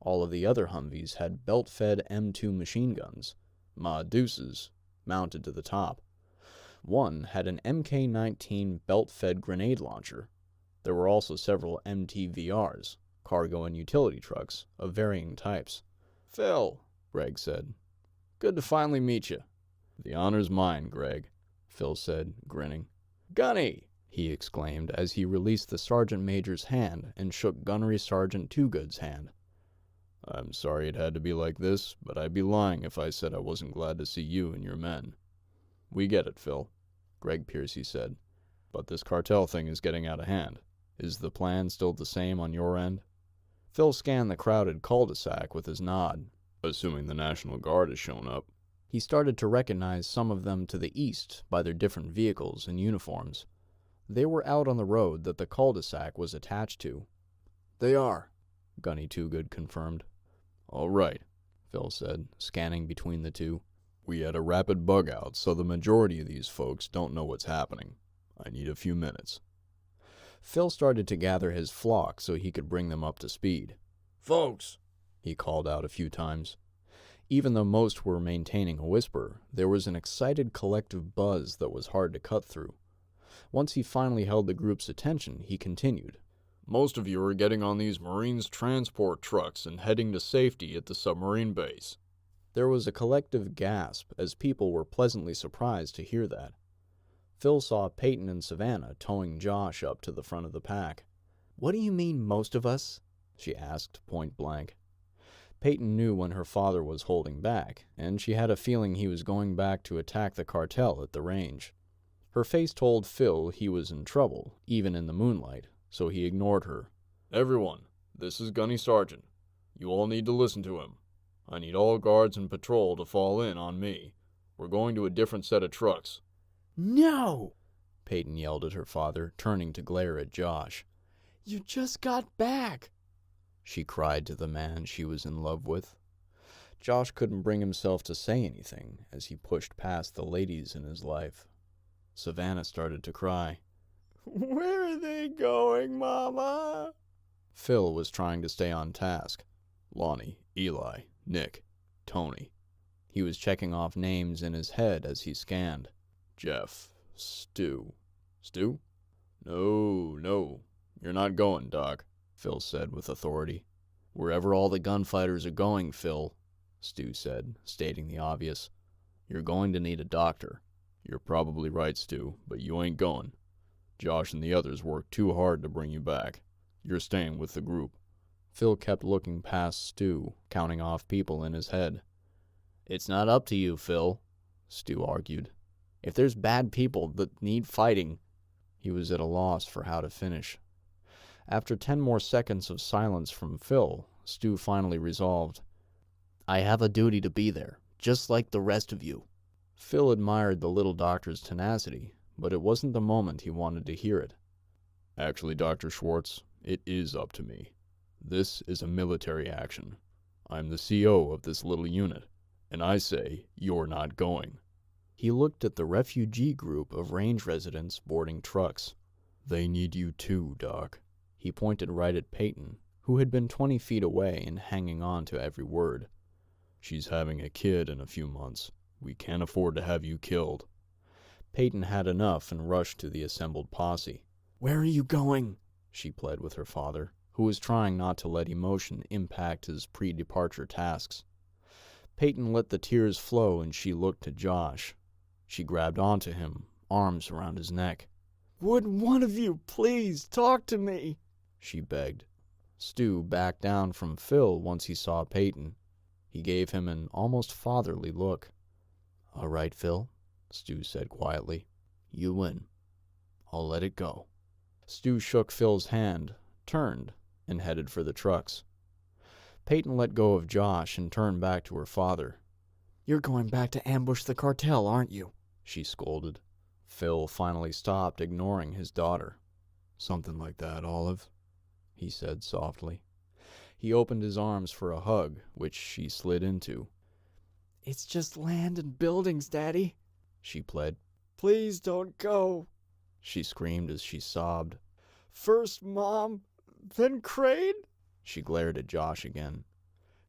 All of the other Humvees had belt-fed M2 machine guns, Ma Deuces, mounted to the top. One had an MK-19 belt-fed grenade launcher. There were also several MTVRs, cargo and utility trucks, of varying types. "Phil," Greg said. "Good to finally meet you." "The honor's mine, Greg," Phil said, grinning. "Gunny!" he exclaimed as he released the sergeant major's hand and shook Gunnery Sergeant Toogood's hand. I'm sorry it had to be like this, but I'd be lying if I said I wasn't glad to see you and your men. We get it, Phil, Greg Piercy said, but this cartel thing is getting out of hand. Is the plan still the same on your end? Phil scanned the crowded cul-de-sac with his nod. Assuming the National Guard has shown up. He started to recognize some of them to the east by their different vehicles and uniforms. They were out on the road that the cul-de-sac was attached to. They are, Gunny Toogood confirmed. All right, Phil said, scanning between the two. We had a rapid bug out, so the majority of these folks don't know what's happening. I need a few minutes. Phil started to gather his flock so he could bring them up to speed. Folks, he called out a few times. Even though most were maintaining a whisper, there was an excited collective buzz that was hard to cut through. Once he finally held the group's attention, he continued. Most of you are getting on these Marines transport trucks and heading to safety at the submarine base. There was a collective gasp as people were pleasantly surprised to hear that. Phil saw Peyton and Savannah towing Josh up to the front of the pack. What do you mean, most of us? She asked, point blank. Peyton knew when her father was holding back, and she had a feeling he was going back to attack the cartel at the range. Her face told Phil he was in trouble, even in the moonlight, so he ignored her. Everyone, this is Gunny Sergeant. You all need to listen to him. I need all guards and patrol to fall in on me. We're going to a different set of trucks. No! Peyton yelled at her father, turning to glare at Josh. You just got back! She cried to the man she was in love with. Josh couldn't bring himself to say anything as he pushed past the ladies in his life. Savannah started to cry. Where are they going, Mama? Phil was trying to stay on task. Lonnie, Eli, Nick, Tony. He was checking off names in his head as he scanned. Jeff, Stu. Stu? No, you're not going, Doc, Phil said with authority. Wherever all the gunfighters are going, Phil, Stu said, stating the obvious. You're going to need a doctor. You're probably right, Stu, but you ain't going. Josh and the others worked too hard to bring you back. You're staying with the group. Phil kept looking past Stu, counting off people in his head. It's not up to you, Phil, Stu argued. If there's bad people that need fighting... He was at a loss for how to finish. After 10 more seconds of silence from Phil, Stu finally resolved. I have a duty to be there, just like the rest of you. Phil admired the little doctor's tenacity, but it wasn't the moment he wanted to hear it. Actually, Dr. Schwartz, it is up to me. This is a military action. I'm the CO of this little unit, and I say you're not going. He looked at the refugee group of range residents boarding trucks. They need you too, Doc. He pointed right at Peyton, who had been 20 feet away and hanging on to every word. She's having a kid in a few months. We can't afford to have you killed. Peyton had enough and rushed to the assembled posse. Where are you going? She pled with her father, who was trying not to let emotion impact his pre-departure tasks. Peyton let the tears flow and she looked to Josh. She grabbed onto him, arms around his neck. Would one of you please talk to me? She begged. Stu backed down from Phil once he saw Peyton. He gave him an almost fatherly look. All right, Phil, Stu said quietly. You win. I'll let it go. Stu shook Phil's hand, turned, and headed for the trucks. Peyton let go of Josh and turned back to her father. You're going back to ambush the cartel, aren't you? She scolded. Phil finally stopped ignoring his daughter. Something like that, Olive, he said softly. He opened his arms for a hug, which she slid into. It's just land and buildings, Daddy, she pled. Please don't go, she screamed as she sobbed. First Mom, then Crane? She glared at Josh again.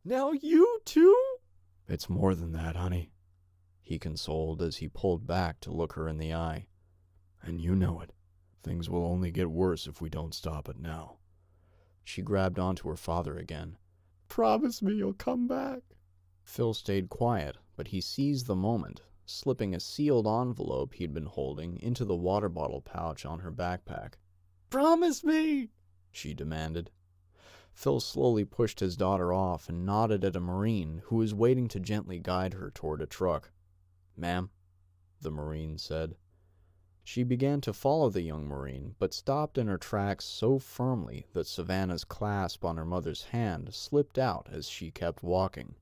Now you too? It's more than that, honey, he consoled as he pulled back to look her in the eye. And you know it. Things will only get worse if we don't stop it now. She grabbed onto her father again. Promise me you'll come back. Phil stayed quiet, but he seized the moment, slipping a sealed envelope he'd been holding into the water bottle pouch on her backpack. "Promise me!" she demanded. Phil slowly pushed his daughter off and nodded at a Marine who was waiting to gently guide her toward a truck. "Ma'am," the Marine said. She began to follow the young Marine, but stopped in her tracks so firmly that Savannah's clasp on her mother's hand slipped out as she kept walking.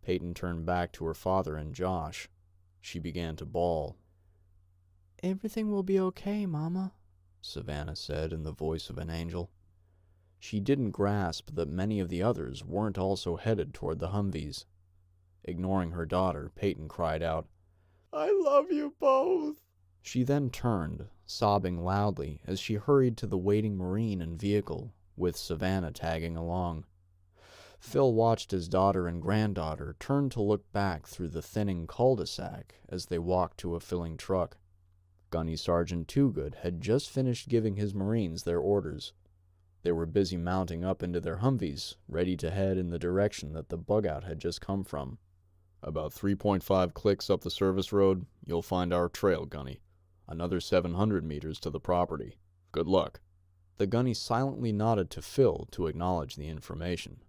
Peyton turned back to her father and Josh. She began to bawl. "Everything will be okay, Mama," Savannah said in the voice of an angel. She didn't grasp that many of the others weren't also headed toward the Humvees. Ignoring her daughter, Peyton cried out, "I love you both." She then turned, sobbing loudly as she hurried to the waiting Marine and vehicle, with Savannah tagging along. Phil watched his daughter and granddaughter turn to look back through the thinning cul-de-sac as they walked to a filling truck. Gunny Sergeant Toogood had just finished giving his Marines their orders. They were busy mounting up into their Humvees, ready to head in the direction that the bug-out had just come from. "About 3.5 clicks up the service road, you'll find our trail, Gunny. Another 700 meters to the property. Good luck." The Gunny silently nodded to Phil to acknowledge the information.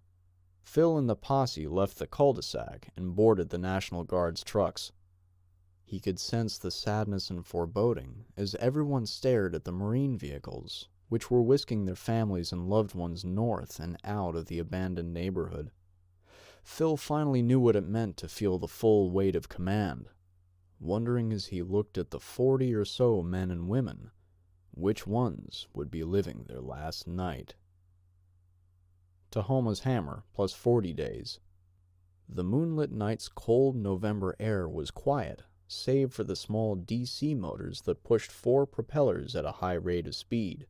Phil and the posse left the cul-de-sac and boarded the National Guard's trucks. He could sense the sadness and foreboding as everyone stared at the Marine vehicles, which were whisking their families and loved ones north and out of the abandoned neighborhood. Phil finally knew what it meant to feel the full weight of command, wondering as he looked at the 40 or so men and women, which ones would be living their last night. Tahoma's hammer plus 40 days. The moonlit night's cold November air was quiet, save for the small DC motors that pushed 4 propellers at a high rate of speed.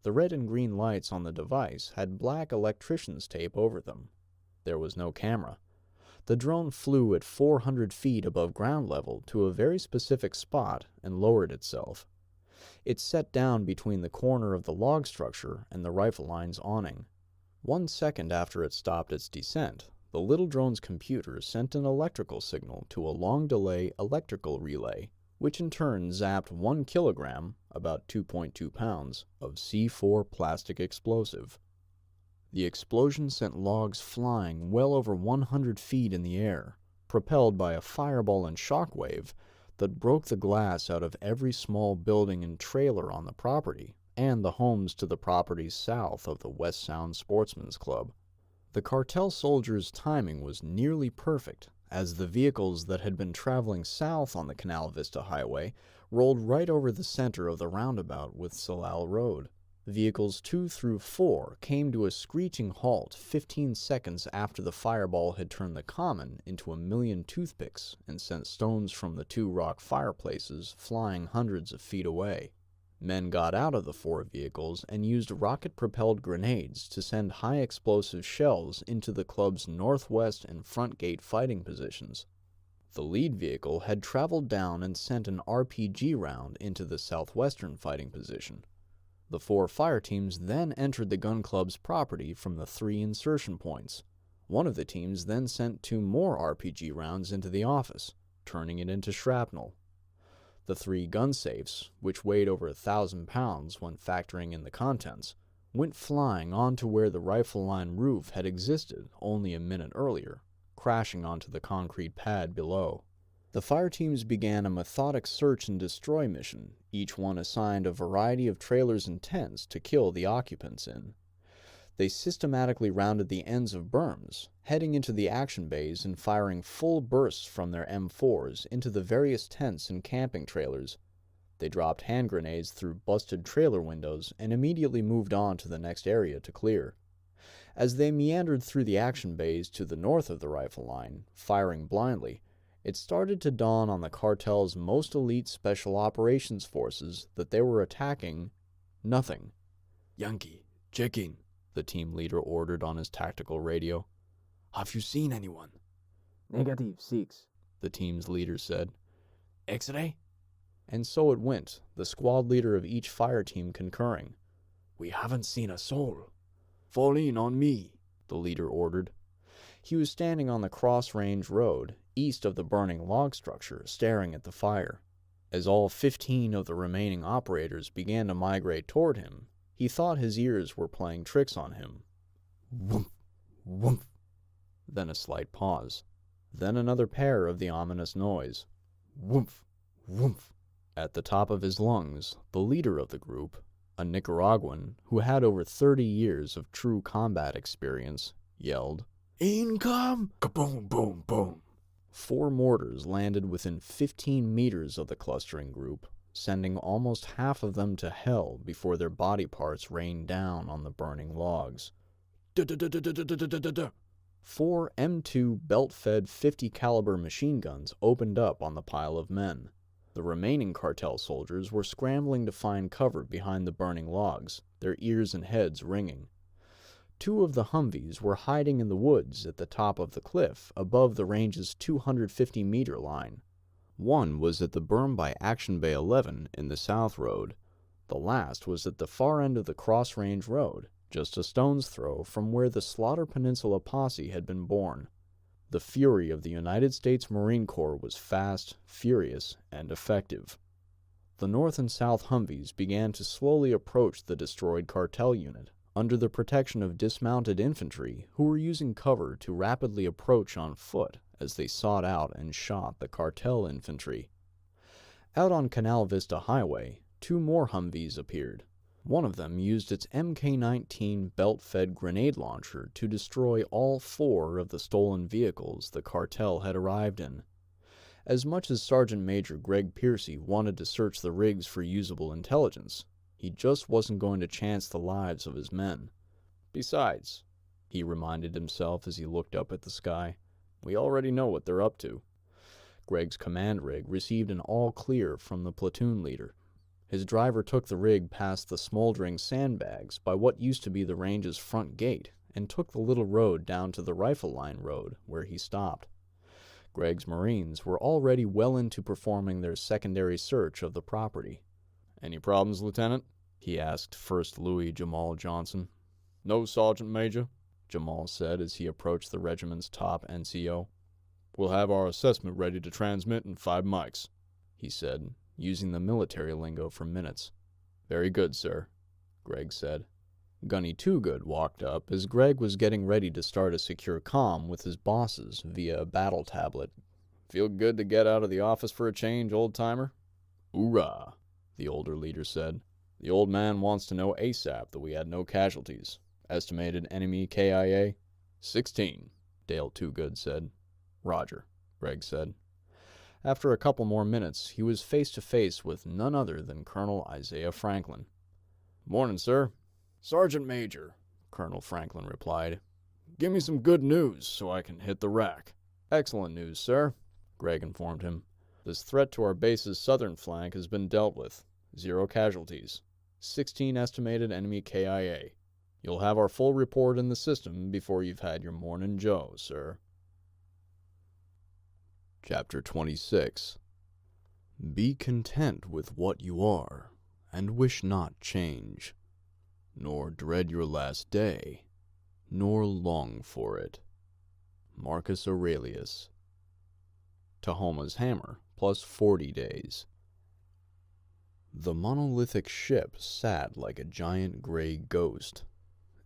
The red and green lights on the device had black electrician's tape over them. There was no camera. The drone flew at 400 feet above ground level to a very specific spot and lowered itself. It set down between the corner of the log structure and the rifle line's awning. 1 second after it stopped its descent, the little drone's computer sent an electrical signal to a long-delay electrical relay, which in turn zapped 1 kilogram, about 2.2 pounds, of C4 plastic explosive. The explosion sent logs flying well over 100 feet in the air, propelled by a fireball and shockwave that broke the glass out of every small building and trailer on the property, and the homes to the properties south of the West Sound Sportsman's Club. The cartel soldiers' timing was nearly perfect, as the vehicles that had been traveling south on the Canal Vista Highway rolled right over the center of the roundabout with Salal Road. Vehicles 2 through 4 came to a screeching halt 15 seconds after the fireball had turned the common into a million toothpicks and sent stones from the 2 rock fireplaces flying hundreds of feet away. Men got out of the 4 vehicles and used rocket-propelled grenades to send high-explosive shells into the club's northwest and front gate fighting positions. The lead vehicle had traveled down and sent an RPG round into the southwestern fighting position. The 4 fire teams then entered the gun club's property from the 3 insertion points. One of the teams then sent 2 more RPG rounds into the office, turning it into shrapnel. The 3 gun safes, which weighed over 1,000 pounds when factoring in the contents, went flying onto where the rifle line roof had existed only a minute earlier, crashing onto the concrete pad below. The fire teams began a methodic search and destroy mission, each one assigned a variety of trailers and tents to kill the occupants in. They systematically rounded the ends of berms, heading into the action bays and firing full bursts from their M4s into the various tents and camping trailers. They dropped hand grenades through busted trailer windows and immediately moved on to the next area to clear. As they meandered through the action bays to the north of the rifle line, firing blindly, it started to dawn on the cartel's most elite special operations forces that they were attacking nothing. "Yankee, check in," the team leader ordered on his tactical radio. "Have you seen anyone?" Negative 6. the team's leader said. X-ray? And so it went, the squad leader of each fire team concurring. "We haven't seen a soul." "Fall in on me," the leader ordered. He was standing on the cross-range road, east of the burning log structure, staring at the fire. As all 15 of the remaining operators began to migrate toward him, he thought his ears were playing tricks on him. Woof, woof. Then a slight pause. Then another pair of the ominous noise. Woof, woof. At the top of his lungs, the leader of the group, a Nicaraguan who had over 30 years of true combat experience, yelled, "Income!" Kaboom, boom, boom. 4 mortars landed within 15 meters of the clustering group, sending almost half of them to hell before their body parts rained down on the burning logs. 4 M2 belt-fed 50 caliber machine guns opened up on the pile of men. The remaining cartel soldiers were scrambling to find cover behind the burning logs, their ears and heads ringing. 2 of the Humvees were hiding in the woods at the top of the cliff above the range's 250-meter line. One was at the berm by Action Bay 11 in the South Road. The last was at the far end of the Cross Range Road, just a stone's throw from where the Slaughter Peninsula Posse had been born. The fury of the United States Marine Corps was fast, furious, and effective. The North and South Humvees began to slowly approach the destroyed cartel unit, under the protection of dismounted infantry who were using cover to rapidly approach on foot as they sought out and shot the cartel infantry. Out on Canal Vista Highway, 2 more Humvees appeared. One of them used its Mk-19 belt-fed grenade launcher to destroy all 4 of the stolen vehicles the cartel had arrived in. As much as Sergeant Major Greg Piercy wanted to search the rigs for usable intelligence, he just wasn't going to chance the lives of his men. Besides, he reminded himself as he looked up at the sky, we already know what they're up to. Greg's command rig received an all-clear from the platoon leader. His driver took the rig past the smoldering sandbags by what used to be the range's front gate and took the little road down to the rifle line road, where he stopped. Greg's Marines were already well into performing their secondary search of the property. "Any problems, Lieutenant?" he asked First Louis Jamal Johnson. "No, Sergeant Major," Jamal said as he approached the regiment's top NCO. "We'll have our assessment ready to transmit in 5 mics," he said, using the military lingo for minutes. "Very good, sir," Greg said. Gunny Toogood walked up as Greg was getting ready to start a secure comm with his bosses via a battle tablet. "Feel good to get out of the office for a change, old-timer?" "Hoorah," the older leader said. "The old man wants to know ASAP that we had no casualties. Estimated enemy KIA?" 16, Dale Toogood said. "Roger," Greg said. After a couple more minutes, he was face to face with none other than Colonel Isaiah Franklin. "Morning, sir." "Sergeant Major," Colonel Franklin replied. "Give me some good news so I can hit the rack." "Excellent news, sir," Greg informed him. "This threat to our base's southern flank has been dealt with. 0 casualties. 16 estimated enemy KIA. You'll have our full report in the system before you've had your morning joe, sir." Chapter 26. Be content with what you are, and wish not change, nor dread your last day, nor long for it. Marcus Aurelius. Tahoma's Hammer, plus 40 days. The monolithic ship sat like a giant gray ghost.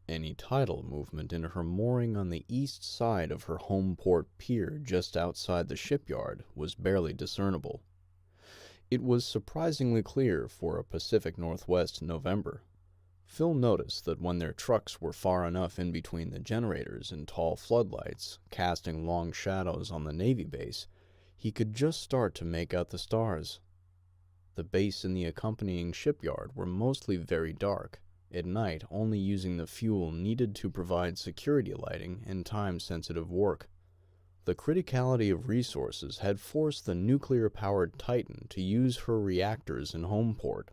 Any tidal movement in her mooring on the east side of her home port pier just outside the shipyard was barely discernible. It was surprisingly clear for a Pacific Northwest November. Phil noticed that when their trucks were far enough in between the generators and tall floodlights, casting long shadows on the Navy base, he could just start to make out the stars. The base and the accompanying shipyard were mostly very dark, at night only using the fuel needed to provide security lighting and time-sensitive work. The criticality of resources had forced the nuclear-powered Titan to use her reactors in Homeport.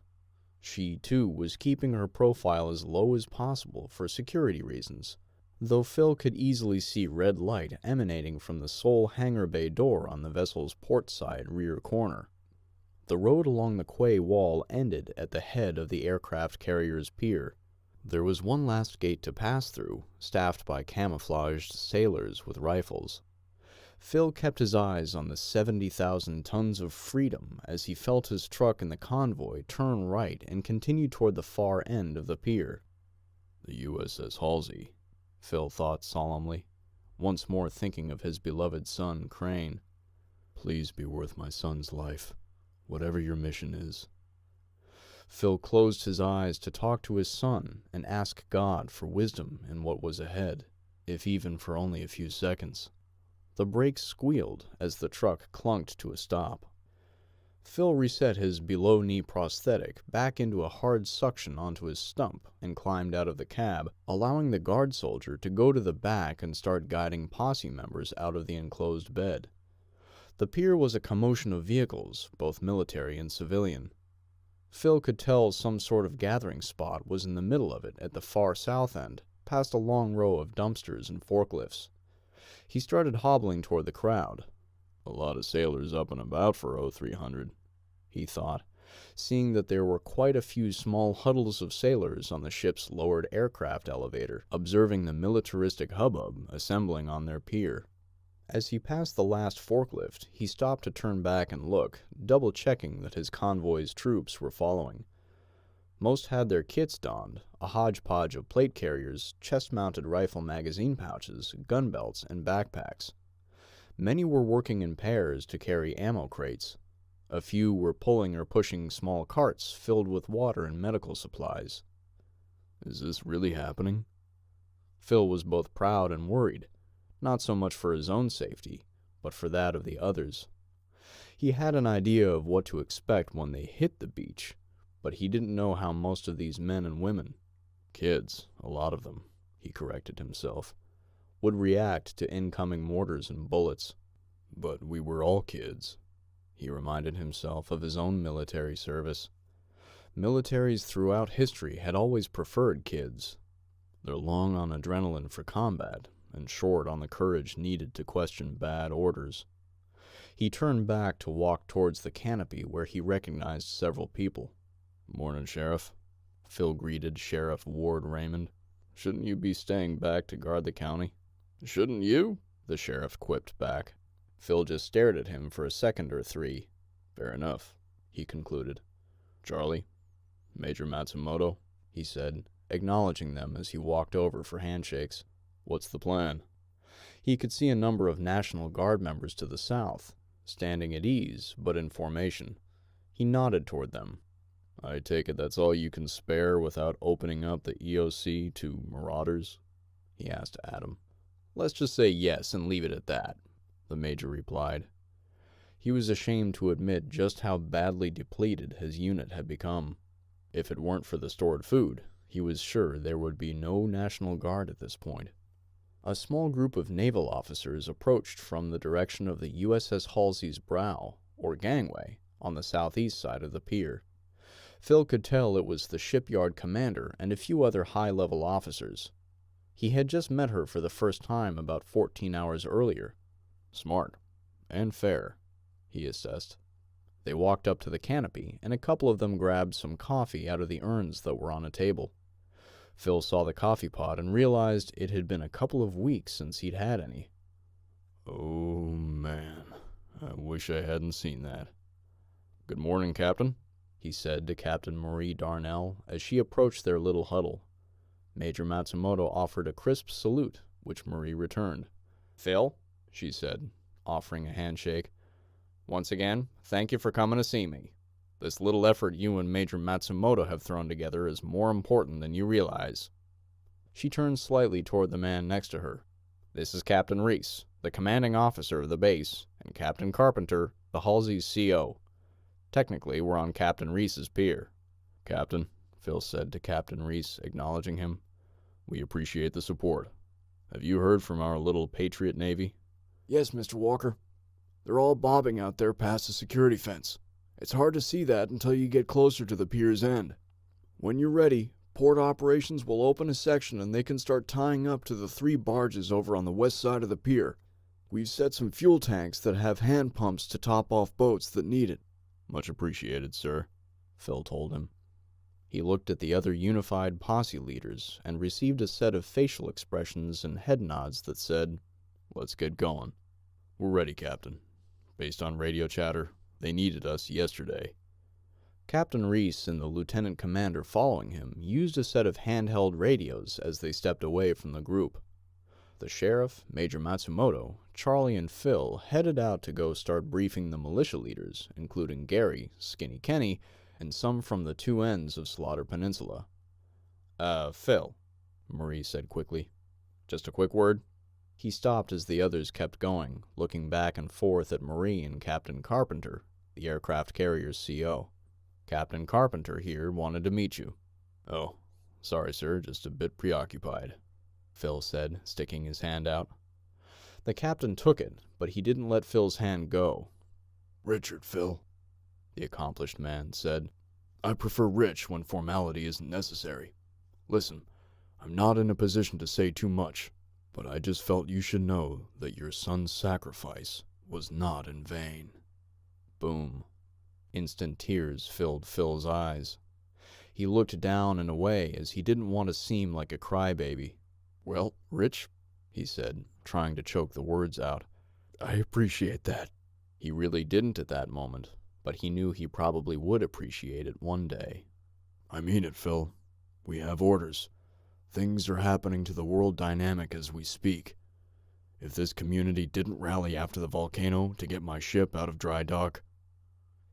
She, too, was keeping her profile as low as possible for security reasons, though Phil could easily see red light emanating from the sole hangar bay door on the vessel's port side rear corner. The road along the quay wall ended at the head of the aircraft carrier's pier. There was one last gate to pass through, staffed by camouflaged sailors with rifles. Phil kept his eyes on the 70,000 tons of freedom as he felt his truck and the convoy turn right and continue toward the far end of the pier. The USS Halsey, Phil thought solemnly, once more thinking of his beloved son, Crane. Please be worth my son's life, whatever your mission is. Phil closed his eyes to talk to his son and ask God for wisdom in what was ahead, if even for only a few seconds. The brakes squealed as the truck clunked to a stop. Phil reset his below-knee prosthetic back into a hard suction onto his stump and climbed out of the cab, allowing the guard soldier to go to the back and start guiding posse members out of the enclosed bed. The pier was a commotion of vehicles, both military and civilian. Phil could tell some sort of gathering spot was in the middle of it at the far south end, past a long row of dumpsters and forklifts. He started hobbling toward the crowd. A lot of sailors up and about for 0300, he thought, seeing that there were quite a few small huddles of sailors on the ship's lowered aircraft elevator, observing the militaristic hubbub assembling on their pier. As he passed the last forklift, he stopped to turn back and look, double-checking that his convoy's troops were following. Most had their kits donned, a hodgepodge of plate carriers, chest-mounted rifle magazine pouches, gun belts, and backpacks. Many were working in pairs to carry ammo crates. A few were pulling or pushing small carts filled with water and medical supplies. Is this really happening? Phil was both proud and worried, not so much for his own safety, but for that of the others. He had an idea of what to expect when they hit the beach, but he didn't know how most of these men and women, kids, a lot of them, he corrected himself, would react to incoming mortars and bullets. But we were all kids. He reminded himself of his own military service. Militaries throughout history had always preferred kids. They're long on adrenaline for combat, and short on the courage needed to question bad orders. He turned back to walk towards the canopy where he recognized several people. "Morning, Sheriff," Phil greeted Sheriff Ward Raymond. "Shouldn't you be staying back to guard the county?" "Shouldn't you?" the sheriff quipped back. Phil just stared at him for a second or three. "Fair enough," he concluded. "Charlie, Major Matsumoto," he said, acknowledging them as he walked over for handshakes. "What's the plan?" He could see a number of National Guard members to the south, standing at ease, but in formation. He nodded toward them. "I take it that's all you can spare without opening up the EOC to marauders?" he asked Adam. "Let's just say yes and leave it at that," the major replied. He was ashamed to admit just how badly depleted his unit had become. If it weren't for the stored food, he was sure there would be no National Guard at this point. A small group of naval officers approached from the direction of the USS Halsey's brow, or gangway, on the southeast side of the pier. Phil could tell it was the shipyard commander and a few other high-level officers. He had just met her for the first time about 14 hours earlier. Smart. And fair, he assessed. They walked up to the canopy, and a couple of them grabbed some coffee out of the urns that were on a table. Phil saw the coffee pot and realized it had been a couple of weeks since he'd had any. "Oh, man, I wish I hadn't seen that." "Good morning, Captain," he said to Captain Marie Darnell as she approached their little huddle. Major Matsumoto offered a crisp salute, which Marie returned. "Phil," she said, offering a handshake. "Once again, thank you for coming to see me. This little effort you and Major Matsumoto have thrown together is more important than you realize." She turned slightly toward the man next to her. "This is Captain Reese, the commanding officer of the base, and Captain Carpenter, the Halsey's CO. Technically, we're on Captain Reese's pier." "Captain," Phil said to Captain Reese, acknowledging him, "we appreciate the support. Have you heard from our little Patriot Navy?" "Yes, Mr. Walker. They're all bobbing out there past the security fence. It's hard to see that until you get closer to the pier's end. When you're ready, port operations will open a section and they can start tying up to the 3 barges over on the west side of the pier. We've set some fuel tanks that have hand pumps to top off boats that need it." "Much appreciated, sir," Phil told him. He looked at the other unified posse leaders and received a set of facial expressions and head nods that said, "Let's get going." We're ready, Captain. Based on radio chatter, they needed us yesterday. Captain Reese and the lieutenant commander following him used a set of handheld radios as they stepped away from the group. The sheriff, Major Matsumoto, Charlie, and Phil headed out to go start briefing the militia leaders, including Gary, Skinny Kenny, and some from the two ends of Slaughter Peninsula. Phil, Marie said quickly. Just a quick word. He stopped as the others kept going, looking back and forth at Marie and Captain Carpenter, the aircraft carrier's CO. Captain Carpenter here wanted to meet you. Oh, sorry, sir, just a bit preoccupied, Phil said, sticking his hand out. The captain took it, but he didn't let Phil's hand go. Richard, Phil, the accomplished man said. I prefer Rich when formality isn't necessary. Listen, I'm not in a position to say too much, but I just felt you should know that your son's sacrifice was not in vain. Boom. Instant tears filled Phil's eyes. He looked down and away as he didn't want to seem like a crybaby. Well, Rich, he said, trying to choke the words out. I appreciate that. He really didn't at that moment, but he knew he probably would appreciate it one day. I mean it, Phil. We have orders. Things are happening to the world dynamic as we speak. If this community didn't rally after the volcano to get my ship out of dry dock...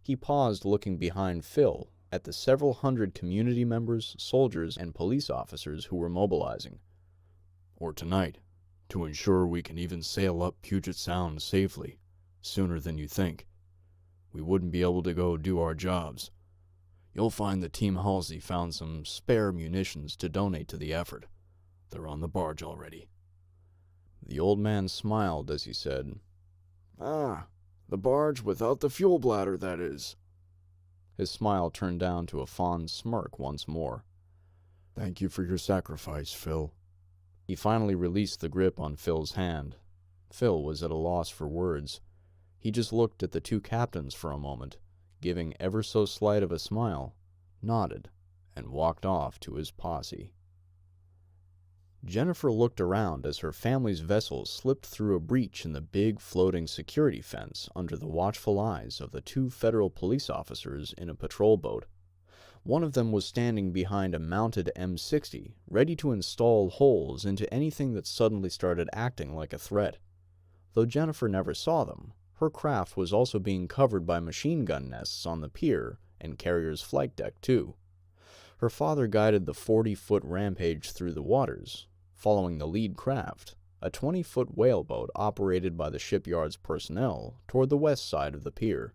He paused, looking behind Phil at the several hundred community members, soldiers, and police officers who were mobilizing. Or tonight, to ensure we can even sail up Puget Sound safely, sooner than you think. We wouldn't be able to go do our jobs. You'll find that Team Halsey found some spare munitions to donate to the effort. They're on the barge already. The old man smiled as he said, Ah, the barge without the fuel bladder, that is. His smile turned down to a fond smirk once more. Thank you for your sacrifice, Phil. He finally released the grip on Phil's hand. Phil was at a loss for words. He just looked at the two captains for a moment, giving ever so slight of a smile, nodded, and walked off to his posse. Jennifer looked around as her family's vessel slipped through a breach in the big floating security fence under the watchful eyes of the two federal police officers in a patrol boat. One of them was standing behind a mounted M60, ready to install holes into anything that suddenly started acting like a threat. Though Jennifer never saw them, her craft was also being covered by machine gun nests on the pier and carrier's flight deck, too. Her father guided the 40-foot rampage through the waters, following the lead craft, a 20-foot whaleboat operated by the shipyard's personnel, toward the west side of the pier.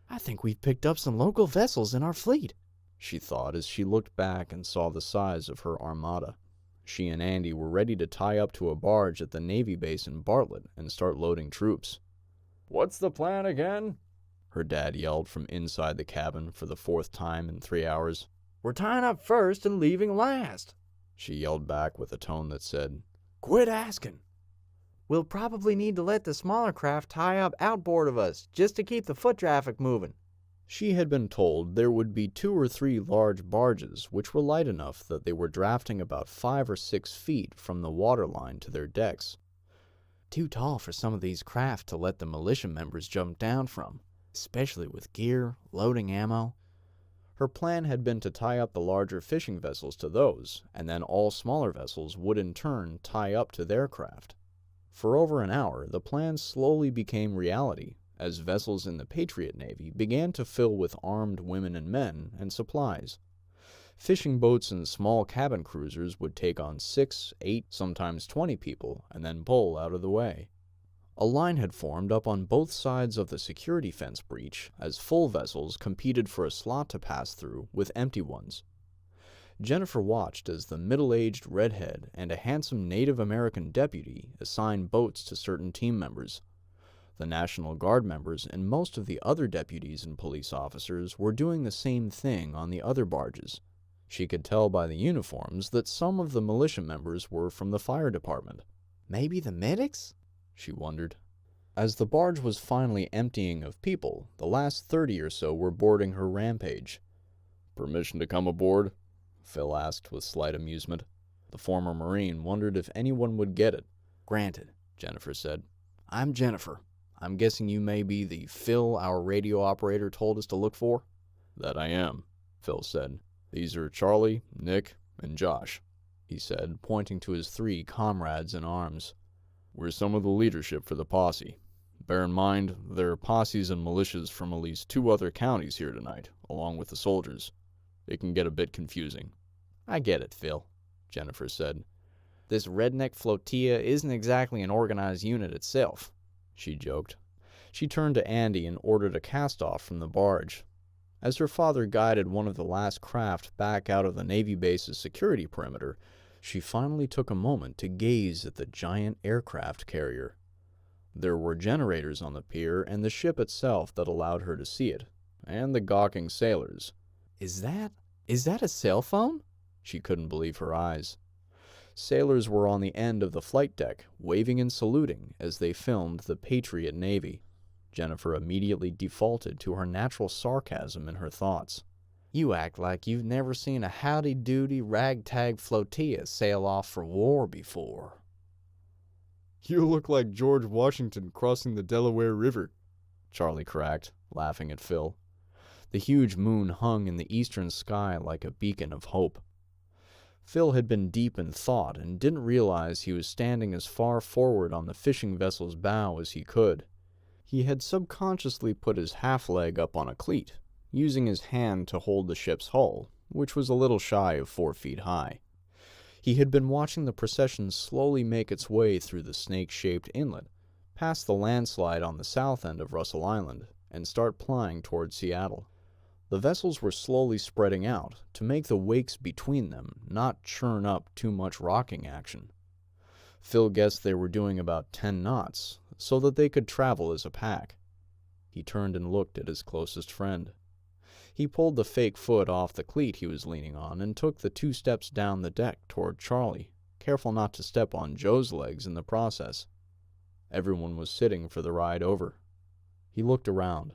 I think we've picked up some local vessels in our fleet, she thought as she looked back and saw the size of her armada. She and Andy were ready to tie up to a barge at the Navy base in Bartlett and start loading troops. What's the plan again? Her dad yelled from inside the cabin for the fourth time in 3 hours. We're tying up first and leaving last, she yelled back with a tone that said, Quit asking. We'll probably need to let the smaller craft tie up outboard of us, just to keep the foot traffic moving. She had been told there would be 2 or 3 large barges which were light enough that they were drafting about 5 or 6 feet from the waterline to their decks. Too tall for some of these craft to let the militia members jump down from, especially with gear, loading ammo. Her plan had been to tie up the larger fishing vessels to those, and then all smaller vessels would in turn tie up to their craft. For over an hour, the plan slowly became reality, as vessels in the Patriot Navy began to fill with armed women and men and supplies. Fishing boats and small cabin cruisers would take on 6, 8, sometimes 20 people and then pull out of the way. A line had formed up on both sides of the security fence breach as full vessels competed for a slot to pass through with empty ones. Jennifer watched as the middle-aged redhead and a handsome Native American deputy assigned boats to certain team members. The National Guard members and most of the other deputies and police officers were doing the same thing on the other barges. She could tell by the uniforms that some of the militia members were from the fire department. Maybe the medics? She wondered. As the barge was finally emptying of people, the last 30 or so were boarding her rampage. Permission to come aboard? Phil asked with slight amusement. The former Marine wondered if anyone would get it. Granted, Jennifer said. I'm Jennifer. I'm guessing you may be the Phil our radio operator told us to look for? That I am, Phil said. These are Charlie, Nick, and Josh, he said, pointing to his 3 comrades in arms. We're some of the leadership for the posse. Bear in mind, there are posses and militias from at least 2 other counties here tonight, along with the soldiers. It can get a bit confusing. I get it, Phil, Jennifer said. This redneck flotilla isn't exactly an organized unit itself, she joked. She turned to Andy and ordered a cast-off from the barge. As her father guided one of the last craft back out of the Navy base's security perimeter, she finally took a moment to gaze at the giant aircraft carrier. There were generators on the pier and the ship itself that allowed her to see it, and the gawking sailors. Is that a cell phone? She couldn't believe her eyes. Sailors were on the end of the flight deck, waving and saluting as they filmed the Patriot Navy. Jennifer immediately defaulted to her natural sarcasm in her thoughts. You act like you've never seen a howdy-doody ragtag flotilla sail off for war before. You look like George Washington crossing the Delaware River, Charlie cracked, laughing at Phil. The huge moon hung in the eastern sky like a beacon of hope. Phil had been deep in thought and didn't realize he was standing as far forward on the fishing vessel's bow as he could. He had subconsciously put his half-leg up on a cleat, using his hand to hold the ship's hull, which was a little shy of 4 feet high. He had been watching the procession slowly make its way through the snake-shaped inlet, past the landslide on the south end of Russell Island, and start plying toward Seattle. The vessels were slowly spreading out to make the wakes between them not churn up too much rocking action. Phil guessed they were doing about 10 knots, so that they could travel as a pack. He turned and looked at his closest friend. He pulled the fake foot off the cleat he was leaning on and took the 2 steps down the deck toward Charlie, careful not to step on Joe's legs in the process. Everyone was sitting for the ride over. He looked around.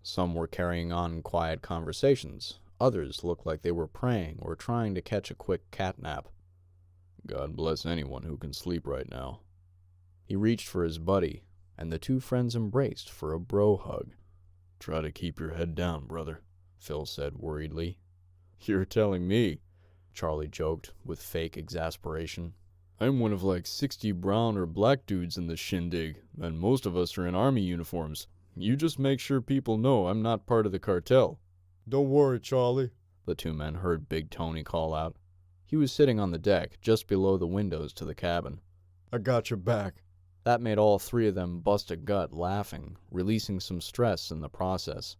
Some were carrying on quiet conversations. Others looked like they were praying or trying to catch a quick cat nap. God bless anyone who can sleep right now. He reached for his buddy, and the 2 friends embraced for a bro hug. Try to keep your head down, brother, Phil said worriedly. You're telling me, Charlie joked with fake exasperation. I'm one of like 60 brown or black dudes in this shindig, and most of us are in army uniforms. You just make sure people know I'm not part of the cartel. Don't worry, Charlie, the 2 men heard Big Tony call out. He was sitting on the deck, just below the windows to the cabin. I got your back. That made all 3 of them bust a gut laughing, releasing some stress in the process.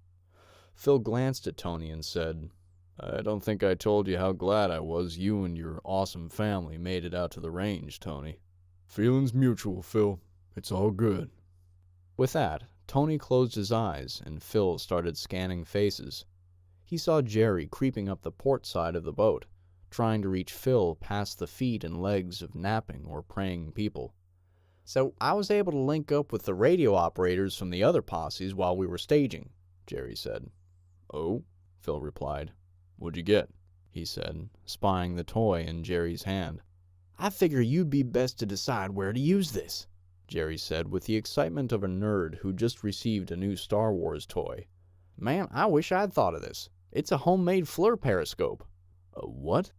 Phil glanced at Tony and said, I don't think I told you how glad I was you and your awesome family made it out to the range, Tony. Feelings mutual, Phil. It's all good. With that, Tony closed his eyes and Phil started scanning faces. He saw Jerry creeping up the port side of the boat, trying to reach Phil past the feet and legs of napping or praying people. So I was able to link up with the radio operators from the other posses while we were staging, Jerry said. Oh, Phil replied. What'd you get? He said, spying the toy in Jerry's hand. I figure you'd be best to decide where to use this, Jerry said with the excitement of a nerd who just received a new Star Wars toy. Man, I wish I'd thought of this. It's a homemade FLIR periscope. A what?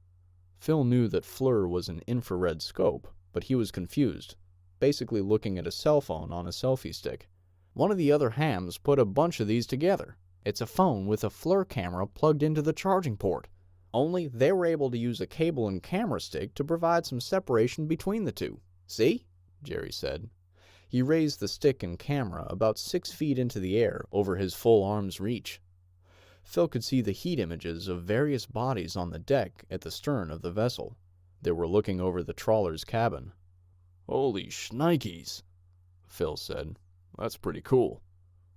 Phil knew that FLIR was an infrared scope, but he was confused, basically looking at a cell phone on a selfie stick. One of the other hams put a bunch of these together. It's a phone with a FLIR camera plugged into the charging port. Only they were able to use a cable and camera stick to provide some separation between the 2. See? Jerry said. He raised the stick and camera about 6 feet into the air over his full arm's reach. Phil could see the heat images of various bodies on the deck at the stern of the vessel. They were looking over the trawler's cabin. Holy shnikes, Phil said. That's pretty cool.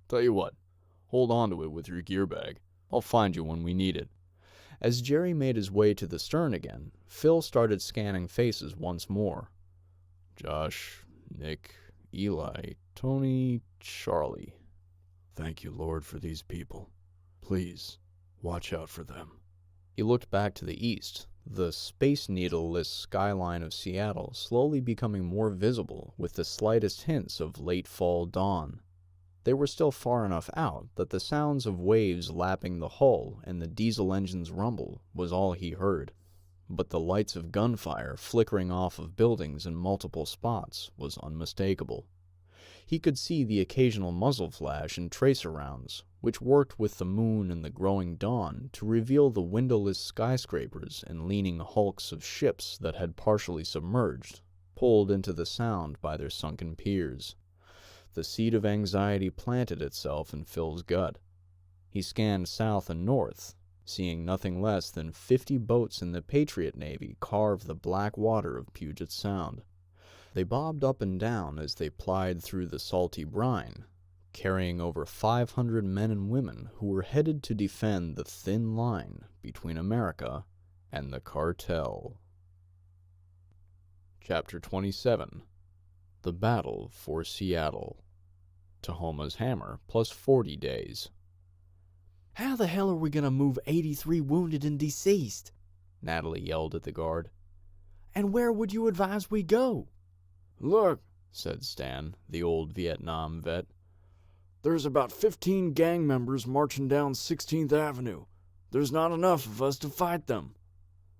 Tell you what, hold on to it with your gear bag. I'll find you when we need it. As Jerry made his way to the stern again, Phil started scanning faces once more. Josh, Nick, Eli, Tony, Charlie. Thank you, Lord, for these people. Please, watch out for them. He looked back to the east, the Space Needle-less skyline of Seattle slowly becoming more visible with the slightest hints of late fall dawn. They were still far enough out that the sounds of waves lapping the hull and the diesel engine's rumble was all he heard, but the lights of gunfire flickering off of buildings in multiple spots was unmistakable. He could see the occasional muzzle flash and tracer rounds, which worked with the moon and the growing dawn to reveal the windowless skyscrapers and leaning hulks of ships that had partially submerged, pulled into the sound by their sunken piers. The seed of anxiety planted itself in Phil's gut. He scanned south and north, seeing nothing less than 50 boats in the Patriot Navy carve the black water of Puget Sound. They bobbed up and down as they plied through the salty brine, carrying over 500 men and women who were headed to defend the thin line between America and the cartel. Chapter 27. The Battle for Seattle. Tahoma's Hammer plus 40 days. How the hell are we gonna move 83 wounded and deceased? Natalie yelled at the guard. And where would you advise we go? Look, Said Stan, the old Vietnam vet. there's about 15 gang members marching down 16th Avenue. There's not enough of us to fight them.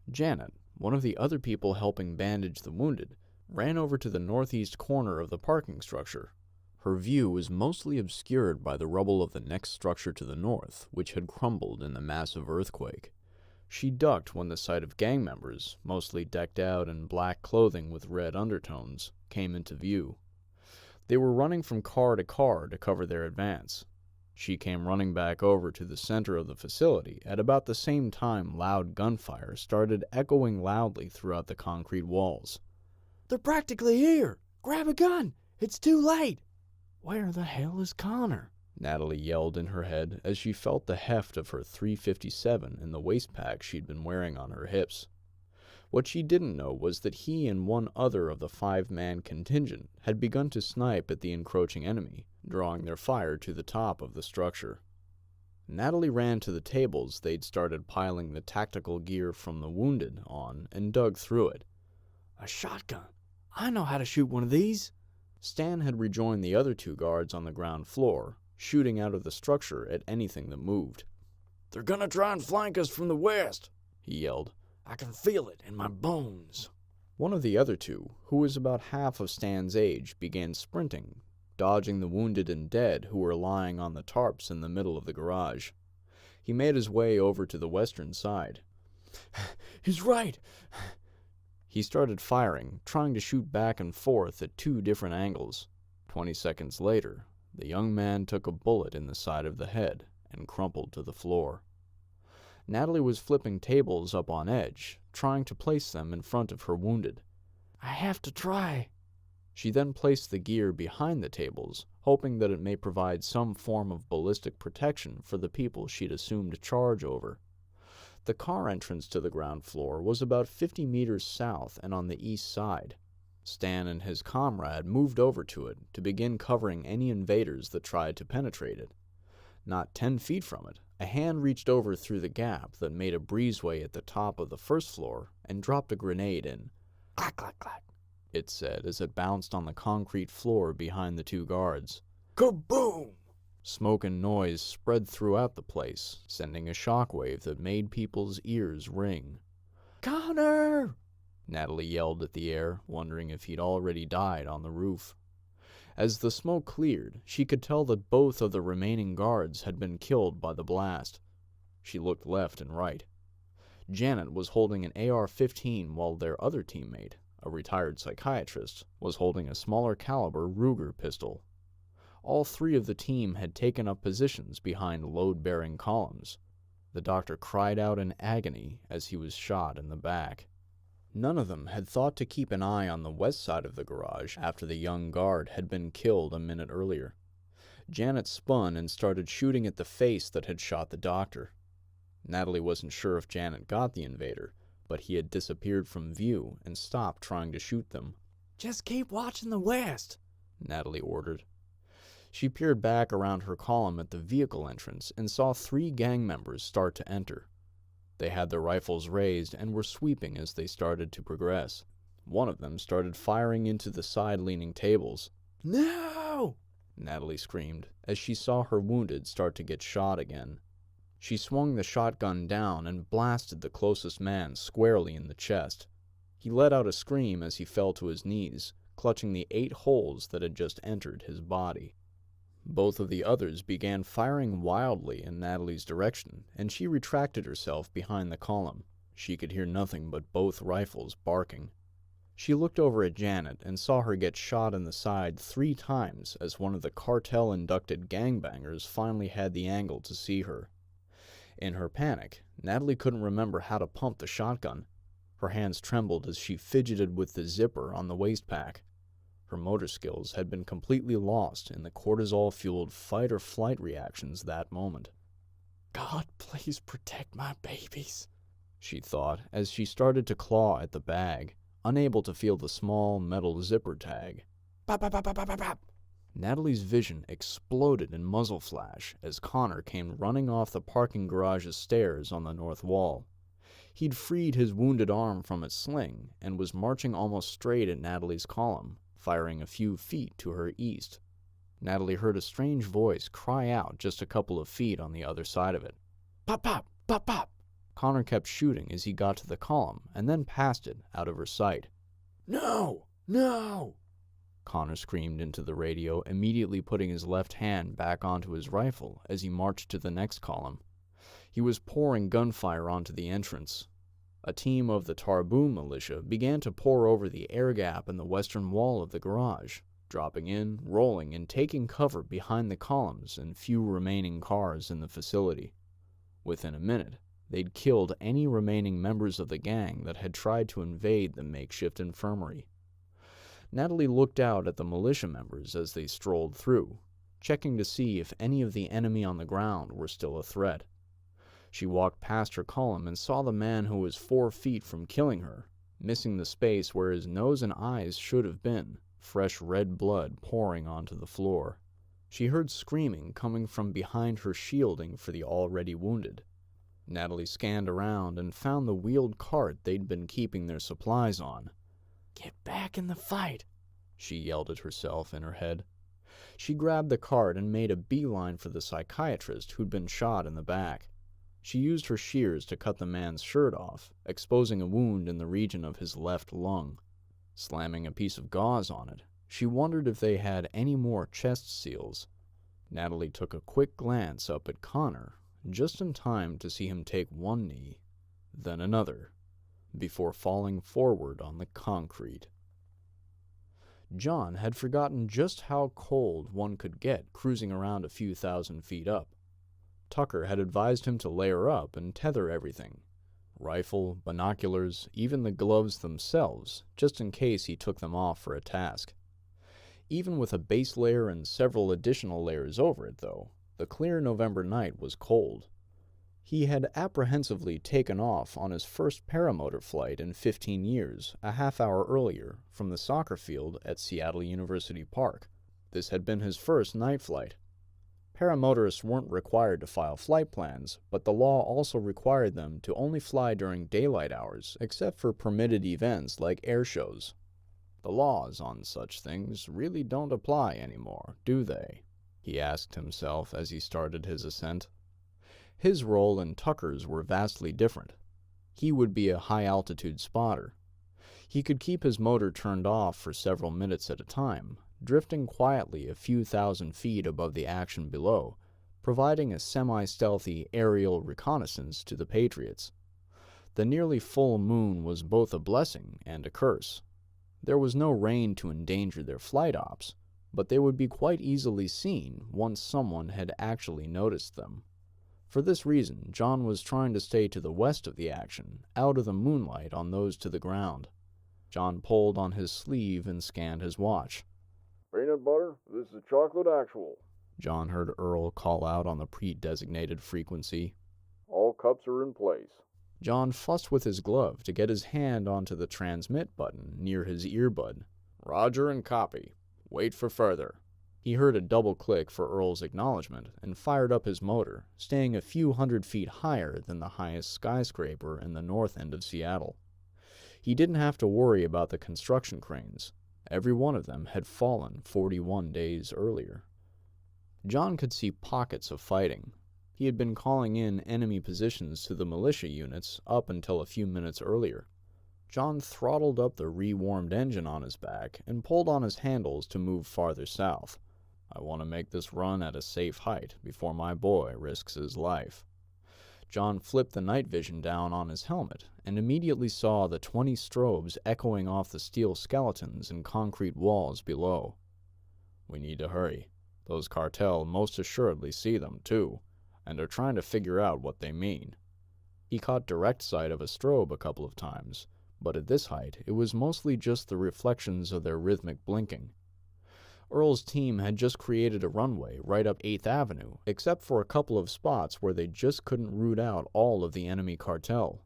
Janet, one of the other people helping bandage the wounded, ran over to the northeast corner of the parking structure. Her view was mostly obscured by the rubble of the next structure to the north, which had crumbled in the massive earthquake. She ducked when the sight of gang members, mostly decked out in black clothing with red undertones, came into view. They were running from car to cover their advance. She came running back over to the center of the facility at about the same time loud gunfire started echoing loudly throughout the concrete walls. They're practically here! Grab a gun! It's too late! Where the hell is Connor? Natalie yelled in her head as she felt the heft of her .357 in the waist pack she'd been wearing on her hips. What she didn't know was that he and one other of the 5-man contingent had begun to snipe at the encroaching enemy, drawing their fire to the top of the structure. Natalie ran to the tables they'd started piling the tactical gear from the wounded on and dug through it. A shotgun! I know how to shoot one of these! Stan had rejoined the other 2 guards on the ground floor, shooting out of the structure at anything that moved. They're gonna try and flank us from the west, he yelled. I can feel it in my bones. One of the other 2, who was about half of Stan's age, began sprinting, dodging the wounded and dead who were lying on the tarps in the middle of the garage. He made his way over to the western side. He's right. He started firing, trying to shoot back and forth at 2 different angles. 20 seconds later, the young man took a bullet in the side of the head and crumpled to the floor. Natalie was flipping tables up on edge, trying to place them in front of her wounded. I have to try. She then placed the gear behind the tables, hoping that it may provide some form of ballistic protection for the people she'd assumed charge over. The car entrance to the ground floor was about 50 meters south and on the east side. Stan and his comrade moved over to it to begin covering any invaders that tried to penetrate it. Not 10 feet from it, a hand reached over through the gap that made a breezeway at the top of the first floor and dropped a grenade in. Clack, clack, clack, it said as it bounced on the concrete floor behind the 2 guards. Kaboom! Smoke and noise spread throughout the place, sending a shockwave that made people's ears ring. Connor! Natalie yelled at the air, wondering if he'd already died on the roof. As the smoke cleared, she could tell that both of the remaining guards had been killed by the blast. She looked left and right. Janet was holding an AR-15 while their other teammate, a retired psychiatrist, was holding a smaller caliber Ruger pistol. All 3 of the team had taken up positions behind load-bearing columns. The doctor cried out in agony as he was shot in the back. None of them had thought to keep an eye on the west side of the garage after the young guard had been killed a minute earlier. Janet spun and started shooting at the face that had shot the doctor. Natalie wasn't sure if Janet got the invader, but he had disappeared from view and stopped trying to shoot them. Just keep watching the west, Natalie ordered. She peered back around her column at the vehicle entrance and saw 3 gang members start to enter. They had their rifles raised and were sweeping as they started to progress. One of them started firing into the side-leaning tables. No! Natalie screamed as she saw her wounded start to get shot again. She swung the shotgun down and blasted the closest man squarely in the chest. He let out a scream as he fell to his knees, clutching the 8 holes that had just entered his body. Both of the others began firing wildly in Natalie's direction, and she retracted herself behind the column. She could hear nothing but both rifles barking. She looked over at Janet and saw her get shot in the side 3 times as one of the cartel-inducted gangbangers finally had the angle to see her. In her panic, Natalie couldn't remember how to pump the shotgun. Her hands trembled as she fidgeted with the zipper on the waist pack. Her motor skills had been completely lost in the cortisol-fueled fight-or-flight reactions that moment. God, please protect my babies, she thought as she started to claw at the bag, unable to feel the small metal zipper tag. Pop, pop, pop, pop, pop, pop. Natalie's vision exploded in muzzle flash as Connor came running off the parking garage's stairs on the north wall. He'd freed his wounded arm from its sling and was marching almost straight at Natalie's column, firing a few feet to her east. Natalie heard a strange voice cry out just a couple of feet on the other side of it. Pop, pop, pop, pop. Connor kept shooting as he got to the column and then past it, out of her sight. No! No! Connor screamed into the radio, immediately putting his left hand back onto his rifle as he marched to the next column. He was pouring gunfire onto the entrance. A team of the Tarboom militia began to pour over the air gap in the western wall of the garage, dropping in, rolling, and taking cover behind the columns and few remaining cars in the facility. Within a minute, they'd killed any remaining members of the gang that had tried to invade the makeshift infirmary. Natalie looked out at the militia members as they strolled through, checking to see if any of the enemy on the ground were still a threat. She walked past her column and saw the man who was 4 feet from killing her, missing the space where his nose and eyes should have been, fresh red blood pouring onto the floor. She heard screaming coming from behind her shielding for the already wounded. Natalie scanned around and found the wheeled cart they'd been keeping their supplies on. Get back in the fight, she yelled at herself in her head. She grabbed the cart and made a beeline for the psychiatrist who'd been shot in the back. She used her shears to cut the man's shirt off, exposing a wound in the region of his left lung. Slamming a piece of gauze on it, she wondered if they had any more chest seals. Natalie took a quick glance up at Connor, just in time to see him take one knee, then another, before falling forward on the concrete. John had forgotten just how cold one could get cruising around a few thousand feet up. Tucker had advised him to layer up and tether everything. Rifle, binoculars, even the gloves themselves, just in case he took them off for a task. Even with a base layer and several additional layers over it, though, the clear November night was cold. He had apprehensively taken off on his first paramotor flight in 15 years, a half-hour earlier, from the soccer field at Seattle University Park. This had been his first night flight. Paramotorists weren't required to file flight plans, but the law also required them to only fly during daylight hours, except for permitted events like air shows. The laws on such things really don't apply anymore, do they? He asked himself as he started his ascent. His role and Tucker's were vastly different. He would be a high-altitude spotter. He could keep his motor turned off for several minutes at a time, drifting quietly a few thousand feet above the action below, providing a semi-stealthy aerial reconnaissance to the Patriots. The nearly full moon was both a blessing and a curse. There was no rain to endanger their flight ops, but they would be quite easily seen once someone had actually noticed them. For this reason, John was trying to stay to the west of the action, out of the moonlight on those to the ground. John pulled on his sleeve and scanned his watch. Peanut butter, this is chocolate actual. John heard Earl call out on the pre-designated frequency. All cups are in place. John fussed with his glove to get his hand onto the transmit button near his earbud. Roger and copy. Wait for further. He heard a double click for Earl's acknowledgement and fired up his motor, staying a few hundred feet higher than the highest skyscraper in the north end of Seattle. He didn't have to worry about the construction cranes. Every one of them had fallen 41 days earlier. John could see pockets of fighting. He had been calling in enemy positions to the militia units up until a few minutes earlier. John throttled up the rewarmed engine on his back and pulled on his handles to move farther south. I want to make this run at a safe height before my boy risks his life. John flipped the night vision down on his helmet and immediately saw the 20 strobes echoing off the steel skeletons and concrete walls below. We need to hurry. Those cartel most assuredly see them, too, and are trying to figure out what they mean. He caught direct sight of a strobe a couple of times, but at this height it was mostly just the reflections of their rhythmic blinking. Earl's team had just created a runway right up 8th Avenue, except for a couple of spots where they just couldn't root out all of the enemy cartel.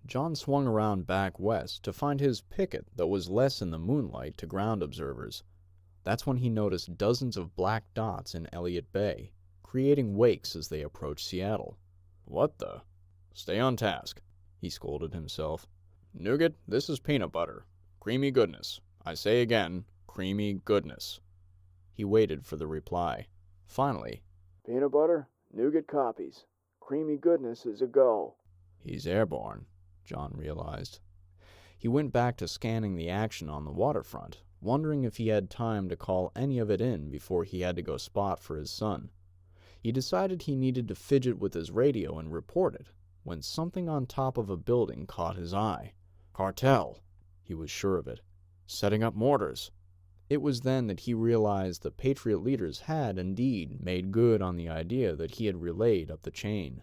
John swung around back west to find his picket that was less in the moonlight to ground observers. That's when he noticed dozens of black dots in Elliott Bay, creating wakes as they approached Seattle. What the? Stay on task, he scolded himself. Nougat, this is peanut butter. Creamy goodness. I say again, creamy goodness. He waited for the reply. Finally, Peanut butter, nougat copies. Creamy goodness is a go. He's airborne, John realized. He went back to scanning the action on the waterfront, wondering if he had time to call any of it in before he had to go spot for his son. He decided he needed to fidget with his radio and report it, when something on top of a building caught his eye. Cartel, he was sure of it. Setting up mortars. It was then that he realized the Patriot leaders had, indeed, made good on the idea that he had relayed up the chain.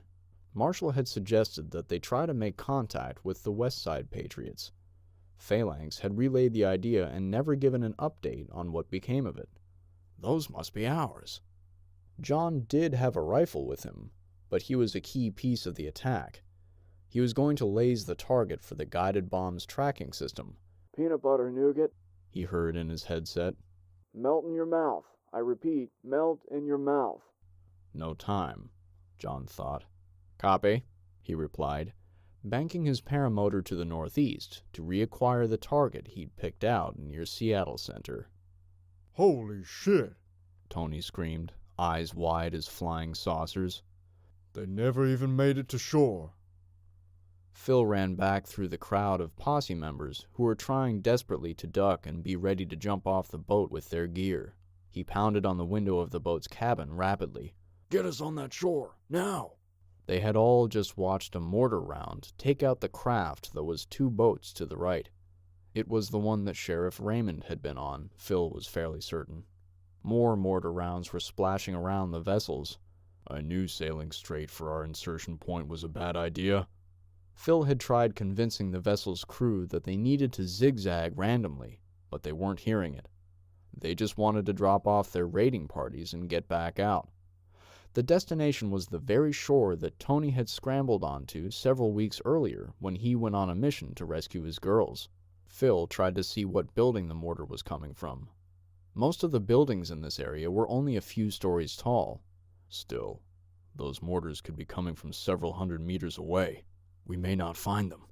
Marshall had suggested that they try to make contact with the West Side Patriots. Phalanx had relayed the idea and never given an update on what became of it. Those must be ours. John did have a rifle with him, but he was a key piece of the attack. He was going to laze the target for the guided bomb's tracking system. Peanut butter, nougat. He heard in his headset. Melt in your mouth. I repeat, melt in your mouth. No time, John thought. Copy, he replied, banking his paramotor to the northeast to reacquire the target he'd picked out near Seattle Center. Holy shit! Tony screamed, eyes wide as flying saucers. They never even made it to shore. Phil ran back through the crowd of posse members who were trying desperately to duck and be ready to jump off the boat with their gear. He pounded on the window of the boat's cabin rapidly. Get us on that shore, now! They had all just watched a mortar round take out the craft that was 2 boats to the right. It was the one that Sheriff Raymond had been on, Phil was fairly certain. More mortar rounds were splashing around the vessels. I knew sailing straight for our insertion point was a bad idea. Phil had tried convincing the vessel's crew that they needed to zigzag randomly, but they weren't hearing it. They just wanted to drop off their raiding parties and get back out. The destination was the very shore that Tony had scrambled onto several weeks earlier when he went on a mission to rescue his girls. Phil tried to see what building the mortar was coming from. Most of the buildings in this area were only a few stories tall. Still, those mortars could be coming from several hundred meters away. We may not find them.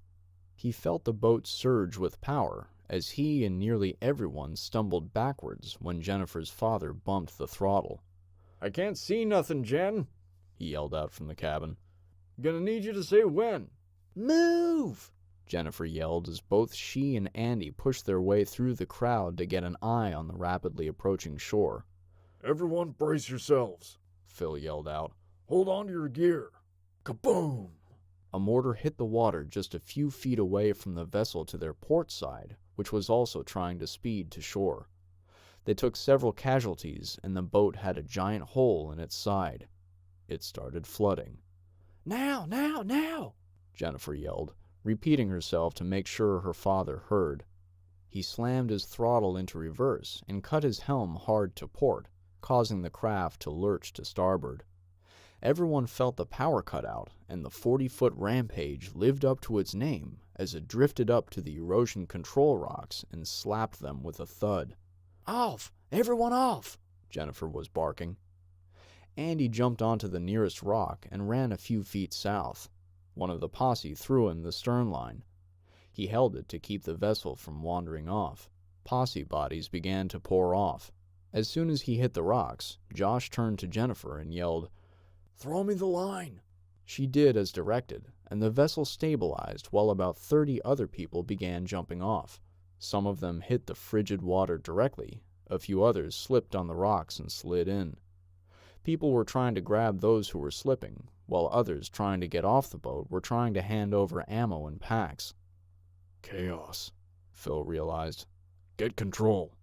He felt the boat surge with power as he and nearly everyone stumbled backwards when Jennifer's father bumped the throttle. I can't see nothing, Jen, he yelled out from the cabin. Gonna need you to say when. Move! Jennifer yelled as both she and Andy pushed their way through the crowd to get an eye on the rapidly approaching shore. Everyone brace yourselves, Phil yelled out. Hold on to your gear. Kaboom! A mortar hit the water just a few feet away from the vessel to their port side, which was also trying to speed to shore. They took several casualties, and the boat had a giant hole in its side. It started flooding. Now, now, now! Jennifer yelled, repeating herself to make sure her father heard. He slammed his throttle into reverse and cut his helm hard to port, causing the craft to lurch to starboard. Everyone felt the power cut out, and the 40-foot rampage lived up to its name as it drifted up to the erosion control rocks and slapped them with a thud. Off! Everyone off! Jennifer was barking. Andy jumped onto the nearest rock and ran a few feet south. One of the posse threw him the stern line. He held it to keep the vessel from wandering off. Posse bodies began to pour off. As soon as he hit the rocks, Josh turned to Jennifer and yelled, "Throw me the line!" She did as directed, and the vessel stabilized while about 30 other people began jumping off. Some of them hit the frigid water directly, a few others slipped on the rocks and slid in. People were trying to grab those who were slipping, while others trying to get off the boat were trying to hand over ammo in packs. Chaos, Phil realized. Get control.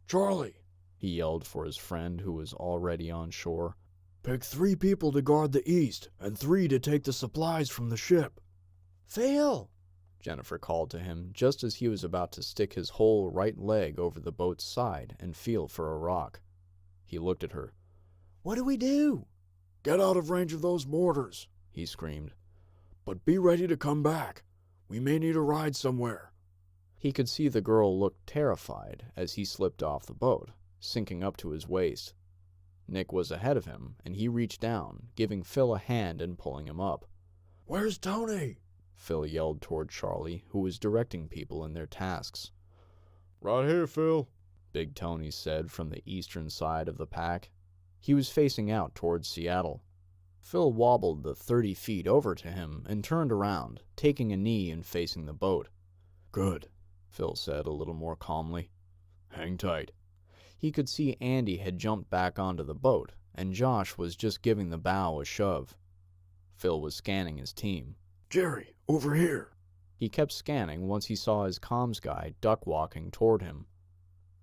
Charlie, he yelled for his friend who was already on shore. Pick 3 people to guard the east, and 3 to take the supplies from the ship. Phil! Jennifer called to him just as he was about to stick his whole right leg over the boat's side and feel for a rock. He looked at her. What do we do? Get out of range of those mortars, he screamed. But be ready to come back. We may need a ride somewhere. He could see the girl look terrified as he slipped off the boat, sinking up to his waist. Nick was ahead of him, and he reached down, giving Phil a hand and pulling him up. Where's Tony? Phil yelled toward Charlie, who was directing people in their tasks. Right here, Phil, Big Tony said from the eastern side of the pack. He was facing out towards Seattle. Phil wobbled the 30 feet over to him and turned around, taking a knee and facing the boat. Good, Phil said a little more calmly. Hang tight. He could see Andy had jumped back onto the boat, and Josh was just giving the bow a shove. Phil was scanning his team. Jerry, over here. He kept scanning once he saw his comms guy duck-walking toward him.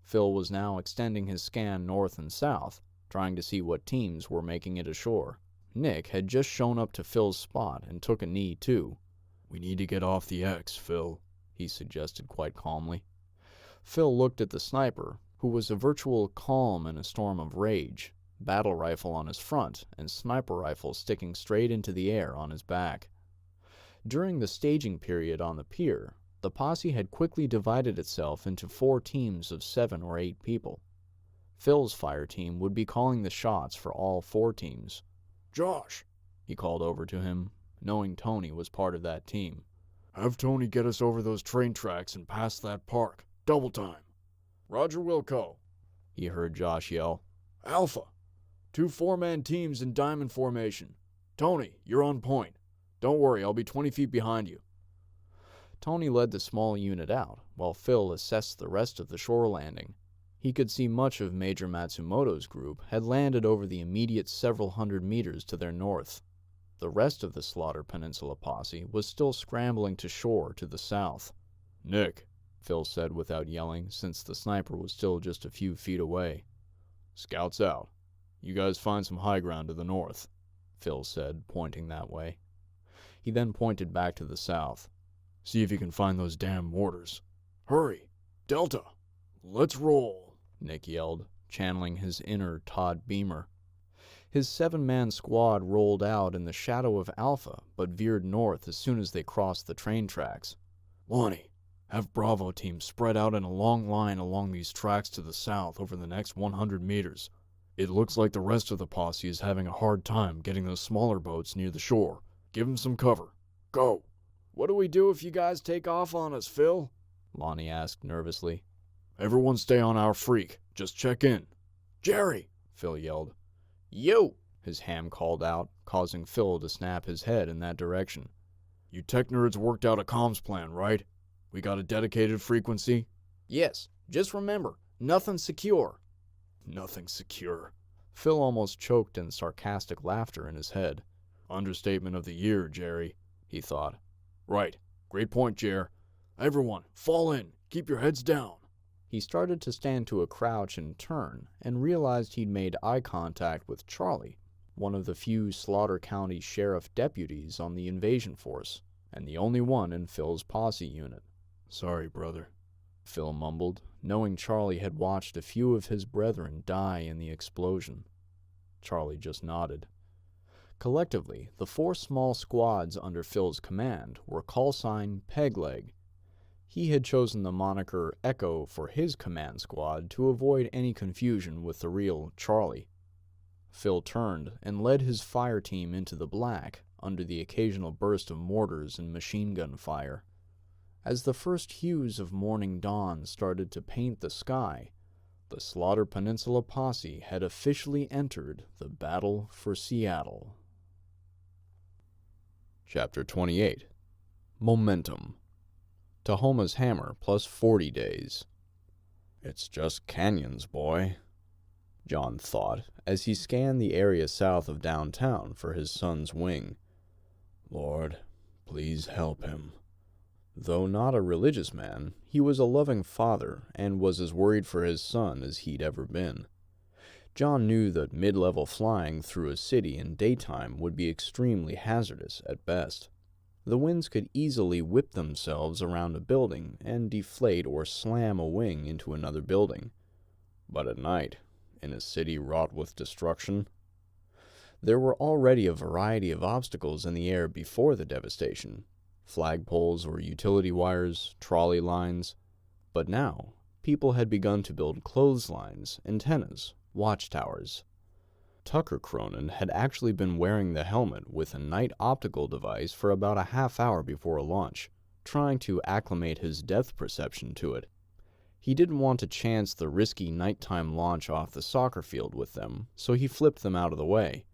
Phil was now extending his scan north and south, trying to see what teams were making it ashore. Nick had just shown up to Phil's spot and took a knee, too. We need to get off the X, Phil, he suggested quite calmly. Phil looked at the sniper, who was a virtual calm in a storm of rage, battle rifle on his front and sniper rifle sticking straight into the air on his back. During the staging period on the pier, the posse had quickly divided itself into 4 teams of 7 or 8 people. Phil's fire team would be calling the shots for all 4 teams. Josh, he called over to him, knowing Tony was part of that team. Have Tony get us over those train tracks and past that park. Double time. Roger Wilco, he heard Josh yell. Alpha, 2 4-man teams in diamond formation. Tony, you're on point. Don't worry, I'll be 20 feet behind you. Tony led the small unit out, while Phil assessed the rest of the shore landing. He could see much of Major Matsumoto's group had landed over the immediate several hundred meters to their north. The rest of the Slaughter Peninsula Posse was still scrambling to shore to the south. Nick, Phil said without yelling, since the sniper was still just a few feet away. Scouts out. You guys find some high ground to the north, Phil said, pointing that way. He then pointed back to the south. See if you can find those damn mortars. Hurry! Delta! Let's roll! Nick yelled, channeling his inner Todd Beamer. His 7-man squad rolled out in the shadow of Alpha, but veered north as soon as they crossed the train tracks. Lonnie, have Bravo teams spread out in a long line along these tracks to the south over the next 100 meters. It looks like the rest of the posse is having a hard time getting those smaller boats near the shore. Give them some cover. Go! What do we do if you guys take off on us, Phil? Lonnie asked nervously. Everyone stay on our freak. Just check in. Jerry! Phil yelled. Yo! His ham called out, causing Phil to snap his head in that direction. You tech nerds worked out a comms plan, right? We got a dedicated frequency? Yes. Just remember, nothing's secure. Nothing secure. Phil almost choked in sarcastic laughter in his head. Understatement of the year, Jerry, he thought. Right. Great point, Jer. Everyone, fall in. Keep your heads down. He started to stand to a crouch and turn, and realized he'd made eye contact with Charlie, one of the few Slaughter County Sheriff deputies on the invasion force, and the only one in Phil's posse unit. Sorry, brother, Phil mumbled, knowing Charlie had watched a few of his brethren die in the explosion. Charlie just nodded. Collectively, the 4 small squads under Phil's command were callsign Pegleg. He had chosen the moniker Echo for his command squad to avoid any confusion with the real Charlie. Phil turned and led his fire team into the black, under the occasional burst of mortars and machine gun fire. As the first hues of morning dawn started to paint the sky, The Slaughter Peninsula Posse had officially entered the battle for Seattle. Chapter 28. Momentum. Tahoma's hammer plus 40 days. It's just canyons, boy, John thought as he scanned the area south of downtown for his son's wing. Lord, please help him. Though not a religious man, he was a loving father and was as worried for his son as he'd ever been. John knew that mid-level flying through a city in daytime would be extremely hazardous at best. The winds could easily whip themselves around a building and deflate or slam a wing into another building. But at night, in a city wrought with destruction, there were already a variety of obstacles in the air before the devastation. Flagpoles or utility wires, trolley lines. But now, people had begun to build clotheslines, antennas, watchtowers. Tucker Cronin had actually been wearing the helmet with a night optical device for about a half hour before launch, trying to acclimate his depth perception to it. He didn't want to chance the risky nighttime launch off the soccer field with them, so he flipped them out of the way.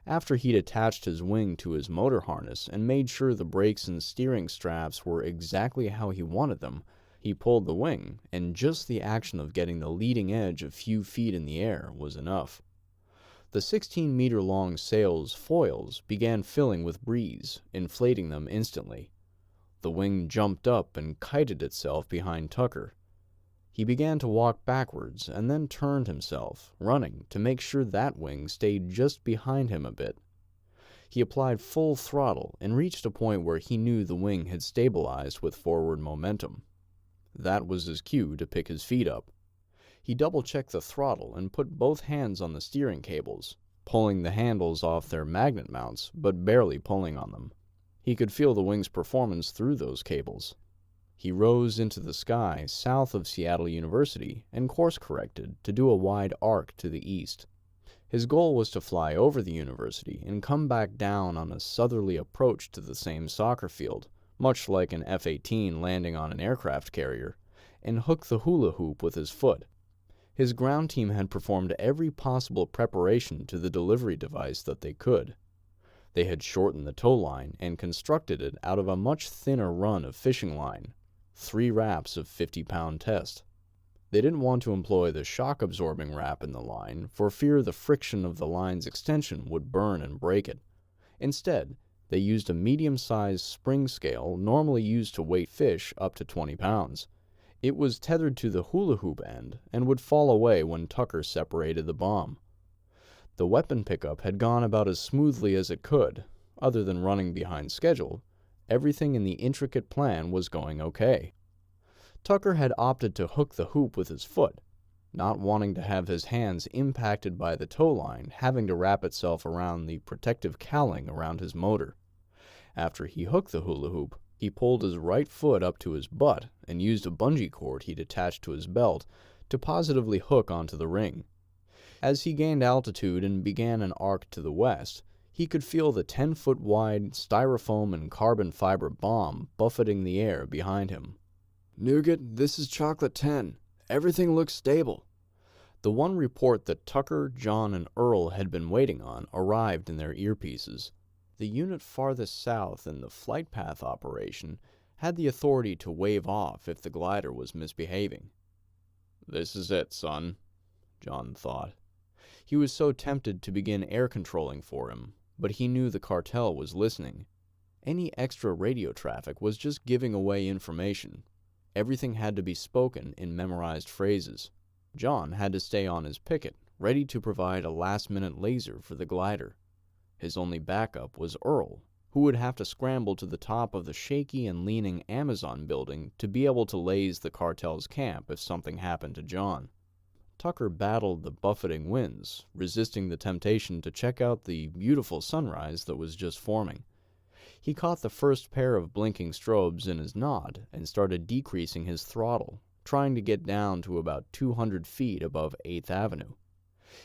After he'd attached his wing to his motor harness and made sure the brakes and steering straps were exactly how he wanted them, he pulled the wing, and just the action of getting the leading edge a few feet in the air was enough. The 16-meter-long sail's foils began filling with breeze, inflating them instantly. The wing jumped up and kited itself behind Tucker. He began to walk backwards and then turned himself, running, to make sure that wing stayed just behind him a bit. He applied full throttle and reached a point where he knew the wing had stabilized with forward momentum. That was his cue to pick his feet up. He double-checked the throttle and put both hands on the steering cables, pulling the handles off their magnet mounts, but barely pulling on them. He could feel the wing's performance through those cables. He rose into the sky south of Seattle University and course-corrected to do a wide arc to the east. His goal was to fly over the university and come back down on a southerly approach to the same soccer field, much like an F-18 landing on an aircraft carrier, and hook the hula hoop with his foot. His ground team had performed every possible preparation to the delivery device that they could. They had shortened the tow line and constructed it out of a much thinner run of fishing line, 3 wraps of 50-pound test. They didn't want to employ the shock-absorbing wrap in the line for fear the friction of the line's extension would burn and break it. Instead, they used a medium-sized spring scale normally used to weight fish up to 20 pounds. It was tethered to the hula hoop end and would fall away when Tucker separated the bomb. The weapon pickup had gone about as smoothly as it could. Other than running behind schedule, everything in the intricate plan was going okay. Tucker had opted to hook the hoop with his foot, not wanting to have his hands impacted by the tow line having to wrap itself around the protective cowling around his motor. After he hooked the hula hoop, he pulled his right foot up to his butt and used a bungee cord he'd attached to his belt to positively hook onto the ring. As he gained altitude and began an arc to the west, he could feel the 10-foot-wide styrofoam and carbon fiber bomb buffeting the air behind him. Nougat, this is Chocolate 10. Everything looks stable. The one report that Tucker, John, and Earl had been waiting on arrived in their earpieces. The unit farthest south in the flight path operation had the authority to wave off if the glider was misbehaving. "This is it, son," John thought. He was so tempted to begin air controlling for him, but he knew the cartel was listening. Any extra radio traffic was just giving away information. Everything had to be spoken in memorized phrases. John had to stay on his picket, ready to provide a last-minute laser for the glider. His only backup was Earl, who would have to scramble to the top of the shaky and leaning Amazon building to be able to laze the cartel's camp if something happened to John. Tucker battled the buffeting winds, resisting the temptation to check out the beautiful sunrise that was just forming. He caught the first pair of blinking strobes in his nod and started decreasing his throttle, trying to get down to about 200 feet above 8th Avenue.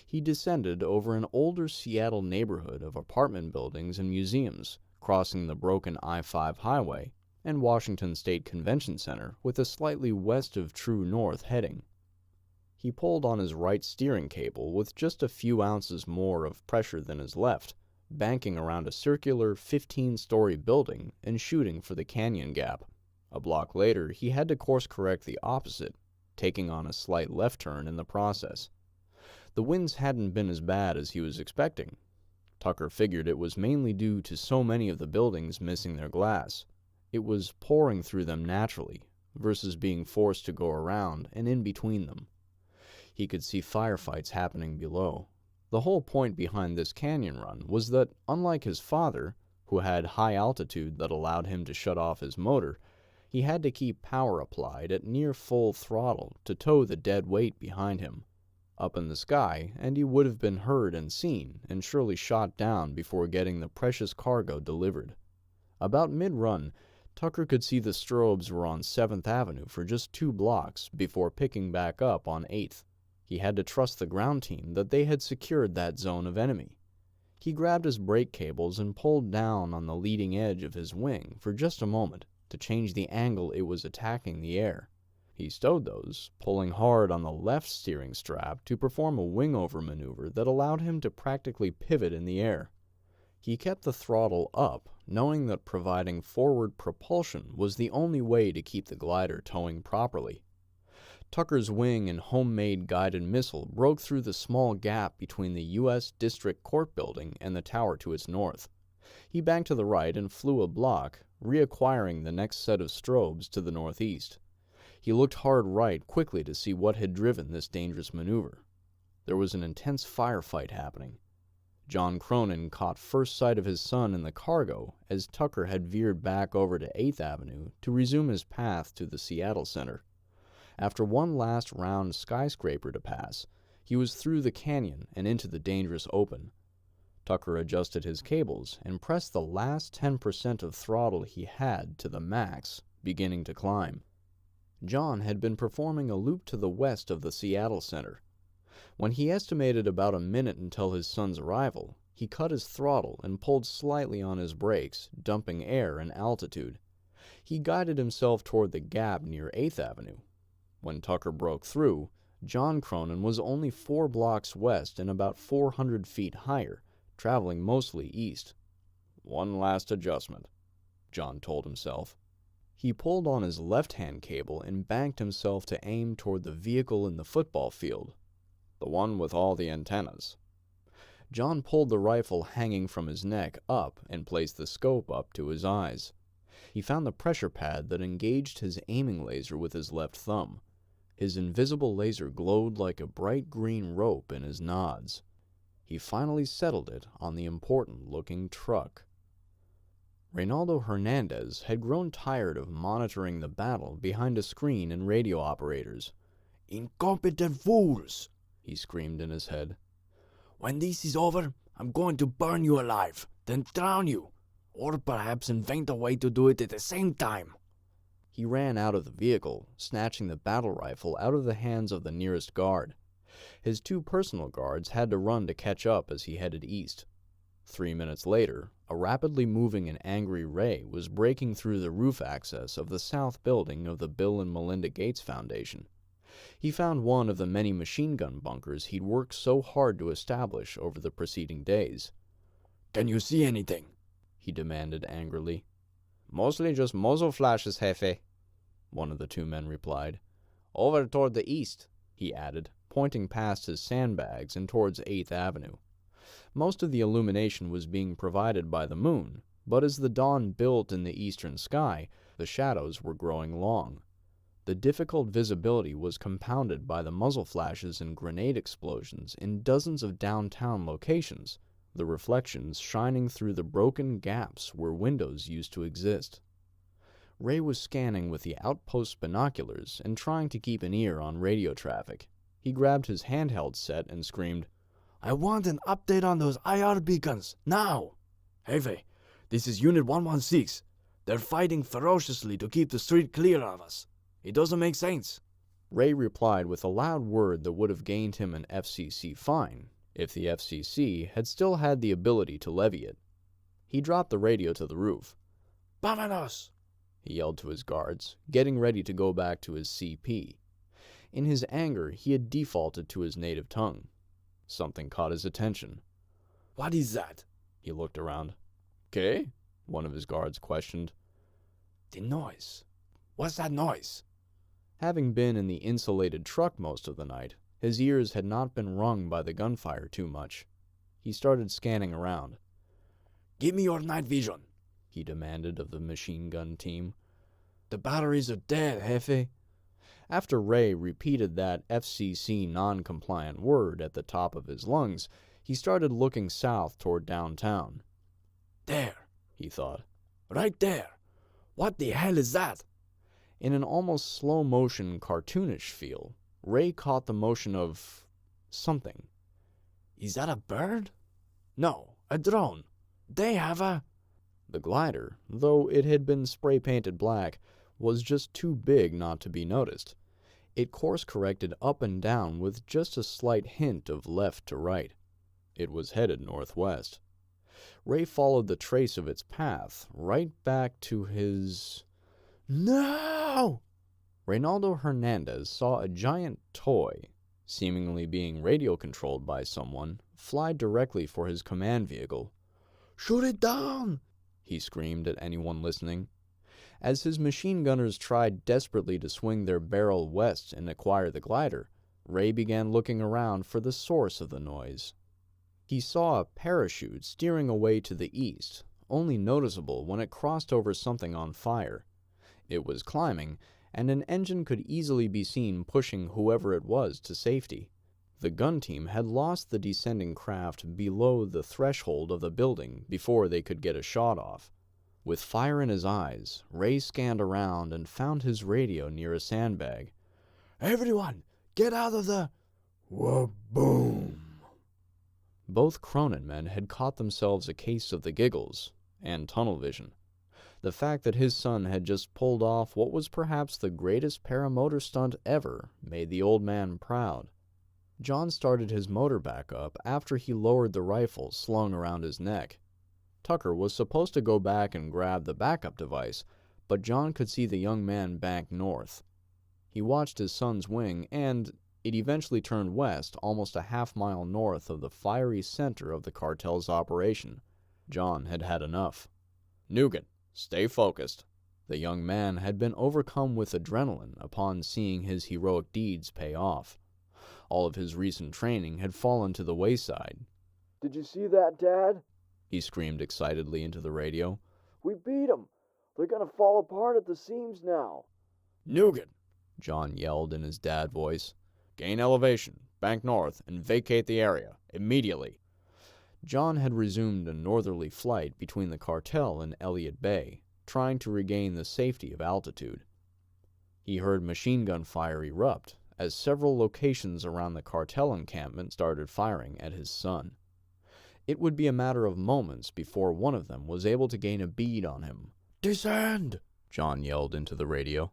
He descended over an older Seattle neighborhood of apartment buildings and museums, crossing the broken I-5 highway and Washington State Convention Center with a slightly west of true north heading. He pulled on his right steering cable with just a few ounces more of pressure than his left, banking around a circular 15-story building and shooting for the canyon gap. A block later, he had to course-correct the opposite, taking on a slight left turn in the process. The winds hadn't been as bad as he was expecting. Tucker figured it was mainly due to so many of the buildings missing their glass. It was pouring through them naturally, versus being forced to go around and in between them. He could see firefights happening below. The whole point behind this canyon run was that, unlike his father, who had high altitude that allowed him to shut off his motor, he had to keep power applied at near full throttle to tow the dead weight behind him. Up in the sky, and he would have been heard and seen, and surely shot down before getting the precious cargo delivered. About mid-run, Tucker could see the strobes were on 7th Avenue for just 2 blocks before picking back up on 8th. He had to trust the ground team that they had secured that zone of enemy. He grabbed his brake cables and pulled down on the leading edge of his wing for just a moment to change the angle it was attacking the air. He stowed those, pulling hard on the left steering strap to perform a wing-over maneuver that allowed him to practically pivot in the air. He kept the throttle up, knowing that providing forward propulsion was the only way to keep the glider towing properly. Tucker's wing and homemade guided missile broke through the small gap between the U.S. District Court building and the tower to its north. He banked to the right and flew a block, reacquiring the next set of strobes to the northeast. He looked hard right quickly to see what had driven this dangerous maneuver. There was an intense firefight happening. John Cronin caught first sight of his son in the cargo as Tucker had veered back over to 8th Avenue to resume his path to the Seattle Center. After one last round skyscraper to pass, he was through the canyon and into the dangerous open. Tucker adjusted his cables and pressed the last 10% of throttle he had to the max, beginning to climb. John had been performing a loop to the west of the Seattle Center. When he estimated about a minute until his son's arrival, he cut his throttle and pulled slightly on his brakes, dumping air and altitude. He guided himself toward the gap near 8th Avenue. When Tucker broke through, John Cronin was only 4 blocks west and about 400 feet higher, traveling mostly east. "One last adjustment," John told himself. He pulled on his left-hand cable and banked himself to aim toward the vehicle in the football field, the one with all the antennas. John pulled the rifle hanging from his neck up and placed the scope up to his eyes. He found the pressure pad that engaged his aiming laser with his left thumb. His invisible laser glowed like a bright green rope in his nods. He finally settled it on the important-looking truck. Reynaldo Hernandez had grown tired of monitoring the battle behind a screen and radio operators. "Incompetent fools!" he screamed in his head. "When this is over, I'm going to burn you alive, then drown you, or perhaps invent a way to do it at the same time." He ran out of the vehicle, snatching the battle rifle out of the hands of the nearest guard. His 2 personal guards had to run to catch up as he headed east. 3 minutes later, a rapidly moving and angry Ray was breaking through the roof access of the south building of the Bill and Melinda Gates Foundation. He found one of the many machine gun bunkers he'd worked so hard to establish over the preceding days. "Can you see anything?" he demanded angrily. "Mostly just muzzle flashes, Jefe," one of the 2 men replied. "Over toward the east," he added, pointing past his sandbags and towards 8th Avenue. Most of the illumination was being provided by the moon, but as the dawn built in the eastern sky, the shadows were growing long. The difficult visibility was compounded by the muzzle flashes and grenade explosions in dozens of downtown locations, the reflections shining through the broken gaps where windows used to exist. Ray was scanning with the outpost binoculars and trying to keep an ear on radio traffic. He grabbed his handheld set and screamed, "I want an update on those IR beacons, now! Jefe, this is Unit 116. They're fighting ferociously to keep the street clear of us. It doesn't make sense." Ray replied with a loud word that would have gained him an FCC fine, if the FCC had still had the ability to levy it. He dropped the radio to the roof. "Vámonos!" he yelled to his guards, getting ready to go back to his CP. In his anger, he had defaulted to his native tongue. Something caught his attention. What is that? He looked around. "'Kay?" one of his guards questioned. The noise. What's that noise? Having been in the insulated truck most of the night, his ears had not been rung by the gunfire too much. He started scanning around. Give me your night vision, he demanded of the machine gun team. The batteries are dead, Jefe. After Ray repeated that FCC non-compliant word at the top of his lungs, he started looking south toward downtown. There, he thought. Right there. What the hell is that? In an almost slow-motion, cartoonish feel, Ray caught the motion of something. Is that a bird? No, a drone. They have a... The glider, though it had been spray-painted black, was just too big not to be noticed. It course-corrected up and down with just a slight hint of left to right. It was headed northwest. Ray followed the trace of its path, right back to his... No! Reynaldo Hernandez saw a giant toy, seemingly being radio-controlled by someone, fly directly for his command vehicle. Shoot it down! He screamed at anyone listening. As his machine gunners tried desperately to swing their barrel west and acquire the glider, Ray began looking around for the source of the noise. He saw a parachute steering away to the east, only noticeable when it crossed over something on fire. It was climbing, and an engine could easily be seen pushing whoever it was to safety. The gun team had lost the descending craft below the threshold of the building before they could get a shot off. With fire in his eyes, Ray scanned around and found his radio near a sandbag. Everyone, get out of the... Wa-boom! Both Cronin men had caught themselves a case of the giggles and tunnel vision. The fact that his son had just pulled off what was perhaps the greatest paramotor stunt ever made the old man proud. John started his motor back up after he lowered the rifle slung around his neck. Tucker was supposed to go back and grab the backup device, but John could see the young man bank north. He watched his son's wing, and it eventually turned west almost a half-mile north of the fiery center of the cartel's operation. John had had enough. "Nugent, stay focused." The young man had been overcome with adrenaline upon seeing his heroic deeds pay off. All of his recent training had fallen to the wayside. Did you see that, Dad? He screamed excitedly into the radio. We beat 'em. They're gonna fall apart at the seams now. Nugent, John yelled in his dad voice. "Gain elevation, bank north, and vacate the area, immediately." John had resumed a northerly flight between the cartel and Elliott Bay, trying to regain the safety of altitude. He heard machine gun fire erupt as several locations around the cartel encampment started firing at his son. It would be a matter of moments before one of them was able to gain a bead on him. descend! John yelled into the radio.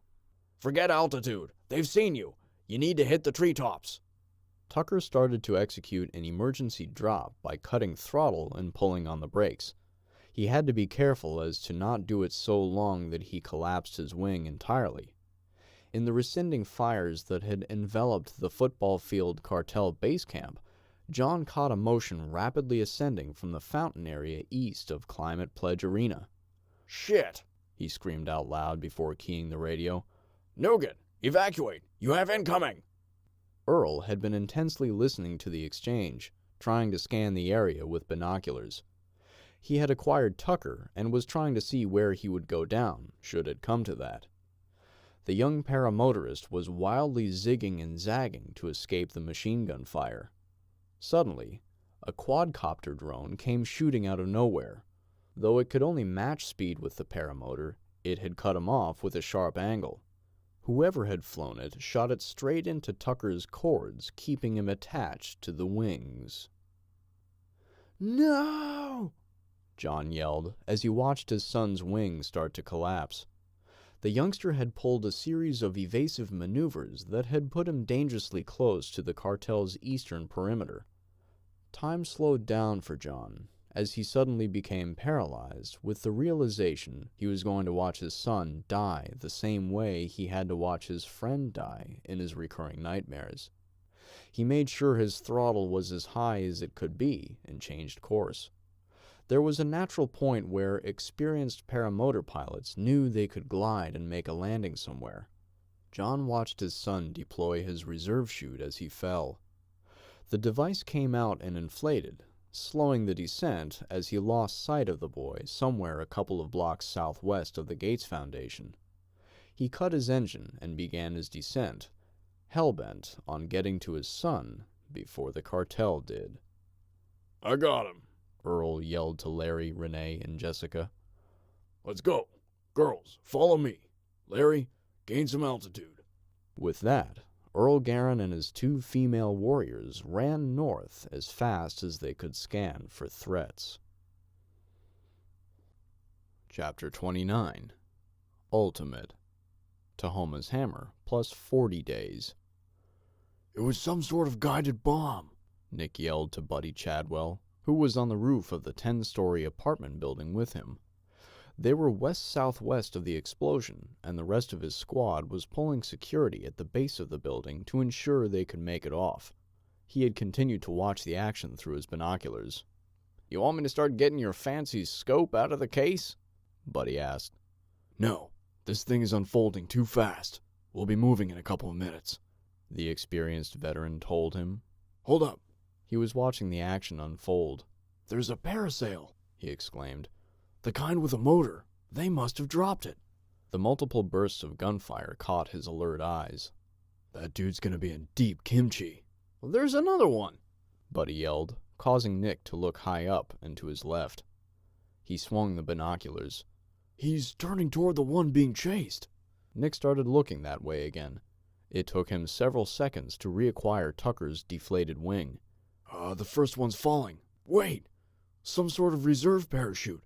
Forget altitude. They've seen you. You need to hit the treetops. Tucker started to execute an emergency drop by cutting throttle and pulling on the brakes. He had to be careful as to not do it so long that he collapsed his wing entirely. In the rescinding fires that had enveloped the football field cartel base camp, John caught a motion rapidly ascending from the fountain area east of Climate Pledge Arena. Shit! He screamed out loud before keying the radio. Nugent, evacuate! You have incoming! Earl had been intensely listening to the exchange, trying to scan the area with binoculars. He had acquired Tucker and was trying to see where he would go down, should it come to that. The young paramotorist was wildly zigging and zagging to escape the machine gun fire. Suddenly, a quadcopter drone came shooting out of nowhere. Though it could only match speed with the paramotor, it had cut him off with a sharp angle. Whoever had flown it shot it straight into Tucker's cords, keeping him attached to the wings. No! John yelled as he watched his son's wings start to collapse. The youngster had pulled a series of evasive maneuvers that had put him dangerously close to the cartel's eastern perimeter. Time slowed down for John, as he suddenly became paralyzed with the realization he was going to watch his son die the same way he had to watch his friend die in his recurring nightmares. He made sure his throttle was as high as it could be and changed course. There was a natural point where experienced paramotor pilots knew they could glide and make a landing somewhere. John watched his son deploy his reserve chute as he fell. The device came out and inflated, slowing the descent as he lost sight of the boy somewhere a couple of blocks southwest of the Gates Foundation. He cut his engine and began his descent, hell-bent on getting to his son before the cartel did. I got him, Earl yelled to Larry, Renee, and Jessica. Let's go. Girls, follow me. Larry, gain some altitude. With that, Earl Garin and his 2 female warriors ran north as fast as they could scan for threats. Chapter 29. Ultimate. Tahoma's Hammer, plus 40 days. It was some sort of guided bomb, Nick yelled to Buddy Chadwell, who was on the roof of the 10-story apartment building with him. They were west-southwest of the explosion, and the rest of his squad was pulling security at the base of the building to ensure they could make it off. He had continued to watch the action through his binoculars. "You want me to start getting your fancy scope out of the case?" Buddy asked. No, this thing is unfolding too fast. We'll be moving in a couple of minutes, the experienced veteran told him. Hold up. He was watching the action unfold. There's a parasail, he exclaimed. The kind with a motor. They must have dropped it. The multiple bursts of gunfire caught his alert eyes. That dude's gonna be in deep kimchi. "Well, there's another one," Buddy yelled, causing Nick to look high up and to his left. He swung the binoculars. He's turning toward the one being chased. Nick started looking that way again. It took him several seconds to reacquire Tucker's deflated wing. The first one's falling. Wait! Some sort of reserve parachute.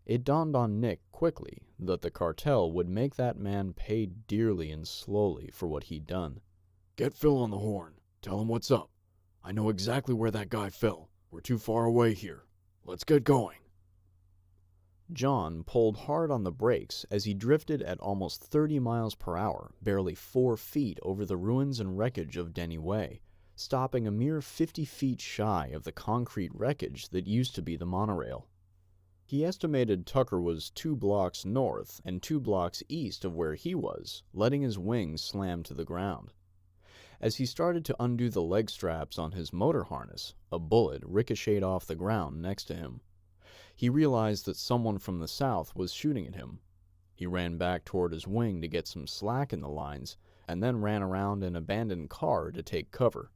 It dawned on Nick quickly that the cartel would make that man pay dearly and slowly for what he'd done. Get Phil on the horn. Tell him what's up. I know exactly where that guy fell. We're too far away here. Let's get going. John pulled hard on the brakes as he drifted at almost 30 miles per hour, barely 4 feet over the ruins and wreckage of Denny Way, stopping a mere 50 feet shy of the concrete wreckage that used to be the monorail. He estimated Tucker was 2 blocks north and 2 blocks east of where he was, letting his wings slam to the ground. As he started to undo the leg straps on his motor harness, a bullet ricocheted off the ground next to him. He realized that someone from the south was shooting at him. He ran back toward his wing to get some slack in the lines, and then ran around an abandoned car to take cover.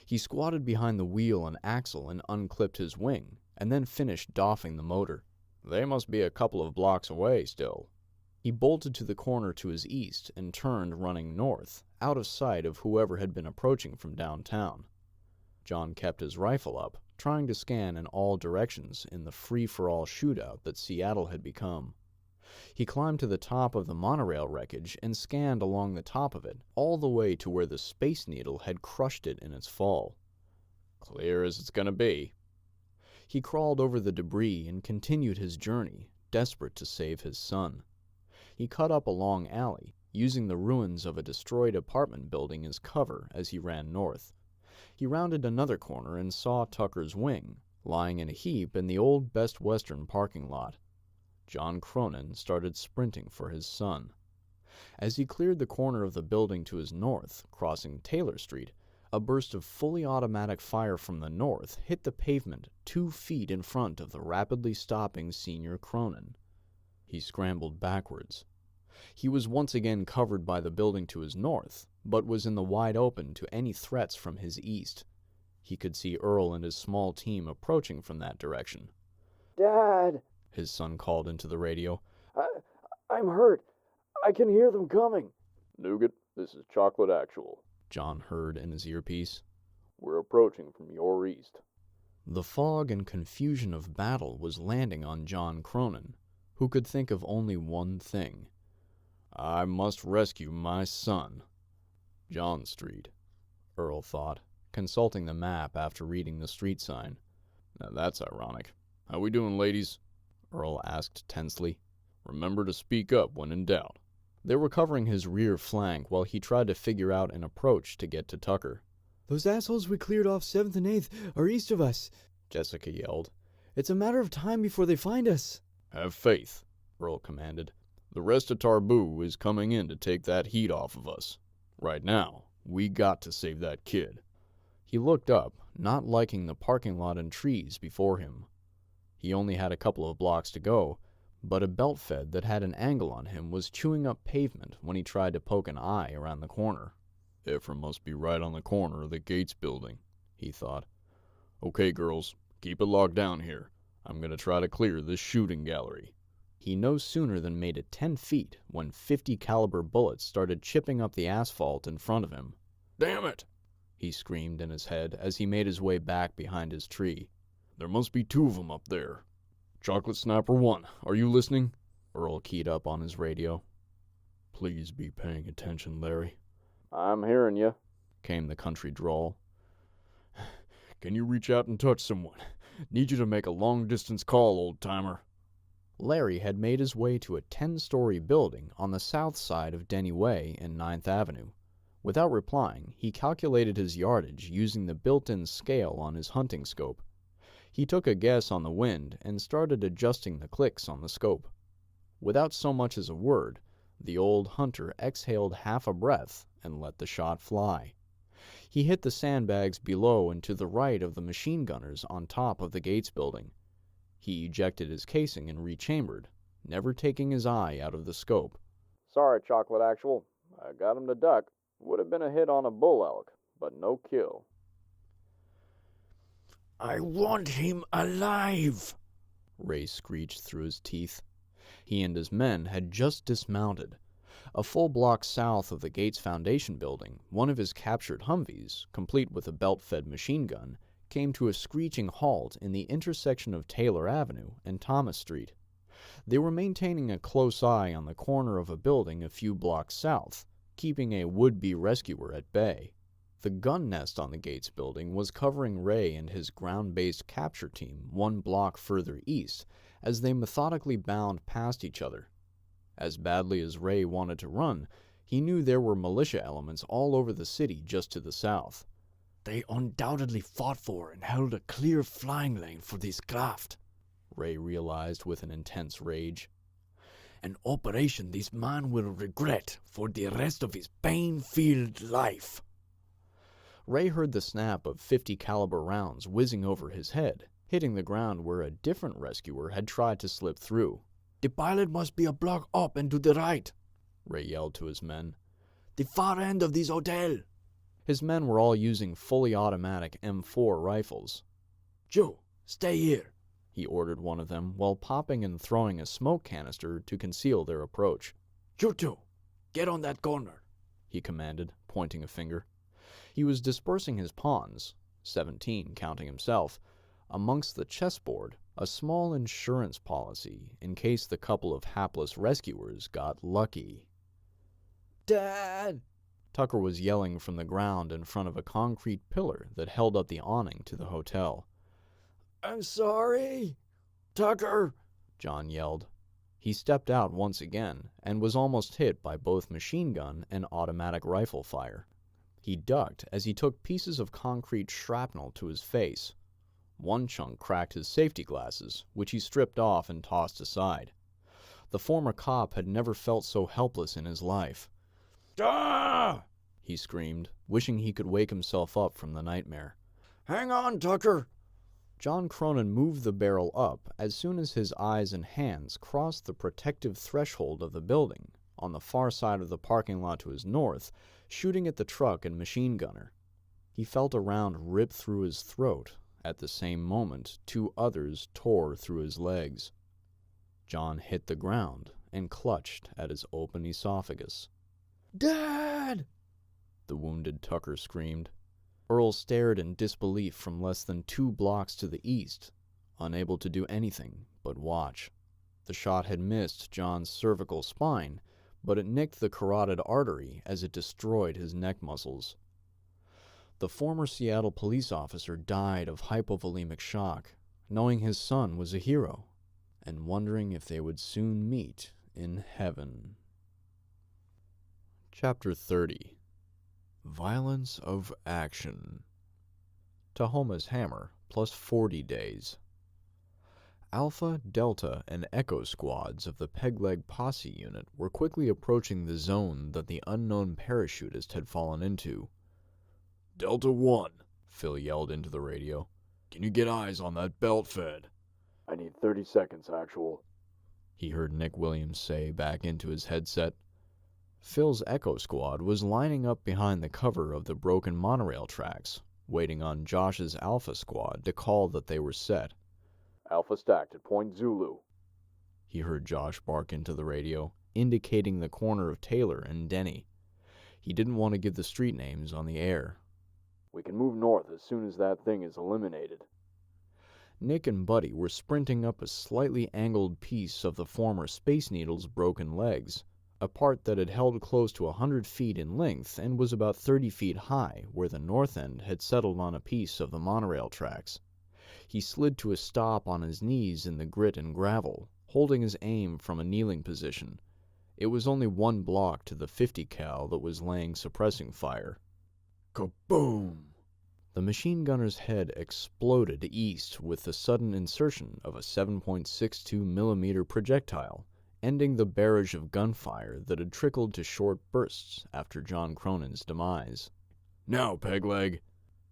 He squatted behind the wheel and axle and unclipped his wing, and then finished doffing the motor. "They must be a couple of blocks away still." He bolted to the corner to his east and turned running north, out of sight of whoever had been approaching from downtown. John kept his rifle up, trying to scan in all directions in the free-for-all shootout that Seattle had become. He climbed to the top of the monorail wreckage and scanned along the top of it, all the way to where the Space Needle had crushed it in its fall. "Clear as it's gonna be." He crawled over the debris and continued his journey, desperate to save his son. He cut up a long alley, using the ruins of a destroyed apartment building as cover as he ran north. He rounded another corner and saw Tucker's wing, lying in a heap in the old Best Western parking lot. John Cronin started sprinting for his son. As he cleared the corner of the building to his north, crossing Taylor Street, a burst of fully automatic fire from the north hit the pavement 2 feet in front of the rapidly stopping Senior Cronin. He scrambled backwards. He was once again covered by the building to his north, but was in the wide open to any threats from his east. He could see Earl and his small team approaching from that direction. "Dad," his son called into the radio. I'm hurt. I can hear them coming." Nougat, this is Chocolate Actual. John heard in his earpiece. We're approaching from your east. The fog and confusion of battle was landing on John Cronin, who could think of only one thing. I must rescue my son. John Street, Earl thought, consulting the map after reading the street sign. Now that's ironic. How we doing, ladies? Earl asked tensely. Remember to speak up when in doubt. They were covering his rear flank while he tried to figure out an approach to get to Tucker. "Those assholes we cleared off 7th and 8th are east of us," Jessica yelled. "It's a matter of time before they find us." Have faith, Earl commanded. The rest of Tarboo is coming in to take that heat off of us. Right now, we got to save that kid. He looked up, not liking the parking lot and trees before him. He only had a couple of blocks to go, but a belt fed that had an angle on him was chewing up pavement when he tried to poke an eye around the corner. Ephraim must be right on the corner of the Gates building, he thought. Okay, girls, keep it locked down here. I'm going to try to clear this shooting gallery. He no sooner than made it 10 feet when 50 caliber bullets started chipping up the asphalt in front of him. Damn it! He screamed in his head as he made his way back behind his tree. There must be 2 of them up there. Chocolate Snapper 1, are you listening? Earl keyed up on his radio. Please be paying attention, Larry. I'm hearing you, came the country drawl. Can you reach out and touch someone? Need you to make a long-distance call, old-timer. Larry had made his way to a 10-story building on the south side of Denny Way and 9th Avenue. Without replying, he calculated his yardage using the built-in scale on his hunting scope. He took a guess on the wind and started adjusting the clicks on the scope. Without so much as a word, the old hunter exhaled half a breath and let the shot fly. He hit the sandbags below and to the right of the machine gunners on top of the Gates building. He ejected his casing and rechambered, never taking his eye out of the scope. Sorry, Chocolate Actual. I got him to duck. Would have been a hit on a bull elk, but no kill. "I want him alive," Ray screeched through his teeth. He and his men had just dismounted. A full block south of the Gates Foundation building, one of his captured Humvees, complete with a belt-fed machine gun, came to a screeching halt in the intersection of Taylor Avenue and Thomas Street. They were maintaining a close eye on the corner of a building a few blocks south, keeping a would-be rescuer at bay. The gun nest on the Gates building was covering Ray and his ground-based capture team 1 block further east as they methodically bound past each other. As badly as Ray wanted to run, he knew there were militia elements all over the city just to the south. "They undoubtedly fought for and held a clear flying lane for this craft," Ray realized with an intense rage. "An operation this man will regret for the rest of his pain-filled life." Ray heard the snap of 50 caliber rounds whizzing over his head, hitting the ground where a different rescuer had tried to slip through. "The pilot must be a block up and to the right," Ray yelled to his men. "The far end of this hotel." His men were all using fully automatic M4 rifles. "Joe, stay here," he ordered one of them while popping and throwing a smoke canister to conceal their approach. "You two, get on that corner," he commanded, pointing a finger. He was dispersing his pawns, 17 counting himself, amongst the chessboard, a small insurance policy in case the couple of hapless rescuers got lucky. "Dad!" Tucker was yelling from the ground in front of a concrete pillar that held up the awning to the hotel. "I'm sorry." "Tucker!" John yelled. He stepped out once again and was almost hit by both machine gun and automatic rifle fire. He ducked as he took pieces of concrete shrapnel to his face. One chunk cracked his safety glasses, which he stripped off and tossed aside. The former cop had never felt so helpless in his life. "Ah!" he screamed, wishing he could wake himself up from the nightmare. "Hang on, Tucker." John Cronin moved the barrel up as soon as his eyes and hands crossed the protective threshold of the building, on the far side of the parking lot to his north, shooting at the truck and machine gunner. He felt a round rip through his throat. At the same moment, 2 others tore through his legs. John hit the ground and clutched at his open esophagus. "Dad!" the wounded Tucker screamed. Earl stared in disbelief from less than 2 blocks to the east, unable to do anything but watch. The shot had missed John's cervical spine, but it nicked the carotid artery as it destroyed his neck muscles. The former Seattle police officer died of hypovolemic shock, knowing his son was a hero, and wondering if they would soon meet in heaven. Chapter 30. Violence of Action. Tahoma's Hammer, plus 40 days. Alpha, Delta, and Echo squads of the Pegleg Posse unit were quickly approaching the zone that the unknown parachutist had fallen into. Delta 1, Phil yelled into the radio. Can you get eyes on that belt fed? I need 30 seconds, Actual. He heard Nick Williams say back into his headset. Phil's Echo squad was lining up behind the cover of the broken monorail tracks, waiting on Josh's Alpha squad to call that they were set. Alpha stacked at Point Zulu. He heard Josh bark into the radio, indicating the corner of Taylor and Denny. He didn't want to give the street names on the air. We can move north as soon as that thing is eliminated. Nick and Buddy were sprinting up a slightly angled piece of the former Space Needle's broken legs, a part that had held close to 100 feet in length and was about 30 feet high, where the north end had settled on a piece of the monorail tracks. He slid to a stop on his knees in the grit and gravel, holding his aim from a kneeling position. It was only one block to the 50 cal that was laying suppressing fire. Kaboom! The machine gunner's head exploded east with the sudden insertion of a 7.62 millimeter projectile, ending the barrage of gunfire that had trickled to short bursts after John Cronin's demise. Now, Pegleg,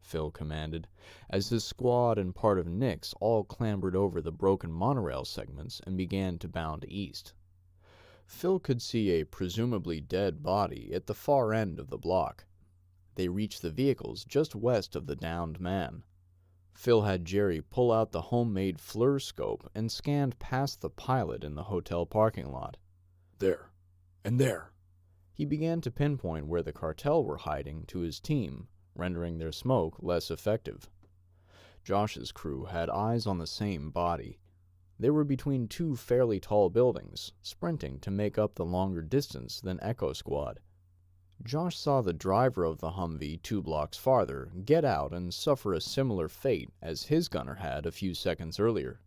Phil commanded, as his squad and part of Nick's all clambered over the broken monorail segments and began to bound east. Phil could see a presumably dead body at the far end of the block. They reached the vehicles just west of the downed man. Phil had Jerry pull out the homemade FLIR scope and scanned past the pilot in the hotel parking lot. There. And there. He began to pinpoint where the cartel were hiding to his team, rendering their smoke less effective. Josh's crew had eyes on the same body. They were between two fairly tall buildings, sprinting to make up the longer distance than Echo Squad. Josh saw the driver of the Humvee 2 blocks farther get out and suffer a similar fate as his gunner had a few seconds earlier.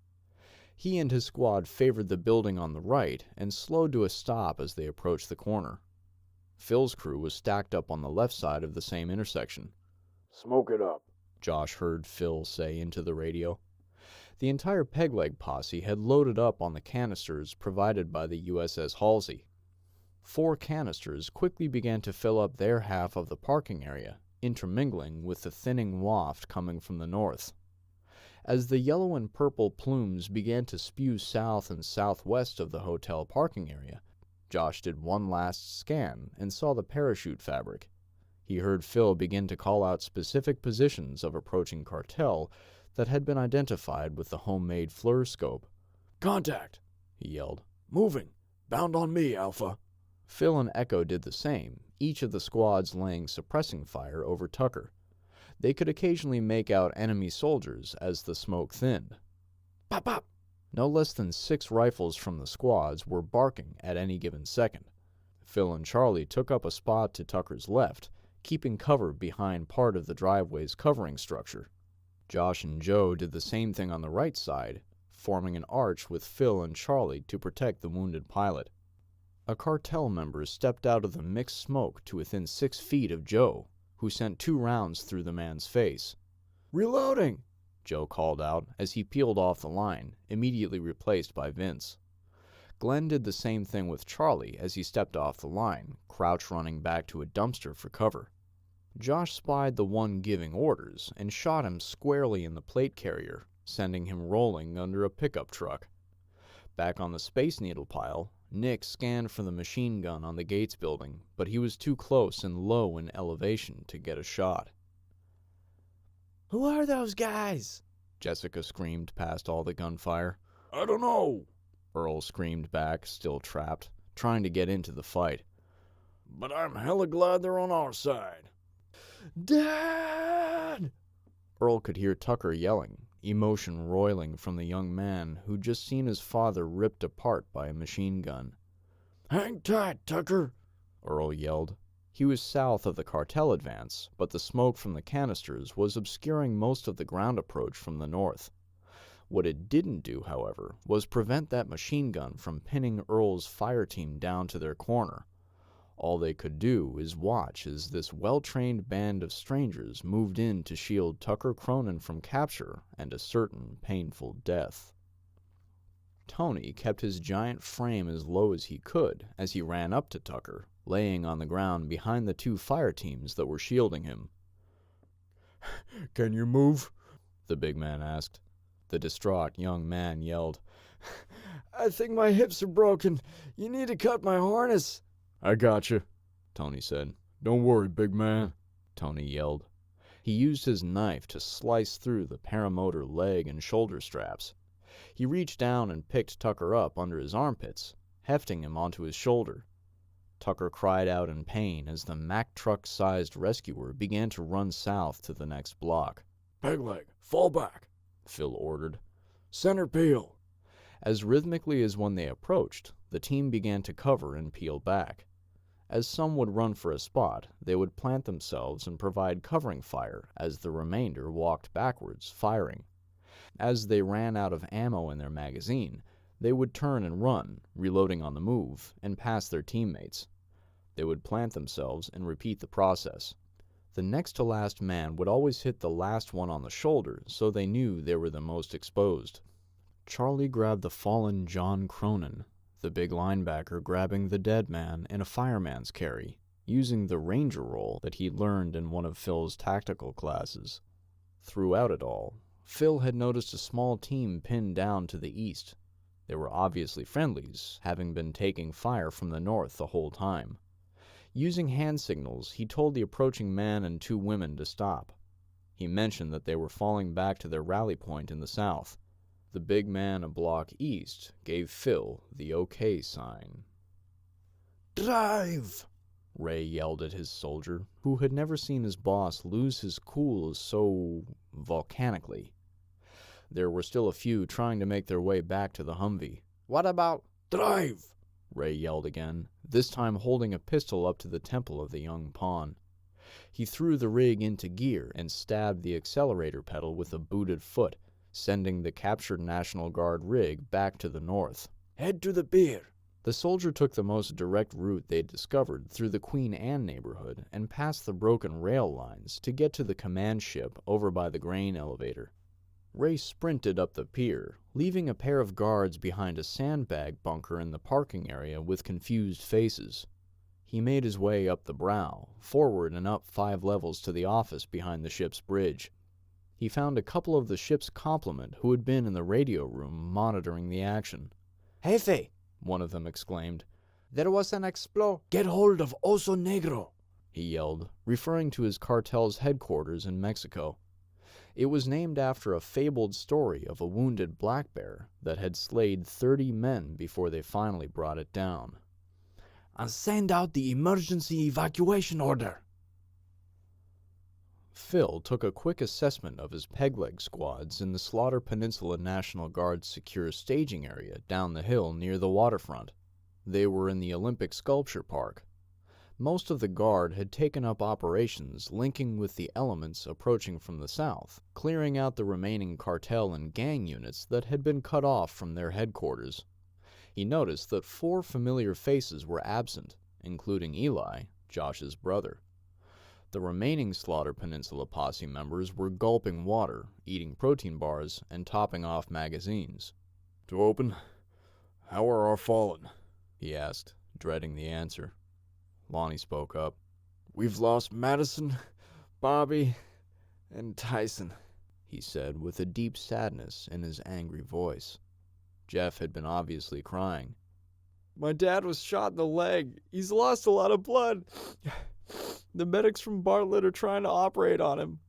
He and his squad favored the building on the right and slowed to a stop as they approached the corner. Phil's crew was stacked up on the left side of the same intersection. Smoke it up, Josh heard Phil say into the radio. The entire Pegleg posse had loaded up on the canisters provided by the USS Halsey. 4 canisters quickly began to fill up their half of the parking area, intermingling with the thinning waft coming from the north. As the yellow and purple plumes began to spew south and southwest of the hotel parking area, Josh did one last scan and saw the parachute fabric. He heard Phil begin to call out specific positions of approaching cartel that had been identified with the homemade FLIR scope. Contact, he yelled. Moving. Bound on me, Alpha. Phil and Echo did the same, each of the squads laying suppressing fire over Tucker. They could occasionally make out enemy soldiers as the smoke thinned. Pop, pop! No less than 6 rifles from the squads were barking at any given second. Phil and Charlie took up a spot to Tucker's left, keeping cover behind part of the driveway's covering structure. Josh and Joe did the same thing on the right side, forming an arch with Phil and Charlie to protect the wounded pilot. A cartel member stepped out of the mixed smoke to within 6 feet of Joe, who sent 2 rounds through the man's face. Reloading, Joe called out as he peeled off the line, immediately replaced by Vince. Glenn did the same thing with Charlie as he stepped off the line, crouch running back to a dumpster for cover. Josh spied the one giving orders and shot him squarely in the plate carrier, sending him rolling under a pickup truck. Back on the Space Needle pile, Nick scanned for the machine gun on the Gates building, but he was too close and low in elevation to get a shot. Who are those guys? Jessica screamed past all the gunfire. I don't know, Earl screamed back, still trapped, trying to get into the fight. but I'm hella glad they're on our side. Dad! Earl could hear Tucker yelling, emotion roiling from the young man who'd just seen his father ripped apart by a machine gun. Hang tight, Tucker, Earl yelled. He was south of the cartel advance, but the smoke from the canisters was obscuring most of the ground approach from the north. What it didn't do, however, was prevent that machine gun from pinning Earl's fire team down to their corner. All they could do is watch as this well-trained band of strangers moved in to shield Tucker Cronin from capture and a certain painful death. Tony kept his giant frame as low as he could as he ran up to Tucker, laying on the ground behind the two fire teams that were shielding him. Can you move? The big man asked. The distraught young man yelled, I think my hips are broken. You need to cut my harness. I gotcha, Tony said. Don't worry, big man, Tony yelled. He used his knife to slice through the paramotor leg and shoulder straps. He reached down and picked Tucker up under his armpits, hefting him onto his shoulder. Tucker cried out in pain as the Mack truck-sized rescuer began to run south to the next block. Peg leg, fall back, Phil ordered. center peel. As rhythmically as when they approached, the team began to cover and peel back. As some would run for a spot, they would plant themselves and provide covering fire as the remainder walked backwards, firing. As they ran out of ammo in their magazine, they would turn and run, reloading on the move, and pass their teammates. They would plant themselves and repeat the process. The next to last man would always hit the last one on the shoulder, so they knew they were the most exposed. Charlie grabbed the fallen John Cronin, the big linebacker grabbing the dead man in a fireman's carry, using the ranger role that he'd learned in one of Phil's tactical classes. Throughout it all, Phil had noticed a small team pinned down to the east. They were obviously friendlies, having been taking fire from the north the whole time. Using hand signals, he told the approaching man and two women to stop. He mentioned that they were falling back to their rally point in the south. The big man a block east gave Phil the OK sign. Drive! Ray yelled at his soldier, who had never seen his boss lose his cool so volcanically. There were still a few trying to make their way back to the Humvee. What about Drive! Ray yelled again, this time holding a pistol up to the temple of the young pawn. He threw the rig into gear and stabbed the accelerator pedal with a booted foot, sending the captured National Guard rig back to the north. Head to the pier. The soldier took the most direct route they'd discovered through the Queen Anne neighborhood and past the broken rail lines to get to the command ship over by the grain elevator. Ray sprinted up the pier, leaving a pair of guards behind a sandbag bunker in the parking area with confused faces. He made his way up the brow, forward and up 5 levels to the office behind the ship's bridge. He found a couple of the ship's complement who had been in the radio room monitoring the action. Jefe? One of them exclaimed. There was an Get hold of Oso Negro, he yelled, referring to his cartel's headquarters in Mexico. It was named after a fabled story of a wounded black bear that had slayed 30 men before they finally brought it down. and send out the emergency evacuation order. Phil took a quick assessment of his peg-leg squads in the Slaughter Peninsula National Guard's secure staging area down the hill near the waterfront. They were in the Olympic Sculpture Park. Most of the Guard had taken up operations linking with the elements approaching from the south, clearing out the remaining cartel and gang units that had been cut off from their headquarters. He noticed that 4 familiar faces were absent, including Eli, Josh's brother. The remaining Slaughter Peninsula Posse members were gulping water, eating protein bars, and topping off magazines. To open, how are our fallen? He asked, dreading the answer. Lonnie spoke up. We've lost Madison, Bobby, and Tyson, he said with a deep sadness in his angry voice. Jeff had been obviously crying. My dad was shot in the leg. He's lost a lot of blood. The medics from Bartlett are trying to operate on him.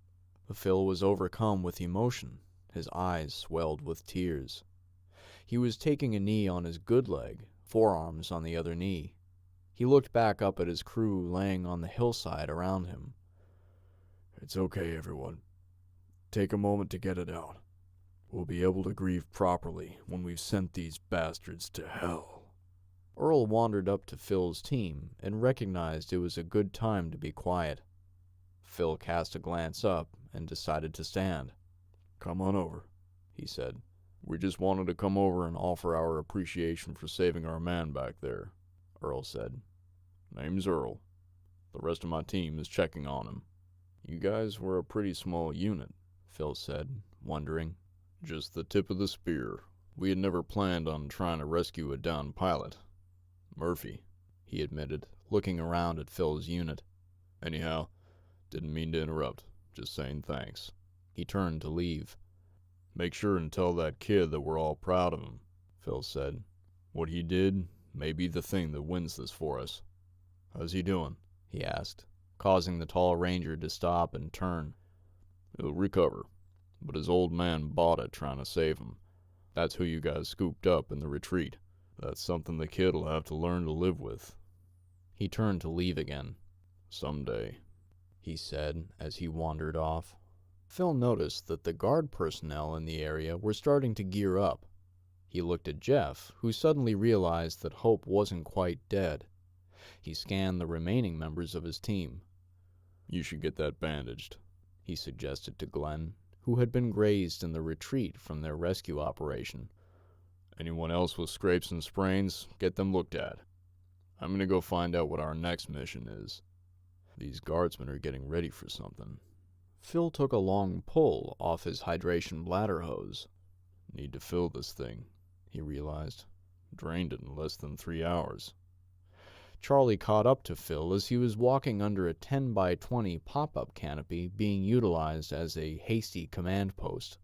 Phil was overcome with emotion. His eyes swelled with tears. He was taking a knee on his good leg, forearms on the other knee. He looked back up at his crew laying on the hillside around him. It's okay, everyone. Take a moment to get it out. We'll be able to grieve properly when we've sent these bastards to hell. Earl wandered up to Phil's team and recognized it was a good time to be quiet. Phil cast a glance up and decided to stand. Come on over, he said. We just wanted to come over and offer our appreciation for saving our man back there, Earl said. Name's Earl. The rest of my team is checking on him. You guys were a pretty small unit, Phil said, wondering. Just the tip of the spear. We had never planned on trying to rescue a downed pilot. Murphy, he admitted, looking around at Phil's unit. Anyhow, didn't mean to interrupt. Just saying thanks. He turned to leave. Make sure and tell that kid that we're all proud of him, Phil said. What he did may be the thing that wins this for us. How's he doing? He asked, causing the tall ranger to stop and turn. He'll recover, but his old man bought it trying to save him. That's who you guys scooped up in the retreat. That's something the kid'll have to learn to live with. He turned to leave again. Someday, he said as he wandered off. Phil noticed that the guard personnel in the area were starting to gear up. He looked at Jeff, who suddenly realized that Hope wasn't quite dead. He scanned the remaining members of his team. You should get that bandaged, he suggested to Glenn, who had been grazed in the retreat from their rescue operation. Anyone else with scrapes and sprains, get them looked at. I'm going to go find out what our next mission is. These guardsmen are getting ready for something. Phil took a long pull off his hydration bladder hose. Need to fill this thing, he realized. Drained it in less than 3 hours. Charlie caught up to Phil as he was walking under a 10-by-20 pop-up canopy being utilized as a hasty command post.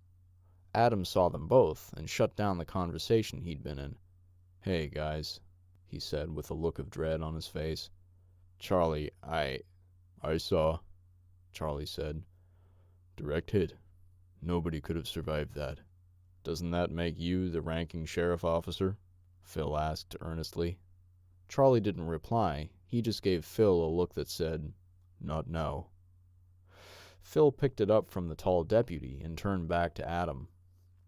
Adam saw them both and shut down the conversation he'd been in. Hey, guys, he said with a look of dread on his face. Charlie, I saw, Charlie said. Direct hit. Nobody could have survived that. Doesn't that make you the ranking sheriff officer? Phil asked earnestly. Charlie didn't reply. He just gave Phil a look that said, Not now. Phil picked it up from the tall deputy and turned back to Adam.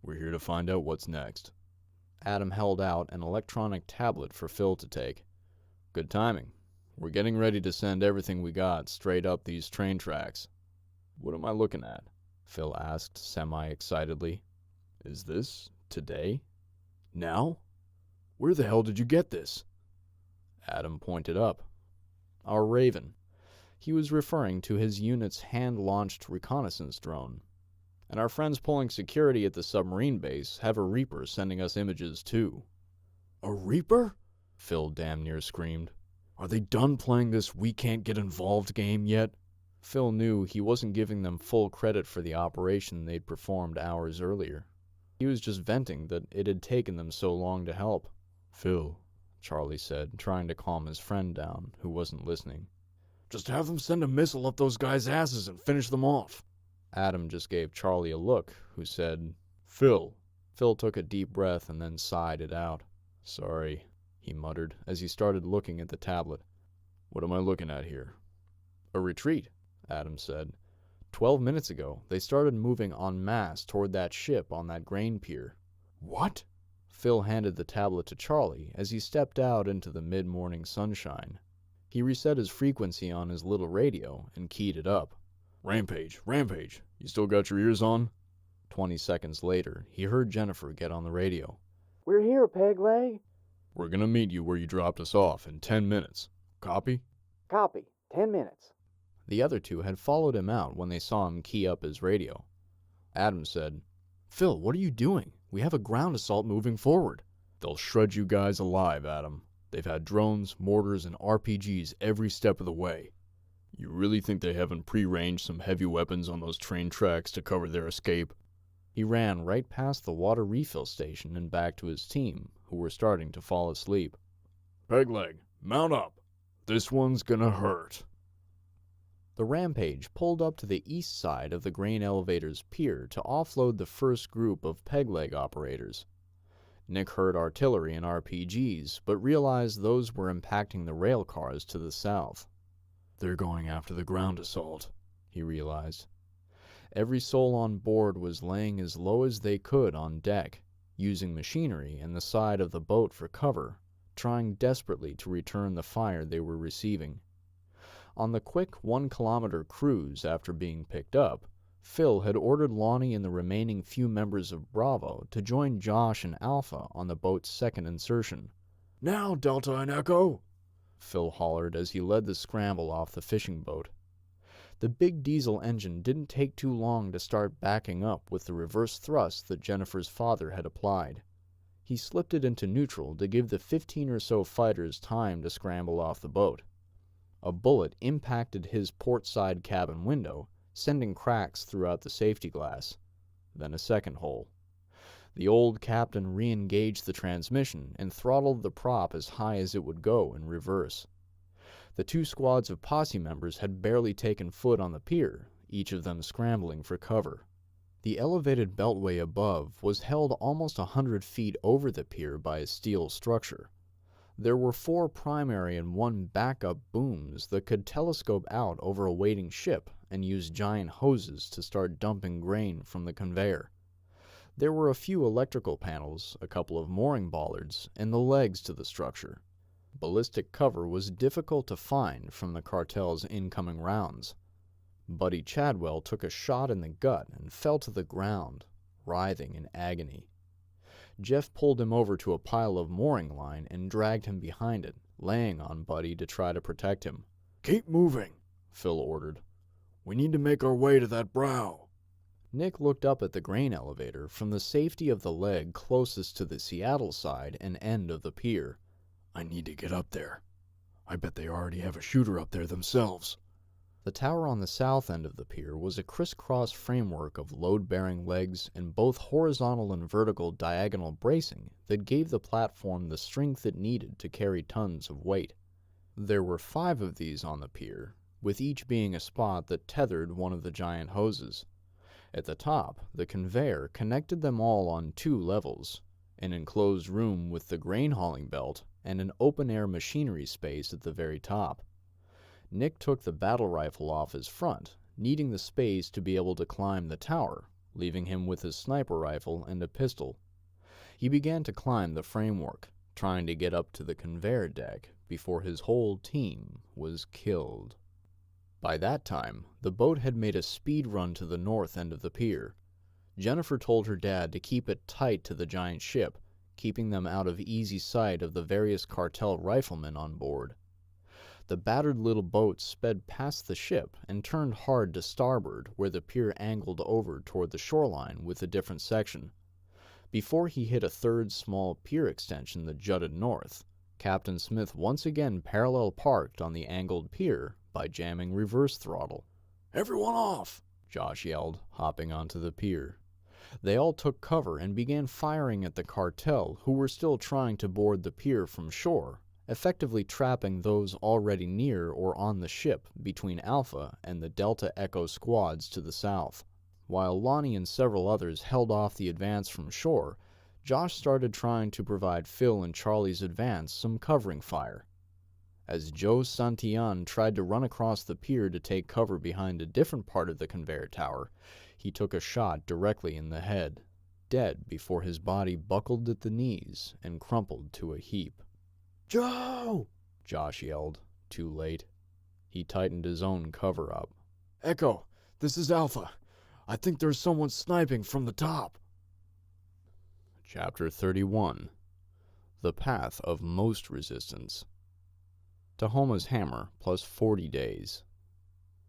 We're here to find out what's next. Adam held out an electronic tablet for Phil to take. Good timing. We're getting ready to send everything we got straight up these train tracks. What am I looking at? Phil asked semi-excitedly. Is this today? Now? Where the hell did you get this? Adam pointed up. Our Raven. He was referring to his unit's hand-launched reconnaissance drone. And our friends pulling security at the submarine base have a Reaper sending us images too. A Reaper? Phil damn near screamed. Are they done playing this we can't get involved game yet? Phil knew he wasn't giving them full credit for the operation they'd performed hours earlier. He was just venting that it had taken them so long to help. Phil, Charlie said, trying to calm his friend down, who wasn't listening. Just have them send a missile up those guys' asses and finish them off. Adam just gave Charlie a look, who said, Phil. Phil took a deep breath and then sighed it out. Sorry, he muttered as he started looking at the tablet. What am I looking at here? A retreat, Adam said. 12 minutes ago, they started moving en masse toward that ship on that grain pier. What? Phil handed the tablet to Charlie as he stepped out into the mid-morning sunshine. He reset his frequency on his little radio and keyed it up. Rampage, rampage, you still got your ears on? 20 seconds later, he heard Jennifer get on the radio. We're here, Pegleg. We're gonna meet you where you dropped us off in 10 minutes. Copy? Copy. 10 minutes. The other two had followed him out when they saw him key up his radio. Adam said, Phil, what are you doing? We have a ground assault moving forward. They'll shred you guys alive, Adam. They've had drones, mortars, and RPGs every step of the way. You really think they haven't pre-ranged some heavy weapons on those train tracks to cover their escape? He ran right past the water refill station and back to his team, who were starting to fall asleep. Pegleg, mount up. This one's gonna hurt. The Rampage pulled up to the east side of the grain elevator's pier to offload the first group of Pegleg operators. Nick heard artillery and RPGs, but realized those were impacting the rail cars to the south. They're going after the ground assault, he realized. Every soul on board was laying as low as they could on deck, using machinery and the side of the boat for cover, trying desperately to return the fire they were receiving. On the quick 1-kilometer cruise after being picked up, Phil had ordered Lonnie and the remaining few members of Bravo to join Josh and Alpha on the boat's second insertion. Now, Delta and Echo! Phil hollered as he led the scramble off the fishing boat. The big diesel engine didn't take too long to start backing up with the reverse thrust that Jennifer's father had applied. He slipped it into neutral to give the 15 or so fighters time to scramble off the boat. A bullet impacted his port side cabin window, sending cracks throughout the safety glass. Then a second hole. The old captain re-engaged the transmission and throttled the prop as high as it would go in reverse. The two squads of posse members had barely taken foot on the pier, each of them scrambling for cover. The elevated beltway above was held almost 100 feet over the pier by a steel structure. There were 4 primary and 1 backup booms that could telescope out over a waiting ship and use giant hoses to start dumping grain from the conveyor. There were a few electrical panels, a couple of mooring bollards, and the legs to the structure. Ballistic cover was difficult to find from the cartel's incoming rounds. Buddy Chadwell took a shot in the gut and fell to the ground, writhing in agony. Jeff pulled him over to a pile of mooring line and dragged him behind it, laying on Buddy to try to protect him. Keep moving, Phil ordered. We need to make our way to that brow. Nick looked up at the grain elevator from the safety of the leg closest to the Seattle side and end of the pier. I need to get up there. I bet they already have a shooter up there themselves. The tower on the south end of the pier was a crisscross framework of load-bearing legs and both horizontal and vertical diagonal bracing that gave the platform the strength it needed to carry tons of weight. There were 5 of these on the pier, with each being a spot that tethered one of the giant hoses. At the top, the conveyor connected them all on 2 levels, an enclosed room with the grain hauling belt and an open-air machinery space at the very top. Nick took the battle rifle off his front, needing the space to be able to climb the tower, leaving him with his sniper rifle and a pistol. He began to climb the framework, trying to get up to the conveyor deck before his whole team was killed. By that time, the boat had made a speed run to the north end of the pier. Jennifer told her dad to keep it tight to the giant ship, keeping them out of easy sight of the various cartel riflemen on board. The battered little boat sped past the ship and turned hard to starboard where the pier angled over toward the shoreline with a different section. Before he hit a third small pier extension that jutted north, Captain Smith once again parallel parked on the angled pier by jamming reverse throttle. Everyone off! Josh yelled, hopping onto the pier. They all took cover and began firing at the cartel who were still trying to board the pier from shore, effectively trapping those already near or on the ship between Alpha and the Delta Echo squads to the south. While Lonnie and several others held off the advance from shore, Josh started trying to provide Phil and Charlie's advance some covering fire. As Joe Santillan tried to run across the pier to take cover behind a different part of the conveyor tower, he took a shot directly in the head, dead before his body buckled at the knees and crumpled to a heap. Joe! Josh yelled, too late. He tightened his own cover up. Echo, this is Alpha. I think there's someone sniping from the top. Chapter 31. The Path of Most Resistance. Tahoma's hammer plus 40 days.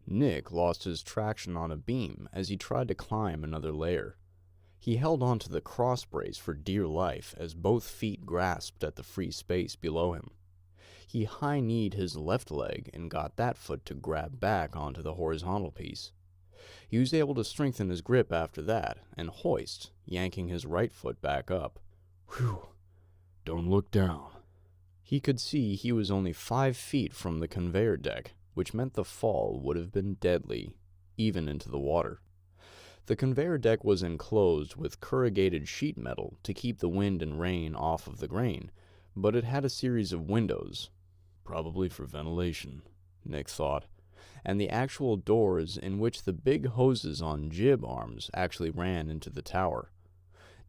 Nick lost his traction on a beam as he tried to climb another layer. He held onto the cross brace for dear life as both feet grasped at the free space below him. He high-kneed his left leg and got that foot to grab back onto the horizontal piece. He was able to strengthen his grip after that and hoist, yanking his right foot back up. Whew. Don't look down. He could see he was only 5 feet from the conveyor deck, which meant the fall would have been deadly, even into the water. The conveyor deck was enclosed with corrugated sheet metal to keep the wind and rain off of the grain, but it had a series of windows, probably for ventilation, Nick thought, and the actual doors in which the big hoses on jib arms actually ran into the tower.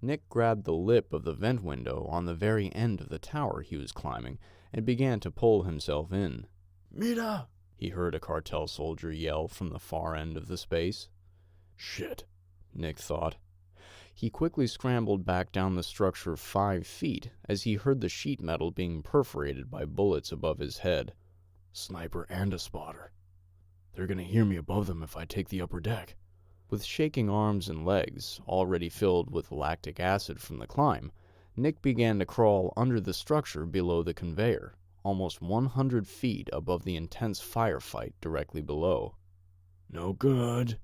Nick grabbed the lip of the vent window on the very end of the tower he was climbing and began to pull himself in. Mira! He heard a cartel soldier yell from the far end of the space. Shit, Nick thought. He quickly scrambled back down the structure 5 feet as he heard the sheet metal being perforated by bullets above his head. sniper and a spotter. They're gonna hear me above them if I take the upper deck. With shaking arms and legs, already filled with lactic acid from the climb, Nick began to crawl under the structure below the conveyor, almost 100 feet above the intense firefight directly below. No good,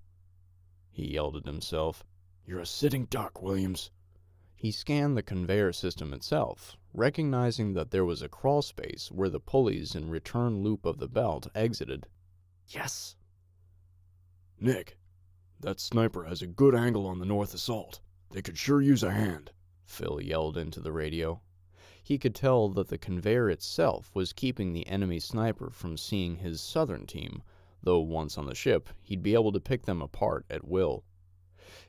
He yelled at himself. You're a sitting duck, Williams. He scanned the conveyor system itself, recognizing that there was a crawl space where the pulleys and return loop of the belt exited. Yes! Nick, that sniper has a good angle on the north assault. They could sure use a hand, Phil yelled into the radio. He could tell that the conveyor itself was keeping the enemy sniper from seeing his southern team, though once on the ship, he'd be able to pick them apart at will.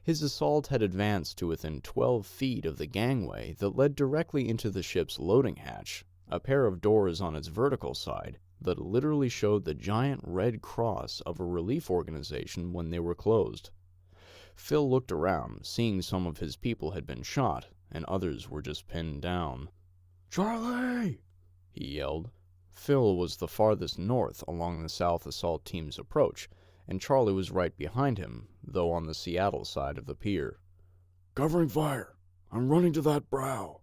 His assault had advanced to within 12 feet of the gangway that led directly into the ship's loading hatch, a pair of doors on its vertical side that literally showed the giant red cross of a relief organization when they were closed. Phil looked around, seeing some of his people had been shot, and others were just pinned down. Charlie! He yelled. Phil was the farthest north along the South Assault Team's approach, and Charlie was right behind him, though on the Seattle side of the pier. Covering fire! I'm running to that brow!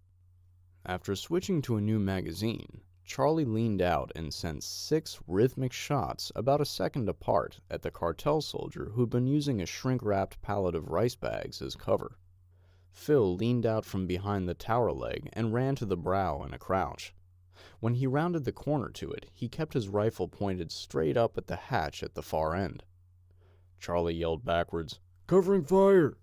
After switching to a new magazine, Charlie leaned out and sent 6 rhythmic shots about a second apart at the cartel soldier who'd been using a shrink-wrapped pallet of rice bags as cover. Phil leaned out from behind the tower leg and ran to the brow in a crouch. When he rounded the corner to it, he kept his rifle pointed straight up at the hatch at the far end. Charlie yelled backwards, Covering fire!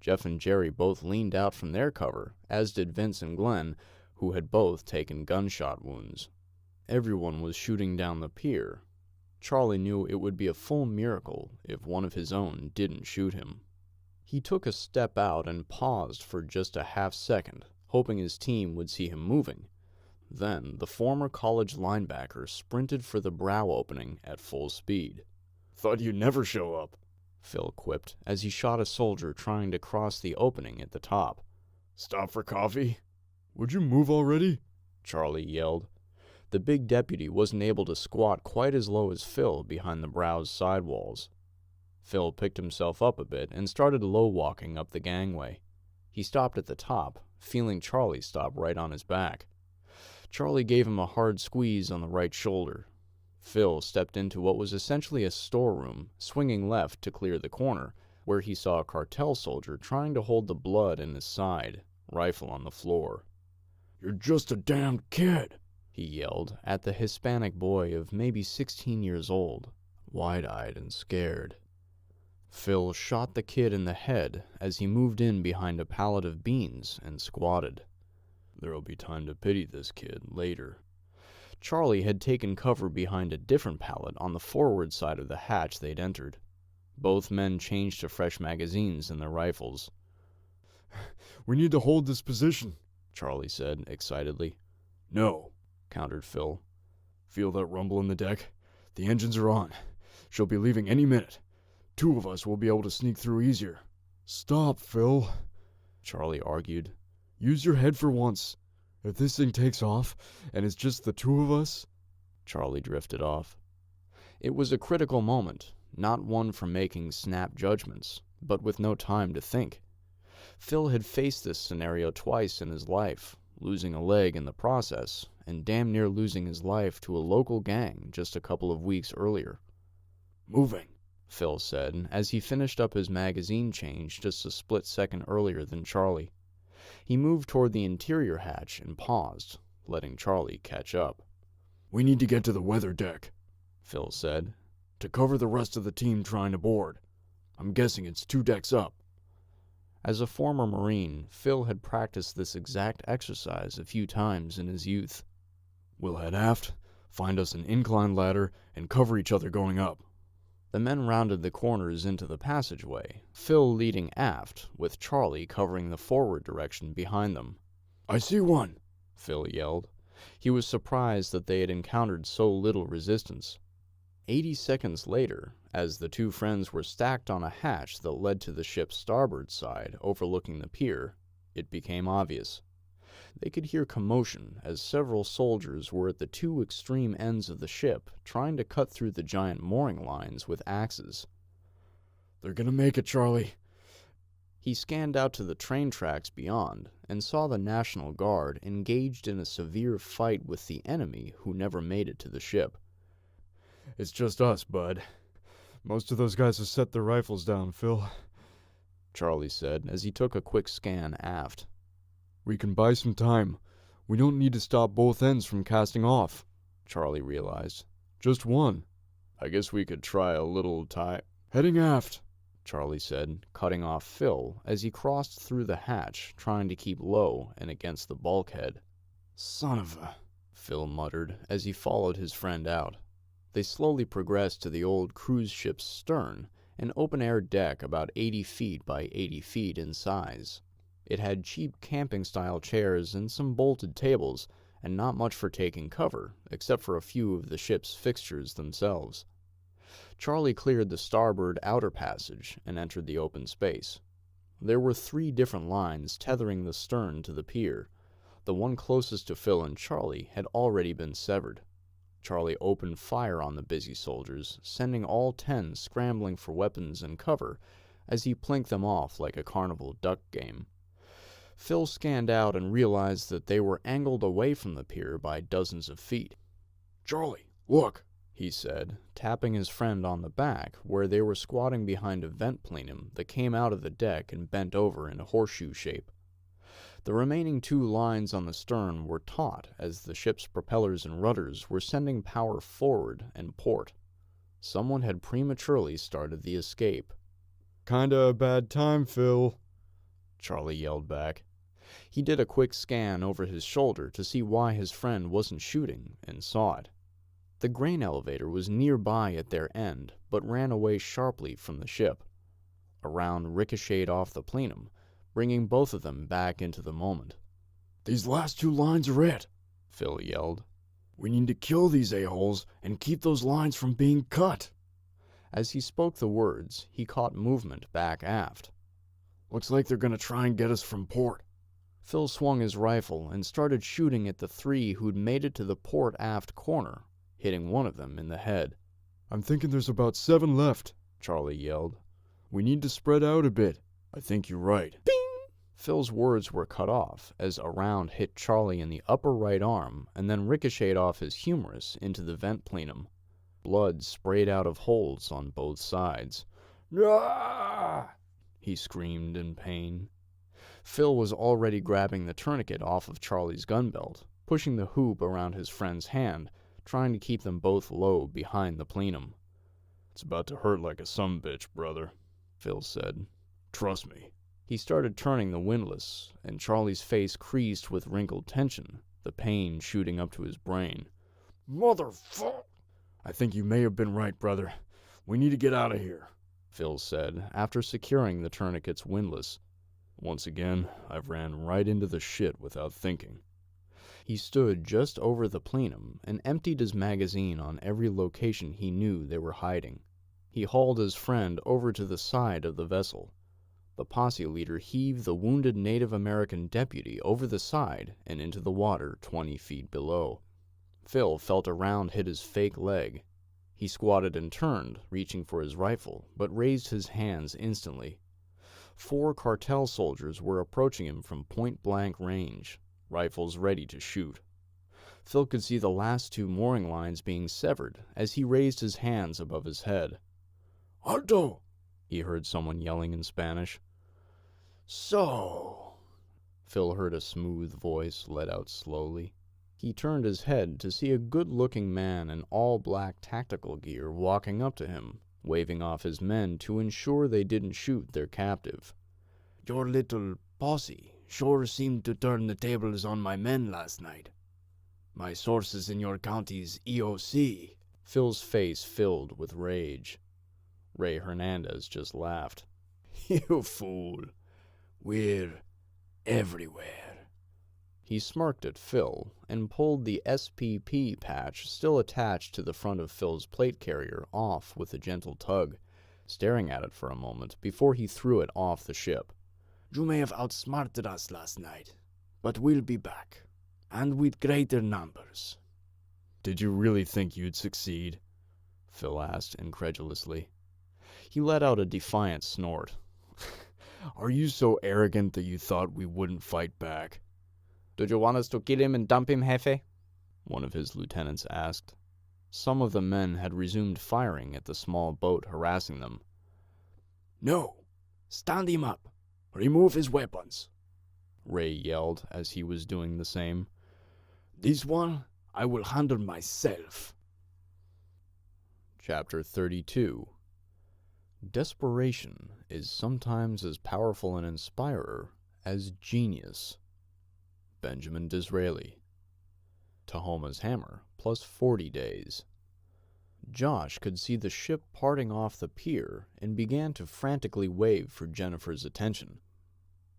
Jeff and Jerry both leaned out from their cover, as did Vince and Glenn, who had both taken gunshot wounds. Everyone was shooting down the pier. Charlie knew it would be a full miracle if one of his own didn't shoot him. He took a step out and paused for just a half second, hoping his team would see him moving. Then the former college linebacker sprinted for the brow opening at full speed. Thought you'd never show up, Phil quipped as he shot a soldier trying to cross the opening at the top. Stop for coffee? Would you move already? Charlie yelled. The big deputy wasn't able to squat quite as low as Phil behind the brow's sidewalls. Phil picked himself up a bit and started low-walking up the gangway. He stopped at the top, feeling Charlie stop right on his back. Charlie gave him a hard squeeze on the right shoulder. Phil stepped into what was essentially a storeroom, swinging left to clear the corner, where he saw a cartel soldier trying to hold the blood in his side, rifle on the floor. You're just a damned kid, he yelled at the Hispanic boy of maybe 16 years old, wide-eyed and scared. Phil shot the kid in the head as he moved in behind a pallet of beans and squatted. There'll be time to pity this kid later. Charlie had taken cover behind a different pallet on the forward side of the hatch they'd entered. Both men changed to fresh magazines in their rifles. We need to hold this position, Charlie said excitedly. No, countered Phil. Feel that rumble in the deck? The engines are on. She'll be leaving any minute. 2 of us will be able to sneak through easier. Stop, Phil, Charlie argued. Use your head for once. If this thing takes off, and it's just the 2 of us... Charlie drifted off. It was a critical moment, not one for making snap judgments, but with no time to think. Phil had faced this scenario twice in his life, losing a leg in the process, and damn near losing his life to a local gang just a couple of weeks earlier. Moving, Phil said, as he finished up his magazine change just a split second earlier than Charlie. He moved toward the interior hatch and paused, letting Charlie catch up. We need to get to the weather deck, Phil said, to cover the rest of the team trying to board. I'm guessing it's 2 decks up. As a former Marine, Phil had practiced this exact exercise a few times in his youth. We'll head aft, find us an incline ladder, and cover each other going up. The men rounded the corners into the passageway, Phil leading aft, with Charlie covering the forward direction behind them. I see one, Phil yelled. He was surprised that they had encountered so little resistance. 80 seconds later, as the two friends were stacked on a hatch that led to the ship's starboard side overlooking the pier, it became obvious. They could hear commotion as several soldiers were at the two extreme ends of the ship trying to cut through the giant mooring lines with axes. "They're gonna make it, Charlie." He scanned out to the train tracks beyond and saw the National Guard engaged in a severe fight with the enemy who never made it to the ship. "It's just us, bud. Most of those guys have set their rifles down, Phil," Charlie said as he took a quick scan aft. "We can buy some time. We don't need to stop both ends from casting off," Charlie realized. "Just one. I guess we could try a little Heading aft," Charlie said, cutting off Phil as he crossed through the hatch, trying to keep low and against the bulkhead. Son of a... Phil muttered as he followed his friend out. They slowly progressed to the old cruise ship's stern, an open-air deck about 80 feet by 80 feet in size. It had cheap camping-style chairs and some bolted tables, and not much for taking cover, except for a few of the ship's fixtures themselves. Charlie cleared the starboard outer passage and entered the open space. There were 3 different lines tethering the stern to the pier. The one closest to Phil and Charlie had already been severed. Charlie opened fire on the busy soldiers, sending all 10 scrambling for weapons and cover as he plinked them off like a carnival duck game. Phil scanned out and realized that they were angled away from the pier by dozens of feet. "Charlie, look," he said, tapping his friend on the back where they were squatting behind a vent plenum that came out of the deck and bent over in a horseshoe shape. The remaining 2 lines on the stern were taut as the ship's propellers and rudders were sending power forward and port. Someone had prematurely started the escape. "Kinda a bad time, Phil," Charlie yelled back. He did a quick scan over his shoulder to see why his friend wasn't shooting, and saw it. The grain elevator was nearby at their end, but ran away sharply from the ship. A round ricocheted off the plenum, bringing both of them back into the moment. "These last 2 lines are it," Phil yelled. "We need to kill these a-holes and keep those lines from being cut." As he spoke the words, he caught movement back aft. "Looks like they're gonna try and get us from port." Phil swung his rifle and started shooting at the 3 who'd made it to the port aft corner, hitting one of them in the head. "I'm thinking there's about 7 left," Charlie yelled. "We need to spread out a bit." "I think you're right." Bing! Phil's words were cut off as a round hit Charlie in the upper right arm and then ricocheted off his humerus into the vent plenum. Blood sprayed out of holes on both sides. "Ah!" He screamed in pain. Phil was already grabbing the tourniquet off of Charlie's gun belt, pushing the hoop around his friend's hand, trying to keep them both low behind the plenum. "It's about to hurt like a sumbitch, brother," Phil said. "Trust me." He started turning the windlass, and Charlie's face creased with wrinkled tension, the pain shooting up to his brain. "Motherfuck!" "I think you may have been right, brother. We need to get out of here," Phil said, after securing the tourniquet's windlass. "Once again, I've ran right into the shit without thinking." He stood just over the plenum and emptied his magazine on every location he knew they were hiding. He hauled his friend over to the side of the vessel. The posse leader heaved the wounded Native American deputy over the side and into the water 20 feet below. Phil felt a round hit his fake leg. He squatted and turned, reaching for his rifle, but raised his hands instantly. 4 cartel soldiers were approaching him from point-blank range, rifles ready to shoot. Phil could see the last 2 mooring lines being severed as he raised his hands above his head. "Alto!" he heard someone yelling in Spanish. So... Phil heard a smooth voice let out slowly. He turned his head to see a good-looking man in all-black tactical gear walking up to him, waving off his men to ensure they didn't shoot their captive. Your little posse sure seemed to turn the tables on my men last night. My sources in your county's EOC. Phil's face filled with rage. Ray Hernandez just laughed. You fool. We're everywhere. He smirked at Phil and pulled the SPP patch still attached to the front of Phil's plate carrier off with a gentle tug, staring at it for a moment before he threw it off the ship. You may have outsmarted us last night, but we'll be back, and with greater numbers. Did you really think you'd succeed? Phil asked incredulously. He let out a defiant snort. Are you so arrogant that you thought we wouldn't fight back? Do you want us to kill him and dump him, Jefe? One of his lieutenants asked. Some of the men had resumed firing at the small boat harassing them. No, stand him up. Remove his weapons, Ray yelled as he was doing the same. This one I will handle myself. Chapter 32. Desperation is sometimes as powerful an inspirer as genius. Benjamin Disraeli. Tahoma's hammer, plus 40 days. Josh could see the ship parting off the pier and began to frantically wave for Jennifer's attention.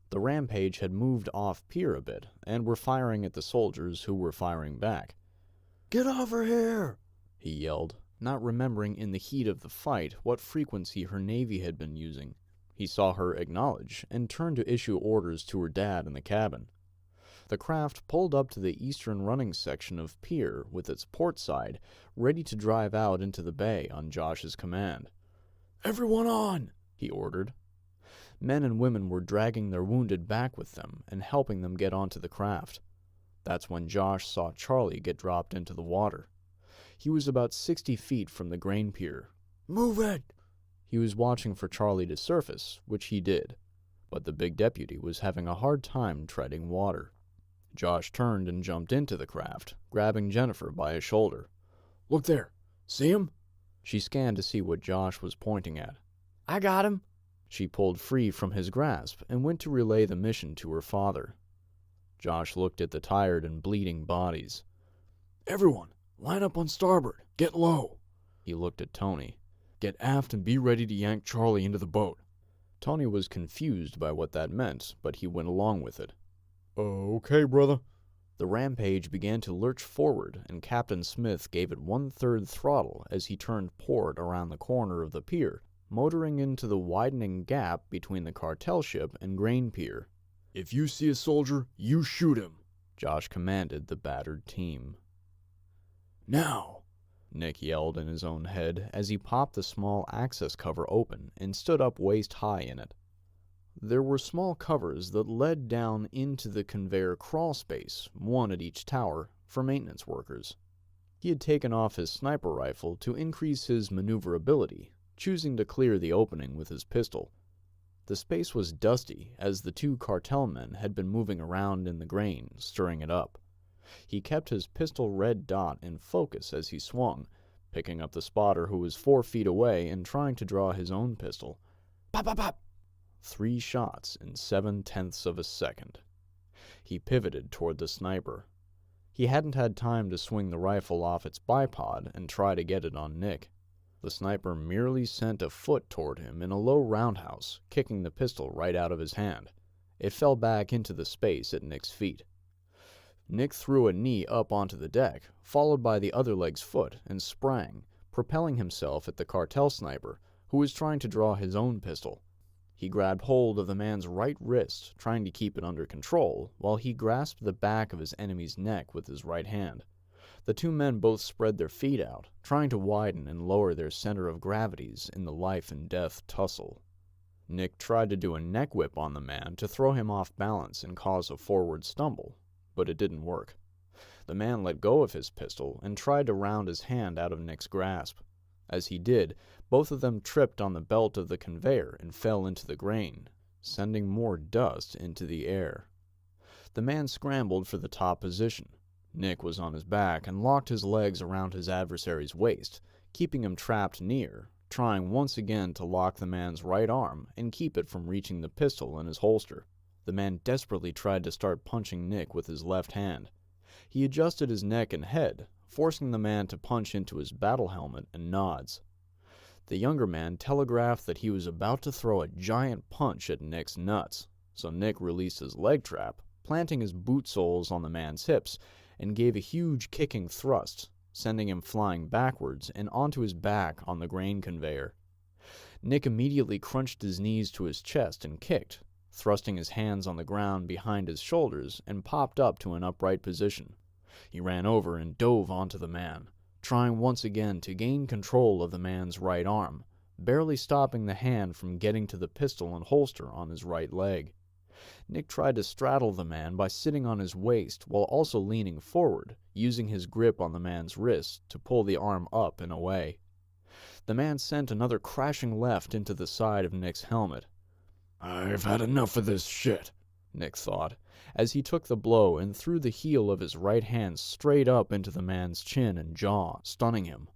The Rampage had moved off pier a bit and were firing at the soldiers who were firing back. Get over here, he yelled, not remembering in the heat of the fight what frequency her navy had been using. He saw her acknowledge and turned to issue orders to her dad in the cabin. The craft pulled up to the eastern running section of pier with its port side, ready to drive out into the bay on Josh's command. Everyone on, he ordered. Men and women were dragging their wounded back with them and helping them get onto the craft. That's when Josh saw Charlie get dropped into the water. He was about 60 feet from the grain pier. Move it! He was watching for Charlie to surface, which he did, but the big deputy was having a hard time treading water. Josh turned and jumped into the craft, grabbing Jennifer by a shoulder. Look there. See him? She scanned to see what Josh was pointing at. I got him. She pulled free from his grasp and went to relay the mission to her father. Josh looked at the tired and bleeding bodies. Everyone, line up on starboard. Get low. He looked at Tony. Get aft and be ready to yank Charlie into the boat. Tony was confused by what that meant, but he went along with it. Okay, brother. The Rampage began to lurch forward, and Captain Smith gave it 1/3 throttle as he turned port around the corner of the pier, motoring into the widening gap between the cartel ship and grain pier. If you see a soldier, you shoot him, Josh commanded the battered team. Now, Nick yelled in his own head as he popped the small access cover open and stood up waist high in it. There were small covers that led down into the conveyor crawl space, one at each tower, for maintenance workers. He had taken off his sniper rifle to increase his maneuverability, choosing to clear the opening with his pistol. The space was dusty, as the 2 cartel men had been moving around in the grain, stirring it up. He kept his pistol red dot in focus as he swung, picking up the spotter who was 4 feet away and trying to draw his own pistol. Pop, pop, pop! 3 shots in 7/10 of a second. He pivoted toward the sniper. He hadn't had time to swing the rifle off its bipod and try to get it on Nick. The sniper merely sent a foot toward him in a low roundhouse, kicking the pistol right out of his hand. It fell back into the space at Nick's feet. Nick threw a knee up onto the deck, followed by the other leg's foot, and sprang, propelling himself at the cartel sniper, who was trying to draw his own pistol. He grabbed hold of the man's right wrist, trying to keep it under control, while he grasped the back of his enemy's neck with his right hand. The 2 men both spread their feet out, trying to widen and lower their center of gravities in the life and death tussle. Nick tried to do a neck whip on the man to throw him off balance and cause a forward stumble, but it didn't work. The man let go of his pistol and tried to round his hand out of Nick's grasp. As he did, both of them tripped on the belt of the conveyor and fell into the grain, sending more dust into the air. The man scrambled for the top position. Nick was on his back and locked his legs around his adversary's waist, keeping him trapped near, trying once again to lock the man's right arm and keep it from reaching the pistol in his holster. The man desperately tried to start punching Nick with his left hand. He adjusted his neck and head, forcing the man to punch into his battle helmet and nods. The younger man telegraphed that he was about to throw a giant punch at Nick's nuts, so Nick released his leg trap, planting his boot soles on the man's hips, and gave a huge kicking thrust, sending him flying backwards and onto his back on the grain conveyor. Nick immediately crunched his knees to his chest and kicked, thrusting his hands on the ground behind his shoulders and popped up to an upright position. He ran over and dove onto the man, trying once again to gain control of the man's right arm, barely stopping the hand from getting to the pistol and holster on his right leg. Nick tried to straddle the man by sitting on his waist while also leaning forward, using his grip on the man's wrist to pull the arm up and away. The man sent another crashing left into the side of Nick's helmet. "I've had enough of this shit," Nick thought, as he took the blow and threw the heel of his right hand straight up into the man's chin and jaw, stunning him.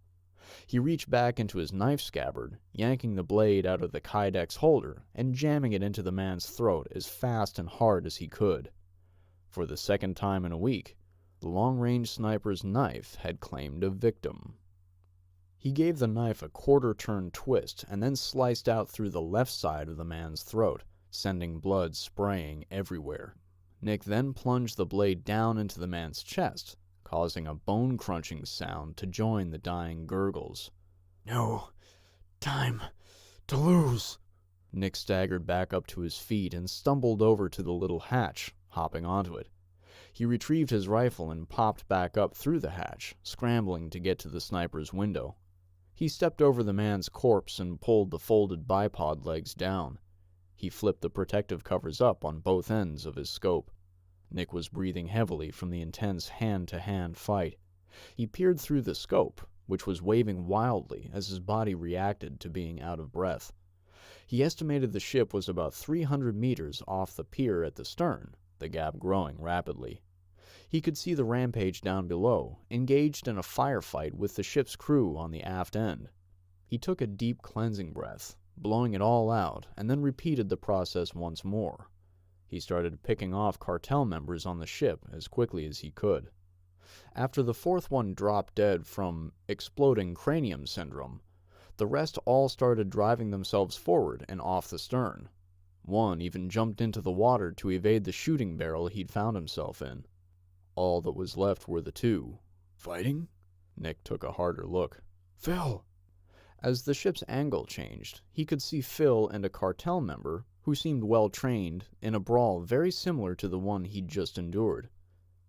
He reached back into his knife scabbard, yanking the blade out of the Kydex holder and jamming it into the man's throat as fast and hard as he could. For the second time in a week, the long-range sniper's knife had claimed a victim. He gave the knife a quarter-turn twist and then sliced out through the left side of the man's throat, sending blood spraying everywhere. Nick then plunged the blade down into the man's chest, causing a bone-crunching sound to join the dying gurgles. "No time to lose." Nick staggered back up to his feet and stumbled over to the little hatch, hopping onto it. He retrieved his rifle and popped back up through the hatch, scrambling to get to the sniper's window. He stepped over the man's corpse and pulled the folded bipod legs down. He flipped the protective covers up on both ends of his scope. Nick was breathing heavily from the intense hand-to-hand fight. He peered through the scope, which was waving wildly as his body reacted to being out of breath. He estimated the ship was about 300 meters off the pier at the stern, the gap growing rapidly. He could see the Rampage down below, engaged in a firefight with the ship's crew on the aft end. He took a deep cleansing breath, blowing it all out, and then repeated the process once more. He started picking off cartel members on the ship as quickly as he could. After the fourth one dropped dead from exploding cranium syndrome, the rest all started driving themselves forward and off the stern. One even jumped into the water to evade the shooting barrel he'd found himself in. All that was left were the two. "Fighting?" Nick took a harder look. "Phil!" As the ship's angle changed, he could see Phil and a cartel member, who seemed well-trained, in a brawl very similar to the one he'd just endured.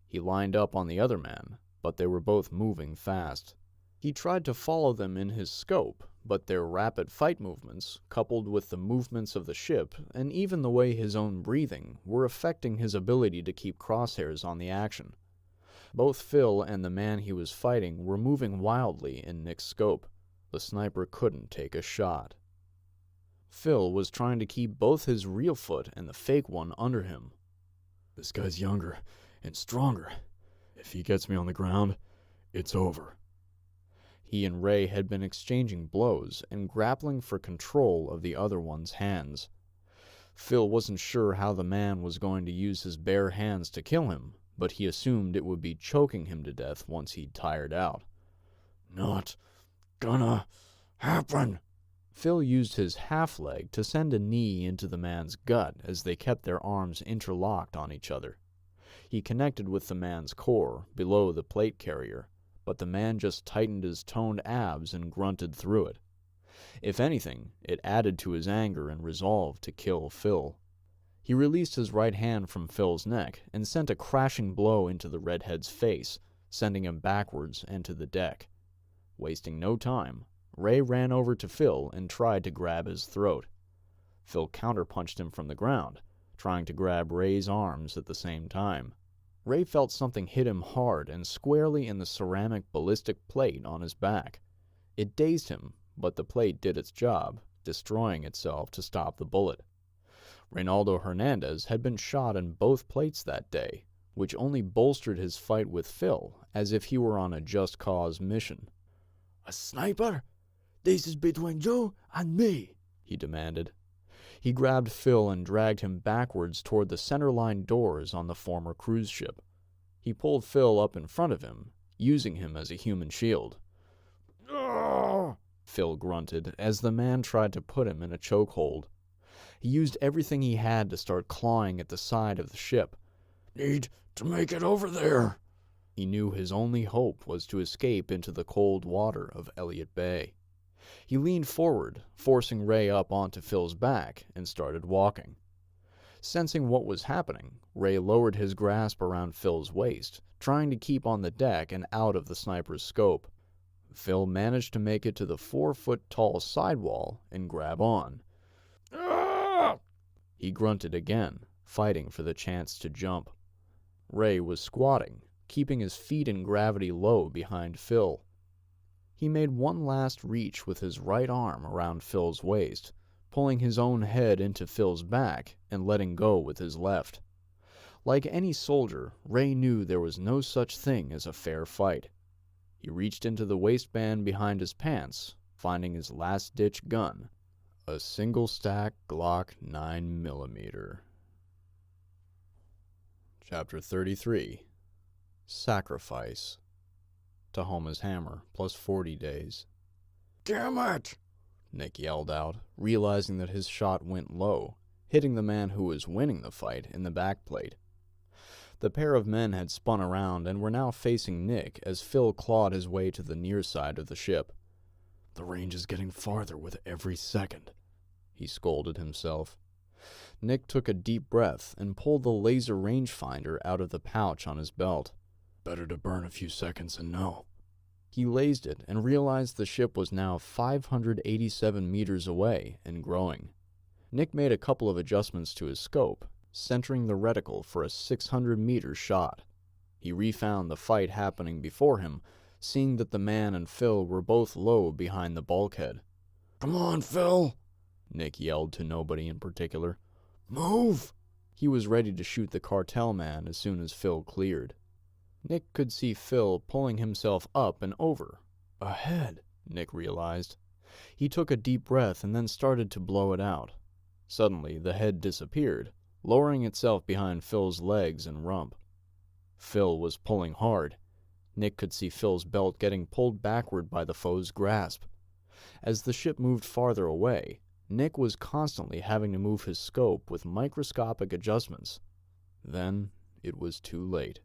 He lined up on the other man, but they were both moving fast. He tried to follow them in his scope, but their rapid fight movements, coupled with the movements of the ship, and even the way his own breathing, were affecting his ability to keep crosshairs on the action. Both Phil and the man he was fighting were moving wildly in Nick's scope. The sniper couldn't take a shot. Phil was trying to keep both his real foot and the fake one under him. "This guy's younger and stronger. If he gets me on the ground, it's over." He and Ray had been exchanging blows and grappling for control of the other one's hands. Phil wasn't sure how the man was going to use his bare hands to kill him, but he assumed it would be choking him to death once he'd tired out. "Not gonna happen." Phil used his half-leg to send a knee into the man's gut as they kept their arms interlocked on each other. He connected with the man's core, below the plate carrier, but the man just tightened his toned abs and grunted through it. If anything, it added to his anger and resolve to kill Phil. He released his right hand from Phil's neck and sent a crashing blow into the redhead's face, sending him backwards and to the deck. Wasting no time, Ray ran over to Phil and tried to grab his throat. Phil counterpunched him from the ground, trying to grab Ray's arms at the same time. Ray felt something hit him hard and squarely in the ceramic ballistic plate on his back. It dazed him, but the plate did its job, destroying itself to stop the bullet. Reynaldo Hernandez had been shot in both plates that day, which only bolstered his fight with Phil, as if he were on a just cause mission. "A sniper? This is between you and me," he demanded. He grabbed Phil and dragged him backwards toward the centerline doors on the former cruise ship. He pulled Phil up in front of him, using him as a human shield. "Ugh!" Phil grunted as the man tried to put him in a chokehold. He used everything he had to start clawing at the side of the ship, need to make it over there. He knew his only hope was to escape into the cold water of Elliott Bay. He leaned forward, forcing Ray up onto Phil's back, and started walking. Sensing what was happening, Ray lowered his grasp around Phil's waist, trying to keep on the deck and out of the sniper's scope. Phil managed to make it to the 4-foot-tall sidewall and grab on. Ah! He grunted again, fighting for the chance to jump. Ray was squatting, keeping his feet in gravity low behind Phil. He made one last reach with his right arm around Phil's waist, pulling his own head into Phil's back and letting go with his left. Like any soldier, Ray knew there was no such thing as a fair fight. He reached into the waistband behind his pants, finding his last-ditch gun, a single-stack Glock 9mm. Chapter 33. Sacrifice. Tahoma's hammer, plus 40 days. Damn it! Nick yelled out, realizing that his shot went low, hitting the man who was winning the fight in the backplate. The pair of men had spun around and were now facing Nick as Phil clawed his way to the near side of the ship. The range is getting farther with every second, he scolded himself. Nick took a deep breath and pulled the laser rangefinder out of the pouch on his belt. Better to burn a few seconds and know. He lased it and realized the ship was now 587 meters away and growing. Nick made a couple of adjustments to his scope, centering the reticle for a 600-meter shot. He refound the fight happening before him, seeing that the man and Phil were both low behind the bulkhead. Come on, Phil! Nick yelled to nobody in particular. Move! He was ready to shoot the cartel man as soon as Phil cleared. Nick could see Phil pulling himself up and over. Ahead, Nick realized. He took a deep breath and then started to blow it out. Suddenly, the head disappeared, lowering itself behind Phil's legs and rump. Phil was pulling hard. Nick could see Phil's belt getting pulled backward by the foe's grasp. As the ship moved farther away, Nick was constantly having to move his scope with microscopic adjustments. Then, it was too late.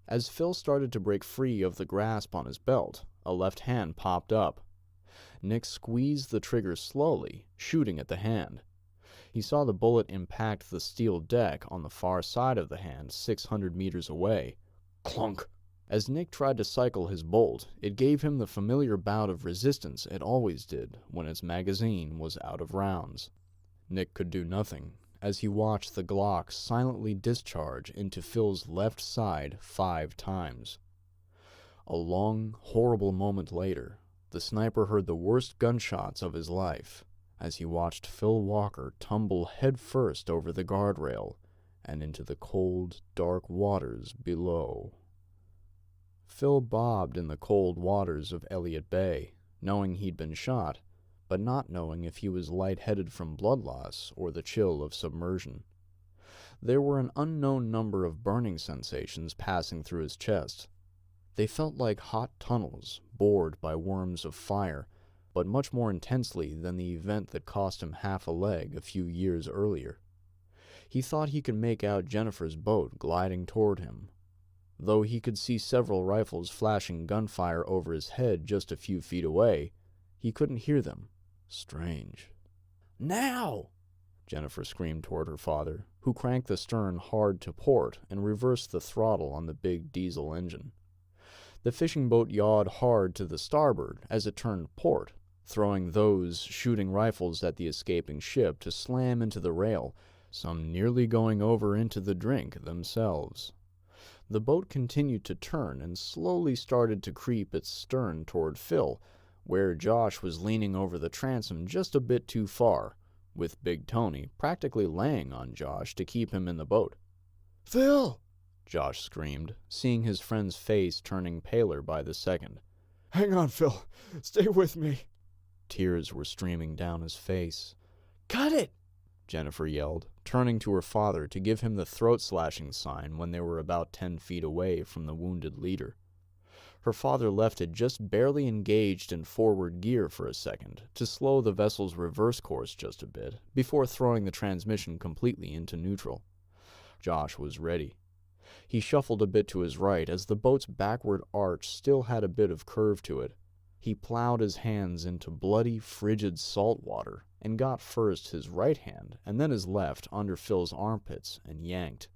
As Phil started to break free of the grasp on his belt, a left hand popped up. Nick squeezed the trigger slowly, shooting at the hand. He saw the bullet impact the steel deck on the far side of the hand 600 meters away. Clunk! As Nick tried to cycle his bolt, it gave him the familiar bout of resistance it always did when its magazine was out of rounds. Nick could do nothing as he watched the Glock silently discharge into Phil's left side 5 times. A long, horrible moment later, the sniper heard the worst gunshots of his life as he watched Phil Walker tumble headfirst over the guardrail and into the cold, dark waters below. Phil bobbed in the cold waters of Elliott Bay, knowing he'd been shot, but not knowing if he was lightheaded from blood loss or the chill of submersion. There were an unknown number of burning sensations passing through his chest. They felt like hot tunnels bored by worms of fire, but much more intensely than the event that cost him half a leg a few years earlier. He thought he could make out Jennifer's boat gliding toward him. Though he could see several rifles flashing gunfire over his head just a few feet away, he couldn't hear them. Strange. Now! Jennifer screamed toward her father, who cranked the stern hard to port and reversed the throttle on the big diesel engine. The fishing boat yawed hard to the starboard as it turned port, throwing those shooting rifles at the escaping ship to slam into the rail, some nearly going over into the drink themselves. The boat continued to turn and slowly started to creep its stern toward Phil, where Josh was leaning over the transom just a bit too far, with Big Tony practically laying on Josh to keep him in the boat. Phil! Josh screamed, seeing his friend's face turning paler by the second. Hang on, Phil. Stay with me. Tears were streaming down his face. Cut it! Jennifer yelled, turning to her father to give him the throat-slashing sign when they were about 10 feet away from the wounded leader. Her father left it just barely engaged in forward gear for a second to slow the vessel's reverse course just a bit before throwing the transmission completely into neutral. Josh was ready. He shuffled a bit to his right as the boat's backward arch still had a bit of curve to it. He plowed his hands into bloody, frigid salt water and got first his right hand and then his left under Phil's armpits and yanked.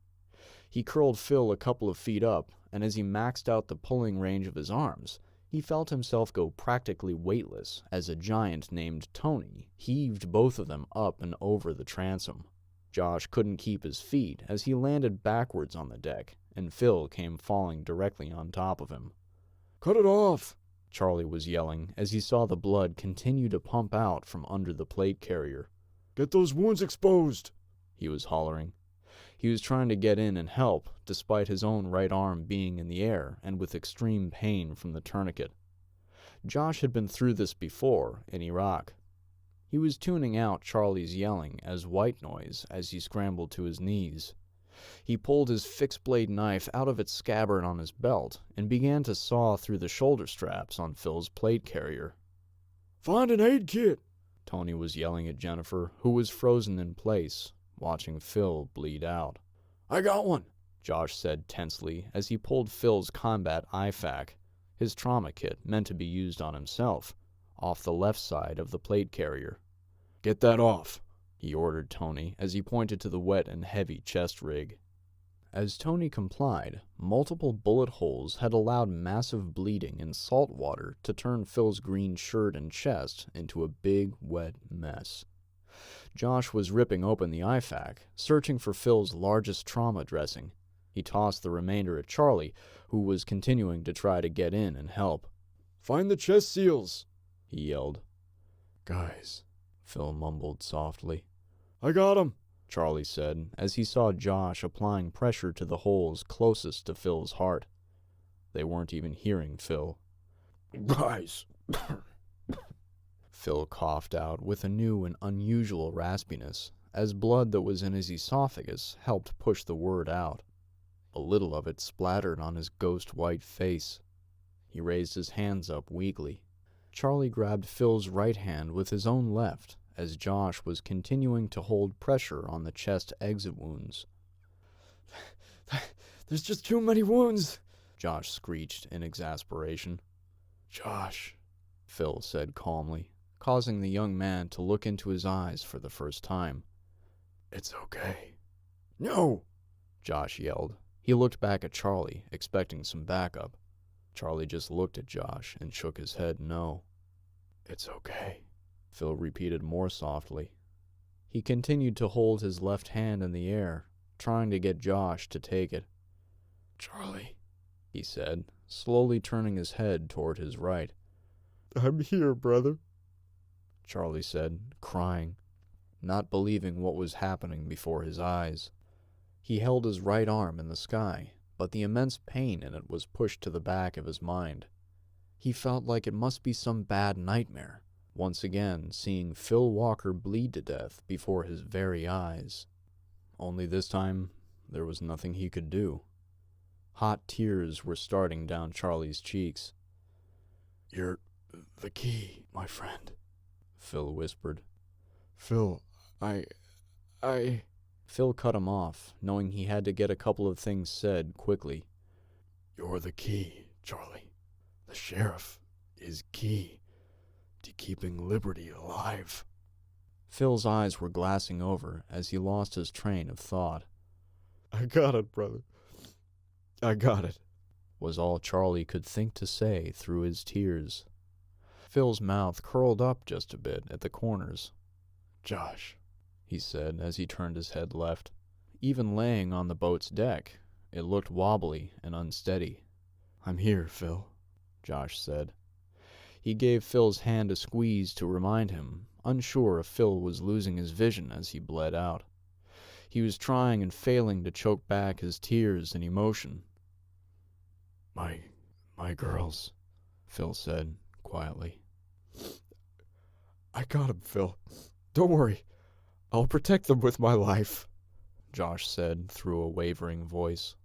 He curled Phil a couple of feet up, and as he maxed out the pulling range of his arms, he felt himself go practically weightless as a giant named Tony heaved both of them up and over the transom. Josh couldn't keep his feet as he landed backwards on the deck, and Phil came falling directly on top of him. Cut it off! Charlie was yelling as he saw the blood continue to pump out from under the plate carrier. Get those wounds exposed! He was hollering. He was trying to get in and help, despite his own right arm being in the air and with extreme pain from the tourniquet. Josh had been through this before, in Iraq. He was tuning out Charlie's yelling as white noise as he scrambled to his knees. He pulled his fixed-blade knife out of its scabbard on his belt and began to saw through the shoulder straps on Phil's plate carrier. Find an aid kit! Tony was yelling at Jennifer, who was frozen in place, watching Phil bleed out. I got one, Josh said tensely as he pulled Phil's combat IFAK, his trauma kit meant to be used on himself, off the left side of the plate carrier. Get that off, he ordered Tony as he pointed to the wet and heavy chest rig. As Tony complied, multiple bullet holes had allowed massive bleeding in salt water to turn Phil's green shirt and chest into a big, wet mess. Josh was ripping open the IFAK, searching for Phil's largest trauma dressing. He tossed the remainder at Charlie, who was continuing to try to get in and help. Find the chest seals, he yelled. Guys, Phil mumbled softly. I got 'em, Charlie said, as he saw Josh applying pressure to the holes closest to Phil's heart. They weren't even hearing Phil. Guys. Phil coughed out with a new and unusual raspiness, as blood that was in his esophagus helped push the word out. A little of it splattered on his ghost-white face. He raised his hands up weakly. Charlie grabbed Phil's right hand with his own left, as Josh was continuing to hold pressure on the chest exit wounds. There's just too many wounds, Josh screeched in exasperation. Josh, Phil said calmly, causing the young man to look into his eyes for the first time. It's okay. No, Josh yelled. He looked back at Charlie, expecting some backup. Charlie just looked at Josh and shook his head no. It's okay, Phil repeated more softly. He continued to hold his left hand in the air, trying to get Josh to take it. Charlie, he said, slowly turning his head toward his right. I'm here, brother, Charlie said, crying, not believing what was happening before his eyes. He held his right arm in the sky, but the immense pain in it was pushed to the back of his mind. He felt like it must be some bad nightmare, once again seeing Phil Walker bleed to death before his very eyes. Only this time, there was nothing he could do. Hot tears were starting down Charlie's cheeks. You're the key, my friend, Phil whispered. Phil, Phil cut him off, knowing he had to get a couple of things said quickly. You're the key, Charlie. The sheriff is key to keeping liberty alive. Phil's eyes were glassing over as he lost his train of thought. I got it, brother. I got it, was all Charlie could think to say through his tears. Phil's mouth curled up just a bit at the corners. Josh, he said as he turned his head left. Even laying on the boat's deck, it looked wobbly and unsteady. I'm here, Phil, Josh said. He gave Phil's hand a squeeze to remind him, unsure if Phil was losing his vision as he bled out. He was trying and failing to choke back his tears and emotion. My girls, Phil said quietly. I got 'em, Phil. Don't worry. I'll protect them with my life, Josh said through a wavering voice.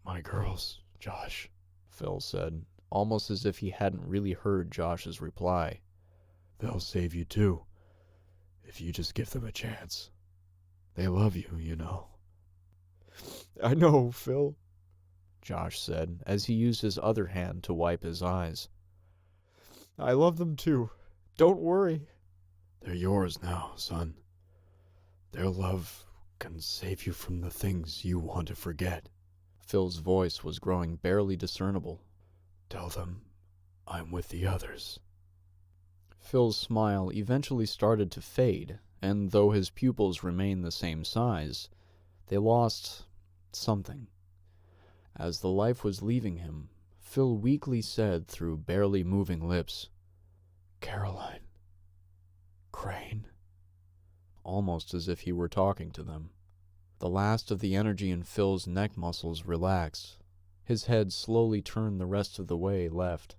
My girls, Josh, Phil said, almost as if he hadn't really heard Josh's reply. They'll save you too, if you just give them a chance. They love you, you know. I know, Phil, Josh said as he used his other hand to wipe his eyes. I love them too. Don't worry. They're yours now, son. Their love can save you from the things you want to forget. Phil's voice was growing barely discernible. Tell them I'm with the others. Phil's smile eventually started to fade, and though his pupils remained the same size, they lost something. As the life was leaving him, Phil weakly said through barely moving lips, Caroline. Crane. almost as if he were talking to them. The last of the energy in Phil's neck muscles relaxed. His head slowly turned the rest of the way left.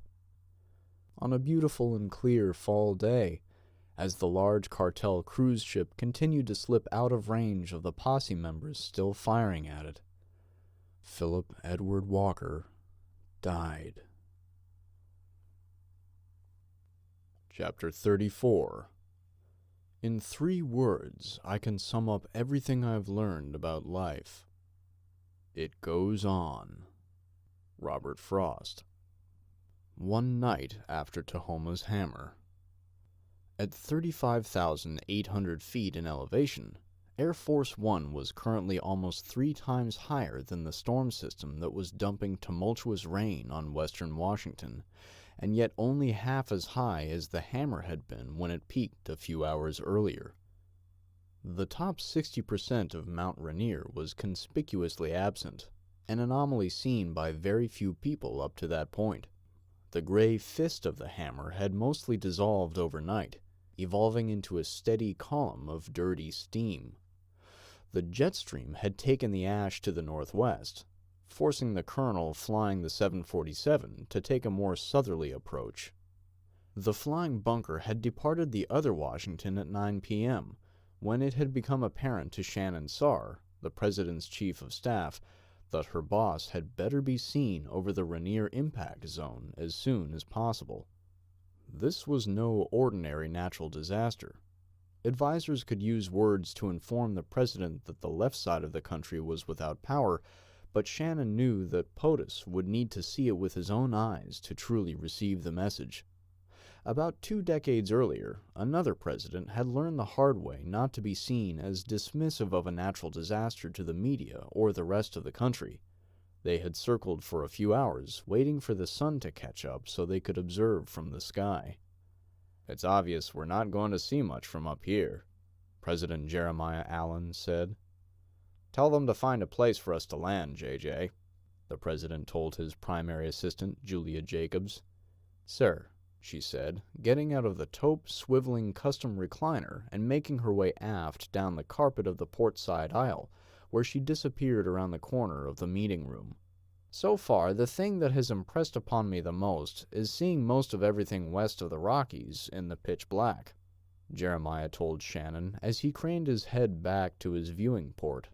On a beautiful and clear fall day, as the large cartel cruise ship continued to slip out of range of the posse members still firing at it, Philip Edward Walker died. Chapter 34. In 3 words, I can sum up everything I've learned about life. It goes on. Robert Frost. One night after Tahoma's hammer. At 35,800 feet in elevation, Air Force One was currently almost 3 times higher than the storm system that was dumping tumultuous rain on western Washington, and yet only half as high as the hammer had been when it peaked a few hours earlier. The top 60% of Mount Rainier was conspicuously absent, an anomaly seen by very few people up to that point. The gray fist of the hammer had mostly dissolved overnight, evolving into a steady column of dirty steam. The jet stream had taken the ash to the northwest, forcing the colonel flying the 747 to take a more southerly approach. The flying bunker had departed the other Washington at 9 p.m., when it had become apparent to Shannon Sarr, the president's chief of staff, that her boss had better be seen over the Rainier impact zone as soon as possible. This was no ordinary natural disaster. Advisors could use words to inform the president that the left side of the country was without power, but Shannon knew that POTUS would need to see it with his own eyes to truly receive the message. About 2 decades earlier, another president had learned the hard way not to be seen as dismissive of a natural disaster to the media or the rest of the country. They had circled for a few hours, waiting for the sun to catch up so they could observe from the sky. "It's obvious we're not going to see much from up here," President Jeremiah Allen said. "Tell them to find a place for us to land, JJ," the president told his primary assistant, Julia Jacobs. "Sir," she said, getting out of the taupe, swiveling custom recliner and making her way aft down the carpet of the port side aisle, where she disappeared around the corner of the meeting room. "So far, the thing that has impressed upon me the most is seeing most of everything west of the Rockies in the pitch black," Jeremiah told Shannon as he craned his head back to his viewing port.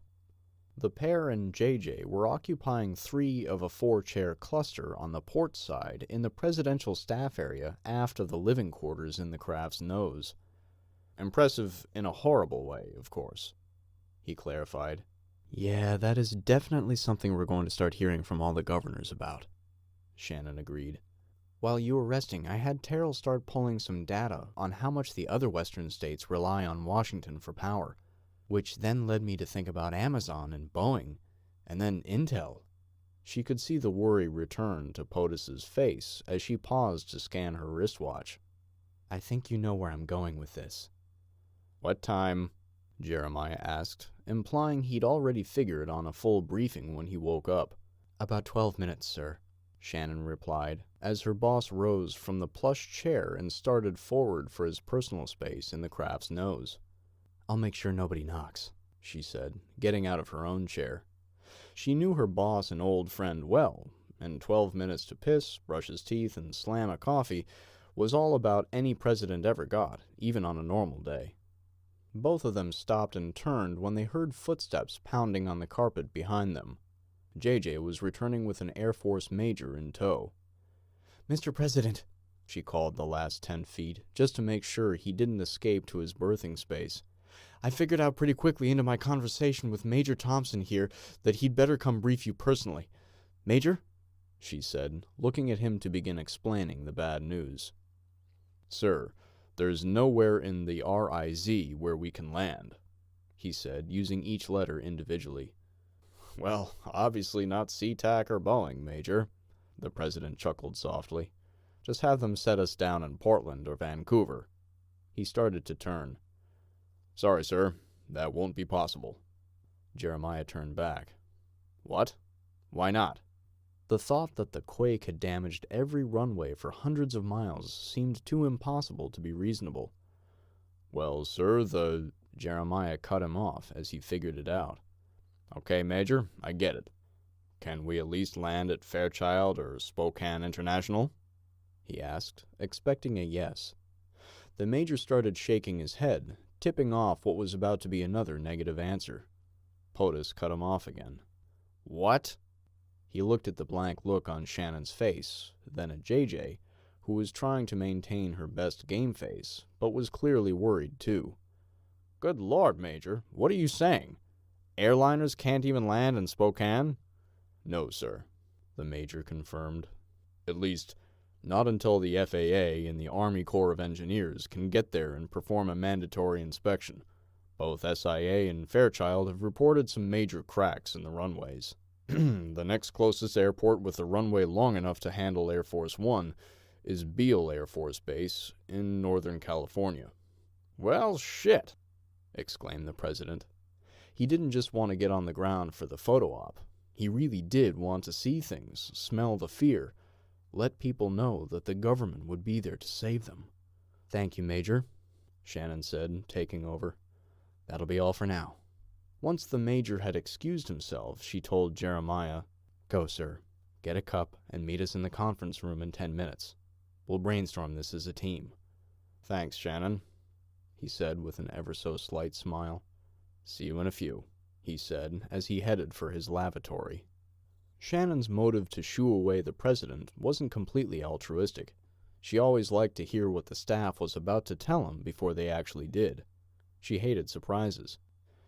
The pair and JJ were occupying 3 of a 4-chair cluster on the port side in the presidential staff area aft of the living quarters in the craft's nose. "Impressive in a horrible way, of course," he clarified. "Yeah, that is definitely something we're going to start hearing from all the governors about," Shannon agreed. "While you were resting, I had Terrell start pulling some data on how much the other western states rely on Washington for power, which then led me to think about Amazon and Boeing, and then Intel." She could see the worry return to POTUS's face as she paused to scan her wristwatch. "I think you know where I'm going with this." "What time?" Jeremiah asked, implying he'd already figured on a full briefing when he woke up. "About 12 minutes, sir," Shannon replied, as her boss rose from the plush chair and started forward for his personal space in the craft's nose. "I'll make sure nobody knocks," she said, getting out of her own chair. She knew her boss and old friend well, and 12 minutes to piss, brush his teeth, and slam a coffee was all about any president ever got, even on a normal day. Both of them stopped and turned when they heard footsteps pounding on the carpet behind them. JJ was returning with an Air Force major in tow. "Mr. President," she called the last 10 feet, just to make sure he didn't escape to his berthing space, I figured out pretty quickly into my conversation with Major Thompson here that he'd better come brief you personally. Major? She said, looking at him to begin explaining the bad news. Sir, there's nowhere in the RIZ where we can land, he said, using each letter individually. Well, obviously not SeaTac or Boeing, Major, the president chuckled softly. Just have them set us down in Portland or Vancouver. He started to turn. Sorry, sir, that won't be possible. Jeremiah turned back. What? Why not? The thought that the quake had damaged every runway for hundreds of miles seemed too impossible to be reasonable. Well, sir, Jeremiah cut him off as he figured it out. Okay, Major, I get it. Can we at least land at Fairchild or Spokane International? He asked, expecting a yes. The Major started shaking his head, tipping off what was about to be another negative answer. POTUS cut him off again. What? He looked at the blank look on Shannon's face, then at JJ, who was trying to maintain her best game face, but was clearly worried too. Good Lord, Major, what are you saying? Airliners can't even land in Spokane? No, sir, the Major confirmed. At least, not until the FAA and the Army Corps of Engineers can get there and perform a mandatory inspection. Both SIA and Fairchild have reported some major cracks in the runways. The next closest airport with a runway long enough to handle Air Force One is Beale Air Force Base in Northern California. Well, shit, exclaimed the president. He didn't just want to get on the ground for the photo op. He really did want to see things, smell the fear, let people know that the government would be there to save them. Thank you, Major, Shannon said, taking over. That'll be all for now. Once the Major had excused himself, she told Jeremiah, Go, sir. Get a cup and meet us in the conference room in 10 minutes. We'll brainstorm this as a team. Thanks, Shannon, he said with an ever-so-slight smile. See you in a few, he said as he headed for his lavatory. Shannon's motive to shoo away the president wasn't completely altruistic. She always liked to hear what the staff was about to tell him before they actually did. She hated surprises.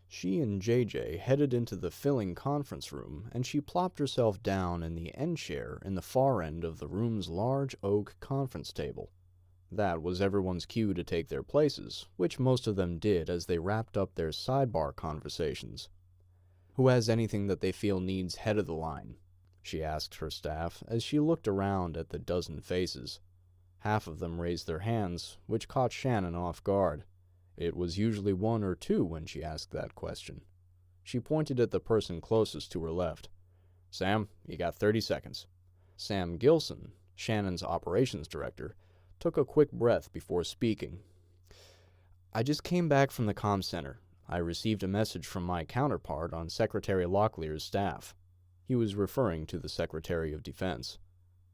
She and JJ headed into the filling conference room, and she plopped herself down in the end chair in the far end of the room's large oak conference table. That was everyone's cue to take their places, which most of them did as they wrapped up their sidebar conversations. Who has anything that they feel needs head of the line? She asked her staff as she looked around at the dozen faces. Half of them raised their hands, which caught Shannon off guard. It was usually one or two when she asked that question. She pointed at the person closest to her left. Sam, you got 30 seconds. Sam Gilson, Shannon's operations director, took a quick breath before speaking. I just came back from the comm center. I received a message from my counterpart on Secretary Locklear's staff. He was referring to the Secretary of Defense.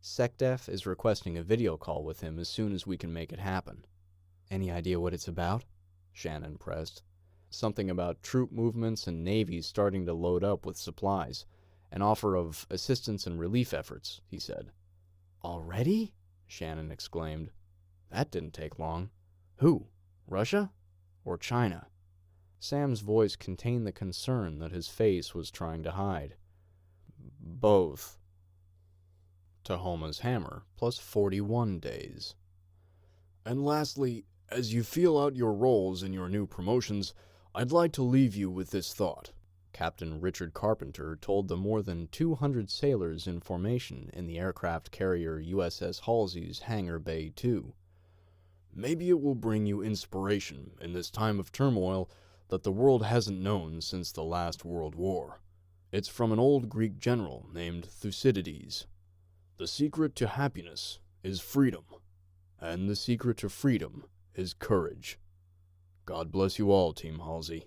SecDef is requesting a video call with him as soon as we can make it happen. Any idea what it's about? Shannon pressed. Something about troop movements and navies starting to load up with supplies. An offer of assistance and relief efforts, he said. Already? Shannon exclaimed. That didn't take long. Who? Russia? Or China? Sam's voice contained the concern that his face was trying to hide. Both. Tahoma's hammer, plus 41 days. And lastly, as you feel out your roles in your new promotions, I'd like to leave you with this thought. Captain Richard Carpenter told the more than 200 sailors in formation in the aircraft carrier USS Halsey's Hangar Bay 2. Maybe it will bring you inspiration in this time of turmoil that the world hasn't known since the last World War. It's from an old Greek general named Thucydides. The secret to happiness is freedom, and the secret to freedom is courage. God bless you all, Team Halsey.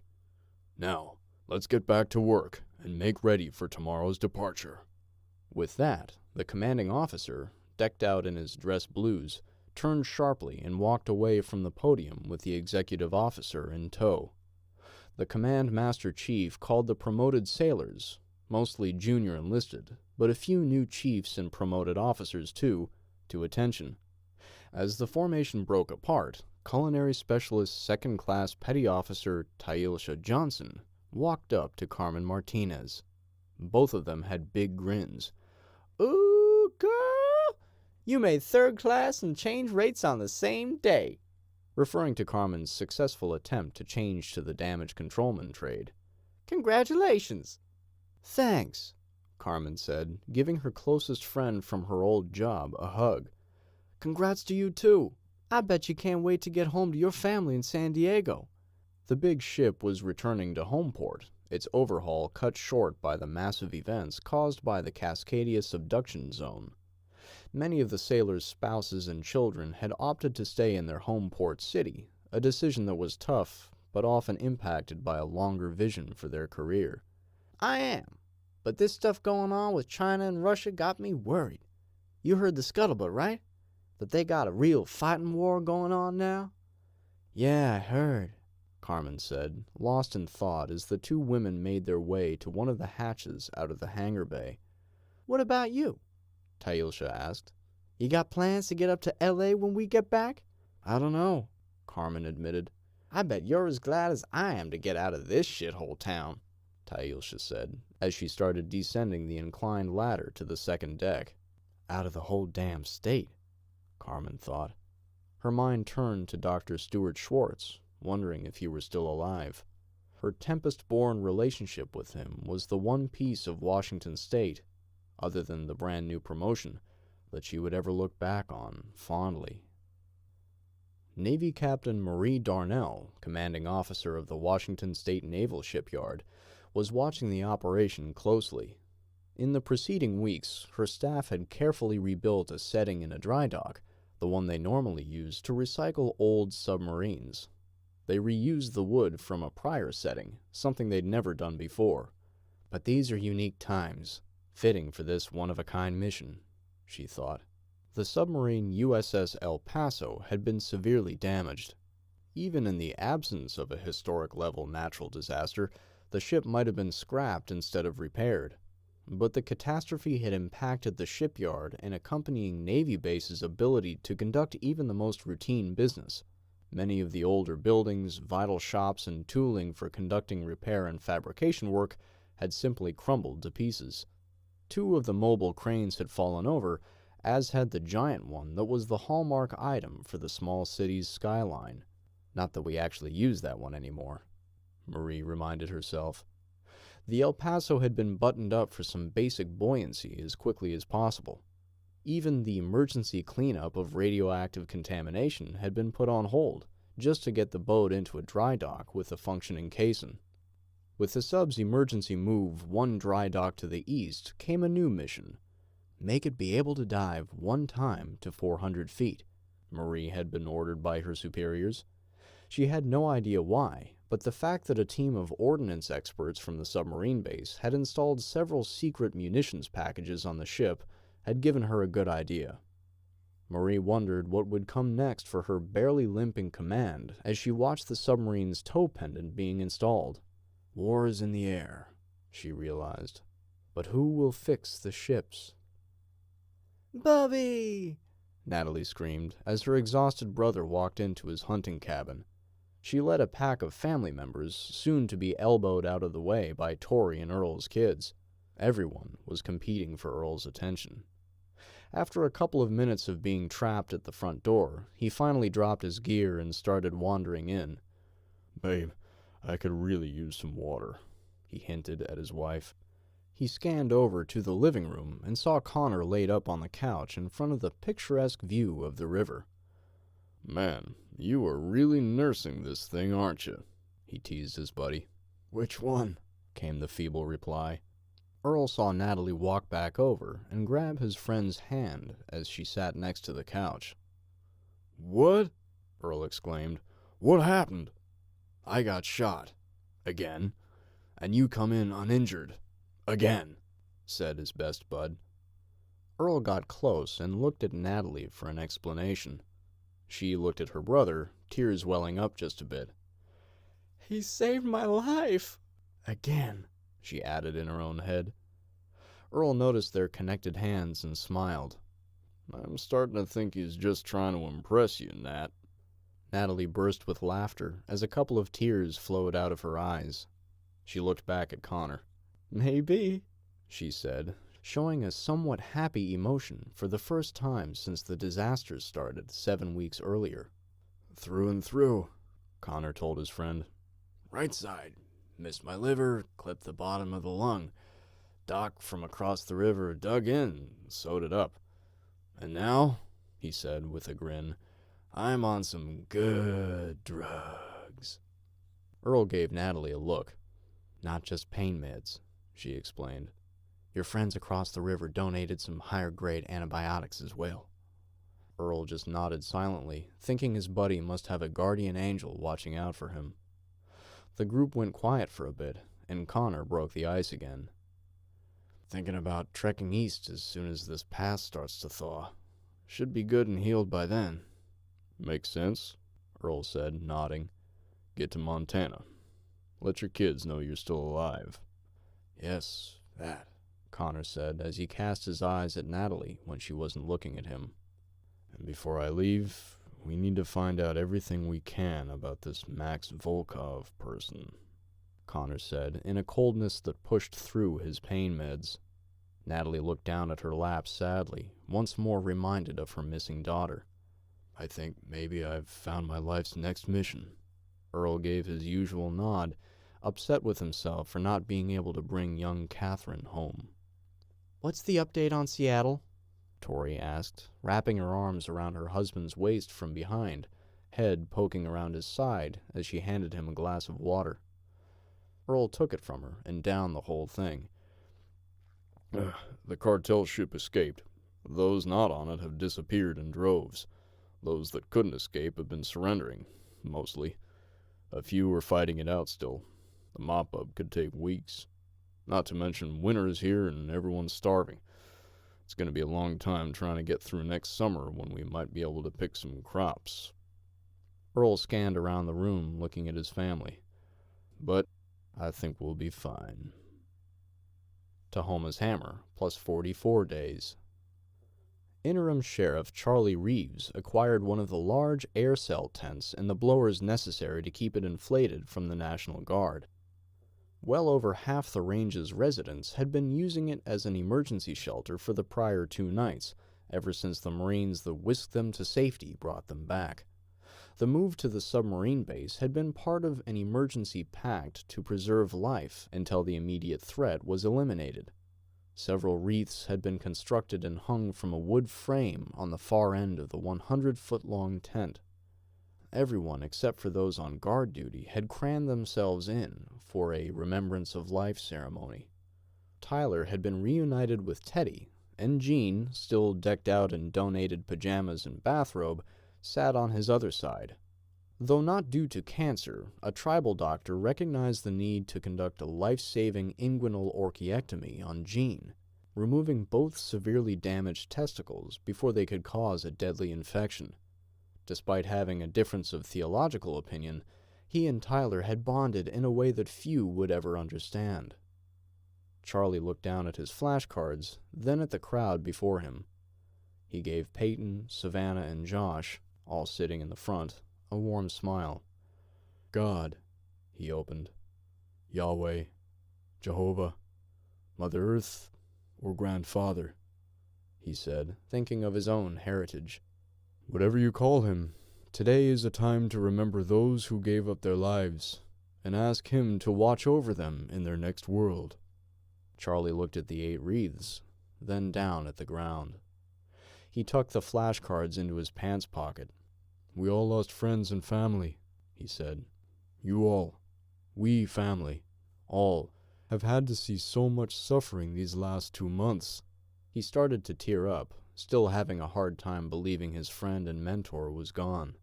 Now, let's get back to work and make ready for tomorrow's departure. With that, the commanding officer, decked out in his dress blues, turned sharply and walked away from the podium with the executive officer in tow. The Command Master Chief called the promoted sailors, mostly junior enlisted, but a few new chiefs and promoted officers too, to attention. As the formation broke apart, Culinary Specialist Second Class Petty Officer Tailsha Johnson walked up to Carmen Martinez. Both of them had big grins. Ooh, girl! You made third class and changed rates on the same day. Referring to Carmen's successful attempt to change to the damage controlman trade. Congratulations! Thanks, Carmen said, giving her closest friend from her old job a hug. Congrats to you too. I bet you can't wait to get home to your family in San Diego. The big ship was returning to homeport, its overhaul cut short by the massive events caused by the Cascadia subduction zone. Many of the sailors' spouses and children had opted to stay in their home port city, a decision that was tough, but often impacted by a longer vision for their career. I am, but this stuff going on with China and Russia got me worried. You heard the scuttlebutt, right? That they got a real fighting war going on now? Yeah, I heard, Carmen said, lost in thought as the two women made their way to one of the hatches out of the hangar bay. What about you? Tailsha asked. You got plans to get up to L.A. when we get back? I don't know, Carmen admitted. I bet you're as glad as I am to get out of this shithole town, Tailsha said, as she started descending the inclined ladder to the second deck. Out of the whole damn state, Carmen thought. Her mind turned to Dr. Stuart Schwartz, wondering if he were still alive. Her Tempest-born relationship with him was the one piece of Washington state, other than the brand new promotion, that she would ever look back on fondly. Navy Captain Marie Darnell, commanding officer of the Washington State Naval Shipyard, was watching the operation closely. In the preceding weeks, her staff had carefully rebuilt a setting in a dry dock, the one they normally use to recycle old submarines. They reused the wood from a prior setting, something they'd never done before. But these are unique times, fitting for this one-of-a-kind mission, she thought. The submarine USS El Paso had been severely damaged. Even in the absence of a historic-level natural disaster, the ship might have been scrapped instead of repaired. But the catastrophe had impacted the shipyard and accompanying Navy base's ability to conduct even the most routine business. Many of the older buildings, vital shops, and tooling for conducting repair and fabrication work had simply crumbled to pieces. 2 of the mobile cranes had fallen over, as had the giant one that was the hallmark item for the small city's skyline. Not that we actually use that one anymore, Marie reminded herself. The El Paso had been buttoned up for some basic buoyancy as quickly as possible. Even the emergency cleanup of radioactive contamination had been put on hold, just to get the boat into a dry dock with a functioning caisson. With the sub's emergency move one dry dock to the east came a new mission. Make it be able to dive one time to 400 feet, Marie had been ordered by her superiors. She had no idea why, but the fact that a team of ordnance experts from the submarine base had installed several secret munitions packages on the ship had given her a good idea. Marie wondered what would come next for her barely limping command as she watched the submarine's tow pendant being installed. War is in the air, she realized. But who will fix the ships? Bubby! Natalie screamed as her exhausted brother walked into his hunting cabin. She led a pack of family members, soon to be elbowed out of the way by Tori and Earl's kids. Everyone was competing for Earl's attention. After a couple of minutes of being trapped at the front door, he finally dropped his gear and started wandering in. "Babe, I could really use some water," he hinted at his wife. He scanned over to the living room and saw Connor laid up on the couch in front of the picturesque view of the river. "Man, you are really nursing this thing, aren't you?" he teased his buddy. "Which one?" came the feeble reply. Earl saw Natalie walk back over and grab his friend's hand as she sat next to the couch. "What?" Earl exclaimed. "What happened?" "I got shot. Again. And you come in uninjured. Again," said his best bud. Earl got close and looked at Natalie for an explanation. She looked at her brother, tears welling up just a bit. "He saved my life." "Again," she added in her own head. Earl noticed their connected hands and smiled. "I'm starting to think he's just trying to impress you, Nat." Natalie burst with laughter as a couple of tears flowed out of her eyes. She looked back at Connor. Maybe, she said, showing a somewhat happy emotion for the first time since the disasters started 7 weeks earlier. Through and through, Connor told his friend. Right side. Missed my liver, clipped the bottom of the lung. Doc from across the river dug in, sewed it up. And now, he said with a grin, I'm on some good drugs. Earl gave Natalie a look. Not just pain meds, she explained. Your friends across the river donated some higher-grade antibiotics as well. Earl just nodded silently, thinking his buddy must have a guardian angel watching out for him. The group went quiet for a bit, and Connor broke the ice again. Thinking about trekking east as soon as this pass starts to thaw. Should be good and healed by then. Makes sense, Earl said, nodding. Get to Montana. Let your kids know you're still alive. Yes, that, Connor said as he cast his eyes at Natalie when she wasn't looking at him. And before I leave, we need to find out everything we can about this Max Volkov person, Connor said, in a coldness that pushed through his pain meds. Natalie looked down at her lap sadly, once more reminded of her missing daughter. I think maybe I've found my life's next mission. Earl gave his usual nod, upset with himself for not being able to bring young Catherine home. What's the update on Seattle? Tori asked, wrapping her arms around her husband's waist from behind, head poking around his side as she handed him a glass of water. Earl took it from her and downed the whole thing. The cartel ship escaped. Those not on it have disappeared in droves. Those that couldn't escape have been surrendering, mostly. A few are fighting it out still. The mop-up could take weeks. Not to mention winter's here and everyone's starving. It's going to be a long time trying to get through next summer when we might be able to pick some crops. Earl scanned around the room, looking at his family. But I think we'll be fine. Tahoma's hammer, plus 44 days. Interim Sheriff Charlie Reeves acquired one of the large air cell tents and the blowers necessary to keep it inflated from the National Guard. Well over half the range's residents had been using it as an emergency shelter for the prior 2 nights, ever since the Marines that whisked them to safety brought them back. The move to the submarine base had been part of an emergency pact to preserve life until the immediate threat was eliminated. Several wreaths had been constructed and hung from a wood frame on the far end of the 100-foot-long tent. Everyone except for those on guard duty had crammed themselves in for a remembrance of life ceremony. Tyler had been reunited with Teddy, and Jean, still decked out in donated pajamas and bathrobe, sat on his other side. Though not due to cancer, a tribal doctor recognized the need to conduct a life-saving inguinal orchiectomy on Jean, removing both severely damaged testicles before they could cause a deadly infection. Despite having a difference of theological opinion, he and Tyler had bonded in a way that few would ever understand. Charlie looked down at his flashcards, then at the crowd before him. He gave Peyton, Savannah, and Josh, all sitting in the front, a warm smile. God, he opened. Yahweh, Jehovah, Mother Earth, or Grandfather, he said, thinking of his own heritage. Whatever you call him, today is a time to remember those who gave up their lives, and ask him to watch over them in their next world. Charlie looked at the 8 wreaths, then down at the ground. He tucked the flashcards into his pants pocket. We all lost friends and family, he said. You all, we family, all, have had to see so much suffering these last 2 months. He started to tear up, still having a hard time believing his friend and mentor was gone.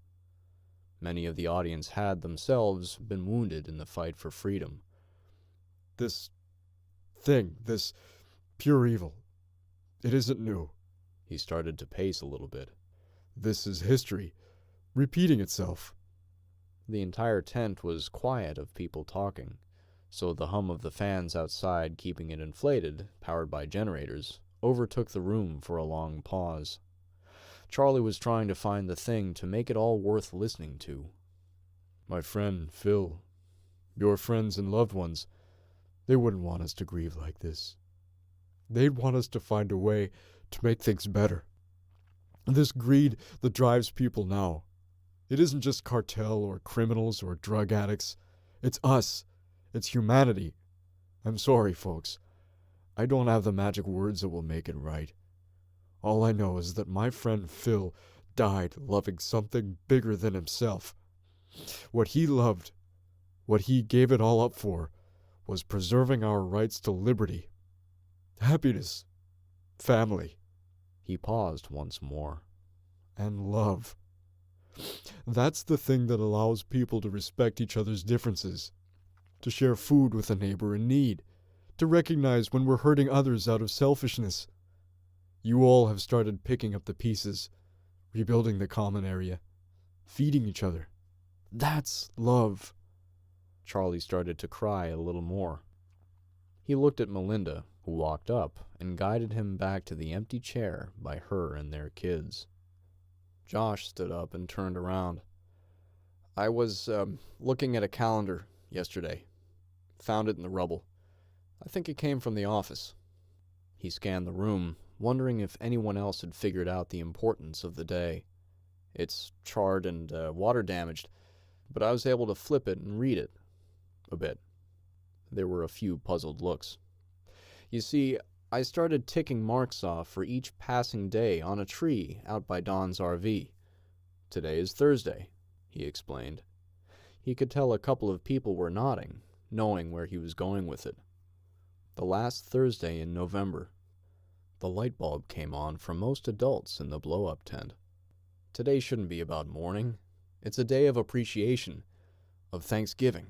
Many of the audience had themselves been wounded in the fight for freedom. This thing, this pure evil, it isn't new. He started to pace a little bit. This is history, repeating itself. The entire tent was quiet of people talking, so the hum of the fans outside keeping it inflated, powered by generators, overtook the room for a long pause. Charlie was trying to find the thing to make it all worth listening to. My friend, Phil, your friends and loved ones, they wouldn't want us to grieve like this. They'd want us to find a way to make things better. This greed that drives people now, it isn't just cartel or criminals or drug addicts. It's us. It's humanity. I'm sorry, folks. I don't have the magic words that will make it right. All I know is that my friend Phil died loving something bigger than himself. What he loved, what he gave it all up for, was preserving our rights to liberty, happiness, family. He paused once more. And love. That's the thing that allows people to respect each other's differences, to share food with a neighbor in need, to recognize when we're hurting others out of selfishness. You all have started picking up the pieces, rebuilding the common area, feeding each other. That's love. Charlie started to cry a little more. He looked at Melinda, who walked up and guided him back to the empty chair by her and their kids. Josh stood up and turned around. I was looking at a calendar yesterday. Found it in the rubble. I think it came from the office. He scanned the room, wondering if anyone else had figured out the importance of the day. It's charred and water damaged, but I was able to flip it and read it a bit. There were a few puzzled looks. You see, I started ticking marks off for each passing day on a tree out by Don's RV. Today is Thursday, he explained. He could tell a couple of people were nodding, knowing where he was going with it. The last Thursday in November. The light bulb came on for most adults in the blow-up tent. Today shouldn't be about mourning. It's a day of appreciation, of thanksgiving.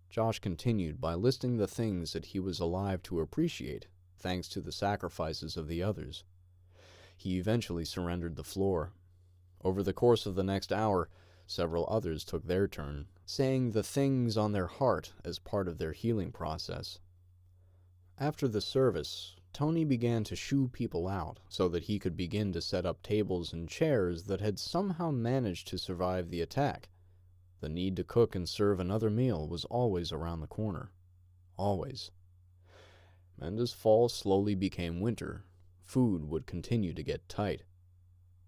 Josh continued by listing the things that he was alive to appreciate, thanks to the sacrifices of the others. He eventually surrendered the floor. Over the course of the next hour, several others took their turn, saying the things on their heart as part of their healing process. After the service, Tony began to shoo people out so that he could begin to set up tables and chairs that had somehow managed to survive the attack. The need to cook and serve another meal was always around the corner. Always. And as fall slowly became winter, food would continue to get tight.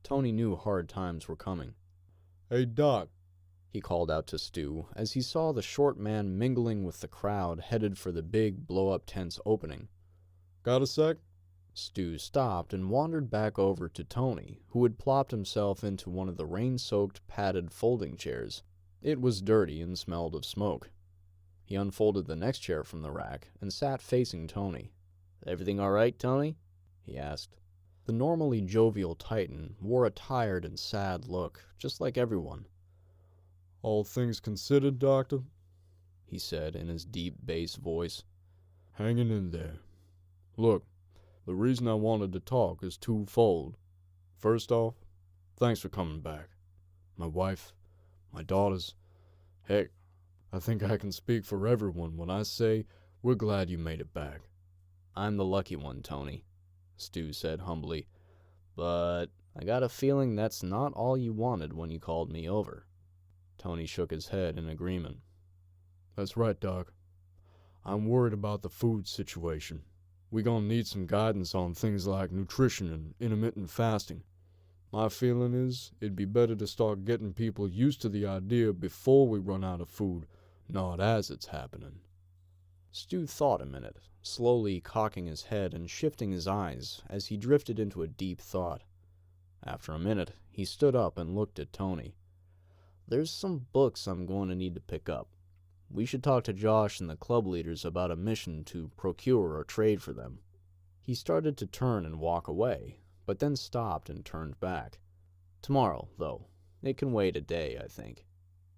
Tony knew hard times were coming. Hey, Doc, he called out to Stu as he saw the short man mingling with the crowd headed for the big blow-up tent's opening. Got a sec? Stu stopped and wandered back over to Tony, who had plopped himself into one of the rain-soaked, padded folding chairs. It was dirty and smelled of smoke. He unfolded the next chair from the rack and sat facing Tony. "Everything all right, Tony?" he asked. The normally jovial Titan wore a tired and sad look, just like everyone. All things considered, Doctor, he said in his deep bass voice. Hanging in there. Look, the reason I wanted to talk is twofold. First off, thanks for coming back. My wife, my daughters, heck, I think I can speak for everyone when I say we're glad you made it back. I'm the lucky one, Tony, Stu said humbly, but I got a feeling that's not all you wanted when you called me over. Tony shook his head in agreement. That's right, Doc. I'm worried about the food situation. We're gonna need some guidance on things like nutrition and intermittent fasting. My feeling is it'd be better to start getting people used to the idea before we run out of food, not as it's happening. Stu thought a minute, slowly cocking his head and shifting his eyes as he drifted into a deep thought. After a minute, he stood up and looked at Tony. There's some books I'm going to need to pick up. We should talk to Josh and the club leaders about a mission to procure or trade for them. He started to turn and walk away, but then stopped and turned back. Tomorrow, though. It can wait a day, I think.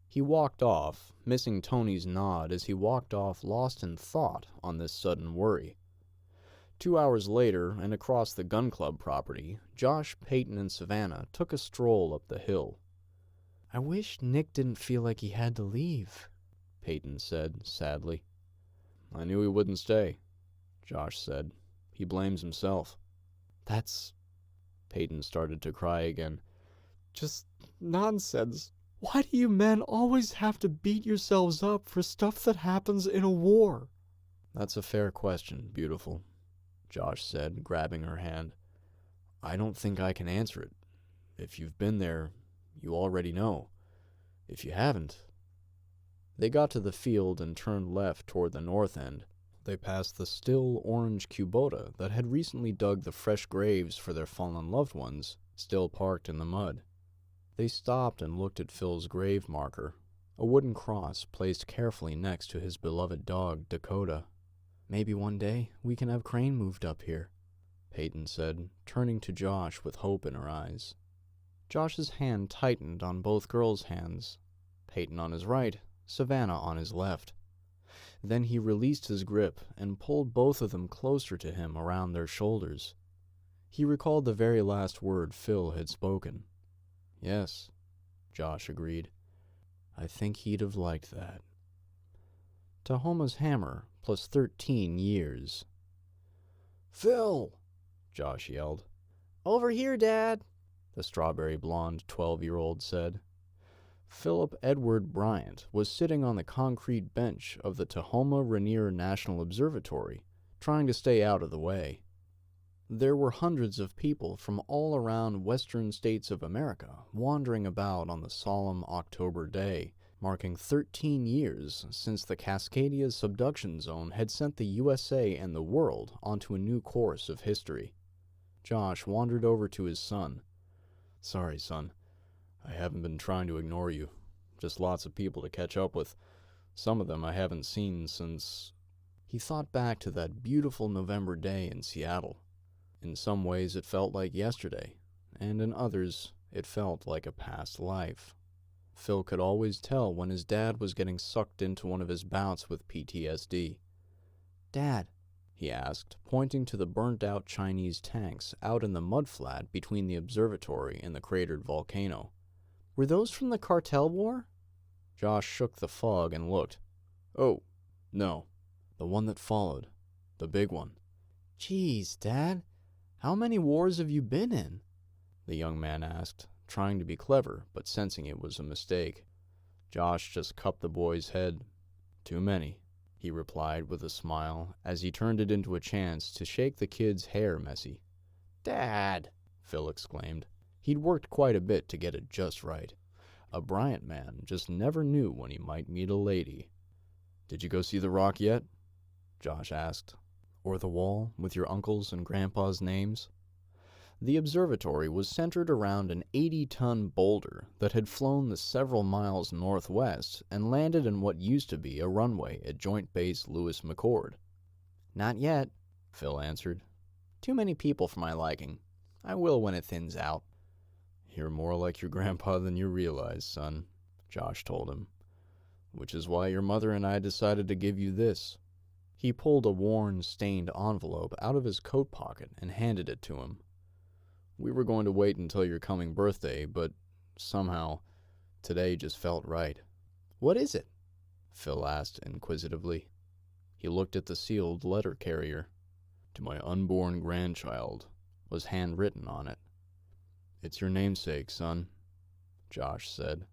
He walked off, missing Tony's nod as he walked off lost in thought on this sudden worry. 2 hours later, and across the gun club property, Josh, Peyton, and Savannah took a stroll up the hill. I wish Nick didn't feel like he had to leave, Peyton said, sadly. I knew he wouldn't stay, Josh said. He blames himself. That's Peyton started to cry again. Just nonsense. Why do you men always have to beat yourselves up for stuff that happens in a war? That's a fair question, beautiful, Josh said, grabbing her hand. I don't think I can answer it. If you've been there, you already know. If you haven't... They got to the field and turned left toward the north end. They passed the still orange Kubota that had recently dug the fresh graves for their fallen loved ones, still parked in the mud. They stopped and looked at Phil's grave marker, a wooden cross placed carefully next to his beloved dog, Dakota. Maybe one day we can have Crane moved up here, Peyton said, turning to Josh with hope in her eyes. Josh's hand tightened on both girls' hands, Peyton on his right, Savannah on his left. Then he released his grip and pulled both of them closer to him around their shoulders. He recalled the very last word Phil had spoken. Yes, Josh agreed. I think he'd have liked that. Tahoma's hammer plus 13 years. Phil! Josh yelled. Over here, Dad, the strawberry blonde 12-year-old said. Philip Edward Bryant was sitting on the concrete bench of the Tahoma Rainier National Observatory, trying to stay out of the way. There were hundreds of people from all around western states of America wandering about on the solemn October day, marking 13 years since the Cascadia subduction zone had sent the USA and the world onto a new course of history. Josh wandered over to his son. Sorry, son. I haven't been trying to ignore you. Just lots of people to catch up with. Some of them I haven't seen since... He thought back to that beautiful November day in Seattle. In some ways it felt like yesterday, and in others it felt like a past life. Phil could always tell when his dad was getting sucked into one of his bouts with PTSD. Dad, he asked, pointing to the burnt-out Chinese tanks out in the mudflat between the observatory and the cratered volcano. Were those from the cartel war? Josh shook the fog and looked. Oh, no. The one that followed. The big one. Geez, Dad. How many wars have you been in? The young man asked, trying to be clever, but sensing it was a mistake. Josh just cupped the boy's head. Too many, he replied with a smile, as he turned it into a chance to shake the kid's hair messy. Dad, Phil exclaimed. He'd worked quite a bit to get it just right. A Bryant man just never knew when he might meet a lady. Did you go see the rock yet? Josh asked. Or the wall with your uncle's and grandpa's names? The observatory was centered around an 80-ton boulder that had flown the several miles northwest and landed in what used to be a runway at Joint Base Lewis McChord. Not yet, Phil answered. Too many people for my liking. I will when it thins out. You're more like your grandpa than you realize, son, Josh told him. Which is why your mother and I decided to give you this. He pulled a worn, stained envelope out of his coat pocket and handed it to him. We were going to wait until your coming birthday, but somehow today just felt right. What is it? Phil asked inquisitively. He looked at the sealed letter carrier. To my unborn grandchild was handwritten on it. It's your namesake, son, Josh said.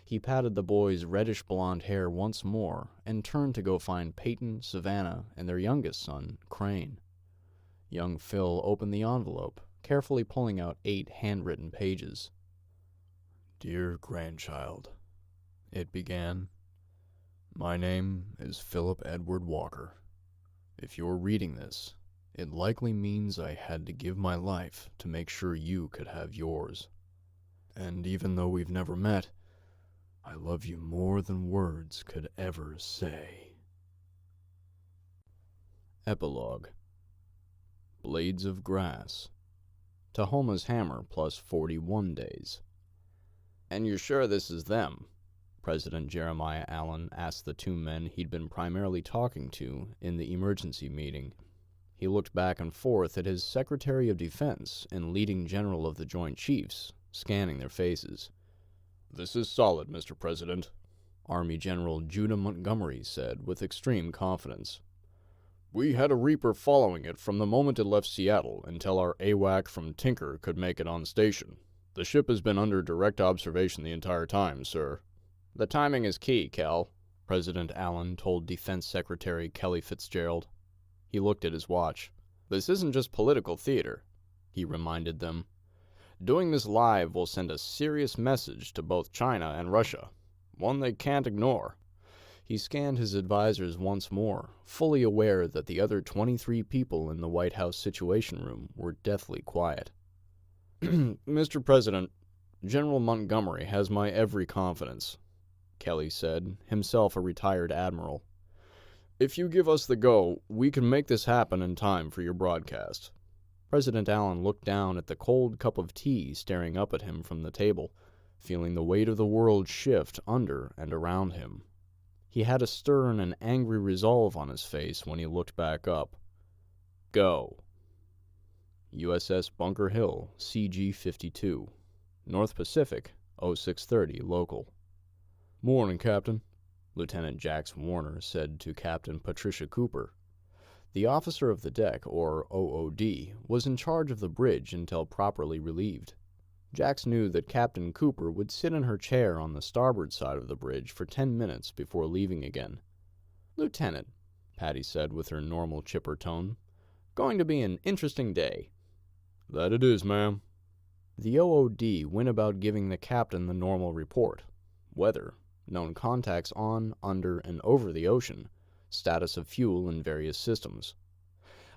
He patted the boy's reddish-blonde hair once more and turned to go find Peyton, Savannah, and their youngest son, Crane. Young Phil opened the envelope, carefully pulling out 8 handwritten pages. Dear grandchild, it began. My name is Philip Edward Walker. If you're reading this, it likely means I had to give my life to make sure you could have yours. And even though we've never met, I love you more than words could ever say. Epilogue. Blades of Grass. Tahoma's hammer plus 41 days. And you're sure this is them? President Jeremiah Allen asked the 2 men he'd been primarily talking to in the emergency meeting. He looked back and forth at his Secretary of Defense and leading general of the Joint Chiefs, scanning their faces. This is solid, Mr. President, Army General Judah Montgomery said with extreme confidence. We had a Reaper following it from the moment it left Seattle until our AWAC from Tinker could make it on station. The ship has been under direct observation the entire time, sir. The timing is key, Cal, President Allen told Defense Secretary Kelly Fitzgerald. He looked at his watch. This isn't just political theater, he reminded them. Doing this live will send a serious message to both China and Russia, one they can't ignore. He scanned his advisors once more, fully aware that the other 23 people in the White House Situation Room were deathly quiet. Mr. President, General Montgomery has my every confidence, Kelly said, himself a retired admiral. If you give us the go, we can make this happen in time for your broadcast. President Allen looked down at the cold cup of tea staring up at him from the table, feeling the weight of the world shift under and around him. He had a stern and angry resolve on his face when he looked back up. Go. USS Bunker Hill, CG-52. North Pacific, 0630 local. Morning, Captain, Lieutenant Jax Warner said to Captain Patricia Cooper. The officer of the deck, or OOD, was in charge of the bridge until properly relieved. Jax knew that Captain Cooper would sit in her chair on the starboard side of the bridge for 10 minutes before leaving again. Lieutenant, Patty said with her normal chipper tone, going to be an interesting day. That it is, ma'am. The OOD went about giving the captain the normal report. Weather, known contacts on, under, and over the ocean, status of fuel in various systems.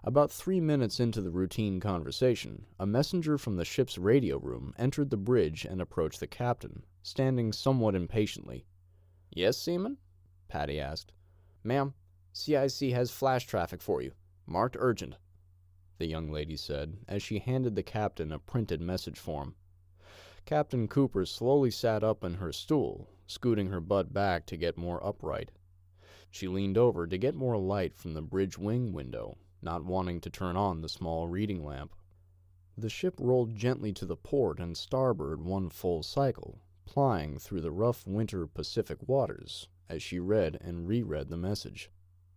About 3 minutes into the routine conversation, a messenger from the ship's radio room entered the bridge and approached the captain, standing somewhat impatiently. Yes, Seaman? Patty asked. Ma'am, CIC has flash traffic for you. Marked urgent, the young lady said, as she handed the captain a printed message form. Captain Cooper slowly sat up in her stool, scooting her butt back to get more upright. She leaned over to get more light from the bridge wing window, not wanting to turn on the small reading lamp. The ship rolled gently to the port and starboard one full cycle, plying through the rough winter Pacific waters as she read and reread the message.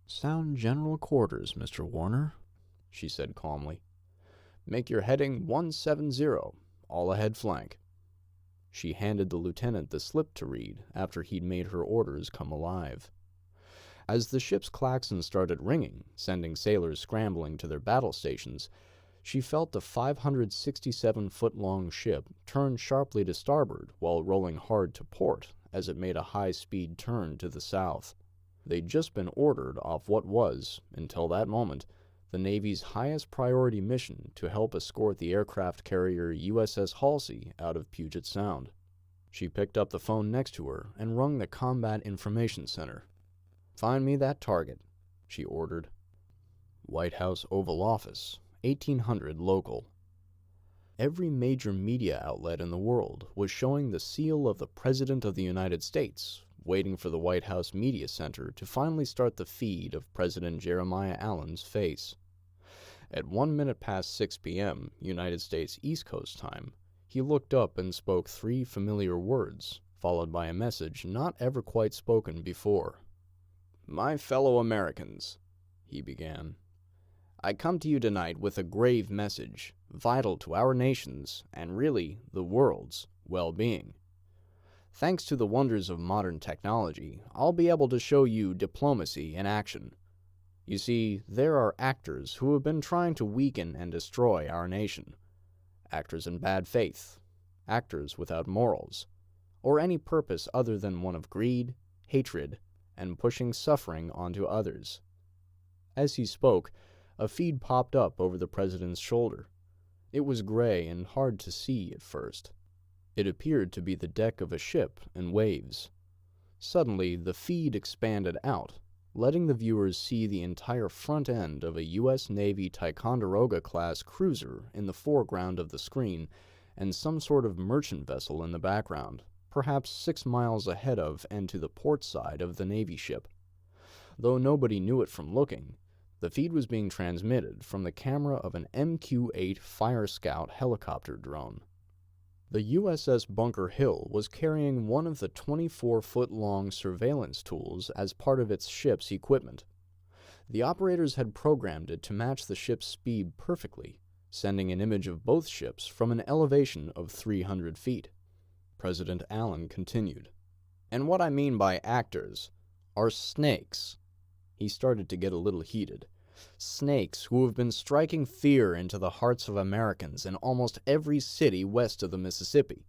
Sound general quarters, Mr. Warner, she said calmly. Make your heading 170, all ahead flank. She handed the lieutenant the slip to read after he'd made her orders come alive. As the ship's klaxon started ringing, sending sailors scrambling to their battle stations, she felt the 567-foot-long ship turn sharply to starboard while rolling hard to port as it made a high-speed turn to the south. They'd just been ordered off what was, until that moment, the Navy's highest priority mission to help escort the aircraft carrier USS Halsey out of Puget Sound. She picked up the phone next to her and rung the Combat Information Center. Find me that target, she ordered. White House Oval Office, 1800 local. Every major media outlet in the world was showing the seal of the President of the United States, waiting for the White House Media Center to finally start the feed of President Jeremiah Allen's face. At 1 minute past 6 p.m., United States East Coast time, he looked up and spoke 3 familiar words, followed by a message not ever quite spoken before. My fellow Americans, he began, I come to you tonight with a grave message, vital to our nation's, and really the world's, well-being. Thanks to the wonders of modern technology, I'll be able to show you diplomacy in action. You see, there are actors who have been trying to weaken and destroy our nation. Actors in bad faith, actors without morals, or any purpose other than one of greed, hatred, and pushing suffering onto others. As he spoke, a feed popped up over the president's shoulder. It was gray and hard to see at first. It appeared to be the deck of a ship in waves. Suddenly, the feed expanded out, letting the viewers see the entire front end of a U.S. Navy Ticonderoga-class cruiser in the foreground of the screen and some sort of merchant vessel in the background, perhaps 6 miles ahead of and to the port side of the Navy ship. Though nobody knew it from looking, the feed was being transmitted from the camera of an MQ-8 Fire Scout helicopter drone. The USS Bunker Hill was carrying one of the 24-foot-long surveillance tools as part of its ship's equipment. The operators had programmed it to match the ship's speed perfectly, sending an image of both ships from an elevation of 300 feet. President Allen continued, "And what I mean by actors are snakes." He started to get a little heated. Snakes who have been striking fear into the hearts of Americans in almost every city west of the Mississippi.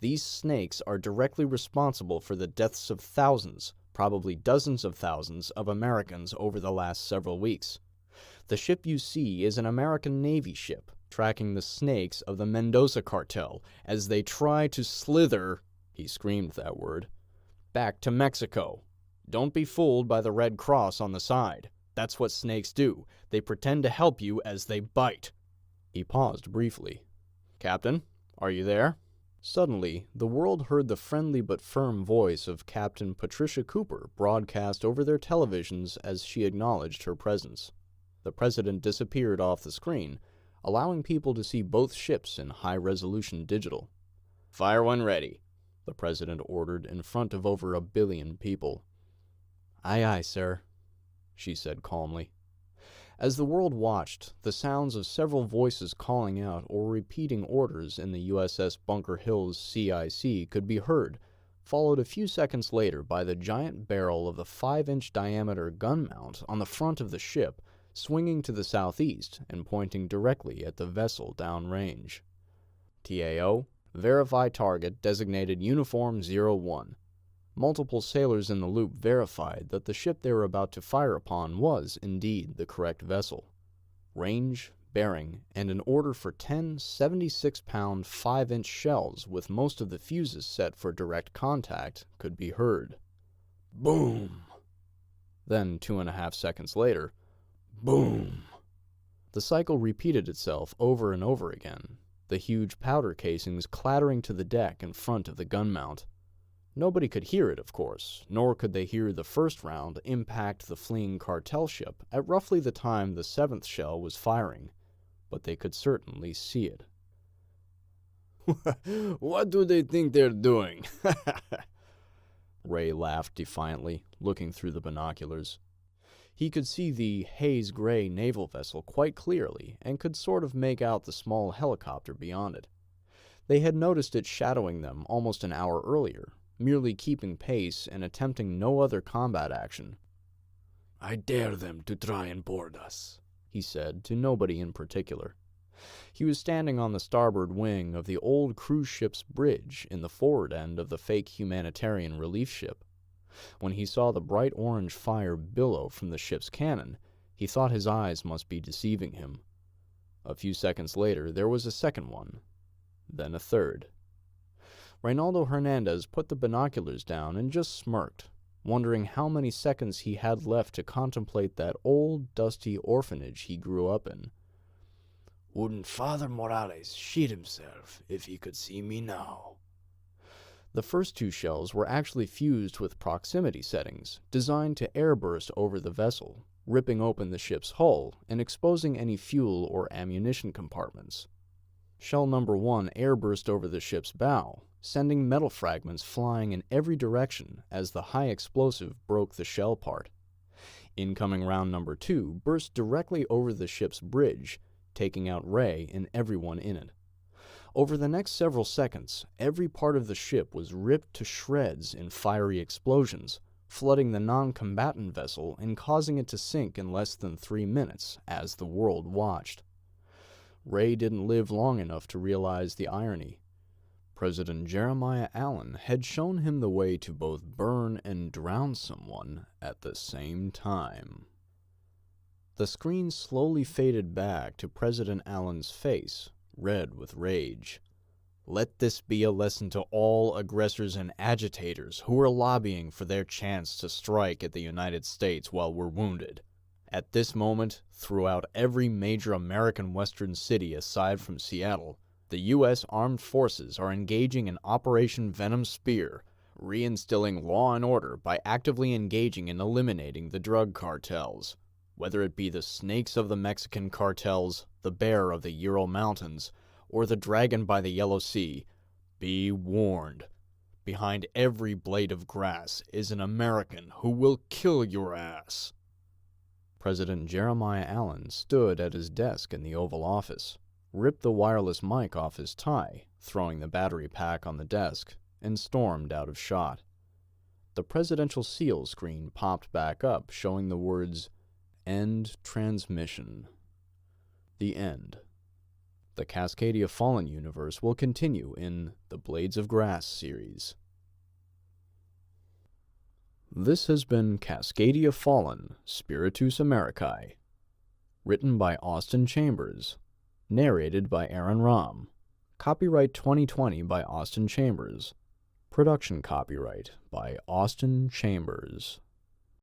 These snakes are directly responsible for the deaths of thousands, probably dozens of thousands, of Americans over the last several weeks. The ship you see is an American Navy ship, tracking the snakes of the Mendoza cartel as they try to slither, he screamed that word, back to Mexico. Don't be fooled by the red cross on the side. That's what snakes do. They pretend to help you as they bite. He paused briefly. "Captain, are you there?" Suddenly, the world heard the friendly but firm voice of Captain Patricia Cooper broadcast over their televisions as she acknowledged her presence. The president disappeared off the screen, allowing people to see both ships in high-resolution digital. "Fire when ready," the president ordered in front of over 1 billion people. "Aye, aye, sir," she said calmly. As the world watched, the sounds of several voices calling out or repeating orders in the USS Bunker Hill's CIC could be heard, followed a few seconds later by the giant barrel of the 5-inch diameter gun mount on the front of the ship, swinging to the southeast and pointing directly at the vessel downrange. "TAO, verify target designated Uniform 01. Multiple sailors in the loop verified that the ship they were about to fire upon was, indeed, the correct vessel. Range, bearing, and an order for 10 76-pound 5-inch shells with most of the fuses set for direct contact could be heard. Boom! Then, 2.5 seconds later, boom! The cycle repeated itself over and over again, the huge powder casings clattering to the deck in front of the gun mount. Nobody could hear it, of course, nor could they hear the first round impact the fleeing cartel ship at roughly the time the 7th shell was firing, but they could certainly see it. "What do they think they're doing?" Ray laughed defiantly, looking through the binoculars. He could see the haze-gray naval vessel quite clearly and could sort of make out the small helicopter beyond it. They had noticed it shadowing them almost an hour earlier, merely keeping pace and attempting no other combat action. "I dare them to try and board us," he said to nobody in particular. He was standing on the starboard wing of the old cruise ship's bridge in the forward end of the fake humanitarian relief ship. When he saw the bright orange fire billow from the ship's cannon, he thought his eyes must be deceiving him. A few seconds later, there was a second one, then a third. Reynaldo Hernandez put the binoculars down and just smirked, wondering how many seconds he had left to contemplate that old, dusty orphanage he grew up in. "Wouldn't Father Morales shit himself if he could see me now?" The first 2 shells were actually fused with proximity settings, designed to airburst over the vessel, ripping open the ship's hull and exposing any fuel or ammunition compartments. Shell number 1 airburst over the ship's bow, sending metal fragments flying in every direction as the high explosive broke the shell part. Incoming round number 2 burst directly over the ship's bridge, taking out Ray and everyone in it. Over the next several seconds, every part of the ship was ripped to shreds in fiery explosions, flooding the non-combatant vessel and causing it to sink in less than 3 minutes as the world watched. Ray didn't live long enough to realize the irony. President Jeremiah Allen had shown him the way to both burn and drown someone at the same time. The screen slowly faded back to President Allen's face, red with rage. "Let this be a lesson to all aggressors and agitators who are lobbying for their chance to strike at the United States while we're wounded. At this moment, throughout every major American western city aside from Seattle, the U.S. Armed Forces are engaging in Operation Venom Spear, reinstilling law and order by actively engaging in eliminating the drug cartels. Whether it be the snakes of the Mexican cartels, the bear of the Ural Mountains, or the dragon by the Yellow Sea, be warned. Behind every blade of grass is an American who will kill your ass." President Jeremiah Allen stood at his desk in the Oval Office, ripped the wireless mic off his tie, throwing the battery pack on the desk, and stormed out of shot. The presidential seal screen popped back up, showing the words, "End transmission." The end. The Cascadia Fallen universe will continue in the Blades of Grass series. This has been Cascadia Fallen, Spiritus Americae. Written by Austin Chambers. Narrated by Aaron Rahm. Copyright 2020 by Austin Chambers. Production copyright by Austin Chambers.